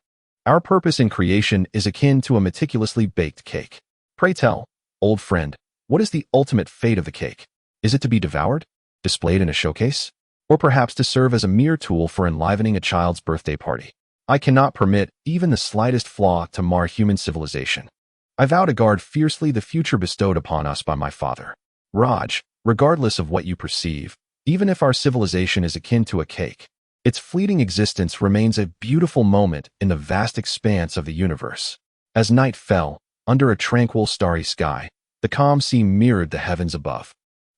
Our purpose in creation is akin to a meticulously baked cake. Pray tell, old friend, what is the ultimate fate of the cake? Is it to be devoured, displayed in a showcase, or perhaps to serve as a mere tool for enlivening a child's birthday party? I cannot permit even the slightest flaw to mar human civilization. I vow to guard fiercely the future bestowed upon us by my father. Raj, regardless of what you perceive, even if our civilization is akin to a cake, its fleeting existence remains a beautiful moment in the vast expanse of the universe. As night fell, under a tranquil starry sky, the calm sea mirrored the heavens above.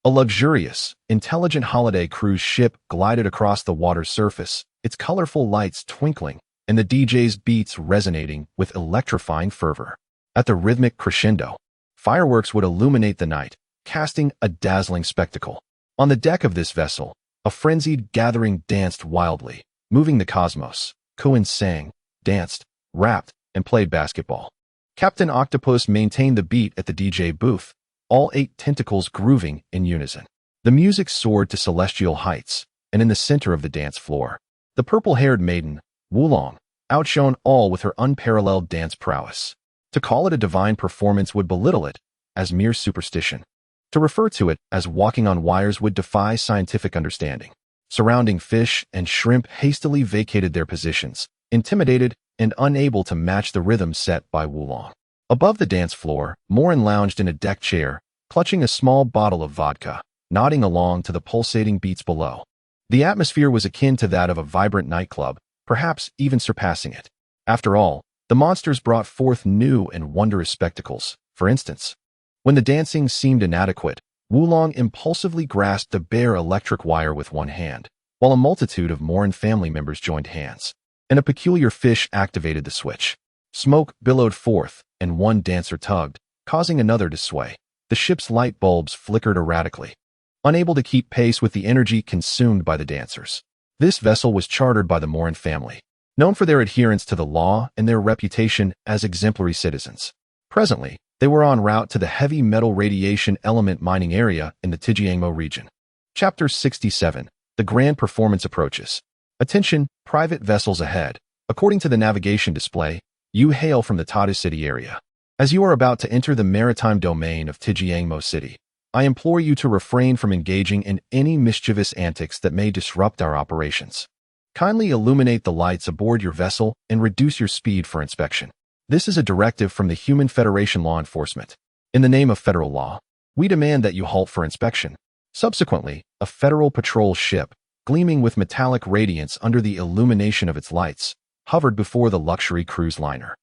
A luxurious, intelligent holiday cruise ship glided across the water's surface, its colorful lights twinkling and the DJ's beats resonating with electrifying fervor. At the rhythmic crescendo, fireworks would illuminate the night, casting a dazzling spectacle. On the deck of this vessel, a frenzied gathering danced wildly, moving the cosmos. Cohen sang, danced, rapped, and played basketball. Captain Octopus maintained the beat at the DJ booth, all 8 tentacles grooving in unison. The music soared to celestial heights, and in the center of the dance floor, the purple-haired maiden, Wulong, outshone all with her unparalleled dance prowess. To call it a divine performance would belittle it as mere superstition. To refer to it as walking on wires would defy scientific understanding. Surrounding fish and shrimp hastily vacated their positions, intimidated and unable to match the rhythm set by Wulong. Above the dance floor, Moren lounged in a deck chair, clutching a small bottle of vodka, nodding along to the pulsating beats below. The atmosphere was akin to that of a vibrant nightclub, perhaps even surpassing it. After all, the monsters brought forth new and wondrous spectacles. For instance, when the dancing seemed inadequate, Wulong impulsively grasped the bare electric wire with one hand, while a multitude of Moren family members joined hands, and a peculiar fish activated the switch. Smoke billowed forth, and one dancer tugged, causing another to sway. The ship's light bulbs flickered erratically, unable to keep pace with the energy consumed by the dancers. This vessel was chartered by the Moren family, known for their adherence to the law and their reputation as exemplary citizens. Presently, they were en route to the heavy metal radiation element mining area in the Zhejiangmo region. Chapter 67. The Grand Performance Approaches. Attention, private vessels ahead. According to the navigation display, you hail from the Tata City area. As you are about to enter the maritime domain of Zhejiangmo City, I implore you to refrain from engaging in any mischievous antics that may disrupt our operations. Kindly illuminate the lights aboard your vessel and reduce your speed for inspection. This is a directive from the Human Federation law enforcement. In the name of federal law, we demand that you halt for inspection. Subsequently, a federal patrol ship, gleaming with metallic radiance under the illumination of its lights, hovered before the luxury cruise liner.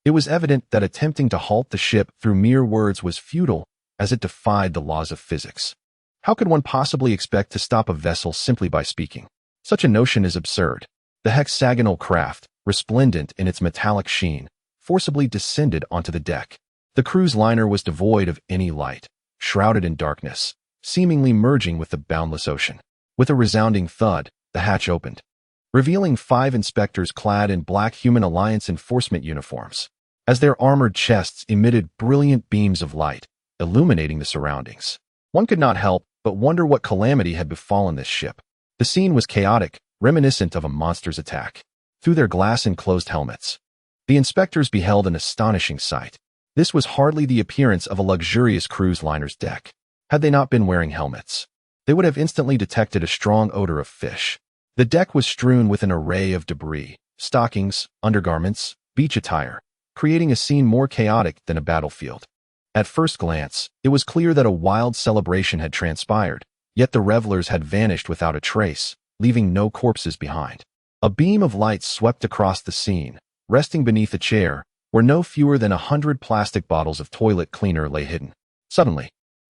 It was evident that attempting to halt the ship through mere words was futile, as it defied the laws of physics. How could one possibly expect to stop a vessel simply by speaking? Such a notion is absurd. The hexagonal craft, resplendent in its metallic sheen, forcibly descended onto the deck. The cruise liner was devoid of any light, shrouded in darkness, seemingly merging with the boundless ocean. With a resounding thud, the hatch opened, revealing 5 inspectors clad in black Human Alliance enforcement uniforms. As their armored chests emitted brilliant beams of light, illuminating the surroundings, one could not help but wonder what calamity had befallen this ship. The scene was chaotic, reminiscent of a monster's attack. Through their glass-enclosed helmets, the inspectors beheld an astonishing sight. This was hardly the appearance of a luxurious cruise liner's deck. Had they not been wearing helmets, they would have instantly detected a strong odor of fish. The deck was strewn with an array of debris, stockings, undergarments, beach attire, creating a scene more chaotic than a battlefield. At first glance, it was clear that a wild celebration had transpired, yet the revelers had vanished without a trace, leaving no corpses behind. A beam of light swept across the scene, resting beneath a chair, where no fewer than 100 plastic bottles of toilet cleaner lay hidden. Suddenly,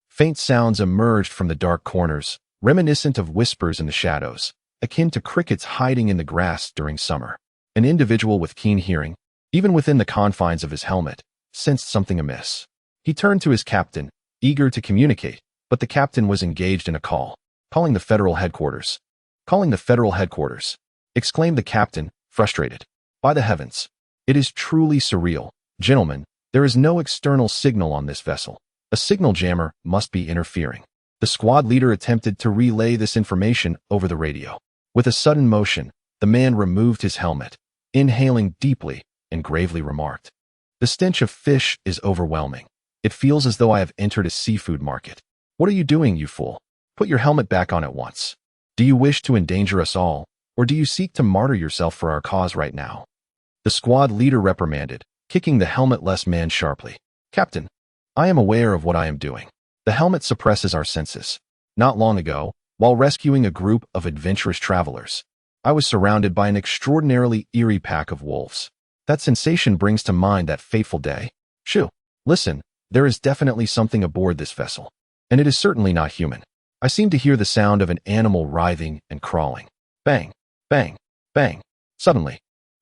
faint sounds emerged from the dark corners, reminiscent of whispers in the shadows, akin to crickets hiding in the grass during summer. An individual with keen hearing, even within the confines of his helmet, sensed something amiss. He turned to his captain, eager to communicate, but the captain was engaged in a call. Calling the federal headquarters. Calling the federal headquarters, exclaimed the captain, frustrated. By the heavens, it is truly surreal. Gentlemen, there is no external signal on this vessel. A signal jammer must be interfering. The squad leader attempted to relay this information over the radio. With a sudden motion, the man removed his helmet, inhaling deeply, and gravely remarked, "The stench of fish is overwhelming. It feels as though I have entered a seafood market." "What are you doing, you fool? Put your helmet back on at once. Do you wish to endanger us all, or do you seek to martyr yourself for our cause right now?" The squad leader reprimanded, kicking the helmetless man sharply. "Captain, I am aware of what I am doing. The helmet suppresses our senses. Not long ago, while rescuing a group of adventurous travelers, I was surrounded by an extraordinarily eerie pack of wolves. That sensation brings to mind that fateful day. Shoo! Listen, there is definitely something aboard this vessel, and it is certainly not human. I seem to hear the sound of an animal writhing and crawling. Bang! Bang! Bang! Suddenly,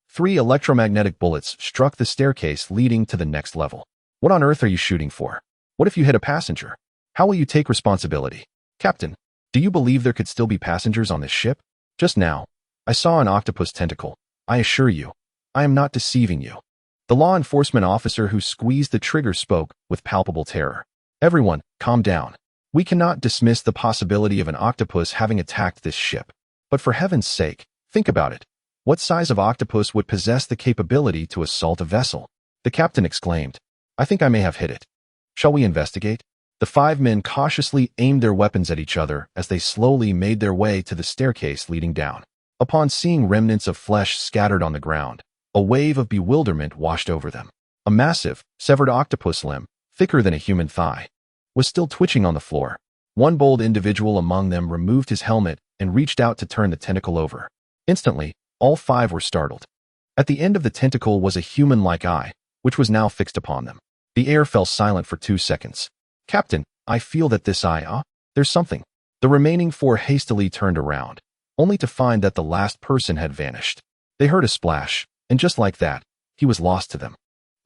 3 electromagnetic bullets struck the staircase leading to the next level. What on earth are you shooting for? What if you hit a passenger? How will you take responsibility? Captain, do you believe there could still be passengers on this ship? Just now, I saw an octopus tentacle. I assure you, I am not deceiving you." The law enforcement officer who squeezed the trigger spoke with palpable terror. "Everyone, calm down. We cannot dismiss the possibility of an octopus having attacked this ship. But for heaven's sake, think about it. What size of octopus would possess the capability to assault a vessel?" The captain exclaimed, "I think I may have hit it. Shall we investigate?" The 5 men cautiously aimed their weapons at each other as they slowly made their way to the staircase leading down. Upon seeing remnants of flesh scattered on the ground, a wave of bewilderment washed over them. A massive, severed octopus limb, thicker than a human thigh, was still twitching on the floor. One bold individual among them removed his helmet and reached out to turn the tentacle over. Instantly, all 5 were startled. At the end of the tentacle was a human-like eye, which was now fixed upon them. The air fell silent for 2 seconds. "Captain, I feel that this eye, there's something." The remaining 4 hastily turned around, only to find that the last person had vanished. They heard a splash, and just like that, he was lost to them.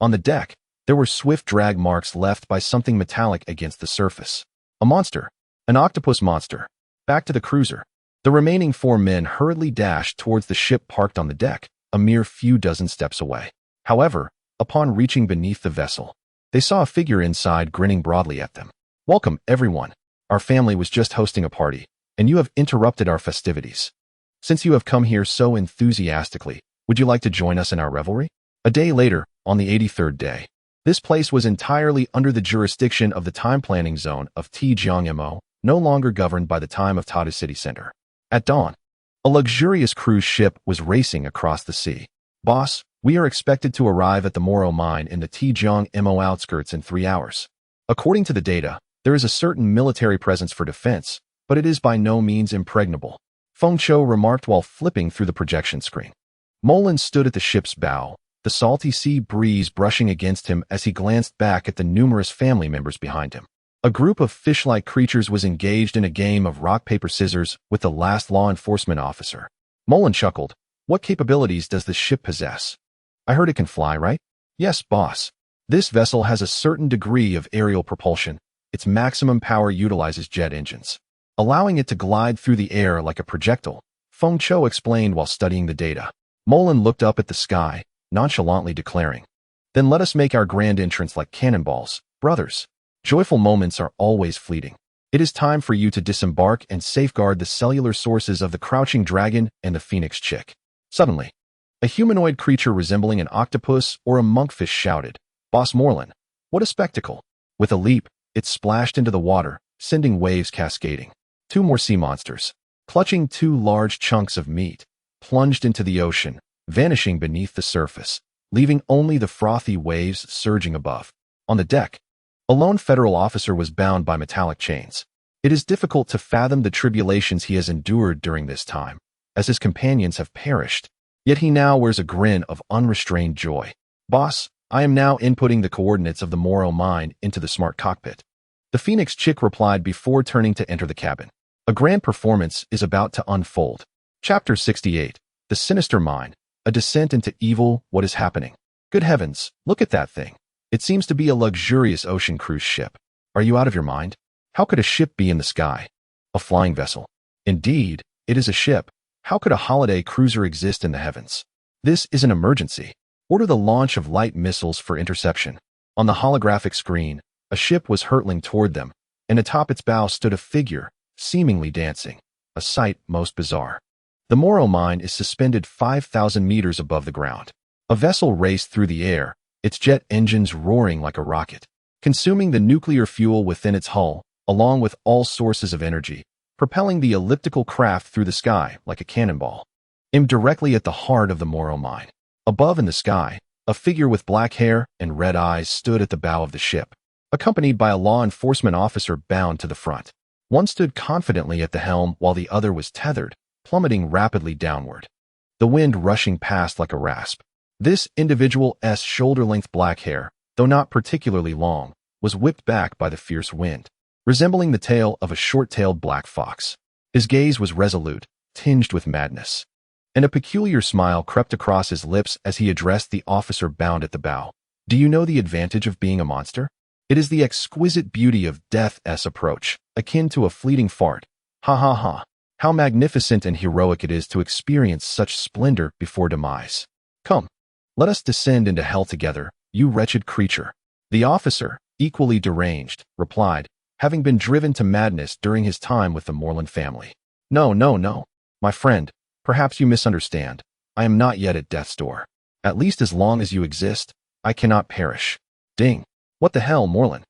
On the deck, there were swift drag marks left by something metallic against the surface. A monster. An octopus monster. Back to the cruiser. The remaining 4 men hurriedly dashed towards the ship parked on the deck, a mere few dozen steps away. However, upon reaching beneath the vessel, they saw a figure inside grinning broadly at them. "Welcome, everyone. Our family was just hosting a party, and you have interrupted our festivities. Since you have come here so enthusiastically, would you like to join us in our revelry?" A day later, on the 83rd day, this place was entirely under the jurisdiction of the time planning zone of Tjiangmo, no longer governed by the time of Tata City Center. At dawn, a luxurious cruise ship was racing across the sea. "Boss, We are expected to arrive at the Moro mine in the Tjiang Mo outskirts in 3 hours. According to the data, there is a certain military presence for defense, but it is by no means impregnable, Feng Chou remarked while flipping through the projection screen. Moren stood at the ship's bow, the salty sea breeze brushing against him as he glanced back at the numerous family members behind him. A group of fish-like creatures was engaged in a game of rock-paper-scissors with the last law enforcement officer. Moren chuckled. What capabilities does this ship possess? I heard it can fly, right? Yes, boss. This vessel has a certain degree of aerial propulsion. Its maximum power utilizes jet engines, allowing it to glide through the air like a projectile, Feng Chou explained while studying the data. Moren looked up at the sky, nonchalantly declaring, "Then let us make our grand entrance like cannonballs, brothers. Joyful moments are always fleeting. It is time for you to disembark and safeguard the cellular sources of the crouching dragon and the phoenix chick." Suddenly, a humanoid creature resembling an octopus or a monkfish shouted, "Boss Moren, what a spectacle!" With a leap, it splashed into the water, sending waves cascading. 2 more sea monsters, clutching 2 large chunks of meat, plunged into the ocean, vanishing beneath the surface, leaving only the frothy waves surging above. On the deck, a lone federal officer was bound by metallic chains. It is difficult to fathom the tribulations he has endured during this time, as his companions have perished. Yet he now wears a grin of unrestrained joy. "Boss, I am now inputting the coordinates of the Moro mine into the smart cockpit." The Phoenix chick replied before turning to enter the cabin. A grand performance is about to unfold. Chapter 68. The Sinister Mine. A descent into evil. What is happening? Good heavens, look at that thing. It seems to be a luxurious ocean cruise ship. Are you out of your mind? How could a ship be in the sky? A flying vessel. Indeed, it is a ship. How could a holiday cruiser exist in the heavens? This is an emergency. Order the launch of light missiles for interception. On the holographic screen, a ship was hurtling toward them, and atop its bow stood a figure, seemingly dancing, a sight most bizarre. The Moro mine is suspended 5,000 meters above the ground. A vessel raced through the air, its jet engines roaring like a rocket, consuming the nuclear fuel within its hull, along with all sources of energy, propelling the elliptical craft through the sky like a cannonball. Aimed directly at the heart of the Moro mine. Above in the sky, a figure with black hair and red eyes stood at the bow of the ship, accompanied by a law enforcement officer bound to the front. One stood confidently at the helm while the other was tethered, plummeting rapidly downward, the wind rushing past like a rasp. This individual's shoulder-length black hair, though not particularly long, was whipped back by the fierce wind, resembling the tail of a short-tailed black fox. His gaze was resolute, tinged with madness, and a peculiar smile crept across his lips as he addressed the officer bound at the bow. "Do you know the advantage of being a monster? It is the exquisite beauty of death's approach, akin to a fleeting fart. Ha ha ha. How magnificent and heroic it is to experience such splendor before demise. Come, let us descend into hell together, you wretched creature." The officer, equally deranged, replied, having been driven to madness during his time with the Moreland family. "No, no, no. My friend, perhaps you misunderstand. I am not yet at death's door. At least as long as you exist, I cannot perish." Ding. What the hell, Moreland?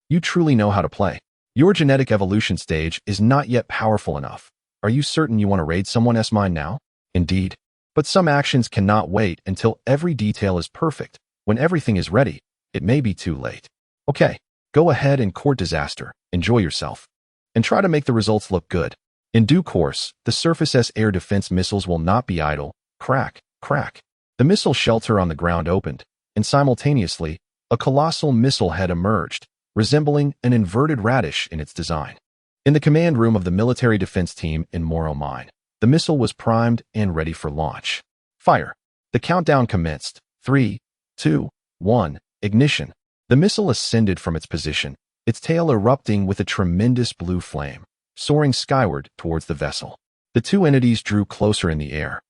You truly know how to play. Your genetic evolution stage is not yet powerful enough. Are you certain you want to raid someone's mind now? Indeed. But some actions cannot wait until every detail is perfect. When everything is ready, it may be too late. Okay, go ahead and court disaster. Enjoy yourself. And try to make the results look good. In due course, the surface's air defense missiles will not be idle. Crack, crack. The missile shelter on the ground opened, and simultaneously, a colossal missile head emerged, resembling an inverted radish in its design. In the command room of the military defense team in Moro Mine, the missile was primed and ready for launch. Fire. The countdown commenced. 3, 2, 1, ignition. The missile ascended from its position, its tail erupting with a tremendous blue flame, soaring skyward towards the vessel. The two entities drew closer in the air,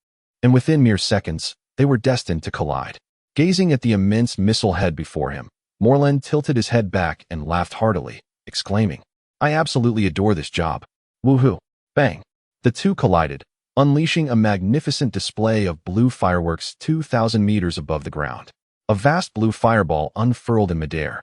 and within mere seconds, they were destined to collide. Gazing at the immense missile head before him, Moreland tilted his head back and laughed heartily, exclaiming, "I absolutely adore this job. Woohoo!" Bang! The two collided, unleashing a magnificent display of blue fireworks 2,000 meters above the ground. A vast blue fireball unfurled in midair,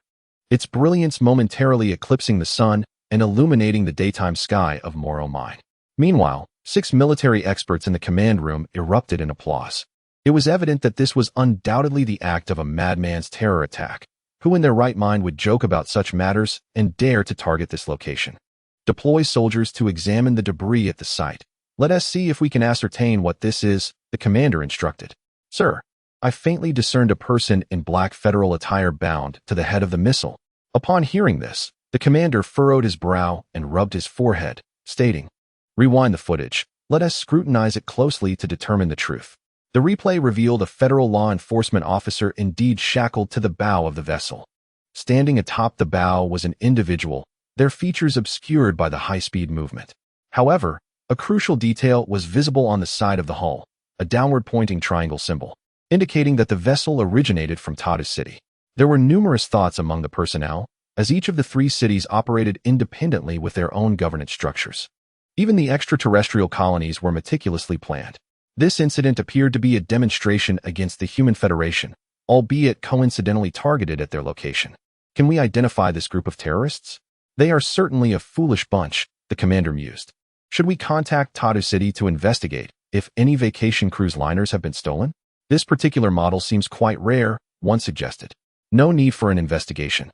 its brilliance momentarily eclipsing the sun and illuminating the daytime sky of Moro Mine. Meanwhile, 6 military experts in the command room erupted in applause. It was evident that this was undoubtedly the act of a madman's terror attack. Who in their right mind would joke about such matters and dare to target this location? Deploy soldiers to examine the debris at the site. Let us see if we can ascertain what this is, the commander instructed. Sir, I faintly discerned a person in black federal attire bound to the head of the missile. Upon hearing this, the commander furrowed his brow and rubbed his forehead, stating, "Rewind the footage. Let us scrutinize it closely to determine the truth." The replay revealed a federal law enforcement officer indeed shackled to the bow of the vessel. Standing atop the bow was an individual, their features obscured by the high-speed movement. However, a crucial detail was visible on the side of the hull, a downward-pointing triangle symbol, indicating that the vessel originated from Tata City. There were numerous thoughts among the personnel, as each of the three cities operated independently with their own governance structures. Even the extraterrestrial colonies were meticulously planned. This incident appeared to be a demonstration against the Human Federation, albeit coincidentally targeted at their location. Can we identify this group of terrorists? They are certainly a foolish bunch, the commander mused. Should we contact Tata City to investigate if any vacation cruise liners have been stolen? This particular model seems quite rare, one suggested. No need for an investigation.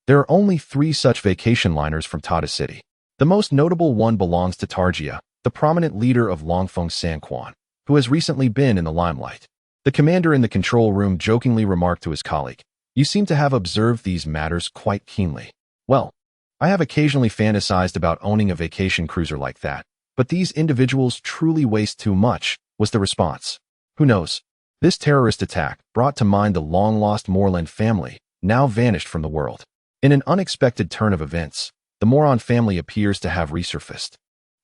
There are only 3 such vacation liners from Tata City. The most notable one belongs to Targia, the prominent leader of Longfeng Sanquan, who has recently been in the limelight. The commander in the control room jokingly remarked to his colleague, "You seem to have observed these matters quite keenly." "Well, I have occasionally fantasized about owning a vacation cruiser like that, but these individuals truly waste too much," was the response. Who knows? This terrorist attack brought to mind the long-lost Moren family, now vanished from the world. In an unexpected turn of events, the Moren family appears to have resurfaced,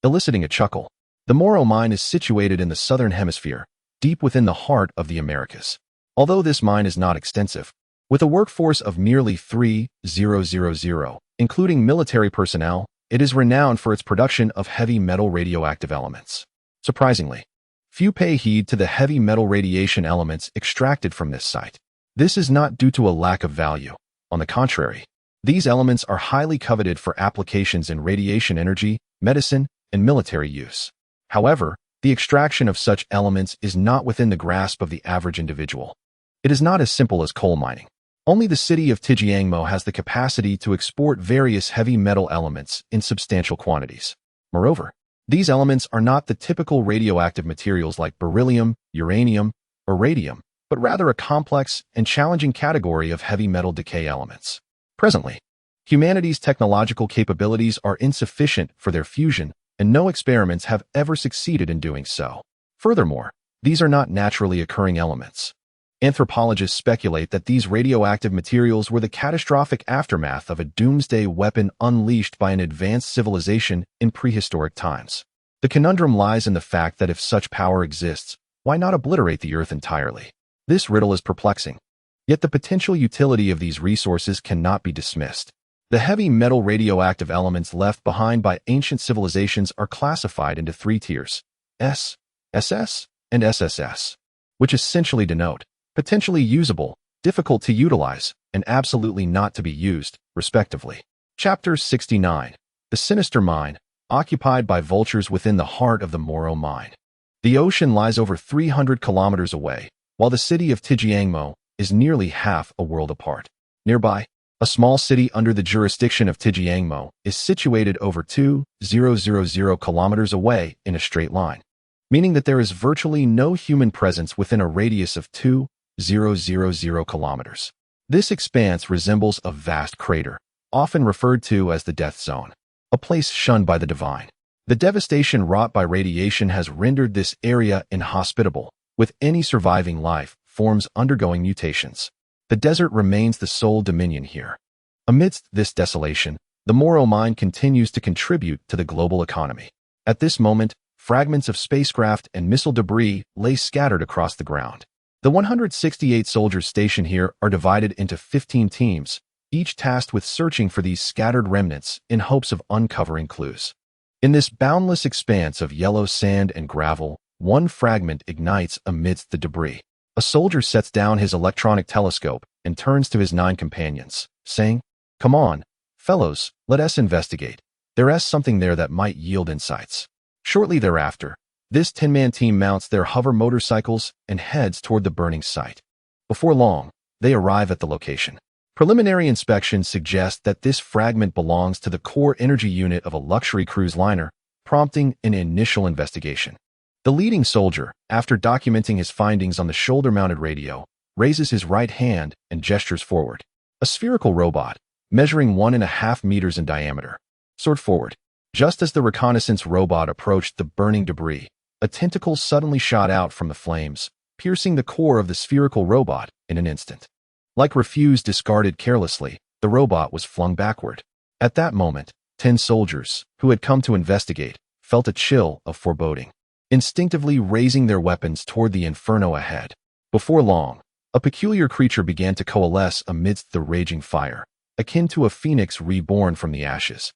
eliciting a chuckle. The Moren mine is situated in the southern hemisphere, deep within the heart of the Americas. Although this mine is not extensive, with a workforce of merely 3,000, including military personnel, it is renowned for its production of heavy metal radioactive elements. Surprisingly, few pay heed to the heavy metal radiation elements extracted from this site. This is not due to a lack of value. On the contrary, these elements are highly coveted for applications in radiation energy, medicine, and military use. However, the extraction of such elements is not within the grasp of the average individual. It is not as simple as coal mining. Only the city of Tijiangmo has the capacity to export various heavy metal elements in substantial quantities. Moreover, these elements are not the typical radioactive materials like beryllium, uranium, or radium, but rather a complex and challenging category of heavy metal decay elements. Presently, humanity's technological capabilities are insufficient for their fusion, and no experiments have ever succeeded in doing so. Furthermore, these are not naturally occurring elements. Anthropologists speculate that these radioactive materials were the catastrophic aftermath of a doomsday weapon unleashed by an advanced civilization in prehistoric times. The conundrum lies in the fact that if such power exists, why not obliterate the Earth entirely? This riddle is perplexing. Yet the potential utility of these resources cannot be dismissed. The heavy metal radioactive elements left behind by ancient civilizations are classified into 3 tiers, S, SS, and SSS, which essentially denote potentially usable, difficult to utilize, and absolutely not to be used, respectively. Chapter 69. The Sinister Mine, occupied by vultures within the heart of the Moren mine. The ocean lies over 300 kilometers away, while the city of Tijiangmo is nearly half a world apart. Nearby, a small city under the jurisdiction of Tijiangmo is situated over 2,000 kilometers away in a straight line, meaning that there is virtually no human presence within a radius of 2,000 kilometers. This expanse resembles a vast crater, often referred to as the Death Zone, a place shunned by the divine. The devastation wrought by radiation has rendered this area inhospitable, with any surviving life forms undergoing mutations. The desert remains the sole dominion here. Amidst this desolation, the Moren mine continues to contribute to the global economy. At this moment, fragments of spacecraft and missile debris lay scattered across the ground. The 168 soldiers stationed here are divided into 15 teams, each tasked with searching for these scattered remnants in hopes of uncovering clues. In this boundless expanse of yellow sand and gravel, one fragment ignites amidst the debris. A soldier sets down his electronic telescope and turns to his 9 companions, saying, "Come on, fellows, let us investigate. There is something there that might yield insights." Shortly thereafter, This 10-man team mounts their hover motorcycles and heads toward the burning site. Before long, they arrive at the location. Preliminary inspections suggest that this fragment belongs to the core energy unit of a luxury cruise liner, prompting an initial investigation. The leading soldier, after documenting his findings on the shoulder-mounted radio, raises his right hand and gestures forward. A spherical robot, measuring 1.5 meters in diameter, soared forward. Just as the reconnaissance robot approached the burning debris, a tentacle suddenly shot out from the flames, piercing the core of the spherical robot in an instant. Like refuse discarded carelessly, the robot was flung backward. At that moment, 10 soldiers, who had come to investigate, felt a chill of foreboding, instinctively raising their weapons toward the inferno ahead. Before long, a peculiar creature began to coalesce amidst the raging fire, akin to a phoenix reborn from the ashes,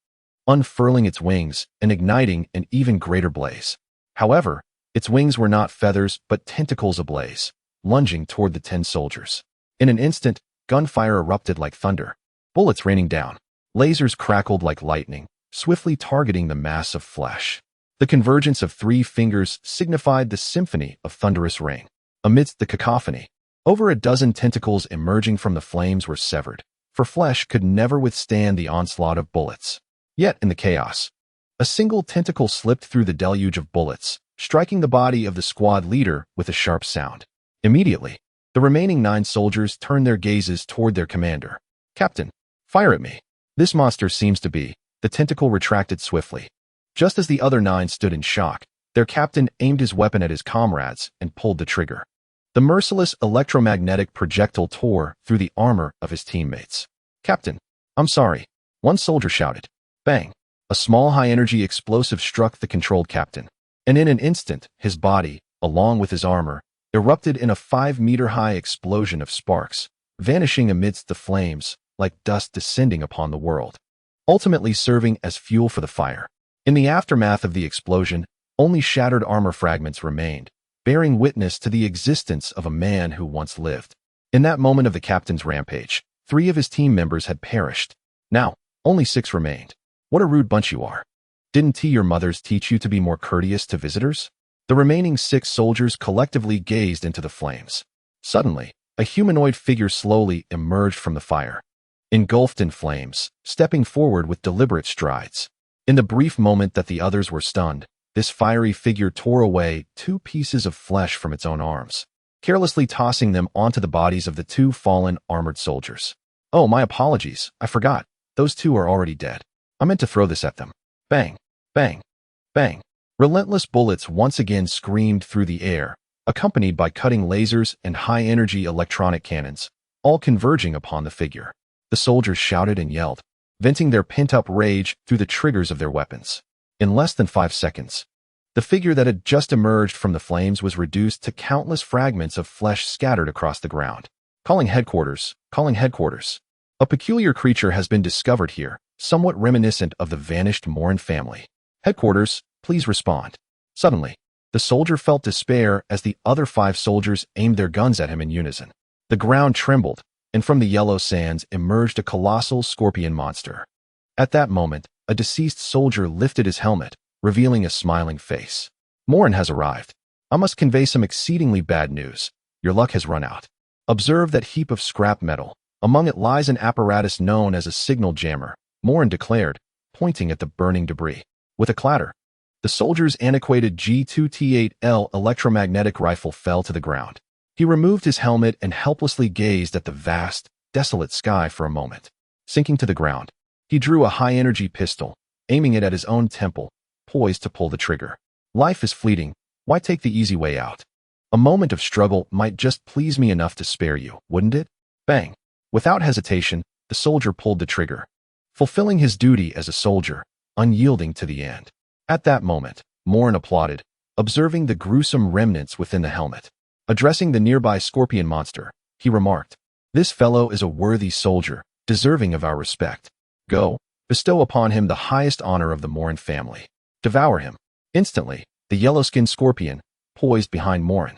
unfurling its wings and igniting an even greater blaze. However, its wings were not feathers but tentacles ablaze, lunging toward the 10 soldiers. In an instant, gunfire erupted like thunder, bullets raining down. Lasers crackled like lightning, swiftly targeting the mass of flesh. The convergence of 3 fingers signified the symphony of thunderous rain. Amidst the cacophony, over a dozen tentacles emerging from the flames were severed, for flesh could never withstand the onslaught of bullets. Yet in the chaos, a single tentacle slipped through the deluge of bullets, striking the body of the squad leader with a sharp sound. Immediately, the remaining 9 soldiers turned their gazes toward their commander. "Captain, fire at me." "This monster seems to be." The tentacle retracted swiftly. Just as the other 9 stood in shock, their captain aimed his weapon at his comrades and pulled the trigger. The merciless electromagnetic projectile tore through the armor of his teammates. "Captain, I'm sorry," one soldier shouted. Bang! A small high-energy explosive struck the controlled captain, and in an instant, his body, along with his armor, erupted in a 5-meter-high explosion of sparks, vanishing amidst the flames like dust descending upon the world, ultimately serving as fuel for the fire. In the aftermath of the explosion, only shattered armor fragments remained, bearing witness to the existence of a man who once lived. In that moment of the captain's rampage, 3 of his team members had perished. Now, only 6 remained. "What a rude bunch you are. Didn't your mothers teach you to be more courteous to visitors?" The remaining 6 soldiers collectively gazed into the flames. Suddenly, a humanoid figure slowly emerged from the fire, engulfed in flames, stepping forward with deliberate strides. In the brief moment that the others were stunned, this fiery figure tore away 2 pieces of flesh from its own arms, carelessly tossing them onto the bodies of the 2 fallen armored soldiers. "Oh, my apologies, I forgot. Those 2 are already dead. I meant to throw this at them." Bang! Bang! Bang! Relentless bullets once again screamed through the air, accompanied by cutting lasers and high-energy electronic cannons, all converging upon the figure. The soldiers shouted and yelled, venting their pent-up rage through the triggers of their weapons. In less than 5 seconds, the figure that had just emerged from the flames was reduced to countless fragments of flesh scattered across the ground. "Calling headquarters, calling headquarters. A peculiar creature has been discovered here, somewhat reminiscent of the vanished Moren family. Headquarters, please respond." Suddenly, the soldier felt despair as the other 5 soldiers aimed their guns at him in unison. The ground trembled, and from the yellow sands emerged a colossal scorpion monster. At that moment, a deceased soldier lifted his helmet, revealing a smiling face. "Moren has arrived. I must convey some exceedingly bad news. Your luck has run out. Observe that heap of scrap metal. Among it lies an apparatus known as a signal jammer," Moren declared, pointing at the burning debris. With a clatter, the soldier's antiquated G2T8L electromagnetic rifle fell to the ground. He removed his helmet and helplessly gazed at the vast, desolate sky for a moment. Sinking to the ground, he drew a high-energy pistol, aiming it at his own temple, poised to pull the trigger. "Life is fleeting. Why take the easy way out? A moment of struggle might just please me enough to spare you, wouldn't it?" Bang! Without hesitation, the soldier pulled the trigger, fulfilling his duty as a soldier, unyielding to the end. At that moment, Moren applauded, observing the gruesome remnants within the helmet. Addressing the nearby scorpion monster, he remarked, "This fellow is a worthy soldier, deserving of our respect. Go, bestow upon him the highest honor of the Moren family. Devour him." Instantly, the yellow-skinned scorpion, poised behind Moren,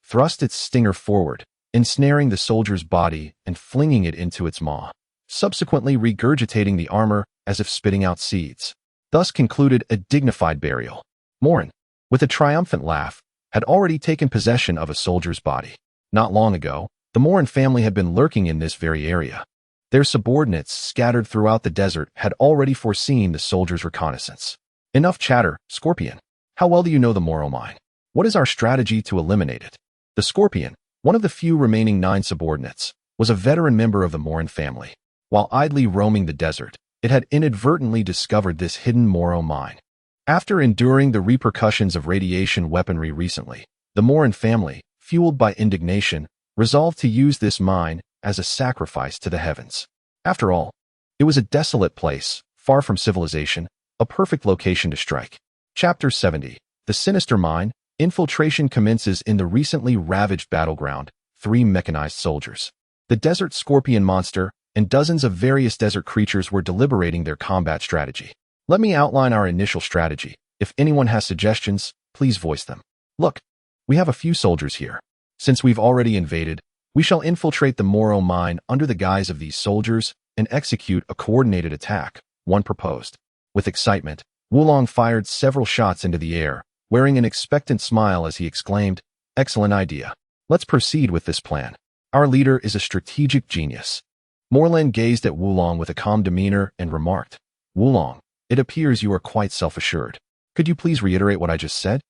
thrust its stinger forward, ensnaring the soldier's body and flinging it into its maw, subsequently regurgitating the armor as if spitting out seeds. Thus concluded a dignified burial. "Moren, with a triumphant laugh, had already taken possession of a soldier's body. Not long ago, the Moren family had been lurking in this very area. Their subordinates, scattered throughout the desert, had already foreseen the soldier's reconnaissance. Enough chatter, Scorpion. How well do you know the Moro mine? What is our strategy to eliminate it? The Scorpion, one of the few remaining 9 subordinates, was a veteran member of the Moren family. While idly roaming the desert, it had inadvertently discovered this hidden Moro mine. After enduring the repercussions of radiation weaponry recently, the Moren family, fueled by indignation, resolved to use this mine as a sacrifice to the heavens. After all, it was a desolate place, far from civilization, a perfect location to strike. Chapter 70. The Sinister Mine. Infiltration commences in the recently ravaged battleground. 3 mechanized soldiers, the desert scorpion monster, and dozens of various desert creatures were deliberating their combat strategy. Let me outline our initial strategy. If anyone has suggestions, please voice them. Look, we have a few soldiers here. Since we've already invaded, we shall infiltrate the Moro mine under the guise of these soldiers and execute a coordinated attack, one proposed. With excitement, Wulong fired several shots into the air, wearing an expectant smile as he exclaimed, "Excellent idea. Let's proceed with this plan. Our leader is a strategic genius." Moren gazed at Wulong with a calm demeanor and remarked, "Wulong, it appears you are quite self-assured. Could you please reiterate what I just said?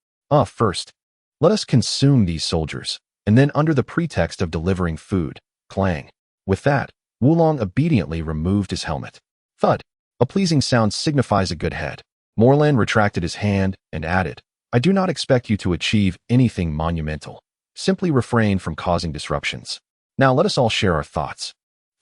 First, let us consume these soldiers, and then under the pretext of delivering food." Clang. With that, Wulong obediently removed his helmet. Thud. A pleasing sound signifies a good head. Moren retracted his hand and added, "I do not expect you to achieve anything monumental. Simply refrain from causing disruptions. Now let us all share our thoughts."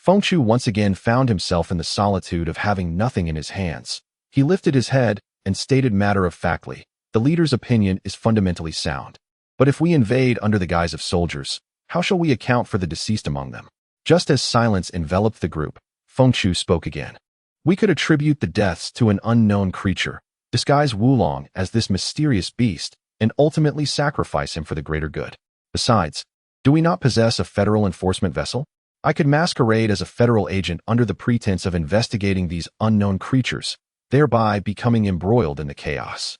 Fengchu once again found himself in the solitude of having nothing in his hands. He lifted his head and stated matter-of-factly, "The leader's opinion is fundamentally sound. But if we invade under the guise of soldiers, how shall we account for the deceased among them?" Just as silence enveloped the group, Fengchu spoke again. "We could attribute the deaths to an unknown creature, disguise Wulong as this mysterious beast, and ultimately sacrifice him for the greater good. Besides, do we not possess a federal enforcement vessel? I could masquerade as a federal agent under the pretense of investigating these unknown creatures, thereby becoming embroiled in the chaos.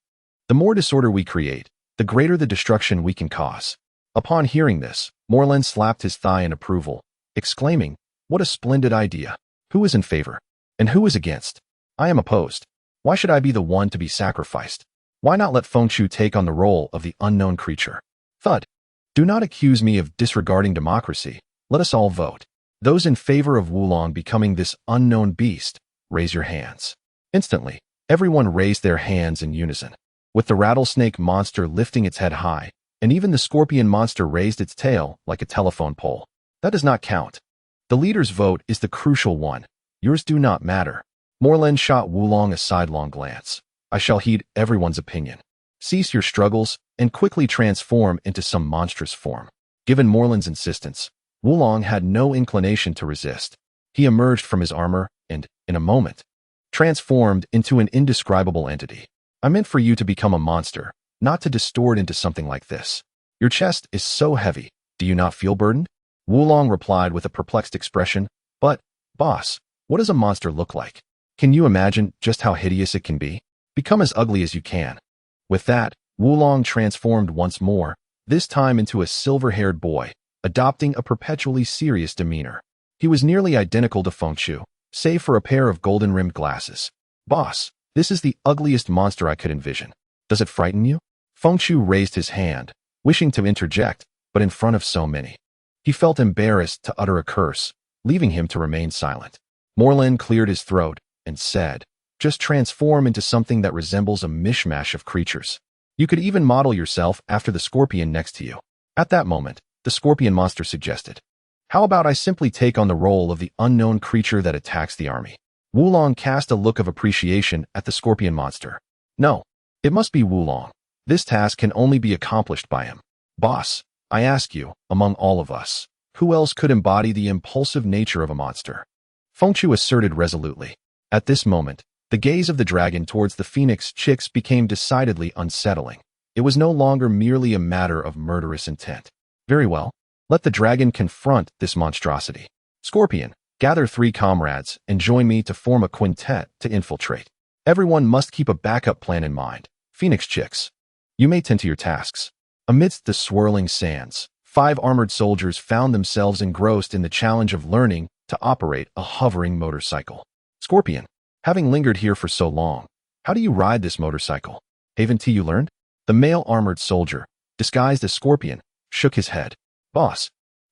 The more disorder we create, the greater the destruction we can cause." Upon hearing this, Moren slapped his thigh in approval, exclaiming, "What a splendid idea! Who is in favor? And who is against? I am opposed. Why should I be the one to be sacrificed? Why not let Fengchu take on the role of the unknown creature?" Thud. "Do not accuse me of disregarding democracy. Let us all vote. Those in favor of Wulong becoming this unknown beast, raise your hands." Instantly, everyone raised their hands in unison. With the rattlesnake monster lifting its head high, and even the scorpion monster raised its tail like a telephone pole. That does not count. The leader's vote is the crucial one. Yours do not matter. Moren shot Wulong a sidelong glance. "I shall heed everyone's opinion. Cease your struggles and quickly transform into some monstrous form." Given Moren's insistence, Wulong had no inclination to resist. He emerged from his armor and, in a moment, transformed into an indescribable entity. "I meant for you to become a monster, not to distort into something like this. Your chest is so heavy. Do you not feel burdened?" Wulong replied with a perplexed expression, "But, boss, what does a monster look like? Can you imagine just how hideous it can be? Become as ugly as you can." With that, Wulong transformed once more, this time into a silver-haired boy, adopting a perpetually serious demeanor. He was nearly identical to Fengchu, save for a pair of golden-rimmed glasses. "Boss, this is the ugliest monster I could envision. Does it frighten you?" Fengchu raised his hand, wishing to interject, but in front of so many, he felt embarrassed to utter a curse, leaving him to remain silent. Moren cleared his throat and said, "Just transform into something that resembles a mishmash of creatures. You could even model yourself after the scorpion next to you." At that moment, the scorpion monster suggested, "How about I simply take on the role of the unknown creature that attacks the army?" Wulong cast a look of appreciation at the scorpion monster. "No, it must be Wulong. This task can only be accomplished by him. Boss, I ask you, among all of us, who else could embody the impulsive nature of a monster?" Fengchu asserted resolutely. At this moment, the gaze of the dragon towards the phoenix chicks became decidedly unsettling. It was no longer merely a matter of murderous intent. "Very well, let the dragon confront this monstrosity. Scorpion, gather 3 comrades and join me to form a quintet to infiltrate. Everyone must keep a backup plan in mind. Phoenix chicks, You may tend to your tasks. Amidst the swirling sands, 5 armored soldiers found themselves engrossed in the challenge of learning to operate a hovering motorcycle. Scorpion, having lingered here for so long, how do you ride this motorcycle? Haven't you learned? The male armored soldier, disguised as Scorpion, shook his head. Boss,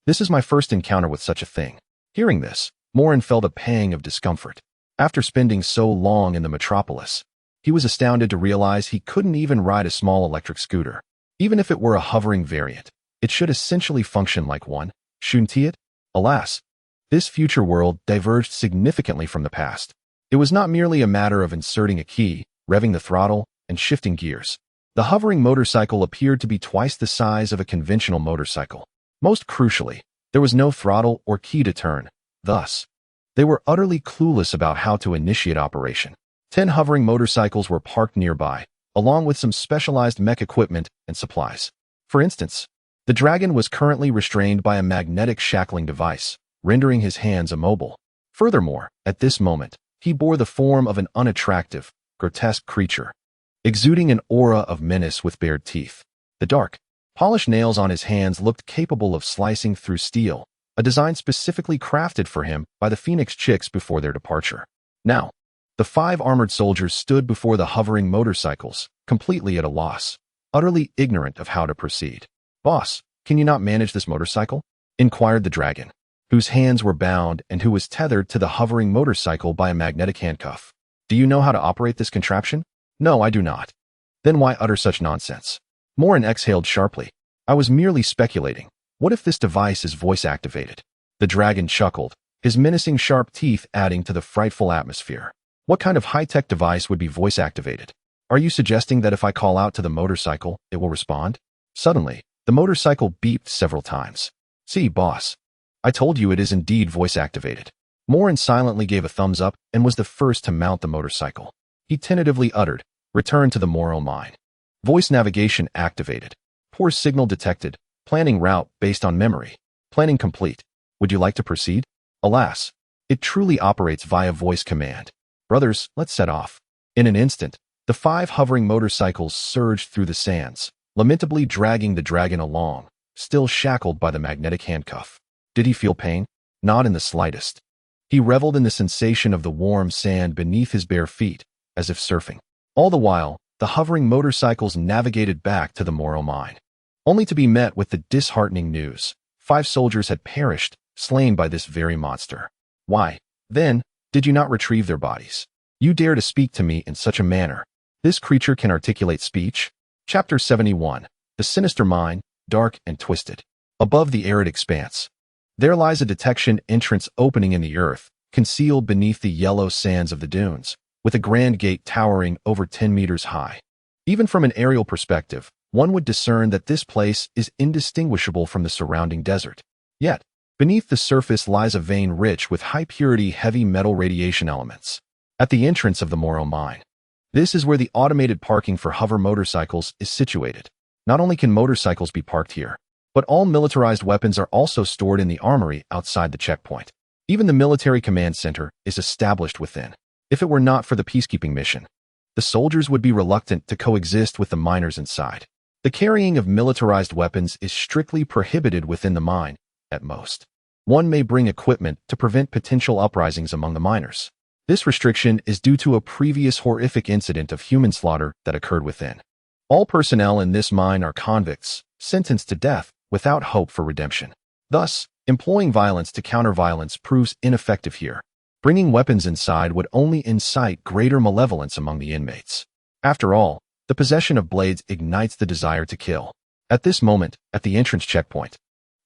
this is my first encounter with such a thing. Hearing this, Moren felt a pang of discomfort. After spending so long in the metropolis, he was astounded to realize he couldn't even ride a small electric scooter. Even if it were a hovering variant, it should essentially function like one, shouldn't it? Alas, this future world diverged significantly from the past. It was not merely a matter of inserting a key, revving the throttle, and shifting gears. The hovering motorcycle appeared to be twice the size of a conventional motorcycle. Most crucially, there was no throttle or key to turn. Thus, they were utterly clueless about how to initiate operation. 10 hovering motorcycles were parked nearby, along with some specialized mech equipment and supplies. For instance, the dragon was currently restrained by a magnetic shackling device, rendering his hands immobile. Furthermore, at this moment, he bore the form of an unattractive, grotesque creature, exuding an aura of menace with bared teeth. The dark, polished nails on his hands looked capable of slicing through steel, a design specifically crafted for him by the Phoenix Chicks before their departure. Now, the 5 armored soldiers stood before the hovering motorcycles, completely at a loss, utterly ignorant of how to proceed. Boss, can you not manage this motorcycle? Inquired the dragon, whose hands were bound and who was tethered to the hovering motorcycle by a magnetic handcuff. Do you know how to operate this contraption? No, I do not. Then why utter such nonsense? Moren exhaled sharply. I was merely speculating. What if this device is voice-activated? The dragon chuckled, his menacing sharp teeth adding to the frightful atmosphere. What kind of high-tech device would be voice-activated? Are you suggesting that if I call out to the motorcycle, it will respond? Suddenly, the motorcycle beeped several times. See, boss. I told you it is indeed voice-activated. Moren silently gave a thumbs up and was the first to mount the motorcycle. He tentatively uttered, return to the Moren mine. Voice navigation activated. Poor signal detected. Planning route based on memory. Planning complete. Would you like to proceed? Alas, it truly operates via voice command. Brothers, let's set off. In an instant, the 5 hovering motorcycles surged through the sands, lamentably dragging the dragon along, still shackled by the magnetic handcuff. Did he feel pain? Not in the slightest. He reveled in the sensation of the warm sand beneath his bare feet, as if surfing. All the while, the hovering motorcycles navigated back to the Moren mine, only to be met with the disheartening news. 5 soldiers had perished, slain by this very monster. Why, then, did you not retrieve their bodies? You dare to speak to me in such a manner. This creature can articulate speech? Chapter 71. The sinister mine, dark and twisted. Above the arid expanse, there lies a detection entrance opening in the earth, concealed beneath the yellow sands of the dunes, with a grand gate towering over 10 meters high. Even from an aerial perspective, one would discern that this place is indistinguishable from the surrounding desert. Yet, beneath the surface lies a vein rich with high-purity heavy metal radiation elements. At the entrance of the Moren mine, this is where the automated parking for hover motorcycles is situated. Not only can motorcycles be parked here, but all militarized weapons are also stored in the armory outside the checkpoint. Even the military command center is established within. If it were not for the peacekeeping mission, the soldiers would be reluctant to coexist with the miners inside. The carrying of militarized weapons is strictly prohibited within the mine, at most. One may bring equipment to prevent potential uprisings among the miners. This restriction is due to a previous horrific incident of human slaughter that occurred within. All personnel in this mine are convicts, sentenced to death without hope for redemption. Thus, employing violence to counter violence proves ineffective here. Bringing weapons inside would only incite greater malevolence among the inmates. After all, the possession of blades ignites the desire to kill. At this moment, at the entrance checkpoint,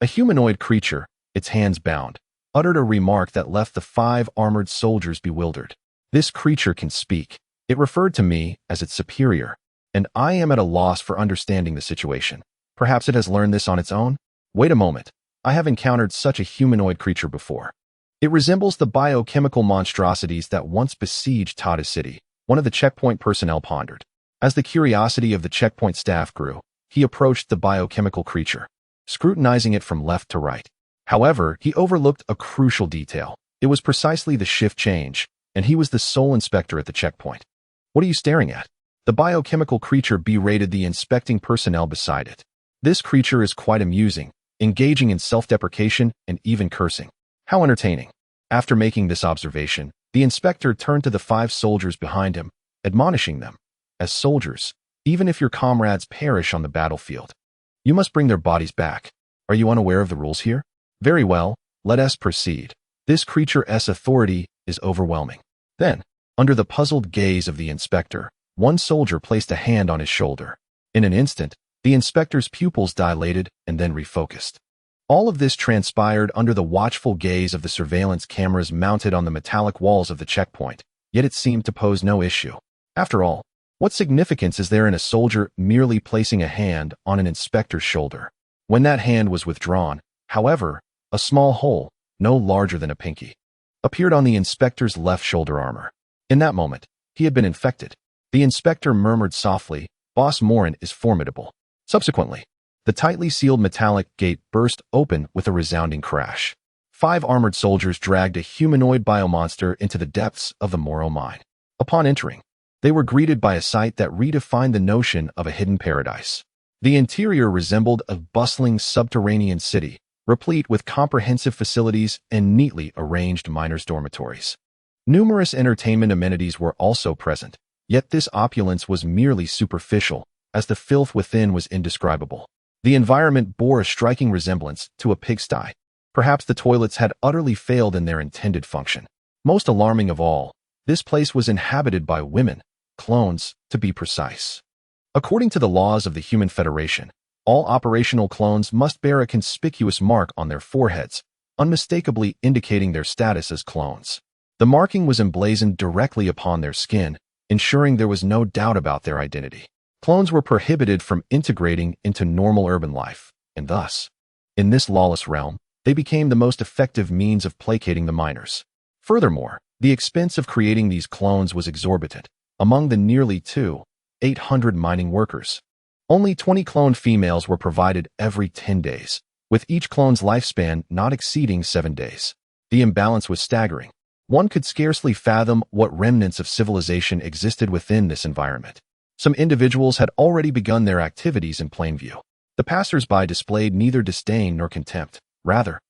a humanoid creature, its hands bound, uttered a remark that left the 5 armored soldiers bewildered. This creature can speak. It referred to me as its superior, and I am at a loss for understanding the situation. Perhaps it has learned this on its own? Wait a moment. I have encountered such a humanoid creature before. It resembles the biochemical monstrosities that once besieged Tata City, one of the checkpoint personnel pondered. As the curiosity of the checkpoint staff grew, he approached the biochemical creature, scrutinizing it from left to right. However, he overlooked a crucial detail. It was precisely the shift change, and he was the sole inspector at the checkpoint. What are you staring at? The biochemical creature berated the inspecting personnel beside it. This creature is quite amusing, engaging in self-deprecation and even cursing. How entertaining. After making this observation, the inspector turned to the 5 soldiers behind him, admonishing them. As soldiers, even if your comrades perish on the battlefield, you must bring their bodies back. Are you unaware of the rules here? Very well, let us proceed. This creature's authority is overwhelming. Then, under the puzzled gaze of the inspector, one soldier placed a hand on his shoulder. In an instant, the inspector's pupils dilated and then refocused. All of this transpired under the watchful gaze of the surveillance cameras mounted on the metallic walls of the checkpoint, yet it seemed to pose no issue. After all, what significance is there in a soldier merely placing a hand on an inspector's shoulder? When that hand was withdrawn, however, a small hole, no larger than a pinky, appeared on the inspector's left shoulder armor. In that moment, he had been infected. The inspector murmured softly, "Boss Moren is formidable." Subsequently, the tightly sealed metallic gate burst open with a resounding crash. 5 armored soldiers dragged a humanoid biomonster into the depths of the Moren mine. Upon entering, they were greeted by a sight that redefined the notion of a hidden paradise. The interior resembled a bustling subterranean city, replete with comprehensive facilities and neatly arranged miners' dormitories. Numerous entertainment amenities were also present, yet this opulence was merely superficial, as the filth within was indescribable. The environment bore a striking resemblance to a pigsty. Perhaps the toilets had utterly failed in their intended function. Most alarming of all, this place was inhabited by women, clones, to be precise. According to the laws of the Human Federation, all operational clones must bear a conspicuous mark on their foreheads, unmistakably indicating their status as clones. The marking was emblazoned directly upon their skin, ensuring there was no doubt about their identity. Clones were prohibited from integrating into normal urban life, and thus, in this lawless realm, they became the most effective means of placating the miners. Furthermore, the expense of creating these clones was exorbitant. Among the nearly 800 mining workers, only 20 cloned females were provided every 10 days, with each clone's lifespan not exceeding 7 days. The imbalance was staggering. One could scarcely fathom what remnants of civilization existed within this environment. Some individuals had already begun their activities in plain view. The passers-by displayed neither disdain nor contempt. Rather,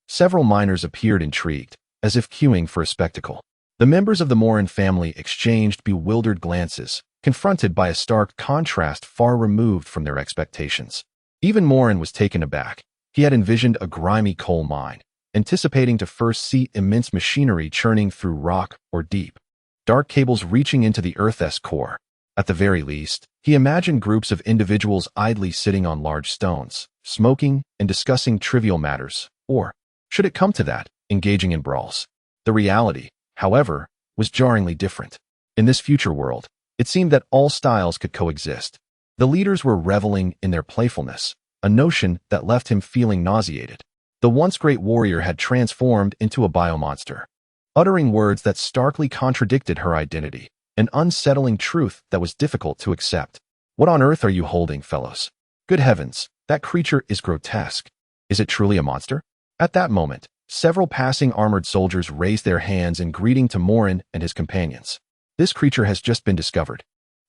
several miners appeared intrigued, as if queuing for a spectacle. The members of the Moren family exchanged bewildered glances, confronted by a stark contrast far removed from their expectations. Even Moren was taken aback. He had envisioned a grimy coal mine, anticipating to first see immense machinery churning through rock or deep, dark cables reaching into the Earth's core. At the very least, he imagined groups of individuals idly sitting on large stones, smoking and discussing trivial matters, or, should it come to that, engaging in brawls. The reality, however, was jarringly different. In this future world, it seemed that all styles could coexist. The leaders were reveling in their playfulness, a notion that left him feeling nauseated. The once great warrior had transformed into a biomonster, uttering words that starkly contradicted her identity, an unsettling truth that was difficult to accept. What on earth are you holding, fellows? Good heavens, that creature is grotesque. Is it truly a monster? At that moment, several passing armored soldiers raised their hands in greeting to Moren and his companions. This creature has just been discovered.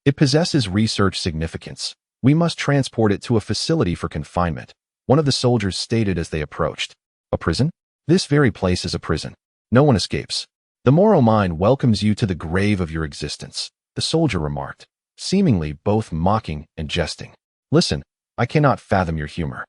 It possesses research significance. We must transport it to a facility for confinement, one of the soldiers stated as they approached. A prison? This very place is a prison. No one escapes. The Moren mine welcomes you to the grave of your existence, the soldier remarked, seemingly both mocking and jesting. Listen, I cannot fathom your humor.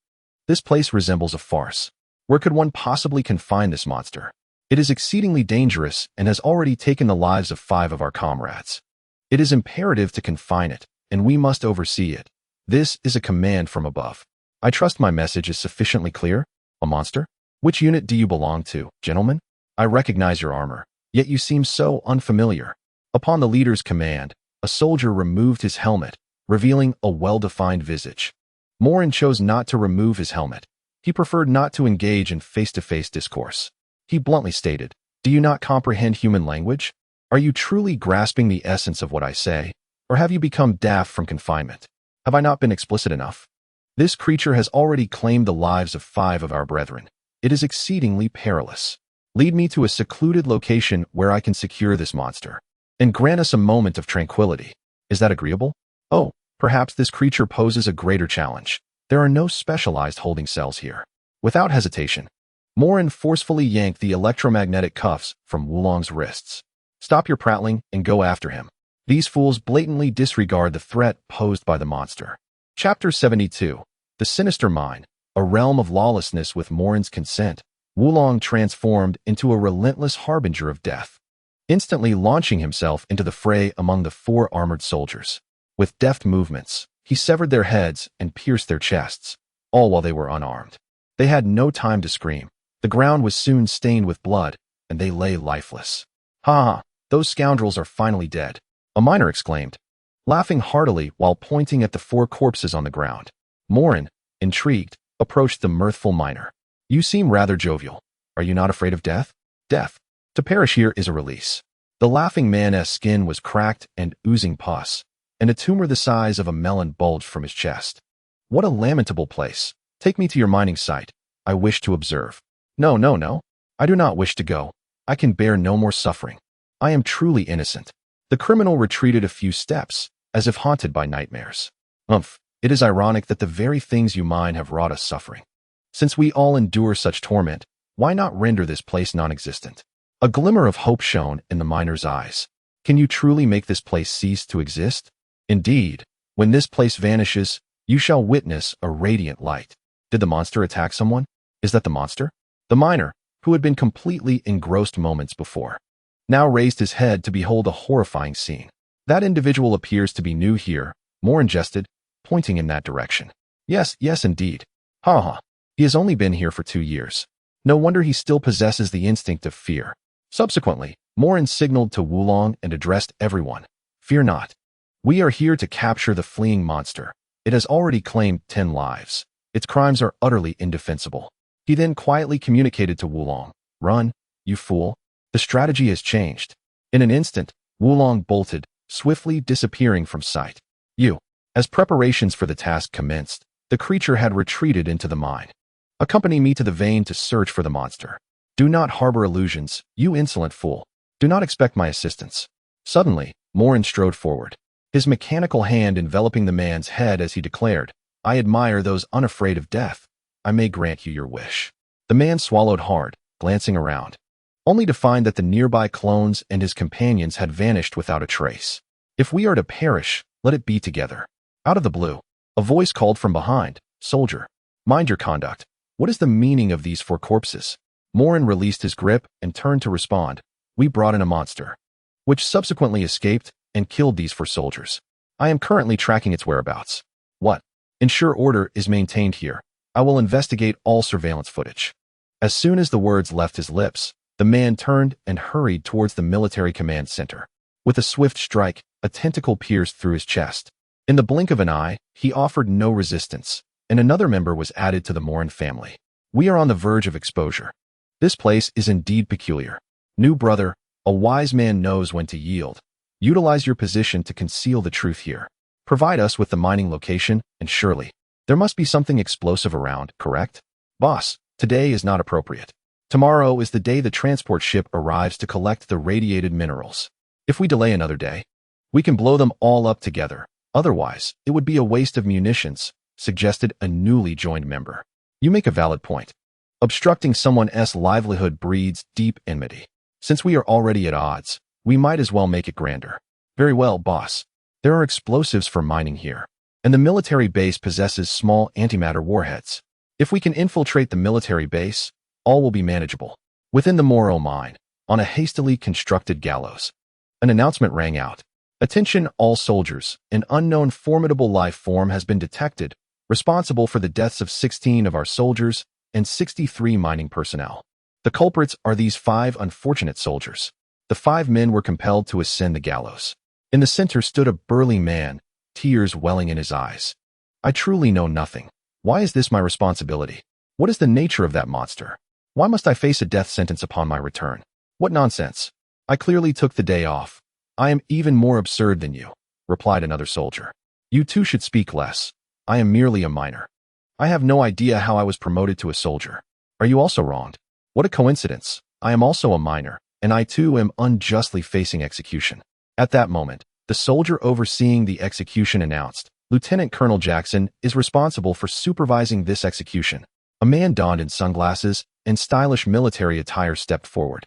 This place resembles a farce. Where could one possibly confine this monster? It is exceedingly dangerous and has already taken the lives of 5 of our comrades. It is imperative to confine it, and we must oversee it. This is a command from above. I trust my message is sufficiently clear. A monster? Which unit do you belong to, gentlemen? I recognize your armor, yet you seem so unfamiliar. Upon the leader's command, a soldier removed his helmet, revealing a well-defined visage. Moren chose not to remove his helmet. He preferred not to engage in face-to-face discourse. He bluntly stated, "Do you not comprehend human language? Are you truly grasping the essence of what I say? Or have you become daft from confinement? Have I not been explicit enough? This creature has already claimed the lives of 5 of our brethren. It is exceedingly perilous. Lead me to a secluded location where I can secure this monster, and grant us a moment of tranquility." Is that agreeable? Oh, perhaps this creature poses a greater challenge. There are no specialized holding cells here. Without hesitation, Moren forcefully yanked the electromagnetic cuffs from Wulong's wrists. Stop your prattling and go after him. These fools blatantly disregard the threat posed by the monster. Chapter 72. The Sinister Mine, a realm of lawlessness. With Moren's consent, Wulong transformed into a relentless harbinger of death, instantly launching himself into the fray among the 4 armored soldiers. With deft movements, he severed their heads and pierced their chests, all while they were unarmed. They had no time to scream. The ground was soon stained with blood, and they lay lifeless. "Ha ha, those scoundrels are finally dead," a miner exclaimed, laughing heartily while pointing at the 4 corpses on the ground. Moren, intrigued, approached the mirthful miner. "You seem rather jovial. Are you not afraid of death?" "Death. To perish here is a release." The laughing man's skin was cracked and oozing pus, and a tumor the size of a melon bulged from his chest. "What a lamentable place. Take me to your mining site. I wish to observe." No, no. I do not wish to go. I can bear no more suffering. I am truly innocent." The criminal retreated a few steps, as if haunted by nightmares. "Umph, it is ironic that the very things you mine have wrought us suffering. Since we all endure such torment, why not render this place non-existent?" A glimmer of hope shone in the miner's eyes. "Can you truly make this place cease to exist? Indeed, when this place vanishes, you shall witness a radiant light." Did the monster attack someone? Is that the monster? The miner, who had been completely engrossed moments before, now raised his head to behold a horrifying scene. "That individual appears to be new here," Moren jested, pointing in that direction. Yes, indeed. Ha ha. He has only been here for 2 years. No wonder he still possesses the instinct of fear." Subsequently, Moren signaled to Wulong and addressed everyone. "Fear not. We are here to capture the fleeing monster. It has already claimed 10 lives. Its crimes are utterly indefensible." He then quietly communicated to Wulong. "Run, you fool. The strategy has changed." In an instant, Wulong bolted, swiftly disappearing from sight. As preparations for the task commenced, the creature had retreated into the mine. "Accompany me to the vein to search for the monster. Do not harbor illusions, you insolent fool. Do not expect my assistance." Suddenly, Moren strode forward, his mechanical hand enveloping the man's head as he declared, "I admire those unafraid of death. I may grant you your wish." The man swallowed hard, glancing around, only to find that the nearby clones and his companions had vanished without a trace. "If we are to perish, let it be together." Out of the blue, a voice called from behind, "Soldier, mind your conduct. What is the meaning of these 4 corpses?" Moren released his grip and turned to respond. "We brought in a monster, which subsequently escaped and killed these 4 soldiers. I am currently tracking its whereabouts." "What?" "Ensure order is maintained here. I will investigate all surveillance footage." As soon as the words left his lips, the man turned and hurried towards the military command center. With a swift strike, a tentacle pierced through his chest. In the blink of an eye, he offered no resistance, and another member was added to the Moren family. "We are on the verge of exposure. This place is indeed peculiar. New brother, a wise man knows when to yield. Utilize your position to conceal the truth here. Provide us with the mining location, and surely there must be something explosive around, correct?" "Boss, today is not appropriate. Tomorrow is the day the transport ship arrives to collect the radiated minerals. If we delay another day, we can blow them all up together. Otherwise, it would be a waste of munitions," suggested a newly joined member. "You make a valid point. Obstructing someone's livelihood breeds deep enmity. Since we are already at odds, we might as well make it grander." "Very well, boss. There are explosives for mining here, and the military base possesses small antimatter warheads. If we can infiltrate the military base, all will be manageable." Within the Moren mine, on a hastily constructed gallows, an announcement rang out. "Attention all soldiers, an unknown formidable life form has been detected, responsible for the deaths of 16 of our soldiers and 63 mining personnel. The culprits are these 5 unfortunate soldiers." The 5 men were compelled to ascend the gallows. In the center stood a burly man, tears welling in his eyes. "I truly know nothing. Why is this my responsibility? What is the nature of that monster? Why must I face a death sentence upon my return? What nonsense! I clearly took the day off. I am even more absurd than you," replied another soldier. "You too should speak less. I am merely a miner. I have no idea how I was promoted to a soldier. Are you also wronged? What a coincidence. I am also a miner, and I too am unjustly facing execution." At that moment, The soldier overseeing the execution announced, "Lieutenant Colonel Jackson is responsible for supervising this execution." A man donned in sunglasses and stylish military attire stepped forward,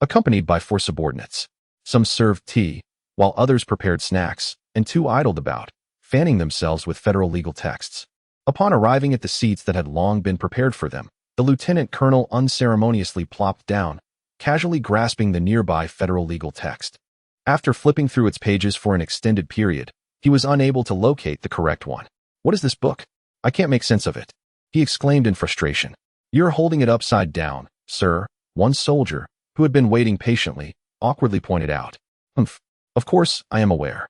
accompanied by 4 subordinates. Some served tea, while others prepared snacks, and 2 idled about, fanning themselves with federal legal texts. Upon arriving at the seats that had long been prepared for them, the lieutenant colonel unceremoniously plopped down, casually grasping the nearby federal legal text. After flipping through its pages for an extended period, he was unable to locate the correct one. "What is this book? I can't make sense of it," he exclaimed in frustration. "You're holding it upside down, sir," one soldier, who had been waiting patiently, awkwardly pointed out. "Humph. Of course, I am aware.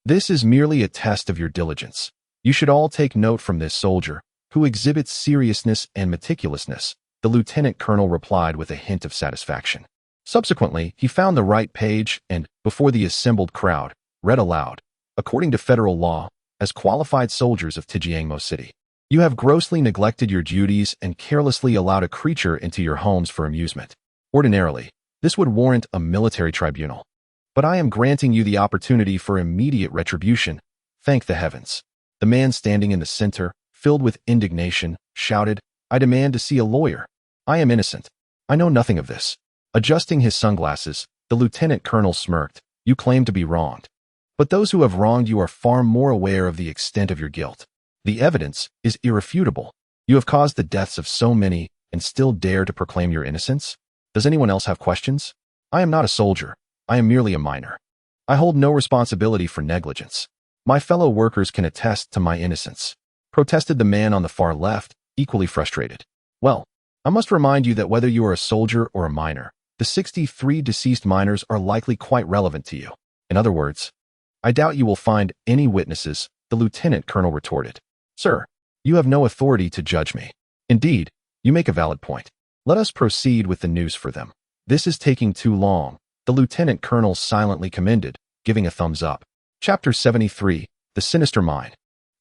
This is merely a test of your diligence. You should all take note from this soldier, who exhibits seriousness and meticulousness," the lieutenant colonel replied with a hint of satisfaction. Subsequently, he found the right page and, before the assembled crowd, read aloud, "According to federal law, as qualified soldiers of Tijiangmo City, you have grossly neglected your duties and carelessly allowed a creature into your homes for amusement. Ordinarily, this would warrant a military tribunal. But I am granting you the opportunity for immediate retribution. Thank the heavens." The man standing in the center, filled with indignation, shouted, "I demand to see a lawyer. I am innocent. I know nothing of this." Adjusting his sunglasses, the lieutenant colonel smirked, "You claim to be wronged. But those who have wronged you are far more aware of the extent of your guilt. The evidence is irrefutable. You have caused the deaths of so many and still dare to proclaim your innocence? Does anyone else have questions? I am not a soldier. I am merely a miner. I hold no responsibility for negligence. My fellow workers can attest to my innocence," protested the man on the far left, equally frustrated. "Well, I must remind you that whether you are a soldier or a miner, the 63 deceased miners are likely quite relevant to you. In other words, I doubt you will find any witnesses," the lieutenant colonel retorted. "Sir, you have no authority to judge me. Indeed, you make a valid point. Let us proceed with the news for them. This is taking too long," the lieutenant colonel silently commended, giving a thumbs up. Chapter 73, The Sinister Mine.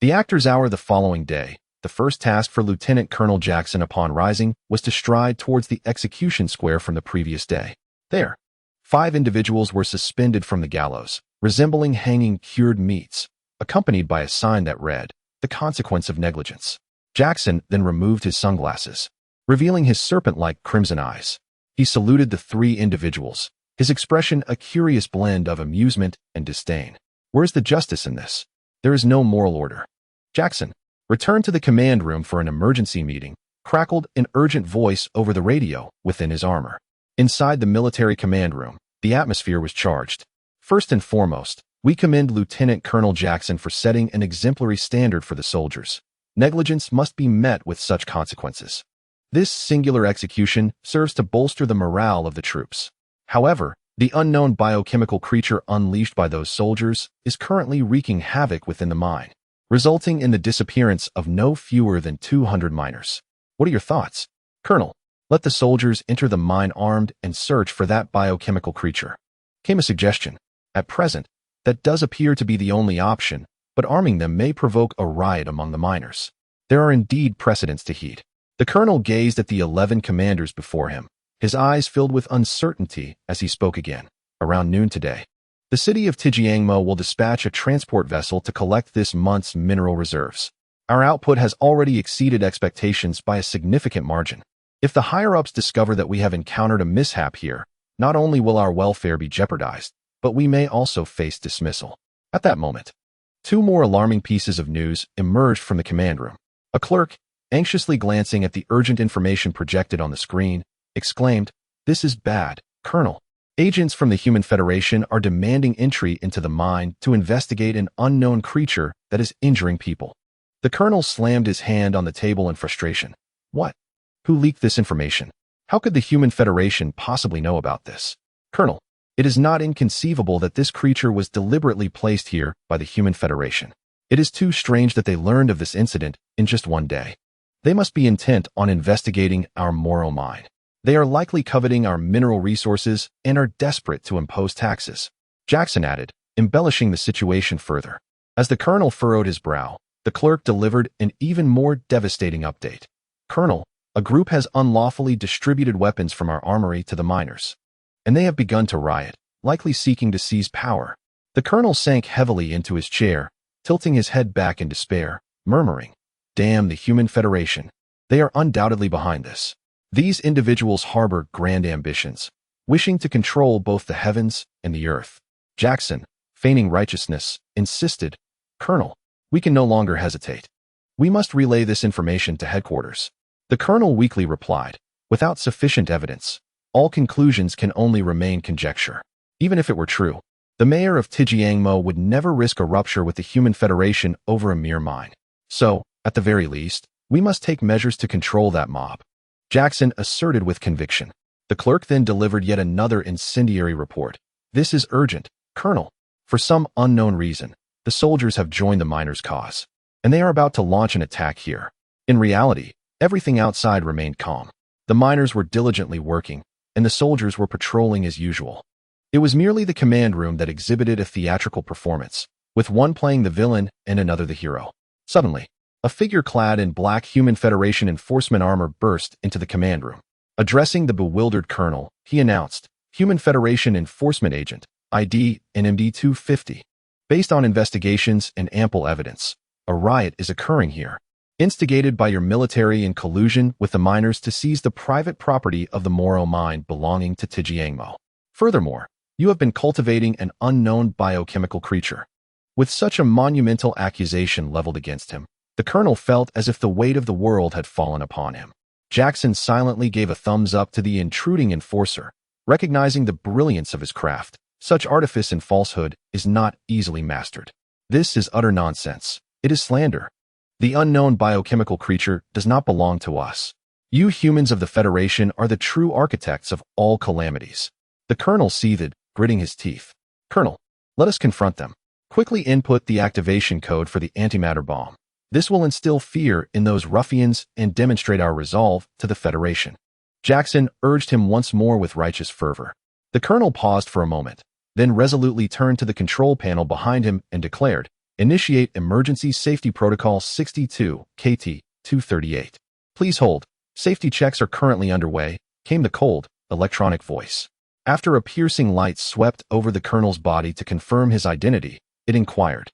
The actor's hour the following day, the first task for Lieutenant Colonel Jackson upon rising was to stride towards the execution square from the previous day. There, 5 individuals were suspended from the gallows, resembling hanging cured meats, accompanied by a sign that read, "The consequence of negligence." Jackson then removed his sunglasses, revealing his serpent-like crimson eyes. He saluted the 3 individuals, his expression a curious blend of amusement and disdain. "Where's the justice in this? There is no moral order." Jackson, returned to the command room for an emergency meeting, crackled an urgent voice over the radio within his armor. Inside the military command room, the atmosphere was charged. "First and foremost, we commend Lieutenant Colonel Jackson for setting an exemplary standard for the soldiers. Negligence must be met with such consequences. This singular execution serves to bolster the morale of the troops. However, the unknown biochemical creature unleashed by those soldiers is currently wreaking havoc within the mine, resulting in the disappearance of no fewer than 200 miners. What are your thoughts? Colonel, let the soldiers enter the mine armed and search for that biochemical creature." Came a suggestion. At present, that does appear to be the only option, but arming them may provoke a riot among the miners. There are indeed precedents to heed. The colonel gazed at the 11 commanders before him, his eyes filled with uncertainty as he spoke again. "Around noon today, the city of Tijiangmo will dispatch a transport vessel to collect this month's mineral reserves. Our output has already exceeded expectations by a significant margin. If the higher-ups discover that we have encountered a mishap here, not only will our welfare be jeopardized, but we may also face dismissal." At that moment, 2 more alarming pieces of news emerged from the command room. A clerk, anxiously glancing at the urgent information projected on the screen, exclaimed, "This is bad, Colonel. Agents from the Human Federation are demanding entry into the mine to investigate an unknown creature that is injuring people." The colonel slammed his hand on the table in frustration. "What? Who leaked this information? How could the Human Federation possibly know about this? Colonel, it is not inconceivable that this creature was deliberately placed here by the Human Federation. It is too strange that they learned of this incident in just one day. They must be intent on investigating our Moren mine. They are likely coveting our mineral resources and are desperate to impose taxes," Jackson added, embellishing the situation further. As the colonel furrowed his brow, the clerk delivered an even more devastating update. "Colonel, a group has unlawfully distributed weapons from our armory to the miners, and they have begun to riot, likely seeking to seize power." The colonel sank heavily into his chair, tilting his head back in despair, murmuring, "Damn the Human Federation. They are undoubtedly behind this. These individuals harbor grand ambitions, wishing to control both the heavens and the earth." Jackson, feigning righteousness, insisted, "Colonel, we can no longer hesitate. We must relay this information to headquarters." The colonel weakly replied, "Without sufficient evidence, all conclusions can only remain conjecture. Even if it were true, the mayor of Tijiangmo would never risk a rupture with the Human Federation over a mere mine. So, at the very least, we must take measures to control that mob," Jackson asserted with conviction. The clerk then delivered yet another incendiary report. "This is urgent, Colonel. For some unknown reason, the soldiers have joined the miners' cause, and they are about to launch an attack here." In reality, everything outside remained calm. The miners were diligently working, and the soldiers were patrolling as usual. It was merely the command room that exhibited a theatrical performance, with one playing the villain and another the hero. Suddenly, a figure clad in black Human Federation enforcement armor burst into the command room. Addressing the bewildered colonel, he announced, "Human Federation Enforcement Agent, ID NMD 250. Based on investigations and ample evidence, a riot is occurring here, instigated by your military in collusion with the miners to seize the private property of the Moren mine belonging to Tijiangmo. Furthermore, you have been cultivating an unknown biochemical creature." With such a monumental accusation leveled against him, the colonel felt as if the weight of the world had fallen upon him. Jackson silently gave a thumbs up to the intruding enforcer, recognizing the brilliance of his craft. Such artifice and falsehood is not easily mastered. "This is utter nonsense. It is slander. The unknown biochemical creature does not belong to us. You humans of the Federation are the true architects of all calamities." The colonel seethed, gritting his teeth. "Colonel, let us confront them. Quickly input the activation code for the antimatter bomb. This will instill fear in those ruffians and demonstrate our resolve to the Federation." Jackson urged him once more with righteous fervor. The colonel paused for a moment, then resolutely turned to the control panel behind him and declared, "Initiate Emergency Safety Protocol 62, KT 238. Please hold. Safety checks are currently underway," came the cold, electronic voice. After a piercing light swept over the colonel's body to confirm his identity, it inquired,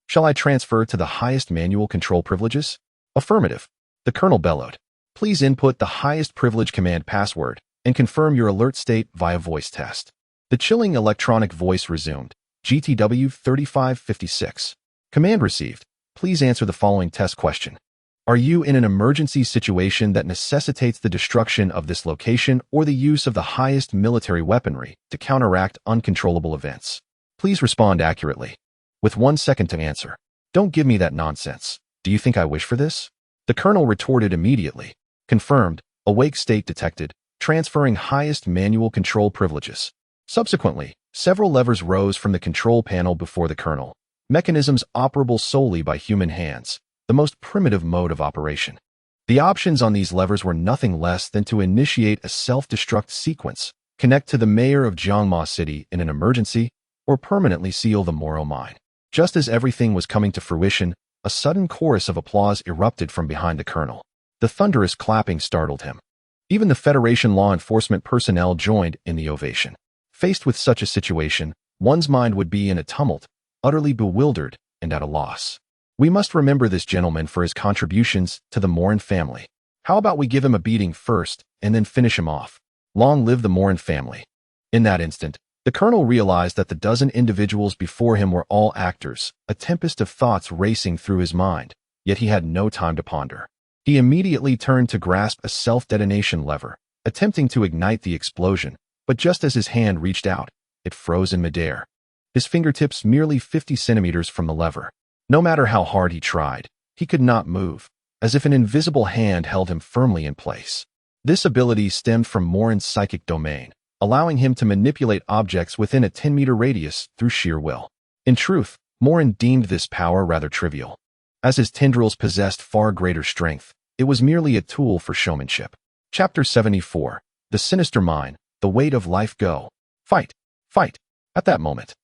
"Shall I transfer to the highest manual control privileges?" "Affirmative," the colonel bellowed. "Please input the highest privilege command password and confirm your alert state via voice test." The chilling electronic voice resumed, "GTW 3556. Command received. Please answer the following test question. Are you in an emergency situation that necessitates the destruction of this location or the use of the highest military weaponry to counteract uncontrollable events? Please respond accurately. With 1 second to answer. Don't give me that nonsense. Do you think I wish for this?" The colonel retorted immediately. "Confirmed. Awake state detected. Transferring highest manual control privileges." Subsequently, several levers rose from the control panel before the colonel. Mechanisms operable solely by human hands, the most primitive mode of operation. The options on these levers were nothing less than to initiate a self-destruct sequence, connect to the mayor of Jiangma City in an emergency, or permanently seal the Moren mine. Just as everything was coming to fruition, a sudden chorus of applause erupted from behind the colonel. The thunderous clapping startled him. Even the Federation law enforcement personnel joined in the ovation. Faced with such a situation, one's mind would be in a tumult, utterly bewildered and at a loss. "We must remember this gentleman for his contributions to the Moren family. How about we give him a beating first and then finish him off? Long live the Moren family." In that instant, the colonel realized that the dozen individuals before him were all actors, a tempest of thoughts racing through his mind, yet he had no time to ponder. He immediately turned to grasp a self-detonation lever, attempting to ignite the explosion, but just as his hand reached out, it froze in midair. His fingertips merely 50 centimeters from the lever. No matter how hard he tried, he could not move, as if an invisible hand held him firmly in place. This ability stemmed from Moren's psychic domain, allowing him to manipulate objects within a 10-meter radius through sheer will. In truth, Moren deemed this power rather trivial. As his tendrils possessed far greater strength, it was merely a tool for showmanship. Chapter 74. The Sinister Mine, the Weight of Life Go. Fight! Fight! At that moment,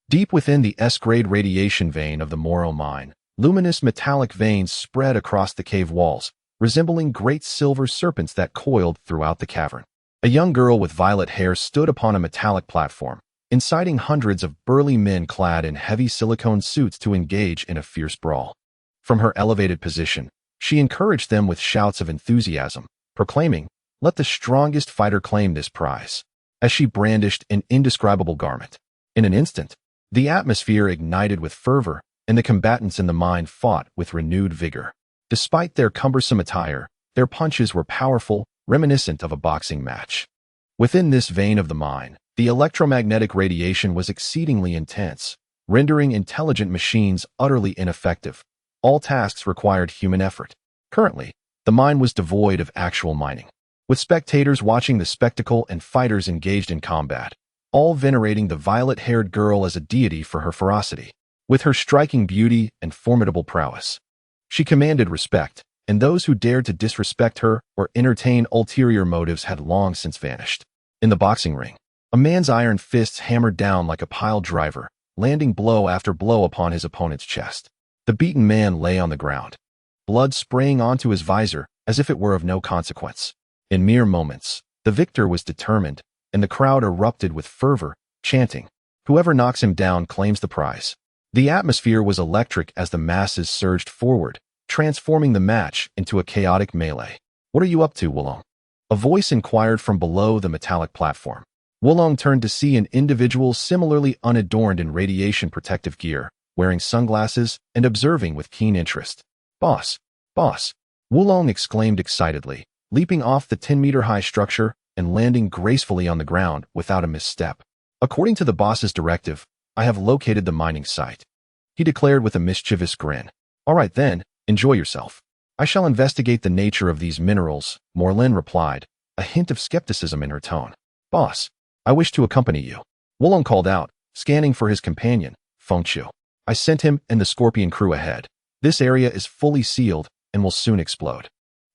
deep within the S-grade radiation vein of the Moren mine, luminous metallic veins spread across the cave walls, resembling great silver serpents that coiled throughout the cavern. A young girl with violet hair stood upon a metallic platform, inciting hundreds of burly men clad in heavy silicone suits to engage in a fierce brawl. From her elevated position, she encouraged them with shouts of enthusiasm, proclaiming, "Let the strongest fighter claim this prize," as she brandished an indescribable garment. In an instant, the atmosphere ignited with fervor, and the combatants in the mine fought with renewed vigor. Despite their cumbersome attire, their punches were powerful, reminiscent of a boxing match. Within this vein of the mine, the electromagnetic radiation was exceedingly intense, rendering intelligent machines utterly ineffective. All tasks required human effort. Currently, the mine was devoid of actual mining, with spectators watching the spectacle and fighters engaged in combat, all venerating the violet-haired girl as a deity for her ferocity. With her striking beauty and formidable prowess, she commanded respect, and those who dared to disrespect her or entertain ulterior motives had long since vanished. In the boxing ring, a man's iron fists hammered down like a pile driver, landing blow after blow upon his opponent's chest. The beaten man lay on the ground, blood spraying onto his visor as if it were of no consequence. In mere moments, the victor was determined, and the crowd erupted with fervor, chanting, "Whoever knocks him down claims the prize." The atmosphere was electric as the masses surged forward, transforming the match into a chaotic melee. "What are you up to, Wulong?" A voice inquired from below the metallic platform. Wulong turned to see an individual similarly unadorned in radiation protective gear, wearing sunglasses and observing with keen interest. "Boss! Boss!" Wulong exclaimed excitedly, leaping off the 10-meter-high structure and landing gracefully on the ground without a misstep. "According to the boss's directive, I have located the mining site," he declared with a mischievous grin. "All right then, enjoy yourself. I shall investigate the nature of these minerals," Moren replied, a hint of skepticism in her tone. "Boss, I wish to accompany you," Wulong called out, scanning for his companion, Fengqiu. "I sent him and the Scorpion crew ahead. This area is fully sealed and will soon explode."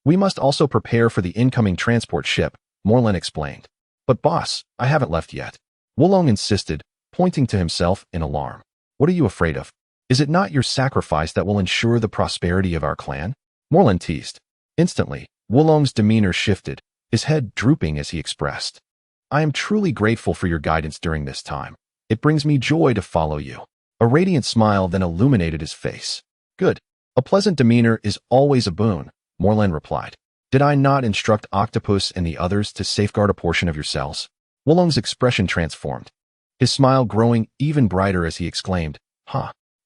"We must also prepare for the incoming transport ship," Moren explained. "But boss, I haven't left yet," Wulong insisted, pointing to himself in alarm. "What are you afraid of? Is it not your sacrifice that will ensure the prosperity of our clan?" Moren teased. Instantly, Wulong's demeanor shifted, his head drooping as he expressed, "I am truly grateful for your guidance during this time. It brings me joy to follow you." A radiant smile then illuminated his face. "Good. A pleasant demeanor is always a boon," Moren replied. "Did I not instruct Octopus and the others to safeguard a portion of your cells?" Wulong's expression transformed, his smile growing even brighter as he exclaimed,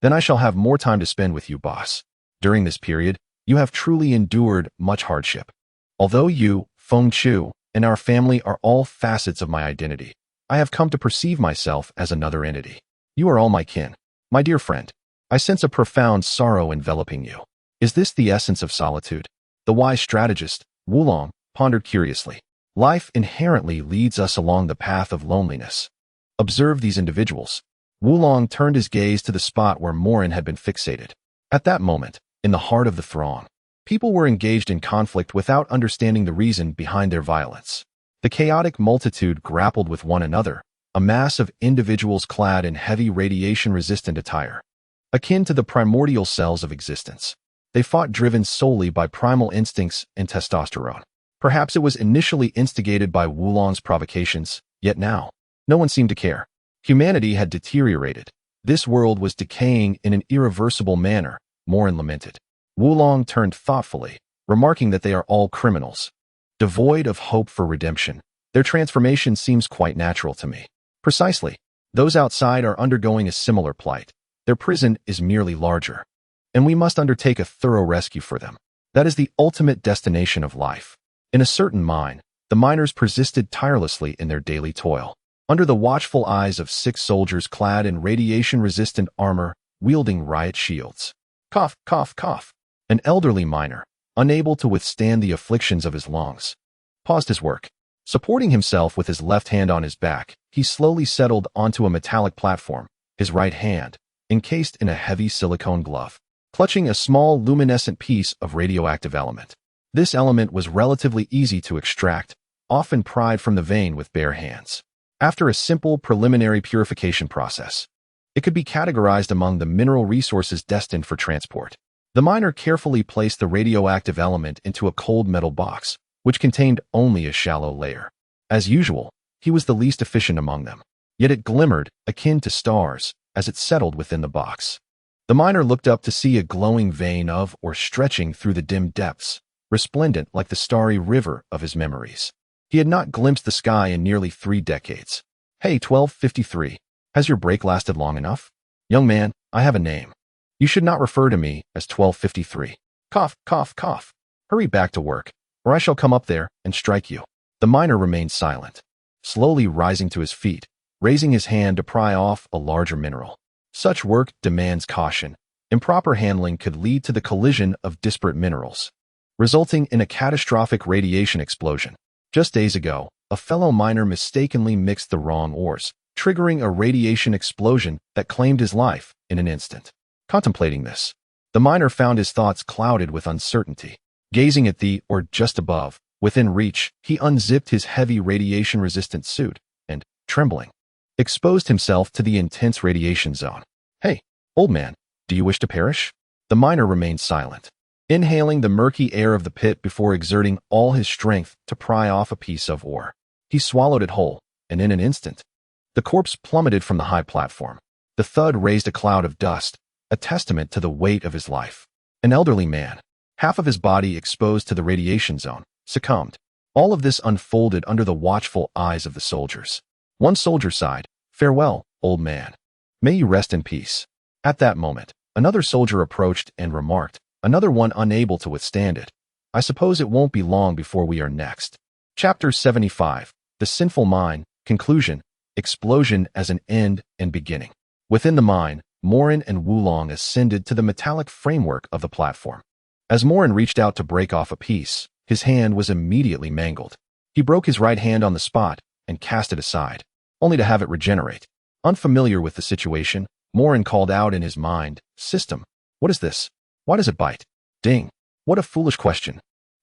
"Then I shall have more time to spend with you, boss. During this period, you have truly endured much hardship. Although you, Fengqiu, and our family are all facets of my identity, I have come to perceive myself as another entity. You are all my kin. My dear friend, I sense a profound sorrow enveloping you. Is this the essence of solitude?" The wise strategist, Wulong, pondered curiously. "Life inherently leads us along the path of loneliness. Observe these individuals." Wulong turned his gaze to the spot where Moren had been fixated. At that moment, in the heart of the throng, people were engaged in conflict without understanding the reason behind their violence. The chaotic multitude grappled with one another, a mass of individuals clad in heavy radiation-resistant attire, akin to the primordial cells of existence. They fought driven solely by primal instincts and testosterone. Perhaps it was initially instigated by Wulong's provocations, yet now, no one seemed to care. Humanity had deteriorated. This world was decaying in an irreversible manner, Moren lamented. Wulong turned thoughtfully, remarking that they are all criminals. Devoid of hope for redemption, their transformation seems quite natural to me. Precisely. Those outside are undergoing a similar plight. Their prison is merely larger, and we must undertake a thorough rescue for them. That is the ultimate destination of life. In a certain mine, the miners persisted tirelessly in their daily toil, under the watchful eyes of 6 soldiers clad in radiation-resistant armor, wielding riot shields. Cough, cough, cough. An elderly miner, unable to withstand the afflictions of his lungs, paused his work. Supporting himself with his left hand on his back, he slowly settled onto a metallic platform, his right hand, encased in a heavy silicone glove, clutching a small luminescent piece of radioactive element. This element was relatively easy to extract, often pried from the vein with bare hands. After a simple preliminary purification process, it could be categorized among the mineral resources destined for transport. The miner carefully placed the radioactive element into a cold metal box, which contained only a shallow layer. As usual, he was the least efficient among them. yet it glimmered, akin to stars, as it settled within the box. The miner looked up to see a glowing vein of or stretching through the dim depths, resplendent like the starry river of his memories. He had not glimpsed the sky in nearly 3 decades. Hey, 1253, has your break lasted long enough? Young man, I have a name. You should not refer to me as 1253. Cough, cough, cough. Hurry back to work, or I shall come up there and strike you. The miner remained silent, slowly rising to his feet, raising his hand to pry off a larger mineral. Such work demands caution. Improper handling could lead to the collision of disparate minerals, resulting in a catastrophic radiation explosion. Just days ago, a fellow miner mistakenly mixed the wrong ores, triggering a radiation explosion that claimed his life in an instant. Contemplating this, the miner found his thoughts clouded with uncertainty. Gazing at the, or just above, within reach, he unzipped his heavy radiation-resistant suit and, trembling, exposed himself to the intense radiation zone. Hey, old man, do you wish to perish? The miner remained silent, inhaling the murky air of the pit before exerting all his strength to pry off a piece of ore. He swallowed it whole, and in an instant, the corpse plummeted from the high platform. The thud raised a cloud of dust, a testament to the weight of his life. An elderly man, half of his body exposed to the radiation zone, succumbed. All of this unfolded under the watchful eyes of the soldiers. One soldier sighed, "Farewell, old man. May you rest in peace." At that moment, another soldier approached and remarked, another one unable to withstand it, "I suppose it won't be long before we are next." Chapter 75, The Sinful Mine, Conclusion, Explosion as an End and Beginning. Within the mine, Moren and Wulong ascended to the metallic framework of the platform. As Moren reached out to break off a piece, his hand was immediately mangled. He broke his right hand on the spot and cast it aside, only to have it regenerate. Unfamiliar with the situation, Moren called out in his mind, "System, what is this? Why does it bite? Ding. What a foolish question.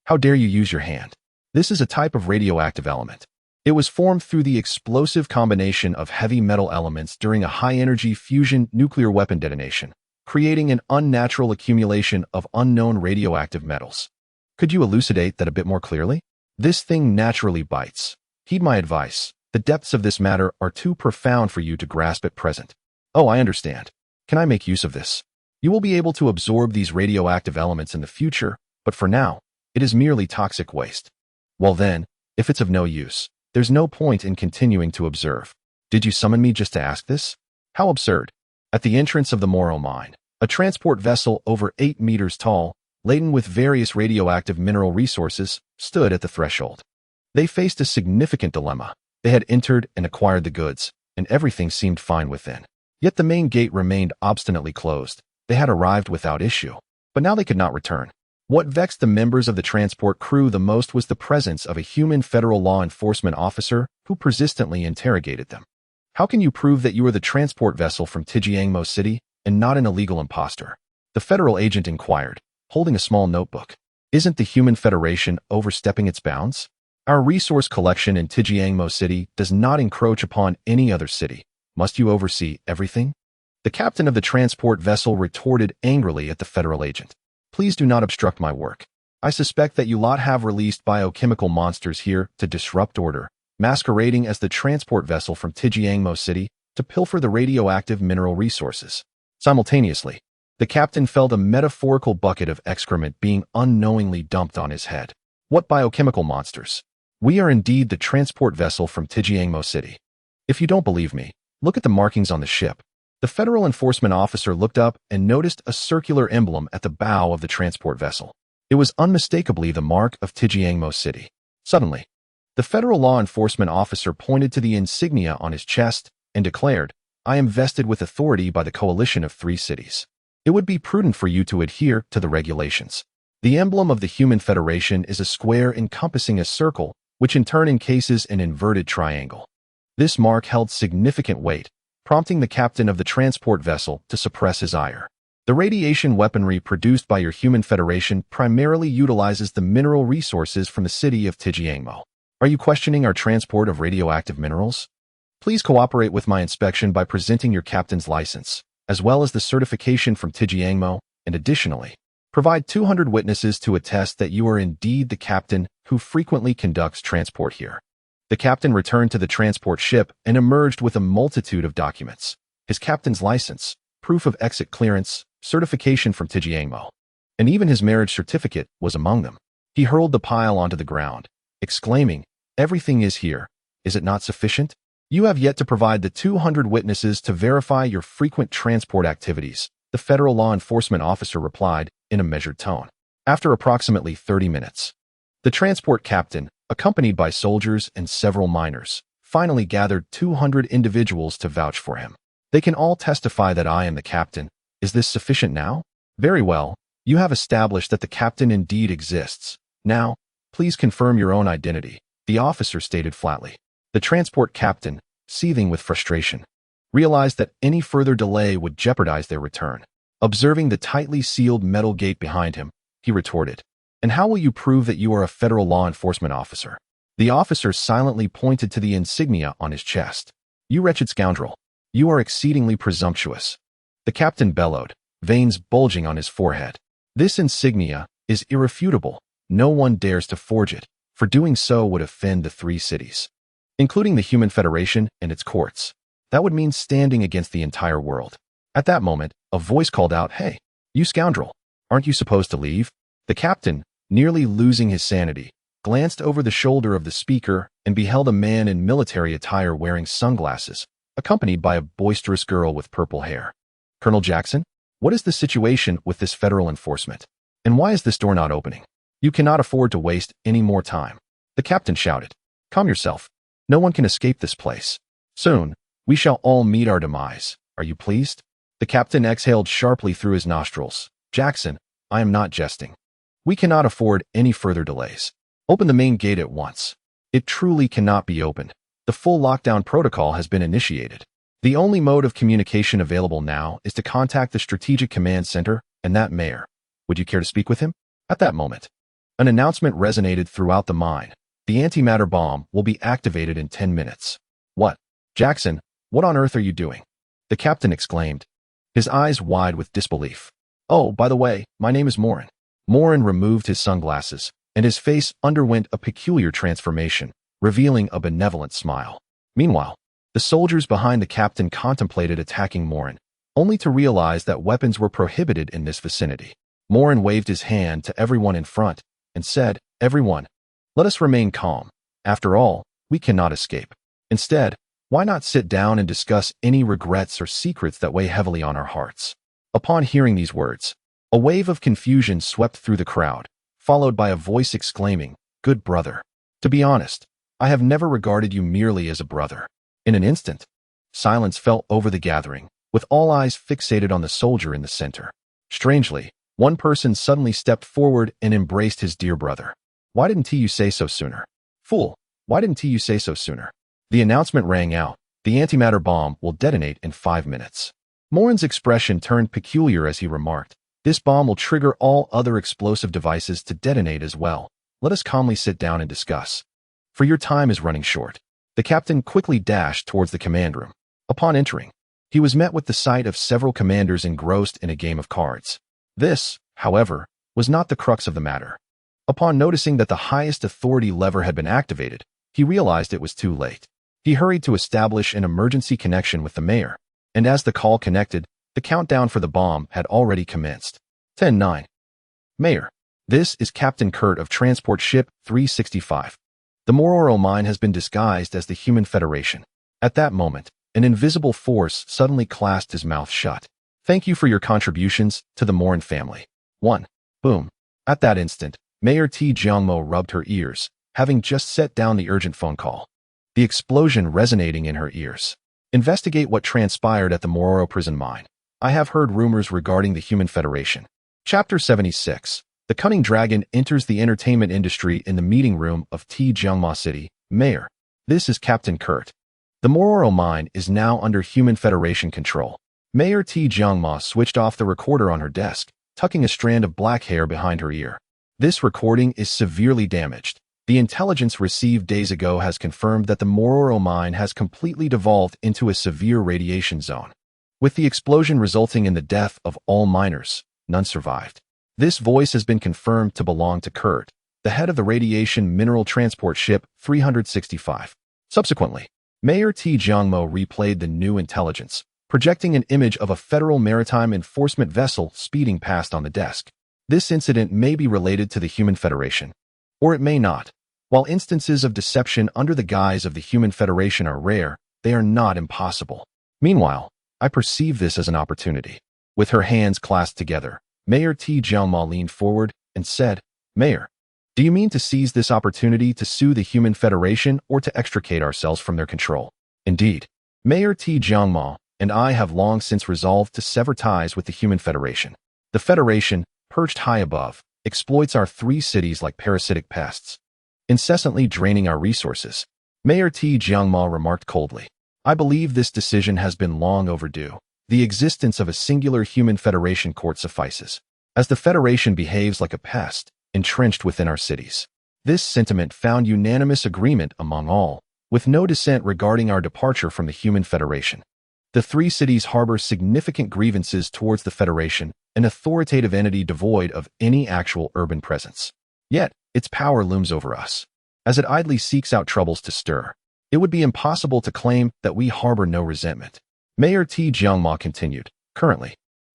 How dare you use your hand? This is a type of radioactive element. It was formed through the explosive combination of heavy metal elements during a high-energy fusion nuclear weapon detonation, creating an unnatural accumulation of unknown radioactive metals. Could you elucidate that a bit more clearly? This thing naturally bites. Heed my advice. The depths of this matter are too profound for you to grasp at present." "Oh, I understand. Can I make use of this? You will be able to absorb these radioactive elements in the future, but for now, it is merely toxic waste." "Well then, if it's of no use, there's no point in continuing to observe. Did you summon me just to ask this? How absurd." At the entrance of the Moren mine, a transport vessel over 8 meters tall, laden with various radioactive mineral resources, stood at the threshold. They faced a significant dilemma. They had entered and acquired the goods, and everything seemed fine within. Yet the main gate remained obstinately closed. They had arrived without issue, but now they could not return. What vexed the members of the transport crew the most was the presence of a human federal law enforcement officer who persistently interrogated them. "How can you prove that you are the transport vessel from Tijiangmo City and not an illegal imposter?" The federal agent inquired, holding a small notebook. "Isn't the Human Federation overstepping its bounds? Our resource collection in Tijiangmo City does not encroach upon any other city. Must you oversee everything?" The captain of the transport vessel retorted angrily at the federal agent. "Please do not obstruct my work. I suspect that you lot have released biochemical monsters here to disrupt order, masquerading as the transport vessel from Tijiangmo City to pilfer the radioactive mineral resources." Simultaneously, the captain felt a metaphorical bucket of excrement being unknowingly dumped on his head. "What biochemical monsters? We are indeed the transport vessel from Tijiangmo City. If you don't believe me, look at the markings on the ship." The federal enforcement officer looked up and noticed a circular emblem at the bow of the transport vessel. It was unmistakably the mark of Tijiangmo City. Suddenly, the federal law enforcement officer pointed to the insignia on his chest and declared, "I am vested with authority by the coalition of 3 cities. It would be prudent for you to adhere to the regulations." The emblem of the Human Federation is a square encompassing a circle, which in turn encases an inverted triangle. This mark held significant weight, prompting the captain of the transport vessel to suppress his ire. "The radiation weaponry produced by your Human Federation primarily utilizes the mineral resources from the city of Tijiangmo. Are you questioning our transport of radioactive minerals? Please cooperate with my inspection by presenting your captain's license, as well as the certification from Tijiangmo, and additionally, provide 200 witnesses to attest that you are indeed the captain who frequently conducts transport here." The captain returned to the transport ship and emerged with a multitude of documents. His captain's license, proof of exit clearance, certification from Tijiangmo, and even his marriage certificate was among them. He hurled the pile onto the ground, exclaiming, "Everything is here. Is it not sufficient? You have yet to provide the 200 witnesses to verify your frequent transport activities," the federal law enforcement officer replied in a measured tone. After approximately 30 minutes, the transport captain, accompanied by soldiers and several miners, finally gathered 200 individuals to vouch for him. "They can all testify that I am the captain. Is this sufficient now? Very well. You have established that the captain indeed exists. Now, please confirm your own identity," the officer stated flatly. The transport captain, seething with frustration, realized that any further delay would jeopardize their return. Observing the tightly sealed metal gate behind him, he retorted, "And how will you prove that you are a federal law enforcement officer?" The officer silently pointed to the insignia on his chest. "You wretched scoundrel. You are exceedingly presumptuous," the captain bellowed, veins bulging on his forehead. "This insignia is irrefutable. No one dares to forge it, for doing so would offend the 3 cities, including the Human Federation and its courts. That would mean standing against the entire world." At that moment, a voice called out, "Hey, you scoundrel, aren't you supposed to leave?" The captain, nearly losing his sanity, glanced over the shoulder of the speaker and beheld a man in military attire wearing sunglasses, accompanied by a boisterous girl with purple hair. "Colonel Jackson, what is the situation with this federal enforcement? And why is this door not opening? You cannot afford to waste any more time," the captain shouted. "Calm yourself. No one can escape this place. Soon, we shall all meet our demise. Are you pleased?" The captain exhaled sharply through his nostrils. "Jackson, I am not jesting. We cannot afford any further delays. Open the main gate at once." "It truly cannot be opened. The full lockdown protocol has been initiated. The only mode of communication available now is to contact the Strategic Command Center and that mayor. Would you care to speak with him?" At that moment, an announcement resonated throughout the mine. "The antimatter bomb will be activated in 10 minutes. "What? Jackson, what on earth are you doing?" the captain exclaimed, his eyes wide with disbelief. "Oh, by the way, my name is Moren." Moren removed his sunglasses, and his face underwent a peculiar transformation, revealing a benevolent smile. Meanwhile, the soldiers behind the captain contemplated attacking Moren, only to realize that weapons were prohibited in this vicinity. Moren waved his hand to everyone in front and said, "Everyone, let us remain calm. After all, we cannot escape. Instead, why not sit down and discuss any regrets or secrets that weigh heavily on our hearts?" Upon hearing these words, a wave of confusion swept through the crowd, followed by a voice exclaiming, "Good brother. To be honest, I have never regarded you merely as a brother." In an instant, silence fell over the gathering, with all eyes fixated on the soldier in the center. Strangely, one person suddenly stepped forward and embraced his dear brother. "Why didn't you say so sooner? Fool, why didn't you say so sooner?" The announcement rang out. "The antimatter bomb will detonate in 5 minutes. Moren's expression turned peculiar as he remarked, "This bomb will trigger all other explosive devices to detonate as well. Let us calmly sit down and discuss, for your time is running short." The captain quickly dashed towards the command room. Upon entering, he was met with the sight of several commanders engrossed in a game of cards. This, however, was not the crux of the matter. Upon noticing that the highest authority lever had been activated, he realized it was too late. He hurried to establish an emergency connection with the mayor, and as the call connected, the countdown for the bomb had already commenced. 10-9. "Mayor, this is Captain Kurt of Transport Ship 365. The Moren mine has been disguised as the Human Federation." At that moment, an invisible force suddenly clasped his mouth shut. "Thank you for your contributions to the Moren family." 1. Boom. At that instant, Mayor Tijiangmo rubbed her ears, having just set down the urgent phone call, the explosion resonating in her ears. "Investigate what transpired at the Moren prison mine. I have heard rumors regarding the Human Federation." Chapter 76. The cunning dragon enters the entertainment industry in the meeting room of Tijiangma City. "Mayor, this is Captain Kurt. The Moren mine is now under Human Federation control." Mayor Tijiangma switched off the recorder on her desk, tucking a strand of black hair behind her ear. "This recording is severely damaged. The intelligence received days ago has confirmed that the Moren mine has completely devolved into a severe radiation zone, with the explosion resulting in the death of all miners. None survived. This voice has been confirmed to belong to Kurt, the head of the radiation mineral transport ship 365. Subsequently, Mayor T. Jiangmo replayed the new intelligence, projecting an image of a Federal Maritime Enforcement vessel speeding past on the desk. This incident may be related to the Human Federation, or it may not. While instances of deception under the guise of the Human Federation are rare, they are not impossible. Meanwhile, I perceive this as an opportunity. With her hands clasped together, Mayor T. Jiangmo leaned forward and said, "Mayor, do you mean to seize this opportunity to sue the Human Federation or to extricate ourselves from their control?" Indeed, Mayor T. Jiangmo and I have long since resolved to sever ties with the Human Federation. The Federation, perched high above, exploits our 3 cities like parasitic pests, incessantly draining our resources. Mayor T. Jiangmo remarked coldly, "I believe this decision has been long overdue. The existence of a singular Human Federation court suffices, as the Federation behaves like a pest, entrenched within our cities." This sentiment found unanimous agreement among all, with no dissent regarding our departure from the Human Federation. The 3 cities harbor significant grievances towards the Federation, an authoritative entity devoid of any actual urban presence. Yet, its power looms over us. As it idly seeks out troubles to stir, it would be impossible to claim that we harbor no resentment. Mayor T. Jiangmo continued, "Currently,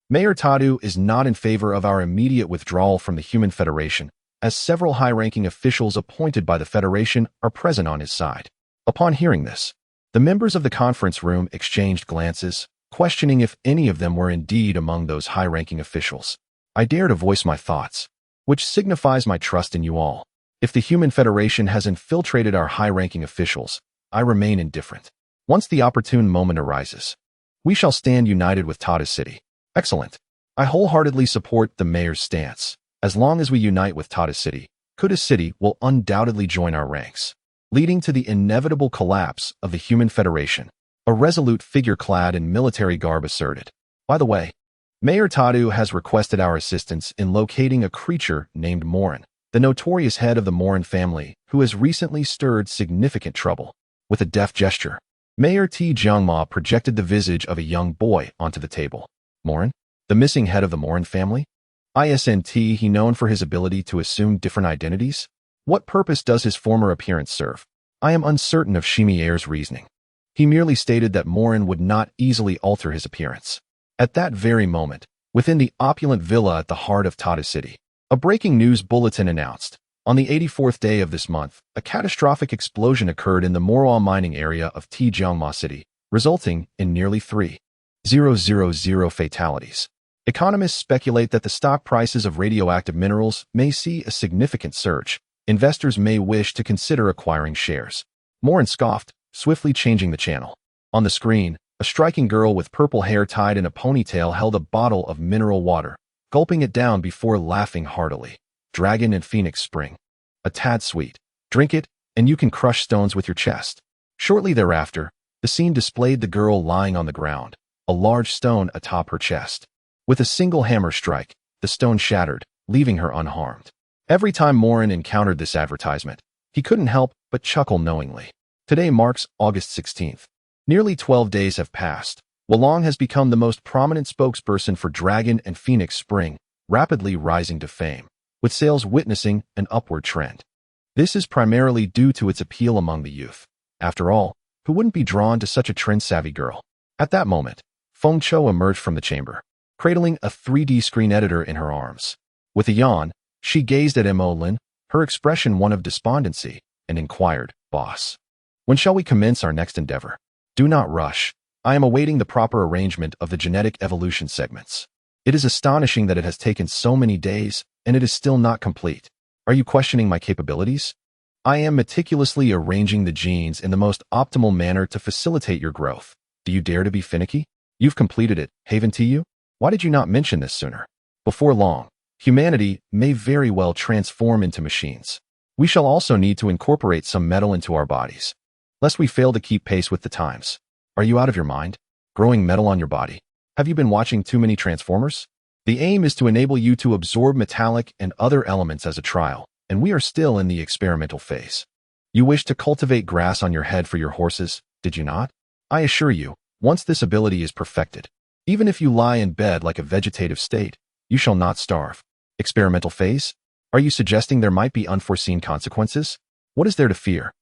Mayor Tadu is not in favor of our immediate withdrawal from the Human Federation, as several high-ranking officials appointed by the Federation are present on his side." Upon hearing this, the members of the conference room exchanged glances, questioning if any of them were indeed among those high-ranking officials. I dare to voice my thoughts, which signifies my trust in you all. If the Human Federation has infiltrated our high-ranking officials, I remain indifferent. Once the opportune moment arises, we shall stand united with Tata City. Excellent. I wholeheartedly support the mayor's stance. As long as we unite with Tata City, Kuta City will undoubtedly join our ranks, leading to the inevitable collapse of the Human Federation, a resolute figure clad in military garb asserted. By the way, Mayor Tadu has requested our assistance in locating a creature named Moren, the notorious head of the Moren family, who has recently stirred significant trouble. With a deft gesture, Mayor T. Jiangmo projected the visage of a young boy onto the table. Moren, the missing head of the Moren family? Isn't he known for his ability to assume different identities? What purpose does his former appearance serve? I am uncertain of Chimier's reasoning. He merely stated that Moren would not easily alter his appearance. At that very moment, within the opulent villa at the heart of Tata City, a breaking news bulletin announced, on the 84th day of this month, a catastrophic explosion occurred in the Moren mining area of Jiangma City, resulting in nearly 3,000 fatalities. Economists speculate that the stock prices of radioactive minerals may see a significant surge. Investors may wish to consider acquiring shares. Moren scoffed, swiftly changing the channel. On the screen, a striking girl with purple hair tied in a ponytail held a bottle of mineral water, gulping it down before laughing heartily. Dragon and Phoenix Spring. A tad sweet. Drink it, and you can crush stones with your chest. Shortly thereafter, the scene displayed the girl lying on the ground, a large stone atop her chest. With a single hammer strike, the stone shattered, leaving her unharmed. Every time Moren encountered this advertisement, he couldn't help but chuckle knowingly. Today marks August 16th. Nearly 12 days have passed. Wolong has become the most prominent spokesperson for Dragon and Phoenix Spring, rapidly rising to fame, with sales witnessing an upward trend. This is primarily due to its appeal among the youth. After all, who wouldn't be drawn to such a trend-savvy girl? At that moment, Feng Cho emerged from the chamber, cradling a 3D screen editor in her arms. With a yawn, she gazed at Mo Lin, her expression one of despondency, and inquired, "Boss, when shall we commence our next endeavor?" "Do not rush. I am awaiting the proper arrangement of the genetic evolution segments. It is astonishing that it has taken so many days, and it is still not complete. Are you questioning my capabilities? I am meticulously arranging the genes in the most optimal manner to facilitate your growth. Do you dare to be finicky? You've completed it, haven't you? Why did you not mention this sooner? Before long, humanity may very well transform into machines. We shall also need to incorporate some metal into our bodies, lest we fail to keep pace with the times. Are you out of your mind? Growing metal on your body? Have you been watching too many Transformers? The aim is to enable you to absorb metallic and other elements as a trial, and we are still in the experimental phase. You wish to cultivate grass on your head for your horses, did you not? I assure you, once this ability is perfected, even if you lie in bed like a vegetative state, you shall not starve. Experimental phase? Are you suggesting there might be unforeseen consequences? What is there to fear?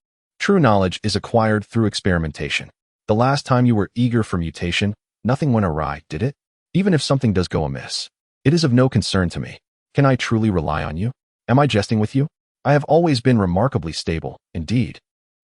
True knowledge is acquired through experimentation. The last time you were eager for mutation, nothing went awry, did it? Even if something does go amiss, it is of no concern to me. Can I truly rely on you? Am I jesting with you? I have always been remarkably stable, indeed.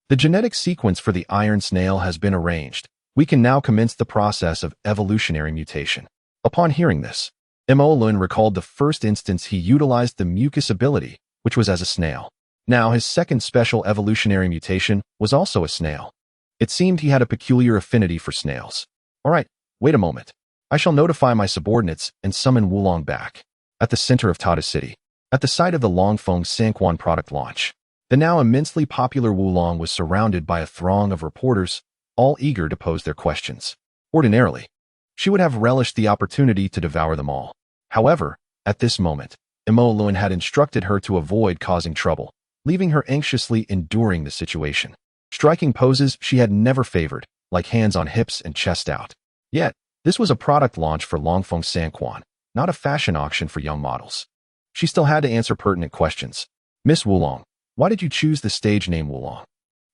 The genetic sequence for the iron snail has been arranged. We can now commence the process of evolutionary mutation. Upon hearing this, Moren recalled the first instance he utilized the mucus ability, which was as a snail. Now his second special evolutionary mutation was also a snail. It seemed he had a peculiar affinity for snails. All right, wait a moment. I shall notify my subordinates and summon Wulong back. At the center of Tata City, at the site of the Longfeng Sanquan product launch, the now immensely popular Wulong was surrounded by a throng of reporters, all eager to pose their questions. Ordinarily, she would have relished the opportunity to devour them all. However, at this moment, Moren had instructed her to avoid causing trouble, leaving her anxiously enduring the situation. Striking poses she had never favored, like hands on hips and chest out. Yet, this was a product launch for Longfeng Sanquan, not a fashion auction for young models. She still had to answer pertinent questions. Miss Wulong, why did you choose the stage name Wulong?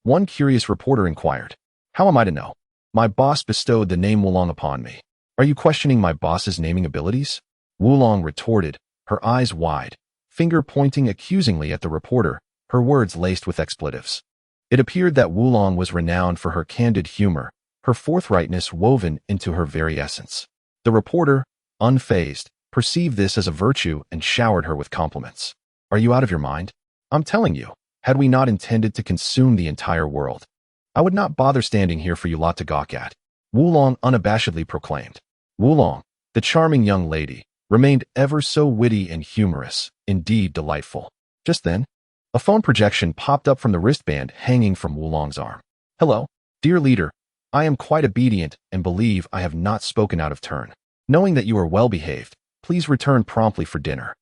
One curious reporter inquired. How am I to know? My boss bestowed the name Wulong upon me. Are you questioning my boss's naming abilities? Wulong retorted, her eyes wide, finger pointing accusingly at the reporter, her words laced with expletives. It appeared that Wulong was renowned for her candid humor, her forthrightness woven into her very essence. The reporter, unfazed, perceived this as a virtue and showered her with compliments. Are you out of your mind? I'm telling you, had we not intended to consume the entire world, I would not bother standing here for you lot to gawk at, Wulong unabashedly proclaimed. Wulong, the charming young lady, remained ever so witty and humorous, indeed delightful. Just then, a phone projection popped up from the wristband hanging from Wulong's arm. Hello, dear leader. I am quite obedient and believe I have not spoken out of turn. Knowing that you are well behaved, please return promptly for dinner.